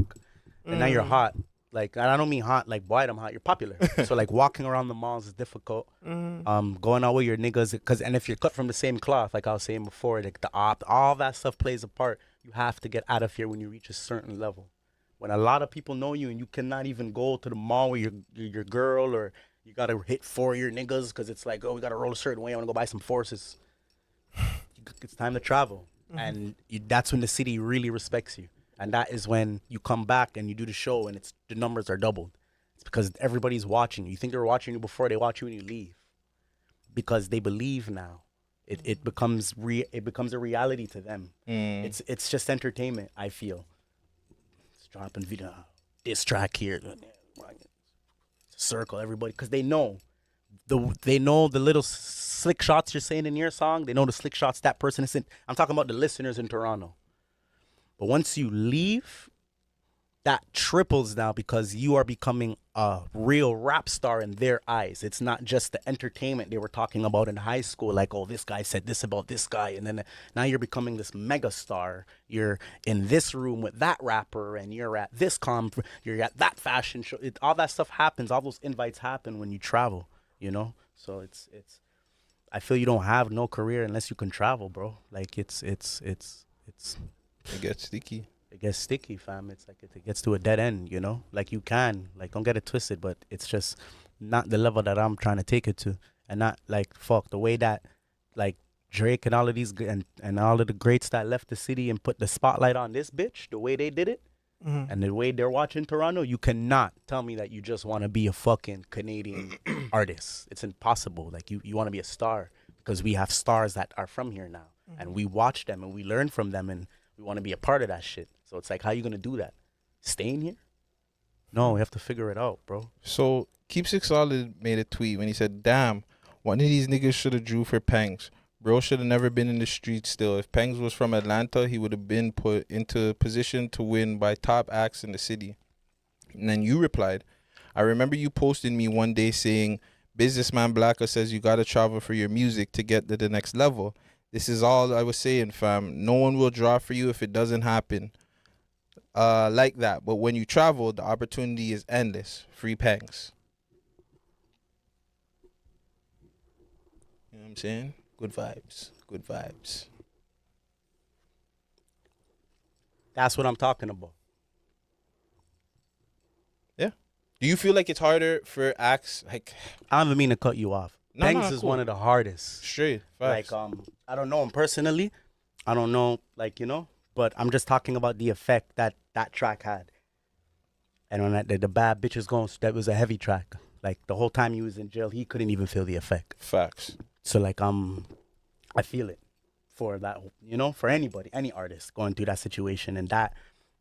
and now you're hot. Like, and I don't mean hot like white, I'm hot. You're popular. So like walking around the malls is difficult. Going out with your niggas, and if you're cut from the same cloth, like I was saying before, like all that stuff plays a part. You have to get out of here when you reach a certain level. When a lot of people know you and you cannot even go to the mall with your girl, or you gotta hit 4 of your niggas because it's like, oh, we gotta roll a certain way. I wanna go buy some forces. It's time to travel, and that's when the city really respects you. And that is when you come back and you do the show and the numbers are doubled. It's because everybody's watching you. You think they were watching you before, they watch you when you leave. Because they believe now. It becomes a reality to them. It's just entertainment, I feel. It's dropping video, this track here, circle everybody, because they know the little slick shots you're saying in your song. They know the slick shots that person is in. I'm talking about the listeners in Toronto. But once you leave, that triples now because you are becoming a real rap star in their eyes. It's not just the entertainment they were talking about in high school, like, oh, this guy said this about this guy, and then now you're becoming this mega star. You're in this room with that rapper, and you're at this you're at that fashion show. All that stuff happens. All those invites happen when you travel, you know? So it's I feel you don't have no career unless you can travel, bro. Like it's It gets sticky. It gets sticky, fam. It's like it gets to a dead end, you know? Like you can, like, don't get it twisted, but it's just not the level that I'm trying to take it to. And not like, fuck, the way that like Drake and all of these and all of the greats that left the city and put the spotlight on this bitch, the way they did it, and the way they're watching Toronto, you cannot tell me that you just want to be a fucking Canadian artist. It's impossible. Like you want to be a star because we have stars that are from here now, and we watch them and we learn from them, and we want to be a part of that shit. So it's like, how you gonna do that? Staying here? No, we have to figure it out, bro. So Keep Six Solid made a tweet when he said, "Damn, one of these niggas should have drew for Pangs. Bro should have never been in the streets still. If Pangs was from Atlanta, he would have been put into position to win by top acts in the city." And then you replied, "I remember you posting me one day saying, Businessman Blacka says you gotta travel for your music to get to the next level. This is all I was saying, fam. No one will draw for you if it doesn't happen like that. But when you travel, the opportunity is endless. Free Pangs." You know what I'm saying? Good vibes. Good vibes. That's what I'm talking about. Yeah. Do you feel like it's harder for acts like... I don't even mean to cut you off. Pangs is one of the hardest. Straight. Facts. Like, I don't know him personally. I don't know, like, you know, but I'm just talking about the effect that that track had. And when the bad bitches going, that was a heavy track. Like, the whole time he was in jail, he couldn't even feel the effect. Facts. So, like, I feel it for that, you know, for anybody, any artist going through that situation. And that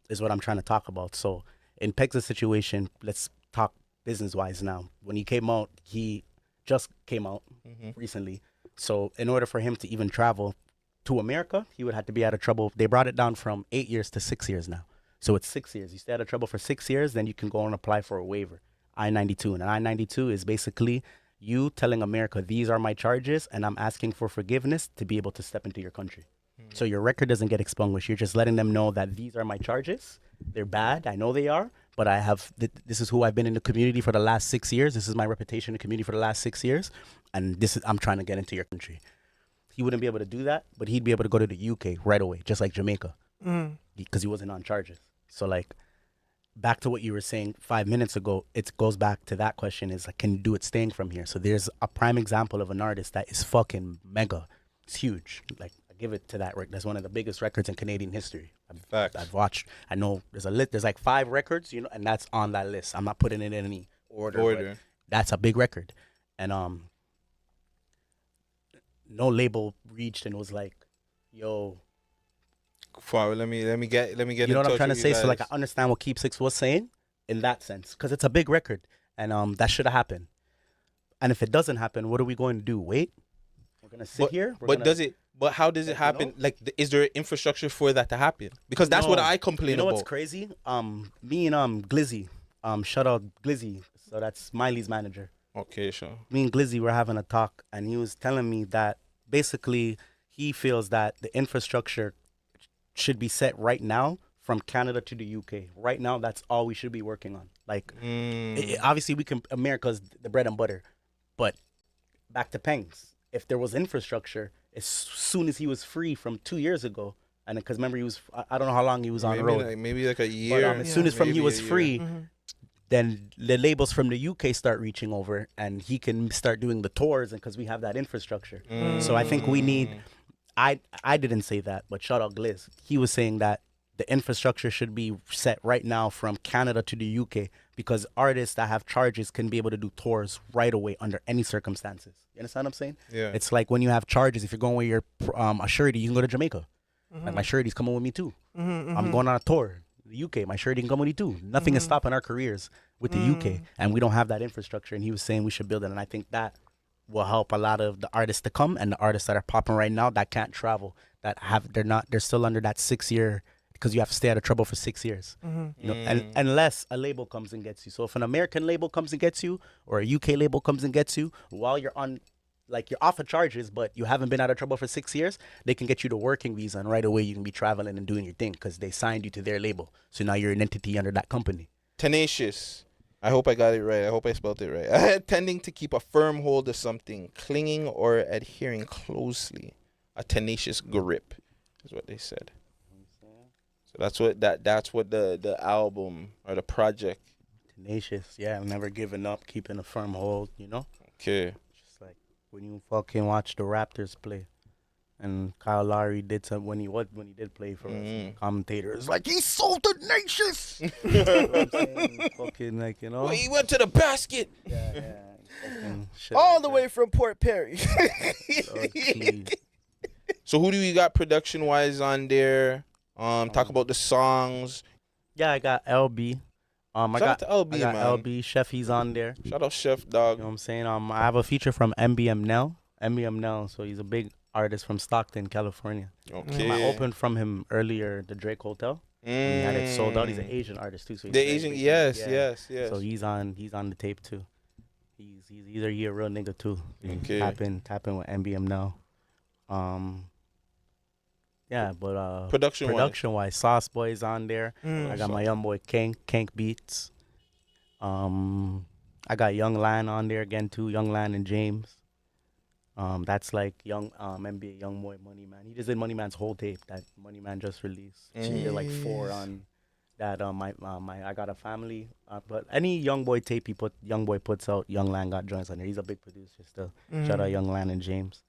is what I'm trying to talk about. So, in Peg's situation, let's talk business-wise now. When he came out, he just came out recently. So, in order for him to even travel to America, he would have to be out of trouble. They brought it down from 8 years to 6 years now. So, it's 6 years. You stay out of trouble for 6 years, then you can go and apply for a waiver. I-92. And I-92 is basically you telling America, these are my charges, and I'm asking for forgiveness to be able to step into your country. So your record doesn't get expungished. You're just letting them know that these are my charges. They're bad. I know they are, but I have. This is who I've been in the community for the last 6 years. This is my reputation in the community for the last 6 years, and I'm trying to get into your country. He wouldn't be able to do that, but he'd be able to go to the UK right away, just like Jamaica, because he wasn't on charges. So like, back to what you were saying 5 minutes ago, it goes back to that question is like, can you do it staying from here? So there's a prime example of an artist that is fucking mega. It's huge. Like, I give it to that. That's one of the biggest records in Canadian history. I've watched. I know there's a list. There's like 5 records, you know, and that's on that list. I'm not putting it in any order. That's a big record. And no label reached and was like, yo, let me get you know what I'm trying to say? So like, I understand what Keep Six was saying in that sense, because it's a big record, and that should have happened. And if it doesn't happen, what are we going to do? Wait, we're gonna sit here. But how does it happen? You know? Like, is there infrastructure for that to happen? Because that's what I complain about. You know what's crazy? Me and Glizzy, shout out Glizzy. So that's Miley's manager. Okay, sure. Me and Glizzy were having a talk, and he was telling me that basically he feels that the infrastructure should be set right now from Canada to the UK. Right now, that's all we should be working on. Like, obviously, America's the bread and butter, but back to Pengs. If there was infrastructure, as soon as he was free from 2 years ago, and because remember he was, I don't know how long he was on the road. Maybe like a year. But as soon as he was free, then the labels from the UK start reaching over, and he can start doing the tours, and because we have that infrastructure. So I think we need. I didn't say that, but shout out Gliz. He was saying that the infrastructure should be set right now from Canada to the UK, because artists that have charges can be able to do tours right away under any circumstances. You understand what I'm saying? Yeah. It's like when you have charges, if you're going with your a surety, you can go to Jamaica. Like my surety's coming with me too. I'm going on a tour. The UK, my surety can come with me too. Nothing is stopping our careers with the UK, and we don't have that infrastructure. And he was saying we should build it, and I think that will help a lot of the artists to come and the artists that are popping right now that can't travel, they're still under that 6 year, because you have to stay out of trouble for 6 years. You know, and unless a label comes and gets you. So if an American label comes and gets you, or a UK label comes and gets you, while you're on, like you're off of charges, but you haven't been out of trouble for 6 years, they can get you the working visa, and right away you can be traveling and doing your thing because they signed you to their label. So now you're an entity under that company. Tenacious. I hope I got it right. I hope I spelled it right. Tending to keep a firm hold of something, clinging or adhering closely. A tenacious grip is what they said. So that's what the album or the project. Tenacious, yeah, never giving up, keeping a firm hold, you know? Okay. Just like when you fucking watch the Raptors play, and Kyle Lowry did some when he did play for us, commentators like, he's so tenacious. You know what I'm saying? Fucking like, you know. Well, he went to the basket. Yeah. All the way from Port Perry. So who do you got production wise on there? Talk about the songs. Yeah, I got LB. Shout out to LB, I got man. LB. Chef, he's on there. Shout out Chef, dog. You know what I'm saying? I have a feature from MBM Nell. So he's a big artist from Stockton, California. Okay. I opened from him earlier, the Drake Hotel. And he had it sold out. He's an Asian artist too. So he's the Asian, yes. So he's on the tape too. He's either he a real nigga too. Okay. Tap in with MBM Nell. Yeah, but production wise, Sauce Boy's on there. I got my young boy Kank Beats. I got Young Lan on there again too. Young Lan and James. That's like young NBA Young Boy Money Man. He just did Money Man's whole tape that Money Man just released. He did like 4 on that. My I Got a Family. But any Young Boy tape Young Boy puts out, Young Lan got joints on there. He's a big producer still. Shout out Young Lan and James.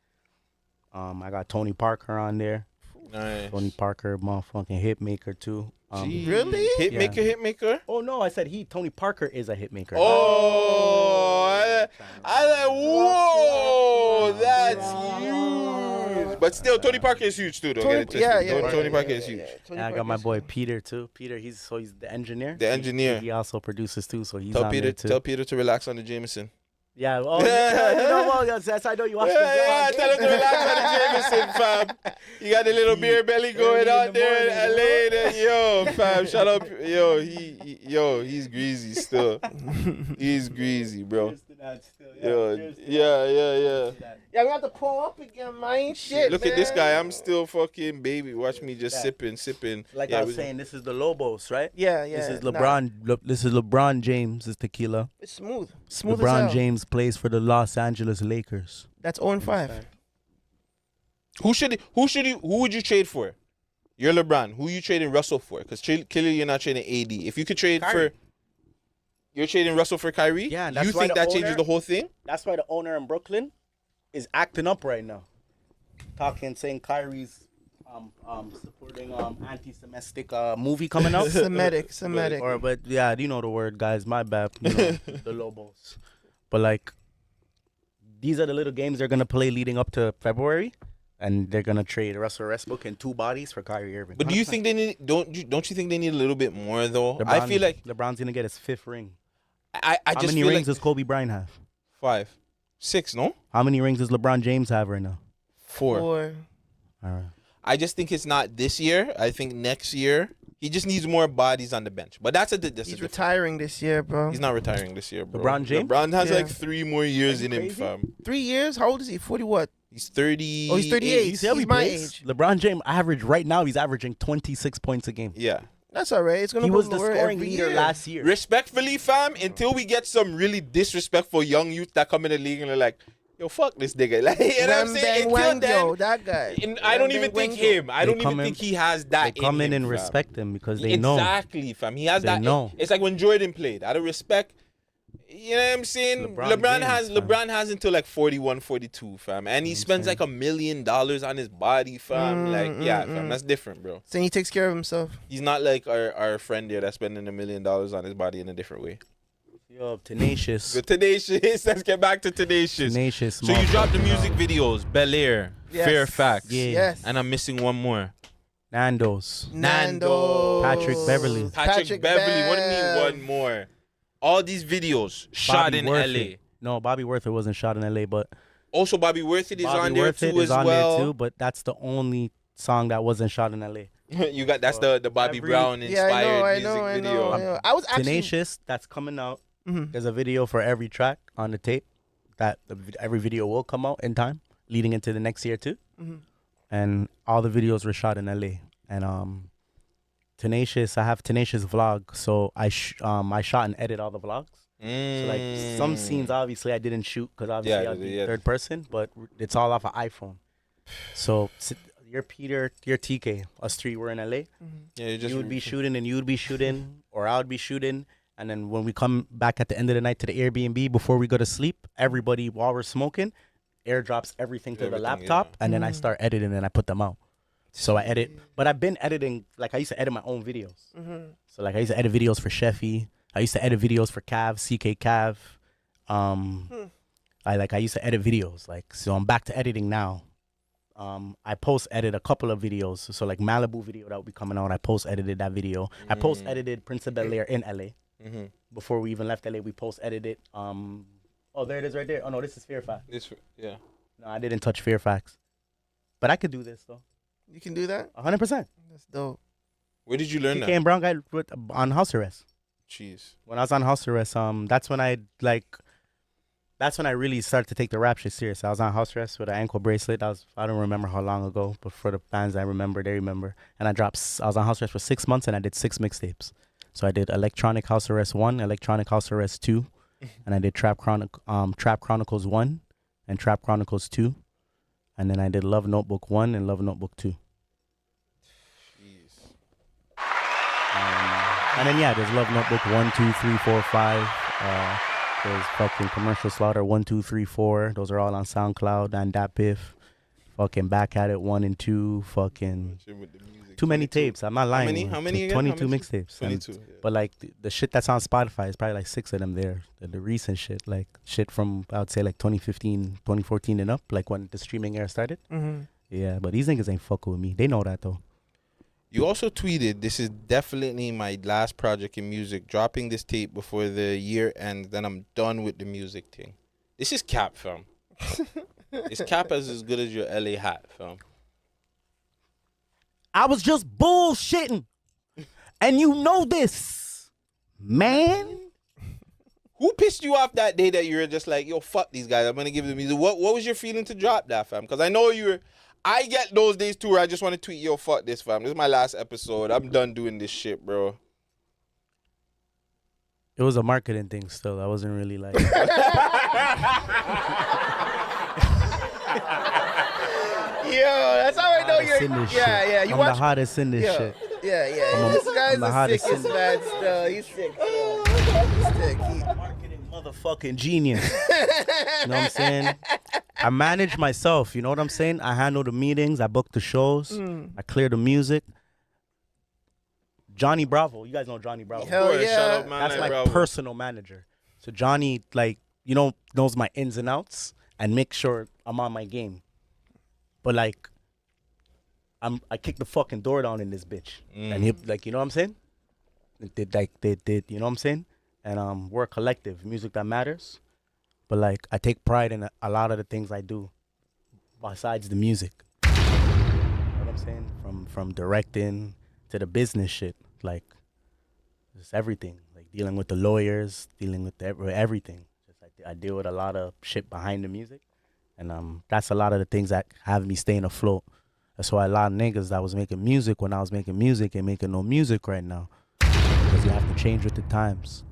I got Tony Parker on there. Nice. Tony Parker, motherfucking hit maker too. Really? Hit maker? Oh no, I said Tony Parker is a hit maker. Oh, I like, whoa, that's huge. But still, Tony Parker is huge too, though. Tony Parker is huge. I got my boy Peter too. Peter, he's the engineer. The engineer. He also produces too, so he's tell on Peter, there too. Tell Peter to relax on the Jameson. Yeah, you know what? That's I know you watch the vlog. Tell him to relax on the Jameson, fam. You got the little beer belly going out there in LA. Yo, fam, shut up. He's greasy still. He's greasy, bro. Yeah. Yeah, we have to pull up again, man. Shit, Look at this guy. I'm still fucking baby. Watch me just sipping. Like I was saying, this is the Lobos, right? Yeah. This is LeBron. This is LeBron James' tequila. It's smooth LeBron as hell. James plays for the Los Angeles Lakers. That's 0-5. Who would you trade for? You're LeBron. Who you trading Russell for? Because clearly you're not trading AD. If you could trade Kyrie. You're trading Russell for Kyrie? Yeah, that's you why think that changes the whole thing? That's why the owner in Brooklyn is acting up right now, saying Kyrie's supporting anti-Semitic movie coming out. Semitic. But yeah, you know the word, guys. My bad. You know, the Lobos. But like, these are the little games they're gonna play leading up to February, and they're gonna trade Russell Westbrook and 2 bodies for Kyrie Irving. But do you think they need? Don't you think they need a little bit more though? LeBron, I feel like LeBron's gonna get his 5th ring. How many rings does Kobe Bryant have? 5, 6, no? How many rings does LeBron James have right now? 4. All right. I just think it's not this year. I think next year he just needs more bodies on the bench. But he's retiring this year, bro. He's not retiring this year, bro. LeBron James? LeBron has like 3 more years in him, fam. 3 years? How old is he? 40 what? He's 30. Oh, he's 38. You see how he He's my plays? age. LeBron James right now he's averaging 26 points a game. Yeah. That's all right. It's gonna He go was the lower scoring every leader year. last year. Respectfully, fam, until we get some really disrespectful young youth that come in the league and are like, yo, fuck this nigga. Like, you know what I'm saying? Until then, that guy. and I don't even think him. I don't even think he has that They come in him, and fam. respect him because they know. Exactly, fam. He has They that. know. It's like when Jordan played. Out of respect, you know what I'm saying? LeBron has until like 41, 42, fam. And he spends like $1 million on his body, fam. Like, yeah, fam. That's different, bro. So he takes care of himself. He's not like our friend there that's spending $1 million on his body in a different way. Yo, Tenacious. Good Tenacious. Let's get back to Tenacious. Tenacious. So you dropped the music videos, Bel Air, Yes. Fairfax. Yeah. Yes. And I'm missing one more. Nando's. Nando. Patrick Beverly. Patrick Beverly. What do you mean one more? All these videos shot Bobby in Worthit. LA. No, Bobby Worthit wasn't shot in LA, but Also, Bobby Worthit is Bobby on there Worthit too is as on well. there too, but that's the only song that wasn't shot in LA. You got that's the Bobby Brown inspired music video. I was actually Tenacious, that's coming out. Mhm. There's a video for every track on the tape. Every video will come out in time, leading into the next year too. Mhm. And all the videos were shot in LA. And Tenacious, I have Tenacious vlog, so I shot and edit all the vlogs. So like some scenes, obviously I didn't shoot because obviously I'd be third person, but it's all off an iPhone. So you're Peter, you're TK, us three were in LA. Yeah, you would be shooting and you would be shooting, or I would be shooting. And then when we come back at the end of the night to the Airbnb before we go to sleep, everybody while we're smoking, airdrops everything to the laptop, and then I start editing and I put them out. So I edit, but I've been editing, like I used to edit my own videos. So like I used to edit videos for Sheffy. I used to edit videos for Cav, CK Cav. I used to edit videos. Like, so I'm back to editing now. I post edit a couple of videos. So like Malibu video that will be coming out, I post edited that video. I post edited Prince of Bel Air in LA. Before we even left LA, we post edited. Oh, there it is right there. Oh no, this is Fairfax. Yeah. No, I didn't touch Fairfax. But I could do this though. You can do that? 100%. That's dope. Where did you learn that? TK Brown guy on house arrest. Jeez. When I was on house arrest, that's when I really started to take the rap shit serious. I was on house arrest with an ankle bracelet. I don't remember how long ago, but for the fans I remember, they remember. And I was on house arrest for 6 months and I did 6 mixtapes. So I did Electronic House Arrest 1, Electronic House Arrest 2, and I did Trap Chronicles 1 and Trap Chronicles 2. And then I did Love Notebook 1 and Love Notebook 2. And then yeah, there's Love Notebook 1, 2, 3, 4, 5. There's fucking Commercial Slaughter 1, 2, 3, 4. Those are all on SoundCloud and Dat Piff. Fucking Back at It 1 and 2. Fucking too many tapes. I'm not lying. How many again? 22 mixtapes. 22. But like the shit that's on Spotify is probably like 6 of them there. The recent shit, like shit from I would say like 2015, 2014 and up, like when the streaming era started. Yeah, but these niggas ain't fucking with me. They know that though. You also tweeted, "This is definitely my last project in music. Dropping this tape before the year ends, then I'm done with the music thing." This is cap, fam. It's cap as good as your LA hat, fam. I was just bullshitting. And you know this, man. Who pissed you off that day that you were just like, yo, fuck these guys, I'm gonna give them music? What was your feeling to drop that, fam? Because I know I get those days too where I just want to tweet, yo, fuck this, fam. This is my last episode. I'm done doing this shit, bro. It was a marketing thing still. I wasn't really like... Yo, that's how I know you're. Yeah. You I'm watch the hottest in this Yo, shit. Yeah. This I'm guy's the the hottest sickest in- man still. He's sick. He's sick. Motherfucking genius. You know what I'm saying? I manage myself. You know what I'm saying? I handle the meetings. I book the shows. I clear the music. Johnny Bravo. You guys know Johnny Bravo. Hell yeah. Shout out, man, That's like my Bravo. personal manager. So Johnny, like, knows my ins and outs and make sure I'm on my game. But like, I kick the fucking door down in this bitch. And he, like, you know what I'm saying? They you know what I'm saying? And we're a collective, music that matters. But like, I take pride in a lot of the things I do besides the music. You know what I'm saying? From directing to the business shit, like, just everything. Like dealing with the lawyers, dealing with everything. Just I deal with a lot of shit behind the music. And that's a lot of the things that have me staying afloat. That's why a lot of niggas that was making music when I was making music ain't making no music right now. Because you have to change with the times.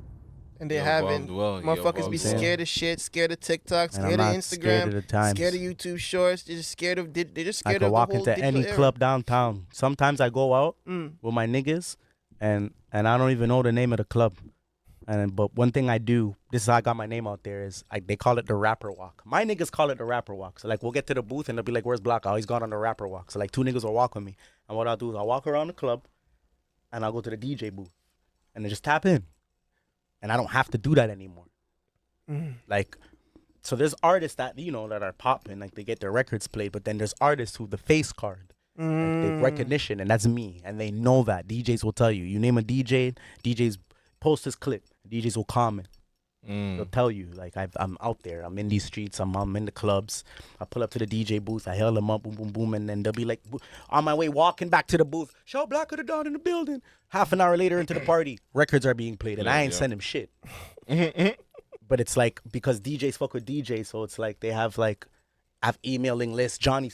And they haven't. Motherfuckers be scared of shit, scared of TikTok, scared of Instagram, scared of the times. scared of YouTube Shorts. They're just scared of. They're just I scared could of walk the whole into any digital era. club downtown. Sometimes I go out with my niggas, and I don't even know the name of the club. But one thing I do, this is how I got my name out there, is they call it the rapper walk. My niggas call it the rapper walk. So like we'll get to the booth and they'll be like, "Where's Block? Oh, he's gone on the rapper walk." So like 2 niggas will walk with me, and what I'll do is I'll walk around the club, and I'll go to the DJ booth, and then just tap in, and I don't have to do that anymore. Like, so there's artists that that are popping, like they get their records played, but then there's artists who the face card, like, they recognition, and that's me, and they know that. DJs will tell you. You name a DJ, DJs post this clip. DJs will comment. They'll tell you, like, I'm out there. I'm in these streets. I'm in the clubs. I pull up to the DJ booth. I hail them up, boom, boom, boom, and then they'll be like, on my way walking back to the booth, show Black of the Dawn in the building. Half an hour later into the party, records are being played, and I ain't sending shit. But it's like, because DJs fuck with DJs, so it's like they have emailing lists. Johnny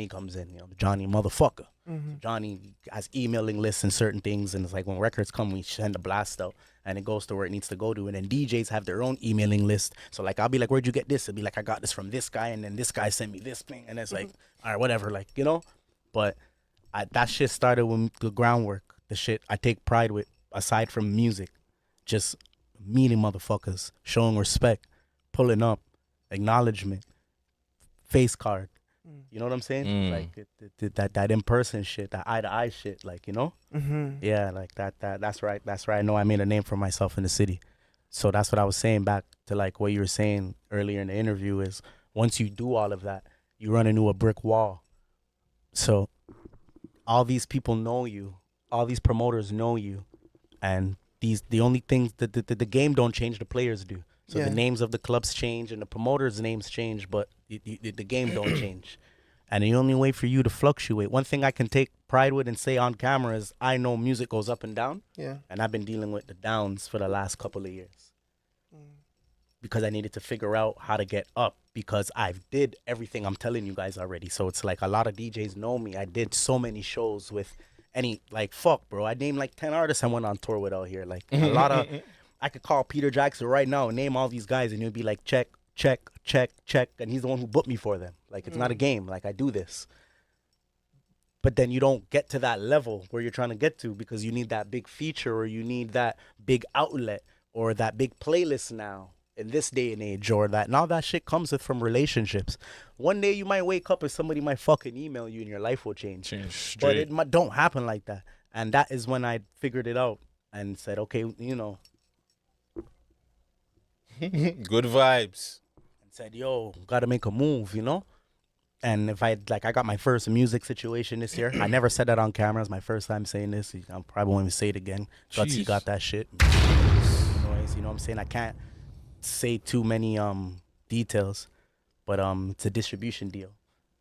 comes in, Johnny motherfucker. So Johnny has emailing lists and certain things, and it's like when records come, we send a blast out, and it goes to where it needs to go to. And then DJs have their own emailing list. So like I'll be like, "Where'd you get this?" It'll be like, "I got this from this guy," and then this guy sent me this thing, and it's like, all right, whatever, like But that shit started with the groundwork. The shit I take pride with, aside from music, just meeting motherfuckers, showing respect, pulling up, acknowledgement, face card. You know what I'm saying? Like that in person shit, that eye to eye shit, like yeah, like that's right. That's right. I know I made a name for myself in the city. So that's what I was saying back to like what you were saying earlier in the interview, is once you do all of that, you run into a brick wall. So all these people know you, all these promoters know you, and the only things that the game don't change, the players do. So the names of the clubs change and the promoters' names change, but the game don't change. And the only way for you to fluctuate, one thing I can take pride with and say on camera is I know music goes up and down. Yeah. And I've been dealing with the downs for the last couple of years. Because I needed to figure out how to get up, because I've did everything I'm telling you guys already. So it's like a lot of DJs know me. I did so many shows with fuck, bro. I named like 10 artists I went on tour with out here. Like a lot of, I could call Peter Jackson right now and name all these guys, and he'd be like, check, check, check, check. And he's the one who booked me for them. Like, it's not a game. Like, I do this. But then you don't get to that level where you're trying to get to, because you need that big feature, or you need that big outlet, or that big playlist now in this day and age, or that. And all that shit comes from relationships. One day you might wake up and somebody might fucking email you and your life will change. But it don't happen like that. And that is when I figured it out and said, okay, Good vibes. And said, yo, gotta make a move, And if I got my first music situation this year. I never said that on camera. It's my first time saying this. I probably won't even say it again. Gutsy got that shit. Anyways, you know what I'm saying? I can't say too many details, but it's a distribution deal.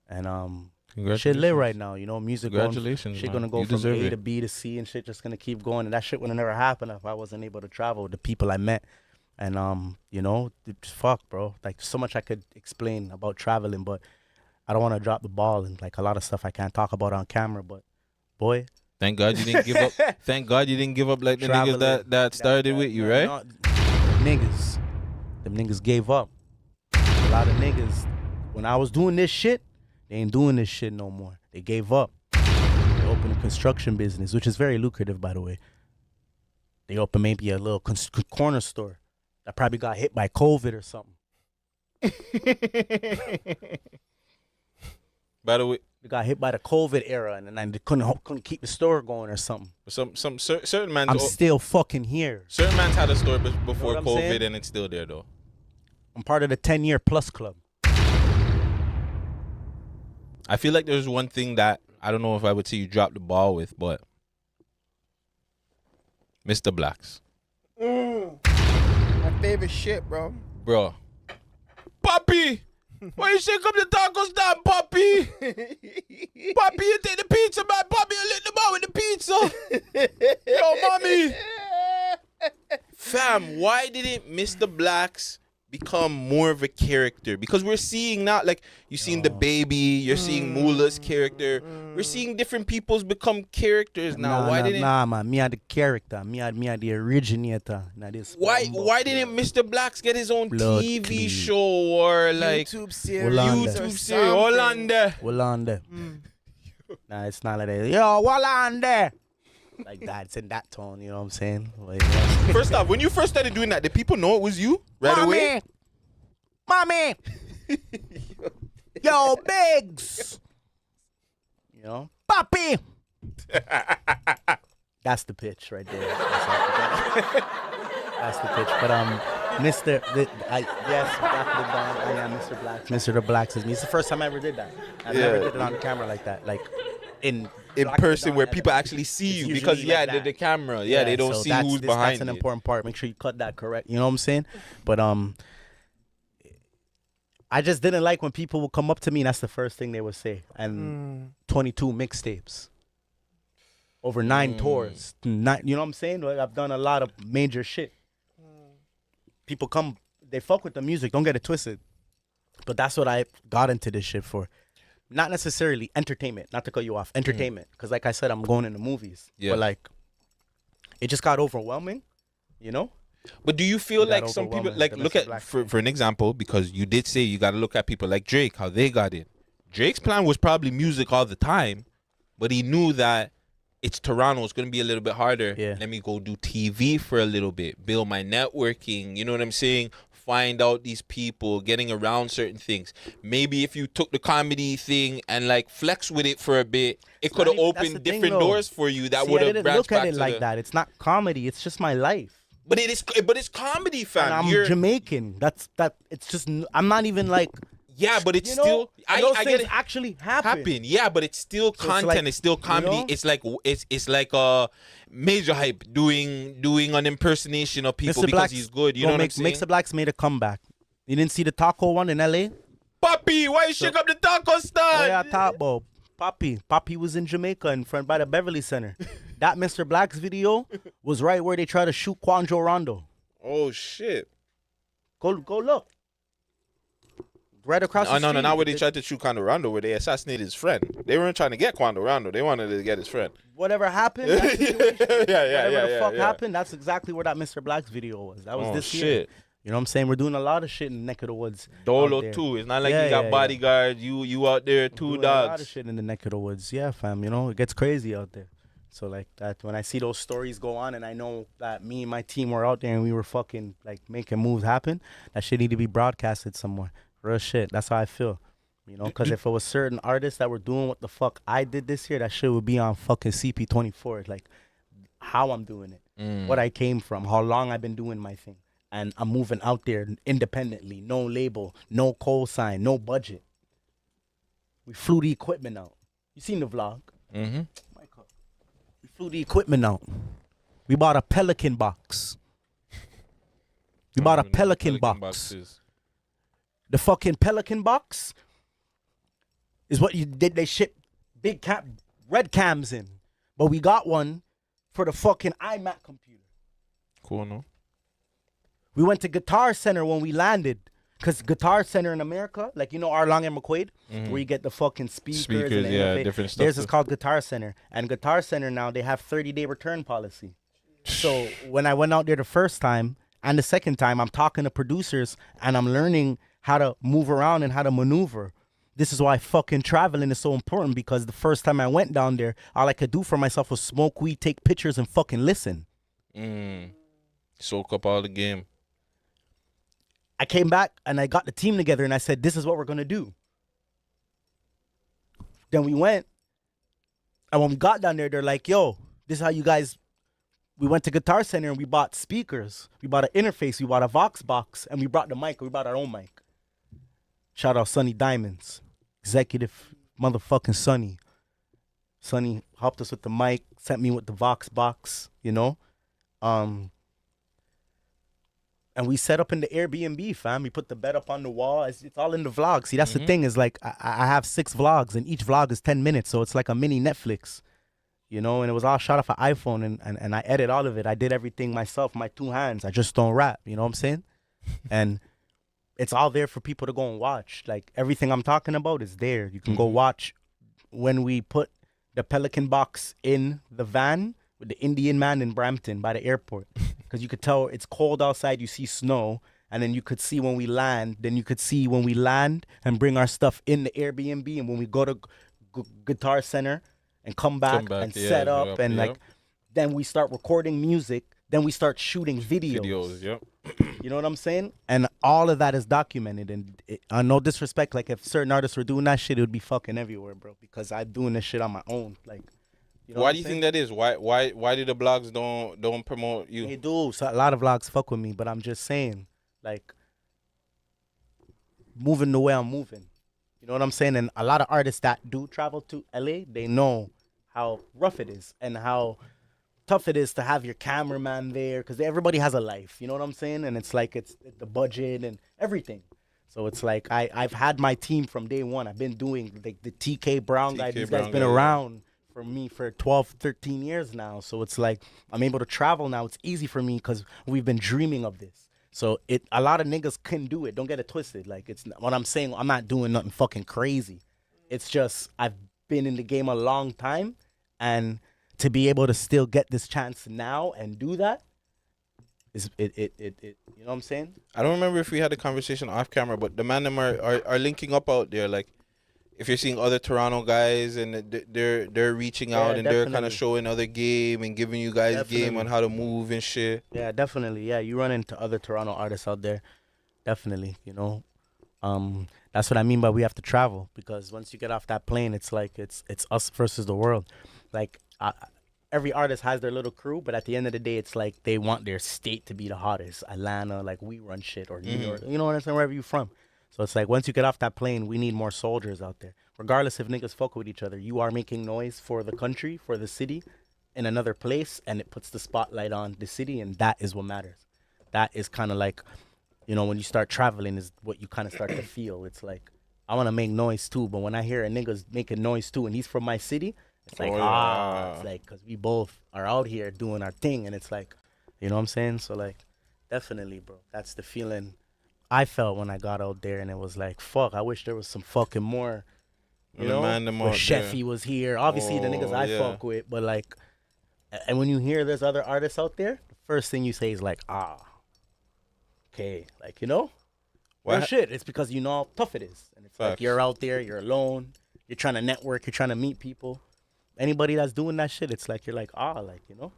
And shit lit right now, music. Congratulations, shit man. gonna go You from deserve A it. to B to C, and shit just gonna keep going. And that shit would have never happened if I wasn't able to travel with the people I met. And fuck, bro. Like, so much I could explain about traveling, but I don't want to drop the ball, and like a lot of stuff I can't talk about on camera. But boy, thank God you didn't give up. Thank God you didn't give up like the niggas that started with you, right? Them niggas gave up. A lot of niggas, when I was doing this shit, they ain't doing this shit no more. They gave up. They opened a construction business, which is very lucrative, by the way. They opened maybe a little corner store that probably got hit by COVID or something. By the way, they got hit by the COVID era, and then they couldn't keep the store going or something. Certain man. I'm still fucking here. Certain man's had a store before what I'm COVID, saying? and it's still there though. I'm part of the 10-year plus club. I feel like there's one thing that I don't know if I would say you dropped the ball with, but Mr. Blacks. My favorite shit, bro. Bro. Poppy! Why you shake up the tacos down, Poppy? Poppy, you take the pizza, man. Poppy, you lick them out with the pizza. Yo, mommy. Fam, why didn't Mr. Blacks become more of a character? Because we're seeing now, like, you've seen the baby, you're seeing Mula's character. We're seeing different people's become characters now. Nah, man. Me are the character. Me are the originator. Now this. Why didn't Mr. Blacks get his own Blood TV clean. show or like YouTube series? YouTube series? Hollande. Hollande. Nah, it's not like that. Yo, Hollande. Like that. It's in that tone. You know what I'm saying? Like, First off, when you first started doing that, did people know it was you right away? Mommy. Yo, Biggs. You know? Papi. That's the pitch right there. That's the pitch. But yes, Black the Don. I am Mr. Blacks. Mr. The Blacks is me. It's the first time I ever did that. I never did it on the camera like that. Like in person where people actually see you, because like the camera. Yeah, they don't see who's behind That's an it. important part. Make sure you cut that correct. You know what I'm saying? But I just didn't like when people would come up to me and that's the first thing they would say. And 22 mixtapes. Over 9 tours. You know what I'm saying? Like, I've done a lot of major shit. People come, they fuck with the music. Don't get it twisted. But that's what I got into this shit for. Not necessarily entertainment. Not to cut you off. Entertainment. Because like I said, I'm going into movies. Yeah. But like, it just got overwhelming. You know? But do you feel like some people, like, look at, for an example, because you did say you got to look at people like Drake, how they got in. Drake's plan was probably music all the time, but he knew that it's Toronto, it's going to be a little bit harder. Yeah. Let me go do TV for a little bit, build my networking, you know what I'm saying? Find out these people, getting around certain things. Maybe if you took the comedy thing and like flex with it for a bit, it could have opened different doors for you that would have branched look at back it to like that. It's not comedy, it's just my life. But it's comedy, fam. And I'm Jamaican. It's just, I'm not even like. Yeah, but it's those I get things it. actually happen. Yeah, but it's still content. It's still comedy. You know? It's like a major hype doing an impersonation of people because he's good. You know what I'm saying? Mr. Blacks made a comeback. You didn't see the taco one in LA? Papi, why you shake up the taco stand? Oh yeah, talk about Papi was in Jamaica in front by the Beverly Center. That Mr. Blacks video was right where they try to shoot Quanjo Rondo. Oh shit! Go look. Right across the street. No, not where they tried to shoot Quando Rondo, where they assassinated his friend. They weren't trying to get Quando Rondo. They wanted to get his friend. Whatever happened, that whatever the fuck happened, that's exactly where that Mr. Blacks video was. That was this year. You know what I'm saying? We're doing a lot of shit in the neck of the woods. Dolo too. It's not like you got bodyguards. You out there, two dogs. A lot of shit in the neck of the woods. Yeah, fam. You know, it gets crazy out there. So like that, when I see those stories go on and I know that me and my team were out there and we were fucking like making moves happen, that shit need to be broadcasted somewhere. Real shit. That's how I feel. You know, because if it was certain artists that were doing what the fuck I did this year, that shit would be on fucking CP24. Like how I'm doing it, what I came from, how long I've been doing my thing. And I'm moving out there independently. No label, no cosign, no budget. We flew the equipment out. You seen the vlog? Mm-hmm. We flew the equipment out. We bought a Pelican box. We bought a Pelican box. Boxes. The fucking Pelican box is what you did. They ship big red cams in. But we got one for the fucking iMac computer. Cool, no? We went to Guitar Center when we landed. Because Guitar Center in America, like, you know, Arlong and McQuaid, where you get the fucking speakers and the different stuff. Theirs is called Guitar Center. And Guitar Center now, they have 30-day return policy. So when I went out there the first time and the second time, I'm talking to producers and I'm learning how to move around and how to maneuver. This is why fucking traveling is so important, because the first time I went down there, all I could do for myself was smoke weed, take pictures, and fucking listen. Soak up all the game. I came back and I got the team together and I said, this is what we're going to do. Then we went. And when we got down there, they're like, yo, this is how you guys... We went to Guitar Center and we bought speakers. We bought an interface. We bought a Vox box. And we brought the mic. We bought our own mic. Shout out Sonny Diamonds. Executive motherfucking Sonny. Sonny helped us with the mic. Sent me with the Vox box, you know. And we set up in the Airbnb, fam. We put the bed up on the wall. It's all in the vlog. See, that's the thing is like I have 6 vlogs and each vlog is 10 minutes. So it's like a mini Netflix. You know, and it was all shot off an iPhone, and I edit all of it. I did everything myself, my 2 hands. I just don't rap, you know what I'm saying? And it's all there for people to go and watch. Like everything I'm talking about is there. You can go watch when we put the Pelican box in the van with the Indian man in Brampton by the airport, because you could tell it's cold outside. You see snow, and then you could see when we land. Then you could see when we land and bring our stuff in the Airbnb, and when we go to Guitar Center and come back and set up and like, then we start recording music. Then we start shooting videos. Yep. You know what I'm saying? And all of that is documented. And no disrespect, like if certain artists were doing that shit, it would be fucking everywhere, bro. Because I'm doing this shit on my own. Like, you know why do you think that is? Why do the blogs don't promote you? They do. So a lot of vlogs fuck with me, but I'm just saying, like, moving the way I'm moving. You know what I'm saying? And a lot of artists that do travel to LA, they know how rough it is and how tough it is to have your cameraman there, because everybody has a life. You know what I'm saying? And it's like it's the budget and everything. So it's like I've had my team from day one. I've been doing like the TK Brown guy. These guys been around for me for 12, 13 years now. So it's like I'm able to travel now. It's easy for me because we've been dreaming of this. So a lot of niggas couldn't do it. Don't get it twisted. Like it's what I'm saying. I'm not doing nothing fucking crazy. It's just I've been in the game a long time, and to be able to still get this chance now and do that is it you know what I'm saying? I don't remember if we had a conversation off camera, but the man them are linking up out there. Like if you're seeing other Toronto guys and they're reaching out and they're kind of showing other game and giving you guys game on how to move and shit. Yeah, definitely. Yeah, you run into other Toronto artists out there. Definitely, you know. That's what I mean by we have to travel, because once you get off that plane, it's like it's us versus the world. Like every artist has their little crew, but at the end of the day, it's like they want their state to be the hottest. Atlanta, like we run shit, or New York, you know what I'm saying, wherever you're from. So it's like once you get off that plane, we need more soldiers out there. Regardless if niggas fuck with each other, you are making noise for the country, for the city, in another place, and it puts the spotlight on the city, and that is what matters. That is kind of like, you know, when you start traveling is what you kind of start to feel. It's like, I want to make noise too, but when I hear a nigga's making noise too and he's from my city, it's like, it's like, because we both are out here doing our thing, and it's like, you know what I'm saying? So like, definitely, bro, that's the feeling I felt when I got out there, and it was like, fuck, I wish there was some fucking more, you know, where Sheffy was here. Obviously, the niggas I fuck with, but like, and when you hear there's other artists out there, the first thing you say is like, okay, like, you know? Well, shit, it's because you know how tough it is. And it's like you're out there, you're alone, you're trying to network, you're trying to meet people. Anybody that's doing that shit, it's like, you're like, like, you know?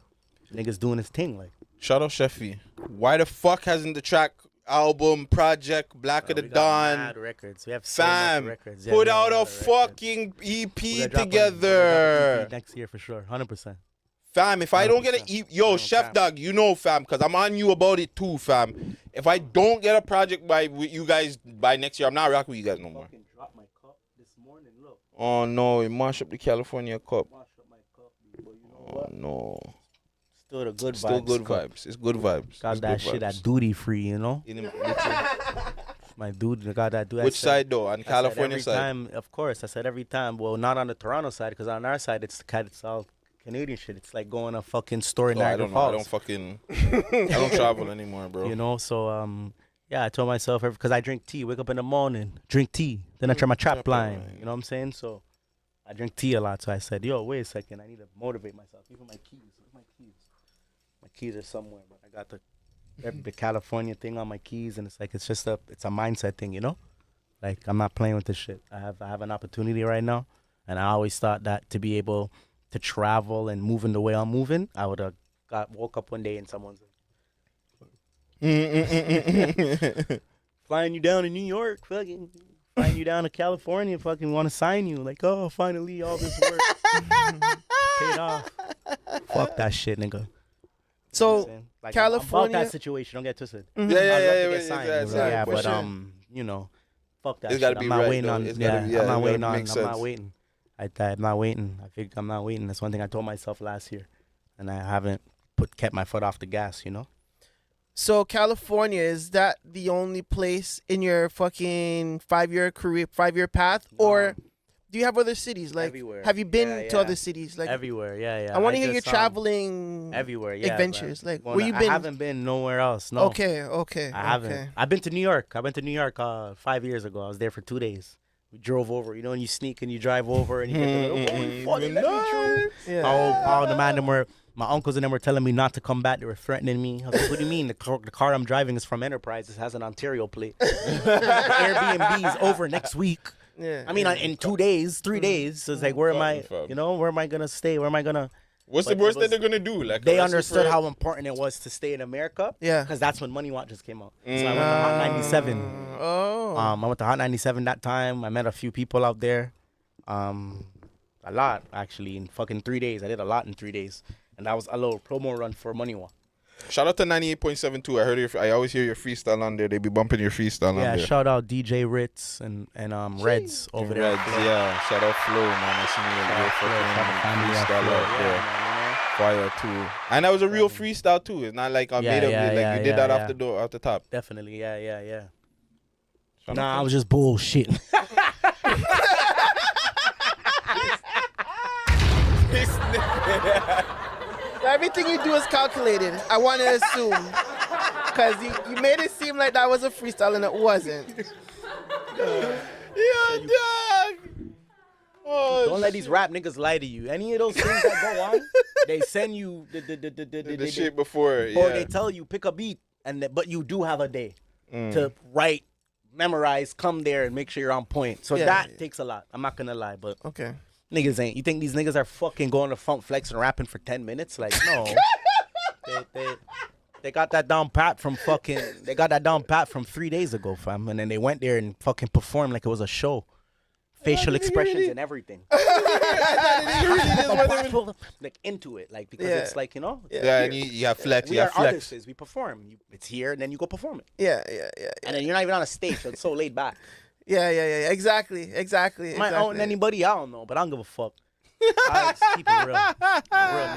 Niggas doing his thing, like. Shout out Sheffy. Why the fuck hasn't the track, album, project, Black of the Dawn, mad records. We have so much records. Put out a fucking EP together. Next year for sure, 100%. Fam, if I don't get an EP, yo, Chef Dog, you know, fam, because I'm on you about it too, fam. If I don't get a project with you guys by next year, I'm not rocking with you guys no more. Dropped my cup this morning, look. Oh no, it mashed up the California cup. Oh no. Still the good vibes. Still good vibes. It's good vibes. Got that shit at duty free, you know? My dude got that duty. Which side though? On California side? Time, of course. I said every time. Well, not on the Toronto side, because on our side, it's all Canadian shit. It's like going to a fucking store in Niagara Falls. I don't fucking, I don't travel anymore, bro. You know, so yeah, I told myself, because I drink tea, wake up in the morning, drink tea, then I turn my trap line. You know what I'm saying? So I drink tea a lot. So I said, yo, wait a second, I need to motivate myself. Even my keys. Where's my keys? My keys are somewhere, but I got the California thing on my keys, and it's like it's a mindset thing, you know? Like I'm not playing with this shit. I have an opportunity right now, and I always thought that to be able to travel and moving the way I'm moving, I would have woke up one day and someone's like, flying you down to New York, fucking flying you down to California, fucking want to sign you, like, oh, finally all this work paid off. Fuck that shit, nigga. So you know like, California, about that situation, don't get twisted. Mm-hmm. Yeah, but you know, fuck that. It's shit. gotta be right, though. I'm not waiting. I think I'm not waiting. That's one thing I told myself last year, and I haven't kept my foot off the gas, you know? So California, is that the only place in your fucking 5-year career, 5-year path? Or Do you have other cities? Like, Everywhere. have you been Yeah, to yeah. other cities? Like Everywhere, yeah. I want to hear your just, traveling everywhere, yeah. adventures. man. Like, where you I been? haven't been nowhere else. No. Okay. I haven't. Okay. I've been to New York. I went to New York 5 years ago. I was there for 2 days. We drove over. You know, when you sneak and you drive over and you get the little, oh, fuck, let me through. Yeah. Oh, the man, my uncles and them were telling me not to come back. They were threatening me. I was like, what do you mean? The car I'm driving is from Enterprise. It has an Ontario plate. Airbnb's over next week. Yeah. I mean, in 2 days, 3 days. So it's like, where am I? You know, where am I gonna stay? Where am I gonna? What's the worst that they're gonna do? Like They understood how important it was to stay in America. Yeah. Because that's when Money Watch just came out. So I went to Hot 97. Oh. I went to Hot 97 that time. I met a few people out there. A lot, actually, in fucking 3 days. I did a lot in 3 days. And that was a little promo run for Money Watch. Shout out to 98.72. I heard I always hear your freestyle on there. They be bumping your freestyle on there. Yeah, shout out DJ Ritz and Reds over there. Reds, yeah. Shout out Flo, man. I seen your freestyle out there. Fire too. And that was a real freestyle too. It's not like I made up. Like you did that off the top. Definitely, yeah. Nah, I was just bullshitting. Everything you do is calculated. I want to assume. Because you made it seem like that was a freestyle and it wasn't. Yeah, dog. Oh, Don't let these rap niggas lie to you. Any of those things that go on, they send you the shit before. Or they tell you pick a beat, but you do have a day to write, memorize, come there and make sure you're on point. So that takes a lot. I'm not gonna lie, but okay. Niggas ain't. You think these niggas are fucking going to Funk Flex and rapping for 10 minutes? Like, no. They got that down pat from 3 days ago, fam. And then they went there and fucking performed like it was a show. Facial expressions and everything. Like into it, like because it's like, you know. Yeah, and you have flex. We are artists. We perform. It's here, and then you go perform it. Yeah. And then you're not even on a stage, so it's so laid back. Yeah. Exactly. Might own anybody, I don't know, but I don't give a fuck. I just keep it real. Real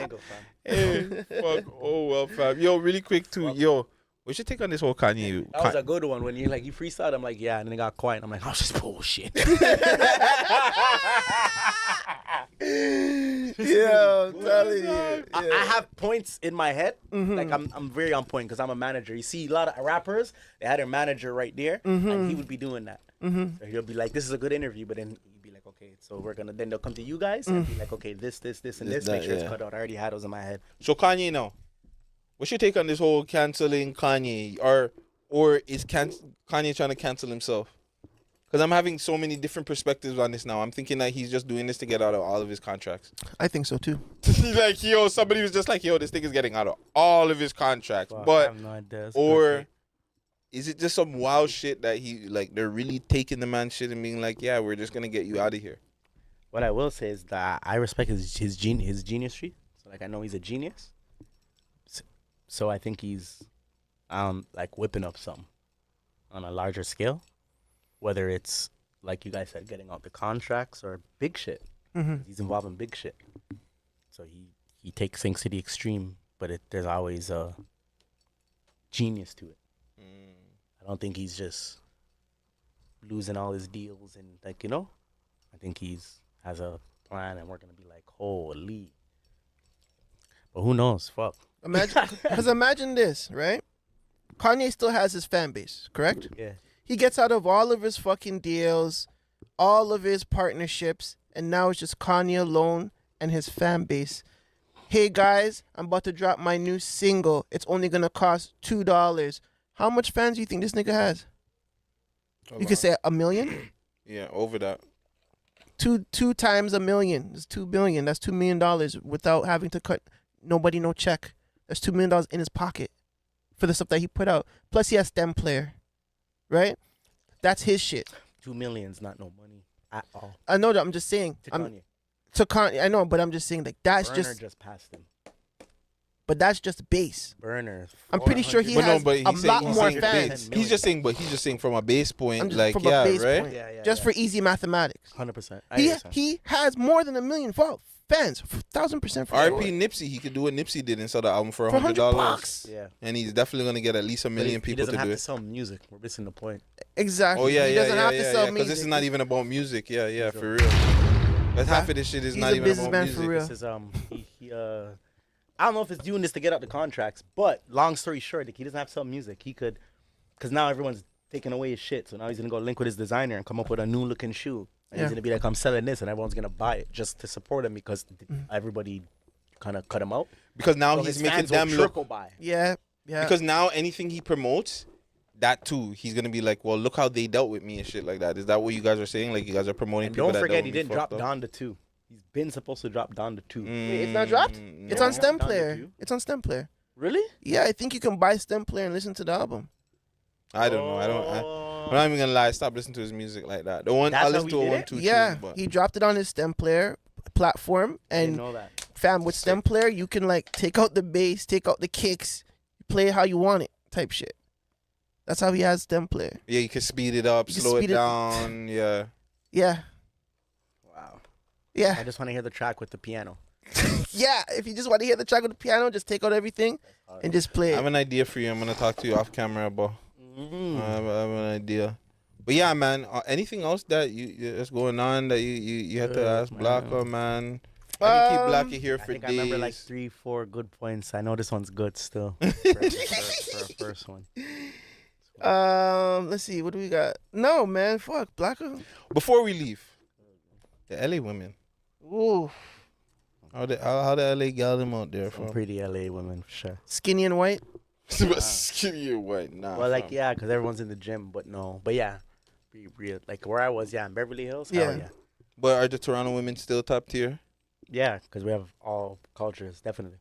nigga, fam. Hey, fuck. Oh, well, fam. Yo, really quick, too. Yo, we should take on this whole Kanye. That was a good one when you freestyle. I'm like, yeah, and then it got quiet. I'm like, oh, just bullshit. Yo, I'm telling you. I have points in my head. Like I'm very on point because I'm a manager. You see a lot of rappers, they had their manager right there, and he would be doing that. So he'll be like, this is a good interview, but then he'd be like, okay, so then they'll come to you guys and be like, okay, this, and this. Make sure it's cut out. I already had those in my head. So Kanye now, what's your take on this whole canceling Kanye, or is Kanye trying to cancel himself? Because I'm having so many different perspectives on this now. I'm thinking that he's just doing this to get out of all of his contracts. I think so too. Like, yo, somebody was just like, yo, this thing is getting out of all of his contracts. Fuck, but I have no idea. or is it just some wild shit that they're really taking the man's shit and being like, yeah, we're just gonna get you out of here? What I will say is that I respect his geniusry. So like I know he's a genius. So I think he's like whipping up something on a larger scale. Whether it's, like you guys said, getting out the contracts or big shit. He's involved in big shit. So he takes things to the extreme, but there's always a genius to it. I don't think he's just losing all his deals and, like, you know? I think has a plan and we're going to be like, holy. But who knows? Fuck. Imagine this, right? Kanye still has his fan base, correct? Yeah. He gets out of all of his fucking deals, all of his partnerships, and now it's just Kanye alone and his fan base. Hey guys, I'm about to drop my new single. It's only gonna cost $2. How much fans do you think this nigga has? You could say 1 million? Yeah, over that. Two times 1 million. It's $2 billion. That's $2 million without having to cut nobody no check. That's $2 million in his pocket for the stuff that he put out. Plus he has STEM player. Right? That's his shit. 2 million's not no money at all. I know that. I'm just saying. To Kanye. I know, but I'm just saying, like, that's Burner just passed him. But that's just base. Burner. I'm pretty sure he has a lot more fans. He's just saying from a base point, like, from a base right? point. Just for easy mathematics. 100%. He has more than 1 million fans. 1,000% for RP Nipsey, he could do what Nipsey did and sell the album for $100. Yeah. And he's definitely gonna get at least 1 million people to do it. He doesn't have to sell music. We're missing the point. Exactly. Oh yeah, he doesn't have to sell music. Because this is not even about music. Yeah, for real. But half of this shit is He's not a even about businessman music. for real. This is I don't know if it's doing this to get out the contracts, but long story short, like, he doesn't have to sell music. He could, because now everyone's taking away his shit. So now he's gonna go link with his designer and come up with a new looking shoe. And he's gonna be like, I'm selling this, and everyone's gonna buy it just to support him because everybody kind of cut him out. Because now So he's his making fans will them trickle look. buy. Yeah. Because now anything he promotes, that too, he's gonna be like, well, look how they dealt with me and shit like that. Is that what you guys are saying? Like you guys are promoting And people don't that forget, don't he be didn't drop fucked up? Donda 2. He's been supposed to drop Donda 2. Wait, it's not dropped? It's on Stem Player. It's on Stem Player. Really? Yeah, I think you can buy Stem Player and listen to the album. I don't know. I'm not even gonna lie. Stop listening to his music like that. The one I listen to a 1, 2, Yeah, tune, but he dropped it on his Stem Player platform, and know that. fam, with Stem Player, you can like take out the bass, take out the kicks, play it how you want it, type shit. That's how he has Stem Player. yeah, you can speed it up, You can slow it speed it- down. Yeah. Yeah, Wow. yeah, I just want to hear the track with the piano. yeah. If you just want to hear the track with the piano, just take out everything and just play I it. have an idea for you. I'm gonna talk to you off camera, bro. I have an idea. But yeah, man. Anything else that that's going on that you have to ask Blacko, man? I can keep Blacko here I for think days. I remember like 3, 4 good points. I know this one's good still for a first one. Let's see, what do we got? No, man, fuck Blacko. Before we leave, the LA women. Ooh, How the LA gal them out there Some from? pretty LA women for sure. skinny and white. Skinny and white, nah. Well, like fam. yeah, because everyone's in the gym, but no, but yeah, be real. Like where I was, yeah, in Beverly Hills. Yeah. Hell yeah, But are the Toronto women still top tier? yeah, because we have all cultures, definitely.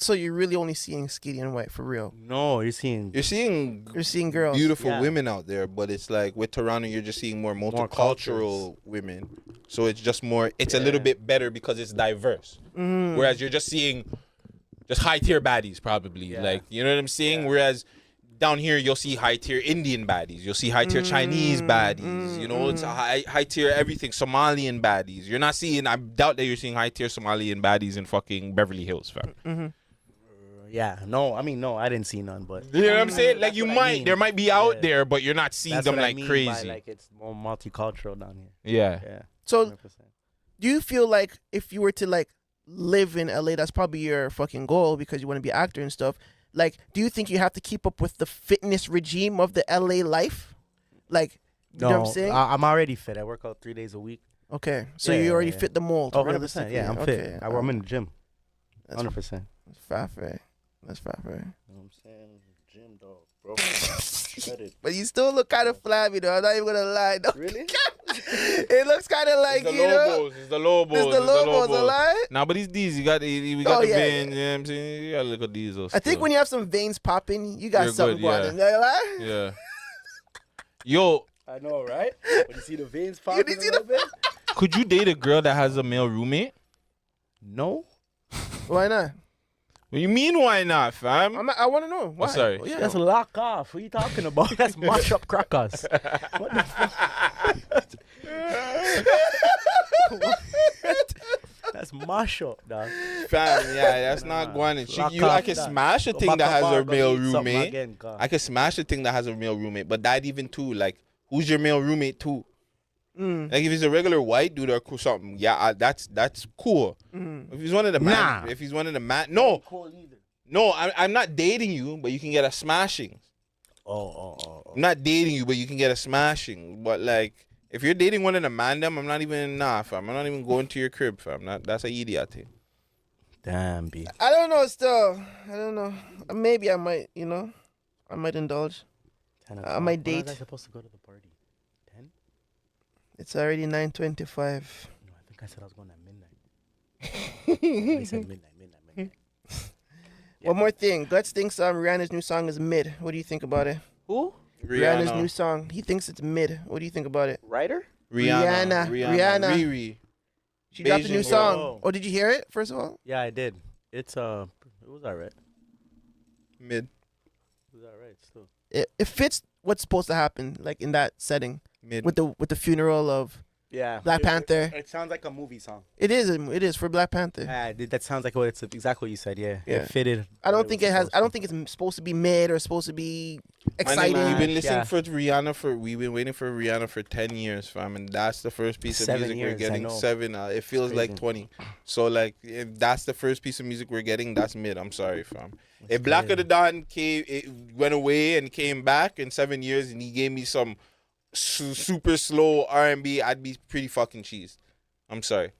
So you're really only seeing skinny and white for real. No, you're seeing You're seeing girls. beautiful Yeah. women out there, but it's like with Toronto, you're just seeing more multicultural cultures. women. So it's just more. It's a little bit better because it's diverse. Mm. Whereas you're just seeing just high tier baddies, probably. Like you know what I'm saying. Whereas down here, you'll see high tier Indian baddies. You'll see high tier Chinese baddies. You know, it's a high tier everything. Somalian baddies. You're not seeing. I doubt that you're seeing high tier Somalian baddies in fucking Beverly Hills, fam. Mm-hmm. yeah. No, I mean no, I didn't see none, but You know what I'm saying? Like you what I might, mean. there might be out there, but you're not seeing that's them what I like mean by, crazy. like it's more multicultural down here. Yeah. Yeah. So 100%. do you feel like if you were to like live in LA, that's probably your fucking goal because you want to be an actor and stuff. Like, do you think you have to keep up with the fitness regime of the LA life? Like, you know what I'm saying? I'm already fit. I work out 3 days a week. Okay, so Yeah, you already yeah. fit the mold. Oh, 100%. realistically. Yeah, I'm fit. Okay, I'm in the gym. That's 100%. That's fat, right? That's fat, right? You know what I'm saying? Gym dog, bro. Shredded. But you still look kind of flabby, though. I'm not even gonna lie. No. Really? It looks kind of like, It's the you know. Lobos. It's the Lobos. It's the Lobos, a lie? Nah, but it's these. You got we got Oh, the yeah, veins. You know what I'm saying? You got to look at these. I think when you have some veins popping, you got You're something good, going yeah. on. You know, lie? Yeah. Yo, I know, right? When you see the veins popping You a see little bit? could you date a girl that has a male roommate? No. Why not? What you mean, why not, fam? I want to know. Why? Oh, sorry. Yeah. That's lock off. What are you talking about? That's mash up crackers. What the fuck? That's mash up, dog. Fam, yeah, that's not going. Lock I off can that. smash a Go thing back that up has bar, a go male eat something roommate. again, God. I can smash a thing that has a male roommate, but that even too, like, who's your male roommate too? Like if he's a regular white dude or something, yeah, that's cool. If he's one of the man, if he's one of the man, no, I'm not dating you, but you can get a smashing. Oh. I'm not dating you, but you can get a smashing. But like, if you're dating one of the man, them, I'm not even fam. I'm not even going to your crib, fam. That's an idiot thing. Damn, B. I don't know still. I don't know. Maybe I might, you know. I might indulge. I might When was date. I supposed to go to the party? 10? It's already 9:25. No, I think I said I was going at midnight. They said midnight. One more thing. Guts thinks Rihanna's new song is mid. What do you think about it? Who? Rihanna's new song. He thinks it's mid. What do you think about it? Writer? Rihanna. Riri. She dropped a new Beijing song. girl. Oh, did you hear it, first of all? Yeah, I did. It's it was alright. Mid. It was alright still. It fits what's supposed to happen, like in that setting. Mid. With the funeral of Yeah. Black Panther. It sounds like a movie song. It is for Black Panther. Yeah, that sounds like what it's exactly what you said. Yeah. Yeah. It fitted. I what don't it think was it has. supposed I don't think it's supposed to be mid or supposed to be exciting. We've been listening for Rihanna we've been waiting for Rihanna for 10 years, fam, and that's the first piece of 7 music we're years, getting. I know. 7, it feels like 20. So like, if that's the first piece of music we're getting, that's mid. I'm sorry, fam. If Black of the Dawn went away and came back in 7 years, and he gave me some super slow R&B, I'd be pretty fucking cheesed. I'm sorry.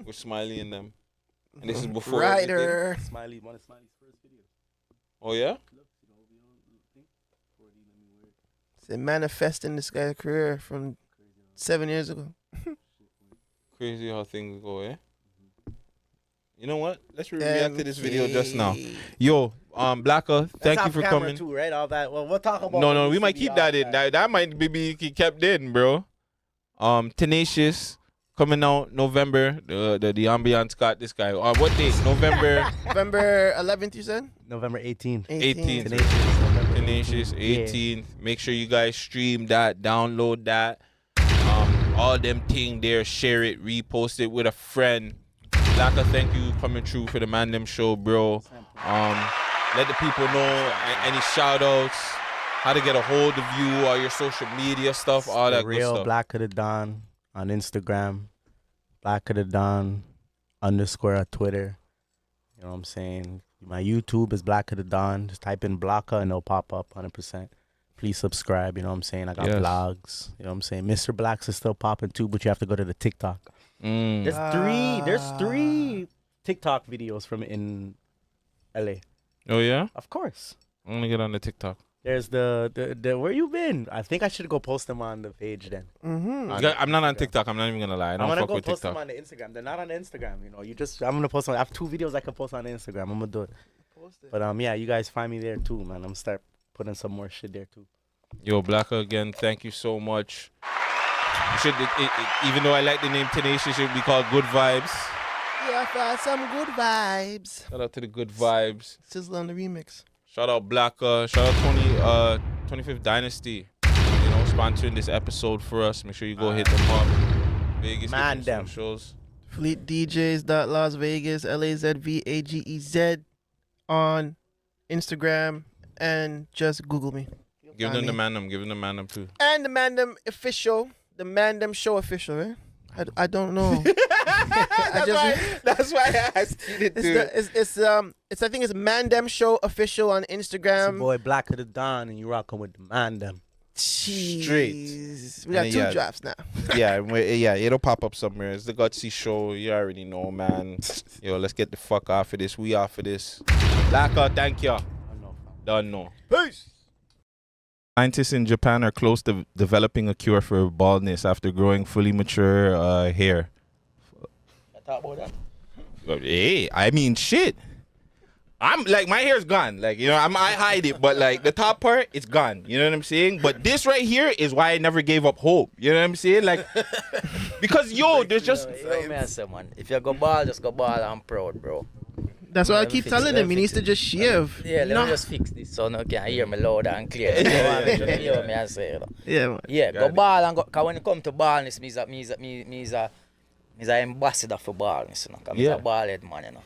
With Smiley and them. And this is before Ryder. Smiley, one of Smiley's first videos. Oh, yeah? It's manifesting this guy's career from 7 years ago. Crazy how things go, eh? You know what? Let's react to this video just now. Yo, Blacker, thank you for coming. Too, right? All that. Well, we'll talk about. No, we might keep that in. That might be kept in, bro. Tenacious coming out November. The ambiance got this guy. What date? November 11th, you said? November 18th. 18th. Tenacious 18th. Make sure you guys stream that, download that. All them thing there, share it, repost it with a friend. Blacker, thank you coming through for the Man Them Show, bro. Let the people know any shout outs, how to get a hold of you, all your social media stuff, all that good stuff. Black of the Dawn on Instagram, Black of the Dawn _ on Twitter. You know what I'm saying? My YouTube is Black of the Dawn. Just type in Blacka and it'll pop up 100%. Please subscribe. You know what I'm saying? I got vlogs. You know what I'm saying? Mr. Blacks is still popping too, but you have to go to the TikTok. There's three TikTok videos from in LA. Oh yeah? Of course. I'm gonna get on the TikTok. There's the where you been? I think I should go post them on the page then. I'm not on TikTok. I'm not even gonna lie. I don't fuck with post TikTok. them on the Instagram. They're not on the Instagram. You know, I'm gonna post them. I have 2 videos I can post on the Instagram. I'm gonna do it. But yeah, you guys find me there too, man. I'm gonna start putting some more shit there too. Yo, Blacker, again, thank you so much. You should, even though I like the name Tenacious, it should be called Good Vibes. Yeah, I found some good vibes. Shout out to the Good Vibes. Sizzle on the remix. Shout out Blacker. Shout out 25th Dynasty. You know, sponsoring this episode for us. Make sure you go hit them up. Vegas, Man, them shows. Fleet DJs. Las Vegas. LAZVAGEZ on Instagram, and just Google me. Give them the Man Them. Give them the Man Them too. And the Man Them official. The Man Them Show official, eh? I don't know. That's why I asked you to do it. I think it's Man Them Show official on Instagram. It's your boy Black of the Dawn, and you rocking with the Man Them. Straight. We got 2 drops now. Yeah, it'll pop up somewhere. It's the Gutsy Show. You already know, man. Yo, let's get the fuck off of this. We off of this. Blacker, thank you. Done know. Peace. Scientists in Japan are close to developing a cure for baldness after growing fully mature hair. Talk about that. Hey, I mean, shit. I'm like, my hair's gone. Like, you know, I hide it, but like the top part, it's gone. You know what I'm saying? But this right here is why I never gave up hope. You know what I'm saying? Like, because there's just. Yo, man, say, man, if you go bald, just go bald. I'm proud, bro. That's what I keep telling him. He needs to just shave. Yeah, let me just fix this so no can hear me loud and clear. You know what I hear me I say, you know? Yeah, man. Yeah, go bald and go. Cause when it come to baldness, me is a ambassador for baldness, you know. Cause me a bald head man, you know.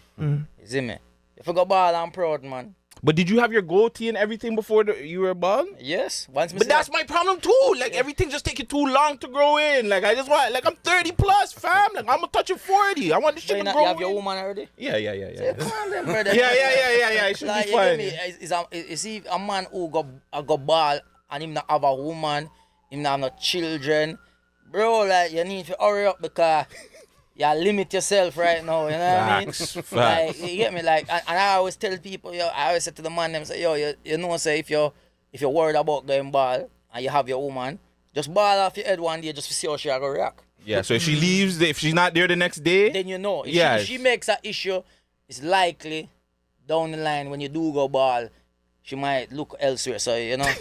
You see me? If you go bald, I'm proud, man. But did you have your goatee and everything before you were bald? Yes. But that's my problem too. Like everything just taking too long to grow in. Like I just want, like I'm 30 plus, fam. Like I'm touching 40. I want this shit to grow. You have your woman already? Yeah. Say, come on, then, brother. Yeah. It should like, be fine. You see a man who go bald and him not have a woman, him not have no children, bro. Like you need to hurry up because. You limit yourself right now, you know what I mean? Like, you get me? Like, and I always tell people, I always say to the man, them say, you know, say if you're worried about going bald and you have your woman, just bald off your head one day just to see how she gonna react. Yeah, so if she leaves, if she's not there the next day, then you know. If she makes an issue, it's likely down the line when you do go bald, she might look elsewhere. So you know,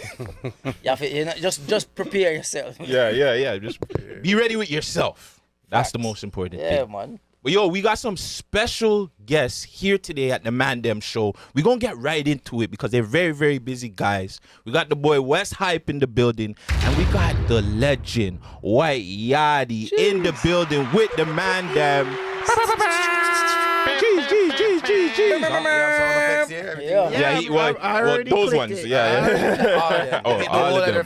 you have to, just prepare yourself. Yeah. Just be ready with yourself. That's the most important thing. Yeah, man. But yo, we got some special guests here today at the Man Them Show. We're going to get right into it because they're very, very busy guys. We got the boy West Hype in the building, and we got the legend White Yachty in the building with the Man Them. Jeez. Yeah, I already those clicked ones. it. Yeah.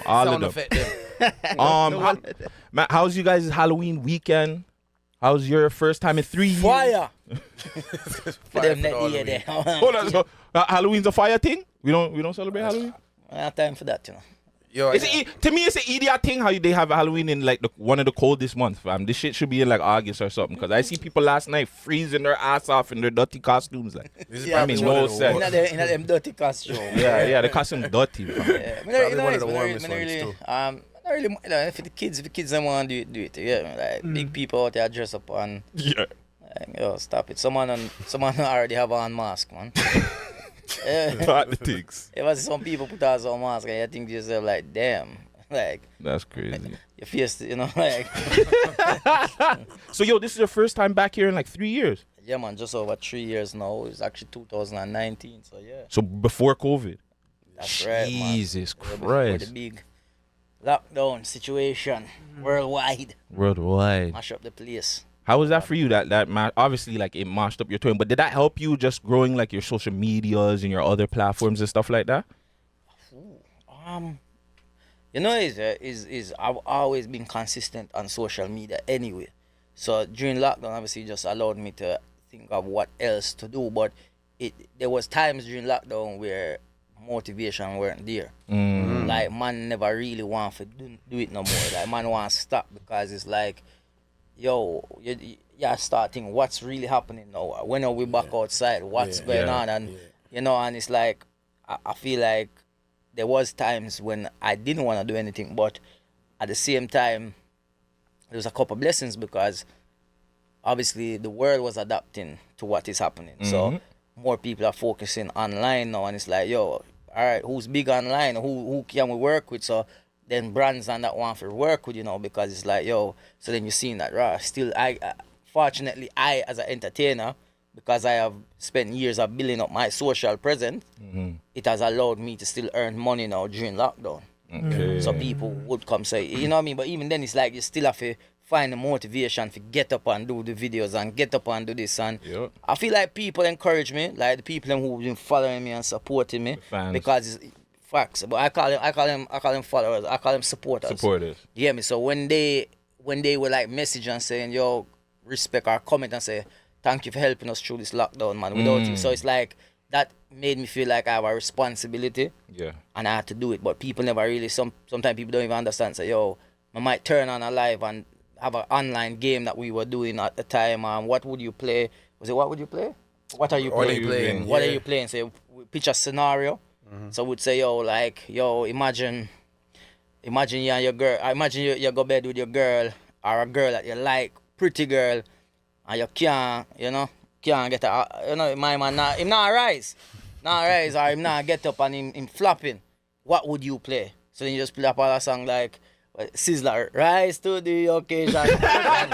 All of them. Matt, how's you guys' Halloween weekend? How's your first time in 3 years? Fire. For them that year there. Hold on, so Halloween's a fire thing? We don't celebrate Halloween? I have time for that, you know. Yo, To me, it's an idiot thing how they have Halloween in like one of the coldest months, fam. This shit should be in like August or something. Because I see people last night freezing their ass off in their dirty costumes. Like, Yeah, makes no sense. In them dirty costumes. Yeah, the costume dirty, fam. Probably one of the warmest ones too. Not really, you know, if the kids don't want to do it. Yeah, like big people out there dress up and like, yo, stop it. Someone already have on mask, man. Not the things. It was some people put on some mask and you think to yourself like, damn, like that's crazy. Your face, you know, like. So yo, this is your first time back here in like 3 years. Yeah, man, just over 3 years now. It's actually 2019, so yeah. So before COVID. That's right, man. Jesus Before Christ. the big lockdown situation worldwide. Mash up the place. How was that for you? That obviously like it mashed up your touring, but did that help you just growing like your social medias and your other platforms and stuff like that? You know, I've always been consistent on social media anyway. So during lockdown, obviously, it just allowed me to think of what else to do. But there was times during lockdown where motivation weren't there. Like man never really want to do it no more. Like man want to stop because it's like, yo, you're starting what's really happening now. When are we back outside? What's going on? And you know, and it's like I feel like there was times when I didn't want to do anything, but at the same time, there was a couple blessings because obviously the world was adapting to what is happening. So more people are focusing online now, and it's like, yo, all right, who's big online? Who can we work with? So then brands and that want to work with, you know, because it's like, yo, so then you're seeing that, right? Still, fortunately, I as an entertainer, because I have spent years of building up my social presence, it has allowed me to still earn money now during lockdown. Okay. So people would come say, you know what I mean? But even then, it's like you still have to find the motivation to get up and do the videos and get up and do this. And I feel like people encourage me, like the people who've been following me and supporting me, because it's facts. But I call them followers. I call them supporters. Supporters. You hear me? So when they were like messaging and saying, yo, respect our comment and say, thank you for helping us through this lockdown, man. Without you. So it's like, that made me feel like I have a responsibility. Yeah. And I had to do it. But people never really, sometimes people don't even understand. Say, yo, I might turn on a live and have an online game that we were doing at the time. What would you play? Was it what would you play? What are you playing? What are you playing? So we pitch a scenario. So we'd say, yo, like, yo, imagine you and your girl. Imagine you go bed with your girl or a girl that you like, pretty girl, and you can't get a, you know, my man, him not rise, or him not get up and him flopping. What would you play? So then you just play up all a song like Sizzler, rise to the occasion. Yeah,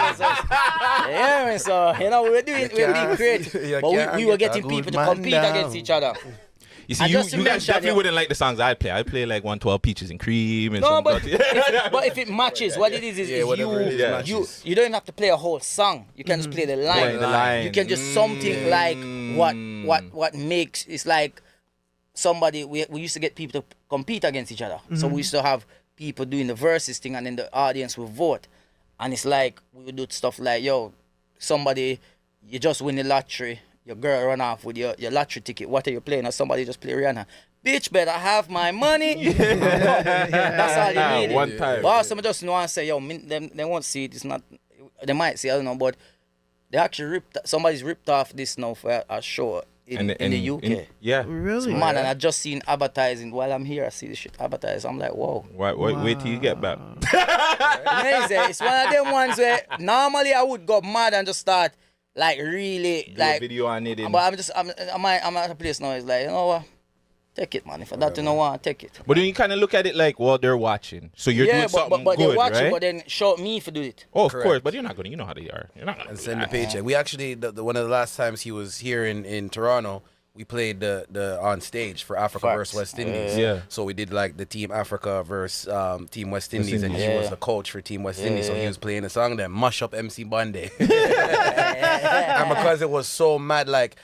man, so, you know, we're being creative, but we were getting people to compete against each other. You see, you guys definitely wouldn't like the songs I play. I play like 112 Peaches and Cream and no, but if it matches, what it is you don't even have to play a whole song. You can just play the line. You can just something like what makes, it's like somebody, we used to get people to compete against each other. So we used to have people doing the verses thing and then the audience will vote. And it's like, we would do stuff like, yo, somebody, you just win the lottery. Your girl run off with your lottery ticket. What are you playing? Or somebody just play Rihanna. Bitch, better have my money. That's all you need. One time. But some just want to say, yo, they won't see it. It's not. They might see, I don't know, but they actually somebody's ripped off this now for a show in the UK. Yeah. Really? Man, and I just seen advertising while I'm here. I see this shit advertised. I'm like, whoa. Wait till you get back. It's one of them ones where normally I would go mad and just start like really do like a video on it. But I'm at a place now. It's like, you know what? Take it, man. If I don't know what, take it. But then you kind of look at it like, well, they're watching, so you're doing something but good, they're watching, right? but then show me to do it. Oh, of course, but you're not gonna. You know how they are. You're not gonna and send the paycheck. We actually one of the last times he was here in Toronto, we played the on stage for Africa versus West Indies. Yeah. So we did like the Team Africa versus Team West Indies, and he was the coach for Team West Indies. So he was playing the song then, Mush Up MC Bundy. and because it was so mad, like.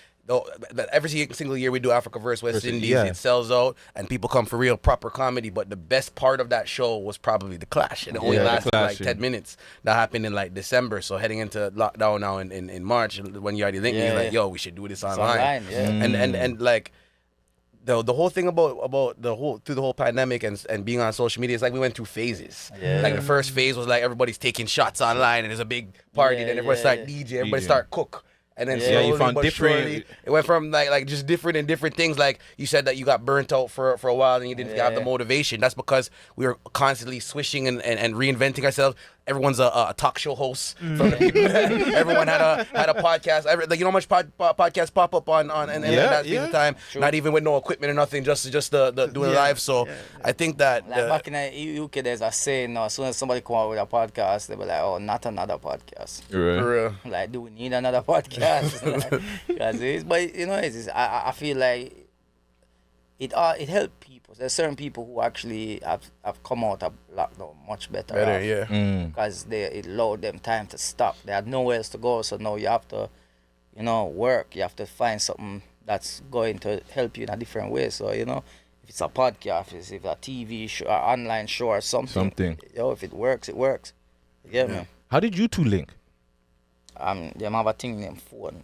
Every single year we do Africa versus West Indies, it sells out and people come for real proper comedy. But the best part of that show was probably the clash, and it only lasted like 10 minutes. That happened in like December, so heading into lockdown now in March, when you already think like, yo, we should do this online. And like the whole thing about the whole through the whole pandemic and being on social media is like we went through phases. Like the first phase was like everybody's taking shots online and there's a big party, then everybody start DJ, everybody start cook. And then slowly, you found but different. surely, it went from like just different things. Like you said that you got burnt out for a while and you didn't have the motivation. That's because we were constantly swishing and reinventing ourselves. Everyone's a talk show host. From the people. Everyone had a podcast. Like, you know how much podcasts pop up on and that speed of time. True. Not even with no equipment or nothing, just the doing live. So I think that like back in the UK, there's a saying. As soon as somebody come out with a podcast, they were like, "Oh, not another podcast." Right. For real. Like, do we need another podcast? But you know, I feel like it helped people. There's certain people who actually have come out of lockdown much better because it allowed them time to stop. They had nowhere else to go, so now you have to, work. You have to find something that's going to help you in a different way. So if it's a podcast, if it's a TV show, or online show, or something. If it works, it works. Yeah, man. How did you two link? They have a thing named phone.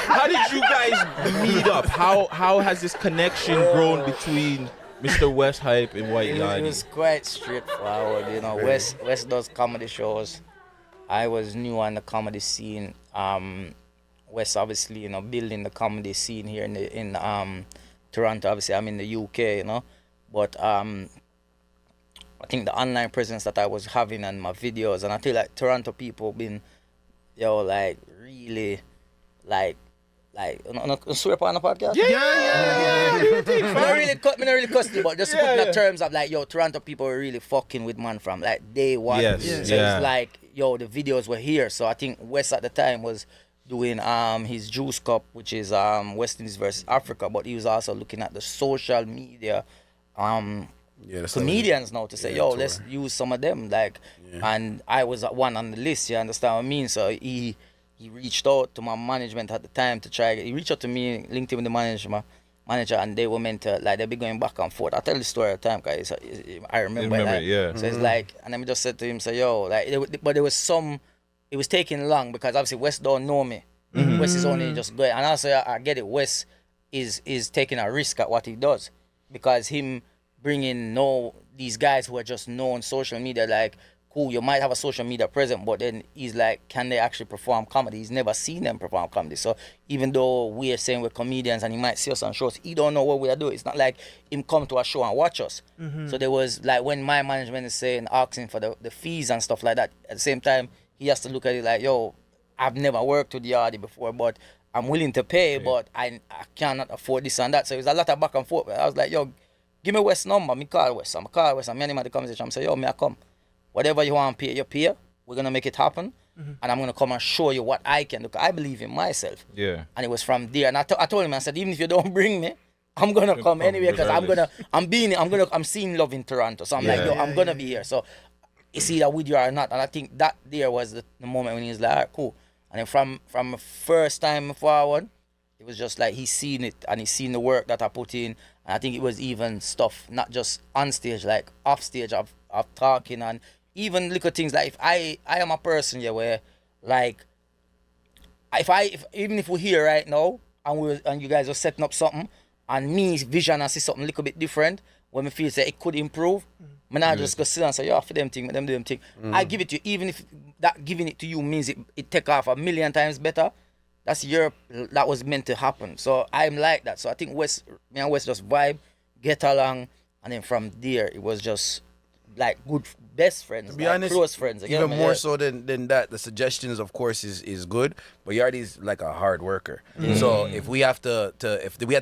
How did you guys meet up? How has this connection grown between Mr. West Hype and White Yanni? It was quite straightforward, West does comedy shows. I was new on the comedy scene. West obviously, building the comedy scene here in Toronto. Obviously, I'm in the UK, but I think the online presence that I was having and my videos, and I feel like Toronto people been, really, swear upon the podcast? Yeah. I really cussed it, but just to put in the terms of Toronto people were really fucking with man from day one. Yes. So it's like, the videos were here. So I think West at the time was doing his Juice Cup, which is West Indies versus Africa, but he was also looking at the social media comedians now to say, let's use some of them. And I was one on the list, you understand what I mean? So he reached out to my management at the time to try. He reached out to me, linked in with the manager, and they were meant to, they be going back and forth. I tell the story at the time because I remember it. So it's and then I just said to him, but there was it was taking long because obviously West don't know me. West is only just going. And also I get it, West is taking a risk at what he does because him bringing these guys who are just known on social media, cool, you might have a social media presence, but then he's like, can they actually perform comedy? He's never seen them perform comedy. So even though we are saying we're comedians and he might see us on shows, he don't know what we are doing. It's not like him come to a show and watch us. So there was when my management is asking for the fees and stuff like that, at the same time, he has to look at it I've never worked with the Yardy before, but I'm willing to pay, but I cannot afford this and that. So it was a lot of back and forth. I was like, give me West's number. Me call West. I'm call West. I'm in the conversation. I'm say, me I come. Whatever you want to pay, you pay. We're going to make it happen. And I'm going to come and show you what I can do. I believe in myself. Yeah. And it was from there. And I told him, I said, even if you don't bring me, I'm going to come anyway because I'm seeing love in Toronto. So I'm I'm going to be here. So it's either with you or not. And I think that there was the moment when he was like, all right, cool. And then from first time forward, it was just like he's seen it and he's seen the work that I put in. And I think it was even stuff, not just on stage, off stage of talking and even little things if I am a person where even if we're here right now and you guys are setting up something and me vision and see something a little bit different, when me feel it could improve, I'm not just go sit and say, for them thing, them do them thing. I give it to you, even if that giving it to you means it take off 1,000,000 times better. That was meant to happen. So I'm like that. So I think me and West just vibe, get along, and then from there it was just good best friends, to be honest, close friends. Even more so than that, the suggestions of course is good, but Yardy's like a hard worker. So if we have to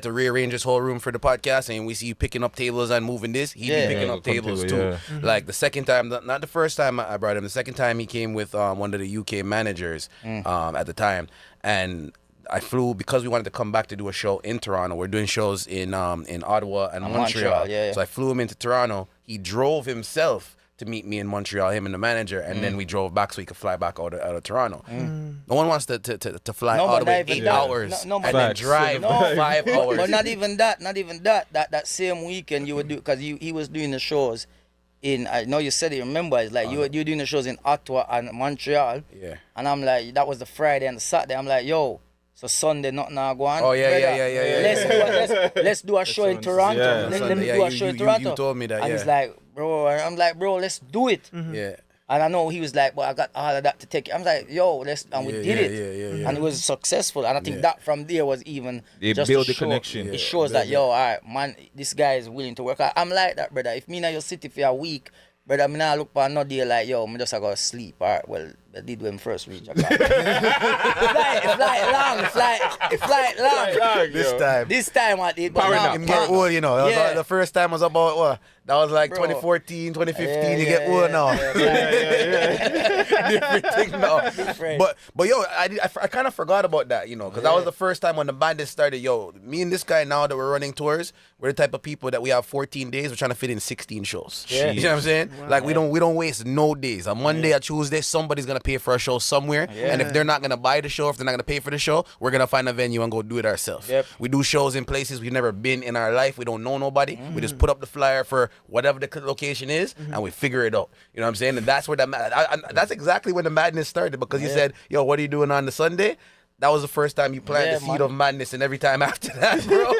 rearrange this whole room for the podcast and we see you picking up tables and moving this, he'd be picking up tables too. The second time, not the first time I brought him, the second time he came with one of the UK managers at the time, and I flew because we wanted to come back to do a show in Toronto. We're doing shows in Ottawa and Montreal. So I flew him into Toronto. He drove himself to meet me in Montreal, him and the manager, and then we drove back so he could fly back out of Toronto. No one wants to fly all the way 8 hours and then drive 5 hours. But not even that. That same weekend you would do, because he was doing the shows in, I know you said it, remember, it's like you were doing the shows in Ottawa and Montreal. Yeah. And I'm like, that was the Friday and the Saturday. I'm like, yo, so Sunday nothing now go on. Oh yeah. Let's do a show in Toronto. Let me do a show in Toronto. You told me that. And he's like, bro, I'm like, bro, let's do it. Yeah. And I know he was like, well, I got all of that to take. I'm like, yo, and we did it. Yeah. And it was successful. And I think that from there was even they just build the connection. It shows that, yo, all right, man, this guy is willing to work. I'm like that, brother. If me in your city for a week, brother, I'm not look for another day like, yo, I'm just going to sleep. All right, well, I did when first reach. It's like long. This time I did. Power nap. You get old, you know. Like the first time was about what? That was like 2014, 2015. You get old now. Different thing now. But yo, I kind of forgot about that, you know, because that was the first time when the bandits started. Yo, me and this guy now that we're running tours, we're the type of people that we have 14 days. We're trying to fit in 16 shows. Yeah. You know what I'm saying? Wow. Like we don't waste no days. On Monday or Tuesday, somebody's gonna pay for a show somewhere, and if they're not gonna buy the show, if they're not gonna pay for the show, we're gonna find a venue and go do it ourselves. Yep. We do shows in places we've never been in our life. We don't know nobody. We just put up the flyer for whatever the location is, and we figure it out. You know what I'm saying? And that's where that's exactly when the madness started, because you said, yo, what are you doing on the Sunday? That was the first time you planted the seed of madness, and every time after that, bro,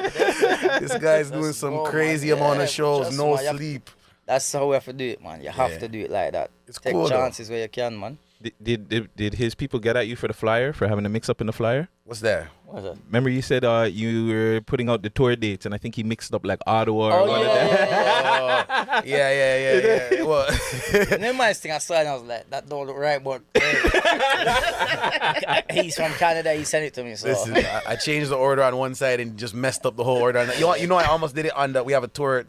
this guy's doing some crazy amount of shows, no sleep. That's how we have to do it, man. You have to do it like that. Take cool, chances where you can, man. Did his people get at you for the flyer, for having a mix up in the flyer? What's that? What's that? Remember you said you were putting out the tour dates, and I think he mixed up like Ottawa or one of them. Yeah. Well, the next thing I saw, and I was like, that don't look right, but he's from Canada. He sent it to me. So listen, I changed the order on one side and just messed up the whole order. You know, I almost did it on the. We have a tour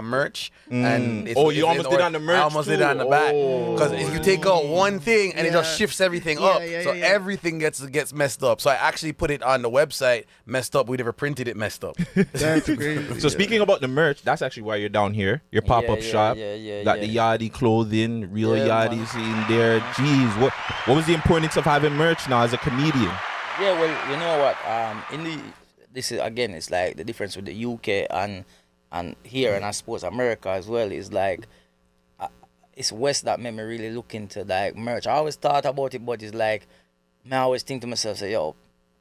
merch, and you almost did it on the merch. I almost did it on the back, because if you take out one thing and it just shifts everything up, so everything gets messed up. So I actually put it on the website messed up. We never printed it messed up. That's crazy. So speaking about the merch, that's actually why you're down here. Your pop-up shop. Got the Yardie clothing, real Yardies in there. Jeez, what was the importance of having merch now as a comedian? Yeah, well, you know what? This is again, it's like the difference with the UK and here, and I suppose America as well, is like it's West that made me really look into like merch. I always thought about it, but it's like, I always think to myself, say, yo,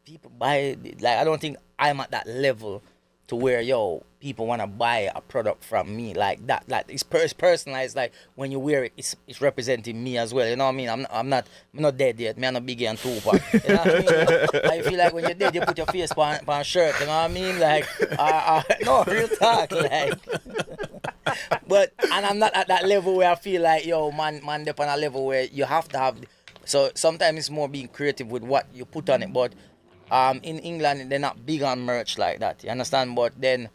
people buy it. Like, I don't think I'm at that level to where, yo, people want to buy a product from me like that. Like, it's personalized. Like, when you wear it, it's representing me as well. You know what I mean? I'm not dead yet. Me, I'm not Biggie and Tupac. You know what I mean? I feel like when you're dead, you put your face on a shirt. You know what I mean? Like, no, real talk. Like, but, and I'm not at that level where I feel like, yo, man, up on a level where you have to have. So sometimes it's more being creative with what you put on it. But in England, they're not big on merch like that. You understand? But then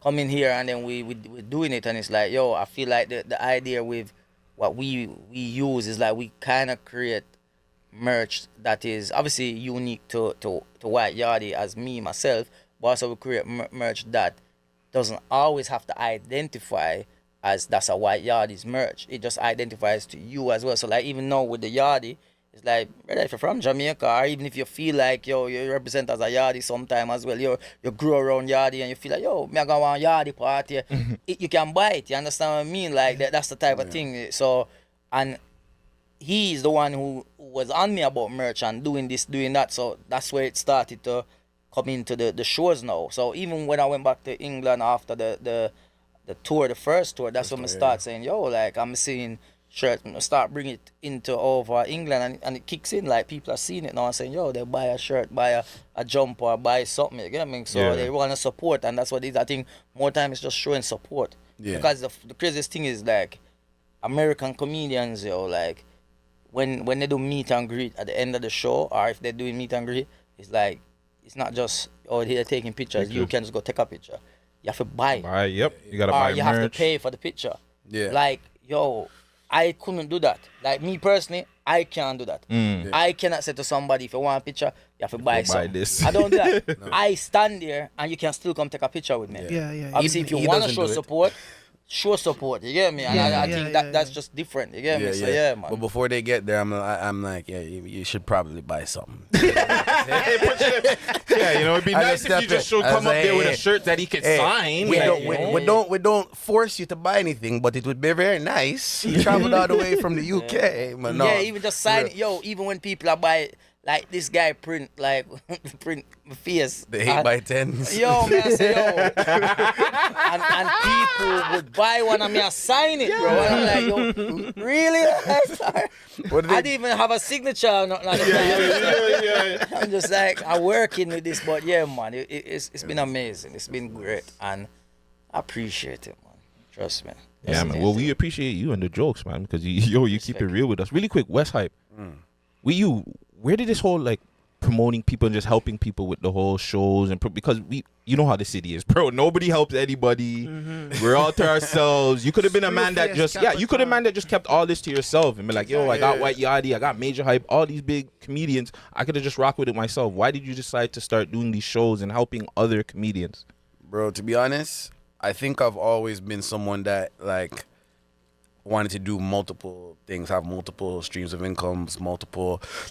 coming here and then we're doing it, and it's like, yo, I feel like the idea with what we use is like we kind of create merch that is obviously unique to White Yardie as me, myself, but also we create merch that doesn't always have to identify as that's a White Yardie's merch. It just identifies to you as well. So like even now with the Yardie, it's like, brother, if you're from Jamaica, or even if you feel like, yo, you represent as a Yardie sometime as well, you grow around Yardie and you feel like, yo, me I go on Yardie party, you can buy it, you understand what I mean? Like, that's the type of thing. So, and he's the one who was on me about merch and doing this, doing that, so that's where it started to come into the shows now. So even when I went back to England after the tour, the first tour, that's when I start saying, yo, like, I'm seeing shirt, start bringing it into over England, and it kicks in. Like, people are seeing it now and saying, yo, they buy a shirt, buy a jumper, buy something, you get what I mean? So they want to support, and that's what it is. I think more time it's just showing support. Because the craziest thing is, like, American comedians, yo, like, when they do meet and greet at the end of the show, or if they're doing meet and greet, it's like, it's not just, oh, they're taking pictures. You can just go take a picture. You have to buy. You gotta buy merch. You have to pay for the picture. Like, yo, I couldn't do that. Like, me personally, I can't do that. I cannot say to somebody, if you want a picture, you have to buy something. This. I don't do that. No. I stand there and you can still come take a picture with me. Obviously, if you want to show support, show support. You get me? And I think that's just different. You get me? So yeah, man. But before they get there, I'm like, yeah, you should probably buy something. Yeah, you know, it'd be nice if you just should come up there with a shirt that he could sign. We don't force you to buy anything, but it would be very nice. You traveled all the way from the UK, man. No, even just sign it. Yo, even when people are buy, like this guy print my face. The 8x10s. Yo, man, I say, yo. and people would buy one and me and sign it, bro. And I'm like, yo, really? I didn't even have a signature or nothing like that. I'm just like, I'm working with this, but yeah, man, it's been amazing. It's been great, and I appreciate it, man. Trust me. Yeah, man. Well, we appreciate you and the jokes, man, because you keep it real with us. Really quick, West Hype. Where did this whole like promoting people and just helping people with the whole shows and because you know how the city is, bro. Nobody helps anybody. We're all to ourselves. You could have been a man that just kept all this to yourself and be like, yo, I got White Yachty, I got Major Hype, all these big comedians. I could have just rocked with it myself. Why did you decide to start doing these shows and helping other comedians? Bro, to be honest, I think I've always been someone that like wanted to do multiple things, have multiple streams of incomes,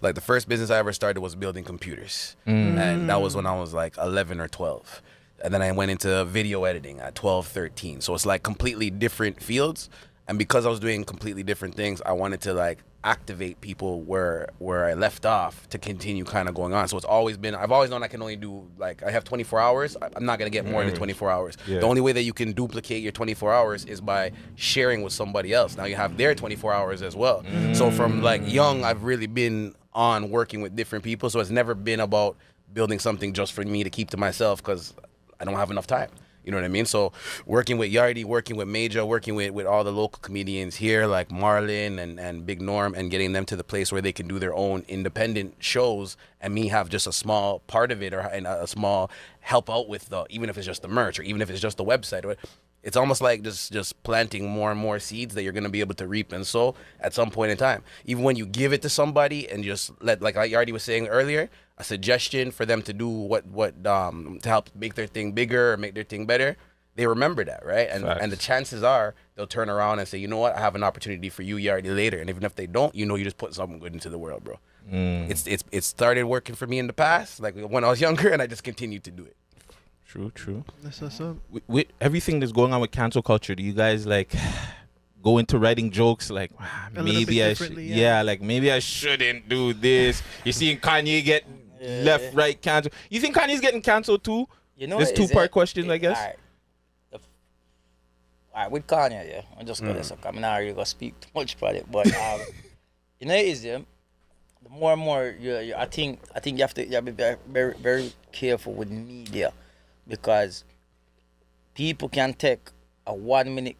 like the first business I ever started was building computers. And that was when I was like 11 or 12. And then I went into video editing at 12, 13. So it's like completely different fields. And because I was doing completely different things, I wanted to like activate people where I left off to continue kind of going on. So it's always been, I've always known I can only do like, I have 24 hours. I'm not going to get more than 24 hours. The only way that you can duplicate your 24 hours is by sharing with somebody else. Now you have their 24 hours as well. So from like young, I've really been on working with different people. So it's never been about building something just for me to keep to myself because I don't have enough time. You know what I mean? So working with Yardie, working with Major, working with all the local comedians here like Marlon and Big Norm and getting them to the place where they can do their own independent shows and me have just a small part of it or a small help out with even if it's just the merch or even if it's just the website. It's almost like just planting more and more seeds that you're going to be able to reap and sow at some point in time. Even when you give it to somebody and just let, like Yardie was saying earlier, a suggestion for them to do what to help make their thing bigger or make their thing better, they remember that, right? And the chances are they'll turn around and say, you know what, I have an opportunity for you, Yardie, later. And even if they don't, you know, you just put something good into the world, bro. It started working for me in the past, like when I was younger, and I just continued to do it. True. That's what's up. With everything that's going on with cancel culture, do you guys like go into writing jokes like maybe I should, like maybe I shouldn't do this? You're seeing Kanye get left, right canceled. You think Kanye's getting canceled too? You know, there's two-part questions, I guess. All right, with Kanye, I'm just gonna say, I'm not really gonna speak too much about it, but you know, the more and more I think you have to be very, very, very careful with media. Because people can take a 1 minute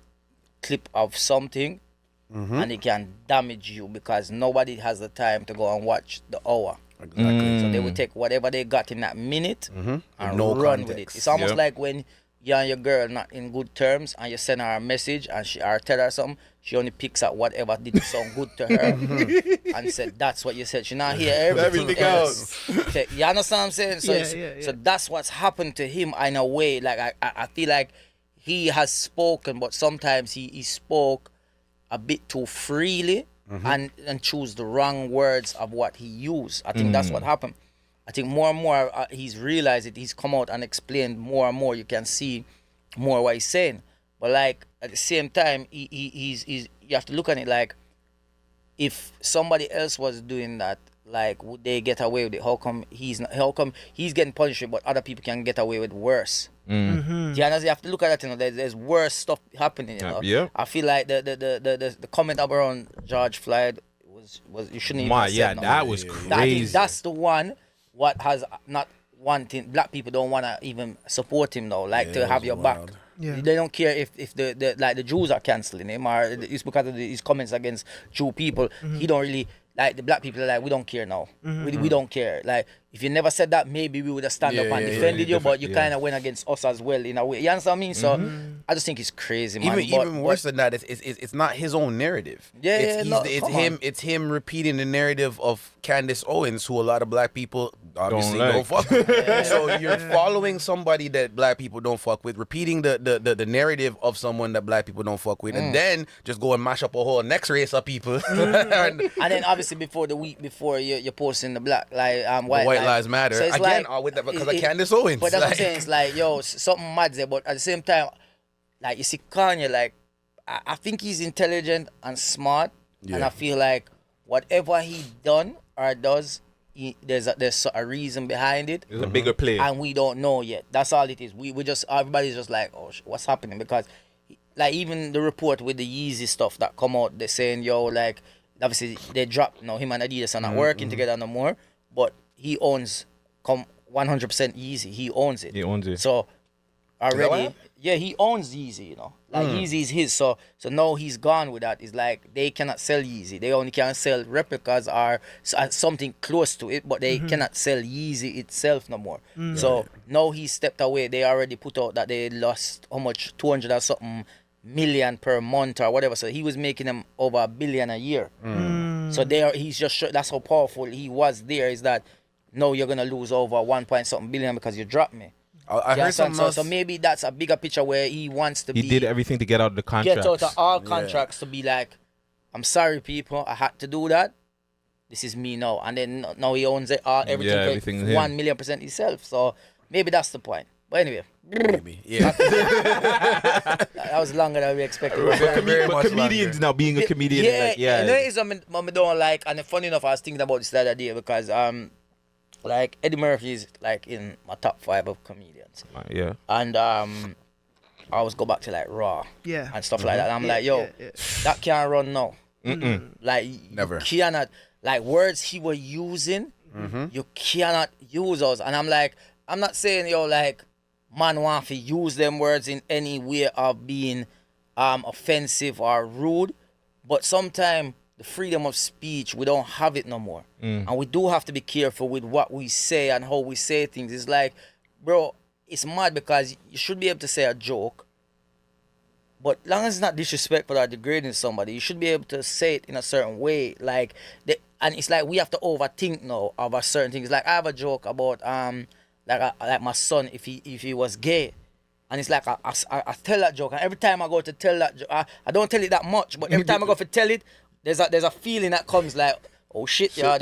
clip of something and it can damage you because nobody has the time to go and watch the hour. Exactly. So they will take whatever they got in that minute and no run context. with it. It's almost like when you and your girl not in good terms and you send her a message and or tell her something, she only picks up whatever didn't sound good to her and said that's what you said. She not hear everything else. You understand what I'm saying? So so that's what's happened to him in a way. Like I feel like he has spoken, but sometimes he spoke a bit too freely and choose the wrong words of what he used. I think that's what happened. I think more and more he's realized it. He's come out and explained more and more. You can see more what he's saying. But like at the same time, he's you have to look at it like if somebody else was doing that, like would they get away with it? How come he's not? How come he's getting punished, but other people can get away with worse? Do you understand? You have to look at that. You know, there's worse stuff happening. You know, I feel like the comment up around George Floyd was you shouldn't even have said that was crazy. I think that's the one. What has not wanting black people don't want to even support him though, like to have your back. They don't care if the like the Jews are canceling him or it's because of his comments against Jew people. He don't really like the black people are like we don't care now. We don't care. Like if you never said that, maybe we would have stand up and defended you, but you kind of went against us as well in a way. You understand what I mean? So I just think it's crazy, man. Even worse than that, it's not his own narrative. It's him repeating the narrative of Candace Owens, who a lot of black people obviously don't fuck with. So you're following somebody that black people don't fuck with, repeating the narrative of someone that black people don't fuck with, and then just go and mash up a whole next race of people. And then obviously before the week before you're posting the black White Lives Matter. So again, with that because of Candace Owens. But that's what I'm saying. It's like, yo, something mad there. But at the same time, like you see Kanye, like I think he's intelligent and smart, and I feel like whatever he done or does, there's a reason behind it. There's a bigger play, and we don't know yet. That's all it is. We just everybody's just like, oh, what's happening? Because like even the report with the Yeezy stuff that come out, they're saying, yo, like obviously they dropped. Him and Adidas are not working together no more, but he owns 100% Yeezy. He owns it. He owns it. So already, he owns Yeezy. Like Yeezy is his. So now he's gone with that. It's like they cannot sell Yeezy. They only can sell replicas or something close to it, but they cannot sell Yeezy itself no more. So now he stepped away. They already put out that they lost how much, 200 or something million per month or whatever. So he was making them over $1 billion a year. So he's just that's how powerful he was there. Is that no, you're gonna lose over 1 point something billion because you dropped me. I heard so maybe that's a bigger picture where he wants to he did everything to get out of the contracts. Get out of all contracts to be like, I'm sorry, people, I had to do that. This is me now. And then now he owns it, everything 1 million% himself. So maybe that's the point. But anyway. Maybe, yeah. That was longer than we expected. But comedians now being a comedian, and there is something I don't like. And funny enough, I was thinking about this the other day because like Eddie Murphy is like in my top 5 of comedians. And I always go back to like Raw and stuff like that. And I'm like, yo, that can't run now. Like never. You cannot, like words he was using, you cannot use those. And I'm like, I'm not saying yo like man want to use them words in any way of being offensive or rude, but sometimes the freedom of speech, we don't have it no more. And we do have to be careful with what we say and how we say things. It's like, bro, it's mad because you should be able to say a joke, but long as it's not disrespectful or degrading somebody, you should be able to say it in a certain way. Like, and it's like we have to overthink now of a certain things. Like I have a joke about like my son if he was gay. And it's like I tell that joke, and every time I go to tell that joke, I don't tell it that much, but every time I go to tell it, there's a feeling that comes like, oh shit, y'all.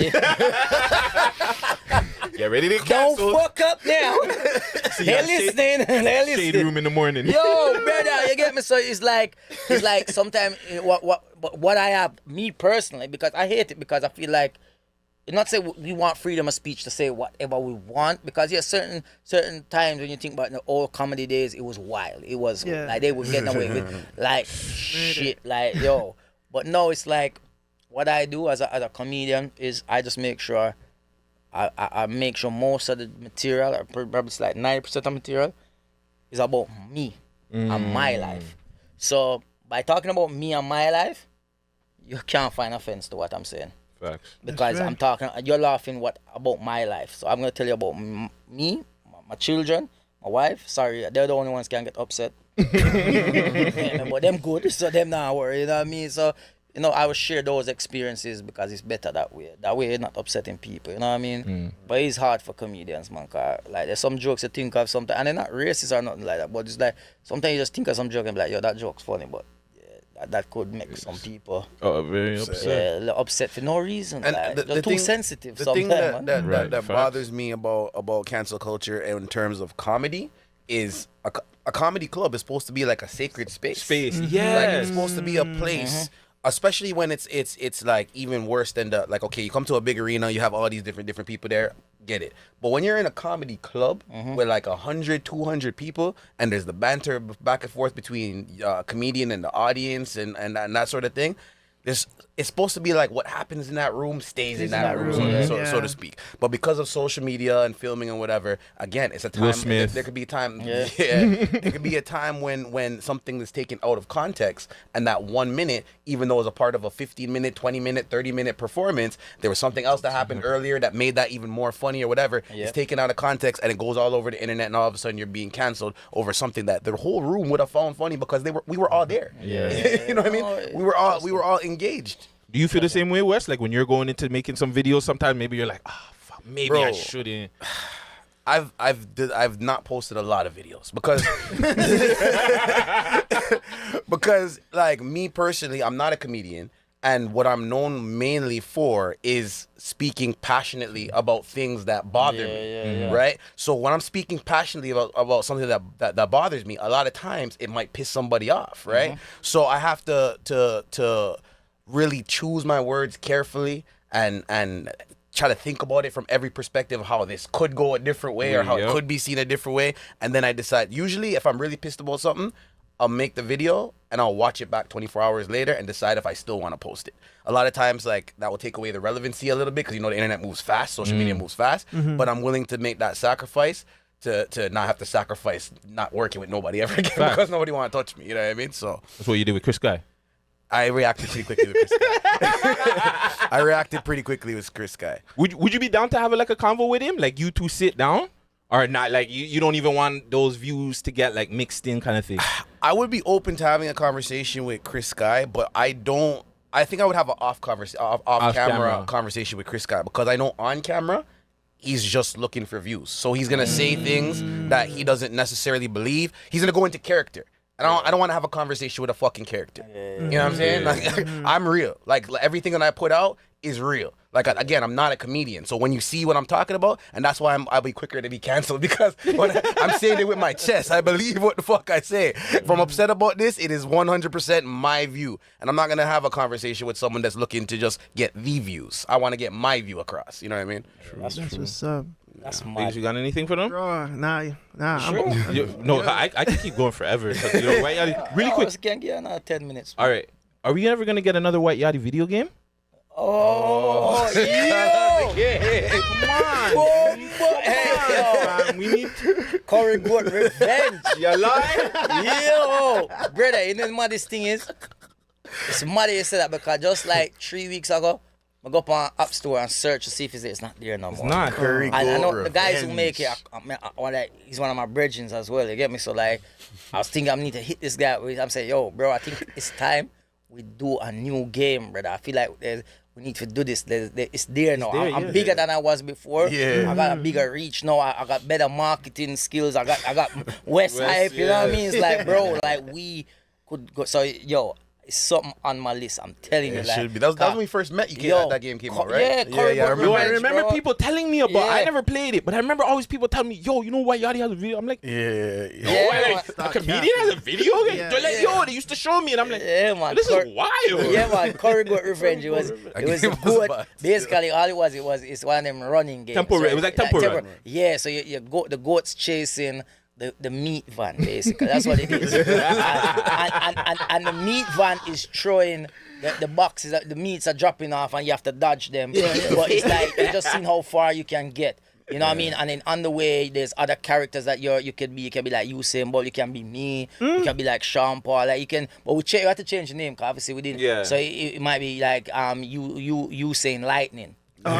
Get ready to cancel. Don't fuck up now. They're listening. Shade room in the morning. Yo, brother, you get me? So it's like sometimes what I have, me personally, because I hate it because I feel like, not say we want freedom of speech to say whatever we want, because certain times when you think about the old comedy days, it was wild. It was like they were getting away with like shit, like yo. But no, it's like what I do as a comedian is I just make sure I make sure most of the material, or probably it's like 90% of material, is about me and my life. So by talking about me and my life, you can't find offense to what I'm saying. Facts. Because I'm talking, you're laughing about my life. So I'm gonna tell you about me, my children, my wife. Sorry, they're the only ones can get upset. But them good, so them not worry. You know what I mean? So I will share those experiences because it's better that way. That way you're not upsetting people. You know what I mean? But it's hard for comedians, man. Cause like there's some jokes you think of sometimes, and they're not racist or nothing like that. But it's like sometimes you just think of some joke and be like, yo, that joke's funny, but that could make some people very upset. Yeah, upset for no reason. And like, the too thing, sensitive. The thing that Facts. bothers me about cancel culture in terms of comedy is a comedy club is supposed to be like a sacred space. Yeah, like it's supposed to be a place. Especially when it's like even worse than okay, you come to a big arena, you have all these different people there, get it. But when you're in a comedy club with like 100, 200 people, and there's the banter back and forth between comedian and the audience and that sort of thing, there's it's supposed to be like what happens in that room stays in that room, so to speak. But because of social media and filming and whatever, again, it's a time. Will Smith. There could be a time. There could be a time when something is taken out of context, and that 1 minute, even though it was a part of a 15-minute, 20-minute, 30-minute performance, there was something else that happened earlier that made that even more funny or whatever. It's taken out of context, and it goes all over the internet, and all of a sudden you're being canceled over something that the whole room would have found funny because we were all there. You know what I mean? We were all engaged. Do you feel the same way, Wes? Like when you're going into making some videos, sometimes maybe you're like, fuck, maybe Bro, I shouldn't. I've not posted a lot of videos because like me personally, I'm not a comedian, and what I'm known mainly for is speaking passionately about things that bother me, right? So when I'm speaking passionately about something that bothers me, a lot of times it might piss somebody off, right? So I have to really choose my words carefully and try to think about it from every perspective of how this could go a different way or how it could be seen a different way. And then I decide, usually if I'm really pissed about something, I'll make the video and I'll watch it back 24 hours later and decide if I still want to post it. A lot of times, like, that will take away the relevancy a little bit because, you know, the internet moves fast, social media moves fast, but I'm willing to make that sacrifice to not have to sacrifice not working with nobody ever again because nobody want to touch me, you know what I mean? So that's what you did with Chris Guy. I reacted pretty quickly with Chris Guy. I reacted pretty quickly with Chris Guy. Would you be down to have like a convo with him? Like you two sit down? Or not, like you don't even want those views to get like mixed in kind of thing? I would be open to having a conversation with Chris Guy, but I think I would have an off camera conversation with Chris Guy because I know on camera he's just looking for views. So he's gonna say things that he doesn't necessarily believe. He's gonna go into character. I don't want to have a conversation with a fucking character. You know what I'm saying? Like, I'm real. Like everything that I put out is real. Like again, I'm not a comedian. So when you see what I'm talking about, and that's why I'll be quicker to be canceled because when I'm saying it with my chest. I believe what the fuck I say. If I'm upset about this, it is 100% my view. And I'm not going to have a conversation with someone that's looking to just get the views. I want to get my view across. You know what I mean? That's what's up. That's mad. You got anything for them? Bro, nah. Sure. I can keep going forever. You know, White Yachty, really quick. I can get another 10 minutes. All right. Are we ever going to get another White Yachty video game? Oh, yeah. Come on. Hey, we need Corey Goat revenge. You lie? Yo, brother, you know what this thing is? It's mad you say that because just like 3 weeks ago, I go up on App Store and search to see if it's not there no more. It's not. Curry And I know Goat the guys who revenge. make it, he's one of my brethren as well, you get me? So like, I was thinking I need to hit this guy. I'm saying, yo, bro, I think it's time we do a new game, brother. I feel like we need to do this. It's there now. I'm bigger than I was before. Yeah. I got a bigger reach now. I got better marketing skills. I got West Hype. You know what I mean? It's like, bro, like we could go. So, yo, it's something on my list. I'm telling you. It like, should be. That was when we first met. That game came out, right? Yeah, Corey Goat Yo, I Revenge, remember bro. people telling me about. Yeah. I never played it, but I remember always people telling me, "Yo, you know White Yachty has a video?" I'm like, Yeah. a comedian has a video game? They're like, yo, they used to show me, and I'm like, yeah, man. this is wild. Yeah, man. Corey Goat Revenge. It was good. Basically, all it's one of them running games. Temple Run. It was like Temple Run. Yeah, so you go, the goats chasing the meat van, basically. That's what it is. and the meat van is throwing the boxes, the meats are dropping off, and you have to dodge them. But it's like, you just seen how far you can get. You know what I mean? And then on the way, there's other characters that you can be like Usain Bolt, you can be me, you can be like Sean Paul, like you can. But you have to change the name, cause obviously we didn't. Yeah. So it might be like Usain Lightning. Or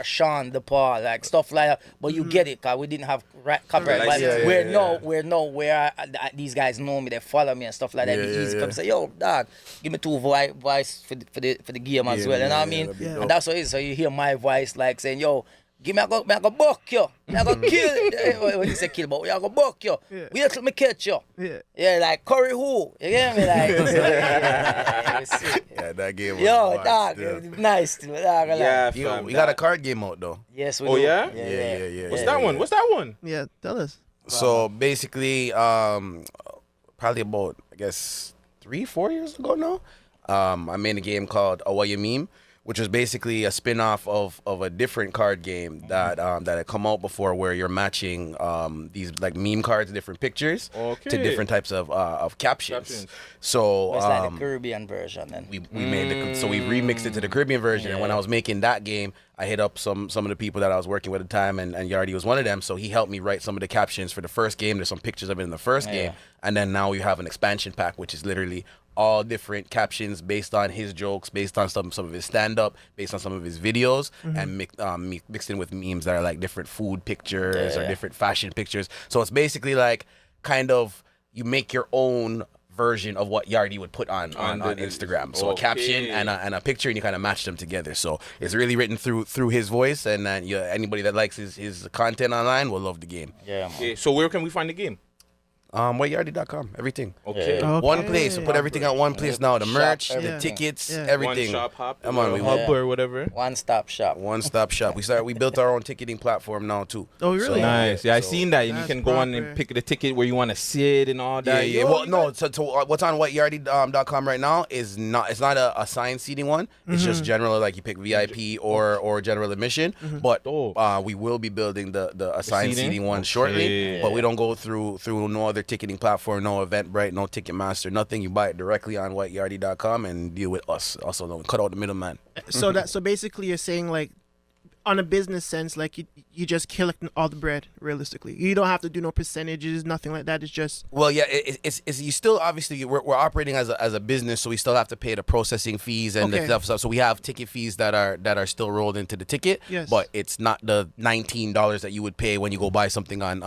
Sean the Paul, like stuff like that. But you get it, cause we didn't have copyright. Where these guys know me, they follow me and stuff like that. It's easy to come say, yo, dog, give me two voice for the game as well. You know what I mean? And that's what it is. So you hear my voice like saying, yo, give me a go buck yo. I go kill. When you say kill, but I go buck yo. Wait till me catch you. Yeah, like Curry who? You get me? Like, yeah, that game was yo, dog, nice. Dog, yo, we got a card game out though. Yes, we do. Yeah. What's that one? What's that one? Yeah, tell us. So basically, probably about, I guess, 3-4 years ago now, I made a game called Awaya Meme, which was basically a spin-off of a different card game that had come out before, where you're matching these like meme cards, different pictures, to different types of captions. So It's like the Caribbean version then. we made so we remixed it to the Caribbean version. And when I was making that game, I hit up some of the people that I was working with at the time, and Yardi was one of them. So he helped me write some of the captions for the first game. There's some pictures of it in the first game, and then now we have an expansion pack, which is literally all different captions based on his jokes, based on some of his stand-up, based on some of his videos, and mixed in with memes that are like different food pictures or different fashion pictures. So it's basically like kind of you make your own version of what Yardi would put on Instagram. So a caption and a picture, and you kind of match them together. So it's really written through his voice, and then anybody that likes his content online will love the game. Yeah, man. Okay, so where can we find the game? Whiteyardi.com, everything. Okay. One place. We put everything at one place now. The merch, the tickets, everything. One shop hop, Come on, hub or whatever. One-stop shop. One-stop shop. We built our own ticketing platform now too. Oh, really? So, Nice. Yeah, I seen that. And you can go on and pick the ticket where you want to sit and all that. Yeah. Well, no. So what's on whiteyardi.com right now is not. It's not a assigned seating one. It's just general, like you pick VIP or general admission. But we will be building the assigned seating one shortly. But we don't go through no other ticketing platform, no Eventbrite, no Ticketmaster, nothing. You buy it directly on whiteyardi.com and deal with us. Also, don't cut out the middleman. So basically you're saying, like, on a business sense, like you just collect all the bread. Realistically, you don't have to do no percentages, nothing like that. It's just it's you still obviously we're operating as a business, so we still have to pay the processing fees and the stuff. So we have ticket fees that are still rolled into the ticket. Yes. But it's not the $19 that you would pay when you go buy something on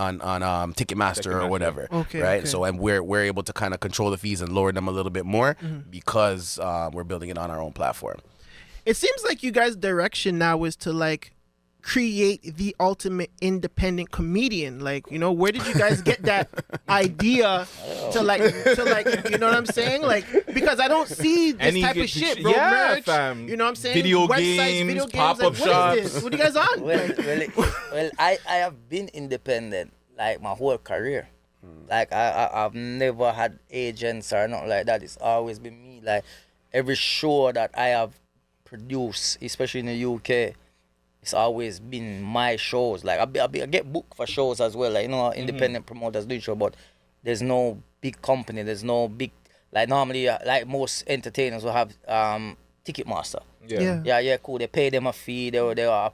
Ticketmaster or whatever. Okay. Right. Okay. So and we're able to kind of control the fees and lower them a little bit more because we're building it on our own platform. It seems like you guys' direction now is to like create the ultimate independent comedian. Like, you know, where did you guys get that idea to like you know what I'm saying? Like, because I don't see this type of shit, bro. Merch, fam. you know what I'm saying? Video Websites, games, Like, pop-up what shops. is this? What are you guys on? Well, I have been independent like my whole career. Like I've never had agents or nothing like that. It's always been me. Like every show that I have produced, especially in the UK, it's always been my shows. Like I get booked for shows as well. Like, you know, independent promoters do show, but there's no big company. There's no big, like normally like most entertainers will have Ticketmaster. Yeah, cool. They pay them a fee. They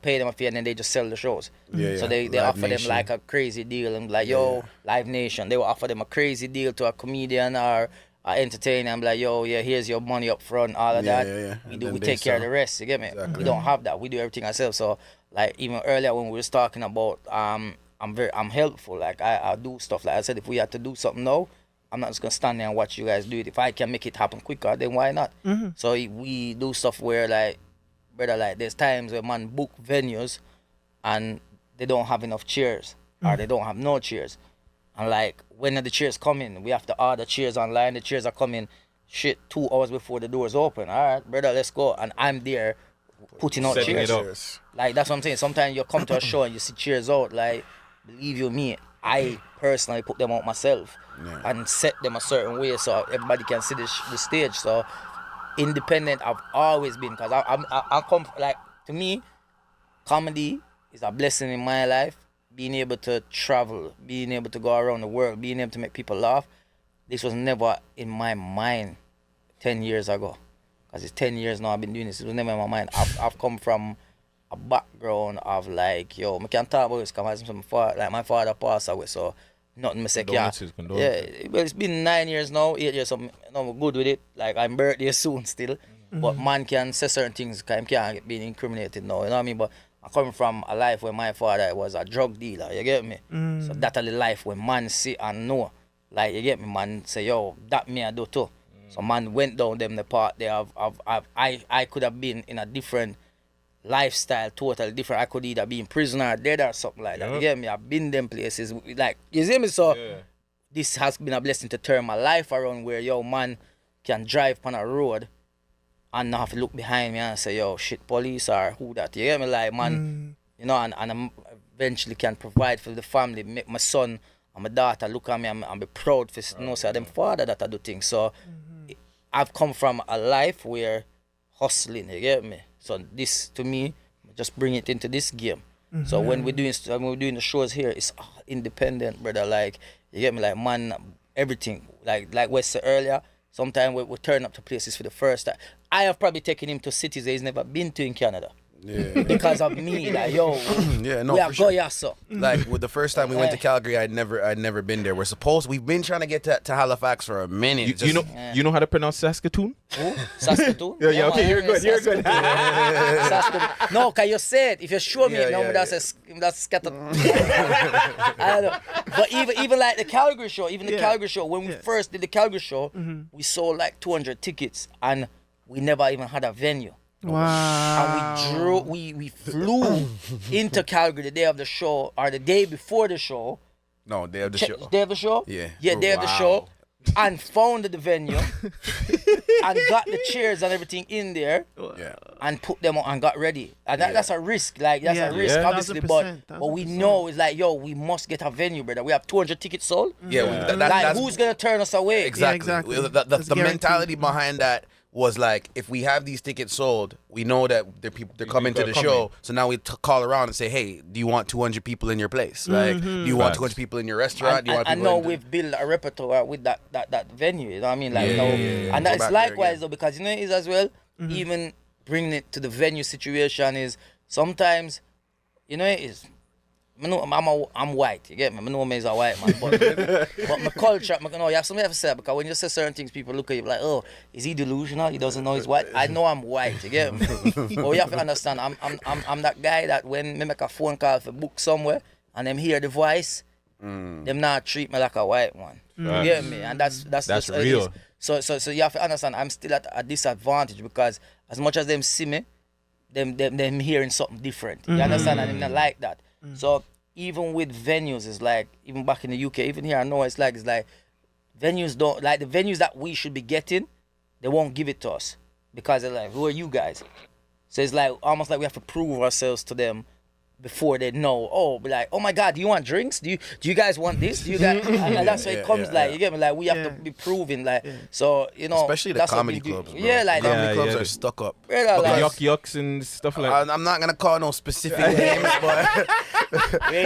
pay them a fee, and then they just sell the shows. So they offer them like a crazy deal, and like, yo, Live Nation. They will offer them a crazy deal to a comedian or entertainer, and be like, yo, yeah, here's your money up front, all of that. We take care of the rest. You get me? Exactly. We don't have that. We do everything ourselves. So like even earlier when we was talking about I'm helpful. Like I do stuff. Like I said, if we had to do something now, I'm not just gonna stand there and watch you guys do it. If I can make it happen quicker, then why not? So we do stuff where, like, brother, like there's times where man book venues and they don't have enough chairs or they don't have no chairs. And like when the chairs come in, we have to order chairs online. The chairs are coming 2 hours before the doors open. All right, brother, let's go. And I'm there putting out Setting chairs. it up. Like that's what I'm saying. Sometimes you come to a show and you see chairs out. Like, believe you me, I personally put them out myself and set them a certain way so everybody can see the stage. So independent I've always been, because I come, like, to me, comedy is a blessing in my life. Being able to travel, being able to go around the world, being able to make people laugh. This was never in my mind 10 years ago. Because it's 10 years now I've been doing this. It was never in my mind. I've come from a background of like, yo, I can't talk about this because my father passed away, so nothing I say can't. Yeah, well, it's been 9 years now, 8 years, so I'm good with it. Like, I'm birthday soon still. But man can say certain things because he can't be incriminated now, you know what I mean? But I'm coming from a life where my father was a drug dealer, you get me? So that's the life where man see and know. Like, you get me, man say, yo, that me I do too. So man went down them the part there I could have been in a different lifestyle, totally different. I could either be in prison or dead or something like that. You get me? I've been them places. Like, you see me? So this has been a blessing to turn my life around where, yo, man can drive on a road and not have to look behind me and say, yo, shit, police or who that. You get me? Like, man, you know, and I eventually can provide for the family, make my son and my daughter look at me and be proud for, you know, say, them father that I do things. So I've come from a life where hustling, you get me? So this to me, just bring it into this game. So when we're doing the shows here, it's all independent, brother. Like you get me, like man, everything. Like we said earlier, sometimes we turn up to places for the first time. I have probably taken him to cities that he's never been to in Canada. Yeah. Because of me, like yo, yeah, no, we for are sure. Goyaso. Like with the first time we went to Calgary, I'd never been there. We've been trying to get to Halifax for a minute. You know how to pronounce Saskatoon? Who? Saskatoon? Yeah, okay, you're good. Saskatoon. No, can you say it? If you show me, that's scattered. I don't know. But even like the Calgary show, when we first did the Calgary show, we sold like 200 tickets and we never even had a venue. Wow. And we flew into Calgary the day of the show or the day before the show. No, day of the show. Day of the show? Yeah. Yeah, day of the show. And found the venue and got the chairs and everything in there and put them on and got ready. And that's a risk. Like that's a risk, obviously. But we know it's like, yo, we must get a venue, brother. We have 200 tickets sold. Yeah. Like who's gonna turn us away? Exactly. The mentality behind that was like, if we have these tickets sold, we know that they're coming to the show. So now we call around and say, hey, do you want 200 people in your place? Like, do you want 200 people in your restaurant? Do you want I people know we've built a repertoire with that venue. You know what I mean? Like, and that's likewise though, because you know it is as well. Even bringing it to the venue situation is sometimes, you know, it is. I'm white, you get me? I know me is a white man, but my culture, you have something to say, because when you say certain things, people look at you like, oh, is he delusional? He doesn't know he's white. I know I'm white, you get me? But you have to understand, I'm that guy that when me make a phone call for book somewhere and them hear the voice, them not treat me like a white one. You get me? And that's just real. So you have to understand, I'm still at a disadvantage because as much as them see me, them hearing something different. You understand? And I'm not like that. So even with venues, it's like, even back in the UK, even here, I know it's like venues don't, like the venues that we should be getting, they won't give it to us because they're like, who are you guys? So it's like almost like we have to prove ourselves to them before they know. Be like, oh my God, do you want drinks? Do you guys want this? Do you guys? And that's why it comes like, you get me? Like we have to be proving, like, so you know, especially the comedy clubs. Bro. Yeah, like comedy clubs are stuck up. Like, yucks and stuff like that. I'm not gonna call no specific names, but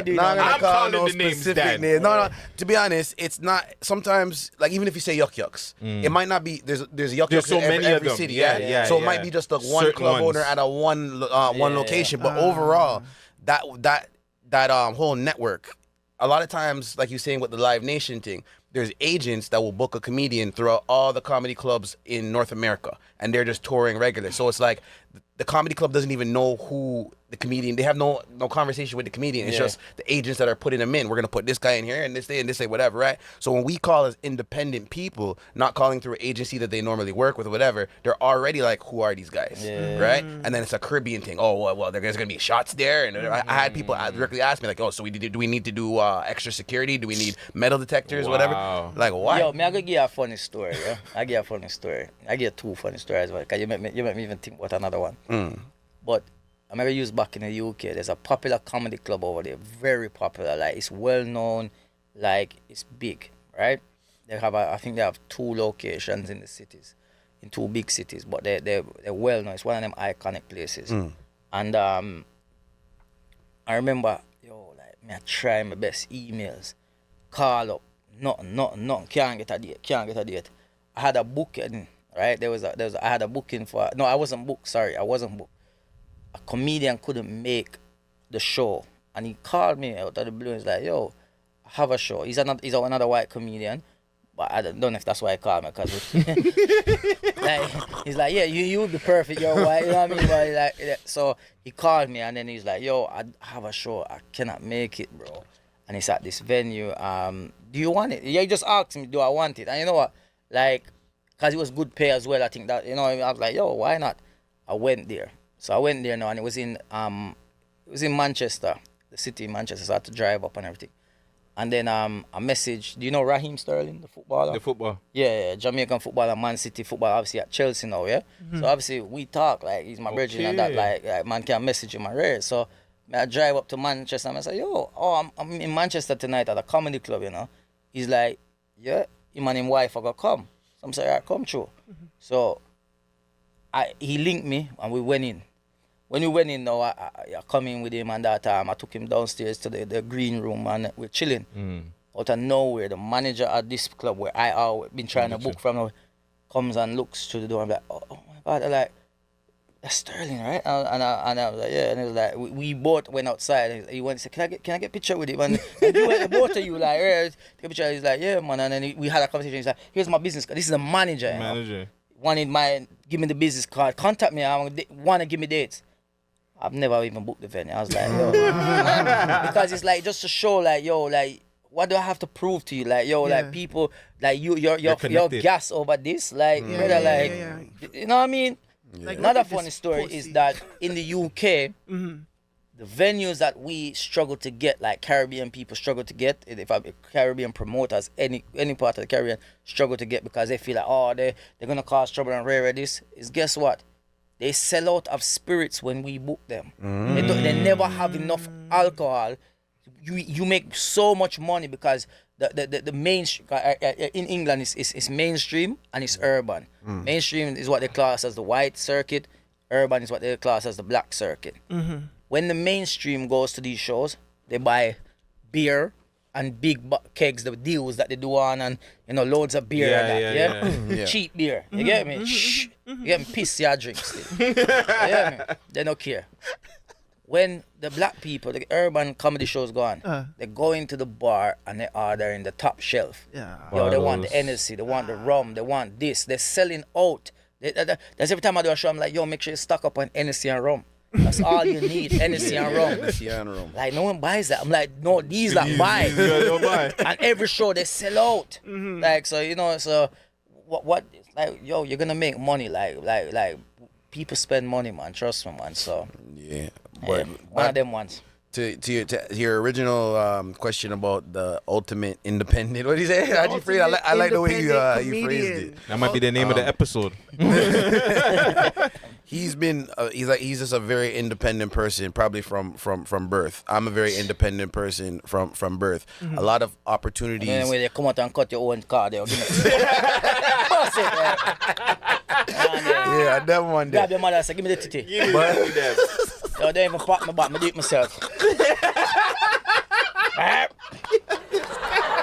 not gonna call no specific names. No. To be honest, it's not. Sometimes, like even if you say yucks, it might not be. There's yucks so in every city. So it might be just like one club owner at a one location, but overall. That whole network, a lot of times, like you're saying with the Live Nation thing, there's agents that will book a comedian throughout all the comedy clubs in North America, and they're just touring regular. So it's like the comedy club doesn't even know who the comedian. They have no conversation with the comedian. It's just the agents that are putting them in. We're gonna put this guy in here and this day, whatever, right? So when we call as independent people, not calling through an agency that they normally work with or whatever, they're already like, who are these guys, right? And then it's a Caribbean thing. Oh well, there's gonna be shots there, and I had people directly ask me like, oh, so do we need to do extra security? Do we need metal detectors, whatever? Like what? Yo, me I gonna give you a funny story. Yeah? I give you a funny story. I give you two funny stories, because you make me even think about another one. But I remember used back in the UK, there's a popular comedy club over there, very popular, like it's well known, like it's big, right? They have I think they have 2 locations in the cities, in 2 big cities, but they're well known. It's one of them iconic places. And I remember, me I try my best, emails, call up, nothing, can't get a date. I had a booking, right? I had a booking for, no, I wasn't booked. A comedian couldn't make the show, and he called me out of the blue. He's like, yo, I have a show. He's another white comedian, but I don't know if that's why he called me, because like, he's like, yeah, you would be perfect, you're white, you know what I mean? But like, so he called me, and then he's like, yo, I have a show, I cannot make it, bro. And it's at this venue. Do you want it? Yeah, he just asked me, do I want it? And you know what? Like, because it was good pay as well, I think that, you know, I was like, yo, why not? I went there. So I went there now, and it was in Manchester, the city of Manchester. So I had to drive up and everything. And then a message. Do you know Raheem Sterling, the footballer? The football. Yeah, Jamaican footballer, Man City footballer, obviously at Chelsea now, yeah? So obviously we talk, like he's my brother and that, like man can message him and rare. So I drive up to Manchester and I say, yo, I'm in Manchester tonight at a comedy club, you know. He's like, yeah, him and his wife are gonna come. So I'm saying, all right, come through. So he linked me and we went in. when we went in now, I come in with him and that time I took him downstairs to the green room and we're chilling. Out of nowhere, the manager at this club where I have been trying to book from comes and looks through the door. I'm like, oh my God, I'm like, that's Sterling, right? And I was like, yeah. And he was like, we both went outside. And he went and said, can I get a picture with him? And you went, both of you, like, yeah, take a picture. He's like, yeah, man. And then we had a conversation. He's like, here's my business card. This is the manager. You know? Give me the business card. Contact me. I want to give me dates. I've never even booked the venue. I was like, yo. Because it's like, just to show, like, yo, like, what do I have to prove to you? Like, yo, like, people, like, you're gas over this. Like, brother, you know what I mean? Like, another funny story is that in the UK, the venues that we struggle to get, like Caribbean people struggle to get, if Caribbean promoters, any part of the Caribbean struggle to get because they feel like, oh, they're going to cause trouble and rare this, is guess what? They sell out of spirits when we book them. They never have enough alcohol. You make so much money because the mainstream in England is mainstream and it's urban. Mainstream is what they class as the white circuit. Urban is what they class as the black circuit. When the mainstream goes to these shows, they buy beer and big kegs, the deals that they do on, and you know, loads of beer and that, cheap beer. You get me? You get me? Piss your drinks. You get me? They don't care. When the black people, the urban comedy shows go on, they go into the bar and they order in the top shelf. Yo, they want the NSC, they want the rum, they want this. They're selling out. That's every time I do a show, I'm like, yo, make sure you stock up on NSC and rum. That's all you need, NSC and rum. NSC and rum. Like, no one buys that. I'm like, no, these that buy. And every show they sell out. Like, so, you know, so what like, yo, you're gonna make money. Like people spend money, man. Trust me, man. So yeah, but one of them ones. To your original question about the ultimate independent, what did you say? How'd you phrase it? I like the way you phrased it. That might be the name of the episode. He's just a very independent person, probably from birth. I'm a very independent person from birth. A lot of opportunities. And then when they come out and cut your own car, they'll give me. Yeah, I never one day. Grab your mother and say, give me the titty. Yo, they even pop my back, I do it myself.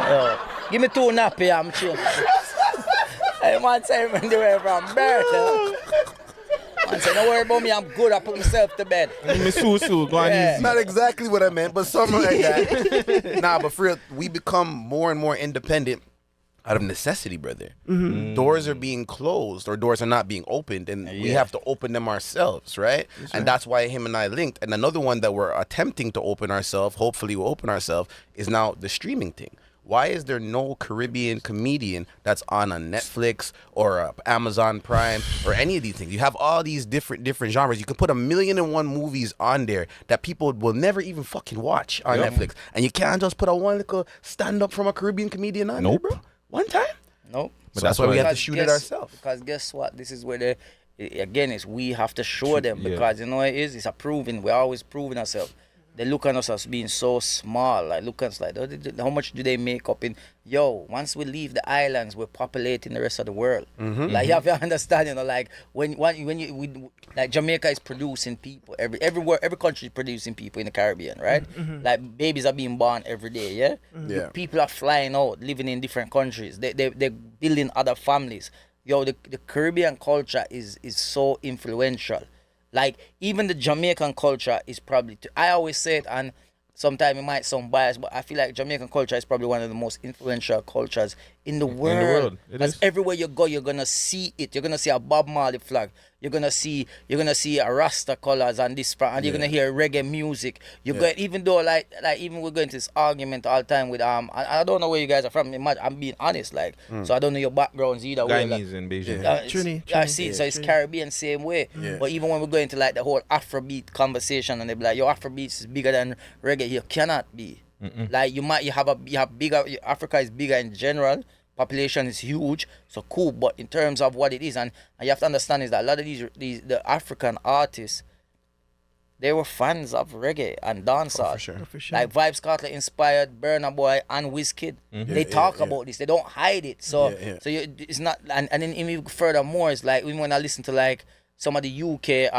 Yo, give me 2 nappy, I'm chill. Hey, man, say when they were from birth. Man, say, don't worry about me, I'm good, I put myself to bed. Give me Susu, go on easy. Not exactly what I meant, but something like that. Nah, but for real, we become more and more independent out of necessity, brother. Doors are being closed or doors are not being opened, and we have to open them ourselves, right? And that's why him and I linked. And another one that we're attempting to open ourselves, hopefully we'll open ourselves, is now the streaming thing. Why is there no Caribbean comedian that's on a Netflix or a Amazon Prime or any of these things? You have all these different genres. You could put 1,000,001 movies on there that people will never even fucking watch on Netflix. And you can't just put a one little stand-up from a Caribbean comedian on there, bro. One time? Nope. But that's why we have to shoot it ourselves. Because guess what? This is where we have to show them because you know what it is? It's a proving. We're always proving ourselves. They look at us as being so small. Like, look at us like, how much do they make up in? Yo, once we leave the islands, we're populating the rest of the world. Like, you have to understand, you know, like, when like, Jamaica is producing people. Everywhere, every country is producing people in the Caribbean, right? Like, babies are being born every day, yeah? People are flying out, living in different countries. They're building other families. Yo, the Caribbean culture is so influential. Like, even the Jamaican culture is probably, I always say it, and sometimes it might sound biased, but I feel like Jamaican culture is probably one of the most influential cultures in the world. Because everywhere you go, you're gonna see it. You're gonna see a Bob Marley flag. You're gonna see a Rasta colors and this, and you're gonna hear reggae music. Even though like even we're going to this argument all the time with I don't know where you guys are from. I'm being honest, like so I don't know your backgrounds either. Guyanese and Beijing. I see. So it's Caribbean same way. But even when we go into like the whole Afrobeat conversation, and they be like, "Yo, Afrobeat is bigger than reggae." You cannot be. Like you have bigger. Africa is bigger in general. Population is huge, so cool. But in terms of what it is, and you have to understand is that a lot of the African artists, they were fans of reggae and dancehall. For sure. Like Vybz Kartel inspired Burna Boy and Wizkid. They talk about this. They don't hide it. So it's not. And then even furthermore, it's like even when I listen to like some of the UK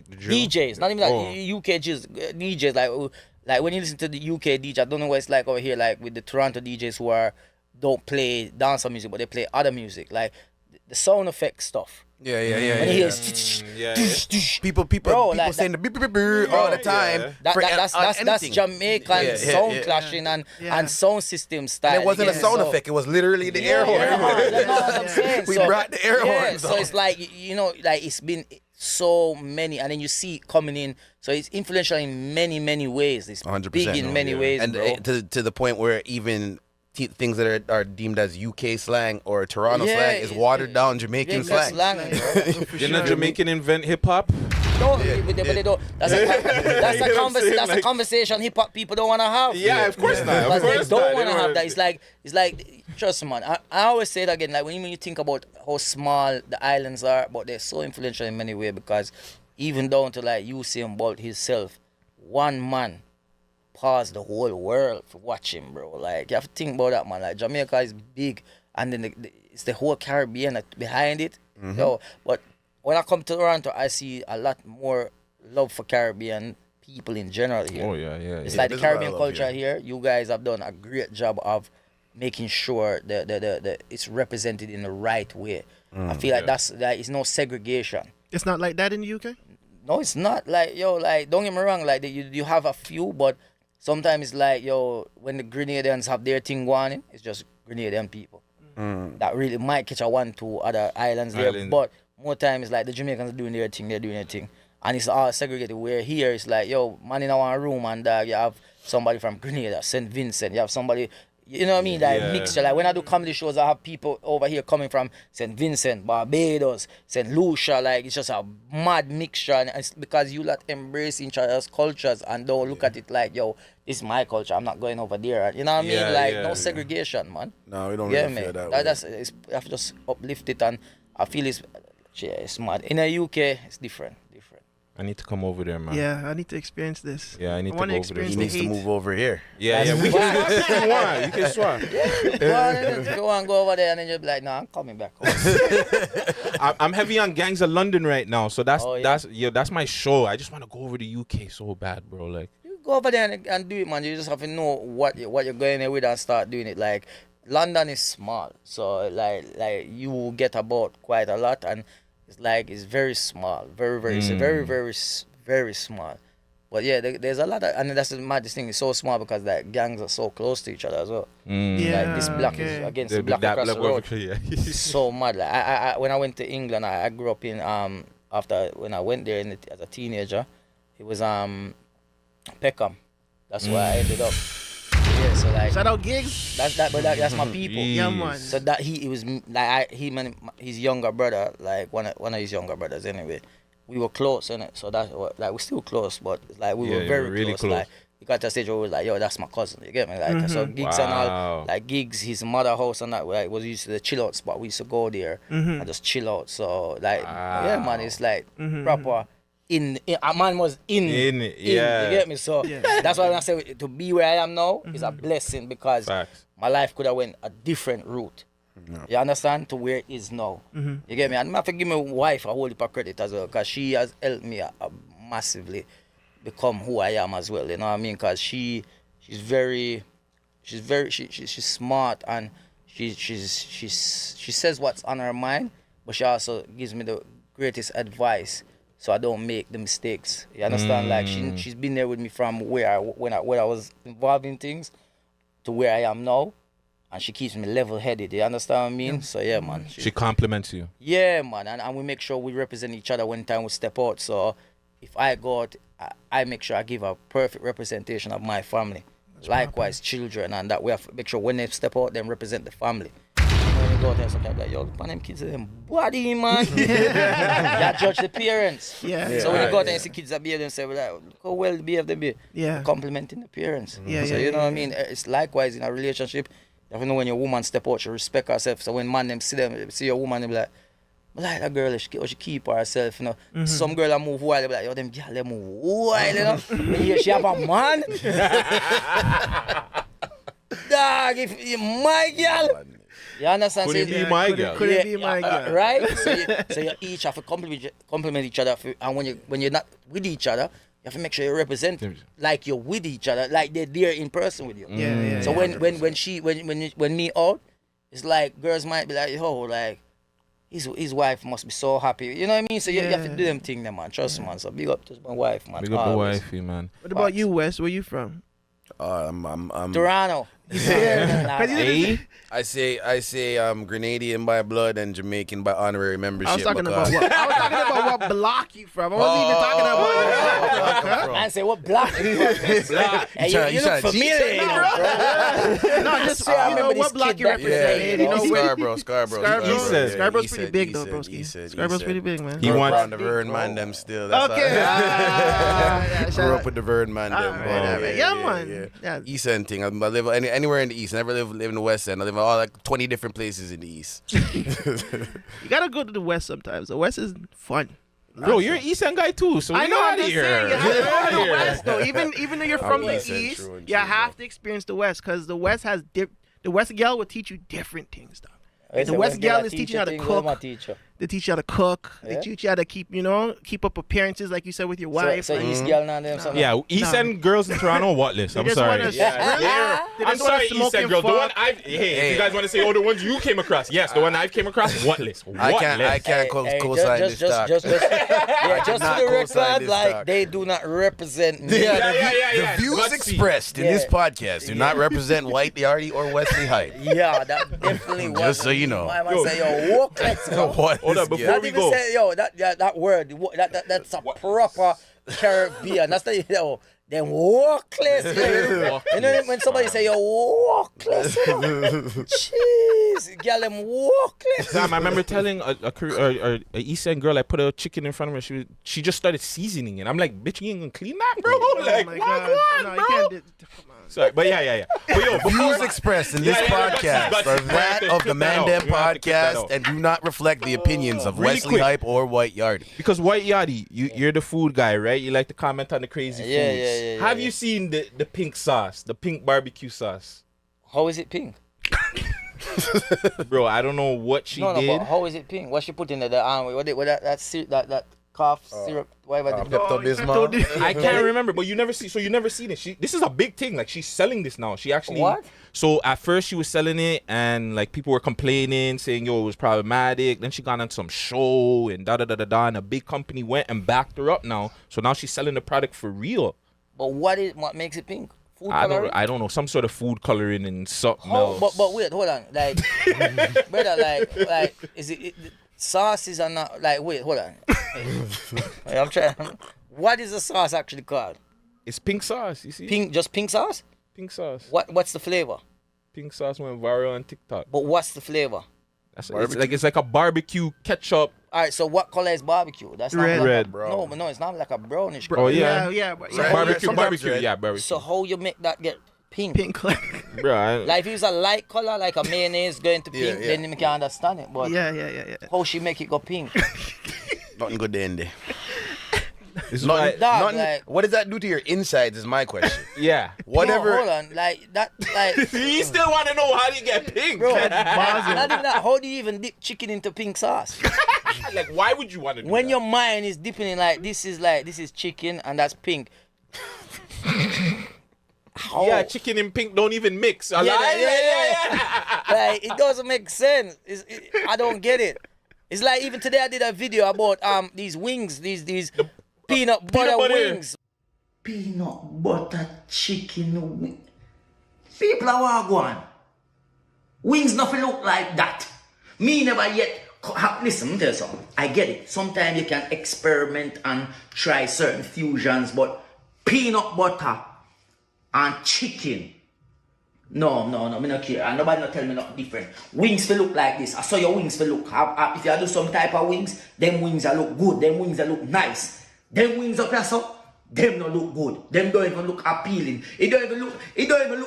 drill? DJs, not even that. Oh. UK DJs, like when you listen to the UK DJ, I don't know what it's like over here, like with the Toronto DJs who don't play dancehall music, but they play other music, like the sound effect stuff. Yeah. When you hear people saying the beep, beep, beep, beep all the time. That's Jamaican sound clashing and sound system style. And it wasn't a sound effect; it was literally the air horn. That's what I'm saying. We brought the air horn. So it's like like it's been so many, and then you see it coming in. So it's influential in many ways. It's 100%, big in many ways, and bro. to the point where even things that are deemed as UK slang or Toronto slang is watered down Jamaican slang. Didn't a Jamaican invent hip hop? No, but they don't. That's a conversation hip hop people don't want to have. Yeah, of course not. Of course they don't not. want to have that. It's like trust me, man. I always say it again. Like when you think about how small the islands are, but they're so influential in many ways because even down to like Usain Bolt himself, one man paused the whole world for watching, bro. Like you have to think about that, man. Like Jamaica is big, and then it's the whole Caribbean behind it. Mm-hmm. So, but when I come to Toronto, I see a lot more love for Caribbean people in general here. Oh yeah. It's like the Caribbean culture here. You guys have done a great job of making sure that it's represented in the right way. I feel like that's it's no segregation. It's not like that in the UK? No, it's not. Like, like, don't get me wrong, like, you have a few, but sometimes it's like, when the Grenadians have their thing going in, it's just Grenadian people. That really might catch a 1-2 other islands there, but more time it's like the Jamaicans are doing their thing, and it's all segregated. Where here it's like, man in one room, and you have somebody from Grenada, St. Vincent, you have somebody, you know what I mean, like mixture. Like when I do comedy shows, I have people over here coming from St. Vincent, Barbados, St. Lucia. Like it's just a mad mixture, and it's because you lot embrace each other's cultures and don't look at it like, this is my culture, I'm not going over there. You know what I mean? Like no segregation, man. No, we don't really feel that way. You have to just uplift it, and I feel it's mad. In the UK, it's different. I need to come over there, man. Yeah, I need to experience this. Yeah, I need to go over there. He needs to move over here. Yeah, we can. You can swap. If you want to go over there and then you'll be like, no, I'm coming back home. I'm heavy on Gangs of London right now, so that's my show. I just want to go over to UK so bad, bro. Like, you go over there and do it, man. You just have to know what you're going there with and start doing it. Like, London is small, so like you get about quite a lot, and it's very small, very small. But yeah, there's a lot of, and that's the maddest thing. It's so small because like gangs are so close to each other as well. Like this block is against the block across the road. It's so mad. Like I when I went to England, I grew up in after when I went there as a teenager, it was Peckham. That's where I ended up. Yeah, so like shout out Gigs. That's my people. Yeah, man. So that he was like his younger brother, like one of his younger brothers anyway. We were close, innit? So that's what, like we're still close, but like we were very really close. Like we got to a stage where we was like, that's my cousin. You get me? Like so Gigs and all, like Gigs, his mother house and that, like was used to the chill out spot. We used to go there and just chill out. So like yeah, man, it's like proper. A man was in it. You get me? So that's why when I say to be where I am now is a blessing, because my life could have went a different route. You understand? To where it is now. You get me? And I have to give my wife a whole heap of credit as well, because she has helped me massively become who I am as well. You know what I mean? Because she's smart, and she says what's on her mind, but she also gives me the greatest advice, so I don't make the mistakes. You understand? Like she's been there with me from when I was involved in things to where I am now, and she keeps me level-headed. You understand what I mean? So yeah, man. She compliments you. Yeah, man, and we make sure we represent each other when time we step out. So if I go out, I make sure I give a perfect representation of my family. Likewise, children, and that we have to make sure when they step out, them represent the family. When we go out there, sometimes like, yo, man, them kids are them body, man. You judge the parents. Yeah. So when you go out there and see kids that behave themselves, like, look how well behave they be. Yeah. Complimenting the parents. Yeah, so you know what I mean? It's likewise in a relationship. You have to know when your woman step out, she respect herself. So when man them see your woman, they be like that girl, she keep herself, you know. Some girl that move wild, they be like, yo, them girl, they move wild, you know. When you hear she have a man. Dog, if my girl. You understand? Couldn't So be my girl. Couldn't be my girl. Right? So you each have to compliment each other. And when you're not with each other, you have to make sure you represent like you're with each other, like they're there in person with you. Yeah. So when me out, it's like girls might be like, oh, like his wife must be so happy. You know what I mean? So you have to do them thing, man. Trust me, man. So big up to my wife, man. Big up the wifey, man. What about you, Wes? Where you from? I'm Toronto. I say I'm Grenadian by blood and Jamaican by honorary membership. I was talking about what block you from. I wasn't even talking about. I say what block you from? Hey, you look familiar, No, just what block you represent. Scarborough. Scarborough's pretty big though, broski. Scarborough's pretty big, man. He wants on the Vern man them still. That's grew up with the Vern man them. Yeah, man. Yeah. East End thing. I live anywhere in the East. I never live in the West End. I live in all like 20 different places in the East. You gotta go to the West sometimes. The West is fun. Bro, you're an East End guy too, so I know. I'm just here. saying, you have to go to the West though. Even though you're from the East, you have to experience the West because the West has the West gal will teach you different things, though. The West gal is teaching you how to cook. They teach you how to cook. They teach you how to keep up appearances, like you said, with your wife. So East gal now them something. Yeah, East End girls in Toronto, what list? I'm sorry. I'm sorry, East End girls. The one if you guys want to say, the ones you came across. Yes, the one I've came across. What list? I can't co-sign this stock. Just for the record, like they do not represent me. The views expressed in this podcast do not represent White Yardy or Wesley Hype. Yeah, that definitely was. Just so you know. I must say, yo, walk, let's go. Hold on, before we go. Say, yo, that word, that's a proper Caribbean. That's the then walkless. You know when somebody say yo walkless. Jeez, girl, them walkless. Sam, I remember telling a East End girl, I put a chicken in front of her. She just started seasoning it. I'm like, bitch, you ain't gonna clean that, bro? Like, my God. No, you can't. Sorry, but yeah. But yo, views expressed in this podcast are that of the Mandem podcast and do not reflect the opinions of Really Wesley quick. Hype or White Yardy. Because White Yardy, you're the food guy, right? You like to comment on the crazy foods. Yeah, Have you seen the pink sauce, the pink barbecue sauce? How is it pink? Bro, I don't know what she did. No, but how is it pink? What she put in there? That cough syrup, whatever. Pepto-Bismol. I can't remember, but you never seen it. This is a big thing. Like, she's selling this now. She actually. What? So at first she was selling it, and like people were complaining, saying yo it was problematic. Then she got on some show and and a big company went and backed her up now. So now she's selling the product for real. But what makes it pink? Food I coloring? don't know, some sort of food coloring and something How, else. but wait, hold on. Like, brother, like, is it sauces are not like? Wait, hold on. I'm trying. What is the sauce actually called? It's pink sauce. You see? Just pink sauce. Pink sauce. What's the flavor? Pink sauce went viral on TikTok. But what's the flavor? It's like a barbecue ketchup. All right, so what color is barbecue? That's red. not Red. No, but no, it's not like a brownish Oh color. yeah. Barbecue. Yeah, barbecue. So how you make that get pink? Pink color. Bro, like if it's a light color, like a mayonnaise going to pink, then you can understand it. But yeah. how she make it go pink? Nothing good in there. What does that do to your insides is my question. Yeah. Whatever. No, hold on, like that, like. You still want to know how do you get pink? Bro, not even that. How do you even dip chicken into pink sauce? Like, why would you want to do when that? your mind is dipping in this is chicken and that's pink. How? Yeah, chicken and pink don't even mix. Yeah. Like, it doesn't make sense. I don't get it. It's like even today I did a video about these wings, these peanut butter wings. Peanut butter chicken wing. People are going. Wings nothing look like that. Me never yet. Listen, let me tell you something. I get it. Sometimes you can experiment and try certain fusions, but peanut butter and chicken. No, me not care. And nobody not tell me nothing different. Wings will look like this. I saw your wings will look. If you do some type of wings, them wings will look good. Them wings will look nice. Them wings up here, so them don't look good. Them don't even look appealing. It don't even look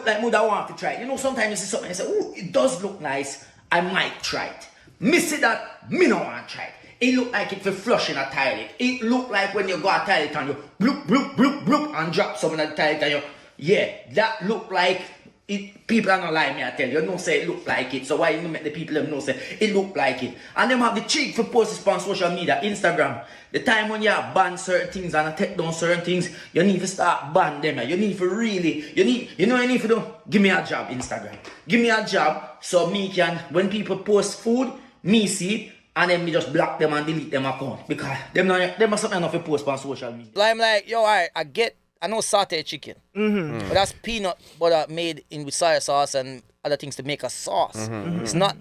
like I want to try it. You know, sometimes you see something and say, oh, it does look nice. I might try it. Me see that, me no want to try it. It look like it for flushing a toilet. It look like when you go a toilet and you bloop, bloop, bloop, bloop and drop something in the toilet and you, yeah, that look like people are not lying me, I tell you. You know say it look like it. So why you make the people them know say it look like it? And them have the cheek for post this on social media, Instagram. The time when you have ban certain things and take down certain things, you need to start ban them. You need to really, you need to do? Give me a job, Instagram. Give me a job so me can, when people post food, me see it, and then me just block them and delete them account. Because them are something enough to post on social media. I'm like, yo, I know sauteed chicken. But that's peanut butter made in with soy sauce and other things to make a sauce. It's not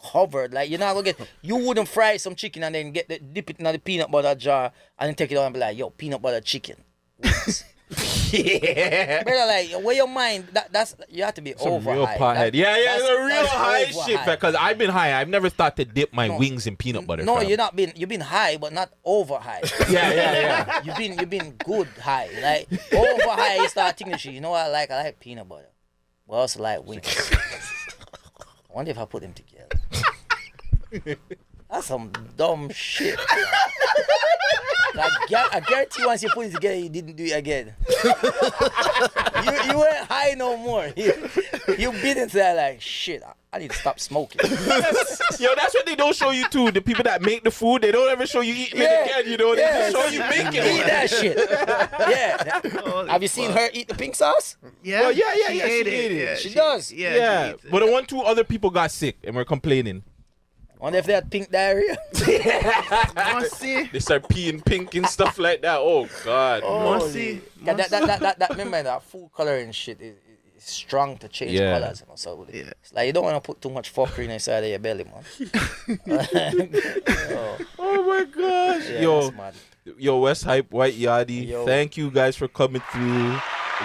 covered. Like, you're not gonna get, you wouldn't fry some chicken and then dip it in the peanut butter jar and then take it out and be like, yo, peanut butter chicken. Yeah. Brother, like, where your mind, that's you have to be Some over real high. pothead. It's a real high over shit. Because I've been high. I've never thought to dip my wings in peanut butter. No, fam. you've been high, but not over high. Yeah. You've been good high. Like over high, you start thinking shit. You know what I like? I like peanut butter. But I also like wings. I wonder if I put them together. That's some dumb shit. I guarantee once you put it together, you didn't do it again. you weren't high no more. You bit into that like, shit, I need to stop smoking. Yo, that's what they don't show you too. The people that make the food, they don't ever show you eating it again, you know? They just show you making it. Eat that shit. Yeah. Have you seen her eat the pink sauce? Yeah. Well, yeah, She she ate ate it. Yeah, She does. Yeah. But the 1-2 other people got sick and were complaining. Wonder if they had pink diarrhea. See? They start peeing pink and stuff like that. Oh, God. See? That remember that food coloring shit is strong to change colors, you know. So it's like you don't want to put too much fuckery inside of your belly, man. Oh my gosh. Yeah, Yo, West Hype, White Yardie, thank you guys for coming through.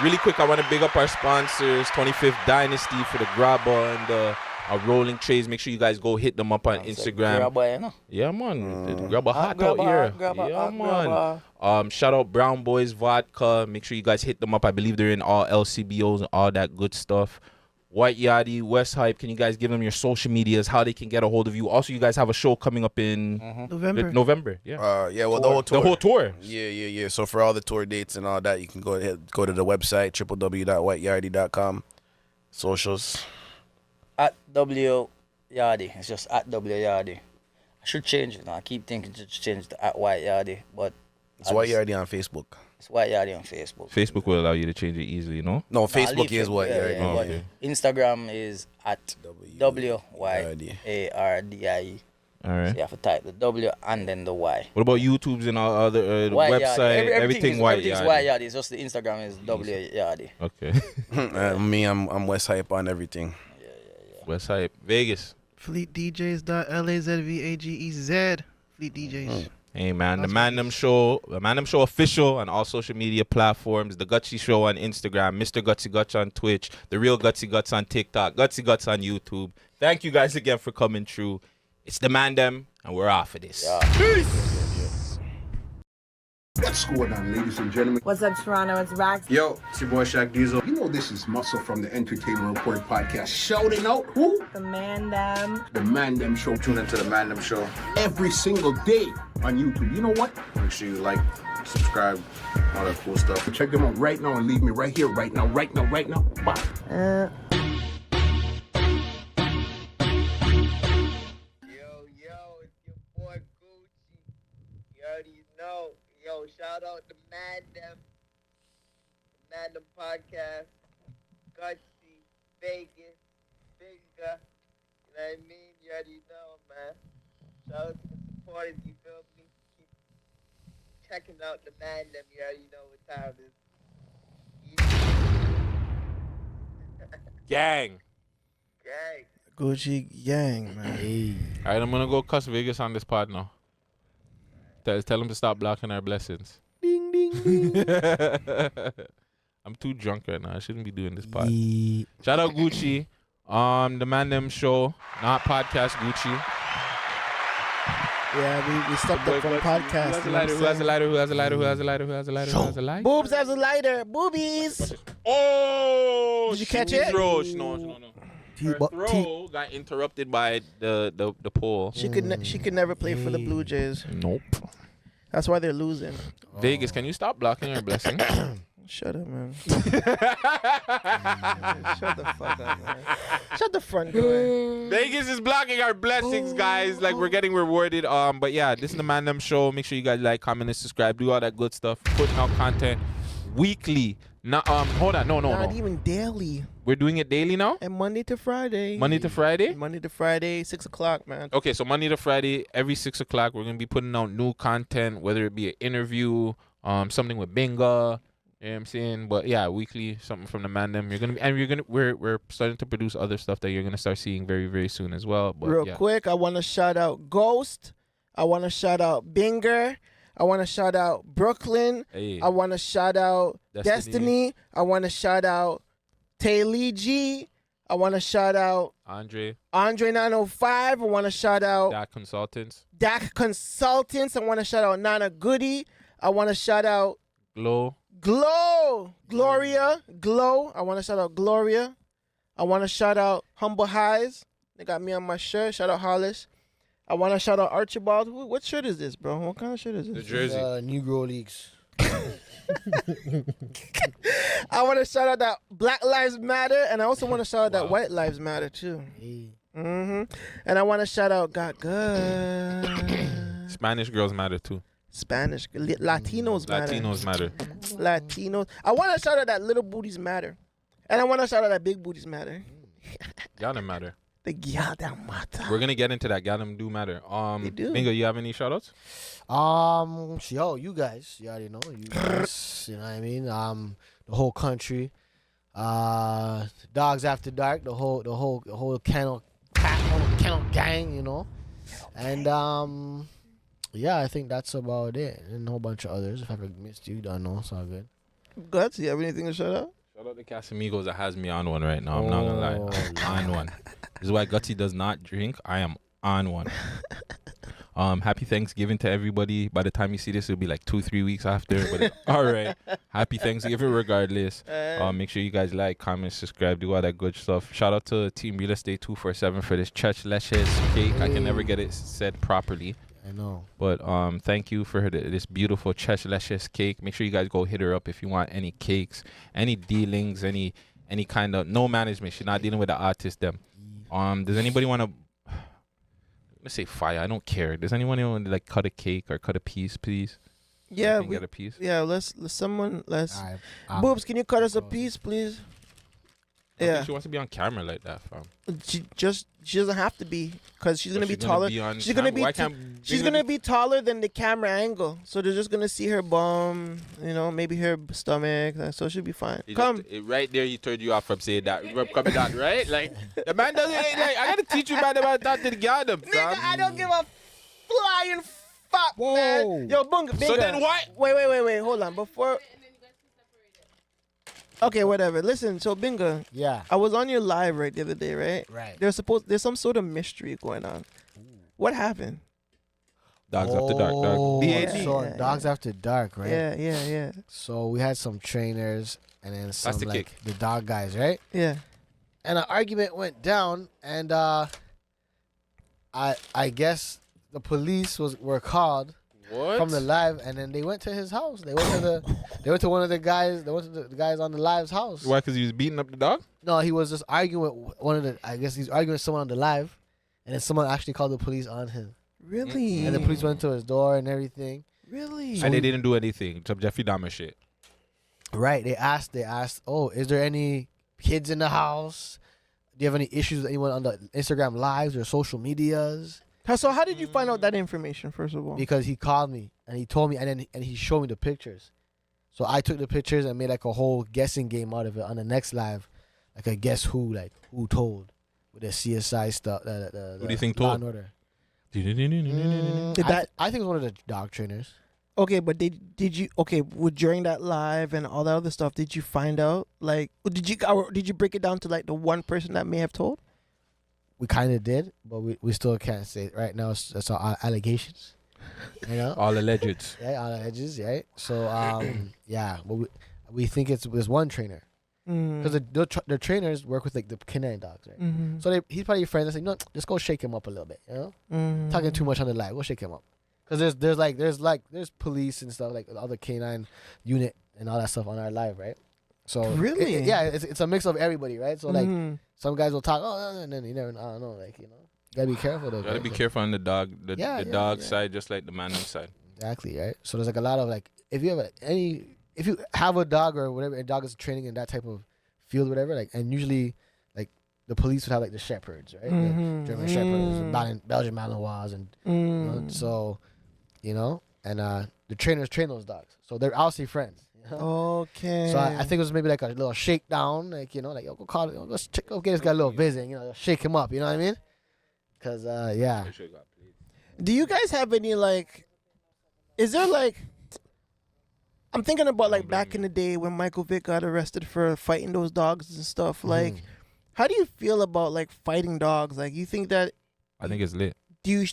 Really quick, I want to big up our sponsors, 25th Dynasty for the grabber and our rolling trays. Make sure you guys go hit them up on Instagram. Grabber, you know? Yeah, man. Grabber hot out here. Yeah, man. Shout out Brown Boys Vodka. Make sure you guys hit them up. I believe they're in all LCBOs and all that good stuff. White Yardie, West Hype. Can you guys give them your social medias, how they can get a hold of you? Also, you guys have a show coming up in November. Yeah. Well, the whole tour. The whole tour. Yeah. So for all the tour dates and all that, you can go to the website www.whiteyardie.com. Socials. At W Yardie. It's just at W Yardie. I should change it now. I keep thinking to change it to at White Yardie, but it's White Yardie on Facebook. It's White Yardie on Facebook. Facebook will allow you to change it easily, no? No, Facebook is White Yardie. Okay. Instagram is at WYARDIE. All right. So you have to type the W and then the Y. What about YouTube's and all other website? Everything White Yardie. Everything's White Yardie. It's just the Instagram is W Yardie. Okay. I'm West Hype on everything. West Hype. Vegas. FleetDJs.LAZVAGEZ. Fleet DJs. Hey, man. The Man Them Show official on all social media platforms. The Gutsy Show on Instagram. Mr. Gutsy Guts on Twitch. The Real Gutsy Guts on TikTok. Gutsy Guts on YouTube. Thank you guys again for coming through. It's the Man Them, and we're off of this. Peace. What's going on, ladies and gentlemen? What's up, Toronto? It's Rax. Yo, it's your boy Shaq Diesel. You know this is Muscle from the Entertainment Report podcast. Shouting out who? The Man Them. The Man Them Show. Tune into the Man Them Show every single day on YouTube. You know what? Make sure you like, subscribe, all that cool stuff. Check them out right now and leave me right here, right now. Bye. Yo, shout out to Man Them Podcast, Gutsy, Vegas, Finger, you know what I mean? You already know, man. Shout out to the supporters, you feel me? Keep checking out the Man Them, you already know what time it is. Gang. Gucci gang, man. All right, I'm going to go cuss Vegas on this pod now. Tell him to stop blocking our blessings. Ding, ding. I'm too drunk right now. I shouldn't be doing this pod. Shout out Gucci. The Man Them Show, not podcast Gucci. Yeah, we stepped up from podcast. Who has a lighter? Boobs has a lighter. Boobies. Oh, did you catch it? No. Her throw got interrupted by the pole. She could never play for the Blue Jays. Nope. That's why they're losing. Vegas, can you stop blocking your blessing? Shut up, man. Shut the fuck up, man. Shut the front door. Vegas is blocking our blessings, guys. Like we're getting rewarded. But yeah, this is the Man Them Show. Make sure you guys like, comment, and subscribe. Do all that good stuff. Putting out content weekly. Not hold on, no. Not even daily. We're doing it daily now. And Monday to Friday. Monday to Friday. Monday to Friday, 6 o'clock, man. Okay, so Monday to Friday, every 6 o'clock, we're gonna be putting out new content, whether it be an interview, something with Binga. You know what I'm saying? But yeah, weekly, something from the Man Them. We're starting to produce other stuff that you're gonna start seeing very, very soon as well. But Real quick, I want to shout out Ghost. I want to shout out Binger. I want to shout out Brooklyn. Hey. I want to shout out Destiny. I want to shout out Taylor G. I want to shout out Andre 905. I want to shout out DAC Consultants. I want to shout out Nana Goody. I want to shout out Glow. Gloria. I want to shout out Gloria. I want to shout out Humble Highs. They got me on my shirt. Shout out Hollis. I want to shout out Archibald. What shirt is this, bro? What kind of shirt is this? The jersey. Negro Leagues. I want to shout out that Black Lives Matter, and I also want to shout out that White Lives Matter too. And I want to shout out Got Good. Spanish girls matter too. Latinos matter. Latinos matter. Latinos. I want to shout out that Little Booties Matter, and I want to shout out that Big Booties Matter. Y'all don't matter. The y'all don't matter. We're gonna get into that. Y'all them do matter. They do. Bingo, you have any shout outs? Yo, you guys, you already know. You guys, you know what I mean? The whole country. Dogs After Dark, the whole kennel gang, you know. And yeah, I think that's about it. And a whole bunch of others. If I ever missed you, don't know. It's all good. Guts, you have anything to shout out? Shout out to Casamigos that has me on one right now. I'm not gonna lie. I'm on one. This is why Gutsy does not drink. I am on one. Happy Thanksgiving to everybody. By the time you see this, it'll be like 2-3 weeks after. But all right. Happy Thanksgiving regardless. Make sure you guys like, comment, subscribe, do all that good stuff. Shout out to Team Real Estate 247 for this Church Leches cake. I can never get it said properly. I know. But thank you for this beautiful Church Leches cake. Make sure you guys go hit her up if you want any cakes, any dealings, any kind of no management. She's not dealing with the artist them. Does anybody want to let's say fire? I don't care. Does anyone want to like cut a cake or cut a piece, please? Yeah, get a piece. Yeah, let's Boobs, can you cut us a piece, please? Yeah. She wants to be on camera like that, fam. She doesn't have to be, because she's gonna be taller. She's gonna be taller than the camera angle, so they're just gonna see her bum, maybe her stomach, so she'll be fine. Come right there. You turned you off from saying that. Coming down, right? Like the man doesn't. Like I gotta teach you man about that to the garden, nigga. I don't give a flying fuck, man. Yo, Bunga. So then what? Wait. Hold on. Before. Okay, whatever. Listen, so Binga. Yeah. I was on your live the other day, right? Right. There's some sort of mystery going on. What happened? Dogs After Dark. So Dogs After Dark, right? Yeah. So we had some trainers and then some the kick. the dog guys, right? Yeah. And an argument went down, and I guess the police were called. What? From the live, and then they went to his house. They went to one of the guys. They went to the guys on the live's house. Why? Because he was beating up the dog? No, he was just arguing with one of the. I guess he's arguing with someone on the live, and then someone actually called the police on him. Really? And the police went to his door and everything. Really? And they didn't do anything. Some Jeffrey Dahmer shit. Right. They asked. Oh, is there any kids in the house? Do you have any issues with anyone on the Instagram lives or social medias? So how did you find out that information, first of all? Because he called me and he told me, and he showed me the pictures. So I took the pictures and made like a whole guessing game out of it on the next live, like a guess who, like who told, with the CSI stuff. Who do you think Law told? and Order. I think it was one of the dog trainers. Okay, but did you during that live and all that other stuff? Did you find out did you break it down to like the one person that may have told? We kind of did, but we still can't say it. Right now. It's all allegations. All alleged. Yeah, all alleged. Right. So yeah, but we think there's one trainer because the trainers work with like the canine dogs, right? Mm-hmm. So he's probably your friend. They say, no, just go shake him up a little bit. Talking too much on the live. Go shake him up. Because there's police and stuff, like the other canine unit and all that stuff on our live, right? So Really? It's a mix of everybody, right? So like Mhm. some guys will talk, and then you never, I don't know, like, you gotta be careful though. Gotta right? be Like, careful on the dog, the Yeah, dog yeah. side, just like the man side. Exactly, right? So there's like a lot of like, if you have a dog or whatever, a dog is training in that type of field, whatever, like, and usually like the police would have like the shepherds, right? Mhm. Like German shepherds, and Belgian Malinois, and so and the trainers train those dogs, so they're obviously friends. Okay. So I think it was maybe like a little shakedown, like like yo, go call it, let's check, go get this guy a little visit, shake him up, you know what I mean? Cause yeah. Do you guys have any like? Is there like? I'm thinking about like back in the day when Michael Vick got arrested for fighting those dogs and stuff. Like, how do you feel about like fighting dogs? Like, you think that? I think it's lit. Do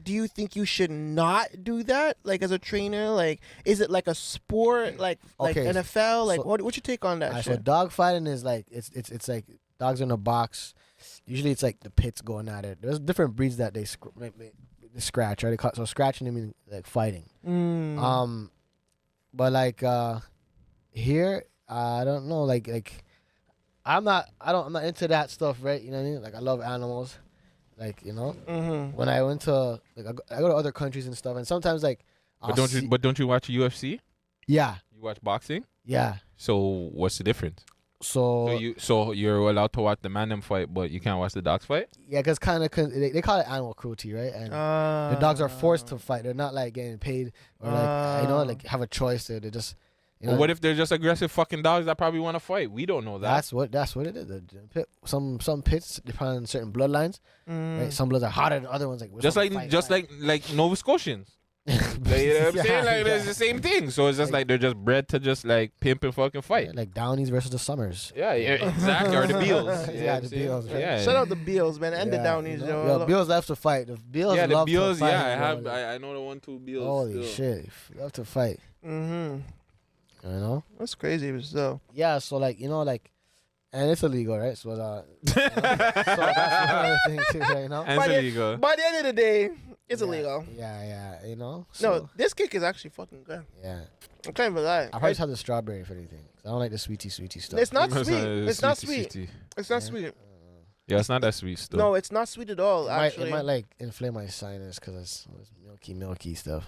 you think you should not do that? Like as a trainer, like is it like a sport, like Okay, NFL? Like so- what's your take on that? Alright, so shit? dog fighting is like it's like dogs in a box. Usually it's like the pits going at it. There's different breeds that they scratch, right? So scratching means like fighting. But like here, I don't know. Like I'm not into that stuff, right? You know what I mean? Like I love animals. Like when I went to like I go to other countries and stuff, and sometimes like But don't you watch UFC? Yeah. You watch boxing? Yeah. So what's the difference? So you're allowed to watch the man them fight, but you can't watch the dogs fight? Yeah, because they call it animal cruelty, right? And the dogs are forced to fight. They're not like getting paid or like like have a choice. They just Well, what if they're just aggressive fucking dogs that probably want to fight? We don't know that. That's what it is. Some pits depend on certain bloodlines. Right? Some bloods are hotter than other ones. Like like Nova Scotians. Like, you know what I'm saying? Like it's the same thing. So it's just like they're just bred to just like pimp and fucking fight. Like Downies versus the Summers. Yeah, exactly. Or the Beals. Yeah, the Beals. Right? Yeah. Shout out the Beals, man, and the Downies, yo. Yo, Beals love to fight. The Beals Yeah, the love Beals. to fight. Yeah, I know the 1-2 Beals. Holy still. shit, love to fight. That's crazy, but still. Yeah, so like like, and it's illegal, right? So so that's another thing too, right? And it's illegal. By the end of the day, it's illegal. Yeah, No, So, this cake is actually fucking good. yeah. I can't even lie. I probably just have the strawberry if anything. 'Cause I don't like the sweetie stuff. It's not It's sweet. not- It's not sweetie, sweet. sweetie. It's not sweet. Yeah, it's not that sweet still. No, it's not sweet at all. It might like inflame my sinus because it's milky stuff.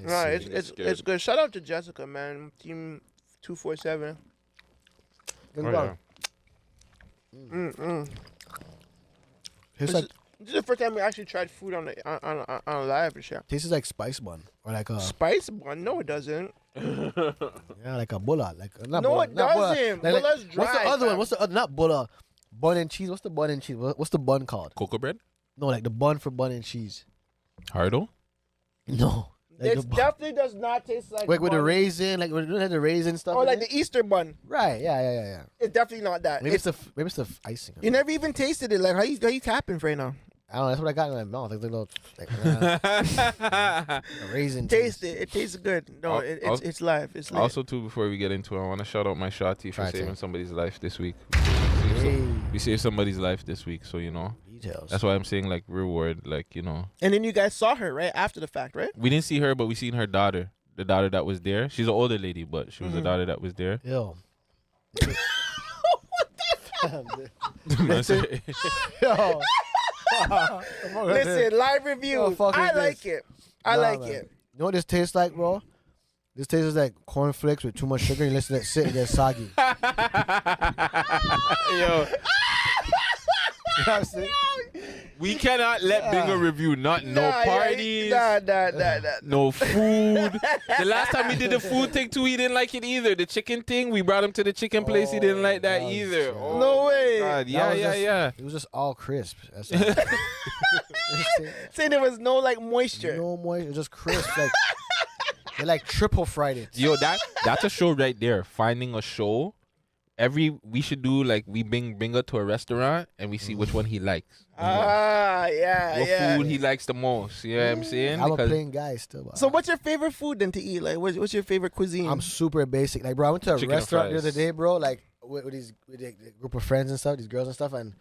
No, it's good. Shout out to Jessica, man. Team 247. Good yeah. This is the first time we actually tried food on a live and shit. Tastes like spice bun or like a Spice bun? No, it doesn't. yeah, like a bulla. Like not No, bulla, it not bulla. doesn't. Like, Bulla's what's dry, the other one? fam. What's the other? Not bulla. Bun and cheese. What's the bun and cheese? What's the bun called? Cocoa bread? No, like the bun for bun and cheese. Hardle? No. Like It the bun. definitely does not taste like. Like with the bun. raisin, like when it had the raisin stuff. Or in like it. the Easter bun. Right. Yeah. It's definitely not that. Maybe it's the icing. You never even tasted it. Like how you tapping right now? I don't know. That's what I got in my mouth. Like the little a raisin. Taste it. It tastes good. No, Al- it's live. It's lit. Also, too, before we get into it, I want to shout out my shawty for Right, saving Tim. somebody's life this week. Hey. We saved somebody's life this week, so Details. that's why I'm saying like reward, like And then you guys saw her right after the fact, right? we didn't see her, but we seen her daughter, the daughter that was there. She's an older lady, but she was the daughter that was there. Yo. Listen, Yo. Listen, live review. Yo, fuck I is like this? it. I Nah, like man. it. You know what this tastes like, bro? This tastes like cornflakes with too much sugar and let it sit and get soggy. yo, You know what I'm saying? we cannot let Bingo review no parties, Nah. no food. The last time we did the food thing too, he didn't like it either. The chicken thing, we brought him to the chicken place. He didn't like that either. Oh, No way. God. That Yeah, was yeah, just- yeah. It was just all crisp. That's Saying there was no like moisture. no moisture. It was just crisp. Like they like triple fried it. Yo, that's a show right there. Finding a show. We should do like we bring Bingo to a restaurant and we see which one he likes. Yeah. What food he likes the most. You know what I'm saying? I'm a Because- plain guy still. But So what's your favorite food then to eat? Like what's your favorite cuisine? I'm super basic. Like, bro, I went to a Chicken and restaurant the fries. other day, bro. Like with a group of friends and stuff, these girls and stuff, and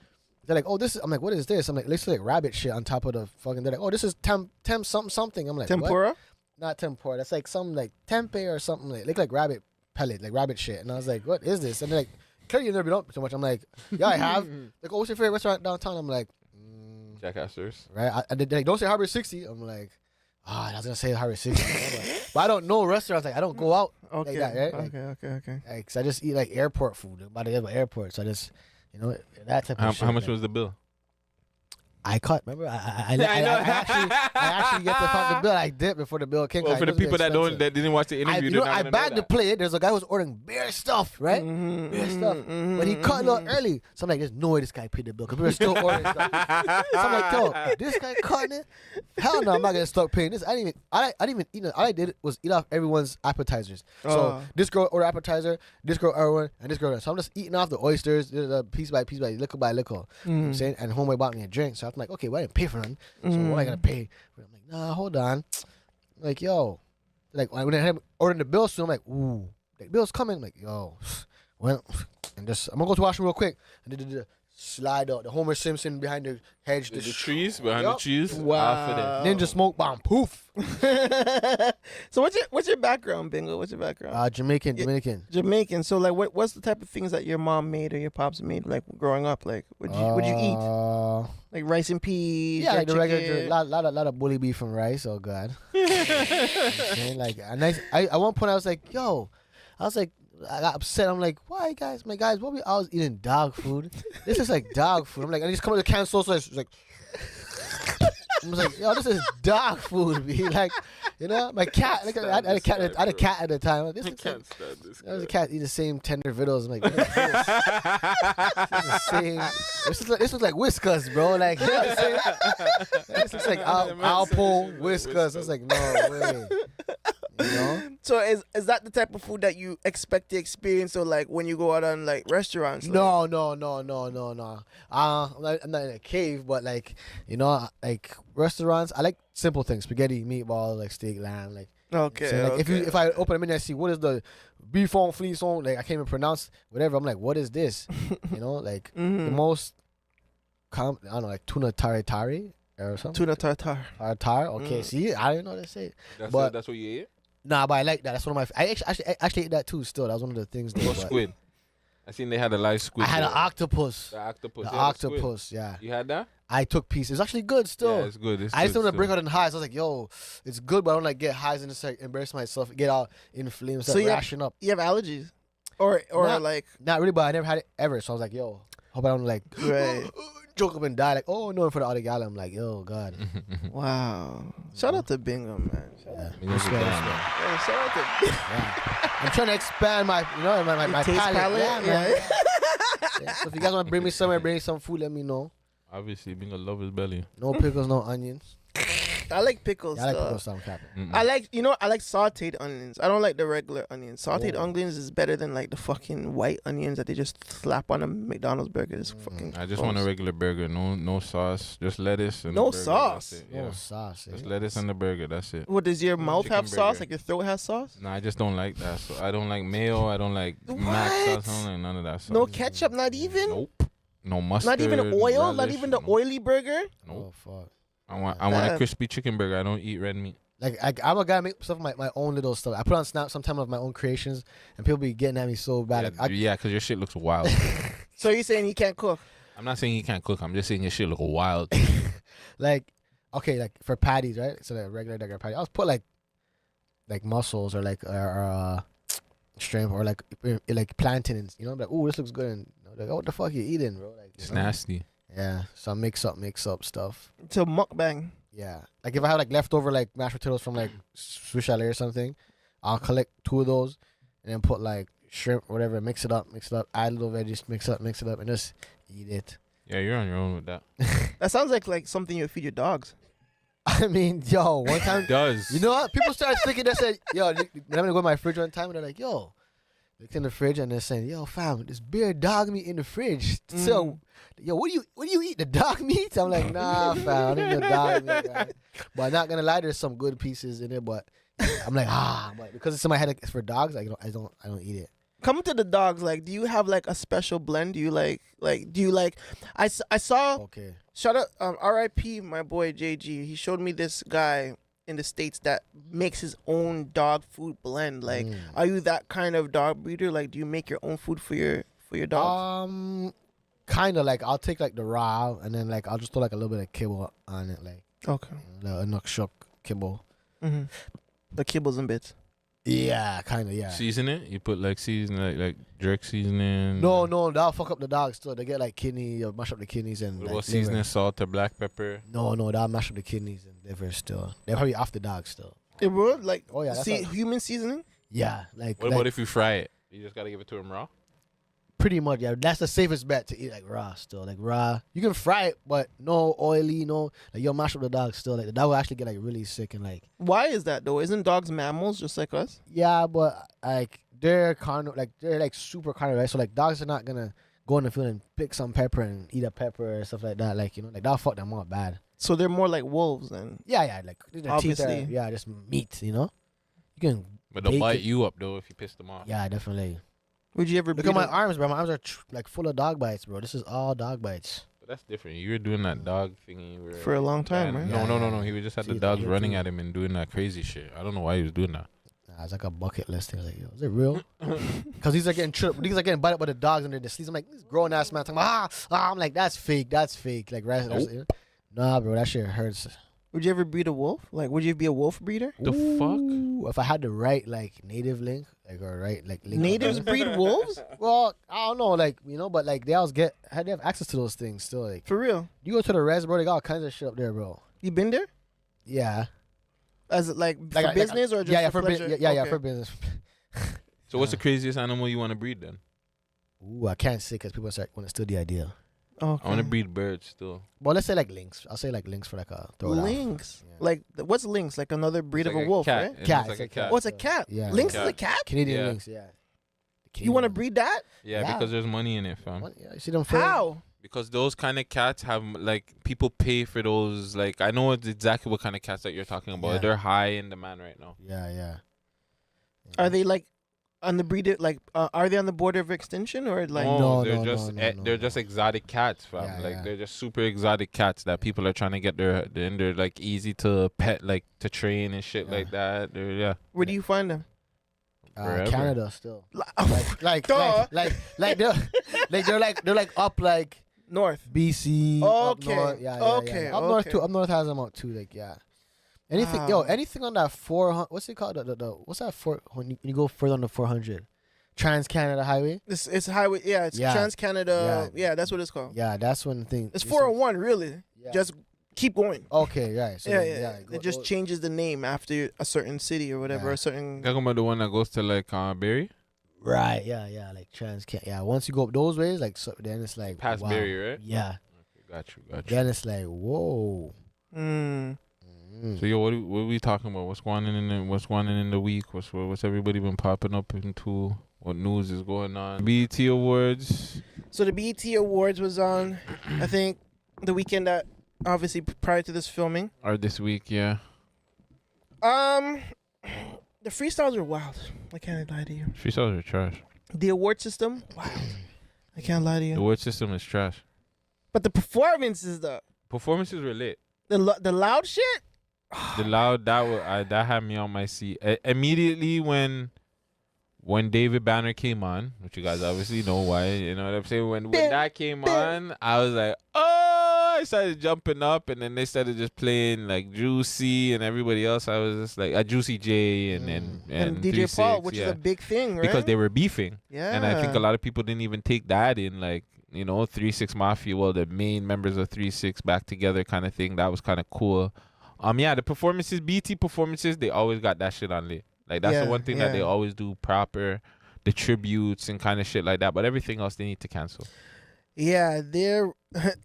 They're like, oh, this is. I'm like, what is this? I'm like, looks like rabbit shit on top of the fucking. They're like, oh, this is temp something. I'm like, Tempura? What? Not tempura. That's like some like tempeh or something. Like, look like rabbit pellet, like rabbit shit. And I was like, what is this? And they're like, clearly you've never been up so much. I'm like, yeah, I have. Like, oh, what's your favorite restaurant downtown? I'm like, Jackasters. Right. I did. Like, don't say Harbor 60. I'm like, I was gonna say Harbor 60, but I don't know restaurants. Like, I don't go out like that, right? Okay. Like, 'cause I just eat like airport food. By the airport, so I just, that type of shit. How much was the bill? I caught. Remember, I actually get to find the bill. I did before the bill came. Well, for the people that didn't watch the interview, I bagged the plate. There's a guy who was ordering beer stuff, right? Beer stuff, but he cut a little early. So I'm like, there's no way this guy paid the bill because we were still ordering stuff. So I'm like, yo, this guy cutting it? Hell no, I'm not gonna start paying this. I didn't even eat it. All I did was eat off everyone's appetizers. So this girl ordered appetizer, this girl ordered one, and this girl. So I'm just eating off the oysters, piece by piece, little by little. You know what I'm saying? And homeboy bought me a drink, so I'm like, okay, well, I didn't pay for none. So what am I gonna pay? I'm like, nah, hold on. I'm like, yo, like when I had ordering the bill, so I'm like, ooh, the bill's coming. I'm like, yo, well, and just I'm gonna go to the washroom real quick and the slide out the Homer Simpson behind the hedge, the trees behind the trees. Wow. Ninja smoke bomb, poof. So what's your background, Bingo? What's your background? Dominican. So like, what's the type of things that your mom made or your pops made like growing up? Like, what'd you eat? Like rice and peas. Yeah, like the chicken? regular, lot of bully beef and rice. Oh God. Like a nice. At one point I was like, I got upset. I'm like, why, guys? My guys, what we always eating dog food? This is like dog food. I'm like, I just come with a can of sauce. It's like, I was like, yo, this is dog food. Be like, my cat. Like, I had a cat at the time. Like, I was a cat eat the same tender vittles. I'm like, what is this? This was like Whiskas, bro. Like, you know what I'm saying? This looks like Alpo Whiskas. I was like, no way. So is that the type of food that you expect to experience? Or like when you go out on like restaurants? Like? No. I'm not in a cave, but like like restaurants. I like simple things: spaghetti, meatball, like steak, lamb. Like so like if I open a menu, I see what is the beef on fleece on. Like I can't even pronounce whatever. I'm like, what is this? Like the most I don't know, like tuna tare or something. Tuna tartar. Tartar. Okay, see, I didn't know how to say it. That's what you ate. Nah, but I like that. That's one of my. I actually ate that too. Still, that was one of the things. Squid. I seen they had a live squid. I had an octopus. The octopus. The octopus. Yeah. You had that? I took pieces. It's actually good still. Yeah, it's good. I just don't want to bring out in highs. I was like, yo, it's good, but I don't like get highs and just like embarrass myself, get all inflamed, so ration up. You have allergies, or like not really, but I never had it ever. So I was like, yo, hope I don't like joke up and die. Like, oh no, for the other gal. I'm like, yo, God. Wow. Shout out to Bingo, man. Shout out to I'm trying to expand my, my taste palate. Yeah, man. Yeah. So if you guys want to bring me somewhere, bring some food, let me know. Obviously, Bingo love his belly. No pickles, no onions. I like pickles. Yeah, I like pickles. So I'm capping. I like sauteed onions. I don't like the regular onions. Sauteed onions is better than like the fucking white onions that they just slap on a McDonald's burger. It's fucking. I just want a regular burger. No sauce. Just lettuce and no the burger. sauce. That's it. Yeah. No sauce. Just lettuce and the burger. That's it. What, does your mouth Chicken have sauce? burger. Like your throat has sauce? No, I just don't like that. So I don't like mayo. I don't like mac sauce. I don't like none of that sauce. No ketchup, not even. Nope. No mustard. Not even oil. relish, Not even the oily burger. Oh fuck. I want a crispy chicken burger. I don't eat red meat. Like I'm a guy make stuff my own little stuff. I put on Snap sometime of my own creations, and people be getting at me so bad. Yeah, because your shit looks wild. So you're saying you can't cook? I'm not saying you can't cook. I'm just saying your shit look wild. Like for patties, right? So the regular patty, I'll put like mussels or like shrimp or like plantains. Like, oh, this looks good. And like, oh, what the fuck you eating, bro? Like, it's nasty. Yeah, so I mix up stuff. To mukbang. Yeah, like if I have like leftover like mashed potatoes from like Swiss chalet or something, I'll collect 2 of those and then put like shrimp or whatever, mix it up, add little veggies, mix it up, and just eat it. Yeah, you're on your own with that. That sounds like something you feed your dogs. I mean, yo, one time it does. You know what? People started thinking that said, yo, I'm gonna go to my fridge one time and they're like, yo. Looked in the fridge and they're saying, yo, fam, this beer dog meat in the fridge. So, yo, what do you eat? The dog meat? I'm like, nah, fam, I didn't eat the dog meat, man. But I'm not gonna lie, there's some good pieces in it, but I'm like, but because it's in my head, it's for dogs. I don't eat it. Come to the dogs. Like, do you have like a special blend? Do you like? I saw. Okay. Shout out, R.I.P. my boy JG. He showed me this guy in the States that makes his own dog food blend. Like, are you that kind of dog breeder? Like, do you make your own food for your dogs? Kind of like I'll take like the raw and then like I'll just throw like a little bit of kibble on it, like okay, a nukshuk kibble. Mm-hmm. The kibbles and bits. Yeah, kind of, yeah. Season it? You put like like jerk seasoning? No, that'll fuck up the dogs still. They get like kidney or mash up the kidneys and What like, seasoning? liver. Salt or black pepper? No, that'll mash up the kidneys and liver still. They're probably off the dog still. It would like oh yeah, human seasoning. Yeah, like What about if you fry it? You just gotta give it to him raw. Pretty much, yeah. That's the safest bet to eat like raw still. Like raw, you can fry it, but no oily, no. Like you'll mash up the dog still. Like the dog will actually get like really sick and like. Why is that though? Isn't dogs mammals just like us? Yeah, but like they're super carnivore, so like dogs are not gonna go in the field and pick some pepper and eat a pepper or stuff like that. Like like that'll fuck them up bad. So they're more like wolves then. Yeah, like their obviously, teeth are, just meat. You can. But they'll bite you up though if you piss them off. Yeah, definitely. Would you ever look at my arms, bro? My arms are like full of dog bites, bro. This is all dog bites. But that's different. You were doing that dog thingy for a long time, right? No. He was just had the dogs running at him and doing that crazy shit. I don't know why he was doing that. Nah, it's like a bucket list thing. Like, yo, is it real? Because these are getting tripped. These are getting bite up by the dogs under the sleeves. I'm like, this grown ass man talking about, I'm like, that's fake. Like, nah, bro, that shit hurts. Would you ever breed a wolf? Like, would you be a wolf breeder? The fuck? If I had the right like native link, like or right like link. Natives breed wolves? Well, I don't know, like but like they have access to those things still. Like for real. You go to the res, bro. They got all kinds of shit up there, bro. You been there? Yeah. As like for business or just for pleasure? Yeah, for business. So what's the craziest animal you want to breed then? Ooh, I can't say because people want to steal the idea. Okay. I want to breed birds still. Well, let's say like lynx. I'll say like lynx for like a throw it lynx. Yeah. Like what's lynx? Like another breed of a wolf, cat. right? Cat. It's like a cat. Oh, it's a cat. Yeah. Lynx is a cat. Canadian lynx. Yeah. You want to breed that? Yeah, because there's money in it, fam. Yeah, you see them. How? Because those kind of cats have like people pay for those. Like I know exactly what kind of cats that you're talking about. Yeah. They're high in demand right now. Yeah. Are they like on the breed? Like, are they on the border of extinction or like? No, they're just exotic cats, fam. Yeah, like yeah. they're just super exotic cats that people are trying to get they're like easy to pet, like to train and shit like that. They're Where do you find them? Canada still. Like Duh. they're like up like north. BC. Up Okay. north. Yeah. Okay, Up north okay. too. Up north has them out too. Like yeah. Anything on that 400? What's it called? What's that for when you go further on the 400? Trans Canada Highway. It's highway. Yeah, it's Trans Canada. Yeah, that's what it's called. Yeah, that's one thing. It's 401, really. Just keep going. Okay, right. So yeah. It just changes the name after a certain city or whatever. A certain. talking about the one that goes to like Berry. Right. Yeah. Like Trans Canada. Yeah. Once you go up those ways, like then it's like Past wow. Berry, right? Yeah. Okay, got you. Then it's like whoa. So yo, what are we talking about? What's going on in the week? What's everybody been popping up into? What news is going on? BET Awards. So the BET Awards was on, I think, the weekend that obviously prior to this filming. Or this week, yeah. The freestyles were wild. I can't lie to you. Freestyles are trash. The award system, wild. I can't lie to you. The award system is trash. But the performances, though. Performances were lit. The loud shit. The loud that had me on my seat immediately when David Banner came on, which you guys obviously know why. You know what I'm saying? When that came on, I was like, oh! I started jumping up, and then they started just playing like Juicy and everybody else. I was just like Juicy J and DJ Paul, which is a big thing, right? Because they were beefing. Yeah. And I think a lot of people didn't even take that in, like, you know, 3-6 Mafia. Well, the main members of 3-6 back together, kind of thing. That was kind of cool. The performances, BT performances, they always got that shit on lit. Like that's the one thing that they always do proper, the tributes and kind of shit like that. But everything else they need to cancel. Yeah,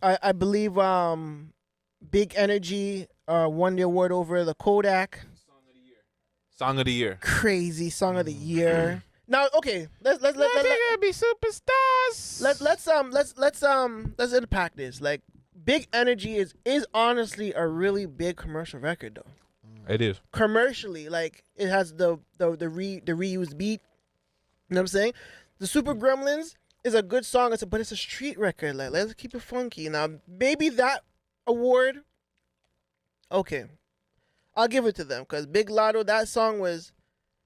I believe Big Energy won the award over the Kodak. Song of the year. Crazy song of the year. Now, okay, let's be superstars. Let's unpack this. Like, Big Energy is honestly a really big commercial record, though. It is. Commercially, like, it has the reused beat. You know what I'm saying? The Super Gremlins is a good song, but it's a street record. Like, let's keep it funky. Now, maybe that award, okay, I'll give it to them because Big Lotto, that song was,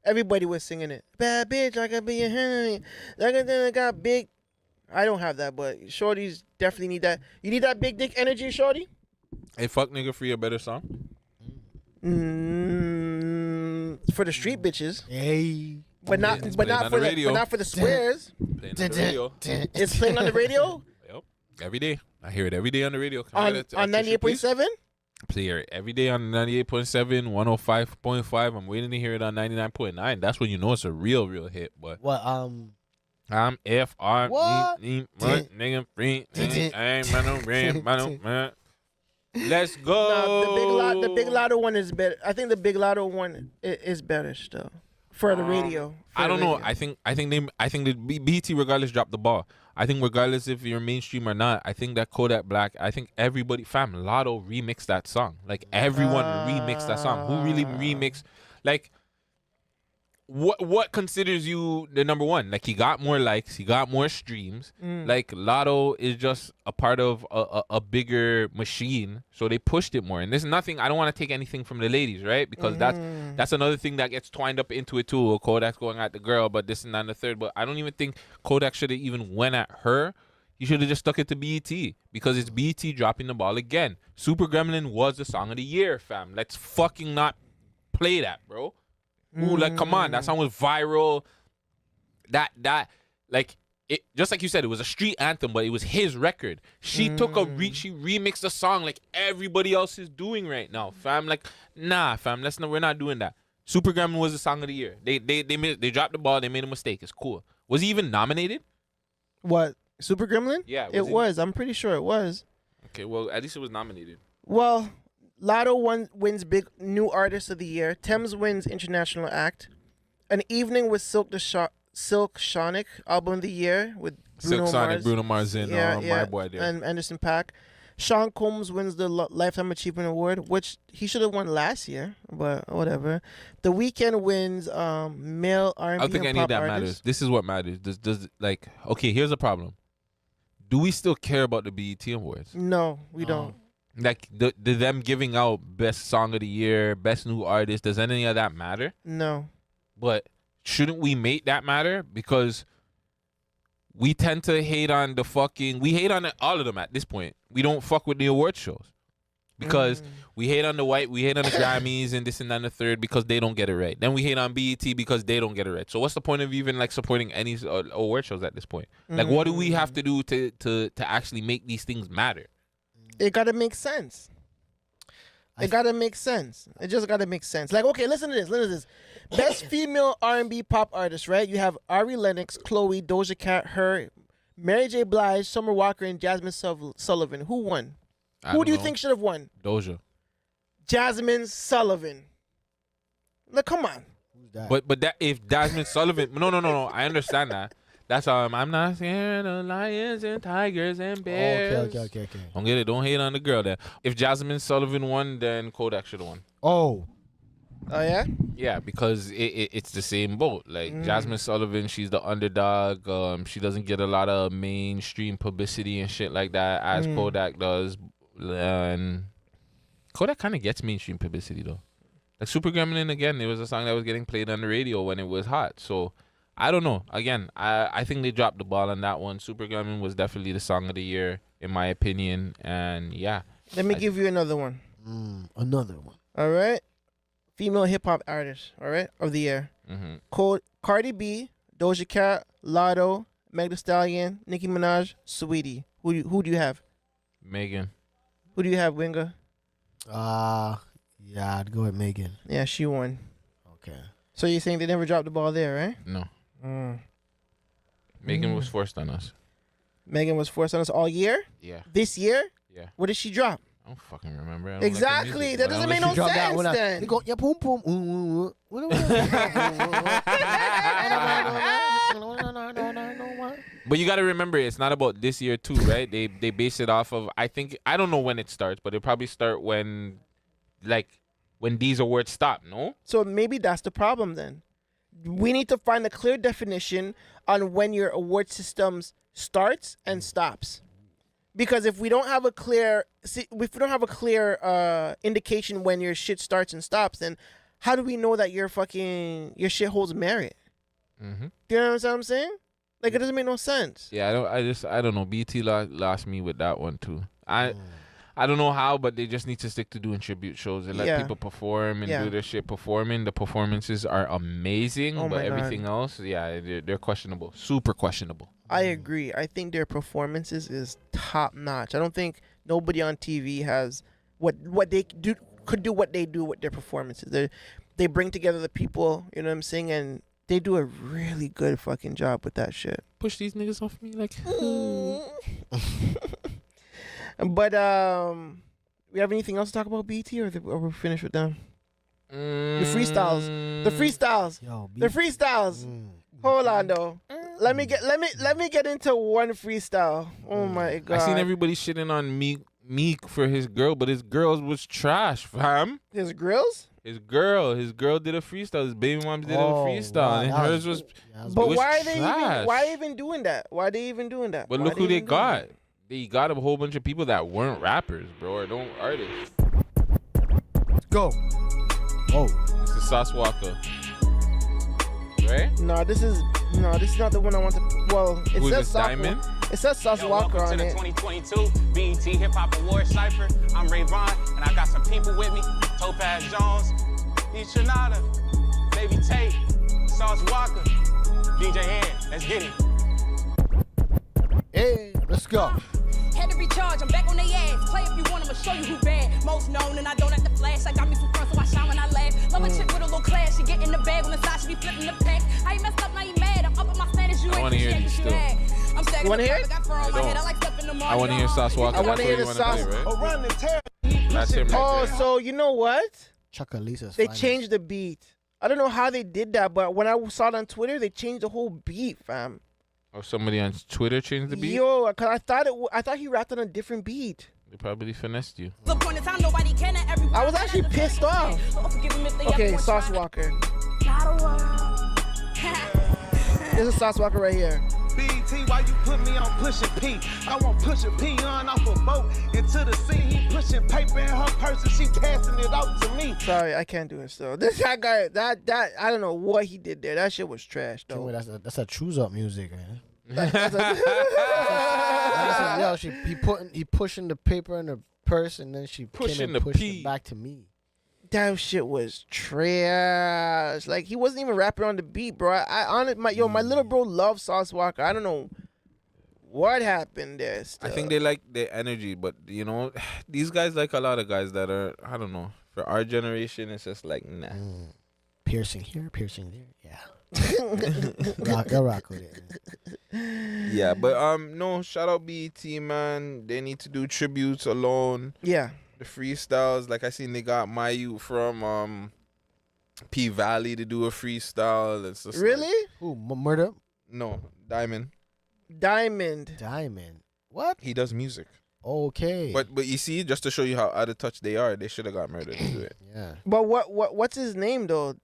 everybody was singing it. Bad bitch, I can be a honey. I got big. I don't have that, but shorties definitely need that. You need that big dick energy, shorty? Hey, Fuck Nigga Free a better song? For the street bitches. Hey. But not for the squares. Playing on the radio. It's playing on the radio? Yep. Every day. I hear it every day on the radio. On 98.7? Play it every day on 98.7, 105.5. I'm waiting to hear it on 99.9. That's when you know it's a real hit. But what? I'm FR. What? Nigga free. Let's go. No, the Big Lotto one is better. I think the Big Lotto one is better still for the radio. I don't know. I think the BT regardless dropped the ball. I think regardless if you're mainstream or not, I think that Kodak Black. I think everybody, Lotto remixed that song. Like everyone remixed that song. Who really remixed? Like what considers you the number one? Like he got more likes, he got more streams. Like Lotto is just a part of a bigger machine, so they pushed it more. And there's nothing. I don't want to take anything from the ladies, right? Because that's another thing that gets twined up into it too. Kodak's going at the girl, but this and that and the third. But I don't even think Kodak should have even went at her. He should have just stuck it to BET because it's BET dropping the ball again. Super Gremlin was the song of the year, fam. Let's fucking not play that, bro. Ooh, like come on, that song was viral. That like it, just like you said, it was a street anthem, but it was his record. She she remixed the song like everybody else is doing right now, fam. Like nah, fam, we're not doing that. Super Gremlin was the song of the year. They dropped the ball. They made a mistake. It's cool. Was he even nominated? What, Super Gremlin? Yeah, it was. I'm pretty sure it was. Okay, well at least it was nominated. Well, Lotto wins Big New Artist of the Year. Thames wins International Act. An Evening with Silk Sonic Album of the Year with Bruno Mars. Bruno Mars, and my boy there. And Anderson .Paak. Sean Combs wins the Lifetime Achievement Award, which he should have won last year, but whatever. The Weeknd wins Male R&B. I don't think any of that matters. This is what matters. Does like okay? Here's the problem. Do we still care about the BET Awards? No, we don't. Like them giving out best song of the year, best new artist, does any of that matter? No. But shouldn't we make that matter? Because we tend to hate on we hate on all of them at this point. We don't fuck with the award shows. Because we hate on the Grammys and this and that and the third because they don't get it right. Then we hate on BET because they don't get it right. So what's the point of even like supporting any award shows at this point? Like what do we have to do to actually make these things matter? It gotta make sense. It gotta make sense. It just gotta make sense. Like, okay, listen to this. Best female R&B pop artist, right? You have Ari Lennox, Chloe, Doja Cat, her, Mary J. Blige, Summer Walker, and Jasmine Sullivan. Who won? Who do you think should have won? Doja. Jasmine Sullivan. Like, come on. Who's that? But that if Jasmine Sullivan, no, I understand that. That's I'm not scared of lions and tigers and bears. Okay. Don't get it. Don't hate on the girl there. If Jasmine Sullivan won, then Kodak should have won. Oh yeah? Yeah, because it's the same boat. Like Jasmine Sullivan, she's the underdog. She doesn't get a lot of mainstream publicity and shit like that as Kodak does. And Kodak kind of gets mainstream publicity though. Like Super Gremlin, again, it was a song that was getting played on the radio when it was hot. So I don't know. Again, I think they dropped the ball on that one. Super Gremlin was definitely the song of the year, in my opinion. And yeah. Let me give you another one. Another one. All right. Female hip hop artist, all right, of the year. Cardi B, Doja Cat, Lotto, Meg Thee Stallion, Nicki Minaj, Saweetie. Who do you have? Megan. Who do you have, Winga? Yeah, I'd go with Megan. Yeah, she won. Okay. So you think they never dropped the ball there, right? No. Megan was forced on us. Megan was forced on us all year? Yeah. This year? Yeah. What did she drop? I don't fucking remember. I don't Exactly. Like that doesn't make no sense then. You go, yeah, boom, boom. But you got to remember, it's not about this year too, right? They base it off of, I don't know when it starts, but it'll probably start when these awards stop, no? So maybe that's the problem then. we need to find a clear definition on when your award systems starts and stops. Because if we don't have a clear indication when your shit starts and stops, then how do we know that your shit holds merit? Mm-hmm. Do you know what I'm saying? Like, it doesn't make no sense. Yeah, I don't know. BT lost me with that one too. I don't know how, but they just need to stick to doing tribute shows and let people perform and do their shit performing. The performances are amazing, but everything else, they're questionable. Super questionable. I agree. I think their performances is top notch. I don't think nobody on TV has what they could do what they do with their performances. They bring together the people, you know what I'm saying, and they do a really good fucking job with that shit. Push these niggas off me like. But we have anything else to talk about BT, or we're finished with them? The freestyles. Yo, the freestyles. Hold on though. Let me get into one freestyle. Oh my god. I seen everybody shitting on Meek for his girl, but his girls was trash, fam. His girls? His girl did a freestyle. His baby moms did a freestyle, and hers was. But was why are they trash. why even doing that? Why are they even doing that? But Why look who they even doing got. that? They got a whole bunch of people that weren't rappers, bro, or don't artists. Go. Oh. This is Sauce Walker. Right? No, this is not the one I want to. Well, it Who is says this, Sauce. Diamond? It says Sauce Walker welcome on to the it. 2022 BET Hip Hop Award Cypher. I'm Ray Vaughn, and I got some people with me. Topaz Jones, D. Trinata, Baby Tate, Sauce Walker, DJ Ed. Let's get it. Hey, let's go. Had to recharge, I'm back on their ass. Play if you want, I'ma show you who bad. Most known, and I don't have to flash. I got me some fun, so I shine when I laugh. Love a chick with a little class. She get in the bag on the side, she be flipping the pack. I ain't messed up, now you mad. I'm up in my standards, you I ain't wanna hear appreciate these what you still. had. I'm stacking You wanna up, hear it? got fur on my I head. don't. I like stuff in the I morning. want to hear Sauce Walker. I want to hear the That's what you Sauce. wanna play, right? Run the tear. That's him right Oh, there. so you know what? Chocalisa's They finest. changed the beat. I don't know how they did that, but when I saw it on Twitter, they changed the whole beat, fam. Or somebody on Twitter changed the beat? Yo, cause I thought he rapped on a different beat. They probably finessed you. The point in time, nobody can at every I was actually pissed off. Okay, Sauce Walker. This is Sauce Walker right here. BT, why you put me on pushing P? I want pushing P on off a boat into the sea. He pushing paper in her purse and she passing it out to me. Sorry, I can't do it still. This guy, that I don't know what he did there. That shit was trash though. That's a choose up music, man. Yo, he pushing the paper in the purse and then she Pushing came and the pushed P. it back to me. that shit was trash. Like he wasn't even rapping on the beat, bro. My little bro loves Sauce Walker. I don't know what happened there. Still. I think they like their energy, but you know, these guys like a lot of guys that are, I don't know. For our generation, it's just like nah. Piercing here, piercing there. Yeah. rock with it. Yeah, but no, shout out BET, man. They need to do tributes alone. Yeah. The freestyles, like I seen they got my youth from P Valley to do a freestyle. It's just Really? Who? Murder? No, Diamond. Diamond. What? He does music. Okay. But you see, just to show you how out of touch they are, they should have got Murder to do it. Yeah. But what's his name though?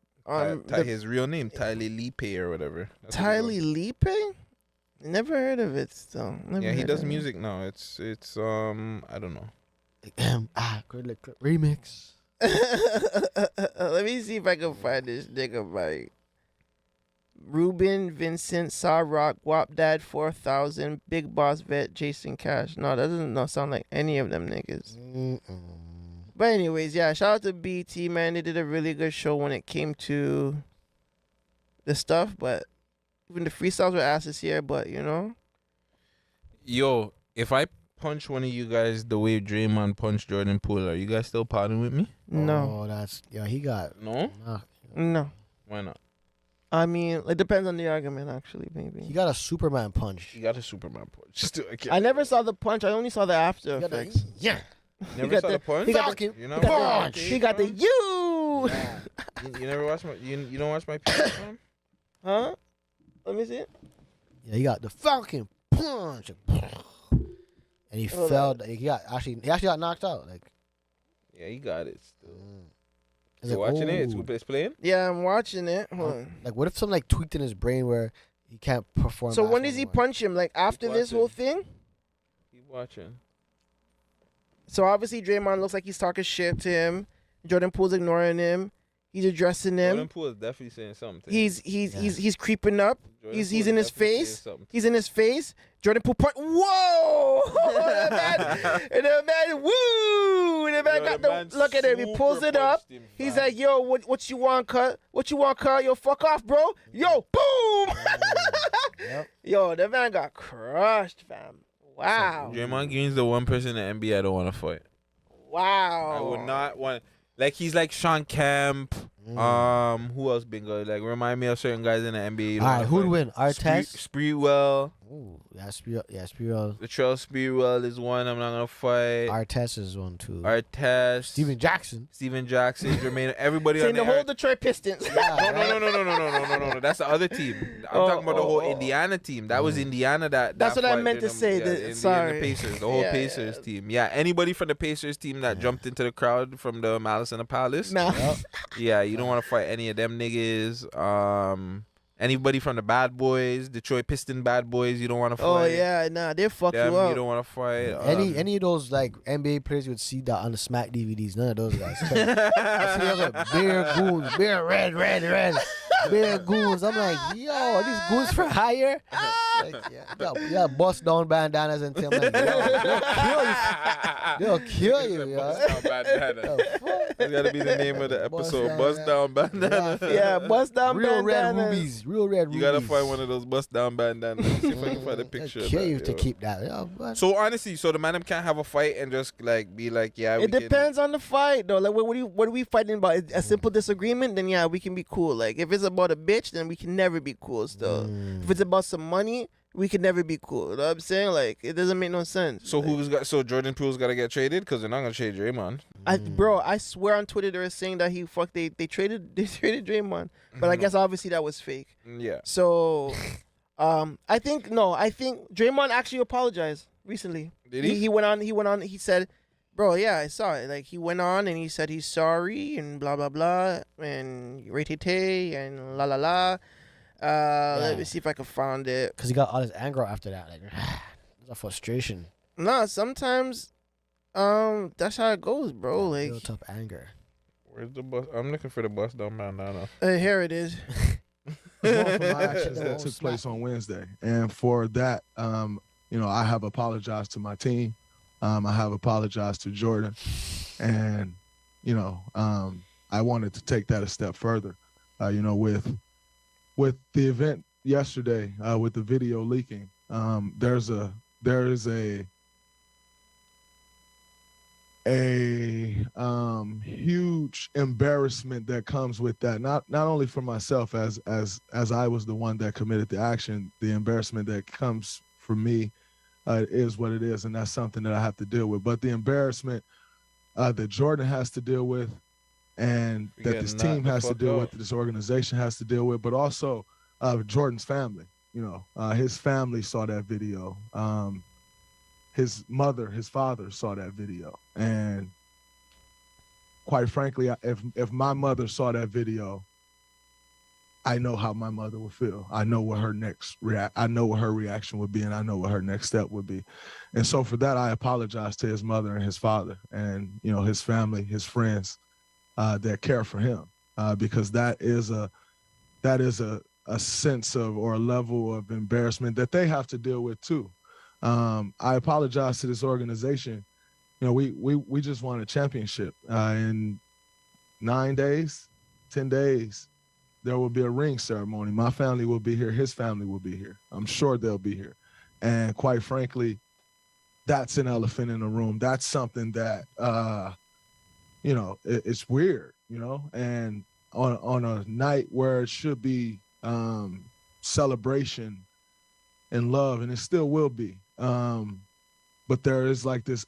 His real name, Tyler Lipe or whatever. That's what Tyler Lipe? Never heard of it still. Never yeah, he heard does of it. music now. It's I don't know. Remix. Let me see if I can find this nigga right. Ruben, Vincent, Saw Rock, Wap Dad 4000, Big Boss Vet, Jason Cash. No, that doesn't sound like any of them niggas. But anyways, yeah, shout out to BT, man. They did a really good show when it came to the stuff, but even the freestyles were ass this year, but you know. Yo, if I punch one of you guys the way Draymond punched Jordan Poole, are you guys still partying with me? No. Oh, he got no. No. Why not? I mean, it depends on the argument, actually, maybe. He got a Superman punch. He got a Superman punch. I never saw the punch. I only saw the after effects. Yeah. Never saw the punch? He got You know punch. He got the you. You never watch my you don't watch my pictures, man? Huh? Let me see it. Yeah, he got the Falcon punch. And he fell. He actually got knocked out. Like, yeah, he got it still. It's You like, watching it? oh. It's playing? Yeah, I'm watching it. Hold on. Like, what if something like tweaked in his brain where he can't perform? So when basketball does he anymore? punch him? Like after this whole thing? Keep watching. So obviously Draymond looks like he's talking shit to him. Jordan Poole's ignoring him. He's addressing him. Jordan Poole is definitely saying something. He's creeping up. Jordan He's Poole in his definitely saying face. something. He's in his face. Jordan Poole punch. Whoa! and the man, woo! And the man got the look at him. He pulls it up. He's like, yo, what you want, cut? What you want, cut? Yo, fuck off, bro. Yo, boom! Yo, the man got crushed, fam. Wow. Draymond Green's the one person in the NBA I don't want to fight. Wow. I would not want. Like he's like Sean Kemp. Who else been good? Like remind me of certain guys in the NBA. All right, who'd win? Artest? Spreewell. Ooh, yeah, Spreewell. Latrell Sprewell is one I'm not gonna fight. Artest is one too. Artest. Steven Jackson, Jermaine. Everybody Saying on the whole Detroit Pistons. No. That's the other team. I'm talking about the whole Indiana team. That was Indiana. That's what I fight meant to in say. the Sorry. Pacers. The whole Pacers team. Yeah, anybody from the Pacers team that jumped into the crowd from the Malice in the Palace. No. Yeah, you don't want to fight any of them niggas. Anybody from the Bad Boys, Detroit Piston Bad Boys, you don't want to fight. Oh yeah, nah, they fuck them, you up. You don't want to fight. any of those like NBA players you would see that on the Smack DVDs. None of those guys. I see those like bear goons, bear red, bear goons. I'm like, yo, are these goons for hire? Like, yeah, bust down bandanas and tell me, they'll kill you, yo. Bust down bandana. That's gotta be the name of the episode. Bust down bandana. Yeah, bust down real bandanas. red rubies, real red rubies. You gotta find one of those bust down bandanas. See if I can find a picture. Kill you of to that, keep that. Yeah, but So honestly, so the man can't have a fight and just like be like, yeah. It depends on the fight, though. Like, what are we fighting about? A simple disagreement, then yeah, we can be cool. Like, if it's about a bitch, then we can never be cool. Still, if it's about some money, we can never be cool. You know what I'm saying? Like, it doesn't make no sense. So So Jordan Poole's got to get traded because they're not gonna trade Draymond. Bro, I swear on Twitter they were saying that they traded Draymond, but I guess obviously that was fake. Yeah. So, I think Draymond actually apologized recently. Did he? He went on. He said, "Bro, yeah, I saw it." Like he went on and he said he's sorry and blah blah blah and rate and la la la. Let me see if I can find it. because he got all his anger after that. Like, there's a frustration. Nah, sometimes, that's how it goes, bro. Like, Built up anger. Where's the bus? I'm looking for the bust down bandana. Here it is. Going from my actions that took place on Wednesday, and for that, I have apologized to my team. I have apologized to Jordan, and I wanted to take that a step further. With the event yesterday, with the video leaking, there is a huge embarrassment that comes with that. Not only for myself as I was the one that committed the action, the embarrassment that comes for me is what it is, and that's something that I have to deal with. But the embarrassment that Jordan has to deal with, and that this team has to deal with, this organization has to deal with, but also Jordan's family. His family saw that video. His mother, his father saw that video, and quite frankly, if my mother saw that video, I know how my mother would feel. I know what her I know what her reaction would be, and I know what her next step would be. And so for that, I apologize to his mother and his father, and his family, his friends that care for him, because that is a sense of, or a level of embarrassment that they have to deal with too. I apologize to this organization. We just won a championship. In 9 days, 10 days, there will be a ring ceremony. My family will be here. His family will be here. I'm sure they'll be here. And quite frankly, that's an elephant in the room. That's something that, it's weird, and on a night where it should be celebration and love, and it still will be. But there is like this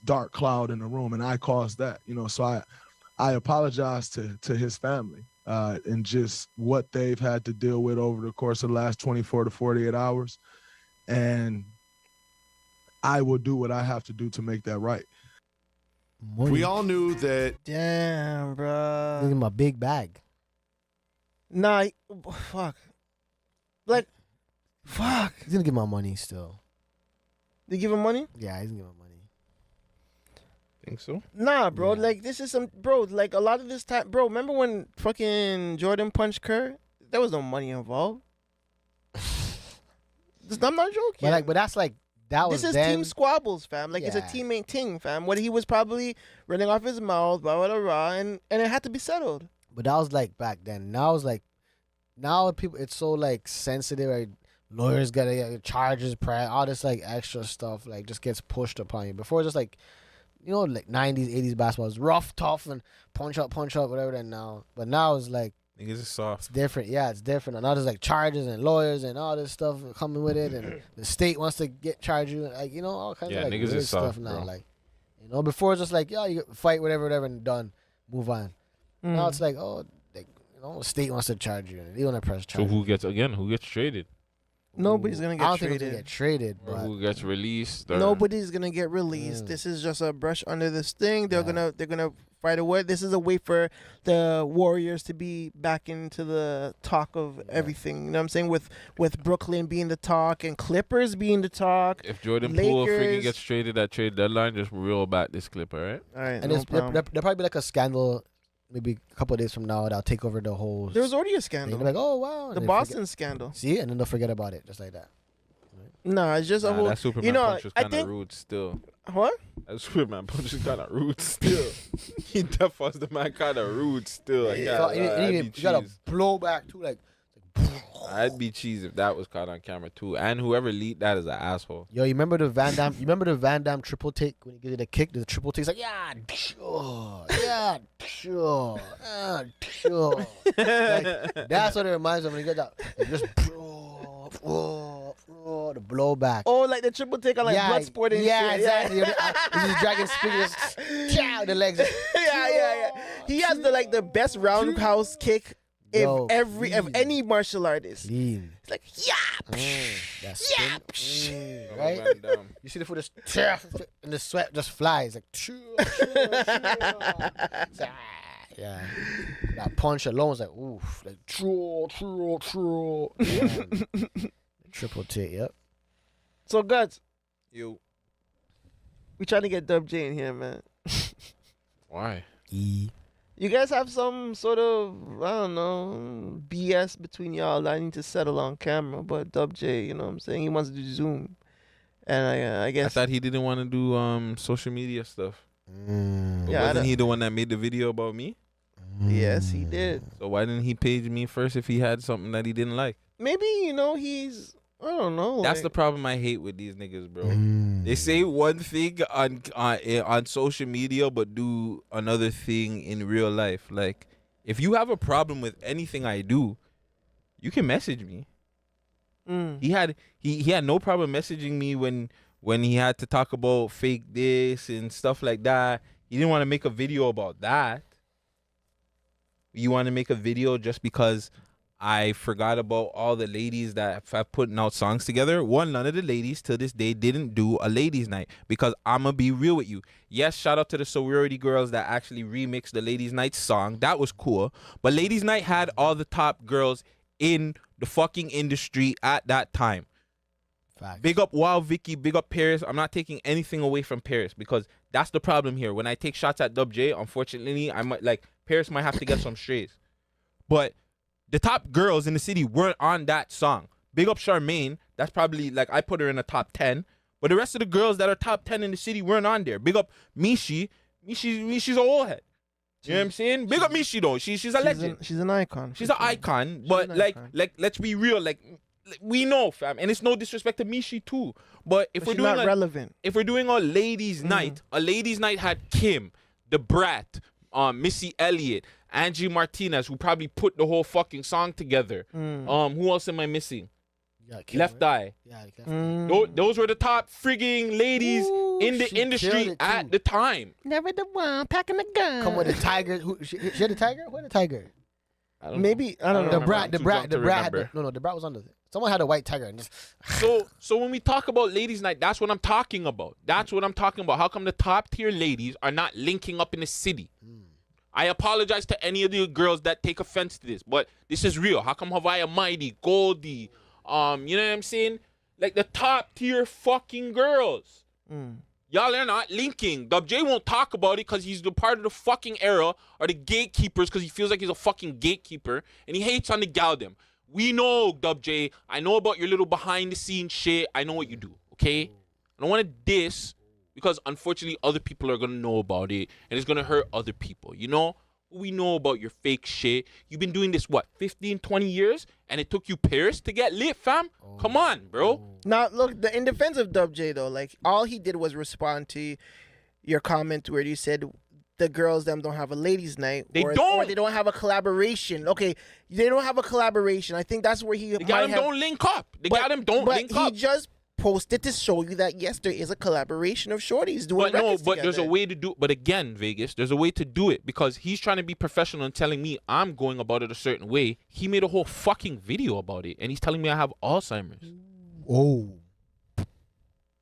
dark cloud in the room, and I caused that, so I apologize to his family and just what they've had to deal with over the course of the last 24 to 48 hours. And I will do what I have to do to make that right. Money. We all knew that. Damn, bro. Give him a big bag. Nah, fuck. Like, fuck. He's gonna give my money still. They give him money? Yeah, he's gonna give him money. Think so? Nah, bro. Like, this is some, bro. Like, a lot of this time, bro. Remember when fucking Jordan punched Kerr? There was no money involved. I'm not joking. But that's like that was this is then. team squabbles, fam. Like, it's a Yeah. teammate thing, fam. What he was probably running off his mouth, blah blah blah, and it had to be settled. But that was like back then. Now it's like, now people, it's so like sensitive. Like, lawyers gotta get charges, all this like extra stuff like just gets pushed upon you. Before just like, you know, like 90s, 80s basketball was rough, tough, and punch up, whatever. Then but now it's like niggas is soft. It's different. Yeah, it's different. And now there's like charges and lawyers and all this stuff coming with it, and the state wants to charge you, like, you know, all kinds of like niggas weird is soft, stuff now. bro. Like, you know, before it's just like, yeah, you fight whatever, and done, move on. Now it's like, oh, like, you know, the state wants to charge you, and they want to press So charges. who gets traded? Nobody's gonna get I don't traded. think it's gonna get traded, Or but who gets released? Or... Nobody's gonna get released. This is just a brush under this thing. They're gonna fight away. This is a way for the Warriors to be back into the talk of everything. You know what I'm saying? With Brooklyn being the talk and Clippers being the talk. If Jordan Poole freaking Lakers. gets traded at trade deadline, just reel back this clip, all right? All right, and there'll probably be like a scandal, maybe a couple of days from now, that'll take over the whole. There was already a scandal. They're like, oh wow, The and they Boston forget- scandal. See, and then they'll forget about it, just like that. Nah, it's just a whole. That Superman You know, punch was I kind of think rude still. what? That Superman punch is kind of rude still. He def was the man kind of rude still. Like, So, I'd you be gotta cheese. blow back too, like. I'd be cheese if that was caught on camera too. And whoever leaked that is an asshole. Yo, you remember the Van Damme? You remember the Van Damme triple take when he gives it a kick? The triple take's like, yeah, sure, yeah, sure, sure. Like, that's what it reminds me of when you get that. Like, just the blowback. Oh, like the triple take on like Yeah, Bloodsport and yeah, shit. exactly. This is Dragon Spear, the legs. Yeah. He has the best roundhouse kick Yo, of any martial artist. Clean. It's like That yeah, spin, Oh, right? Van Damme. You see the foot just and the sweat just flies like. Yeah, that punch alone was like oof, like true. Triple T, yep. So guts, You. we trying to get Dub J in here, man. Why? You guys have some sort of, I don't know, BS between y'all that I need to settle on camera, but Dub J, you know what I'm saying? He wants to do Zoom. And I I guess. thought he didn't want to do social media stuff. But Yeah, I wasn't don't- he the one that made the video about me? Yes, he did. So why didn't he page me first if he had something that he didn't like? Maybe, he's, I don't know. That's like- the problem I hate with these niggas, bro. They say one thing on social media, but do another thing in real life. Like, if you have a problem with anything I do, you can message me. He had no problem messaging me when he had to talk about fake this and stuff like that. He didn't want to make a video about that. You want to make a video just because I forgot about all the ladies that have putting out songs together. One, none of the ladies to this day didn't do a ladies' night, because I'ma be real with you. Yes, shout out to the sorority girls that actually remixed the ladies' night song. That was cool. But ladies' night had all the top girls in the fucking industry at that time. Facts. Big up Wild Vicky, big up Paris. I'm not taking anything away from Paris, because that's the problem here. When I take shots at Dub J, unfortunately, I might Paris might have to get some strays. But the top girls in the city weren't on that song. Big up Charmaine. That's probably I put her in the top 10. But the rest of the girls that are top 10 in the city weren't on there. Big up Mishi. Mishi's a old head. You know what I'm saying? Big up Mishi though. She's a legend. She's an icon. She's an icon. But an icon. let's be real. We know, fam, and it's no disrespect to Mishi too. But if But we're she's doing not relevant. if we're doing a ladies' night, a ladies' night had Kim, the Brat, Missy Elliott, Angie Martinez, who probably put the whole fucking song together. Who else am I missing? Left Eye. Yeah, Those were the top frigging ladies in the she killed industry it, at too. the time. Never the one packing the gun. Come with a tiger. She had a tiger? Who had a tiger? Maybe I don't know. The brat had remember. the brat was on the thing. Someone had a white tiger and just So when we talk about ladies' night, that's what I'm talking about. That's what I'm talking about. How come the top tier ladies are not linking up in the city? I apologize to any of the girls that take offense to this, but this is real. How come Hawaii Mighty, Goldie, you know what I'm saying? Like the top tier fucking girls. Y'all are not linking. Dub J won't talk about it because he's the part of the fucking era or the gatekeepers because he feels like he's a fucking gatekeeper and he hates on the gal them. We know, Dub J. I know about your little behind the scenes shit. I know what you do, okay? I don't want to diss because unfortunately other people are going to know about it and it's going to hurt other people, you know? We know about your fake shit. You've been doing this, what, 15, 20 years? And it took you Paris to get lit, fam? Come on, bro. Now, look, in defense of Dub J, though, like, all he did was respond to your comment where you said the girls them don't have a ladies' night. Or they don't have a collaboration. Okay, they don't have a collaboration. I think that's where he The gal them don't link up. The gal them don't link up. He just posted to show you that, yes, there is a collaboration of shorties doing records but there's a together. way to do it. But again, Vegas, there's a way to do it because he's trying to be professional and telling me I'm going about it a certain way. He made a whole fucking video about it and he's telling me I have Alzheimer's. Oh.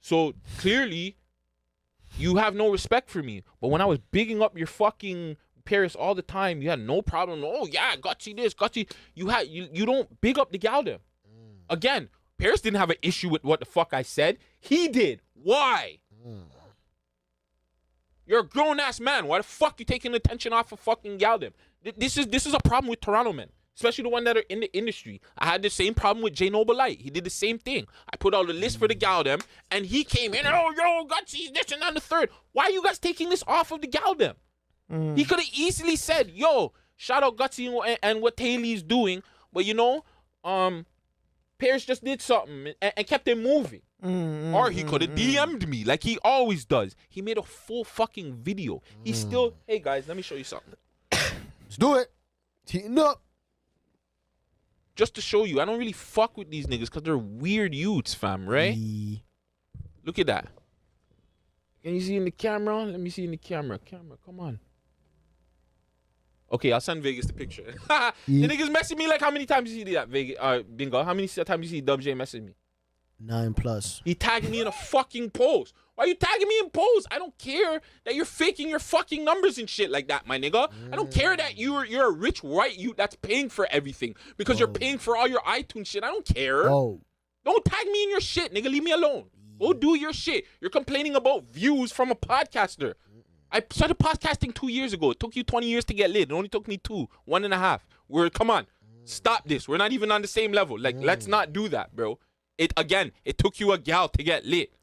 So clearly, you have no respect for me. But when I was bigging up your fucking Paris all the time, you had no problem. Oh yeah, gutsy this, gutsy. You don't big up the gal them. Again, Paris didn't have an issue with what the fuck I said. He did. Why? You're a grown ass man. Why the fuck you taking attention off of fucking gal them? This is a problem with Toronto men, especially the one that are in the industry. I had the same problem with J Noble Light. He did the same thing. I put out a list for the gal them, and he came in. Oh yo, gutsy this and that and the third. Why are you guys taking this off of the gal them? He could have easily said, yo, shout out Gutsy and what Taylor's doing, but you know, Paris just did something and kept it moving. Or he could have DM'd me like he always does. He made a full fucking video. He's still, hey guys, let me show you something. Let's do it. Team up. Just to show you, I don't really fuck with these niggas because they're weird youths, fam, right? Look at that. Can you see in the camera? Let me see in the camera. Camera, come on. Okay, I'll send Vegas the picture. The niggas message me like how many times you see that, Vegas? Bingo. How many times you see Dub J message me? 9+. He tagged me in a fucking post. Why are you tagging me in posts? I don't care that you're faking your fucking numbers and shit like that, my nigga. I don't care that you're a rich white youth that's paying for everything because you're paying for all your iTunes shit. I don't care. Don't tag me in your shit, nigga. Leave me alone. Go do your shit. You're complaining about views from a podcaster. I started podcasting 2 years ago. It took you 20 years to get lit. It only took me 1.5. Come on. Stop this. We're not even on the same level. Like, let's not do that, bro. It took you a gal to get lit.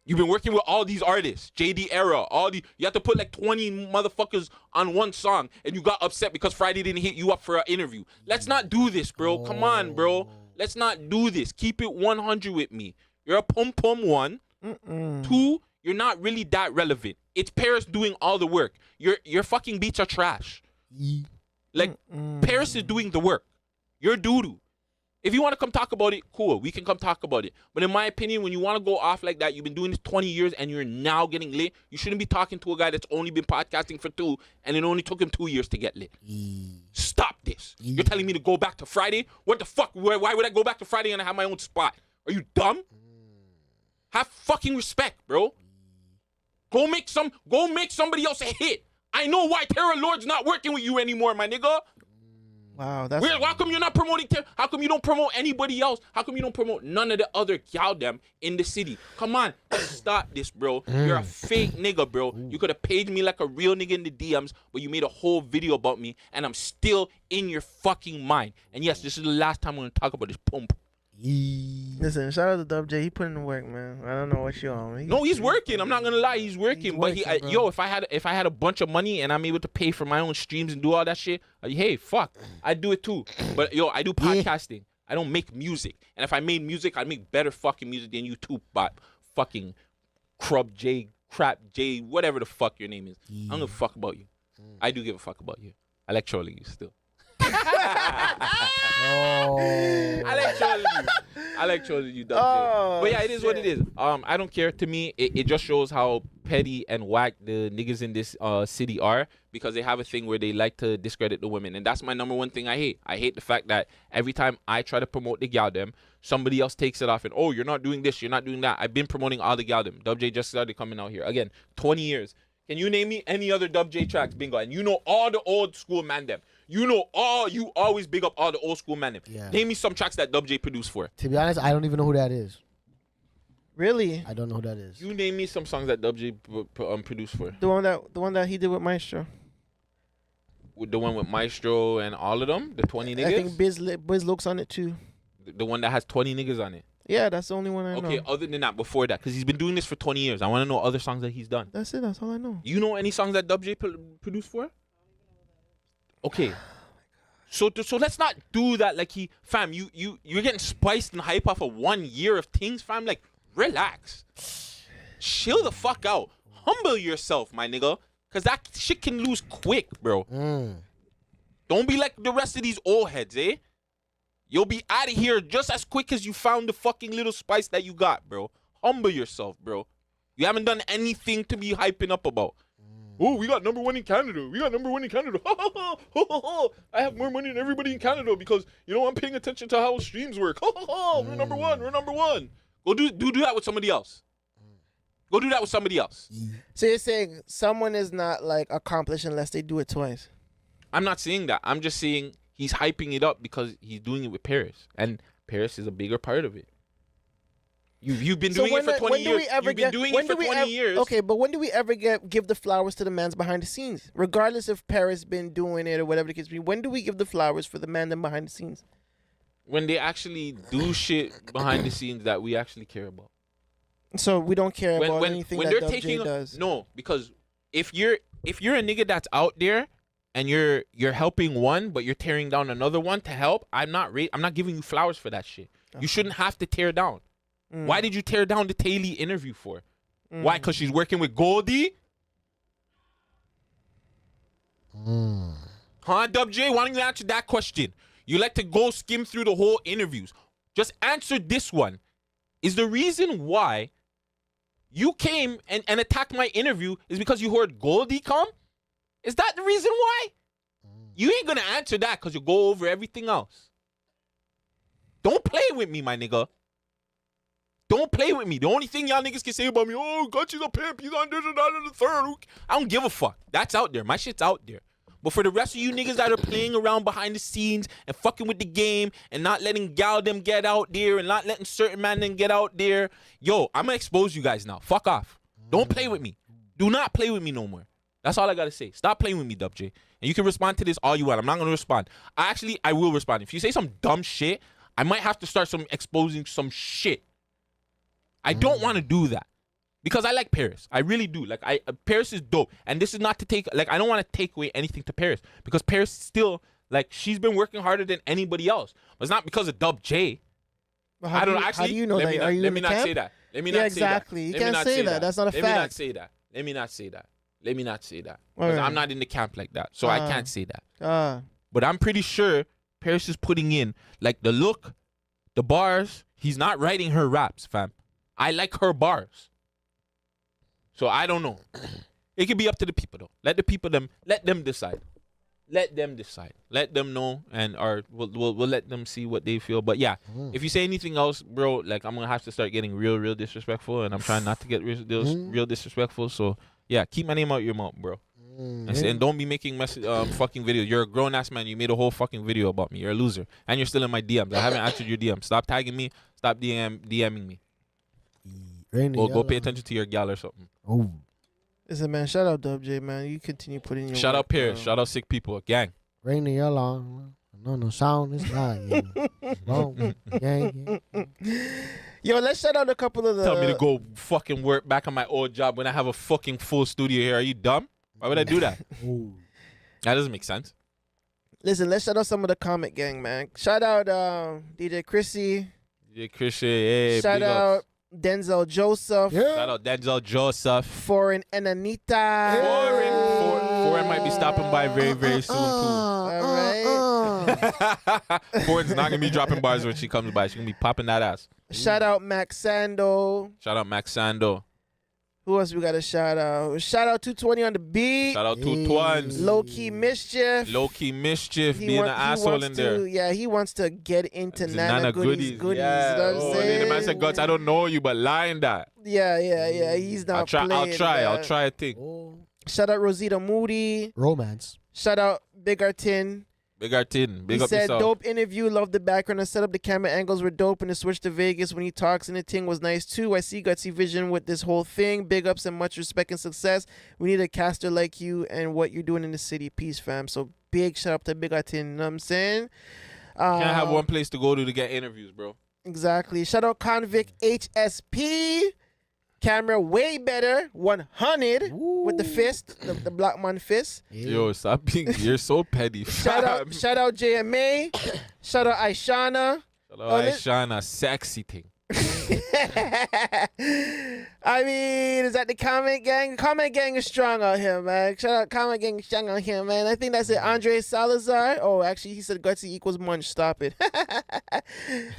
You've been working with all these artists, JD Era, you have to put like 20 motherfuckers on one song and you got upset because Friday didn't hit you up for an interview. Let's not do this, bro. Come on, bro. Let's not do this. Keep it 100 with me. You're a pum-pum one. 2, you're not really that relevant. It's Paris doing all the work. Your fucking beats are trash. Like, Paris is doing the work. You're doo-doo. If you want to come talk about it, cool. We can come talk about it. But in my opinion, when you want to go off like that, you've been doing this 20 years and you're now getting lit, you shouldn't be talking to a guy that's only been podcasting for 2 and it only took him 2 years to get lit. Stop this. You're telling me to go back to Friday? What the fuck? Why would I go back to Friday and I have my own spot? Are you dumb? Have fucking respect, bro. Go make somebody else a hit. I know why Terror Lord's not working with you anymore, my nigga. Wow, that's How come you're not promoting how come you don't promote anybody else? How come you don't promote none of the other gal them in the city? Come on, stop this, bro. You're a fake nigga, bro. You could have paid me like a real nigga in the DMs, but you made a whole video about me, and I'm still in your fucking mind. And yes, this is the last time I'm gonna talk about this pump. Listen, shout out to Dub J. He put in the work, man. I don't know what you on. No, he's working. I'm not gonna lie, he's working. But if I had a bunch of money and I'm able to pay for my own streams and do all that shit, hey, fuck, I'd do it too. But I do podcasting. I don't make music. And if I made music, I'd make better fucking music than you too, but fucking Crap J, whatever the fuck your name is. I don't give a fuck about you. I do give a fuck about you. I like trolling you still. I like trolling you, Dub J. But yeah, it is what it is. I don't care. To me, it just shows how petty and whack the niggas in this city are, because they have a thing where they like to discredit the women. And that's my number one thing I hate. I hate the fact that every time I try to promote the gal them, somebody else takes it off and, oh, you're not doing this, you're not doing that. I've been promoting all the gal them. Dub J just started coming out here. Again, 20 years. Can you name me any other Dub J tracks? Bingo. And you know all the old school man them. You always big up all the old school man them. Yeah. Name me some tracks that Dub J produced for. To be honest, I don't even know who that is. Really? I don't know who that is. You name me some songs that Dub J produced for. The one that he did with Maestro. With the one with Maestro and all of them, the 20 niggas. I think Biz looks on it too. The one that has 20 niggas on it. Yeah, that's the only one I know. Okay, other than that, before that, because he's been doing this for 20 years. I want to know other songs that he's done. That's it. That's all I know. You know any songs that Dub J produced for? Okay. So let's not do that. Like fam, you're getting spiced and hype off of 1 year of things, fam. Like, relax. Chill the fuck out. Humble yourself, my nigga. Because that shit can lose quick, bro. Don't be like the rest of these old heads, eh? You'll be out of here just as quick as you found the fucking little spice that you got, bro. Humble yourself, bro. You haven't done anything to be hyping up about. Oh, we got number 1 in Canada. We got number 1 in Canada. I have more money than everybody in Canada because, I'm paying attention to how streams work. We're number 1. We're number 1. Go do that with somebody else. Go do that with somebody else. So you're saying someone is not like accomplished unless they do it twice? I'm not saying that. I'm just saying he's hyping it up because he's doing it with Paris, and Paris is a bigger part of it. You've been doing it for 20 years. You've been doing it for 20 years. Okay, but when do we ever give the flowers to the man's behind the scenes? Regardless if Paris been doing it or whatever the case be, when do we give the flowers for the man them behind the scenes? When they actually do shit behind the scenes that we actually care about. So we don't care about anything that Dub J does. No, because if you're a nigga that's out there and you're helping one, but you're tearing down another one to help, I'm not giving you flowers for that shit. Okay. You shouldn't have to tear down. Why did you tear down the Taylor interview for? Why? Because she's working with Goldie? Huh, Dub J? Why don't you answer that question? You like to go skim through the whole interviews. Just answer this one. Is the reason why you came and attacked my interview is because you heard Goldie come? Is that the reason why? You ain't gonna answer that because you go over everything else. Don't play with me, my nigga. Don't play with me. The only thing y'all niggas can say about me, oh, Gucci's a pimp, he's on this and that and the third. I don't give a fuck. That's out there. My shit's out there. But for the rest of you niggas that are playing around behind the scenes and fucking with the game and not letting gal them get out there and not letting certain man them get out there, yo, I'm gonna expose you guys now. Fuck off. Don't play with me. Do not play with me no more. That's all I gotta say. Stop playing with me, Dub J. And you can respond to this all you want. I'm not gonna respond. I will respond. If you say some dumb shit, I might have to start exposing some shit. I don't want to do that because I like Paris. I really do. Like, Paris is dope, and this is not to take. Like, I don't want to take away anything to Paris because Paris still, like, she's been working harder than anybody else. But it's not because of Dub J. Well, I don't know. How do you know let that? me not, Are you let in me the not camp? say that. Let me Yeah, not say that. exactly. You Let me can't not say that. That's not a Let me not fact. say that. Let me not say that. Let me not say that. All Because right. I'm not in the camp like that, so I can't say that. But I'm pretty sure Paris is putting in, like, the look, the bars. He's not writing her raps, fam. I like her bars. So I don't know. It could be up to the people though. Let them decide. Let them decide. Let them know, and we'll let them see what they feel. But yeah, if you say anything else, bro, like, I'm gonna have to start getting real disrespectful, and I'm trying not to get real disrespectful. So yeah, keep my name out your mouth, bro. And don't be making fucking videos. You're a grown ass man. You made a whole fucking video about me. You're a loser, and you're still in my DMs. I haven't answered your DMs. Stop tagging me. Stop DMing me. Go pay attention to your gal or something. Oh. Listen, man, shout out Dub J, man. You continue putting your Shout work, out Paris. bro. Shout out sick people. Gang. Rain in your lawn. No sound is lying. Wrong. Yeah. Yo, let's shout out a couple of the. Tell me to go fucking work back on my old job when I have a fucking full studio here. Are you dumb? Why would I do that? That doesn't make sense. Listen, let's shout out some of the comic gang, man. Shout out DJ Chrissy. DJ Chrissy, hey, Shout big out ups. Denzel Joseph. Shout out Denzel Joseph. Foreign and Anita. Foreign might be stopping by very, very soon too. All right. Foreign's not gonna be dropping bars when she comes by. She's gonna be popping that ass. Shout out Max Sando. Shout out Max Sando. Who else we got to shout out? Shout out 220 on the beat. Shout out to Twins. Low Key Mischief. Low Key Mischief, He being want- an he asshole wants in there. to- Yeah, he wants to get into The Nana Goodies. Yeah. You know what I'm Oh, saying? the man said, Guts, I don't know you, but lying that. Yeah. He's not I'll try. playing I'll that. try a thing. Shout out Rosita Moody. Romance. Shout out Big Artin. Big Artin. Big He up said, yourself. dope interview, love the background. The setup, the camera angles were dope, and the switch to Vegas when he talks and the thing was nice too. I see gutsy vision with this whole thing. Big ups and much respect and success. We need a caster like you and what you're doing in the city. Peace, fam. So big shout out to Big Artin, you know what I'm saying? Can't have one place to go to get interviews, bro. Exactly. Shout out Convict HSP. Camera way better. 100 with the fist, the black man fist. Yo, stop being. You're so petty. Shout out JMA. Shout out Aishana. Shout out Aishana, sexy thing. I mean, is that the comment gang? Comment gang is strong out here, man. Shout out comment gang is strong out here, man. I think that's it. Andre Salazar. Oh, actually, he said gutsy equals munch. Stop it.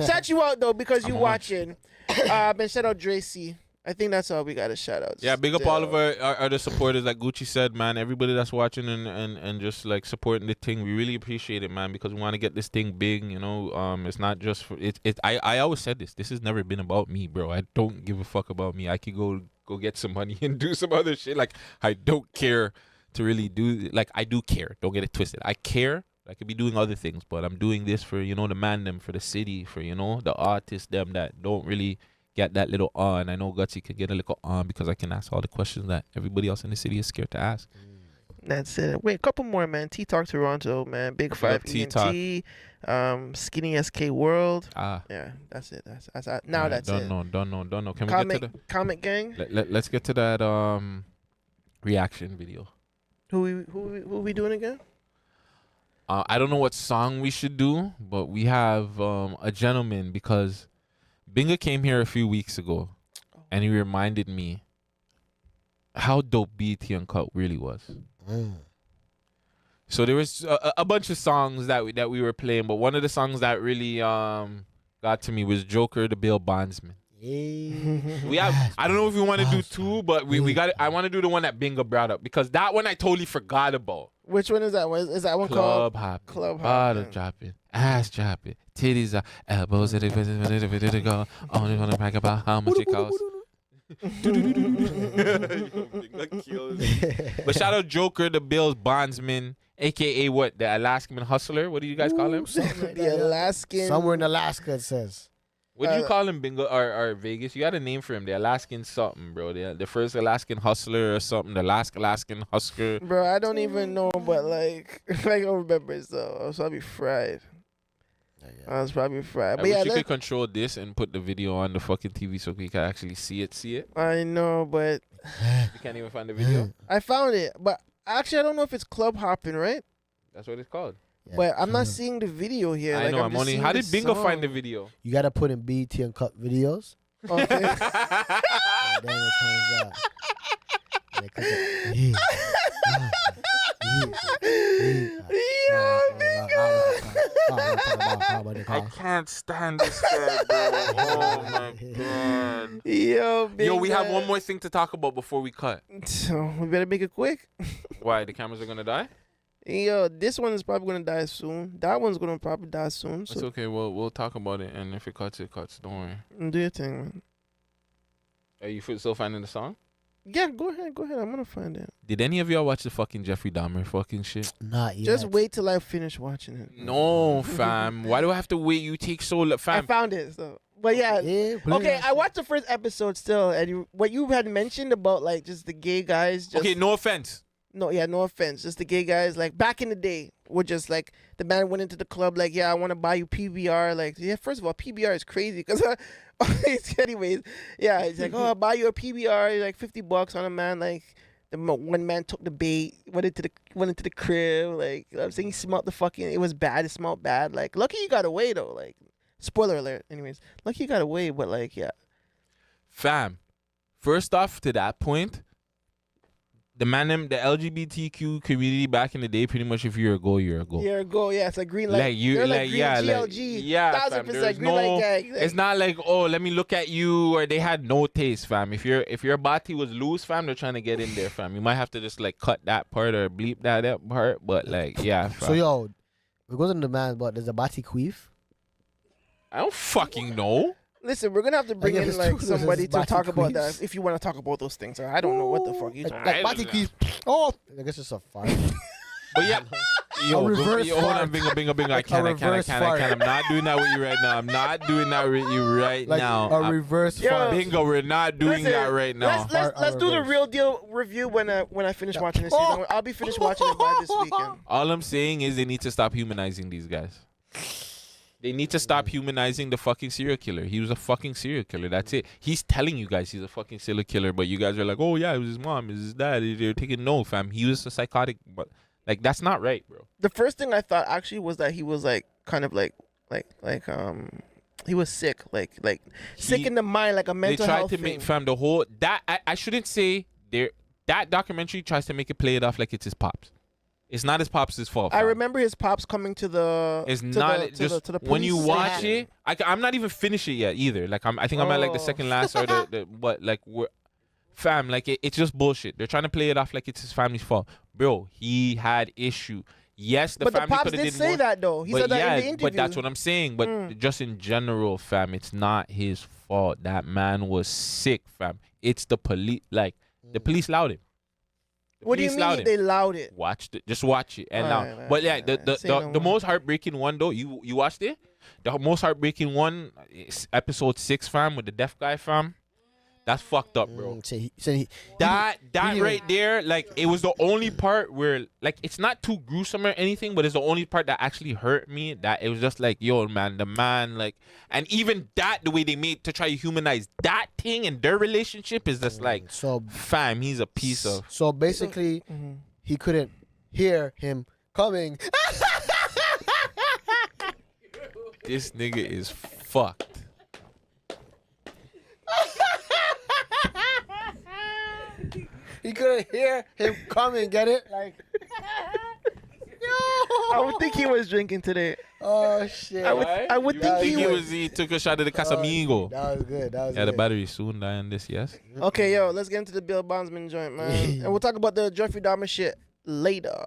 Shout you out though because you watching. And shout out Dracy. I think that's all we got to shout out. Yeah, big up all of our other supporters. Like Gucci said, man, everybody that's watching and just like supporting the thing, we really appreciate it, man, because we want to get this thing big. You know, it's not just for it. I always said this. This has never been about me, bro. I don't give a fuck about me. I could go get some money and do some other shit. Like I don't care to really do. Like I do care. Don't get it twisted. I care. I could be doing other things, but I'm doing this for the man them, for the city, for the artists them that don't really get that little and I know Gutsy could get a little because I can ask all the questions that everybody else in the city is scared to ask. That's it. Wait, a couple more, man. T-Talk Toronto, man. Big Five ENT. Skinny SK World. Yeah, that's it. That's now that's it. Don't know. Can Comment, we get to the comment gang? Let's get to that reaction video. Who we doing again? I don't know what song we should do, but we have a gentleman because Binga came here a few weeks ago, and he reminded me how dope BT Uncut really was. So there was a bunch of songs that we were playing, but one of the songs that really got to me was Joker, the Bill Bondsman. We have. I don't know if we want to do two, but we got. I want to do the one that Binga brought up because that one I totally forgot about. Which one is that one? Is that one Club called Hopping? Club Bottle Hopping. dropping, ass dropping, titties out, elbows at it go. Only wanna brag about how much it costs. But shout out Joker, the Bills bondsman, aka what? The Alaskan hustler. What do you guys call him? The Alaskan. Somewhere in Alaska, it says. What do you call him, Bingo or Vegas? You got a name for him, the Alaskan something, bro. The first Alaskan hustler or something. The last Alaskan husker. Bro, I don't even know, but like I don't remember it, so I was probably fried. I was probably fried. I But yeah, wish you could control this and put the video on the fucking TV so we can actually see it. I know, but You can't even find the video. I found it. But actually, I don't know if it's club hopping, right? That's what it's called. But I'm not seeing the video here. I like, know. I'm I'm only. just How seeing did the Bingo song. find the video? You gotta put in BT Uncut videos. Okay. And then it comes out. And it comes I can't stand this guy, bro. Oh my god. Yo, we have Bingo. one more thing to talk about before we cut. So we better make it quick. Why? The cameras are gonna die? Yo, this one is probably gonna die soon. That one's gonna probably die soon. It's So okay. We'll talk about it, and if it cuts, it cuts. Don't worry. do your thing, man. Are you still finding the song? Yeah, go ahead. I'm gonna find it. Did any of y'all watch the fucking Jeffrey Dahmer fucking shit? Not yet. Just wait till I finish watching it. No, fam. Why do I have to wait? You take so long, I fam. found it. So, but yeah, okay. I watched the first episode still, and what you had mentioned about like just the gay guys. Just, Okay, no offense. No, yeah, no offense. Just the gay guys, like back in the day, were just like the man went into the club, like, yeah, I want to buy you PBR. Like, yeah, first of all, PBR is crazy because, anyways, yeah, it's like, oh, I'll buy you a PBR, like $50 on a man. Like, one man took the bait, went into the crib. Like, you know what I'm saying, he smelled the fucking. It was bad. It smelled bad. Like, lucky you got away though. Like, spoiler alert. Anyways, lucky you got away, but like, yeah. Fam, first off, to that point, the LGBTQ community back in the day, pretty much if you're a go, you're a go. You're a go. Yeah, it's a green light. Like you, They're like green yeah, GLG. like 1000% green light gang. It's not like, oh, let me look at you, or they had no taste, fam. If your body was loose, fam, they're trying to get in there, fam. You might have to just like cut that part or bleep that part, but like yeah. Fam. So yo, it goes into the man, but there's a bati queef. I don't fucking know. Listen, we're gonna have to bring I in guess like it's somebody to Bati talk about queefs. that if you want to talk about those things. I don't know what the fuck you talking Like about. bati queef. Oh, I guess it's a fart. But yeah, A reverse hold fart. on, bingo. I can't. I'm not doing that with you right now. I'm not doing that with you right Like now. a reverse fart. Bingo, we're not doing Listen, that right now. Let's do the real deal review when I finish watching this season. I'll be finished watching it by this weekend. All I'm saying is they need to stop humanizing these guys. They need to stop humanizing the fucking serial killer. He was a fucking serial killer. That's it. He's telling you guys he's a fucking serial killer, but you guys are like, oh yeah, it was his mom, it was his dad. They're taking no, fam. He was a psychotic, but like that's not right, bro. The first thing I thought actually was that he was like kind of like he was sick, like sick in the mind, like a mental They tried health to thing. make fam the whole that I shouldn't say there. That documentary tries to make it play it off like it's his pops. It's not his pops' fault. I fam. remember his pops coming to the. It's to not the, just to the when you police watch station. it. I'm not even finished it yet either. Like I think I'm at like the second last or the what like we're, fam. Like it's just bullshit. They're trying to play it off like it's his family's fault, bro. He had issue. Yes, But the family pops could have did did say more. that though. He But said that yeah, in the interview. but that's what I'm saying. But just in general, fam, it's not his fault. That man was sick, fam. It's the police. Like the police allowed him. The What do you police allowed mean him. they allowed it? Watched it. Just watch it. And Alright, now, but yeah, the most heartbreaking one though. You watched it? The most heartbreaking one is episode 6, fam, with the deaf guy, fam. That's fucked up, bro. That right there, like it was the only part where, like, it's not too gruesome or anything, but it's the only part that actually hurt me. That it was just like, yo, man, the man, like, and even that, the way they made to try to humanize that thing and their relationship is just like, fam, he's a piece of. So basically, he couldn't hear him coming. This nigga is fucked. He couldn't hear him coming. Get it? Like, I would think he was drinking today. oh shit! I would think He took a shot at the Casamigo. That was good. That was Yeah, the good. battery soon die on this, yes. Okay, yo, let's get into the Bill Bondsman joint, man. And we'll talk about the Jeffrey Dahmer shit later.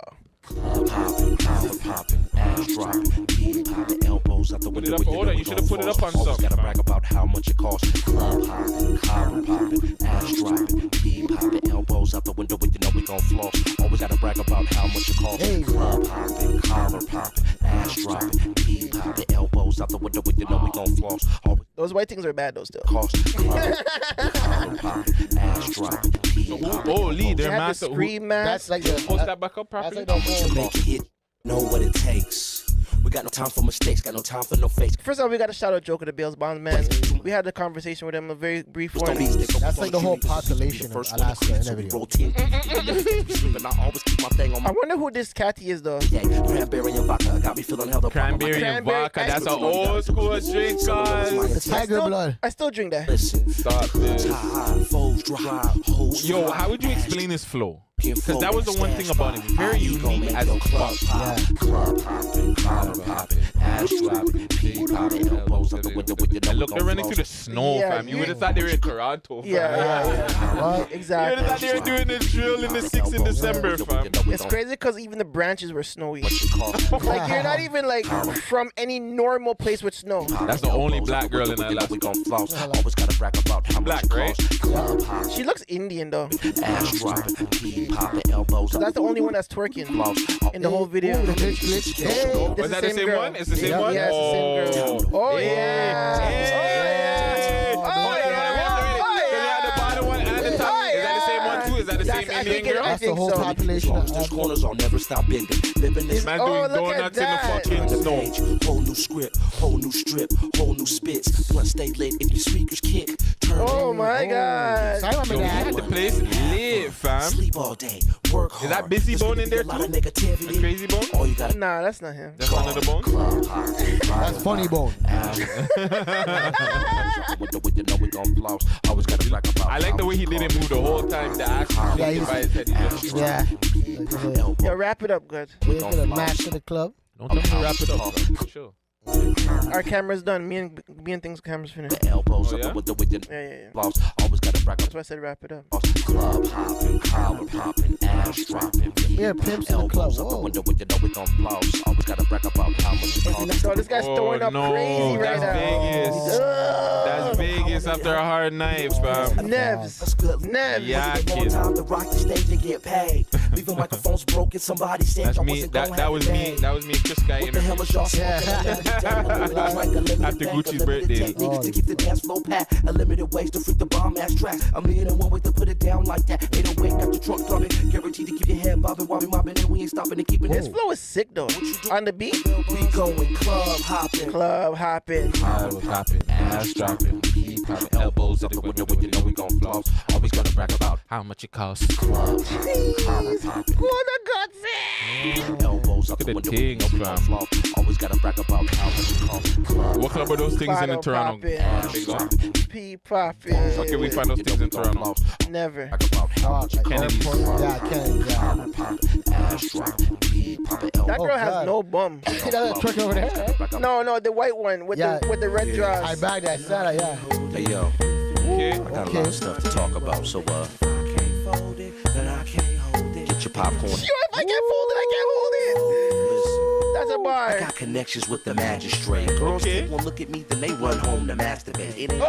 Put it up, hold on, you should have put it up on something. Gotta brag about how much it costs. Club hopping, collar popping, ass dropping, pee popping, elbows out the window, but you know we gon' floss. Always gotta brag about how much it costs. Club hopping, collar popping, ass dropping, pee popping, elbows out the window, but you know we gon' floss. Always Those white things are bad though still. costs. Collar popping, ass dropping, pee popping. Oh, Lee, They they're had the master. scream mask. That's like the. Post that back up properly. How much you make it hit? Know what it takes. We got no time for mistakes, got no time for no fakes. First off, we got to shout out Joker the Bills Bondsman. We had a conversation with him, a very brief one. That's like the whole population of Alaska and everything. I wonder who this catty is though. Cranberry and vodka got me feeling held up. Cranberry and vodka, that's an old school drink, guys. The tiger blood. I still drink that. Stop this. Yo, how would you explain his flow? Because that was the one thing about him. Very unique as fuck. And look, they're running through the snow, Yeah, fam. You would have thought they were in Toronto, fam. Yeah. Exactly. You would have thought they were doing this drill in the 6th in December, fam. It's crazy because even the branches were snowy. Like you're not even like from any normal place with snow. That's the only black girl in Alaska. Black, right? She looks Indian though. Ass dropping, pee popping, elbows. So that's the only one that's twerking in the whole video. Was that the same one? It's the same one? Yeah, it's the same girl. Oh yeah. Is that the same Indian girl? That's the whole population. Corners I'll never stop bending. Living this man doing donuts in the fucking snow. Whole new script, whole new strip, whole new spits. Blunt stay lit if your speakers kick. Oh my God. Sorry, my Yo, we man. had the place lit, fam. Sleep all day, work hard. Is that Busy Bone in there too? The Crazy Bone? All you gotta Nah, that's not him. That's one of the bones? That's funny bone. I like the way he didn't move the whole time. The action shaking by his head. He just- Yeah. Yo, wrap it up, good. We're gonna match to the club. Don't tell me to wrap it up. Chill. Our camera's done. Me and things camera's finished. Elbows Oh, up yeah? with the Yeah. always gotta brag That's why I said wrap it up. club hopping, collar popping, ass dropping. We're pimps in the club. Elbows up the Whoa. window with you know we gon' floss. Always gotta brag about how much it costs. So this guy's throwing up crazy right that's now. Vegas. That's Vegas after a hard night, fam. Nevs. Nevs. Yeah, More kid. time to rock the stage and get paid. Leaving microphones broken, somebody said That's I me. wasn't gon' That have was it me. bad. That was me and Chris Guy What the hell is y'all After Gucci's birthday. Niggas to keep the dance flow packed. A limited ways to freak the bomb ass track. A million and one way to put it down like that. 808 got the trunk thumping. Guaranteed to keep your head bobbing while we mobbing. And we ain't stopping and keeping This it. flow is sick though. On the beat. We going club hopping. Club hopping. Club hopping, ass dropping, keep popping, elbows up the window when you know we gon' floss. Always gotta brag about how much it costs. Club hopping. Elbows up Look the at window the when you know things, we gon' fam. floss. Always gotta brag about how much it costs. Club What club are those things in Toronto? Big up. P popping. So can we find those things in Toronto? Never. Kennedy's. Yeah, Kennedy. Yeah. That Oh, girl has God. no bum. See that truck over there? No, the white one with the red drawers. I bagged that. Said yeah. Hey yo, Okay. I got a lot of stuff to talk about, so get your popcorn. Yo, if I can't fold it, I can't hold it. That's a bar. I got connections with the magistrate. Girls take one look at me, then they run home to masturbate. It ain't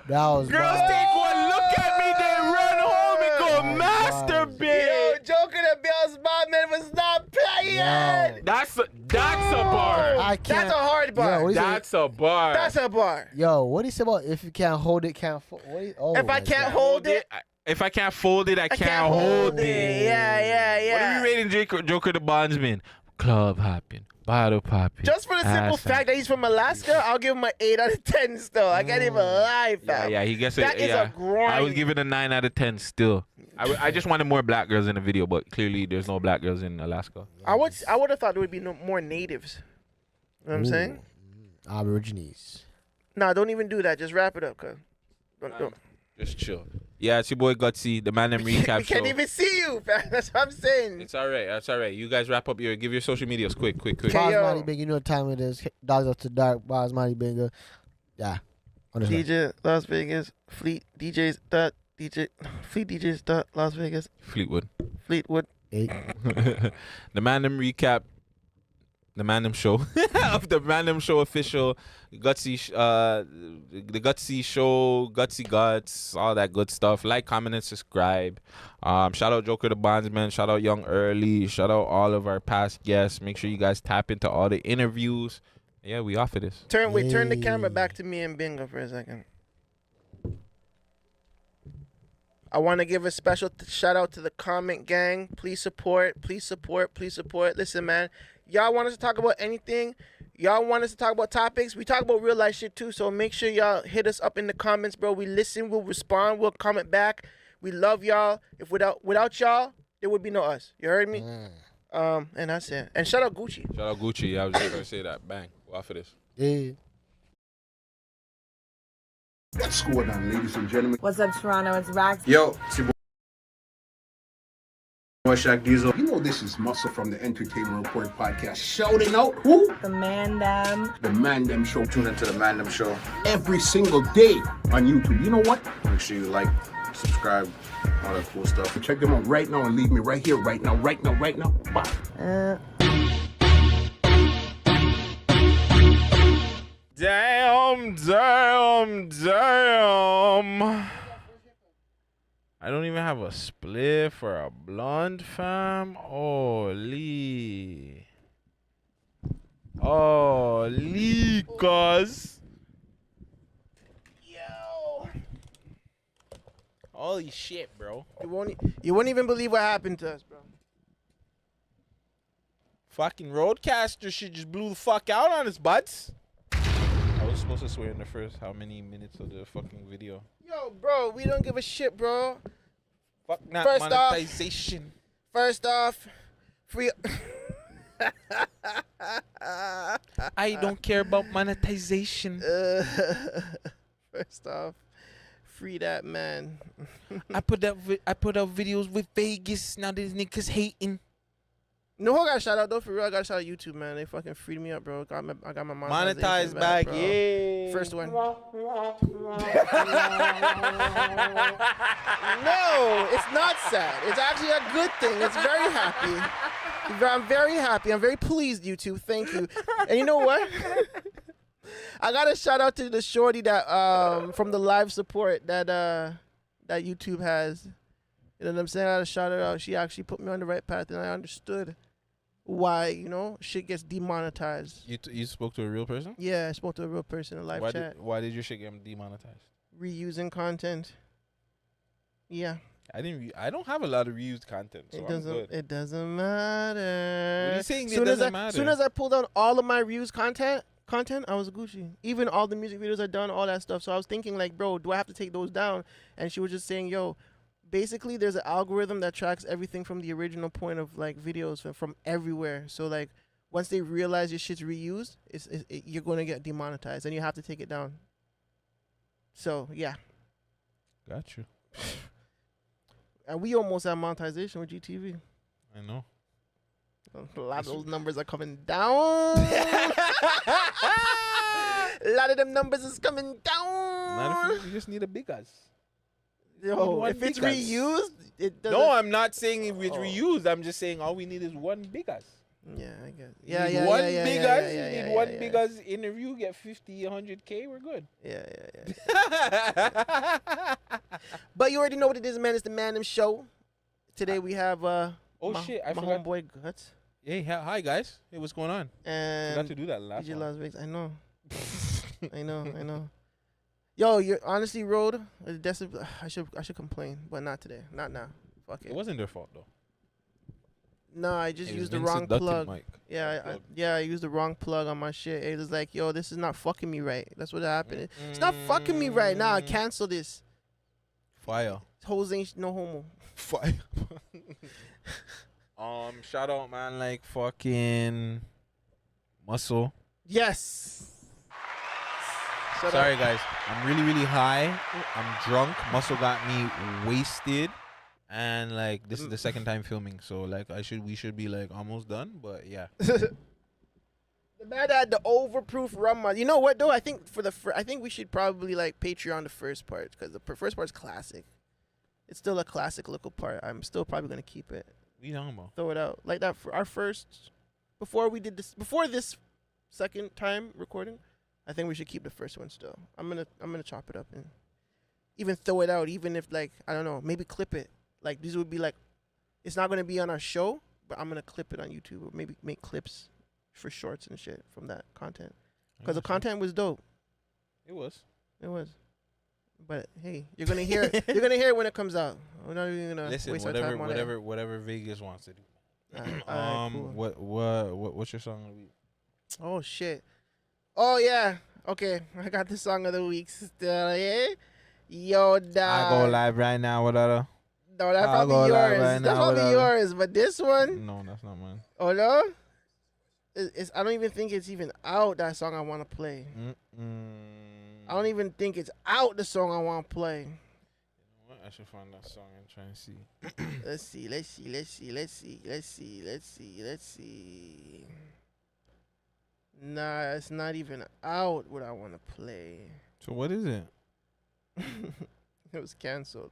That was Girls bad. take one look at me, they run home and go masturbate. Yo, Joker the Bills man was not playing. That's a bar. I can't. That's a hard bar. Yo, what he say? That's a bar. That's a bar. Yo, what he say about if you can't hold it, can't fold? Oh, If I can't hold it, If I can't fold it, I can't hold it. Yeah. What are we rating Joker the Bondsman? Club hopping, bottle popping. Just for the simple ass fact that he's from Alaska, I'll give him an 8 out of 10 still. I can't even lie, fam. Yeah, he gets it. That is Yeah, a grind. I would give it a 9 out of 10 still. I just wanted more black girls in the video, but clearly there's no black girls in Alaska. I would have thought there would be more natives. You know what I'm saying? Aborigines. Nah, don't even do that. Just wrap it up, cuz. Don't. Just chill. Yeah, it's your boy Gutsy, the man them recap We can't show. even see you, fam. That's what I'm saying. It's all right. That's all right. You guys wrap up give your social medias quick. Basmati Bing, you know what time it is. Dogs Up to Dark, Basmati Bingo. Yeah. DJ Las Vegas, Fleet DJs dot DJ Fleet DJs dot Las Vegas. Fleetwood. The man them recap. The Man Them Show of the Man Them Show official Gutsy the Gutsy Show, Gutsy Guts, all that good stuff. Like, comment, and subscribe. Shout out Joker the Bondsman, shout out Young Early, shout out all of our past guests. Make sure you guys tap into all the interviews. Yeah, we off of this. Turn the camera back to me and Bingo for a second. I want to give a special shout out to the comment gang. Please support. Listen, man. Y'all want us to talk about anything? Y'all want us to talk about topics? We talk about real life shit too. So make sure y'all hit us up in the comments, bro. We listen. We'll respond. We'll comment back. We love y'all. If without y'all, there would be no us. You heard me? And that's it. And shout out Gucci. Shout out Gucci. I was just gonna say that. Bang. We're off of this. Yeah. What's going on, ladies and gentlemen? What's up, Toronto? It's Rax. Yo, it's your boy Shaq Diesel. You know this is Muscle from the Entertainment Report podcast. Shouting out who? The Man Them. The Man Them Show. Tune into the Man Them Show every single day on YouTube. You know what? Make sure you like, subscribe, all that cool stuff. Check them out right now and leave me right here, right now. Bye. Damn. I don't even have a spliff or a blunt, fam. Holy, cuz. Yo. Holy shit, bro. You won't even believe what happened to us, bro. Fucking Roadcaster shit just blew the fuck out on us, butts. That was supposed to swear in the first how many minutes of the fucking video? Yo, bro, we don't give a shit, bro. Fuck not First off- monetization. First off, free. I don't care about monetization. First off, free that man. I put out videos with Vegas. Now these niggas hating. No, I got a shout out though. For real, I got a shout out YouTube, man. They fucking freed me up, bro. I got my monetization Monetized back, bro. yeah. First one. No, it's not sad. It's actually a good thing. It's very happy. I'm very happy. I'm very pleased, YouTube. Thank you. And you know what? I got a shout out to the shorty that from the live support that that YouTube has. You know what I'm saying? I got to shout her out. She actually put me on the right path, and I understood why, you know, shit gets demonetized. You spoke to a real person? Yeah, I spoke to a real person in live chat. Why did your shit get demonetized? Reusing content. Yeah. I don't have a lot of reused content, so I'm good. It doesn't matter. What are you saying? It doesn't matter. As soon as I pulled out all of my reused content, I was Gucci. Even all the music videos I done, all that stuff. So I was thinking like, bro, do I have to take those down? And she was just saying, yo, basically there's an algorithm that tracks everything from the original point of like videos from everywhere. So like once they realize your shit's reused, you're going to get demonetized and you have to take it down. So yeah. Got you. And we almost have monetization with GTV. I know. A lot of those numbers are coming down. A lot of them numbers is coming down. Not if you just need a big ass. Yo, if it's reused, it doesn't. No, I'm not saying if it's reused. I'm just saying all we need is one big ass. Yeah, I guess. You need one big ass. You need one big ass interview. Get 50, 100K. We're good. Yeah. But you already know what it is, man. It's the Man Them Show. Today we have I my forgot. homeboy Guts. Hey, hi guys. Hey, what's going on? And forgot to do that last DJ one. Las Vegas. I know. I know. Yo, you're honestly, Road. I should complain, but not today. Not now. Fuck it. It wasn't their fault though. No, I just It was used the Vincent wrong Dutton plug. mic. Yeah, I used the wrong plug on my shit. It was like, yo, this is not fucking me right. That's what happened. It's not fucking me right now. I cancel this. Fire. Hoes ain't no homo. Fire. Shout out, man, like fucking Muscle. Yes. Sorry, guys. I'm really, really high. I'm drunk. Muscle got me wasted. And like this is the second time filming, so like we should be like almost done, but yeah. The man had the overproof rum. You know what though? I think I think we should probably like Patreon the first part because the first part's classic. It's still a classic little part. I'm still probably gonna keep it. What you talking about? Throw it out like that for our first. Before this second time recording, I think we should keep the first one still. I'm gonna chop it up and even throw it out. Even if like I don't know, maybe clip it. Like these would be like, it's not gonna be on our show, but I'm gonna clip it on YouTube or maybe make clips for shorts and shit from that content because the content was dope. It was. But hey, you're gonna hear it. You're gonna hear it when it comes out. We're not even gonna listen. waste our time on Whatever Vegas wants to do. Cool. What's your song of the week? Oh shit. Oh yeah. Okay, I got the song of the week still. Yeah. Yo, dog. I go live right now. What other? No, that's probably yours. That's probably yours. But this one. No, that's not mine. Oh no. It's. I don't even think it's even out. That song I want to play. I don't even think it's out. The song I want to play. You know what? I should find that song and try and see. Let's see. Nah, it's not even out. What I want to play. So what is it? It was canceled.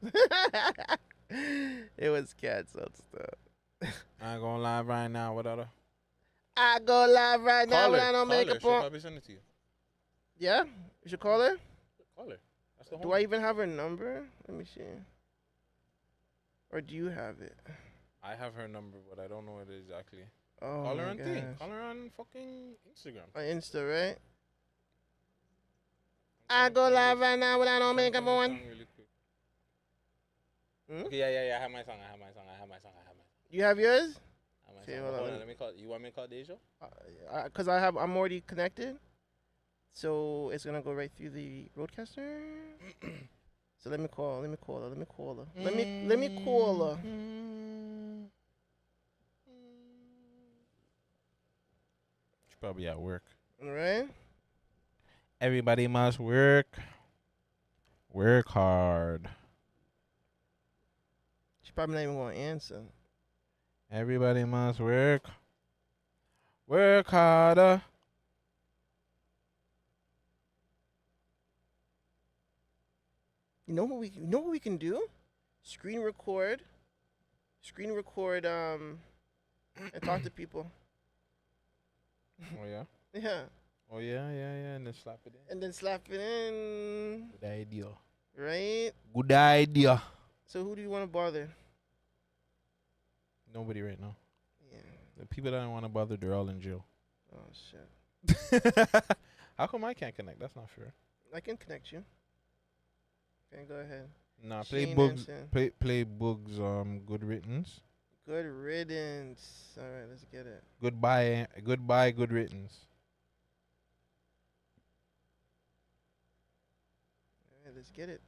It was canceled stuff. I go live right now. What other? I go live right now when I don't make a She'll point. probably send it to you. Yeah? You should call her? Call her. That's the Do I even have her number? Let me see. Or do you have it? I have her number, but I don't know it exactly. Oh, call her my on thing. gosh. Call her on fucking Instagram. On Insta, right? I go live right now when I don't make a point. Okay, yeah. I have my song. You have yours? Okay, hold on. Let me call. You want me to call Deja? Cause I'm already connected. So it's gonna go right through the roadcaster. So let me call her. Let me call her. She's probably at work. All right. Everybody must work. Work hard. She probably not even gonna answer. Everybody must work. Work harder. You know what we can do? Screen record. And talk to people. Oh yeah. Yeah. Oh yeah, and then slap it in. And then slap it in. Good idea. Right? Good idea. So who do you want to bother? Nobody right now. Yeah. The people that I don't want to bother, they're all in jail. Oh shit. How come I can't connect? That's not fair. I can connect you. Okay, go ahead. Nah, play Shane Bugs. Henson. Play Bugs. Good riddance. Good riddance. All right, let's get it. Goodbye. Good riddance. All right, let's get it.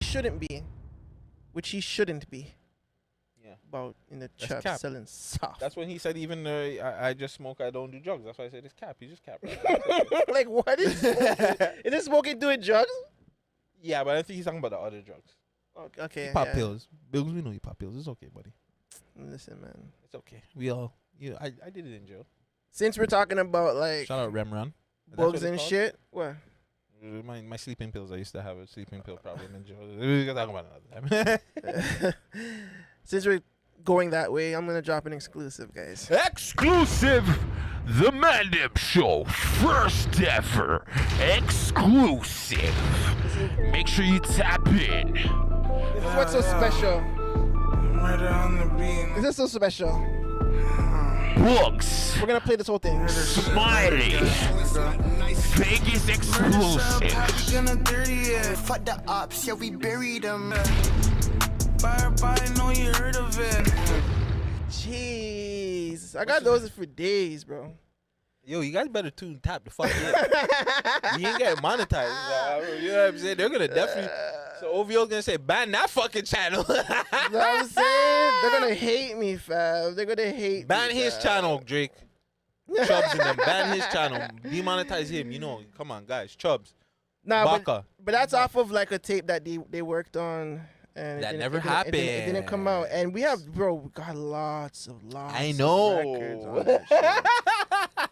Shouldn't be, which he shouldn't be. Yeah. About in the That's trap cap. selling soft. That's when he said even I just smoke, I don't do drugs. That's why I said it's cap. He just cap. Like what is smoking? Is this smoking doing drugs? Yeah, but I think he's talking about the other drugs. Okay. He pop yeah. pills. Bills, we know you pop pills. It's okay, buddy. Listen, man. It's okay. We all. Yeah, I did it in jail. Since we're talking about like Shout out Remran. bugs and shit, what? My sleeping pills. I used to have a sleeping pill problem in jail. We can talk about it another time. Since we're going that way, I'm gonna drop an exclusive, guys. Exclusive! The Mandem Show, first ever exclusive. Make sure you tap in. This is what's so special. This is so special. Bugs. We're gonna play this whole thing. Smiley. Vegas exclusive. Fuck the ops, yeah, we buried them. Know you heard of it. Jeez, I got those for days, bro. Yo, you guys better tap the fuck in. You ain't get monetized. You know what I'm saying? They're gonna definitely. So OVO's gonna say ban that fucking channel. You know what I'm saying? They're gonna hate me, fam. They're gonna hate ban me. his channel, Drake. Chubbs and them. Ban his channel. Demonetize him. You know, come on, guys. Chubbs. Nah, Baka. but that's off of like a tape that they worked on. And That it never happened. It didn't come out. And we got lots of I know. of records on that shit.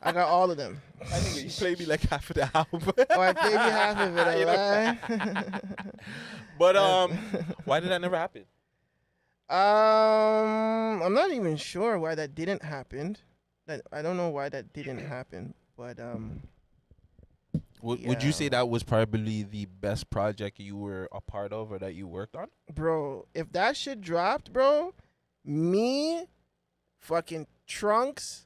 I got all of them. I think you played me like half of the album. Oh, I played you half of it, alright? But why did that never happen? I'm not even sure why that didn't happen. I don't know why that didn't happen, but Would you say that was probably the best project you were a part of or that you worked on? Bro, if that shit dropped, bro, me, fucking Trunks,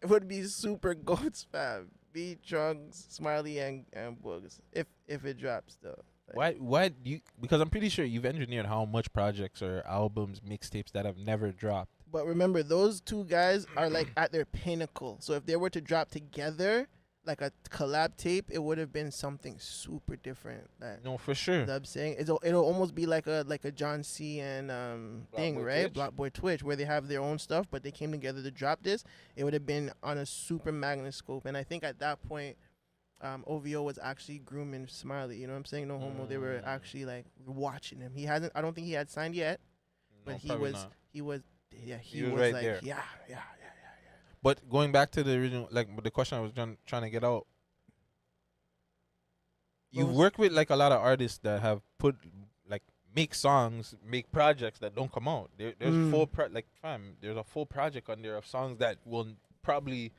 would be super goats, fam. Me, Trunks, Smiley, and Bugs. If it drops, though. Why do you? Because I'm pretty sure you've engineered how much projects or albums, mixtapes that have never dropped. But remember, those two guys are like at their pinnacle. So if they were to drop together, like a collab tape, it would have been something super different. No, for sure. You know what I'm saying it'll almost be like a John C and thing, right? Block Boy Twitch, where they have their own stuff, but they came together to drop this. It would have been on a super magnascope, and I think at that point, OVO was actually grooming Smiley. You know what I'm saying? No homo. They were actually like watching him. He hasn't. I don't think he had signed yet, but he was. Not. He was. Yeah, he was was right like, there. yeah. But going back to the original, like the question I was trying to get out, you've worked with like a lot of artists that have make songs, make projects that don't come out. There's there's a full project on there of songs that will probably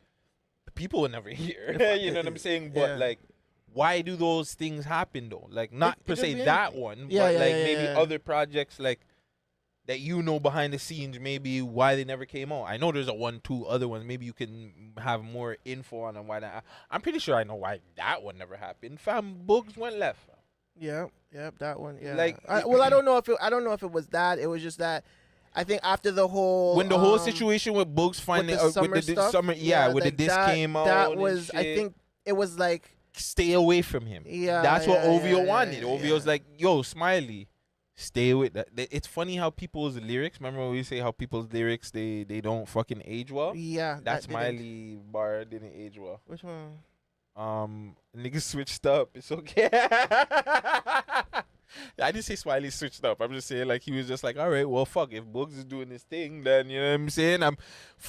people will never hear. You know what I'm saying? But like, why do those things happen though? Like not per se that one, but maybe other projects like. That behind the scenes, maybe why they never came out. I know there's a 1-2 other ones. Maybe you can have more info on them why that. I'm pretty sure I know why that one never happened. Fam, Boogs went left. Yeah, that one. Yeah. Like, I don't know if it was that. It was just that. I think after the whole when the whole situation with Boogs finding with the summer, with the disc came out. That was I think it was like stay away from him. Yeah, that's what OVO wanted. Yeah, OVO's like, yo, Smiley. Stay with that. It's funny how people's lyrics. Remember when we say how people's lyrics they don't fucking age well. Yeah, that Smiley bar didn't age well. Which one? Niggas switched up. It's okay. I didn't say Smiley switched up. I'm just saying like he was just like, all right, well, fuck. If Boogs is doing this thing, then you know what I'm saying.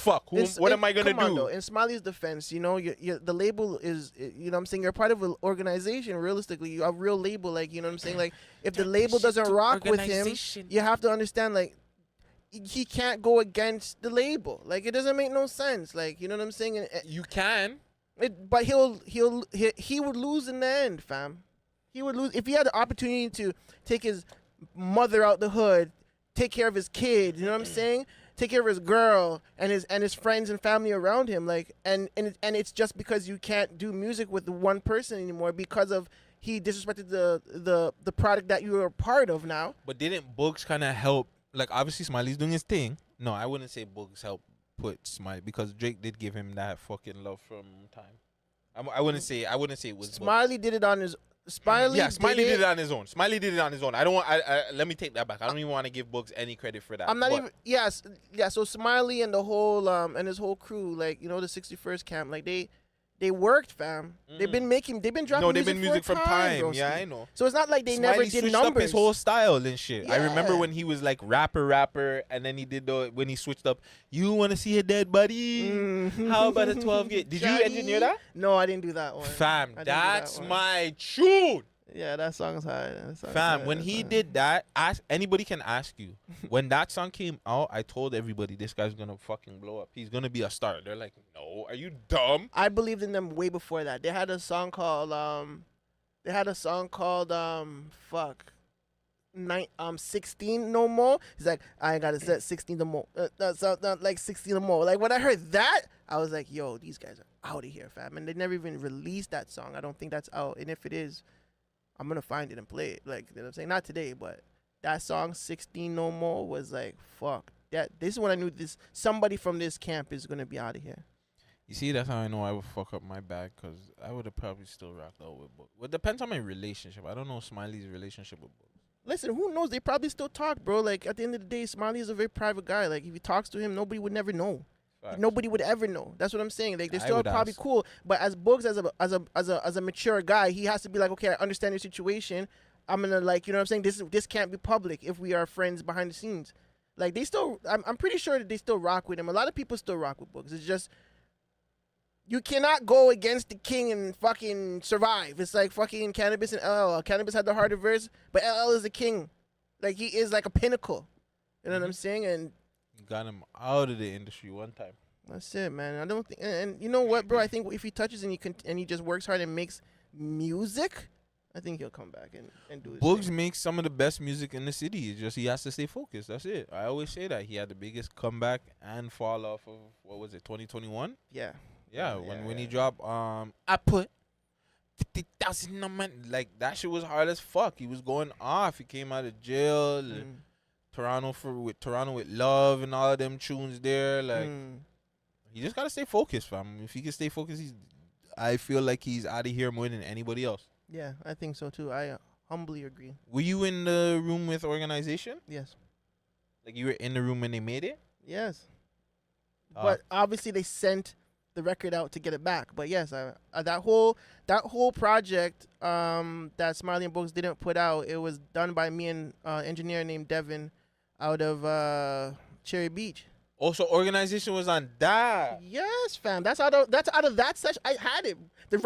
What am I gonna do? Though, in Smiley's defense, you know, the label is, you know what I'm saying, you're part of an organization. Realistically, you have a real label. Like, you know what I'm saying. Like, if the label doesn't rock with him, you have to understand like. He can't go against the label. Like, it doesn't make no sense. Like, you know what I'm saying. You can, but he would lose in the end, fam. He would lose if he had the opportunity to take his mother out the hood, take care of his kid. You know what I'm saying? Take care of his girl and his friends and family around him. Like, and it's just because you can't do music with one person anymore because of he disrespected the product that you were a part of now. But didn't Boogs kind of help? Like, obviously Smiley's doing his thing. No, I wouldn't say Boogs helped put Smiley because Drake did give him that fucking love from time. I wouldn't say it was Smiley Boogs. did it on his. Smiley did it on his own. Smiley did it on his own. I don't want. Let me take that back. I don't even want to give Boogs any credit for that. I'm not even. Yes, yeah. So Smiley and the whole and his whole crew, like, you know, the 61st camp, like they worked, fam. They've been dropping. They've been music from time. Bro, yeah, I know. So it's not like they Smiley never did switched numbers. up his whole style and shit. I Yeah. remember when he was like rapper, and then he did when he switched up. You want to see a dead buddy? How about a 12 gauge? Did you engineer that? No, I didn't do that one. Fam, that's my tune. Yeah, that song's high. Fam, when he did that, anybody can ask you. When that song came out, I told everybody this guy's gonna fucking blow up. He's gonna be a star. They're like, no, are you dumb? I believed in them way before that. They had a song called 16 no more. He's like, I ain't gotta set 16 no more. Not like 16 no more. Like, when I heard that, I was like, yo, these guys are out of here, fam. And they never even released that song. I don't think that's out. And if it is, I'm gonna find it and play it. Like, you know what I'm saying? Not today, but that song 16 no more was like, fuck. This is when I knew somebody from this camp is gonna be out of here. You see, that's how I know I would fuck up my bag, because I would have probably still rocked out with Boogs. Well, it depends on my relationship. I don't know Smiley's relationship with Boogs. Listen, who knows? They probably still talk, bro. Like, at the end of the day, Smiley is a very private guy. Like, if he talks to him, nobody would never know. nobody would ever know. That's what I'm saying. Like they're I still would probably ask. cool, but as Boogs as a mature guy, he has to be like, okay, I understand your situation. I'm gonna like, you know what I'm saying. This can't be public if we are friends behind the scenes. Like they still, I'm pretty sure that they still rock with him. A lot of people still rock with Boogs. It's just you cannot go against the king and fucking survive. It's like fucking Cannabis and LL. Cannabis had the harder verse, but LL is the king. Like he is like a pinnacle. You know what I'm saying? And Got him out of the industry one time. that's it, man. I don't think, and you know what, bro? I think if he touches and he just works hard and makes music, I think he'll come back and do his Boogs thing. makes some of the best music in the city. It's just he has to stay focused. That's it. I always say that he had the biggest comeback and fall off of what was it, 2021? Yeah. Yeah, when he dropped I put 50,000 on my, like that shit was hard as fuck. He was going off. He came out of jail. Toronto with Love and all of them tunes there. Like he just gotta stay focused, fam. If he can stay focused, I feel like he's out of here more than anybody else. Yeah, I think so too. I humbly agree. Were you in the room with organization? Yes. Like you were in the room when they made it? Yes. But obviously they sent the record out to get it back. But yes, that whole project that Smiley and Books didn't put out, it was done by me and engineer named Devin out of Cherry Beach. Also, organization was on that. Yes, fam. That's out of that session. I had it. I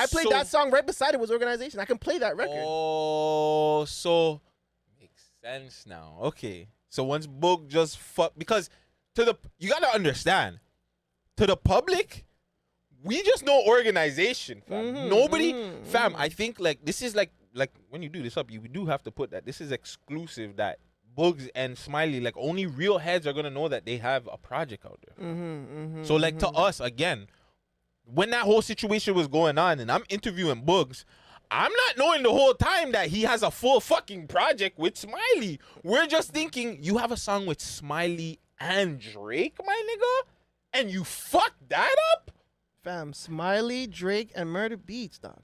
played that song right beside it was organization. I can play that record. Oh, so makes sense now. Okay. So once Book just fuck, because you gotta understand, to the public, we just know organization, fam. Nobody, fam. I think like this is like when you do this up, you do have to put that this is exclusive. That Boogs and Smiley, like only real heads are gonna know that they have a project out there. So like to us again, when that whole situation was going on, and I'm interviewing Boogs, I'm not knowing the whole time that he has a full fucking project with Smiley. We're just thinking you have a song with Smiley and Drake, my nigga, and you fucked that up, fam. Smiley, Drake, and Murder Beats, dog.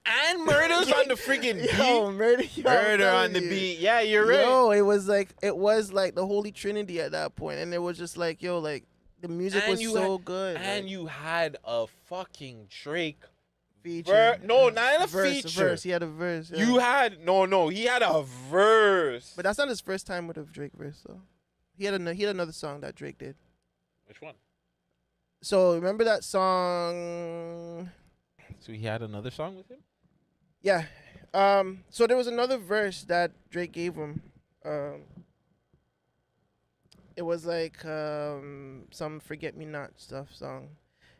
And Murder's on the freaking beat. Yo, Murder on the beat. Yeah, you're right. Yo, it was like the Holy Trinity at that point, and it was just like, yo, like the music And was you so had- good. And like, you had a fucking Drake feature. no, not a verse, feature. Verse. He had a verse. Yeah. You had he had a verse. But that's not his first time with a Drake verse, though. He had another song that Drake did. Which one? So remember that song? So he had another song with him? Yeah. So there was another verse that Drake gave him. It was like some Forget Me Not stuff song.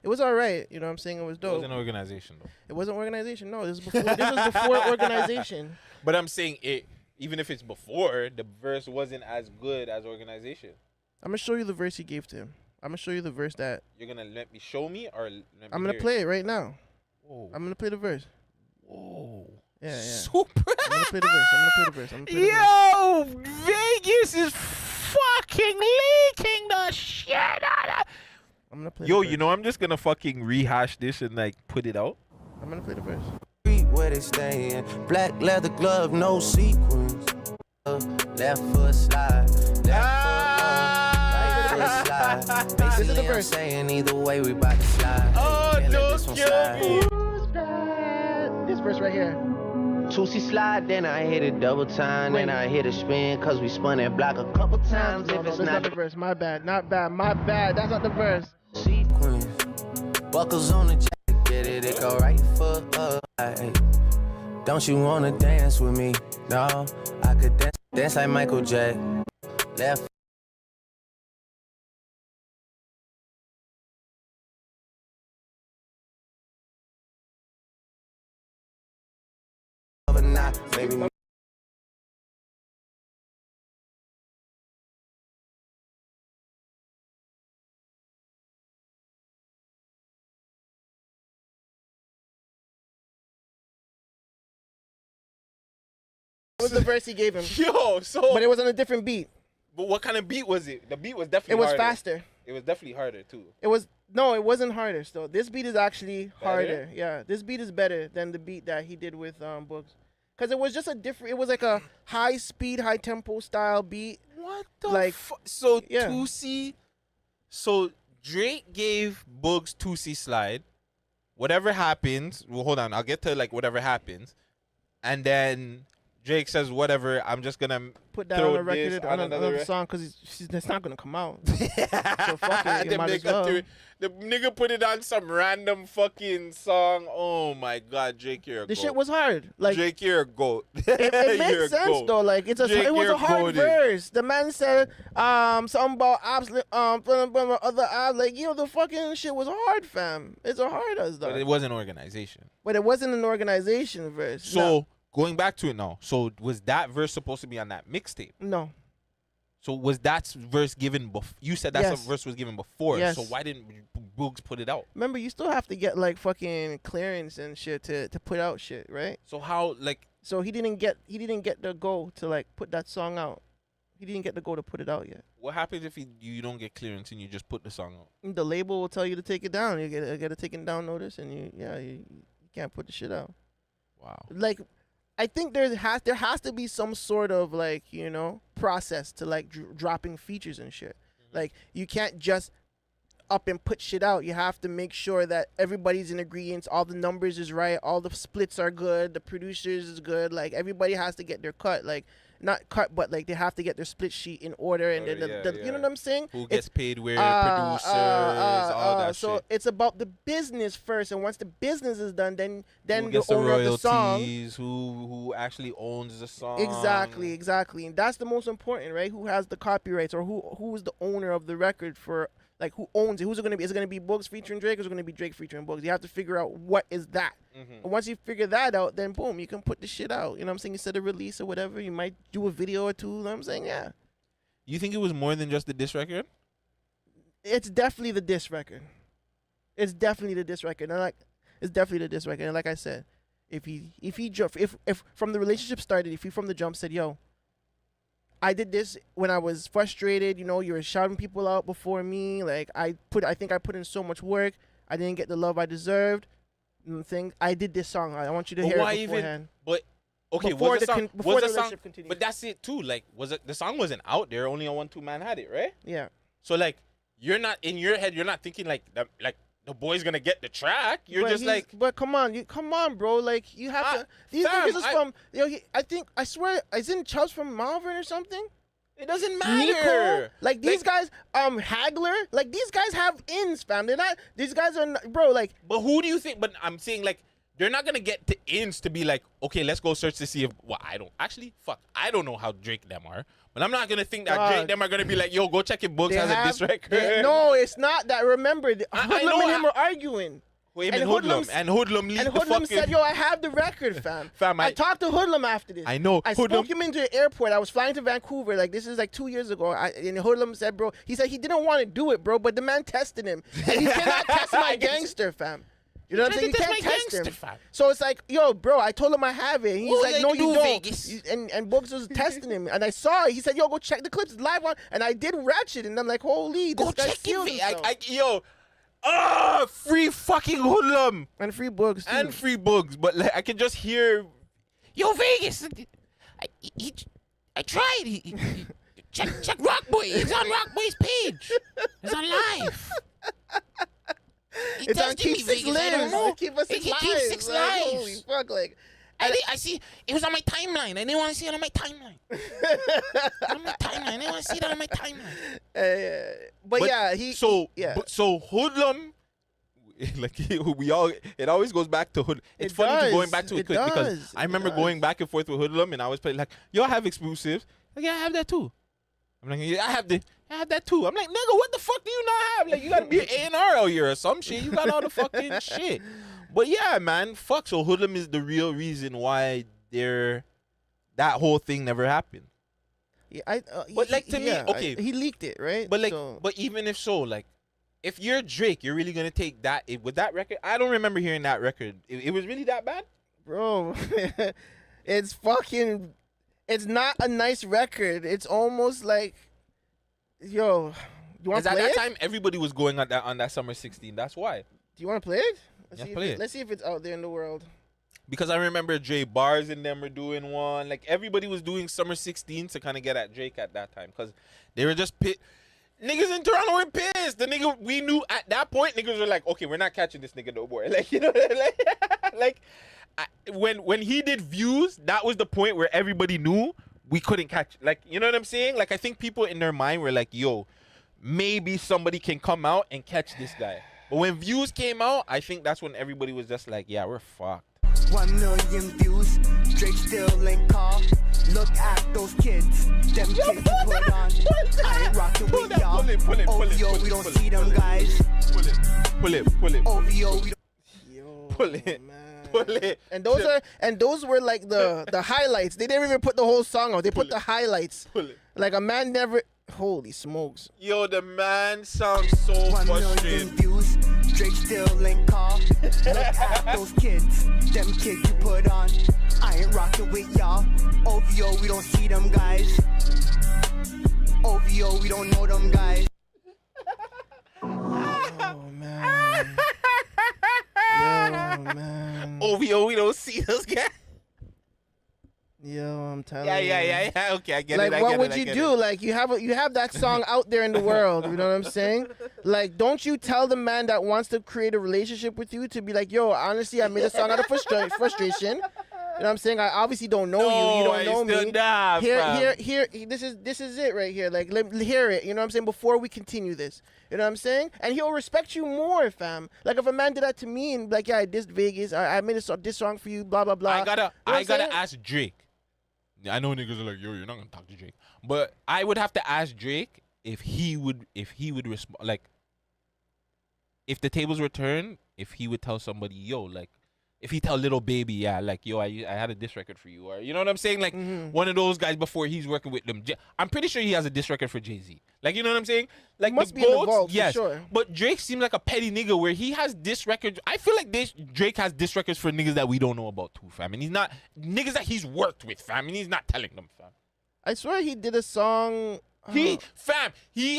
It was all right. You know what I'm saying? It was dope. It wasn't organization, though. It wasn't organization. No, this was before organization. But I'm saying it. Even if it's before, the verse wasn't as good as organization. I'm gonna show you the verse he gave to him. I'm gonna show you the verse that You're gonna let me show me, or let me I'm gonna hear play it right now. Whoa. I'm gonna play the verse. Whoa. Yeah. Super. I'm gonna play the verse. I'm gonna play the verse. Yo, Vegas is fucking leaking the shit out of. I'm gonna play. Yo, the verse. you know I'm just gonna fucking rehash this and like put it out. I'm gonna play the verse. Where they stayin', black leather glove, no sequins. Left foot slide, right foot slide. Basically, I'm saying either way we bout to slide. Oh, don't kill me. This verse right here. Tootsie slide, then I hit it double time, then I hit a spin, cause we spun that block a couple times. No, If it's that's not not the verse. My bad. Not bad. My bad. That's not the verse. sequence, buckles on the jacket, get it, it go right foot up. Ay. Don't you wanna dance with me? No, I could dance like Michael Jack. Left. Maybe What was the verse he gave him? Yo, But it was on a different beat. But what kind of beat was it? The beat was definitely It was harder. faster. It was definitely harder too. It wasn't harder still. This beat is actually harder. Yeah, this beat is better than the beat that he did with Books. Cause it was just it was like a high speed, high tempo style beat. What the like so yeah. Tootsie, so Drake gave Boogs 2C slide. Whatever happens, well, hold on, I'll get to like whatever happens, and then Drake says, "Whatever, I'm just gonna put that throw on a record this on another re-" song because it's not gonna come out. So fuck it, you might as well. The nigga put it on some random fucking song. Oh my god, Drake, you're a The goat. shit was hard. Like Drake, you're a goat. it You're made a sense goat. though. Like it was Drake, a hard goated. verse. The man said something about apps, other apps. Like the fucking shit was hard, fam. It's a hard as though. But it wasn't organization. But it wasn't an organization verse. So going back to it now. So was that verse supposed to be on that mixtape? No. So was that verse given before? You said that Yes. verse was given before. Yes. So why didn't Boogs put it out? Remember, you still have to get like fucking clearance and shit to put out shit, right? So how like? So he didn't get the go to like put that song out. He didn't get the go to put it out yet. What happens if you don't get clearance and you just put the song out? The label will tell you to take it down. You get a taken down notice, and you can't put the shit out. Wow. Like, I think there has to be some sort of like process to like dropping features and shit. Like you can't just up and put shit out. You have to make sure that everybody's in agreement, all the numbers is right, all the splits are good, the producers is good. Like everybody has to get their cut. Like not cut, but like they have to get their split sheet in order, and then you know what I'm saying? Who gets paid where, producers, all that so shit. it's about the business first, and once the business is done, then Who the gets the owner of the song. royalties? Who actually owns the song? Exactly, and that's the most important, right? Who has the copyrights, or who is the owner of the record for? Like, who owns it? Who's it going to be? Is it going to be Boogs featuring Drake, or is it going to be Drake featuring Boogs? You have to figure out what is that. And once you figure that out, then boom, you can put the shit out. You know what I'm saying? Instead of release or whatever, you might do a video or two. You know what I'm saying? Yeah. You think it was more than just the diss record? It's definitely the diss record. It's definitely the diss record. And it's definitely the diss record. And like I said, if from the relationship started, if he from the jump said, yo, I did this when I was frustrated. You were shouting people out before me. Like I think I put in so much work. I didn't get the love I deserved. I did this song. I want you to hear it beforehand. But okay, Before was the song? before Was the the song? relationship continued. But that's it too. Like, was it? The song wasn't out there. Only a 1-2 man had it, right? Yeah. So like, you're not in your head. You're not thinking like the boy's gonna get the track. You're just like, but come on, bro. Like you have to. These niggas is from. I swear, isn't Chubbs from Malvern or something? It doesn't matter. Nico, like these guys, Hagler, like these guys have ins, fam. They're not. These guys are, bro. Like, but who do you think? But I'm saying like they're not gonna get to ins to be like, okay, let's go search to see if. Well, I don't know how Drake them are, but I'm not gonna think that Drake them are gonna be like, yo, go check if Books has a diss record. No, it's not that. Remember, Hoodlum and him were arguing. Wait a minute, Hoodlum said, yo, I have the record, fam. I talked to Hoodlum after this. I know. I spoke him into the airport. I was flying to Vancouver. Like, this is like 2 years ago. And Hoodlum said, bro, he said he didn't want to do it, bro, but the man tested him. And he cannot test my gangster, fam. You know what I'm saying? You can't test him. Fam. So it's like, yo, bro, I told him I have it. He's like, no, you don't. And Books was testing him. And I saw it. He said, yo, go check the clips. It's live on. And I did Ratchet. And I'm like, holy, this guy killed himself. Free fucking Hoodlum and free Boogs but like I can just hear, yo, Vegas. I tried. Check Rock Boy. It's on Rock Boy's page. It's on live. It's on Keep Six Lives. Keep us Keep lives. 6 like, lives. Holy fuck, like. I see it was on my timeline. I didn't want to see it on my timeline. I didn't want to see that on my timeline. So Hoodlum, like it always goes back to Hood. It's funny going back to it because I remember going back and forth with Hoodlum, and I was playing like, yo, I have exclusives. Like, yeah, I have that too. I'm like, yeah, I have that too. I'm like, nigga, what the fuck do you not have? Like, you gotta be an A&R out here or some shit. You got all the fucking shit. But yeah, man, fuck. So Hoodlum is the real reason why that whole thing never happened. Yeah, but like to me, okay, he leaked it, right? But like, but even if so, like, if you're Drake, you're really gonna take that with that record. I don't remember hearing that record. It was really that bad, bro. It's fucking. It's not a nice record. It's almost like, yo, you want to play it? At that it? time, everybody was going on that Summer 16. That's why. Do you want to play it? Let's see if it's out there in the world. Because I remember Dre Bars and them were doing one. Like, everybody was doing Summer 16 to kind of get at Drake at that time. Because they were just niggas in Toronto were pissed. The nigga, we knew at that point, niggas were like, okay, we're not catching this nigga no more. Like, you know, like when he did Views, that was the point where everybody knew we couldn't catch. Like, you know what I'm saying? Like, I think people in their mind were like, yo, maybe somebody can come out and catch this guy. But when Views came out, I think that's when everybody was just like, yeah, we're fucked. 1 million views, Drake still ain't call. Look at those kids, them kids you put on. I ain't rocking with y'all. OVO, we don't see them guys. Pull it. OVO, we don't. Pull it. And those were like the highlights. They didn't even put the whole song out. They put the highlights. Like a man never. Holy smokes. Yo, the man sounds so 1 million frustrated. views, Drake still ain't call. Look at those kids, them kids you put on. I ain't rocking with y'all. OVO, we don't see them guys. OVO, we don't know them guys. Oh man. Yo, man. OVO, we don't see those guys. Yo, I'm telling Yeah. you. Okay, I get Like, it. I what get would it, I you get do? it. Like, you have that song out there in the world. You know what I'm saying? Like, don't you tell the man that wants to create a relationship with you to be like, yo, honestly, I made a song out of frustration. You know what I'm saying? I obviously don't know you. You don't know me. Here. This is it right here. Like, hear it. You know what I'm saying? Before we continue this. You know what I'm saying? And he'll respect you more, fam. Like, if a man did that to me and like, yeah, I dissed Vegas. I made this song for you. Blah blah blah. I You know what I'm gotta saying? ask Drake. I know niggas are like, yo, you're not gonna talk to Drake, but I would have to ask Drake if he would respond. Like, if the tables were turned, if he would tell somebody, yo, like, if he tell Little Baby, yeah, like, yo, I had a diss record for you, or you know what I'm saying, like one of those guys before he's working with them. I'm pretty sure he has a diss record for Jay-Z. Like, you know what I'm saying? Like, Must the be in the GOATs, vault, for yes. sure. But Drake seems like a petty nigga where he has diss records. I feel like Drake has diss records for niggas that we don't know about too, fam. And he's not niggas that he's worked with, fam. And he's not telling them, fam. I swear he did a song. He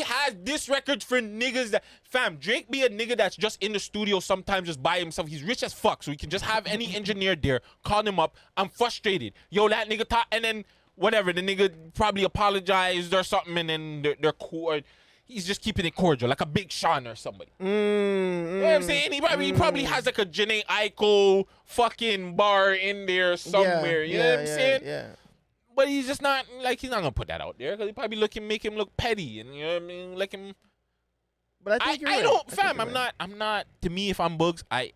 has diss records for niggas that, fam, Drake be a nigga that's just in the studio sometimes just by himself. He's rich as fuck, so he can just have any engineer there, call him up. I'm frustrated. Yo, that nigga talk, and then whatever, the nigga probably apologized or something, and then they're cool. Or he's just keeping it cordial, like a Big Sean or somebody. You know what I'm saying? He probably has like a Janae Aiko fucking bar in there somewhere. You know what I'm saying? Yeah. But he's just not, like, he's not gonna put that out there because he probably make him look petty, and you know what I mean, like him. But I think you're right. don't, I think fam. you're I'm not. To me, if I'm Bugs, I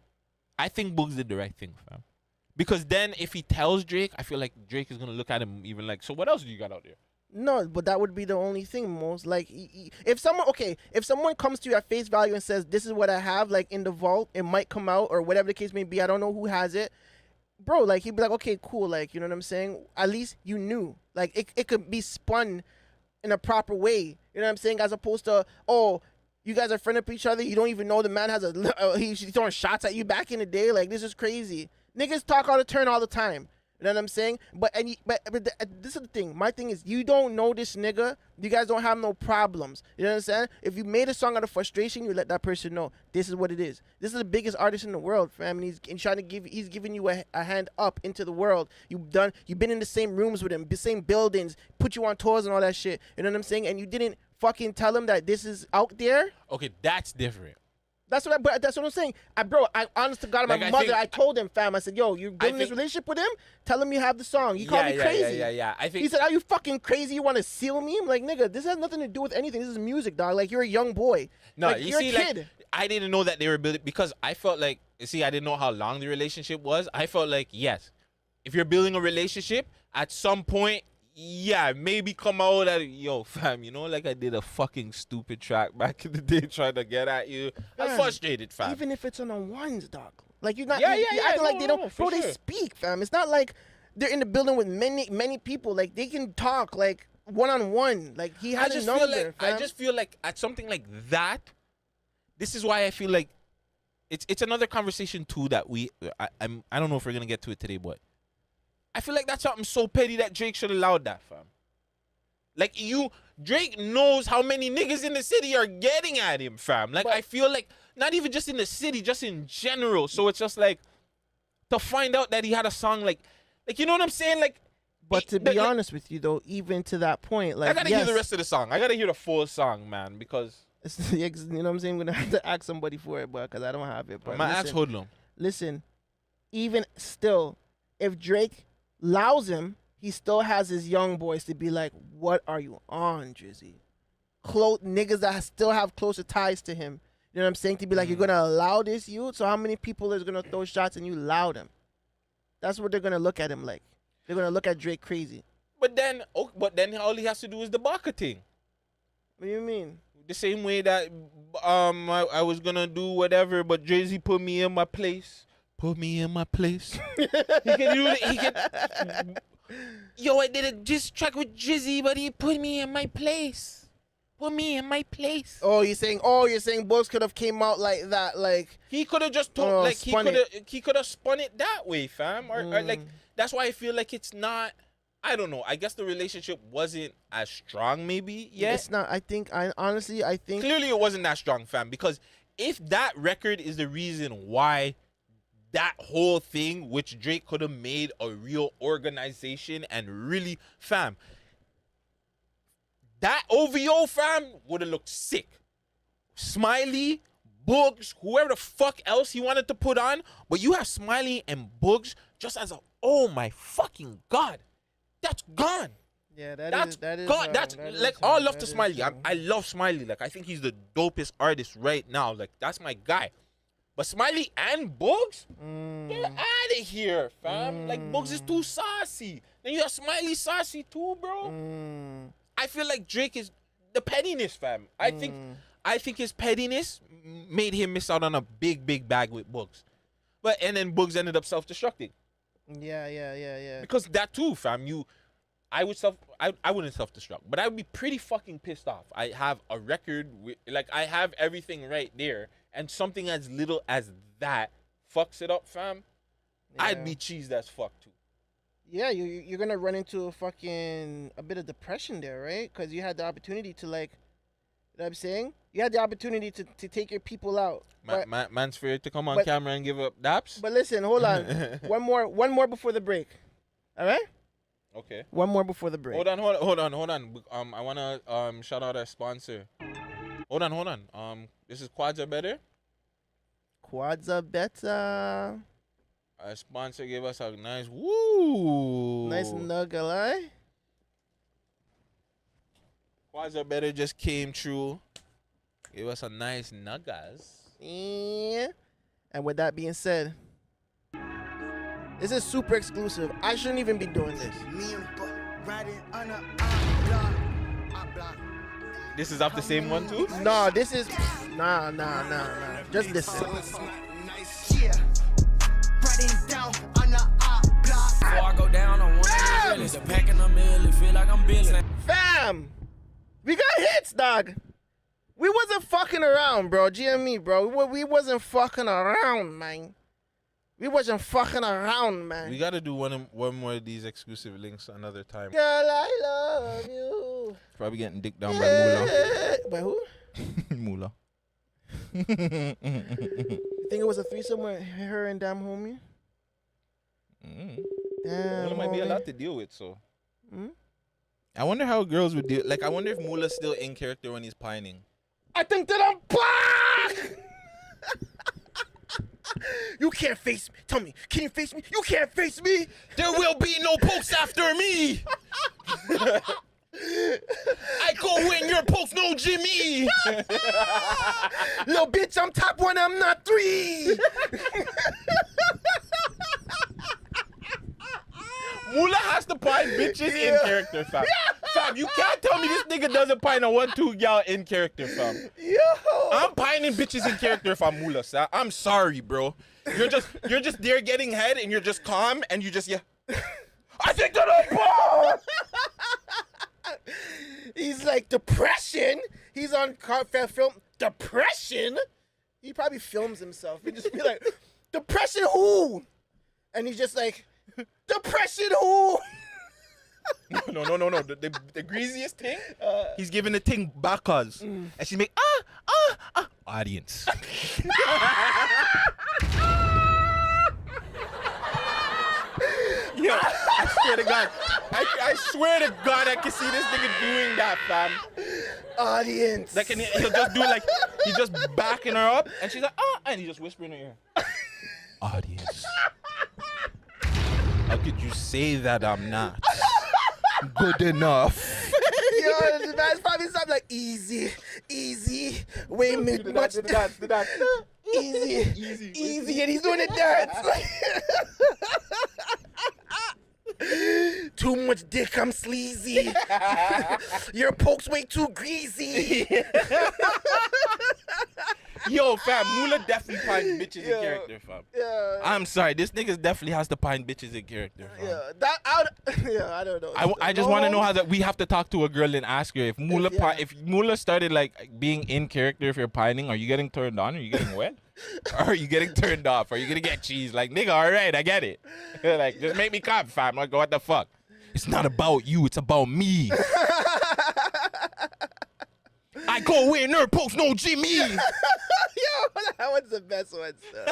think Bugs did the right thing, fam. Because then if he tells Drake, I feel like Drake is gonna look at him even like, so what else do you got out there? No, but that would be the only thing. Most like, if someone comes to you at face value and says, "This is what I have," like in the vault, it might come out or whatever the case may be. I don't know who has it. Bro, like, he'd be like, okay, cool, like, you know what I'm saying? At least you knew. Like, it could be spun in a proper way. You know what I'm saying? As opposed to, oh, you guys are friends with each other. You don't even know the man has he's throwing shots at you back in the day. Like, this is crazy. Niggas talk out of turn all the time. You know what I'm saying? But this is the thing. My thing is, you don't know this nigga. You guys don't have no problems. You know what I'm saying? If you made a song out of frustration, you let that person know this is what it is. This is the biggest artist in the world, fam. And he's giving you a hand up into the world. You've been in the same rooms with him, the same buildings, put you on tours and all that shit. You know what I'm saying? And you didn't fucking tell him that this is out there. Okay, that's different. That's what I'm saying. I honest to God, my Like, mother, I told him, fam, I said, yo, you're building this relationship with him? Tell him you have the song. He called me crazy. Yeah. I think He said, are you fucking crazy? You want to seal me? I'm like, nigga, this has nothing to do with anything. This is music, dog. Like, you're a young boy. no. Like, You you're see, a kid. like, I didn't know that they were building because I felt like, I didn't know how long the relationship was. I felt like, yes, if you're building a relationship, at some point, yeah, maybe come out at, yo, fam, you know, like I did a fucking stupid track back in the day trying to get at you. I'm Fam, frustrated, fam. Even if it's on a ones, dog. Like, you're not, Yeah, you're yeah, acting no, like they don't, for bro, they sure. speak, fam. It's not like they're in the building with many people. Like, they can talk, like, one-on-one. Like, he has a number, fam. I just feel like at something like that, this is why I feel like it's another conversation too that I don't know if we're gonna get to it today, but I feel like that's something so petty that Drake should have allowed that, fam. Like, Drake knows how many niggas in the city are getting at him, fam. Like, I feel like not even just in the city, just in general. So it's just like to find out that he had a song like you know what I'm saying? Like, But to be honest with you, though, even to that point, like I gotta hear the rest of the song. I gotta hear the full song, man, because you know what I'm saying. I'm gonna have to ask somebody for it, but because I don't have it. But my ask Hoodlum. Listen, even still, if Drake allows him, he still has his young boys to be like, "What are you on, Drizzy?" Niggas that still have closer ties to him. You know what I'm saying? To be like, you're gonna allow this youth. So how many people is gonna throw shots and you allow them? That's what they're gonna look at him like. They're gonna look at Drake crazy. But then all he has to do is the Baka thing. What do you mean? The same way that I was gonna do whatever, but Jay-Z put me in my place. Put me in my place. He can do it. He can. Yo, I did a diss track with Drizzy, but he put me in my place. Put me in my place. Oh, you're saying Bugs could have came out like that, like he could have just told, like he could have spun it that way, fam, or like that's why I feel like it's not. I don't know. I guess the relationship wasn't as strong, maybe yet. It's not. I honestly think clearly it wasn't that strong, fam. Because if that record is the reason why that whole thing, which Drake could have made a real organization and really, fam. That OVO, fam, would have looked sick. Smiley, Boogs, whoever the fuck else he wanted to put on, but you have Smiley and Boogs just as a, oh my fucking God, that's gone. Yeah, that's gone. That's like all love to Smiley. I love Smiley. Like I think he's the dopest artist right now. Like that's my guy. But Smiley and Boogs, get out of here, fam. Like Boogs is too saucy. Then you have Smiley saucy too, bro. I feel like Drake is the pettiness, fam. I think his pettiness made him miss out on a big bag with Boogs. And then Boogs ended up self-destructing. Yeah. Because that too, fam. I wouldn't self-destruct, but I would be pretty fucking pissed off. I have a record with, like, I have everything right there, and something as little as that fucks it up, fam. Yeah. I'd be cheesed as fuck too. Yeah, you're gonna run into a bit of depression there, right? Because you had the opportunity to, like, you know what I'm saying? You had the opportunity to take your people out. Man's feared to come on camera and give up daps. But listen, hold on. one more before the break. All right? Okay. One more before the break. Hold on. I wanna shout out our sponsor. Hold on. This is Quads Are Better. Quads Are Better. Our sponsor gave us a nice nugget, eh? Quads Are Better just came through. Gave us a nice nuggas. Yeah. And with that being said, this is super exclusive. I shouldn't even be doing this. This is off the same one too? No, this is nah. Just listen. Before I go down on one of the packing a mill, it feel like I'm billing. Fam, we got hits, dog. We wasn't fucking around, bro. GME, bro. We wasn't fucking around, man. We wasn't fucking around, man. We gotta do one more of these exclusive links another time. Girl, I love you. Probably getting dicked down by Moolah. By who? Moolah. You think it was a threesome with her and damn homie? Damn, Moolah might be a lot to deal with, so. Hmm? I wonder how girls would deal. Like, I wonder if Moolah's still in character when he's pining. I think that I'm back! You can't face me. Tell me, can you face me? You can't face me. There will be no pokes after me. I go win your pokes, no Jimmy. Little bitch, I'm top one, I'm not three. Moolah has to pine bitches in character, fam. Fam, you can't tell me this nigga doesn't pine a 1-2 gal in character, fam. Yo, I'm pining bitches in character if I'm Moolah, sir. I'm sorry, bro. You're just there getting head and you're just calm and you just I think that I'm He's like, depression. He's on film. Depression. He probably films himself. He just be like, depression who? And he's just like, depression who? No. The greasiest thing, he's giving the thing backers. And she make, audience. Yo, swear to God. I swear to God, I can see this nigga doing that, fam. Audience. Like, and he'll just do it like, he's just backing her up, and she's like, and he just whispering in her ear. Audience. How could you say that I'm not good enough? Yo, the man's probably something like easy. Wait a minute, much Do that. easy, and he's doing the dance. Too much dick, I'm sleazy. Your poke's way too greasy. Yo, fam, Mula definitely pine bitches in character, fam. Yeah. I'm sorry, this nigga definitely has to pine bitches in character, fam. I don't know. I just want to know how that we have to talk to a girl and ask her if Mula started like being in character. If you're pining, are you getting turned on? Are you getting wet? Or are you getting turned off? Are you gonna get cheese? Like, nigga, all right, I get it. Like, just make me come, fam. Like, what the fuck? It's not about you. It's about me. I go where nerd pokes no Jimmy. Yo, that was the best one, sir.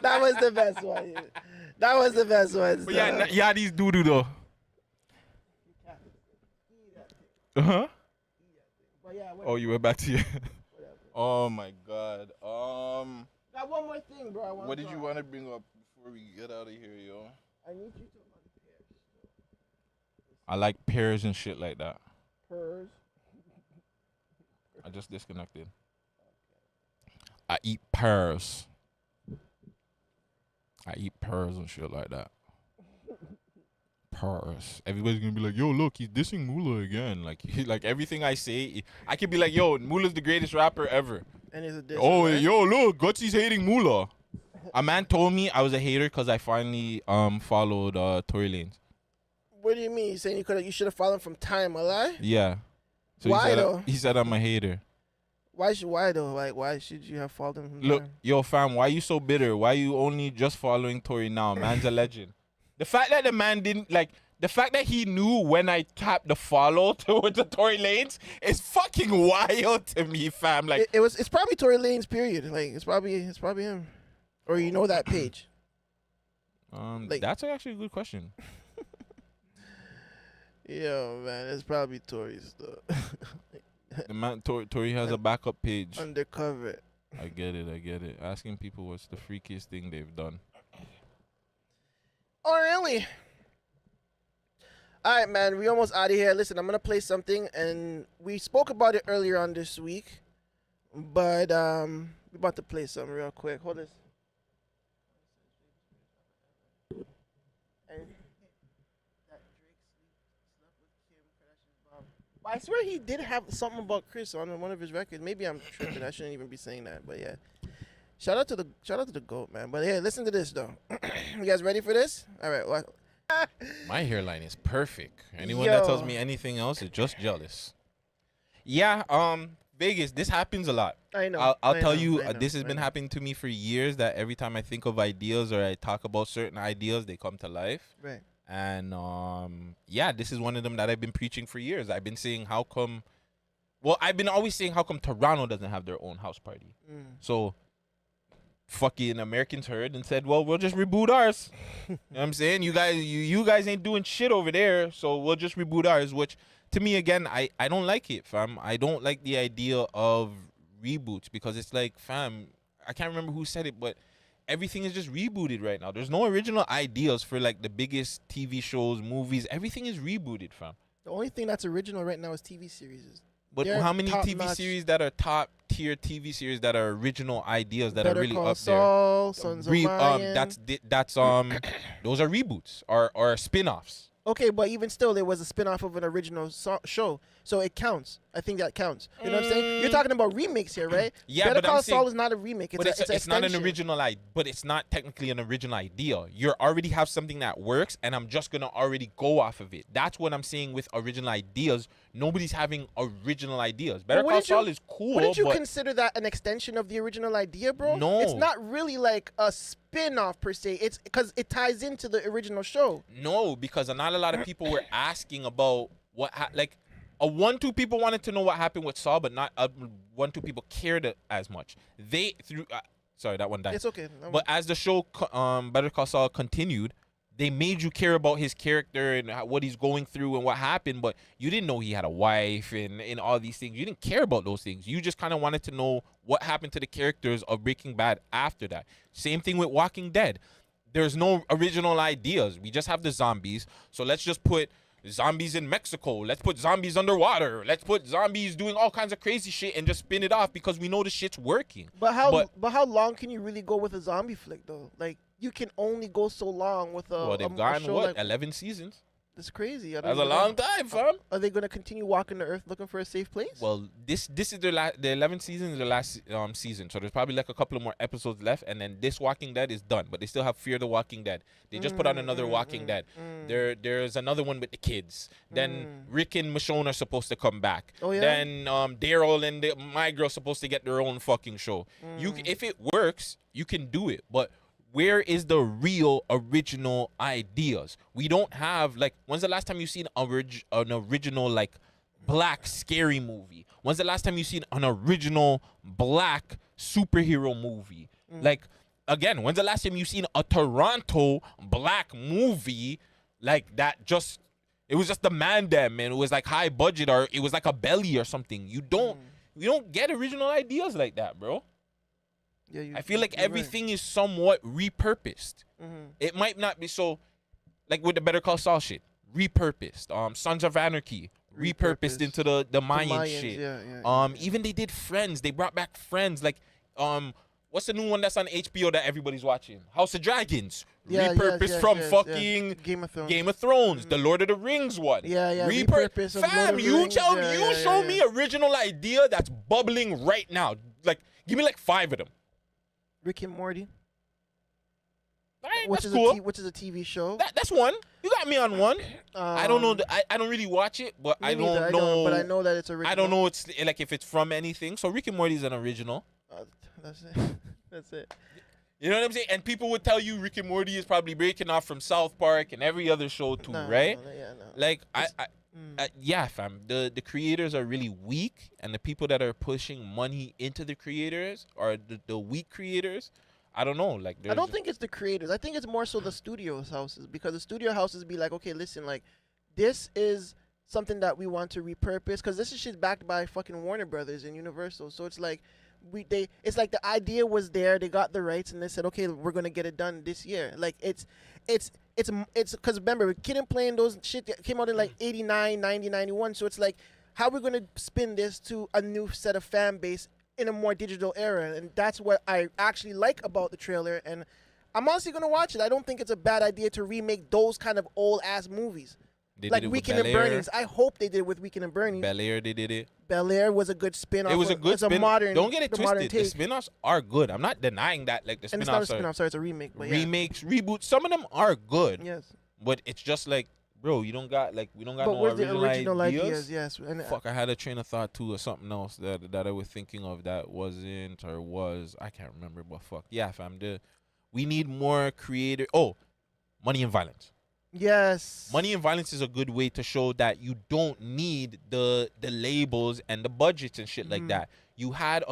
That was the best one. That was the best one, But yeah, these doo-doo though. Uh-huh. Oh, you went back to your... Oh, my God. Got one more thing, bro. What did you want to bring up before we get out of here, yo? I need you to I like pears and shit like that. Pears. I just disconnected. I eat pears. I eat pears and shit like that. Pears. Everybody's gonna be like, yo, look, he's dissing Mula again. Like everything I say, I could be like, yo, Mula's the greatest rapper ever. And it's a diss. Oh, right? yo, look, Gutsy's hating Mula. A man told me I was a hater because I finally followed Tory Lanez. What do you mean? You saying you should have followed from time, alive? Yeah. So Why though? He said I'm a hater. Why though? Like, why should you have followed him from Look, time? yo, fam, why you so bitter? Why you only just following Tory now? Man's a legend. The fact that the man didn't, like, the fact that he knew when I tapped the follow towards the Tory Lanez is fucking wild to me, fam. Like, it's probably Tory Lanez, period. Like, it's probably him. Or you know that page. That's actually a good question. Yo, man, it's probably Tory's stuff. The man, Tory has a backup page. Undercover. I get it. Asking people what's the freakiest thing they've done. Oh, really? All right, man, we almost out of here. Listen, I'm going to play something, and we spoke about it earlier on this week, but we're about to play something real quick. Hold this. I swear he did have something about Chris on one of his records. Maybe I'm tripping. I shouldn't even be saying that, but yeah. Shout out to the GOAT, man. But yeah, listen to this though. You guys ready for this? All right. Well, My hairline is perfect. Anyone that tells me anything else is just jealous. Yeah, Vegas, this happens a lot. I know. I'll tell you, this has been happening to me for years, that every time I think of ideas or I talk about certain ideas, they come to life. Right. And yeah, this is one of them that I've been preaching for years. I've been saying I've been always saying how come Toronto doesn't have their own house party. So fucking Americans heard and said, well, we'll just reboot ours. You know what I'm saying? You guys ain't doing shit over there, so we'll just reboot ours, which to me, again, I don't like it, fam. I don't like the idea of reboots because it's like, fam, I can't remember who said it, but everything is just rebooted right now. There's no original ideas for like the biggest TV shows, movies. Everything is rebooted, fam. The only thing that's original right now is TV series. But how many TV series that are top tier TV series that are original ideas that are really up Saul, there? Sons of Ryan. That's those are reboots or spin-offs. Okay, but even still, there was a spin-off of an original show, so it counts. I think that counts. You know what I'm saying? You're talking about remakes here, right? Yeah, Better but Call I'm saying, Saul is not a remake. It's not an original but it's not technically an original idea. You already have something that works, and I'm just gonna already go off of it. That's what I'm saying with original ideas. Nobody's having original ideas. Better Call Saul is cool. Wouldn't you consider that an extension of the original idea, bro? No, it's not really like a spin-off per se. It's because it ties into the original show. No, because not a lot of people were asking about what like. 1-2 people wanted to know what happened with Saul, but not 1-2 people cared as much. Sorry, that one died. It's okay. But as the show Better Call Saul continued, they made you care about his character and what he's going through and what happened, but you didn't know he had a wife and all these things. You didn't care about those things. You just kind of wanted to know what happened to the characters of Breaking Bad after that. Same thing with Walking Dead. There's no original ideas. We just have the zombies. So let's just put zombies in Mexico. Let's put zombies underwater. Let's put zombies doing all kinds of crazy shit and just spin it off because we know the shit's working. But how long can you really go with a zombie flick though? Like you can only go so long with a. Well, they've gone show what, like, 11 seasons? That's crazy. That's a long time, fam. Are they gonna continue walking the earth looking for a safe place? Well, this is the 11th season is the last season, so there's probably like a couple of more episodes left, and then this Walking Dead is done. But they still have Fear the Walking Dead. They just put out another Walking Dead. There's another one with the kids. Then Rick and Michonne are supposed to come back. Oh, yeah? Then Daryl and my girl supposed to get their own fucking show. If it works, you can do it, but where is the real original ideas? We don't have, like, when's the last time you seen an original, like, black scary movie? When's the last time you seen an original black superhero movie? Like, again, when's the last time you seen a Toronto black movie like that? Just, it was just the man them, and it was like high budget, or it was like a Belly or something. You don't get original ideas like that, bro. Yeah, I feel like everything is somewhat repurposed. It might not be so, like with the Better Call Saul shit, repurposed. Sons of Anarchy, repurposed into the Mayan shit. Even they did Friends. They brought back Friends. Like, what's the new one that's on HBO that everybody's watching? House of Dragons. Repurposed from fucking Game of Thrones. The Lord of the Rings one. Repurposed. Fam, you show me original idea that's bubbling right now. Like, give me like 5 of them. Rick and Morty. That's cool. Which is a TV show. That's one. You got me on one. I don't know. I don't really watch it, but I don't know. But I know that it's original. I don't know. It's like if it's from anything. So Rick and Morty is an original. That's it. That's it. You know what I'm saying? And people would tell you Rick and Morty is probably breaking off from South Park and every other show too, right? No. Like yeah, fam. The creators are really weak, and the people that are pushing money into the creators are the weak creators. I don't know. Like, I don't think it's the creators. I think it's more so the studios houses, because the studio houses be like, okay, listen, like, this is something that we want to repurpose, because this is shit backed by fucking Warner Brothers and Universal. So it's like it's like the idea was there, they got the rights, and they said, okay, we're gonna get it done this year. Like it's because remember, Kid and Playing, those shit that came out in like 89, 90, 91. So it's like, how are we gonna spin this to a new set of fan base in a more digital era? And that's what I actually like about the trailer, and I'm honestly gonna watch it. I don't think it's a bad idea to remake those kind of old ass movies. They like did it Weekend with and Bel-Air. Bernie's. I hope they did it with Weekend and Bernie's. Bel-Air, they did it. Bel-Air was a good spin-off. It was a good it's spin. A modern, Don't get it modern twisted. The take. spin-offs are good. I'm not denying that. Like, the And it's not a spin-offs are spin-off, sorry, it's a remake. But yeah. remakes, reboots. Some of them are good. Yes. But it's just like, bro, we don't got But no where's the original ideas. ideas? Yes. And Fuck, I had a train of thought too, or something else that I was thinking of that wasn't or was. I can't remember, but fuck. Yeah, fam. We need more creative. Oh, Money and Violence. Yes. Money and Violence is a good way to show that you don't need the labels and the budgets and shit like that. You had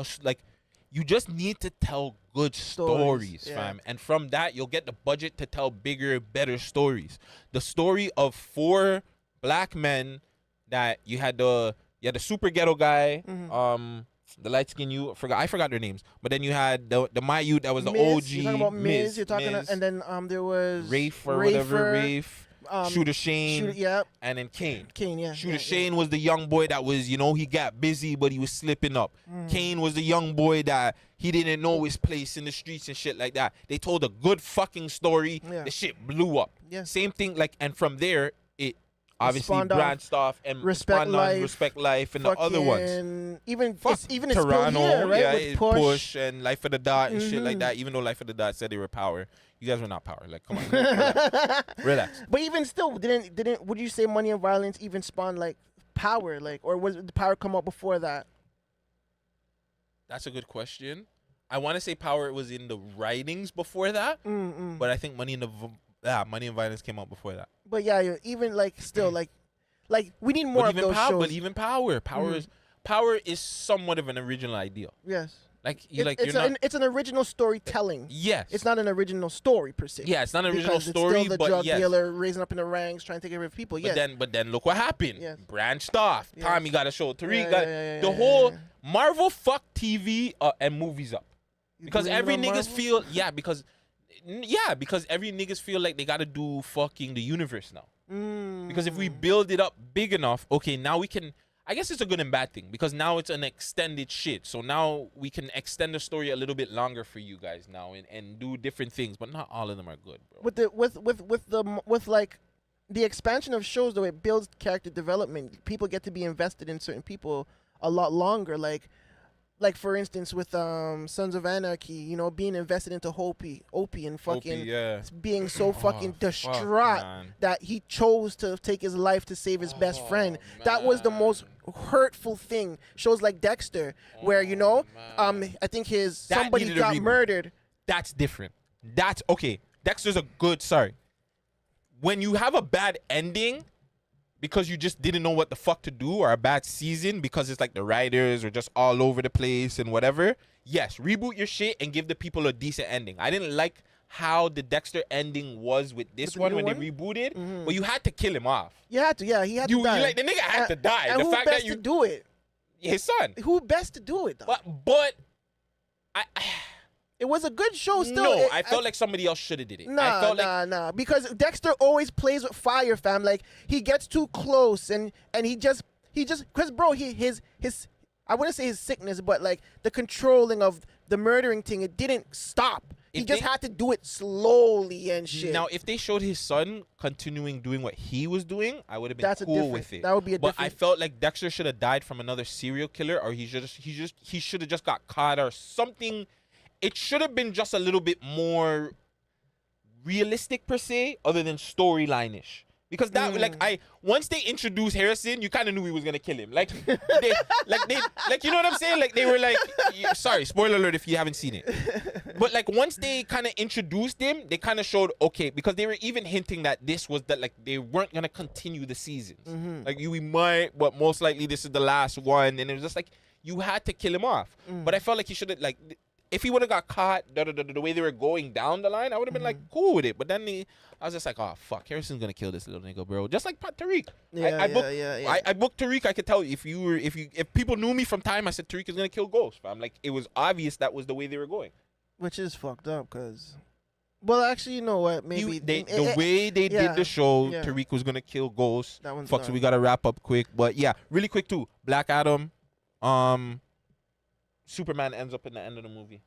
you just need to tell good stories, fam. And from that, you'll get the budget to tell bigger, better stories. The story of 4 black men that you had the super ghetto guy, the light skin I forgot their names. But then you had the my youth that was the OG. You're talking about Miz. You're talking, and then there was Rafe or whatever. Rafe. Shooter Shane, yep. And then Kane. Yeah. Shooter Shane was the young boy that was, he got busy, but he was slipping up. Kane was the young boy that he didn't know his place in the streets and shit like that. They told a good fucking story. Yeah. The shit blew up. Yeah. Same thing, and from there, it obviously branched off and Respect Life, and the other ones. Even it's Toronto, still here, right? yeah, With Push and Life of the Dot and shit like that. Even though Life of the Dot said they were power, you guys were not power. Like, come on, relax. But even still, didn't would you say Money and Violence even spawn like power, or was the power come up before that? That's a good question. I want to say power was in the writings before that, but I think Money and Violence came out before that. But yeah, even still we need more of those shows. But even power is somewhat of an original idea. Yes. Like you like it's you're not. it's an original storytelling. Yes. It's not an original story per se. Yeah, it's not an original Because story, it's still the but drug yes. dealer raising up in the ranks, trying to take care of people. Yes. But then look what happened. Yes. Branched off. Yes. Tommy got a show. Tariq Yeah, got yeah, the whole Marvel fucked TV and movies up. Because blame it every on niggas Marvel? feel because every niggas feel like they gotta do fucking the universe now. Mm. Because if we build it up big enough, okay, now we can. I guess it's a good and bad thing because now it's an extended shit. So now we can extend the story a little bit longer for you guys now and do different things, but not all of them are good, bro. With like the expansion of shows, though, it builds character development. People get to be invested in certain people a lot longer. Like for instance, with Sons of Anarchy, you know, being invested into Opie and fucking being so fucking distraught that he chose to take his life to save his best friend. That was the most hurtful thing. Shows like Dexter, where you know, I think somebody needed a got reboot. murdered. That's different. That's okay. Dexter's a good. Sorry. When you have a bad ending because you just didn't know what the fuck to do, or a bad season because it's like the writers are just all over the place and whatever, yes, reboot your shit and give the people a decent ending. I didn't like how the Dexter ending was with this one when they rebooted, but you had to kill him off. You had to, yeah, he had to die. Like the nigga had to die. And The who fact best that you to do it? his son. Who best to do it? Though? But it was a good show still. No, I felt like somebody else should have did it. I felt like Nah. Because Dexter always plays with fire, fam. Like he gets too close and he just because bro, his I wouldn't say his sickness, but like the controlling of the murdering thing, it didn't stop. He just had to do it slowly and shit. Now, if they showed his son continuing doing what he was doing, I would have been cool with it. That would be a But different. I felt like Dexter should have died from another serial killer, or he should have just got caught or something. It should have been just a little bit more realistic per se, other than storyline-ish. Because that once they introduced Harrison, you kind of knew he was gonna kill him. Like you know what I'm saying? Like they were like, sorry, spoiler alert if you haven't seen it. But like once they kind of introduced him, they kind of showed okay, because they were even hinting that this was that like they weren't gonna continue the seasons. Like we might, but most likely this is the last one. And it was just like you had to kill him off. But I felt like he should have like. If he would have got caught the way they were going down the line, I would have been like cool with it. But then I was just like, oh fuck, Harrison's gonna kill this little nigga, bro. Just like Tariq. I booked Tariq. I could tell if people knew me from time, I said Tariq is gonna kill Ghost. I'm like, it was obvious that was the way they were going. Which is fucked up, cause. Well, actually, you know what? Maybe the way they did the show, Tariq was gonna kill Ghost. That one's fuck, so done. we gotta wrap up quick. But yeah, really quick too. Black Adam, Superman ends up in the end of the movie.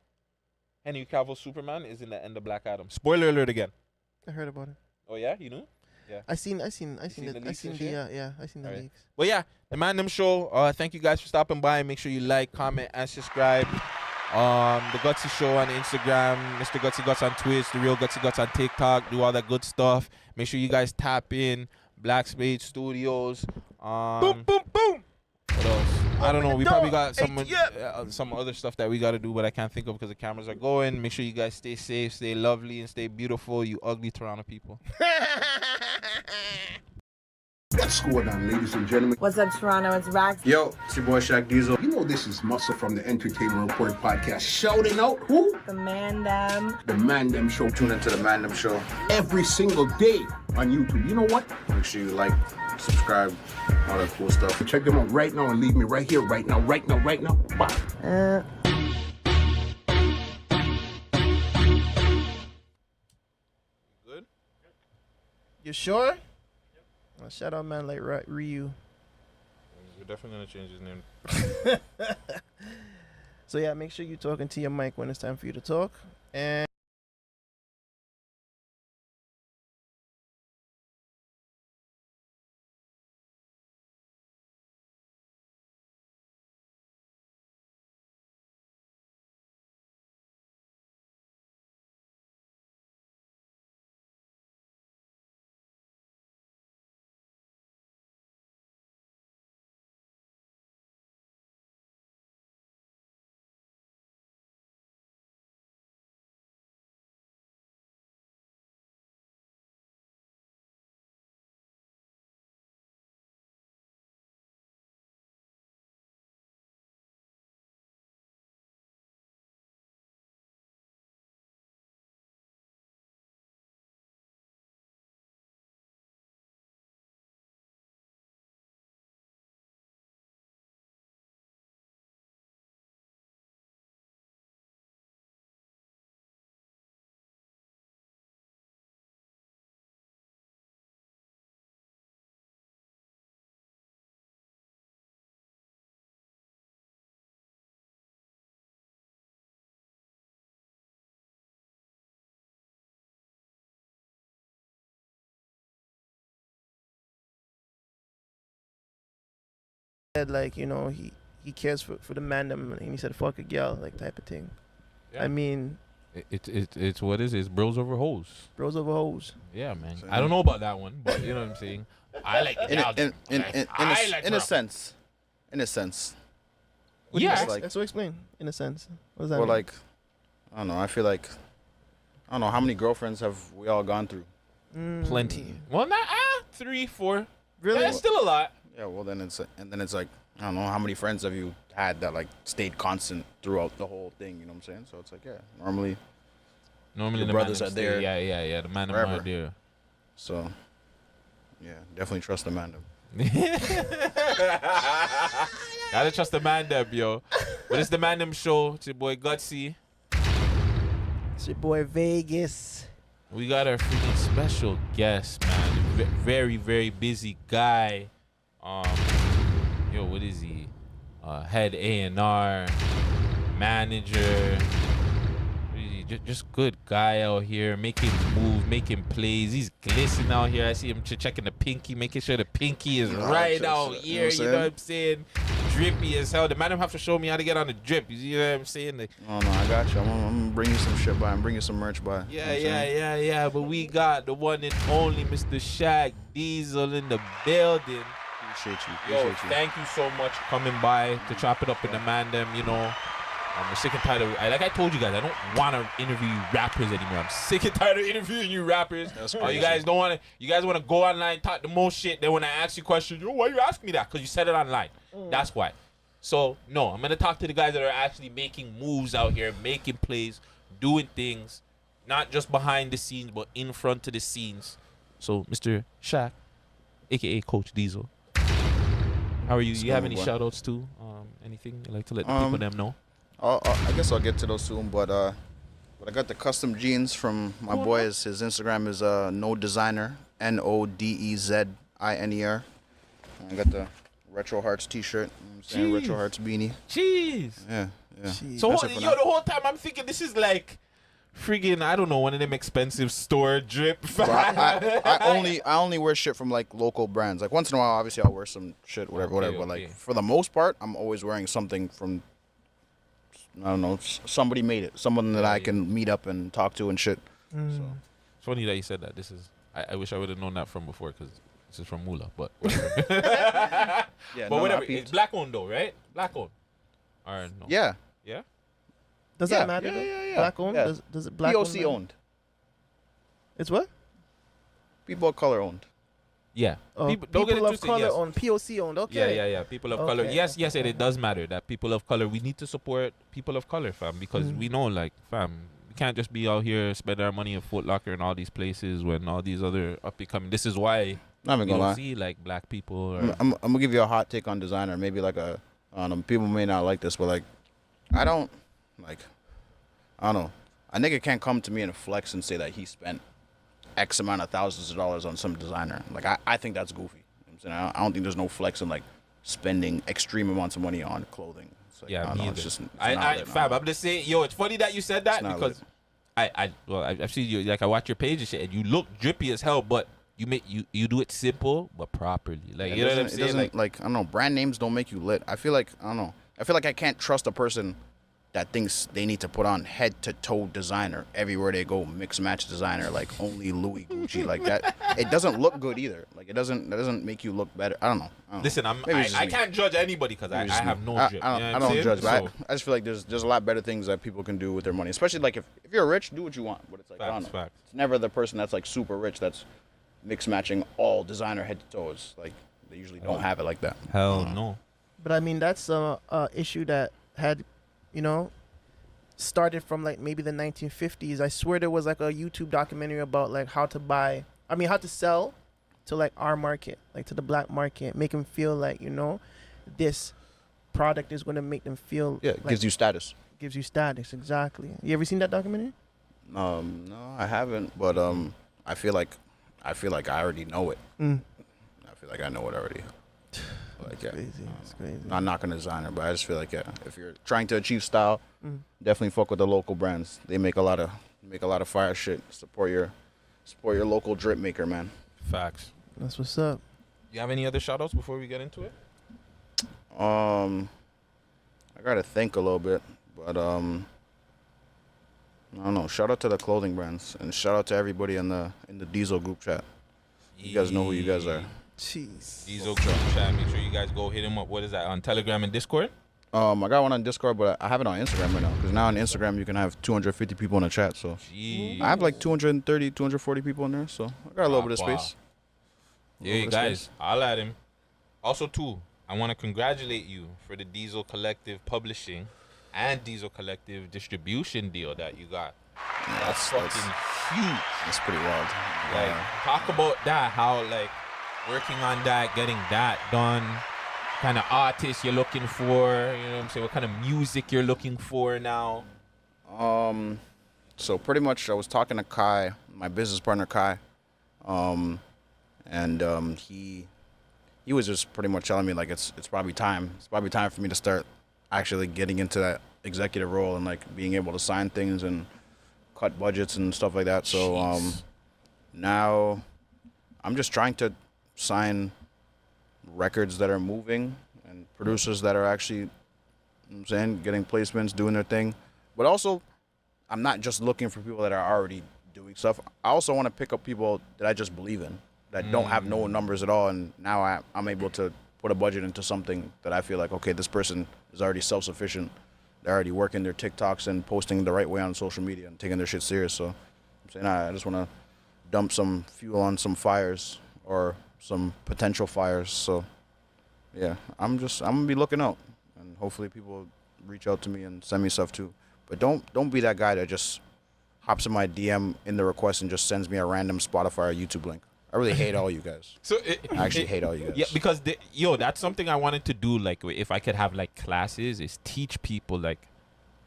Henry Cavill's Superman is in the end of Black Adam. Spoiler alert again. I heard about it. Oh yeah, you knew? Yeah. I seen the leaks. Well, yeah, the Man Them Show. Thank you guys for stopping by. Make sure you like, comment, and subscribe. The Gutsy Show on Instagram, Mr. Gutsy Guts on Twitch, The Real Gutsy Guts on TikTok. Do all that good stuff. Make sure you guys tap in. Black Spade Studios. Boom, boom, boom. What else? I don't know. We probably got ATM. some other stuff that we got to do, but I can't think of because the cameras are going. Make sure you guys stay safe, stay lovely, and stay beautiful, you ugly Toronto people. What's going on, ladies and gentlemen? What's up, Toronto? It's Rax. Yo, it's your boy Shaq Diesel. You know this is Muscle from the Entertainment Report podcast. Shouting out who? The Man Them. The Man Them Show. Tune into the Man Them Show every single day on YouTube. You know what? Make sure you like, subscribe, all that cool stuff. Check them out right now and leave me right here, right now. Bye. Good? You sure? Yep. Shout out man like Ryu. We're definitely gonna change his name. So yeah, make sure you're talking to your mic when it's time for you to talk. And said like, you know, he cares for the man them, and he said fuck a girl, like type of thing. Yeah. I mean, it's what is it? It's bros over hoes. Bros over hoes. Yeah, man. I don't know about that one, but you know what I'm saying. I like in a sense. In a sense. Yeah, Like, that's what I explain. In a sense, what does that well, mean? like, I don't know. I feel like, I don't know how many girlfriends have we all gone through. Plenty. Well, not 3, 4. Really? That's still a lot. Yeah. Well, then it's like I don't know how many friends have you had that like stayed constant throughout the whole thing. You know what I'm saying? So it's like normally your the brothers man are there. Yeah. The man forever. are there. So yeah, definitely trust the man. Gotta trust the man them, yo. But it's the man them show. It's your boy Gutsy. It's your boy Vegas. We got our freaking special guest, man. Very, very busy guy. Yo, what is he? Head A&R, manager. What is he? Just good guy out here, making moves, making plays. He's glistening out here. I see him checking the pinky, making sure the pinky is right out here. You know what I'm saying? Drippy as hell. The man have to show me how to get on the drip. You know what I'm saying? Like, Oh no, I got you. I'm gonna bring you some shit by. I'm bringing some merch by. Yeah. But we got the one and only Mr. Shaq Diesel in the building. Appreciate you. Yo, thank you so much for coming by to chop it up in the man them, you know. I'm sick and tired of, like I told you guys, I don't want to interview rappers anymore. I'm sick and tired of interviewing you rappers. You guys don't want to, you guys want to go online, talk the most shit. Then when I ask you questions, yo, why you asking me that? Because you said it online. That's why. So, no, I'm going to talk to the guys that are actually making moves out here, making plays, doing things, not just behind the scenes, but in front of the scenes. So, Mr. Shaq, a.k.a. Coach Diesel. How are you? Do you have any shout-outs too? Anything you'd like to let the people them know? I guess I'll get to those soon, but I got the custom jeans from my boy. His Instagram is No Designer, NODEZINER. I got the Retro Hearts t-shirt. You know what I'm saying? Retro Hearts beanie. Jeez. Yeah. So the whole time I'm thinking this is like friggin', I don't know, one of them expensive store drip. I only wear shit from like local brands. Like once in a while, obviously I'll wear some shit, whatever. But like for the most part, I'm always wearing something from, I don't know, somebody made it, someone that I can meet up and talk to and shit. So it's funny that you said that. This is, I wish I would have known that from before because this is from Mula, but whatever. But whatever. It's black owned though, right? Black owned. Or no? Yeah. Yeah. Does that matter? Yeah. Black owned? Yeah. Does it black POC owned? It's what? People of color owned. Yeah. People of color owned. POC owned. Okay. Yeah. People of color. Yes, and it does matter that people of color, we need to support people of color, fam, because we know, like, fam, we can't just be out here spending our money in Foot Locker and all these places when all these other up-and-coming. This is why we don't see, like, black people. Or I'm going to give you a hot take on designer. Maybe like I don't know, people may not like this, but like, I don't know. A nigga can't come to me and flex and say that he spent X amount of thousands of dollars on some designer. Like, I think that's goofy. You know what I'm saying? I don't think there's no flex in, like, spending extreme amounts of money on clothing. It's like, I don't know, it's just, fam, I'm just saying, yo, it's funny that you said that because I've seen you, like, I watch your page and shit, and you look drippy as hell, but you do it simple but properly. Like, you know what I'm saying? It doesn't, like, I don't know, brand names don't make you lit. I feel like, I don't know. I feel like I can't trust a person that thinks they need to put on head-to-toe designer everywhere they go, mix-match designer, like only Louis Gucci, like that. It doesn't look good either. Like, that doesn't make you look better. I don't know. Listen, I can't judge anybody because I have no drip. I don't judge, but I just feel like there's a lot better things that people can do with their money. Especially, like, if you're rich, do what you want. But it's like, I don't know. It's never the person that's, like, super rich that's mix-matching all designer head-to-toe. It's like, they usually don't have it like that. Hell no. But, I mean, that's an issue that had, you know, started from like maybe the 1950s. I swear there was like a YouTube documentary about like how to sell to like our market, like to the black market, make them feel like, you know, this product is going to make them feel it like, gives you status. Gives you status, exactly. You ever seen that documentary? No, I haven't, but I feel like I already know it. I feel like I know it already. Like, It's crazy. Not knocking a designer, but I just feel like if you're trying to achieve style, definitely fuck with the local brands. They make a lot of fire shit. Support your local drip maker, man. Facts. That's what's up. You have any other shout outs before we get into it? I gotta think a little bit, but I don't know. Shout out to the clothing brands and shout out to everybody in the Diesel group chat. You guys know who you guys are. Jeez. Diesel group chat. Make sure you guys go hit him up. What is that on Telegram and Discord? I got one on Discord, but I have it on Instagram right now. Because now on Instagram, you can have 250 people in the chat. So Jeez. I have like 230, 240 people in there. So I got a little bit of space. Yeah, guys, I'll add him. Also, too, I want to congratulate you for the Diesel Collective publishing and Diesel Collective distribution deal that you got. That's fucking huge. That's pretty wild. Like, talk about that, how, like, working on that, getting that done, kind of artists you're looking for, you know what I'm saying? What kind of music you're looking for now? So pretty much I was talking to Kai, my business partner Kai, and he was just pretty much telling me like it's probably time. It's probably time for me to start actually getting into that executive role and like being able to sign things and cut budgets and stuff like that. So now I'm just trying to sign records that are moving and producers that are actually, you know what I'm saying, getting placements, doing their thing. But also, I'm not just looking for people that are already doing stuff. I also want to pick up people that I just believe in, that don't have no numbers at all. And now I'm able to put a budget into something that I feel like, okay, this person is already self-sufficient. They're already working their TikToks and posting the right way on social media and taking their shit serious. So I'm saying I just want to dump some fuel on some fires or some potential fires. So yeah, I'm gonna be looking out, and hopefully people reach out to me and send me stuff too. But don't be that guy that just hops in my DM in the request and just sends me a random Spotify or YouTube link. I really hate all you guys. I actually hate all you guys. Yeah, because that's something I wanted to do. Like, if I could have like classes, is teach people like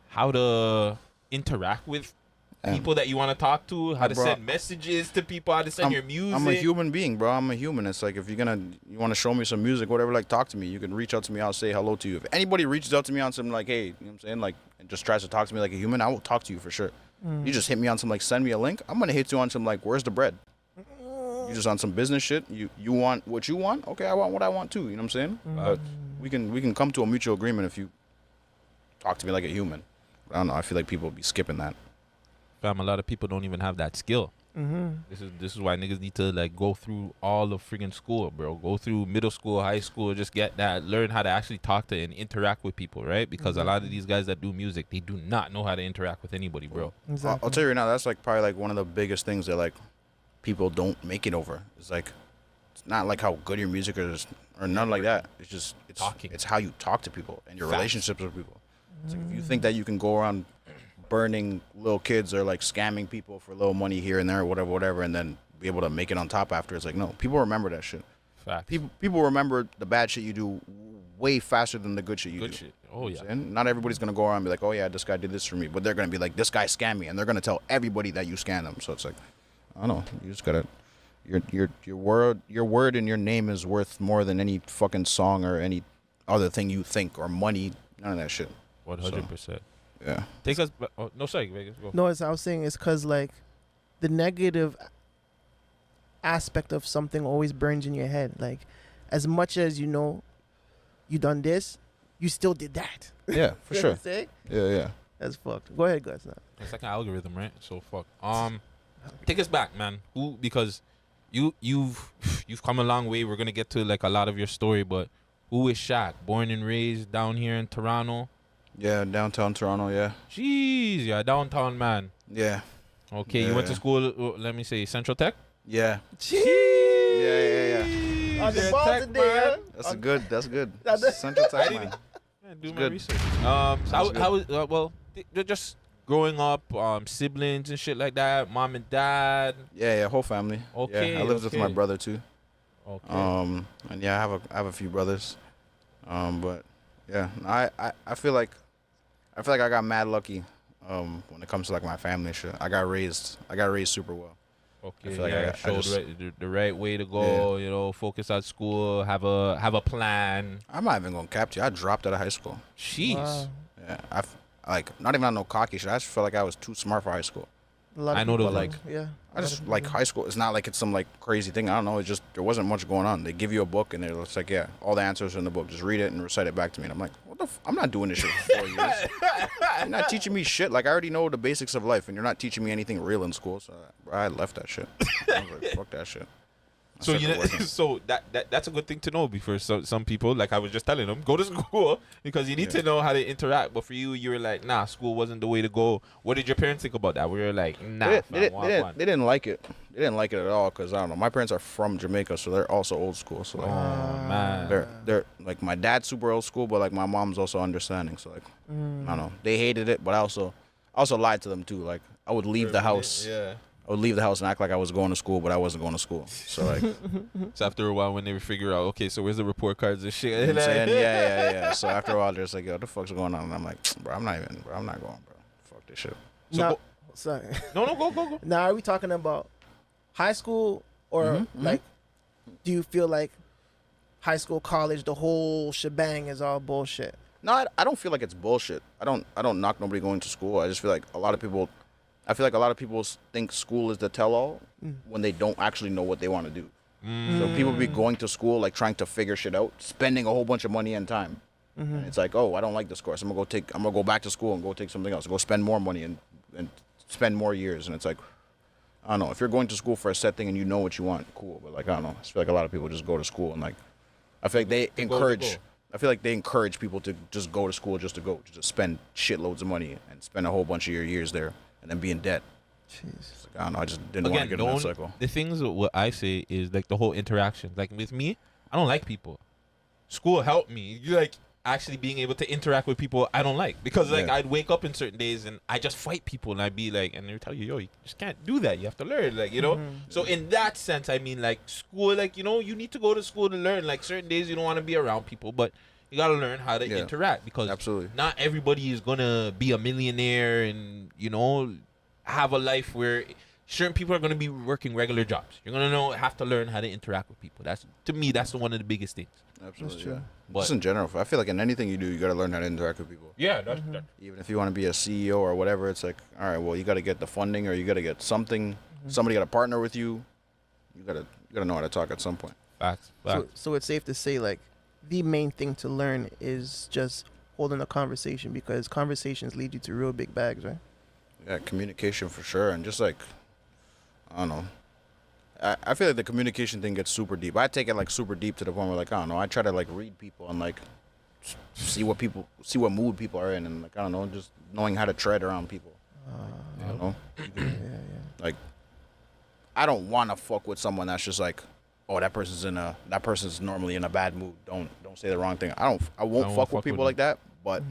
how to interact with people that you want to talk to, how to send messages to people, how to send your music. I'm a human being, bro. I'm a human. It's like if you want to show me some music, whatever, like talk to me. You can reach out to me. I'll say hello to you. If anybody reaches out to me on something like, hey, you know what I'm saying, like, and just tries to talk to me like a human, I will talk to you for sure. You just hit me on some like send me a link. I'm gonna hit you on some like where's the bread. You just on some business shit. You want what you want. Okay, I want what I want too. You know what I'm saying? We can come to a mutual agreement if you talk to me like a human. I don't know. I feel like people will be skipping that. Fam, a lot of people don't even have that skill. This is why niggas need to like go through all of friggin' school, bro. Go through middle school, high school, just get that, learn how to actually talk to and interact with people, right? Because a lot of these guys that do music, they do not know how to interact with anybody, bro. Exactly. I'll tell you right now, that's like probably like one of the biggest things that like people don't make it over. It's like it's not like how good your music is or nothing like that. It's just it's how you talk to people and your relationships with people. It's like if you think that you can go around burning little kids or like scamming people for little money here and there or whatever and then be able to make it on top after, it's like no, people remember that shit. Fact. People remember the bad shit you do way faster than the good shit you do. Shit. Oh yeah. And not everybody's gonna go around and be like, oh yeah, this guy did this for me, but they're gonna be like, this guy scammed me, and they're gonna tell everybody that you scammed them. So it's like, I don't know, you just gotta your word and your name is worth more than any fucking song or any other thing you think or money. None of that shit. 100%. Yeah. Take us. No, sorry, Vegas. Go. No, as I was saying, it's because like the negative aspect of something always burns in your head. Like, as much as you know you done this, you still did that. Yeah, for You know sure. what I'm saying? Yeah. That's fucked. Go ahead, guys. It's like an algorithm, right? So fuck. Take us back, man. Because you've come a long way. We're gonna get to like a lot of your story, but who is Shaq? Born and raised down here in Toronto. Yeah, downtown Toronto. Yeah. Jeez, yeah, downtown man. Yeah. Okay, you went to school. Let me say Central Tech. Yeah. Jeez. Yeah. On the ball today, That's good. That's a- Central Tech, man. Do It's my good. research. Sounds How was well? They're just growing up, siblings and shit like that. Mom and dad. Yeah, whole family. Okay, yeah, I lived with my brother too. Okay. And yeah, I have a few brothers. But yeah, I feel like I got mad lucky. When it comes to like my family and shit, I got raised super well. Okay, I feel like yeah, I showed just, the right way to go. You know, focus on school. Have a plan. I'm not even gonna cap you. I dropped out of high school. Jeez. Yeah, like not even on no cocky shit. I just felt like I was too smart for high school. A lot of I know people, those like ones. yeah. I just like high school. It's not like it's some like crazy thing. I don't know. It's just there wasn't much going on. They give you a book and it's like, yeah, all the answers are in the book. Just read it and recite it back to me. And I'm like, what the? I'm not doing this shit for 4 years. You're not teaching me shit. Like I already know the basics of life, and you're not teaching me anything real in school. So I left that shit. I was like, fuck that shit. So so that's a good thing to know because some people, like I was just telling them, go to school because you need to know how to interact. But for you were like, nah, school wasn't the way to go. What did your parents think about that? We were like, nah, they didn't like it. They didn't like it at all because I don't know. My parents are from Jamaica, so they're also old school. So like, man, they're like my dad's super old school, but like my mom's also understanding. So like, I don't know. They hated it, but I also lied to them too. Like I would leave the house. Yeah. I would leave the house and act like I was going to school, but I wasn't going to school. So like, so after a while, when they would figure out, okay, so where's the report cards and shit? You know what I'm saying? Yeah. So after a while, they're just like, yo, what the fuck's going on? And I'm like, bro, I'm not going, bro. Fuck this shit. So sorry. No, go. Now, are we talking about high school or like, do you feel like high school, college, the whole shebang is all bullshit? No, I don't feel like it's bullshit. I don't knock nobody going to school. I just feel like a lot of people think school is the tell-all when they don't actually know what they want to do. So people be going to school like trying to figure shit out, spending a whole bunch of money and time. And it's like, oh, I don't like this course. I'm gonna go back to school and go take something else. Go spend more money and spend more years. And it's like, I don't know. If you're going to school for a set thing and you know what you want, cool. But like, I don't know. I just feel like a lot of people just go to school and like, I feel like they encourage. I feel like they encourage people to just go to school just to go, just spend shitloads of money and spend a whole bunch of your years there and then be in debt. Jeez. Like, I don't know. I just didn't want to get in that cycle. The things what I say is like the whole interaction. Like with me, I don't like people. School helped me. You like actually being able to interact with people I don't like because like I'd wake up in certain days and I just fight people and I'd be like, and they'd tell you, yo, you just can't do that. You have to learn, like, you know. So in that sense, I mean, like school, like, you know, you need to go to school to learn. Like certain days you don't want to be around people, but you gotta learn how to interact because not everybody is gonna be a millionaire and, you know, have a life where certain people are gonna be working regular jobs. You're gonna have to learn how to interact with people. That's, to me, that's one of the biggest things. Absolutely. That's true. But just in general, I feel like in anything you do, you gotta learn how to interact with people. Yeah, that's even if you want to be a CEO or whatever, it's like, all right, well, you gotta get the funding or you gotta get something. Somebody gotta partner with you. You gotta know how to talk at some point. Facts. So it's safe to say like the main thing to learn is just holding a conversation because conversations lead you to real big bags, right? Yeah, communication for sure, and just like, I don't know. I feel like the communication thing gets super deep. I take it like super deep to the point where like, I don't know, I try to like read people and like see what mood people are in, and like, I don't know, just knowing how to tread around people. I don't know. Like, I don't want to fuck with someone that's just like, oh, that person's normally in a bad mood. Don't say the wrong thing. I won't fuck with people like that. But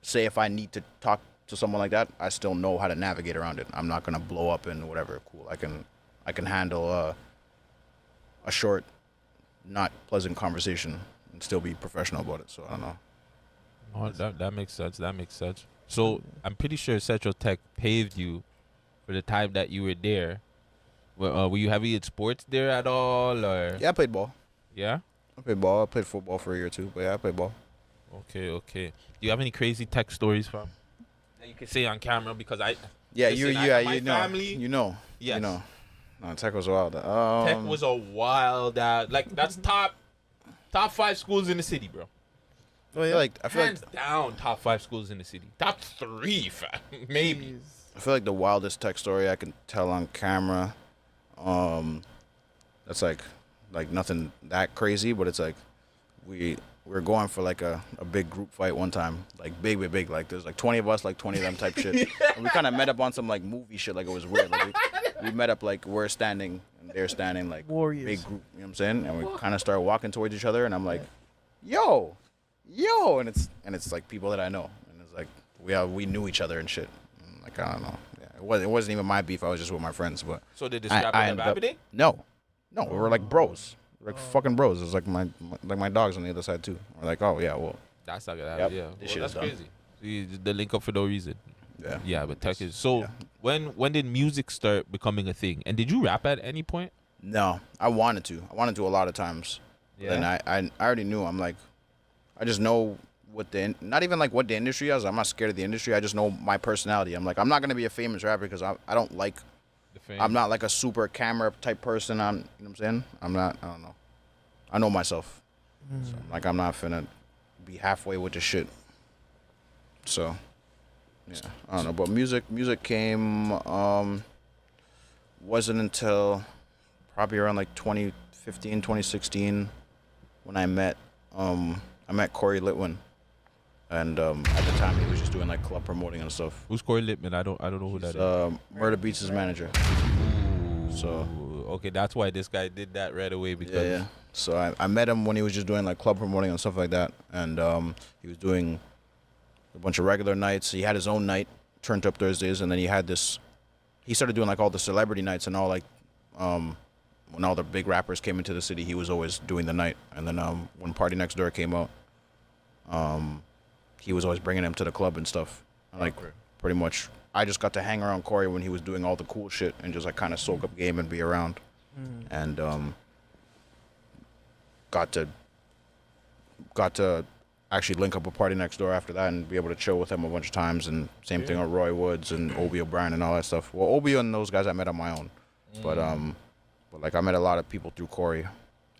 say if I need to talk to someone like that, I still know how to navigate around it. I'm not gonna blow up and whatever. Cool. I can handle a short, not pleasant conversation and still be professional about it. So I don't know. Oh, that makes sense. That makes sense. So I'm pretty sure Central Tech paved you for the time that you were there. Were you heavy in sports there at all, or? Yeah, I played ball. Yeah? I played ball. I played football for a year or two, but yeah, I played ball. Okay. Do you have any crazy Tech stories from that you can say on camera? Because my family, you know. Yes. You know. No, Tech was wild. Tech was a wild, like that's top 5 schools in the city, bro. Oh, yeah. I feel hands down top 5 schools in the city. Top 3, maybe. I feel like the wildest Tech story I can tell on camera. That's like nothing that crazy, but it's like we were going for like a big group fight one time, like big, like there's like 20 of us, like 20 of them type shit. And we kind of met up on some like movie shit, like it was weird. Like we met up like we're standing and they're standing, like warriors, big group. You know what I'm saying? And we kind of started walking towards each other, and I'm like, yo, and it's like people that I know, and it's like we knew each other and shit. And like, I don't know. Yeah, it wasn't even my beef. I was just with my friends. But so did this scrap end up happening? No, we were like bros. We're like fucking bros. It's like my dogs on the other side too. We're like, oh yeah, well, that's not gonna happen. Yeah, this shit that's is crazy. See, the link up for no reason. Yeah, but Tech is so. Yeah. When did music start becoming a thing? And did you rap at any point? No, I wanted to. A lot of times. Yeah. And I already knew. I'm like, I just know what not even like what the industry is. I'm not scared of the industry. I just know my personality. I'm like, I'm not gonna be a famous rapper because I don't like. I'm not like a super camera type person. You know what I'm saying? I don't know. I know myself. So I'm not finna be halfway with the shit. So, yeah, I don't know. But music came. Wasn't until probably around like 2015, 2016 when I met Corey Litwin. And at the time, he was just doing like club promoting and stuff. Who's Corey Littman? I don't know who that is. Murder Beats' manager. So okay, that's why this guy did that right away because. Yeah. So I met him when he was just doing like club promoting and stuff like that, and he was doing a bunch of regular nights. He had his own night, Turned Up Thursdays, and then he had this. He started doing like all the celebrity nights and all like when all the big rappers came into the city, he was always doing the night. And then when Party Next Door came out, he was always bringing him to the club and stuff. And, like pretty much, I just got to hang around Corey when he was doing all the cool shit and just like kind of soak up game and be around. And got to actually link up with Party Next Door after that and be able to chill with him a bunch of times. And same thing with Roy Woods and Obi O'Brien and all that stuff. Well, Obi and those guys I met on my own, but like I met a lot of people through Corey,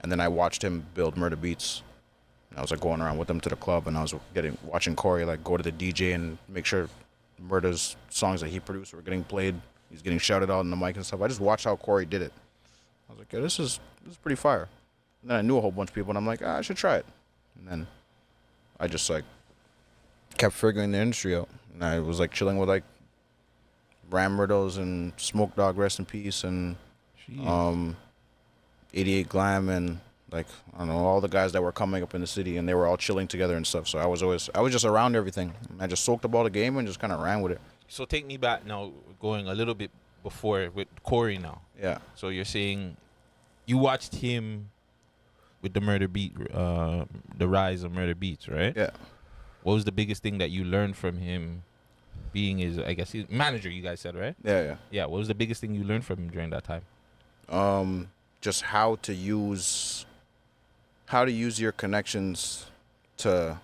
and then I watched him build Murder Beats. And I was like going around with him to the club, and I was watching Corey like go to the DJ and make sure Murder's songs that he produced were getting played. He's getting shouted out on the mic and stuff. I just watched how Corey did it. I was like, yeah, this is pretty fire. And then I knew a whole bunch of people, and I'm like, I should try it. And then I just like kept figuring the industry out. And I was like chilling with like Ram Riddles and Smoke Dogg, rest in peace, and 88 Glam, and like I don't know, all the guys that were coming up in the city, and they were all chilling together and stuff. So I was just around everything. And I just soaked up all the game and just kind of ran with it. So take me back now, going a little bit before with Corey now. Yeah. So you're saying you watched him with the Murder Beat, the rise of Murder Beats, right? Yeah. What was the biggest thing that you learned from him, being his manager? You guys said, right? Yeah. Yeah. What was the biggest thing you learned from him during that time? Just how to use your connections to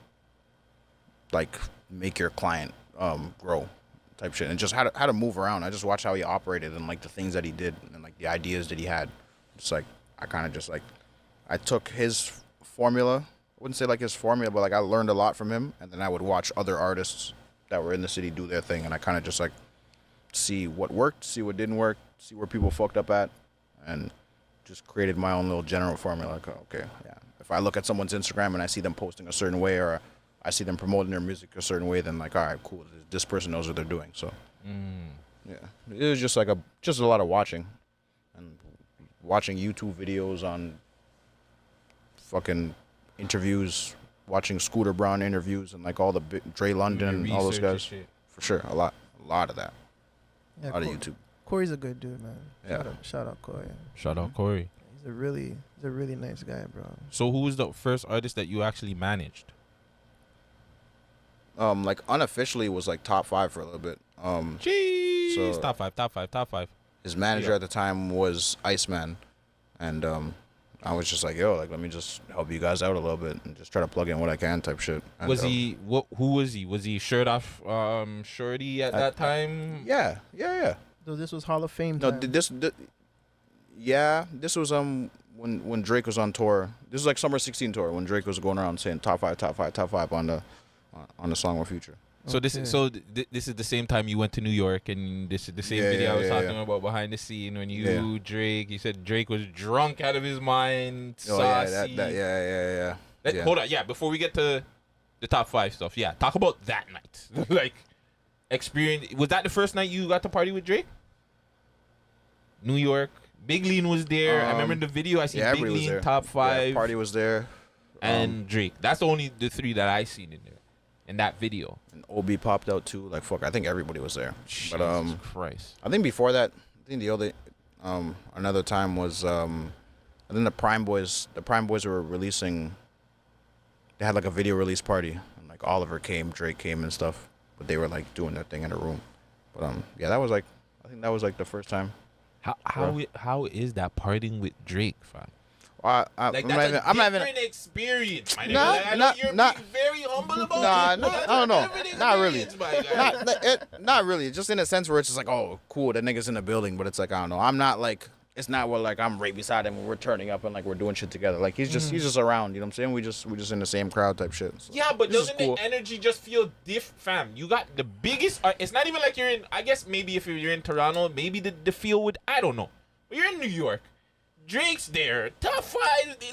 like make your client grow, type shit, and just how to move around. I just watched how he operated and like the things that he did and like the ideas that he had. It's like I kind of just like I took his formula. I wouldn't say like his formula, but like I learned a lot from him, and then I would watch other artists that were in the city do their thing, and I kind of just like see what worked, see what didn't work, see where people fucked up at, and just created my own little general formula. Like, okay, yeah. If I look at someone's Instagram and I see them posting a certain way, or I see them promoting their music a certain way, then like, all right, cool. This person knows what they're doing. So, yeah, it was just like a lot of watching, and watching YouTube videos on fucking interviews, watching Scooter Braun interviews, and like all the Dre London and all those guys. For sure, a lot of that. Yeah, a lot of YouTube. Corey's a good dude, man. Yeah. Shout out Corey. Shout out Corey. He's a really nice guy, bro. So who was the first artist that you actually managed? Like unofficially was like top 5 for a little bit. Jeez. So top five. His manager at the time was Iceman, and I was just like, yo, like let me just help you guys out a little bit and just try to plug in what I can, type shit. And, was he who was he? Was he shirt off shorty at that time? Yeah. So this was Hall of Fame No, time. this was when Drake was on tour. This was like Summer 16 tour when Drake was going around saying top five on the song with Future. So this is the same time you went to New York, and this is the same video I was talking about behind the scene when you Drake. You said Drake was drunk out of his mind, saucy. Yeah. Hold on, before we get to the top 5 stuff, talk about that night. Like experience. Was that the first night you got to party with Drake? New York. Big Lean was there. I remember in the video I see Big Lean top 5. Yeah, Party was there, and Drake. That's the 3 that I seen in there. In that video. And Obi popped out too. Like fuck, I think everybody was there. Jesus Christ. I think before that, the other another time was I think the Prime Boys were releasing. They had like a video release party, and like Oliver came, Drake came and stuff, but they were like doing their thing in a room. But that was like, I think that was like the first time. How is that partying with Drake, fam? I'm not even experience. I know you're being very humble about Nah, it. no, I don't know. Everything's Not really. millions, my guy. Not really. Just in a sense where it's just like, oh, cool, that nigga's in the building, but it's like I don't know. I'm not like. It's not where like I'm right beside him when we're turning up and like we're doing shit together. Like he's just around. You know what I'm saying? We just in the same crowd type shit. So, Yeah, but this is doesn't cool. the energy just feel different, fam? You got the biggest. It's not even like you're in. I guess maybe if you're in Toronto, maybe the feel would. I don't know. But you're in New York. Drake's there. Top 5.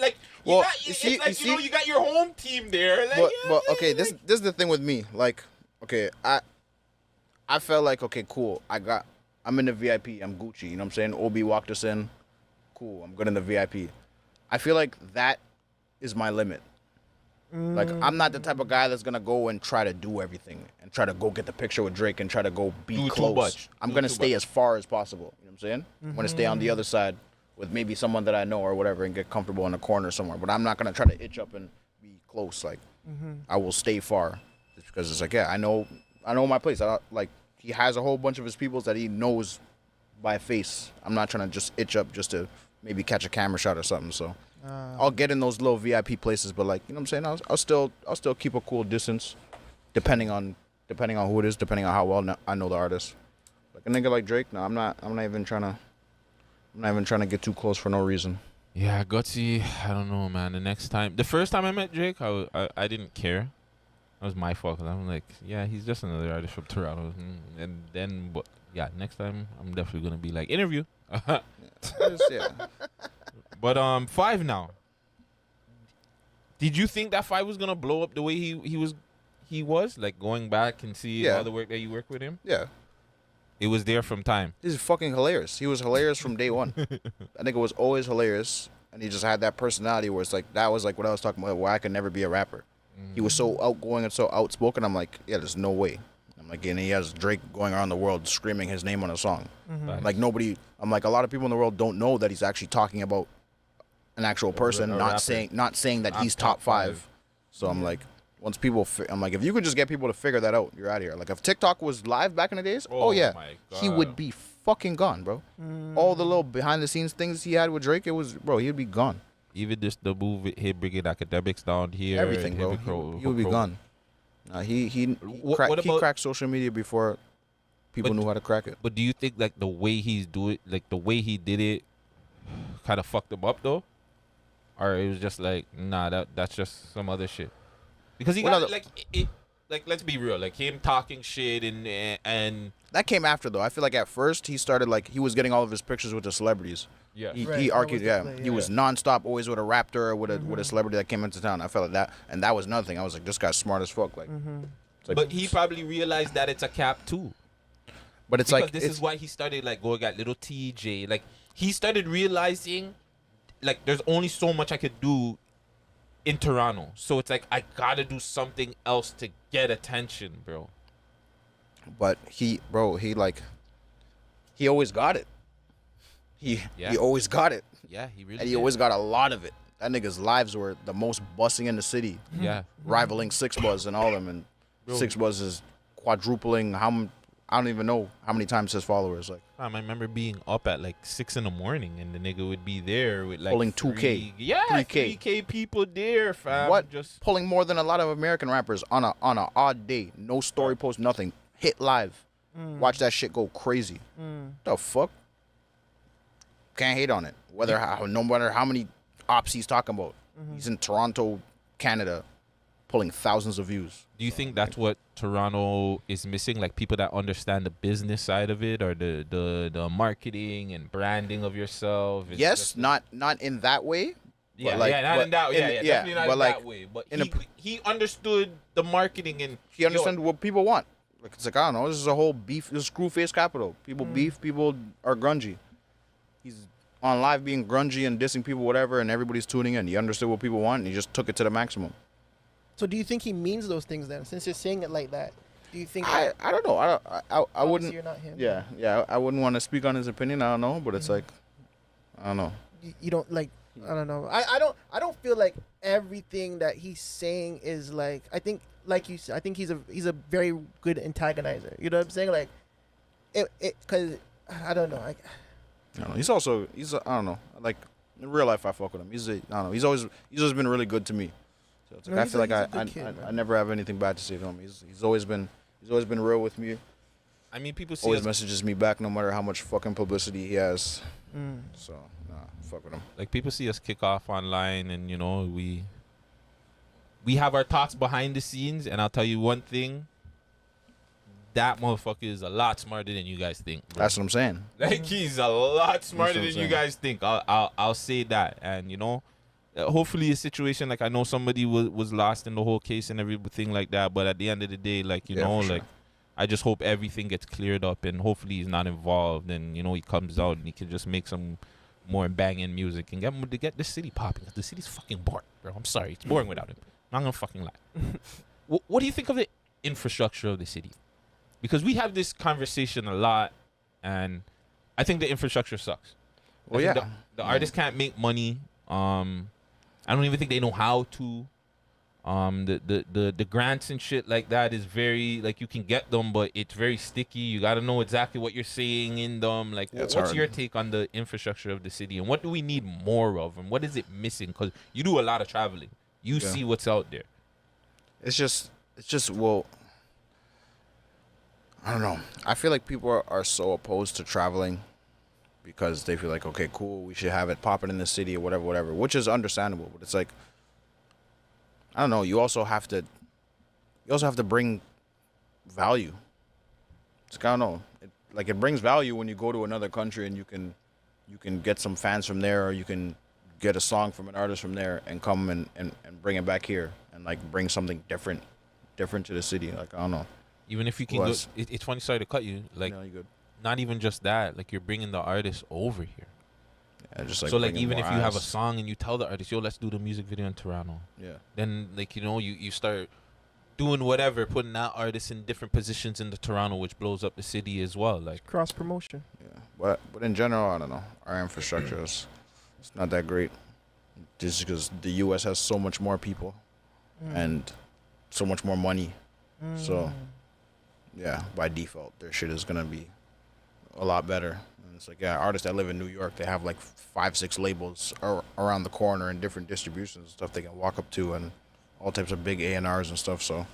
Like you Well, got. you It's see- like you see- you got your home team there. Like, But okay, this is the thing with me. Like, okay, I felt like okay, cool. I'm in the VIP. I'm Gucci. You know what I'm saying? Obi walked us in. Cool. I'm good in the VIP. I feel like that is my limit. Like I'm not the type of guy that's gonna go and try to do everything and try to go get the picture with Drake and try to go be Do too close. much. I'm Do gonna too stay much. as far as possible. You know what I'm saying? I'm gonna stay on the other side with maybe someone that I know or whatever and get comfortable in a corner somewhere. But I'm not gonna try to itch up and be close. Like I will stay far just because it's like I know my place. Like he has a whole bunch of his peoples that he knows by face. I'm not trying to just itch up just to maybe catch a camera shot or something. So I'll get in those little VIP places, but like you know what I'm saying, I'll still keep a cool distance, depending on who it is, depending on how well I know the artist. Like a nigga like Drake, no, I'm not even trying to get too close for no reason. Yeah, Gutsy. I don't know, man. The first time I met Drake, I didn't care. That was my fault. 'Cause I'm like, yeah, he's just another artist from Toronto. And then, but yeah, next time I'm definitely gonna be like interview. Yeah. But 5 now. Did you think that 5 was gonna blow up the way he was? Like going back and see all the work that you worked with him? Yeah. It was there from time. He's fucking hilarious. He was hilarious from day one. I think it was always hilarious, and he just had that personality where it's like that was like what I was talking about. Where I could never be a rapper. He was so outgoing and so outspoken. I'm like, yeah, there's no way. I'm like, and he has Drake going around the world screaming his name on a song. Like nobody. I'm like, a lot of people in the world don't know that he's actually talking about an actual person, not saying that he's top 5. So I'm like, once people, I'm like, if you could just get people to figure that out, you're out of here. Like if TikTok was live back in the days, oh yeah, he would be fucking gone, bro. All the little behind the scenes things he had with Drake, he'd be gone. Even just the move with him bringing academics down here, Everything, bro. He would be gone. He cracked social media before people knew how to crack it. But do you think like the way he did it, kind of fucked him up though, or it was just like that's just some other shit? Because he got like let's be real, like him talking shit and that came after though. I feel like at first he started like he was getting all of his pictures with the celebrities. Yeah, he argued. He was nonstop, always with a rapper or with a celebrity that came into town. I felt like that, and that was another thing. I was like, this guy's smart as fuck. Like, but he probably realized that it's a cap too. But it's because like this is why he started like going at little TJ. Like he started realizing, like there's only so much I could do in Toronto. So it's like I gotta do something else to get attention, bro. But he always got it. He always got it. Yeah, he really. And he did. always got a lot of it. That nigga's lives were the most bussing in the city. Yeah, rivaling Six Buzz and all of them. And Bro. Six Buzz is quadrupling. I don't even know how many times his followers. Like, I remember being up at like 6 a.m. and the nigga would be there with like pulling 2K, 3K people there, fam. What? Just pulling more than a lot of American rappers on a odd day. No story post, nothing. Hit live. Watch that shit go crazy. The fuck? Can't hate on it. No matter how many ops he's talking about. He's in Toronto, Canada, pulling thousands of views. Do you think that's what Toronto is missing? Like people that understand the business side of it, or the marketing and branding of yourself? It's yes, not in that way. Yeah, like, not in that way. Yeah, definitely not but in like, that way. But he understood the marketing and he understood what people want. Like it's like I don't know. This is a whole beef. This is Screwface capital. People beef. People are grungy. He's on live being grungy and dissing people, whatever, and everybody's tuning in. He understood what people want, and he just took it to the maximum. So do you think he means those things then? Since you're saying it like that, do you think? I don't know. I wouldn't. You're not him. Yeah. I wouldn't want to speak on his opinion. I don't know, but it's like, I don't know. You don't like. I don't know. I don't feel like everything that he's saying is like. I think, like you said, I think he's a very good antagonizer. You know what I'm saying? Like, because I don't know. I don't know. He's I don't know. Like in real life, I fuck with him. I don't know. He's always been really good to me. So it's like, I feel like I never have anything bad to say to him. He's always been real with me. I mean, people see always us, messages me back no matter how much fucking publicity he has. So nah, fuck with him. like people see us kick off online, and you know we have our thoughts behind the scenes. And I'll tell you one thing: that motherfucker is a lot smarter than you guys think, bro. That's what I'm saying. Like he's a lot smarter than That's what you I'm guys think. I'll say that, and you know, hopefully a situation like I know somebody was lost in the whole case and everything like that. But at the end of the day, like you know, for like sure. I just hope everything gets cleared up, and hopefully he's not involved, and you know he comes out and he can just make some more banging music and get the city popping. 'Cause the city's fucking boring, bro. I'm sorry, it's boring without him. I'm not gonna fucking lie. What do you think of the infrastructure of the city? Because we have this conversation a lot, and I think the infrastructure sucks. Well, I think yeah. the artists can't make money. I don't even think they know how to. The grants and shit like that is very, like, you can get them, but it's very sticky. You got to know exactly what you're saying in them. Like, Yeah, it's what's hard. your take on the infrastructure of the city, and what do we need more of, and what is it missing? Because you do a lot of traveling. You Yeah. see what's out there. It's just well, I don't know. I feel like people are so opposed to traveling because they feel like, okay, cool, we should have it popping in the city or whatever, which is understandable. But it's like, I don't know. You also have to bring value. It's like, I don't know. It brings value when you go to another country and you can get some fans from there, or you can get a song from an artist from there and come and bring it back here and like bring something different to the city. Like, I don't know. Even if you can go, it's funny. Sorry to cut you. Like, No, you're good. not even just that. Like, you're bringing the artist over here. Yeah, just like so like bringing even if more you have a eyes. song and you tell the artist, yo, let's do the music video in Toronto. Yeah. Then like, you know, you start doing whatever, putting that artist in different positions in the Toronto, which blows up the city as well. Like cross promotion. Yeah, but in general, I don't know. Our infrastructure is it's not that great, just because the U.S. has so much more people and so much more money. So yeah, by default, their shit is gonna be a lot better. And it's like, yeah, artists that live in New York, they have like 5-6 labels around the corner and different distributions and stuff they can walk up to, and all types of big A&Rs and stuff. So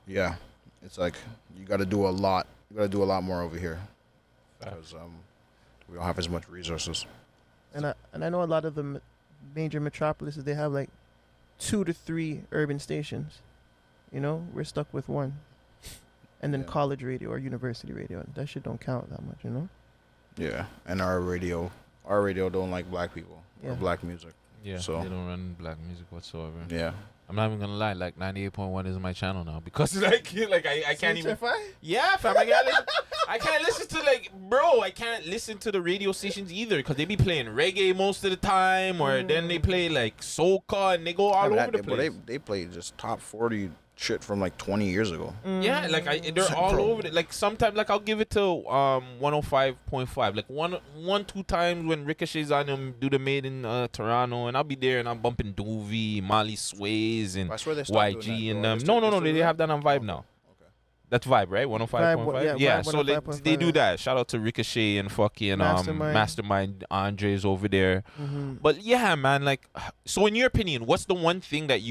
yeah, it's like you got to do a lot. You got to do a lot more over here because we don't have as much resources. And I know a lot of the major metropolises, they have like 2 to 3 urban stations. You know, we're stuck with one. And then college radio or university radio. That shit don't count that much, you know? Yeah, and our radio don't like black people or black music. Yeah, so they don't run black music whatsoever. Yeah. I'm not even gonna lie, like 98.1 is my channel now because like I can't even. CHFI? Yeah, fam, I can't listen to like, bro, I can't listen to the radio stations either because they be playing reggae most of the time, or then they play like soca and they go all over the place. They play just top 40 shit from like 20 years ago. Yeah, like they're all over it. Like sometimes, like I'll give it to 105.5. Like one, 2 times when Ricochet's on them do the Made in Toronto, and I'll be there and I'm bumping Doovie, Molly Sways, and I swear they stopped YG doing that, and though. no, they have that on Vibe now. That's Vibe, right? 105.5. Yeah, Vibe so they 105.5, do that. Shout out to Ricochet and fucking Mastermind Andres over there. But yeah, man, like, so in your opinion, what's the one thing that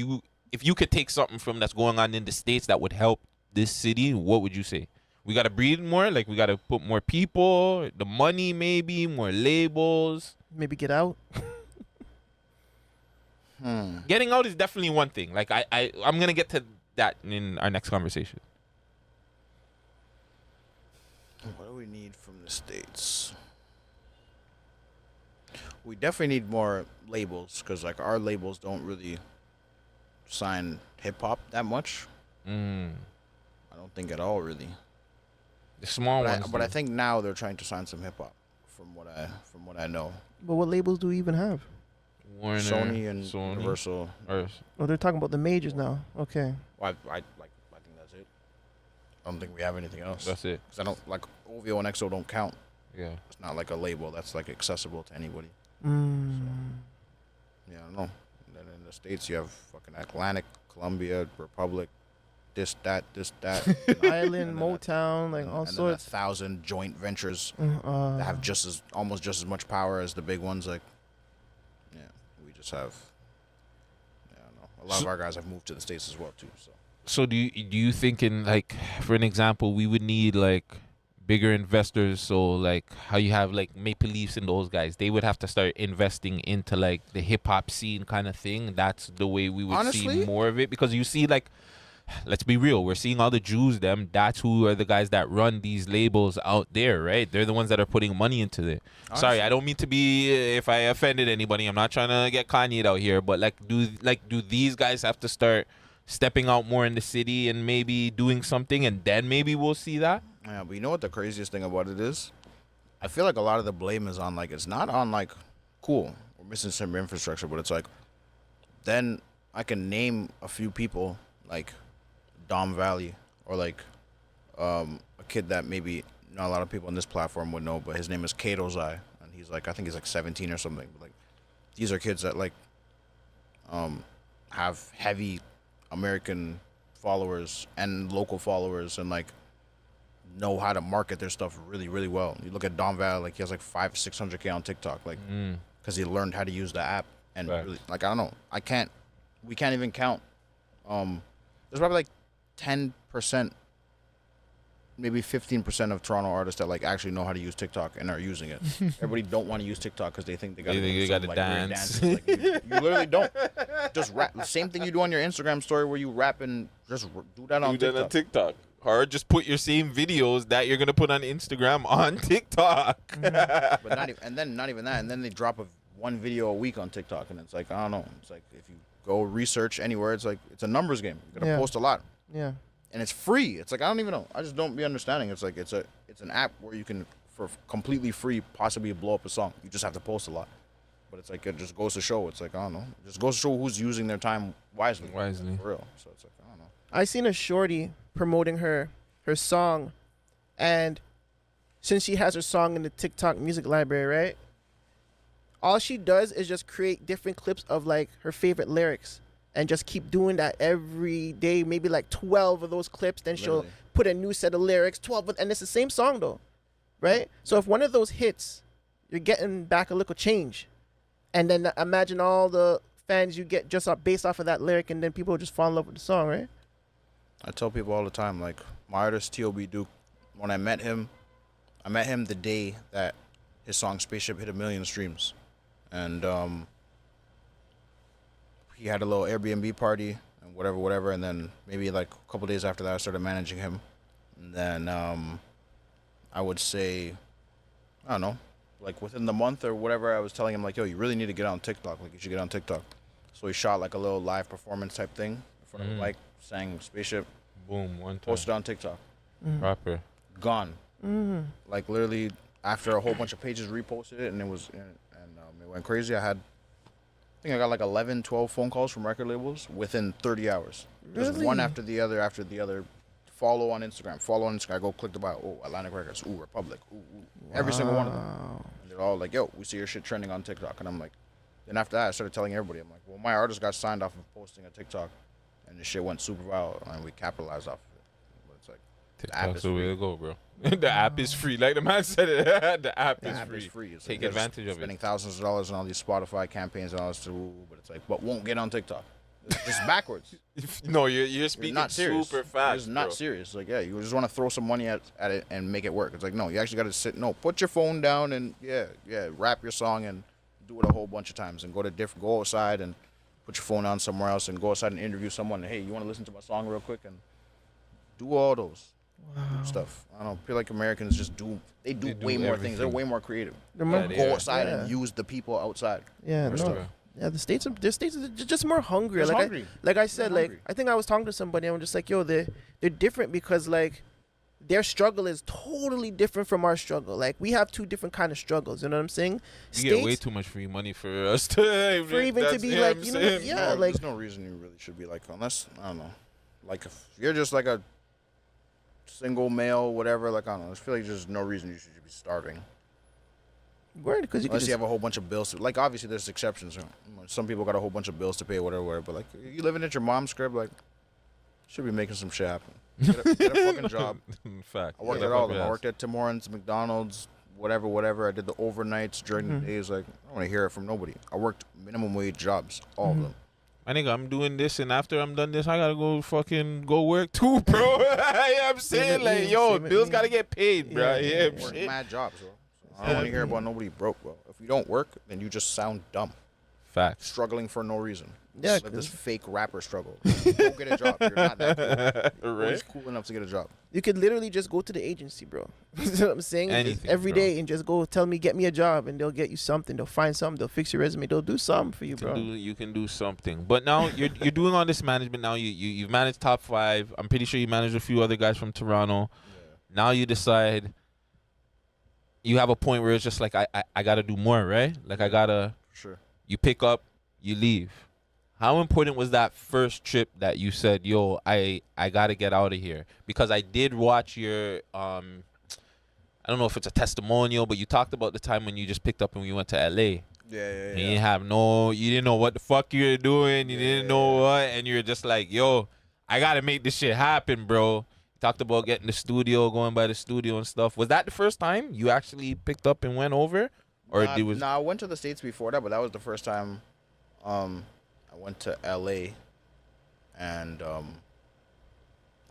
if you could take something from that's going on in the States that would help this city, what would you say? We got to breed more? Like, we got to put more people, the money maybe, more labels. Maybe get out. Getting out is definitely one thing. Like, I'm going to get to that in our next conversation. What do we need from the States? We definitely need more labels because like our labels don't really sign hip hop that much. I don't think at all, really. The small ones. But I think now they're trying to sign some hip hop, from what I know. But what labels do we even have? Warner, Sony and Universal. Oh, they're talking about the majors now. Okay. Well, I think that's it. I don't think we have anything else. That's it. Because I don't like OVO and EXO don't count. Yeah. It's not like a label that's like accessible to anybody. Yeah, I don't know. And then in the States, you have fucking Atlantic, Columbia, Republic, this, that. Island, Motown, like all and sorts. Then 1,000 joint ventures that have almost just as much power as the big ones. Like, yeah, we just have, I don't know, a lot of our guys have moved to the States as well too. So do you think in like, for an example, we would need like bigger investors? So like how you have like Maple Leafs and those guys, they would have to start investing into like the hip hop scene kind of thing. That's the way we would see Honestly? more of it, because you see like, let's be real, we're seeing all the Jews, them, that's who are the guys that run these labels out there, right? They're the ones that are putting money into it. Sorry, I don't mean to be, if I offended anybody, I'm not trying to get Kanye out here, but like do these guys have to start stepping out more in the city and maybe doing something, and then maybe we'll see that? Yeah, but you know what the craziest thing about it is? I feel like a lot of the blame is on like, it's not on like, cool, we're missing some infrastructure, but it's like, then I can name a few people like Dom Valley, or like a kid that maybe not a lot of people on this platform would know, but his name is Kato Zai, and he's like, I think he's like 17 or something. But like, these are kids that like have heavy American followers and local followers, and like know how to market their stuff really, really well. You look at Dom Valley, like he has like 500-600K on TikTok, like because he learned how to use the app, and really, like, I don't know, we can't even count. There's probably like 10%, maybe 15% of Toronto artists that like actually know how to use TikTok and are using it. Everybody don't want to use TikTok because they think they got to like, dance. Like, you literally don't. Just rap. The same thing you do on your Instagram story where you rap, and just do that on TikTok. Or just put your same videos that you're gonna put on Instagram on TikTok. But not even that. And then they drop one video a week on TikTok, and it's like, I don't know. It's like if you go research anywhere, it's like it's a numbers game. You gotta post a lot. Yeah. And it's free. It's like, I don't even know. I just don't be understanding. It's like it's an app where you can, for completely free, possibly blow up a song. You just have to post a lot. But it's like, it just goes to show. It's like, I don't know. It just goes to show who's using their time wisely. For real. So it's like, I don't know. I seen a shorty promoting her song, and since she has her song in the TikTok music library, right? All she does is just create different clips of like her favorite lyrics, and just keep doing that every day, maybe like 12 of those clips. Then she'll put a new set of lyrics, 12, and it's the same song though, right? So if one of those hits, you're getting back a little change, and then imagine all the fans you get just based off of that lyric, and then people just fall in love with the song, right? I tell people all the time, like, my artist T.O.B. Duke, when I met him the day that his song Spaceship hit 1 million streams. And he had a little Airbnb party and whatever. And then maybe like a couple days after that, I started managing him. And then I would say, I don't know, like within the month or whatever, I was telling him like, yo, you really need to get on TikTok. Like, you should get on TikTok. So he shot like a little live performance type thing in front of the mic, sang Spaceship. Boom, one time. Posted on TikTok. Proper. Gone. Like literally after a whole bunch of pages reposted it, and it went crazy. I got like 11, 12 phone calls from record labels within 30 hours. Just one after the other. Follow on Instagram. I go click the bio. Oh, Atlantic Records. Ooh, Republic. Ooh. Every single one of them. And they're all like, yo, we see your shit trending on TikTok. And I'm like, then after that, I started telling everybody. I'm like, well, my artist got signed off of posting a TikTok, and the shit went super viral, and we capitalized off of it. But it's like, TikTok's the way to go, bro. The app is free. Like the man said it. The app is free. It's Take like advantage of it. Spending thousands of dollars on all these Spotify campaigns and all this, but it's like, but won't get on TikTok. It's just backwards. No, you're speaking not serious. super fast. It's not bro. serious. Like, yeah, you just want to throw some money at it and make it work. It's like, no, you actually got to sit. No, put your phone down and rap your song and do it a whole bunch of times, and go outside and put your phone on somewhere else and go outside and interview someone. Hey, you want to listen to my song real quick? And do all those stuff. I don't know. I feel like Americans just do way more things. They're way more creative. Go outside and use the people outside. Yeah, no. Stuff. Yeah, the states are just more hungry. Just Like hungry. I said, like I think I was talking to somebody and I'm just like, yo, they're different because like their struggle is totally different from our struggle. Like we have two different kind of struggles. You know what I'm saying? You get way too much free money for us to even to be like, you know, No, there's no reason you really should be like, unless, I don't know, like if you're just like a single male, whatever, like, I don't know, I feel like there's no reason you should be starving. Word, because unless you have a whole bunch of bills like, obviously there's exceptions. Some people got a whole bunch of bills to pay, whatever, but like, you living at your mom's crib, like, should be making some shit happen. Get a fucking job. Fact. I worked at all of them. I worked at Tim Hortons, McDonald's, whatever. I did the overnights during the days. Like, I don't want to hear it from nobody. I worked minimum wage jobs, all of them. my nigga, I'm doing this, and after I'm done this, I gotta go work too, bro. You know what I'm saying? Like, yo, bills gotta get paid, bro. Yeah, Work shit. mad jobs, bro. So I don't want to hear about nobody broke, bro. If you don't work, then you just sound dumb. Facts. Struggling for no reason. Yeah, Like this fake rapper struggle. Go get a job. You're not that cool. Right. Nobody's cool enough to get a job. You could literally just go to the agency, bro. You know what I'm saying? Just Anything, every bro. day and just go tell me, get me a job, and they'll get you something. They'll find something. They'll fix your resume. They'll do something for you, bro. You can do something. But now you're doing all this management. Now you've managed top 5. I'm pretty sure you managed a few other guys from Toronto. Yeah. Now you decide you have a point where it's just like I gotta do more, right? Like I gotta. Sure. You pick up, you leave. How important was that first trip that you said, yo, I gotta get out of here? Because I did watch your I don't know if it's a testimonial, but you talked about the time when you just picked up and you went to LA. Yeah. You didn't know what the fuck you were doing. You didn't know what, and you're just like, yo, I gotta make this shit happen, bro. You talked about getting the studio, going by the studio and stuff. Was that the first time you actually picked up and went over? Or I went to the States before that, but that was the first time I went to LA and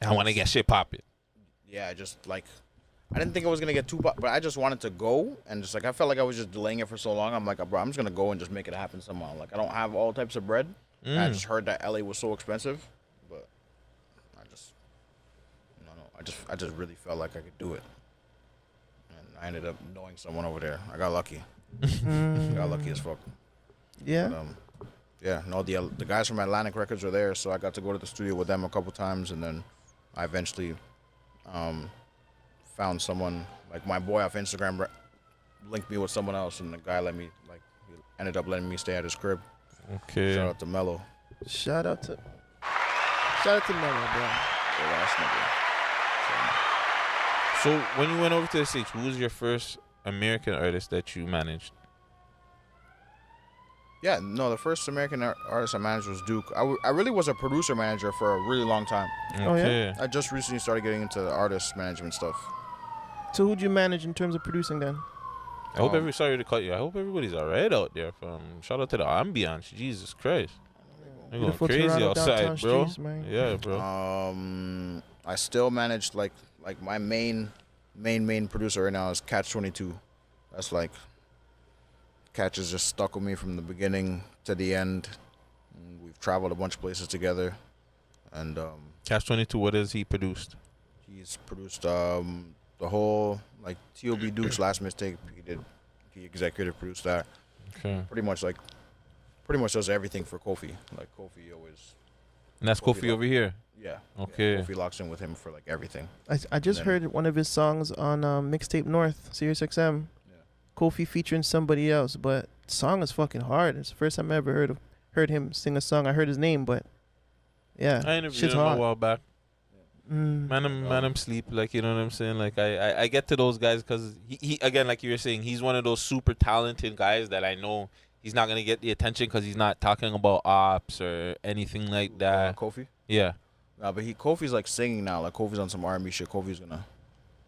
I want to get shit popping. Yeah, I just like I didn't think I was gonna get too pop, but I just wanted to go and just like I felt like I was just delaying it for so long. I'm like, bro, I'm just gonna go and just make it happen somehow. Like I don't have all types of bread. I just heard that LA was so expensive, but I just really felt like I could do it. And I ended up knowing someone over there. I got lucky. Got lucky as fuck. Yeah. But, yeah, no, the guys from Atlantic Records are there, so I got to go to the studio with them a couple times, and then I eventually found someone, like my boy off Instagram linked me with someone else, and the guy he ended up letting me stay at his crib. Okay. Shout out to Mello. Shout out to Mello, bro. So when you went over to the States, who was your first American artist that you managed? Yeah, no, the first American artist I managed was Duke. I really was a producer manager for a really long time. Oh, yeah? I just recently started getting into the artist management stuff. So who'd you manage in terms of producing then? I hope sorry to cut you. I hope everybody's all right out there. Shout out to the ambiance. Jesus Christ. They're going Beautiful crazy Toronto outside, downtown bro. streets, man. Yeah, bro. I still manage like my main producer right now is Catch 22. That's like Catch has just stuck with me from the beginning to the end. And we've traveled a bunch of places together. And Catch 22, what has he produced? He's produced the whole like T.O.B. Duke's Last Mistake. He executive produced that. Okay. Pretty much does everything for Kofi. Like Kofi always. And that's Kofi over here? Yeah. Okay. Yeah, Kofi locks in with him for like everything. I just heard one of his songs on Mixtape North, Sirius XM. Kofi featuring somebody else, but the song is fucking hard. It's the first time I ever heard him sing a song. I heard his name, but yeah, I interviewed shit's him hard. a while back. Man, I'm sleep. Like, you know what I'm saying? Like, I get to those guys because he again, like you were saying, he's one of those super talented guys that I know he's not gonna get the attention because he's not talking about ops or anything like that. Kofi? Yeah. Nah, but Kofi's like singing now. Like Kofi's on some R&B shit. Kofi's gonna,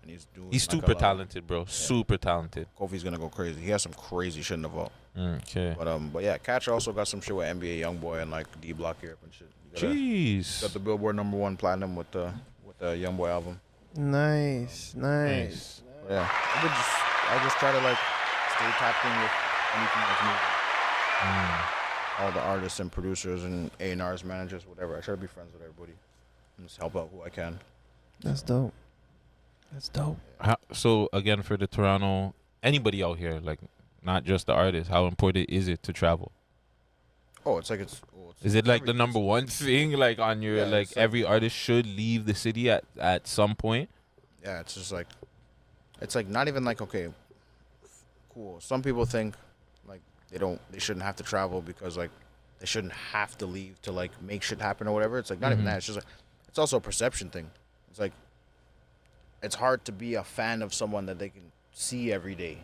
and he's doing. He's like, super talented, bro. Yeah. Super talented. Kofi's gonna go crazy. He has some crazy shit in the vault. Okay. But yeah, Catch also got some shit with NBA YoungBoy and like D Block Europe and shit. Jeez. Got the Billboard #1 platinum with the YoungBoy album. Nice. Yeah, I just try to like stay tapped in with anything that's moving. All the artists and producers and A&Rs, managers, whatever. I try to be friends with everybody and just help out who I can. That's dope. So again, for the Toronto, anybody out here, like not just the artist, how important is it to travel? Oh, it's Is it like the number one thing, like on your Yeah, it's like- every artist should leave the city at some point? Yeah, it's just like, it's like not even like, okay, cool. Some people think like they shouldn't have to travel because like they shouldn't have to leave to like make shit happen or whatever. It's like not even that. It's just like, it's also a perception thing. It's like, it's hard to be a fan of someone that they can see every day.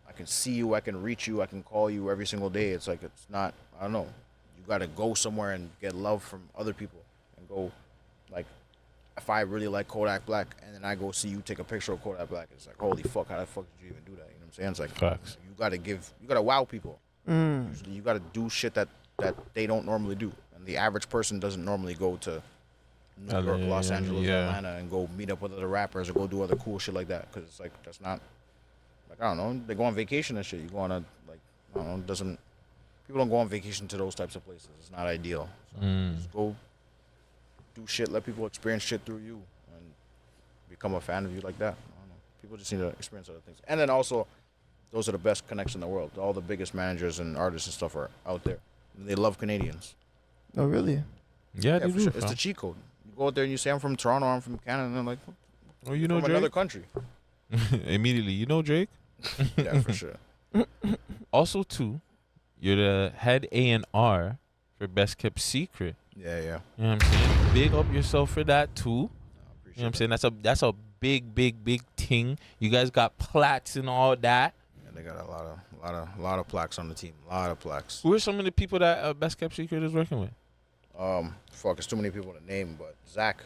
I can see you, I can reach you, I can call you every single day. It's like, it's not, I don't know. You got to go somewhere and get love from other people and go, like, if I really like Kodak Black and then I go see you take a picture of Kodak Black, it's like, holy fuck, how the fuck did you even do that? You know what I'm saying? It's like, Facts. you got to wow people. Mm. You got to do shit that that they don't normally do, and the average person doesn't normally go to New York, Los Angeles, Atlanta, and go meet up with other rappers or go do other cool shit like that. Because it's like that's not like I don't know. They go on vacation and shit. You go on a like I don't know. Doesn't people don't go on vacation to those types of places? It's not ideal. So just go do shit. Let people experience shit through you and become a fan of you like that. I don't know. People just need to experience other things. And then also, those are the best connects in the world. All the biggest managers and artists and stuff are out there. And they love Canadians. Oh, really? Yeah, they for do. sure. It's the cheat code. You go out there and you say, I'm from Toronto, I'm from Canada, and they're like, oh, you know from Drake? another country. Immediately, you know Drake? Yeah, for sure. Also, too, you're the head A&R for Best Kept Secret. Yeah, yeah. You know what I'm saying? Big up yourself for that, too. You know what I'm saying? That's a big thing. You guys got plats and all that. Yeah, they got a lot of plaques on the team. A lot of plaques. Who are some of the people that Best Kept Secret is working with? Fuck, it's too many people to name, but Zach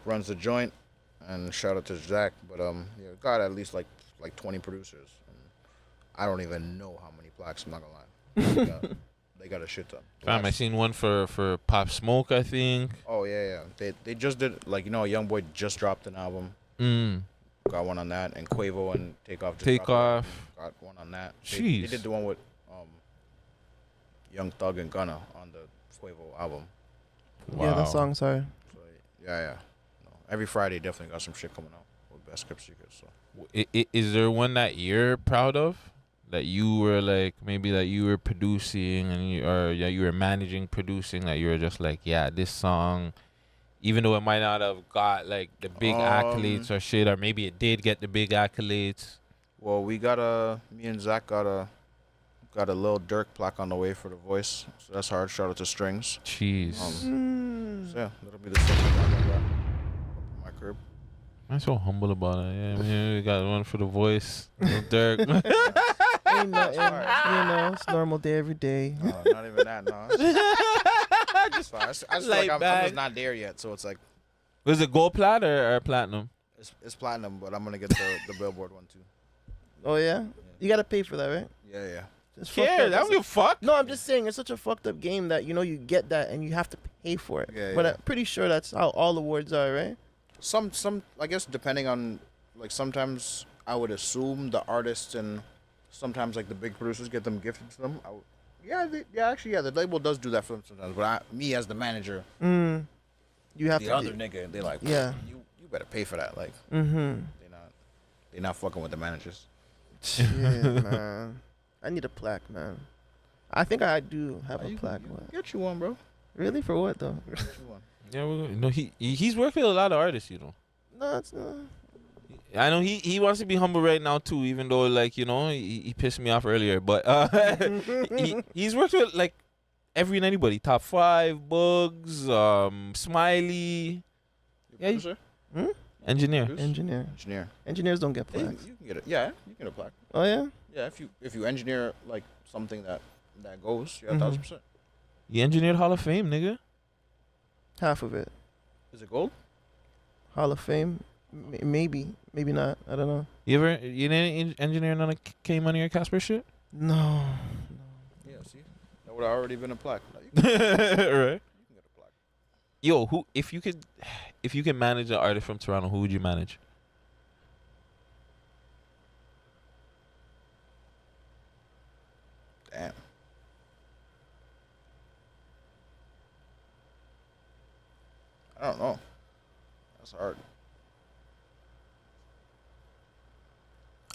runs the joint, and shout out to Zach. But yeah, got at least like 20 producers. And I don't even know how many plaques. I'm not gonna lie. They got a shit ton. Fam, I seen one for Pop Smoke, I think. Oh yeah. They just did like Young Boy just dropped an album. Got one on that, and Quavo and Takeoff got one on that. They did the one with Young Thug and Gunna on the Quavo album. Wow. Yeah, that song's hard. So, yeah. No, every Friday definitely got some shit coming out with Best Kept Secrets. So. Is there one that you're proud of? That you were like, maybe that you were producing and you were managing producing, that you were just like, yeah, this song, even though it might not have got like the big accolades or shit, or maybe it did get the big accolades. Well, me and Zach got a Lil Durk plaque on the way for The Voice, so that's hard. Shout out to Strings. Jeez. So yeah, that'll be the second plaque I got up on my crib. I'm so humble about it. Yeah, man, we got one for The Voice. Lil Durk. Ain't nothing, it's normal day every day. Not even that, no. Just fine. I just feel like I'm just not there yet, so it's like. Was it gold plat or platinum? It's platinum, but I'm gonna get the Billboard one too. Oh yeah? You gotta pay for that, right? Yeah. I don't give a fuck. No, I'm just saying it's such a fucked up game that you get that and you have to pay for it. Yeah, but yeah. I'm pretty sure that's how all awards are, right? Some I guess depending on like sometimes I would assume the artists and sometimes like the big producers get them gifted to them. The label does do that for them sometimes. But me as the manager, you have the to other nigga, they like, yeah, you better pay for that. Like, they not fucking with the managers. Yeah, man. I need a plaque, man. I think I do have a plaque. Get you one, bro. Really? For what though? Get you one. Yeah, no, he's worked with a lot of artists, No, it's not. I know he wants to be humble right now too, even though like he pissed me off earlier. But he's worked with like every and anybody. Top 5, Bugs, Smiley. Producer? Engineer. Engineers don't get plaques. You can get it. Yeah, you can get a plaque. Oh yeah. Yeah, if you engineer like something that goes, 1,000%. You engineered Hall of Fame, nigga. Half of it. Is it gold? Hall of Fame. Maybe not. I don't know. You didn't engineer none of K Money or Casper shit? No. Yeah, see, that would have already been a plaque. Right. You can get a plaque. Yo, if you could manage an artist from Toronto, who would you manage? Damn. I don't know. That's hard.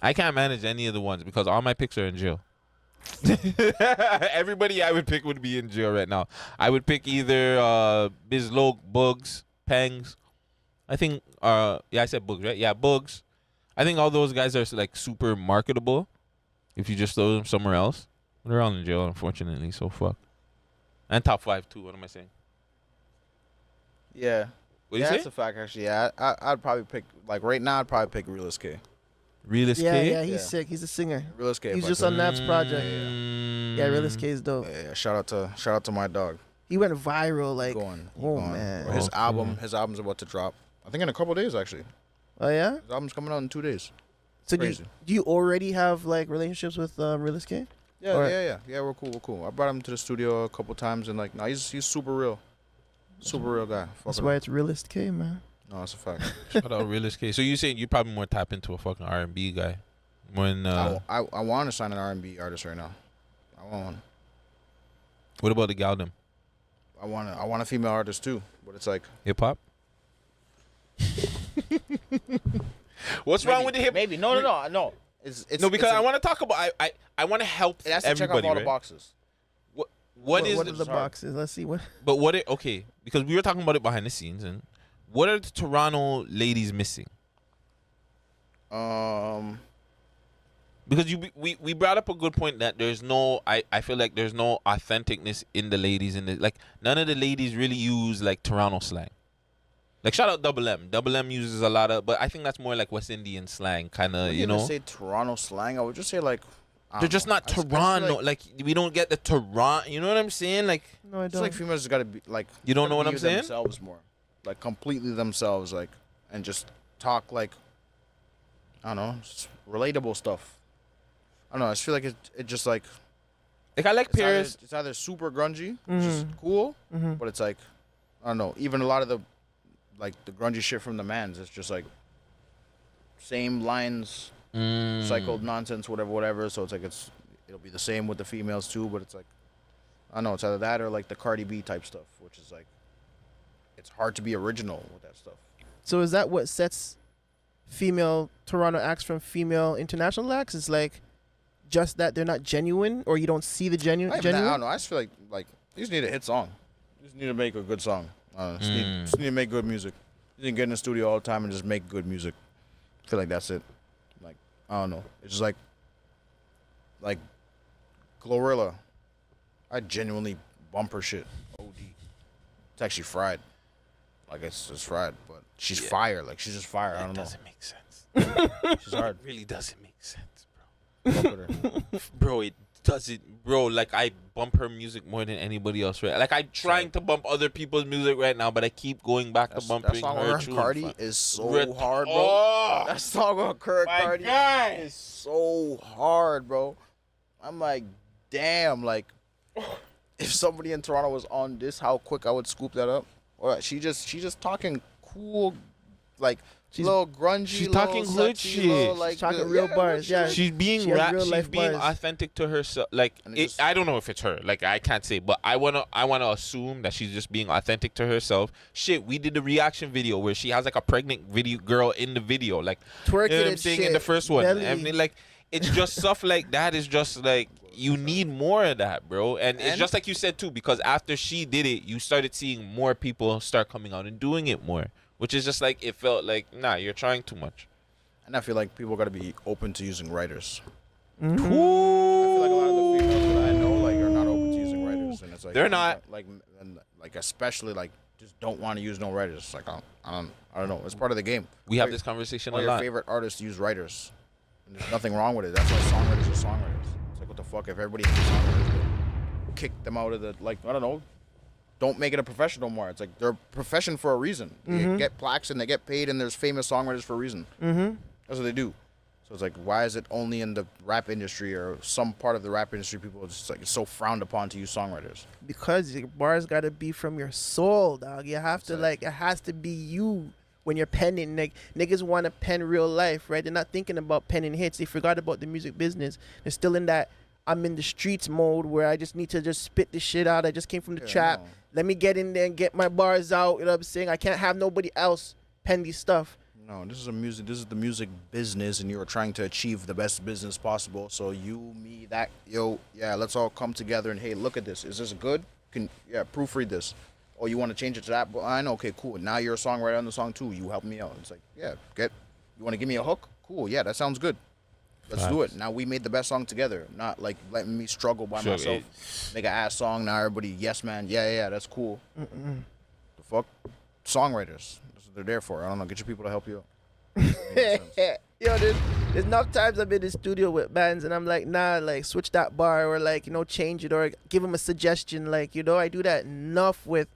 I can't manage any of the ones because all my picks are in jail. Everybody I would pick would be in jail right now. I would pick either Bizloke, Bugs, Pangs. I think I said Bugs, right? Yeah, Bugs. I think all those guys are like super marketable if you just throw them somewhere else. They're all in jail, unfortunately, so fuck. And top 5 too, what am I saying? Yeah. What do you say? That's a fact actually. Yeah, I'd probably pick like right now I'd probably pick Realist K. Realist K? Yeah, he's sick. He's a singer. Realist K. He's just on Nap's project. Yeah, Realist K is dope. Yeah, shout out to my dog. He went viral like man. His album's about to drop. I think in a couple days actually. Oh yeah? His album's coming out in 2 days. So do you already have like relationships with Realist K? Yeah, Or- yeah. We're cool. I brought him to the studio a couple times, and like, he's super real, super real guy. Fuck That's with why him. it's realist K, man. No, it's a fact. Shout out realist case. So you saying you probably more tap into a fucking R&B guy, when I want to sign an R&B artist right now. I want one. what about the gal them? I want a female artist too, but it's like hip hop. What's wrong with the hip? Maybe no. It's no, because it's I want to talk about. I want to help it has to check everybody. off all the right? boxes. What is are the boxes? Let's see what. But what it okay? Because we were talking about it behind the scenes, and what are the Toronto ladies missing? Because we brought up a good point that there's no I feel like there's no authenticness in the ladies in the like none of the ladies really use like Toronto slang. Like shout out Double M. Double M uses a lot of, but I think that's more like West Indian slang kind of, you know. Say Toronto slang. I would just say like I They're don't just know. not I just Toronto. Like we don't get the Toronto. You know what I'm saying? Like No, I it's don't. like females just gotta be like. You don't gotta know what be I'm saying? Themselves more, like completely themselves, like, and just talk like, I don't know, just relatable stuff. I don't know. I just feel like it just like I like Paris. It's either super grungy, which is cool, but it's like I don't know. Even a lot of the like the grungy shit from the Mans, it's just like same lines, cycled nonsense, whatever. So it's like it'll be the same with the females too, but it's like I don't know. It's either that or like the Cardi B type stuff, which is like it's hard to be original with that stuff. So is that what sets female Toronto acts from female international acts? It's like just that they're not genuine, or you don't see the genuine. I don't know. I just feel like you just need a hit song. You just need to make a good song. Just need to make good music. You need to get in the studio all the time and just make good music. I feel like that's it. Like I don't know. It's just like Glorilla. I genuinely bump her shit. OD. It's actually fried. Like it's fried, but she's fire. Like she's just fire. I don't know. It doesn't make sense. She's hard. It really doesn't make sense, bro. Bro, it doesn't, bro. Like I bump her music more than anybody else, right? Like I'm trying to bump other people's music right now, but I keep going back to bumping that song her. with tune. Cardi is so hard, bro. Oh, that song with Cardi is so hard, bro. I'm like, damn, like if somebody in Toronto was on this, how quick I would scoop that up. Or she just talking cool, like she's a little grungy. She's talking hood shit. She's talking real bars. Yeah, she's being she has real she's life being bars. authentic to herself. Like I don't know if it's her. Like I can't say, but I wanna assume that she's just being authentic to herself. Shit, we did the reaction video where she has like a pregnant video girl in the video, like Twerking you know what I'm and saying in shit, the first one. belly. I mean, like it's just stuff like that. Is just like you need more of that, bro. And it's just like you said too, because after she did it, you started seeing more people start coming out and doing it more. Which is just like, it felt like, nah, you're trying too much. And I feel like people got to be open to using writers. Ooh. I feel like a lot of the females that I know like are not open to using writers, and it's like They're not. Like especially like just don't want to use no writers. It's like I don't know. It's part of the game. We have this conversation all a your lot. favorite artists use writers, and there's nothing wrong with it. That's why songwriters are songwriters. It's like what the fuck if everybody hates songwriters, kick them out of the like I don't know. Don't make it a profession no more. It's like they're a profession for a reason. They get plaques and they get paid, and there's famous songwriters for a reason. That's what they do. So it's like, why is it only in the rap industry or some part of the rap industry people it's like it's so frowned upon to use songwriters? Because your bars gotta be from your soul, dog. You have to like it has to be you when you're penning. Like niggas want to pen real life, right? They're not thinking about penning hits. They forgot about the music business. They're still in that I'm in the streets mode where I just need to just spit this shit out. I just came from the trap. Let me get in there and get my bars out. You know what I'm saying? I can't have nobody else pen these stuff. No, this is the music business, and you're trying to achieve the best business possible. So you, me, that, let's all come together and hey, look at this. Is this good? Proofread this. Oh, you want to change it to that? Well, I know. Okay, cool. Now you're a songwriter on the song too. You help me out. It's like, you want to give me a hook? Cool. Yeah, that sounds good. Let's do it. Now we made the best song together, not like letting me struggle by myself. Make an ass song. Now everybody, yes, man. Yeah, that's cool. The fuck? Songwriters. That's what they're there for. I don't know. Get your people to help you out. Yo, there's enough times I've been in the studio with bands and I'm like, nah, like switch that bar or like, change it or give them a suggestion. Like, I do that enough with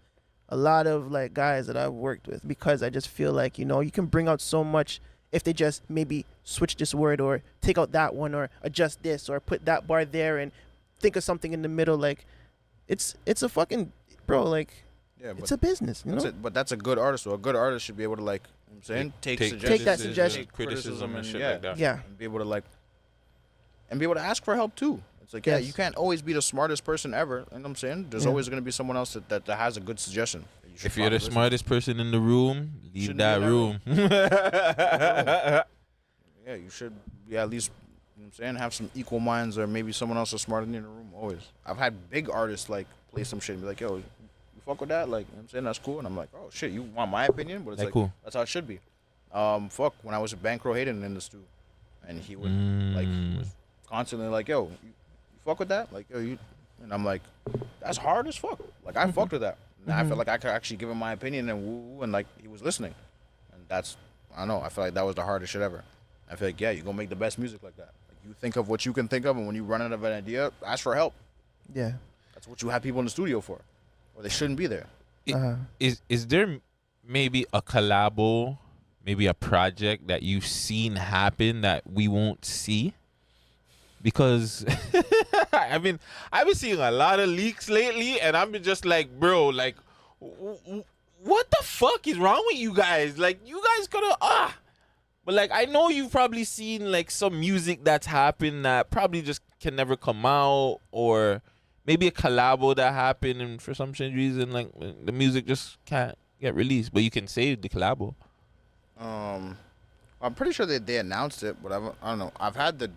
a lot of like guys that I've worked with because I just feel like, you can bring out so much if they just maybe switch this word or take out that one or adjust this or put that bar there and think of something in the middle. Like, it's a fucking bro. Like, Yeah, it's a business. You know. But that's a good artist. So a good artist should be able to like, you know what I'm saying, take that suggestion, criticism and shit yeah, like that. Yeah. and be able to like, and be able to ask for help too. It's like, yeah, Yes. you can't always be the smartest person ever. You know what I'm saying? There's Yeah. always going to be someone else that has a good suggestion. that you should If you're the probably listen smartest person in the room, leave Shouldn't that be in room. to. Yeah, you should at least, you know what I'm saying, have some equal minds, or maybe someone else is smarter than you in the room. Always. I've had big artists like play some shit and be like, yo, you fuck with that? Like, you know what I'm saying? That's cool. And I'm like, oh shit, you want my opinion? But it's Like, like, cool. that's how it should be. Fuck, when I was with Bankroll Hayden in the stew, and he would like was constantly like, yo, you fuck with that? Like, yo, you, and I'm like, that's hard as fuck. Like, I fucked with that. And I felt like I could actually give him my opinion and woo, and like he was listening. And that's, I don't know, I feel like that was the hardest shit ever. I feel like, yeah, you're gonna make the best music like that. Like, you think of what you can think of, and when you run out of an idea, ask for help. Yeah. That's what you have people in the studio for, or they shouldn't be there. Is there maybe a collabo, maybe a project that you've seen happen that we won't see? Because I've been seeing a lot of leaks lately, and I'm just like, bro, like, what the fuck is wrong with you guys? Like, you guys could have but like, I know you've probably seen like some music that's happened that probably just can never come out, or maybe a collabo that happened and for some strange reason like the music just can't get released, but you can save the collabo. I'm pretty sure they announced it, but I don't know. I've had the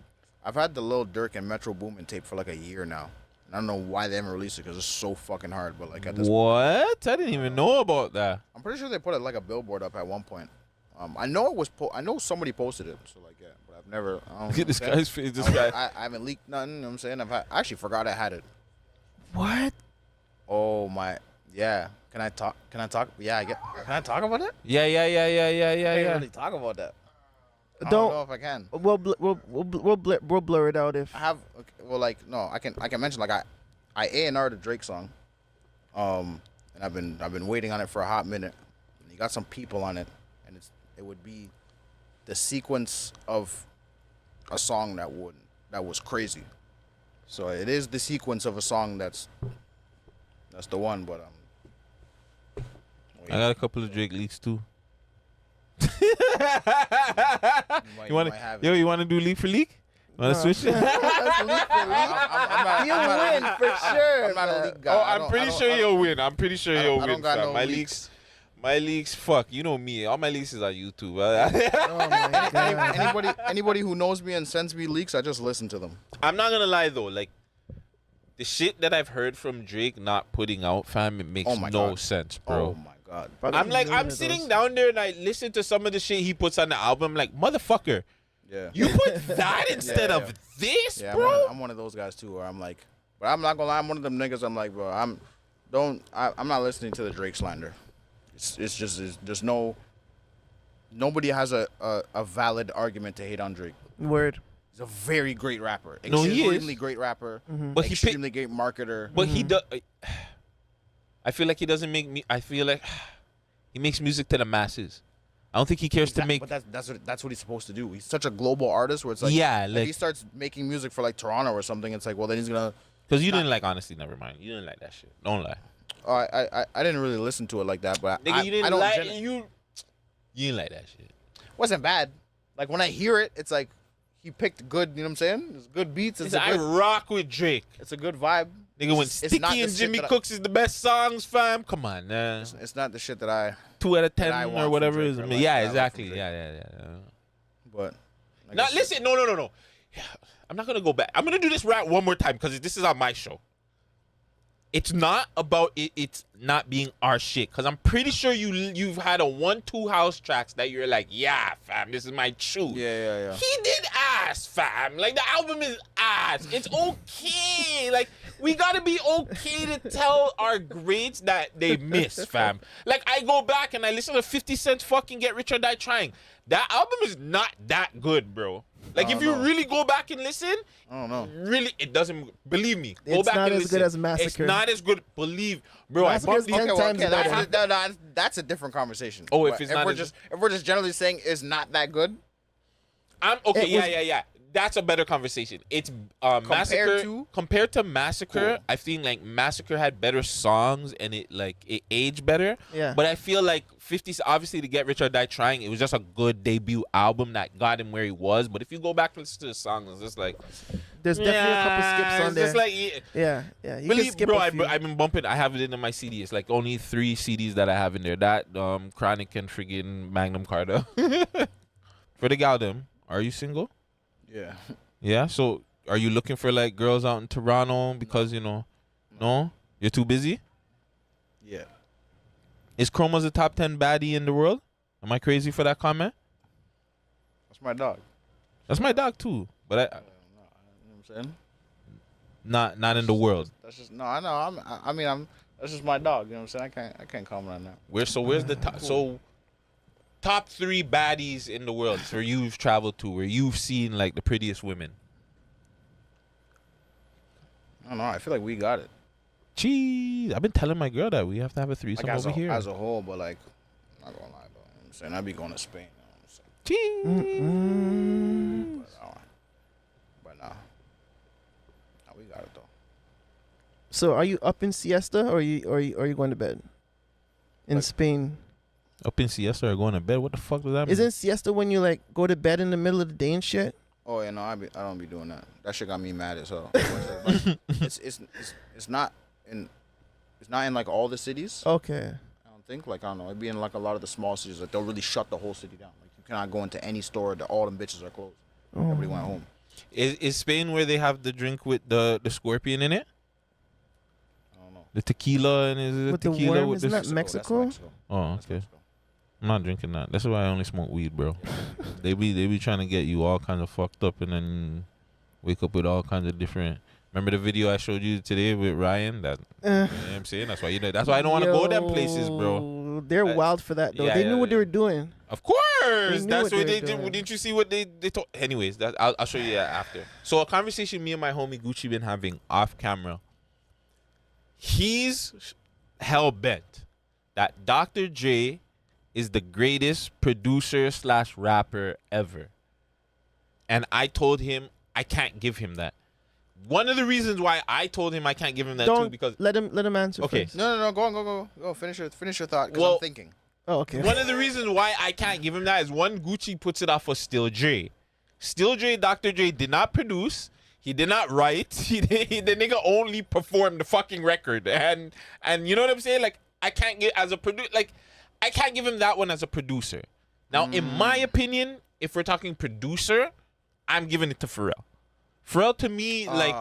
Lil Durk and Metro Boomin tape for like a year now. And I don't know why they haven't released it, because it's so fucking hard. But like at this What? I didn't even know about that. I'm pretty sure they put it like a billboard up at one point. I know it was. I know somebody posted it. So like, yeah, but I've never. I don't know This what I'm guy's saying. face. This guy. I haven't leaked nothing. You know what I'm saying? I actually forgot I had it. What? Oh my. Yeah. Can I talk? Yeah. Can I talk about it? Yeah. I can't really talk about that. I don't know if I can. We'll blur it out if I have. Okay, well, like, no, I can mention like I A&R'd a Drake song, and I've been waiting on it for a hot minute. And you got some people on it, and it would be the sequence of a song that was crazy. So it is the sequence of a song that's the one. But I got a couple of Drake leaks too. You want to do leak for leak? You want to switch it? You win for sure. I'm not a leak guy. Oh, I'm pretty sure you'll win. I'm pretty sure you'll win. got fam. no My leaks. leaks, fuck. You know me. All my leaks is on YouTube. Oh my God. Anybody who knows me and sends me leaks, I just listen to them. I'm not gonna lie though, like the shit that I've heard from Drake not putting out, fam, it makes no sense, bro. Oh my God. I'm sitting down there and I listen to some of the shit he puts on the album. I'm like, motherfucker, Yeah. you put that instead of this, Yeah, bro. I'm one of those guys too, where I'm like, but I'm not gonna lie, I'm one of them niggas. I'm like, bro, I'm not listening to the Drake slander. It's just there's nobody has a valid argument to hate on Drake. Word. He's a very great rapper. No, he is. Extremely great rapper. But he extremely great marketer. But he does. I feel like he doesn't make me. I feel like he makes music to the masses. I don't think he cares to make. But that's what he's supposed to do. He's such a global artist where it's like, Yeah, if like- he starts making music for like Toronto or something, it's like, well, then he's gonna. Because you didn't like, honestly, never mind. You didn't like that shit. Don't lie. Oh, I didn't really listen to it like that, but Nigga, you I didn't don't like you didn't like that shit. wasn't bad. Like when I hear it, it's like he picked good. You know what I'm saying? It's good beats. I rock with Drake. It's a good vibe. Nigga, when It's not Sticky the and shit Jimmy that Cooks is the best songs, fam. Come on, nah. It's not the shit that I 2 out of that I 10 want or from whatever Drake is. or like Yeah, that I want exactly. from Drake. Yeah. But like Now I said- listen, no. Yeah, I'm not gonna go back. I'm gonna do this rap one more time because this is on my show. It's not about it. It's not being our shit. Cause I'm pretty sure you've had a 1-2 house tracks that you're like, yeah, fam, this is my truth. Yeah. He did ass, fam. Like the album is ass. It's okay. Like we gotta be okay to tell our greats that they miss, fam. Like I go back and I listen to 50 Cent's fucking Get Rich or Die Trying. That album is not that good, bro. Like if you really go back and listen, I don't know. Really, it doesn't. Believe me. Go It's back not and as listen. good as Massacre. It's not as good. Believe, bro. I Massacre's bumped 10 times better. That's a different conversation. Oh, if But it's not we're as- if we're just generally saying it's not that good. I'm okay. It was- Yeah. that's a better conversation. It's Massacre compared to Massacre. Cool. I think like Massacre had better songs and it aged better. Yeah. But I feel like 50's obviously to Get Rich or Die Trying. It was just a good debut album that got him where he was. But if you go back and listen to the songs, it's just like There's definitely a couple skips on it's there. just like yeah. You Believe, can skip bro, a few. I've been bumping. I have it in my CD. It's like only 3 CDs that I have in there. That Chronic and friggin' Magnum Carta. For the gal them, are you single? Yeah. Yeah. So are you looking for like girls out in Toronto because no, you're too busy? Yeah. Is Chroma's a top 10 baddie in the world? Am I crazy for that comment? That's my dog. That's my dog too, but You know what I'm saying? not in the world. That's just no. I know. I'm. That's just my dog. You know what I'm saying? I can't comment on that. Where's the top? So top 3 baddies in the world where you've traveled to, where you've seen like the prettiest women. I don't know. I feel like we got it. Jeez, I've been telling my girl that we have to have a threesome Like over here. as a whole, but like, I'm not gonna lie though. You know what I'm saying? I'd be going to Spain. Jeez. But nah, we got it though. So are you up in siesta or are you going to bed? In Spain. Up in siesta or going to bed? What the fuck does that mean? Isn't siesta when you like go to bed in the middle of the day and shit? Oh yeah, no, I don't be doing that. That shit got me mad as hell. It's not in like all the cities. Okay. I don't think I don't know. It'd be in like a lot of the small cities. Like they'll really shut the whole city down. Like you cannot go into any store. All them bitches are closed. Everybody went home. Is Spain where they have the drink with the scorpion in it? I don't know. The tequila and is it With the tequila worm, with isn't the that Mexico? Oh, okay. I'm not drinking that. That's why I only smoke weed, bro. they be trying to get you all kinds of fucked up and then wake up with all kinds of different. Remember the video I showed you today with Ryan? That you know what I'm saying? That's why that's why I don't want to go them places, bro. They're wild for that though. Yeah, they knew what they were doing. Of course. knew That's what what they they were did. doing. Didn't you see what they told? Anyways, I'll show you that after. So a conversation me and my homie Gucci been having off camera. He's hell bent that Dr. Dre is the greatest producer / rapper ever. And I told him I can't give him that. One of the reasons why I told him I can't give him that too because let him answer. Okay. First. No. Go. Finish your thought. Because I'm thinking. Oh, okay. One of the reasons why I can't give him that is one, Gucci puts it off for Still Dre. Still Dre, Dr. Dre did not produce. He did not write. The nigga only performed the fucking record. And you know what I'm saying? Like I can't get as a producer. Like I can't give him that one as a producer. Now, in my opinion, if we're talking producer, I'm giving it to Pharrell. Pharrell to me, like,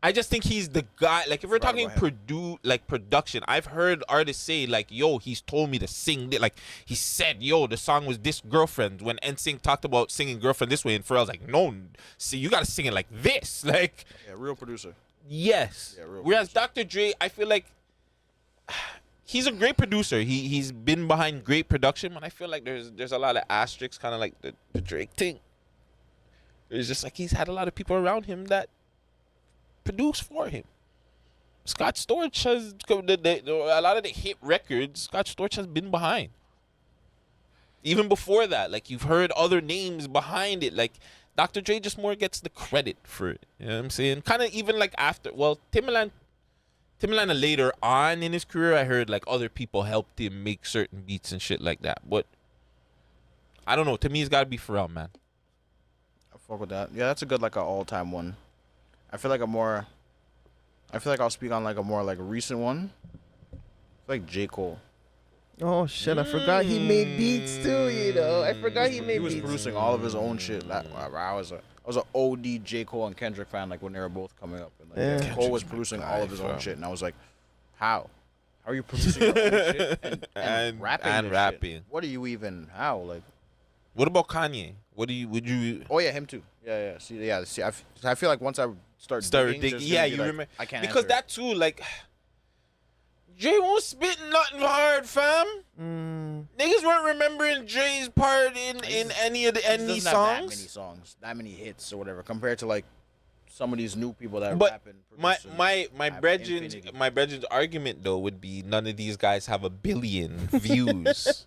I just think he's the guy. Like, if we're talking production, I've heard artists say, like, yo, he's told me to sing. Like, he said, yo, the song was this girlfriend. When NSYNC talked about singing girlfriend this way, and Pharrell's like, no, see, you got to sing it like this. Like, Yeah, real producer. yes. Yeah, real Whereas Dr. Dre, I feel like he's a great producer. He's been behind great production, but I feel like there's a lot of asterisks, kind of like the Drake thing. It's just like he's had a lot of people around him that produce for him. Scott Storch has a lot of the hit records. Scott Storch has been behind. Even before that, like you've heard other names behind it. Like Dr. Dre just more gets the credit for it. You know what I'm saying? Kind of even like after. Well, Timbaland later on in his career, I heard like other people helped him make certain beats and shit like that. But I don't know. To me, it's got to be Pharrell, man. I fuck with that. Yeah, that's a good like an all-time one. I feel like I'll speak on like a more like recent one. Like J. Cole. Oh shit! I forgot he made beats too. You know, I forgot he made beats. He was producing all of his own shit. I was an OD J. Cole and Kendrick fan like when they were both coming up. And, like, Yeah. Cole was producing all of his own shit, and I was like, how? How are you producing your own shit and rapping? And this rapping. shit? What are you even? How? Like, what about Kanye? Would you? Oh yeah, him too. Yeah. See, I feel like once I start digging, digging. there's Yeah, gonna be, you like, remember I can't because answer that too. Like Jay won't spit nothing hard, fam. Niggas weren't remembering Jay's part in any of the He doesn't songs. have that many songs, that many hits or whatever, compared to like some of these new people that are But rapping. my brethren's argument though would be none of these guys have 1 billion views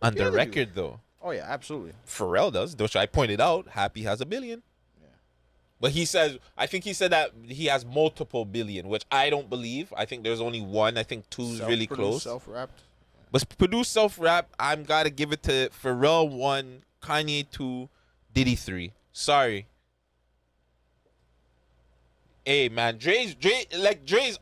on Yeah, the they do. record though. Oh yeah, absolutely. Pharrell does, which I pointed out. Happy has 1 billion. Yeah, But I think he said that he has multiple billion, which I don't believe. I think there's only one. I think two's really close. Self-rapped. But produced self-rap, I'm gotta give it to Pharrell 1, Kanye 2, Diddy 3. Sorry. Hey man, Dre's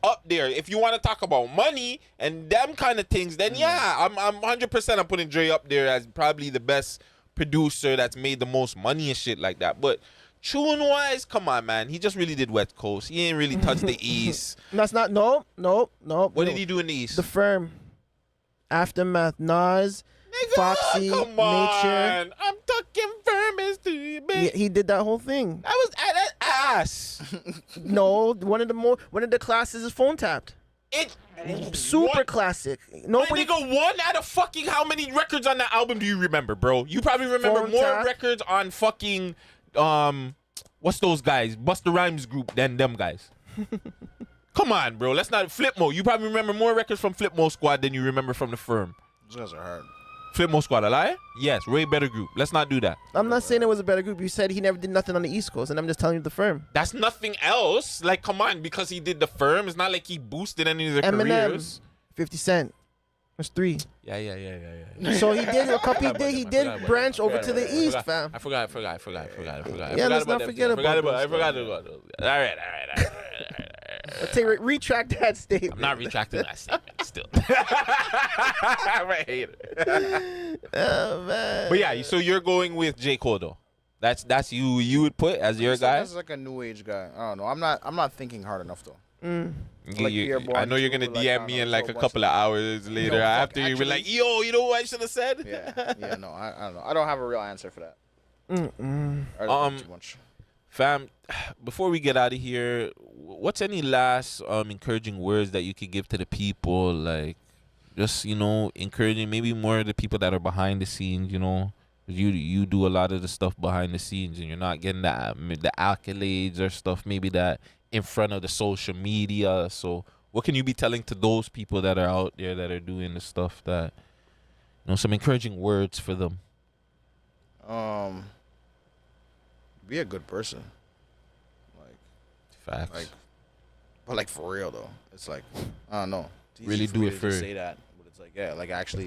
up there. If you want to talk about money and them kind of things, then yeah, I'm 100% I'm putting Dre up there as probably the best producer that's made the most money and shit like that. But tune wise, come on, man. He just really did West Coast. He ain't really touched the East. That's not no. What did he do in the East? The Firm, Aftermath, Nas, Foxy, Come Nature. on. I'm talking Firm is the big. He did that whole thing. That was that ass. No, one of the classes is Phone Tapped. Super classic. Nobody. My nigga, one out of fucking how many records on that album do you remember, bro? You probably remember Phone more Tap. records on fucking what's those guys? Busta Rhymes group than them guys. Come on, bro. Let's not Flipmo. You probably remember more records from Flipmo Squad than you remember from the Firm. Those guys are hard. Flipmo Squad, a lie? Yes, way better group. Let's not do that. I'm not saying it was a better group. You said he never did nothing on the East Coast, and I'm just telling you the Firm. That's nothing else. Like, come on, because he did the Firm, it's not like he boosted any of their Eminem, careers. 50 Cent. That's 3. Yeah. So he did a couple. He did branch over to the East, fam. I forgot. Yeah, let's not forget about those. I forgot about those. All right. Retract that statement. I'm not retracting that statement still. I'm a hater. Oh, man. But yeah, so you're going with J. Cole though. That's you would put as your guy. That's like a new age guy. I don't know. I'm not thinking hard enough though. I know you're gonna DM me in like a couple of hours later after you be like, yo, you know what I should have said? Yeah, no, I don't know. I don't have a real answer for that. Too much. Fam, before we get out of here, what's any last encouraging words that you could give to the people? Like, just, encouraging maybe more of the people that are behind the scenes, You do a lot of the stuff behind the scenes and you're not getting the accolades or stuff maybe that in front of the social media. So what can you be telling to those people that are out there that are doing the stuff that, some encouraging words for them? Be a good person. Facts. But for real though, it's like, I don't know. Really do it for say that, but it's like, yeah, like actually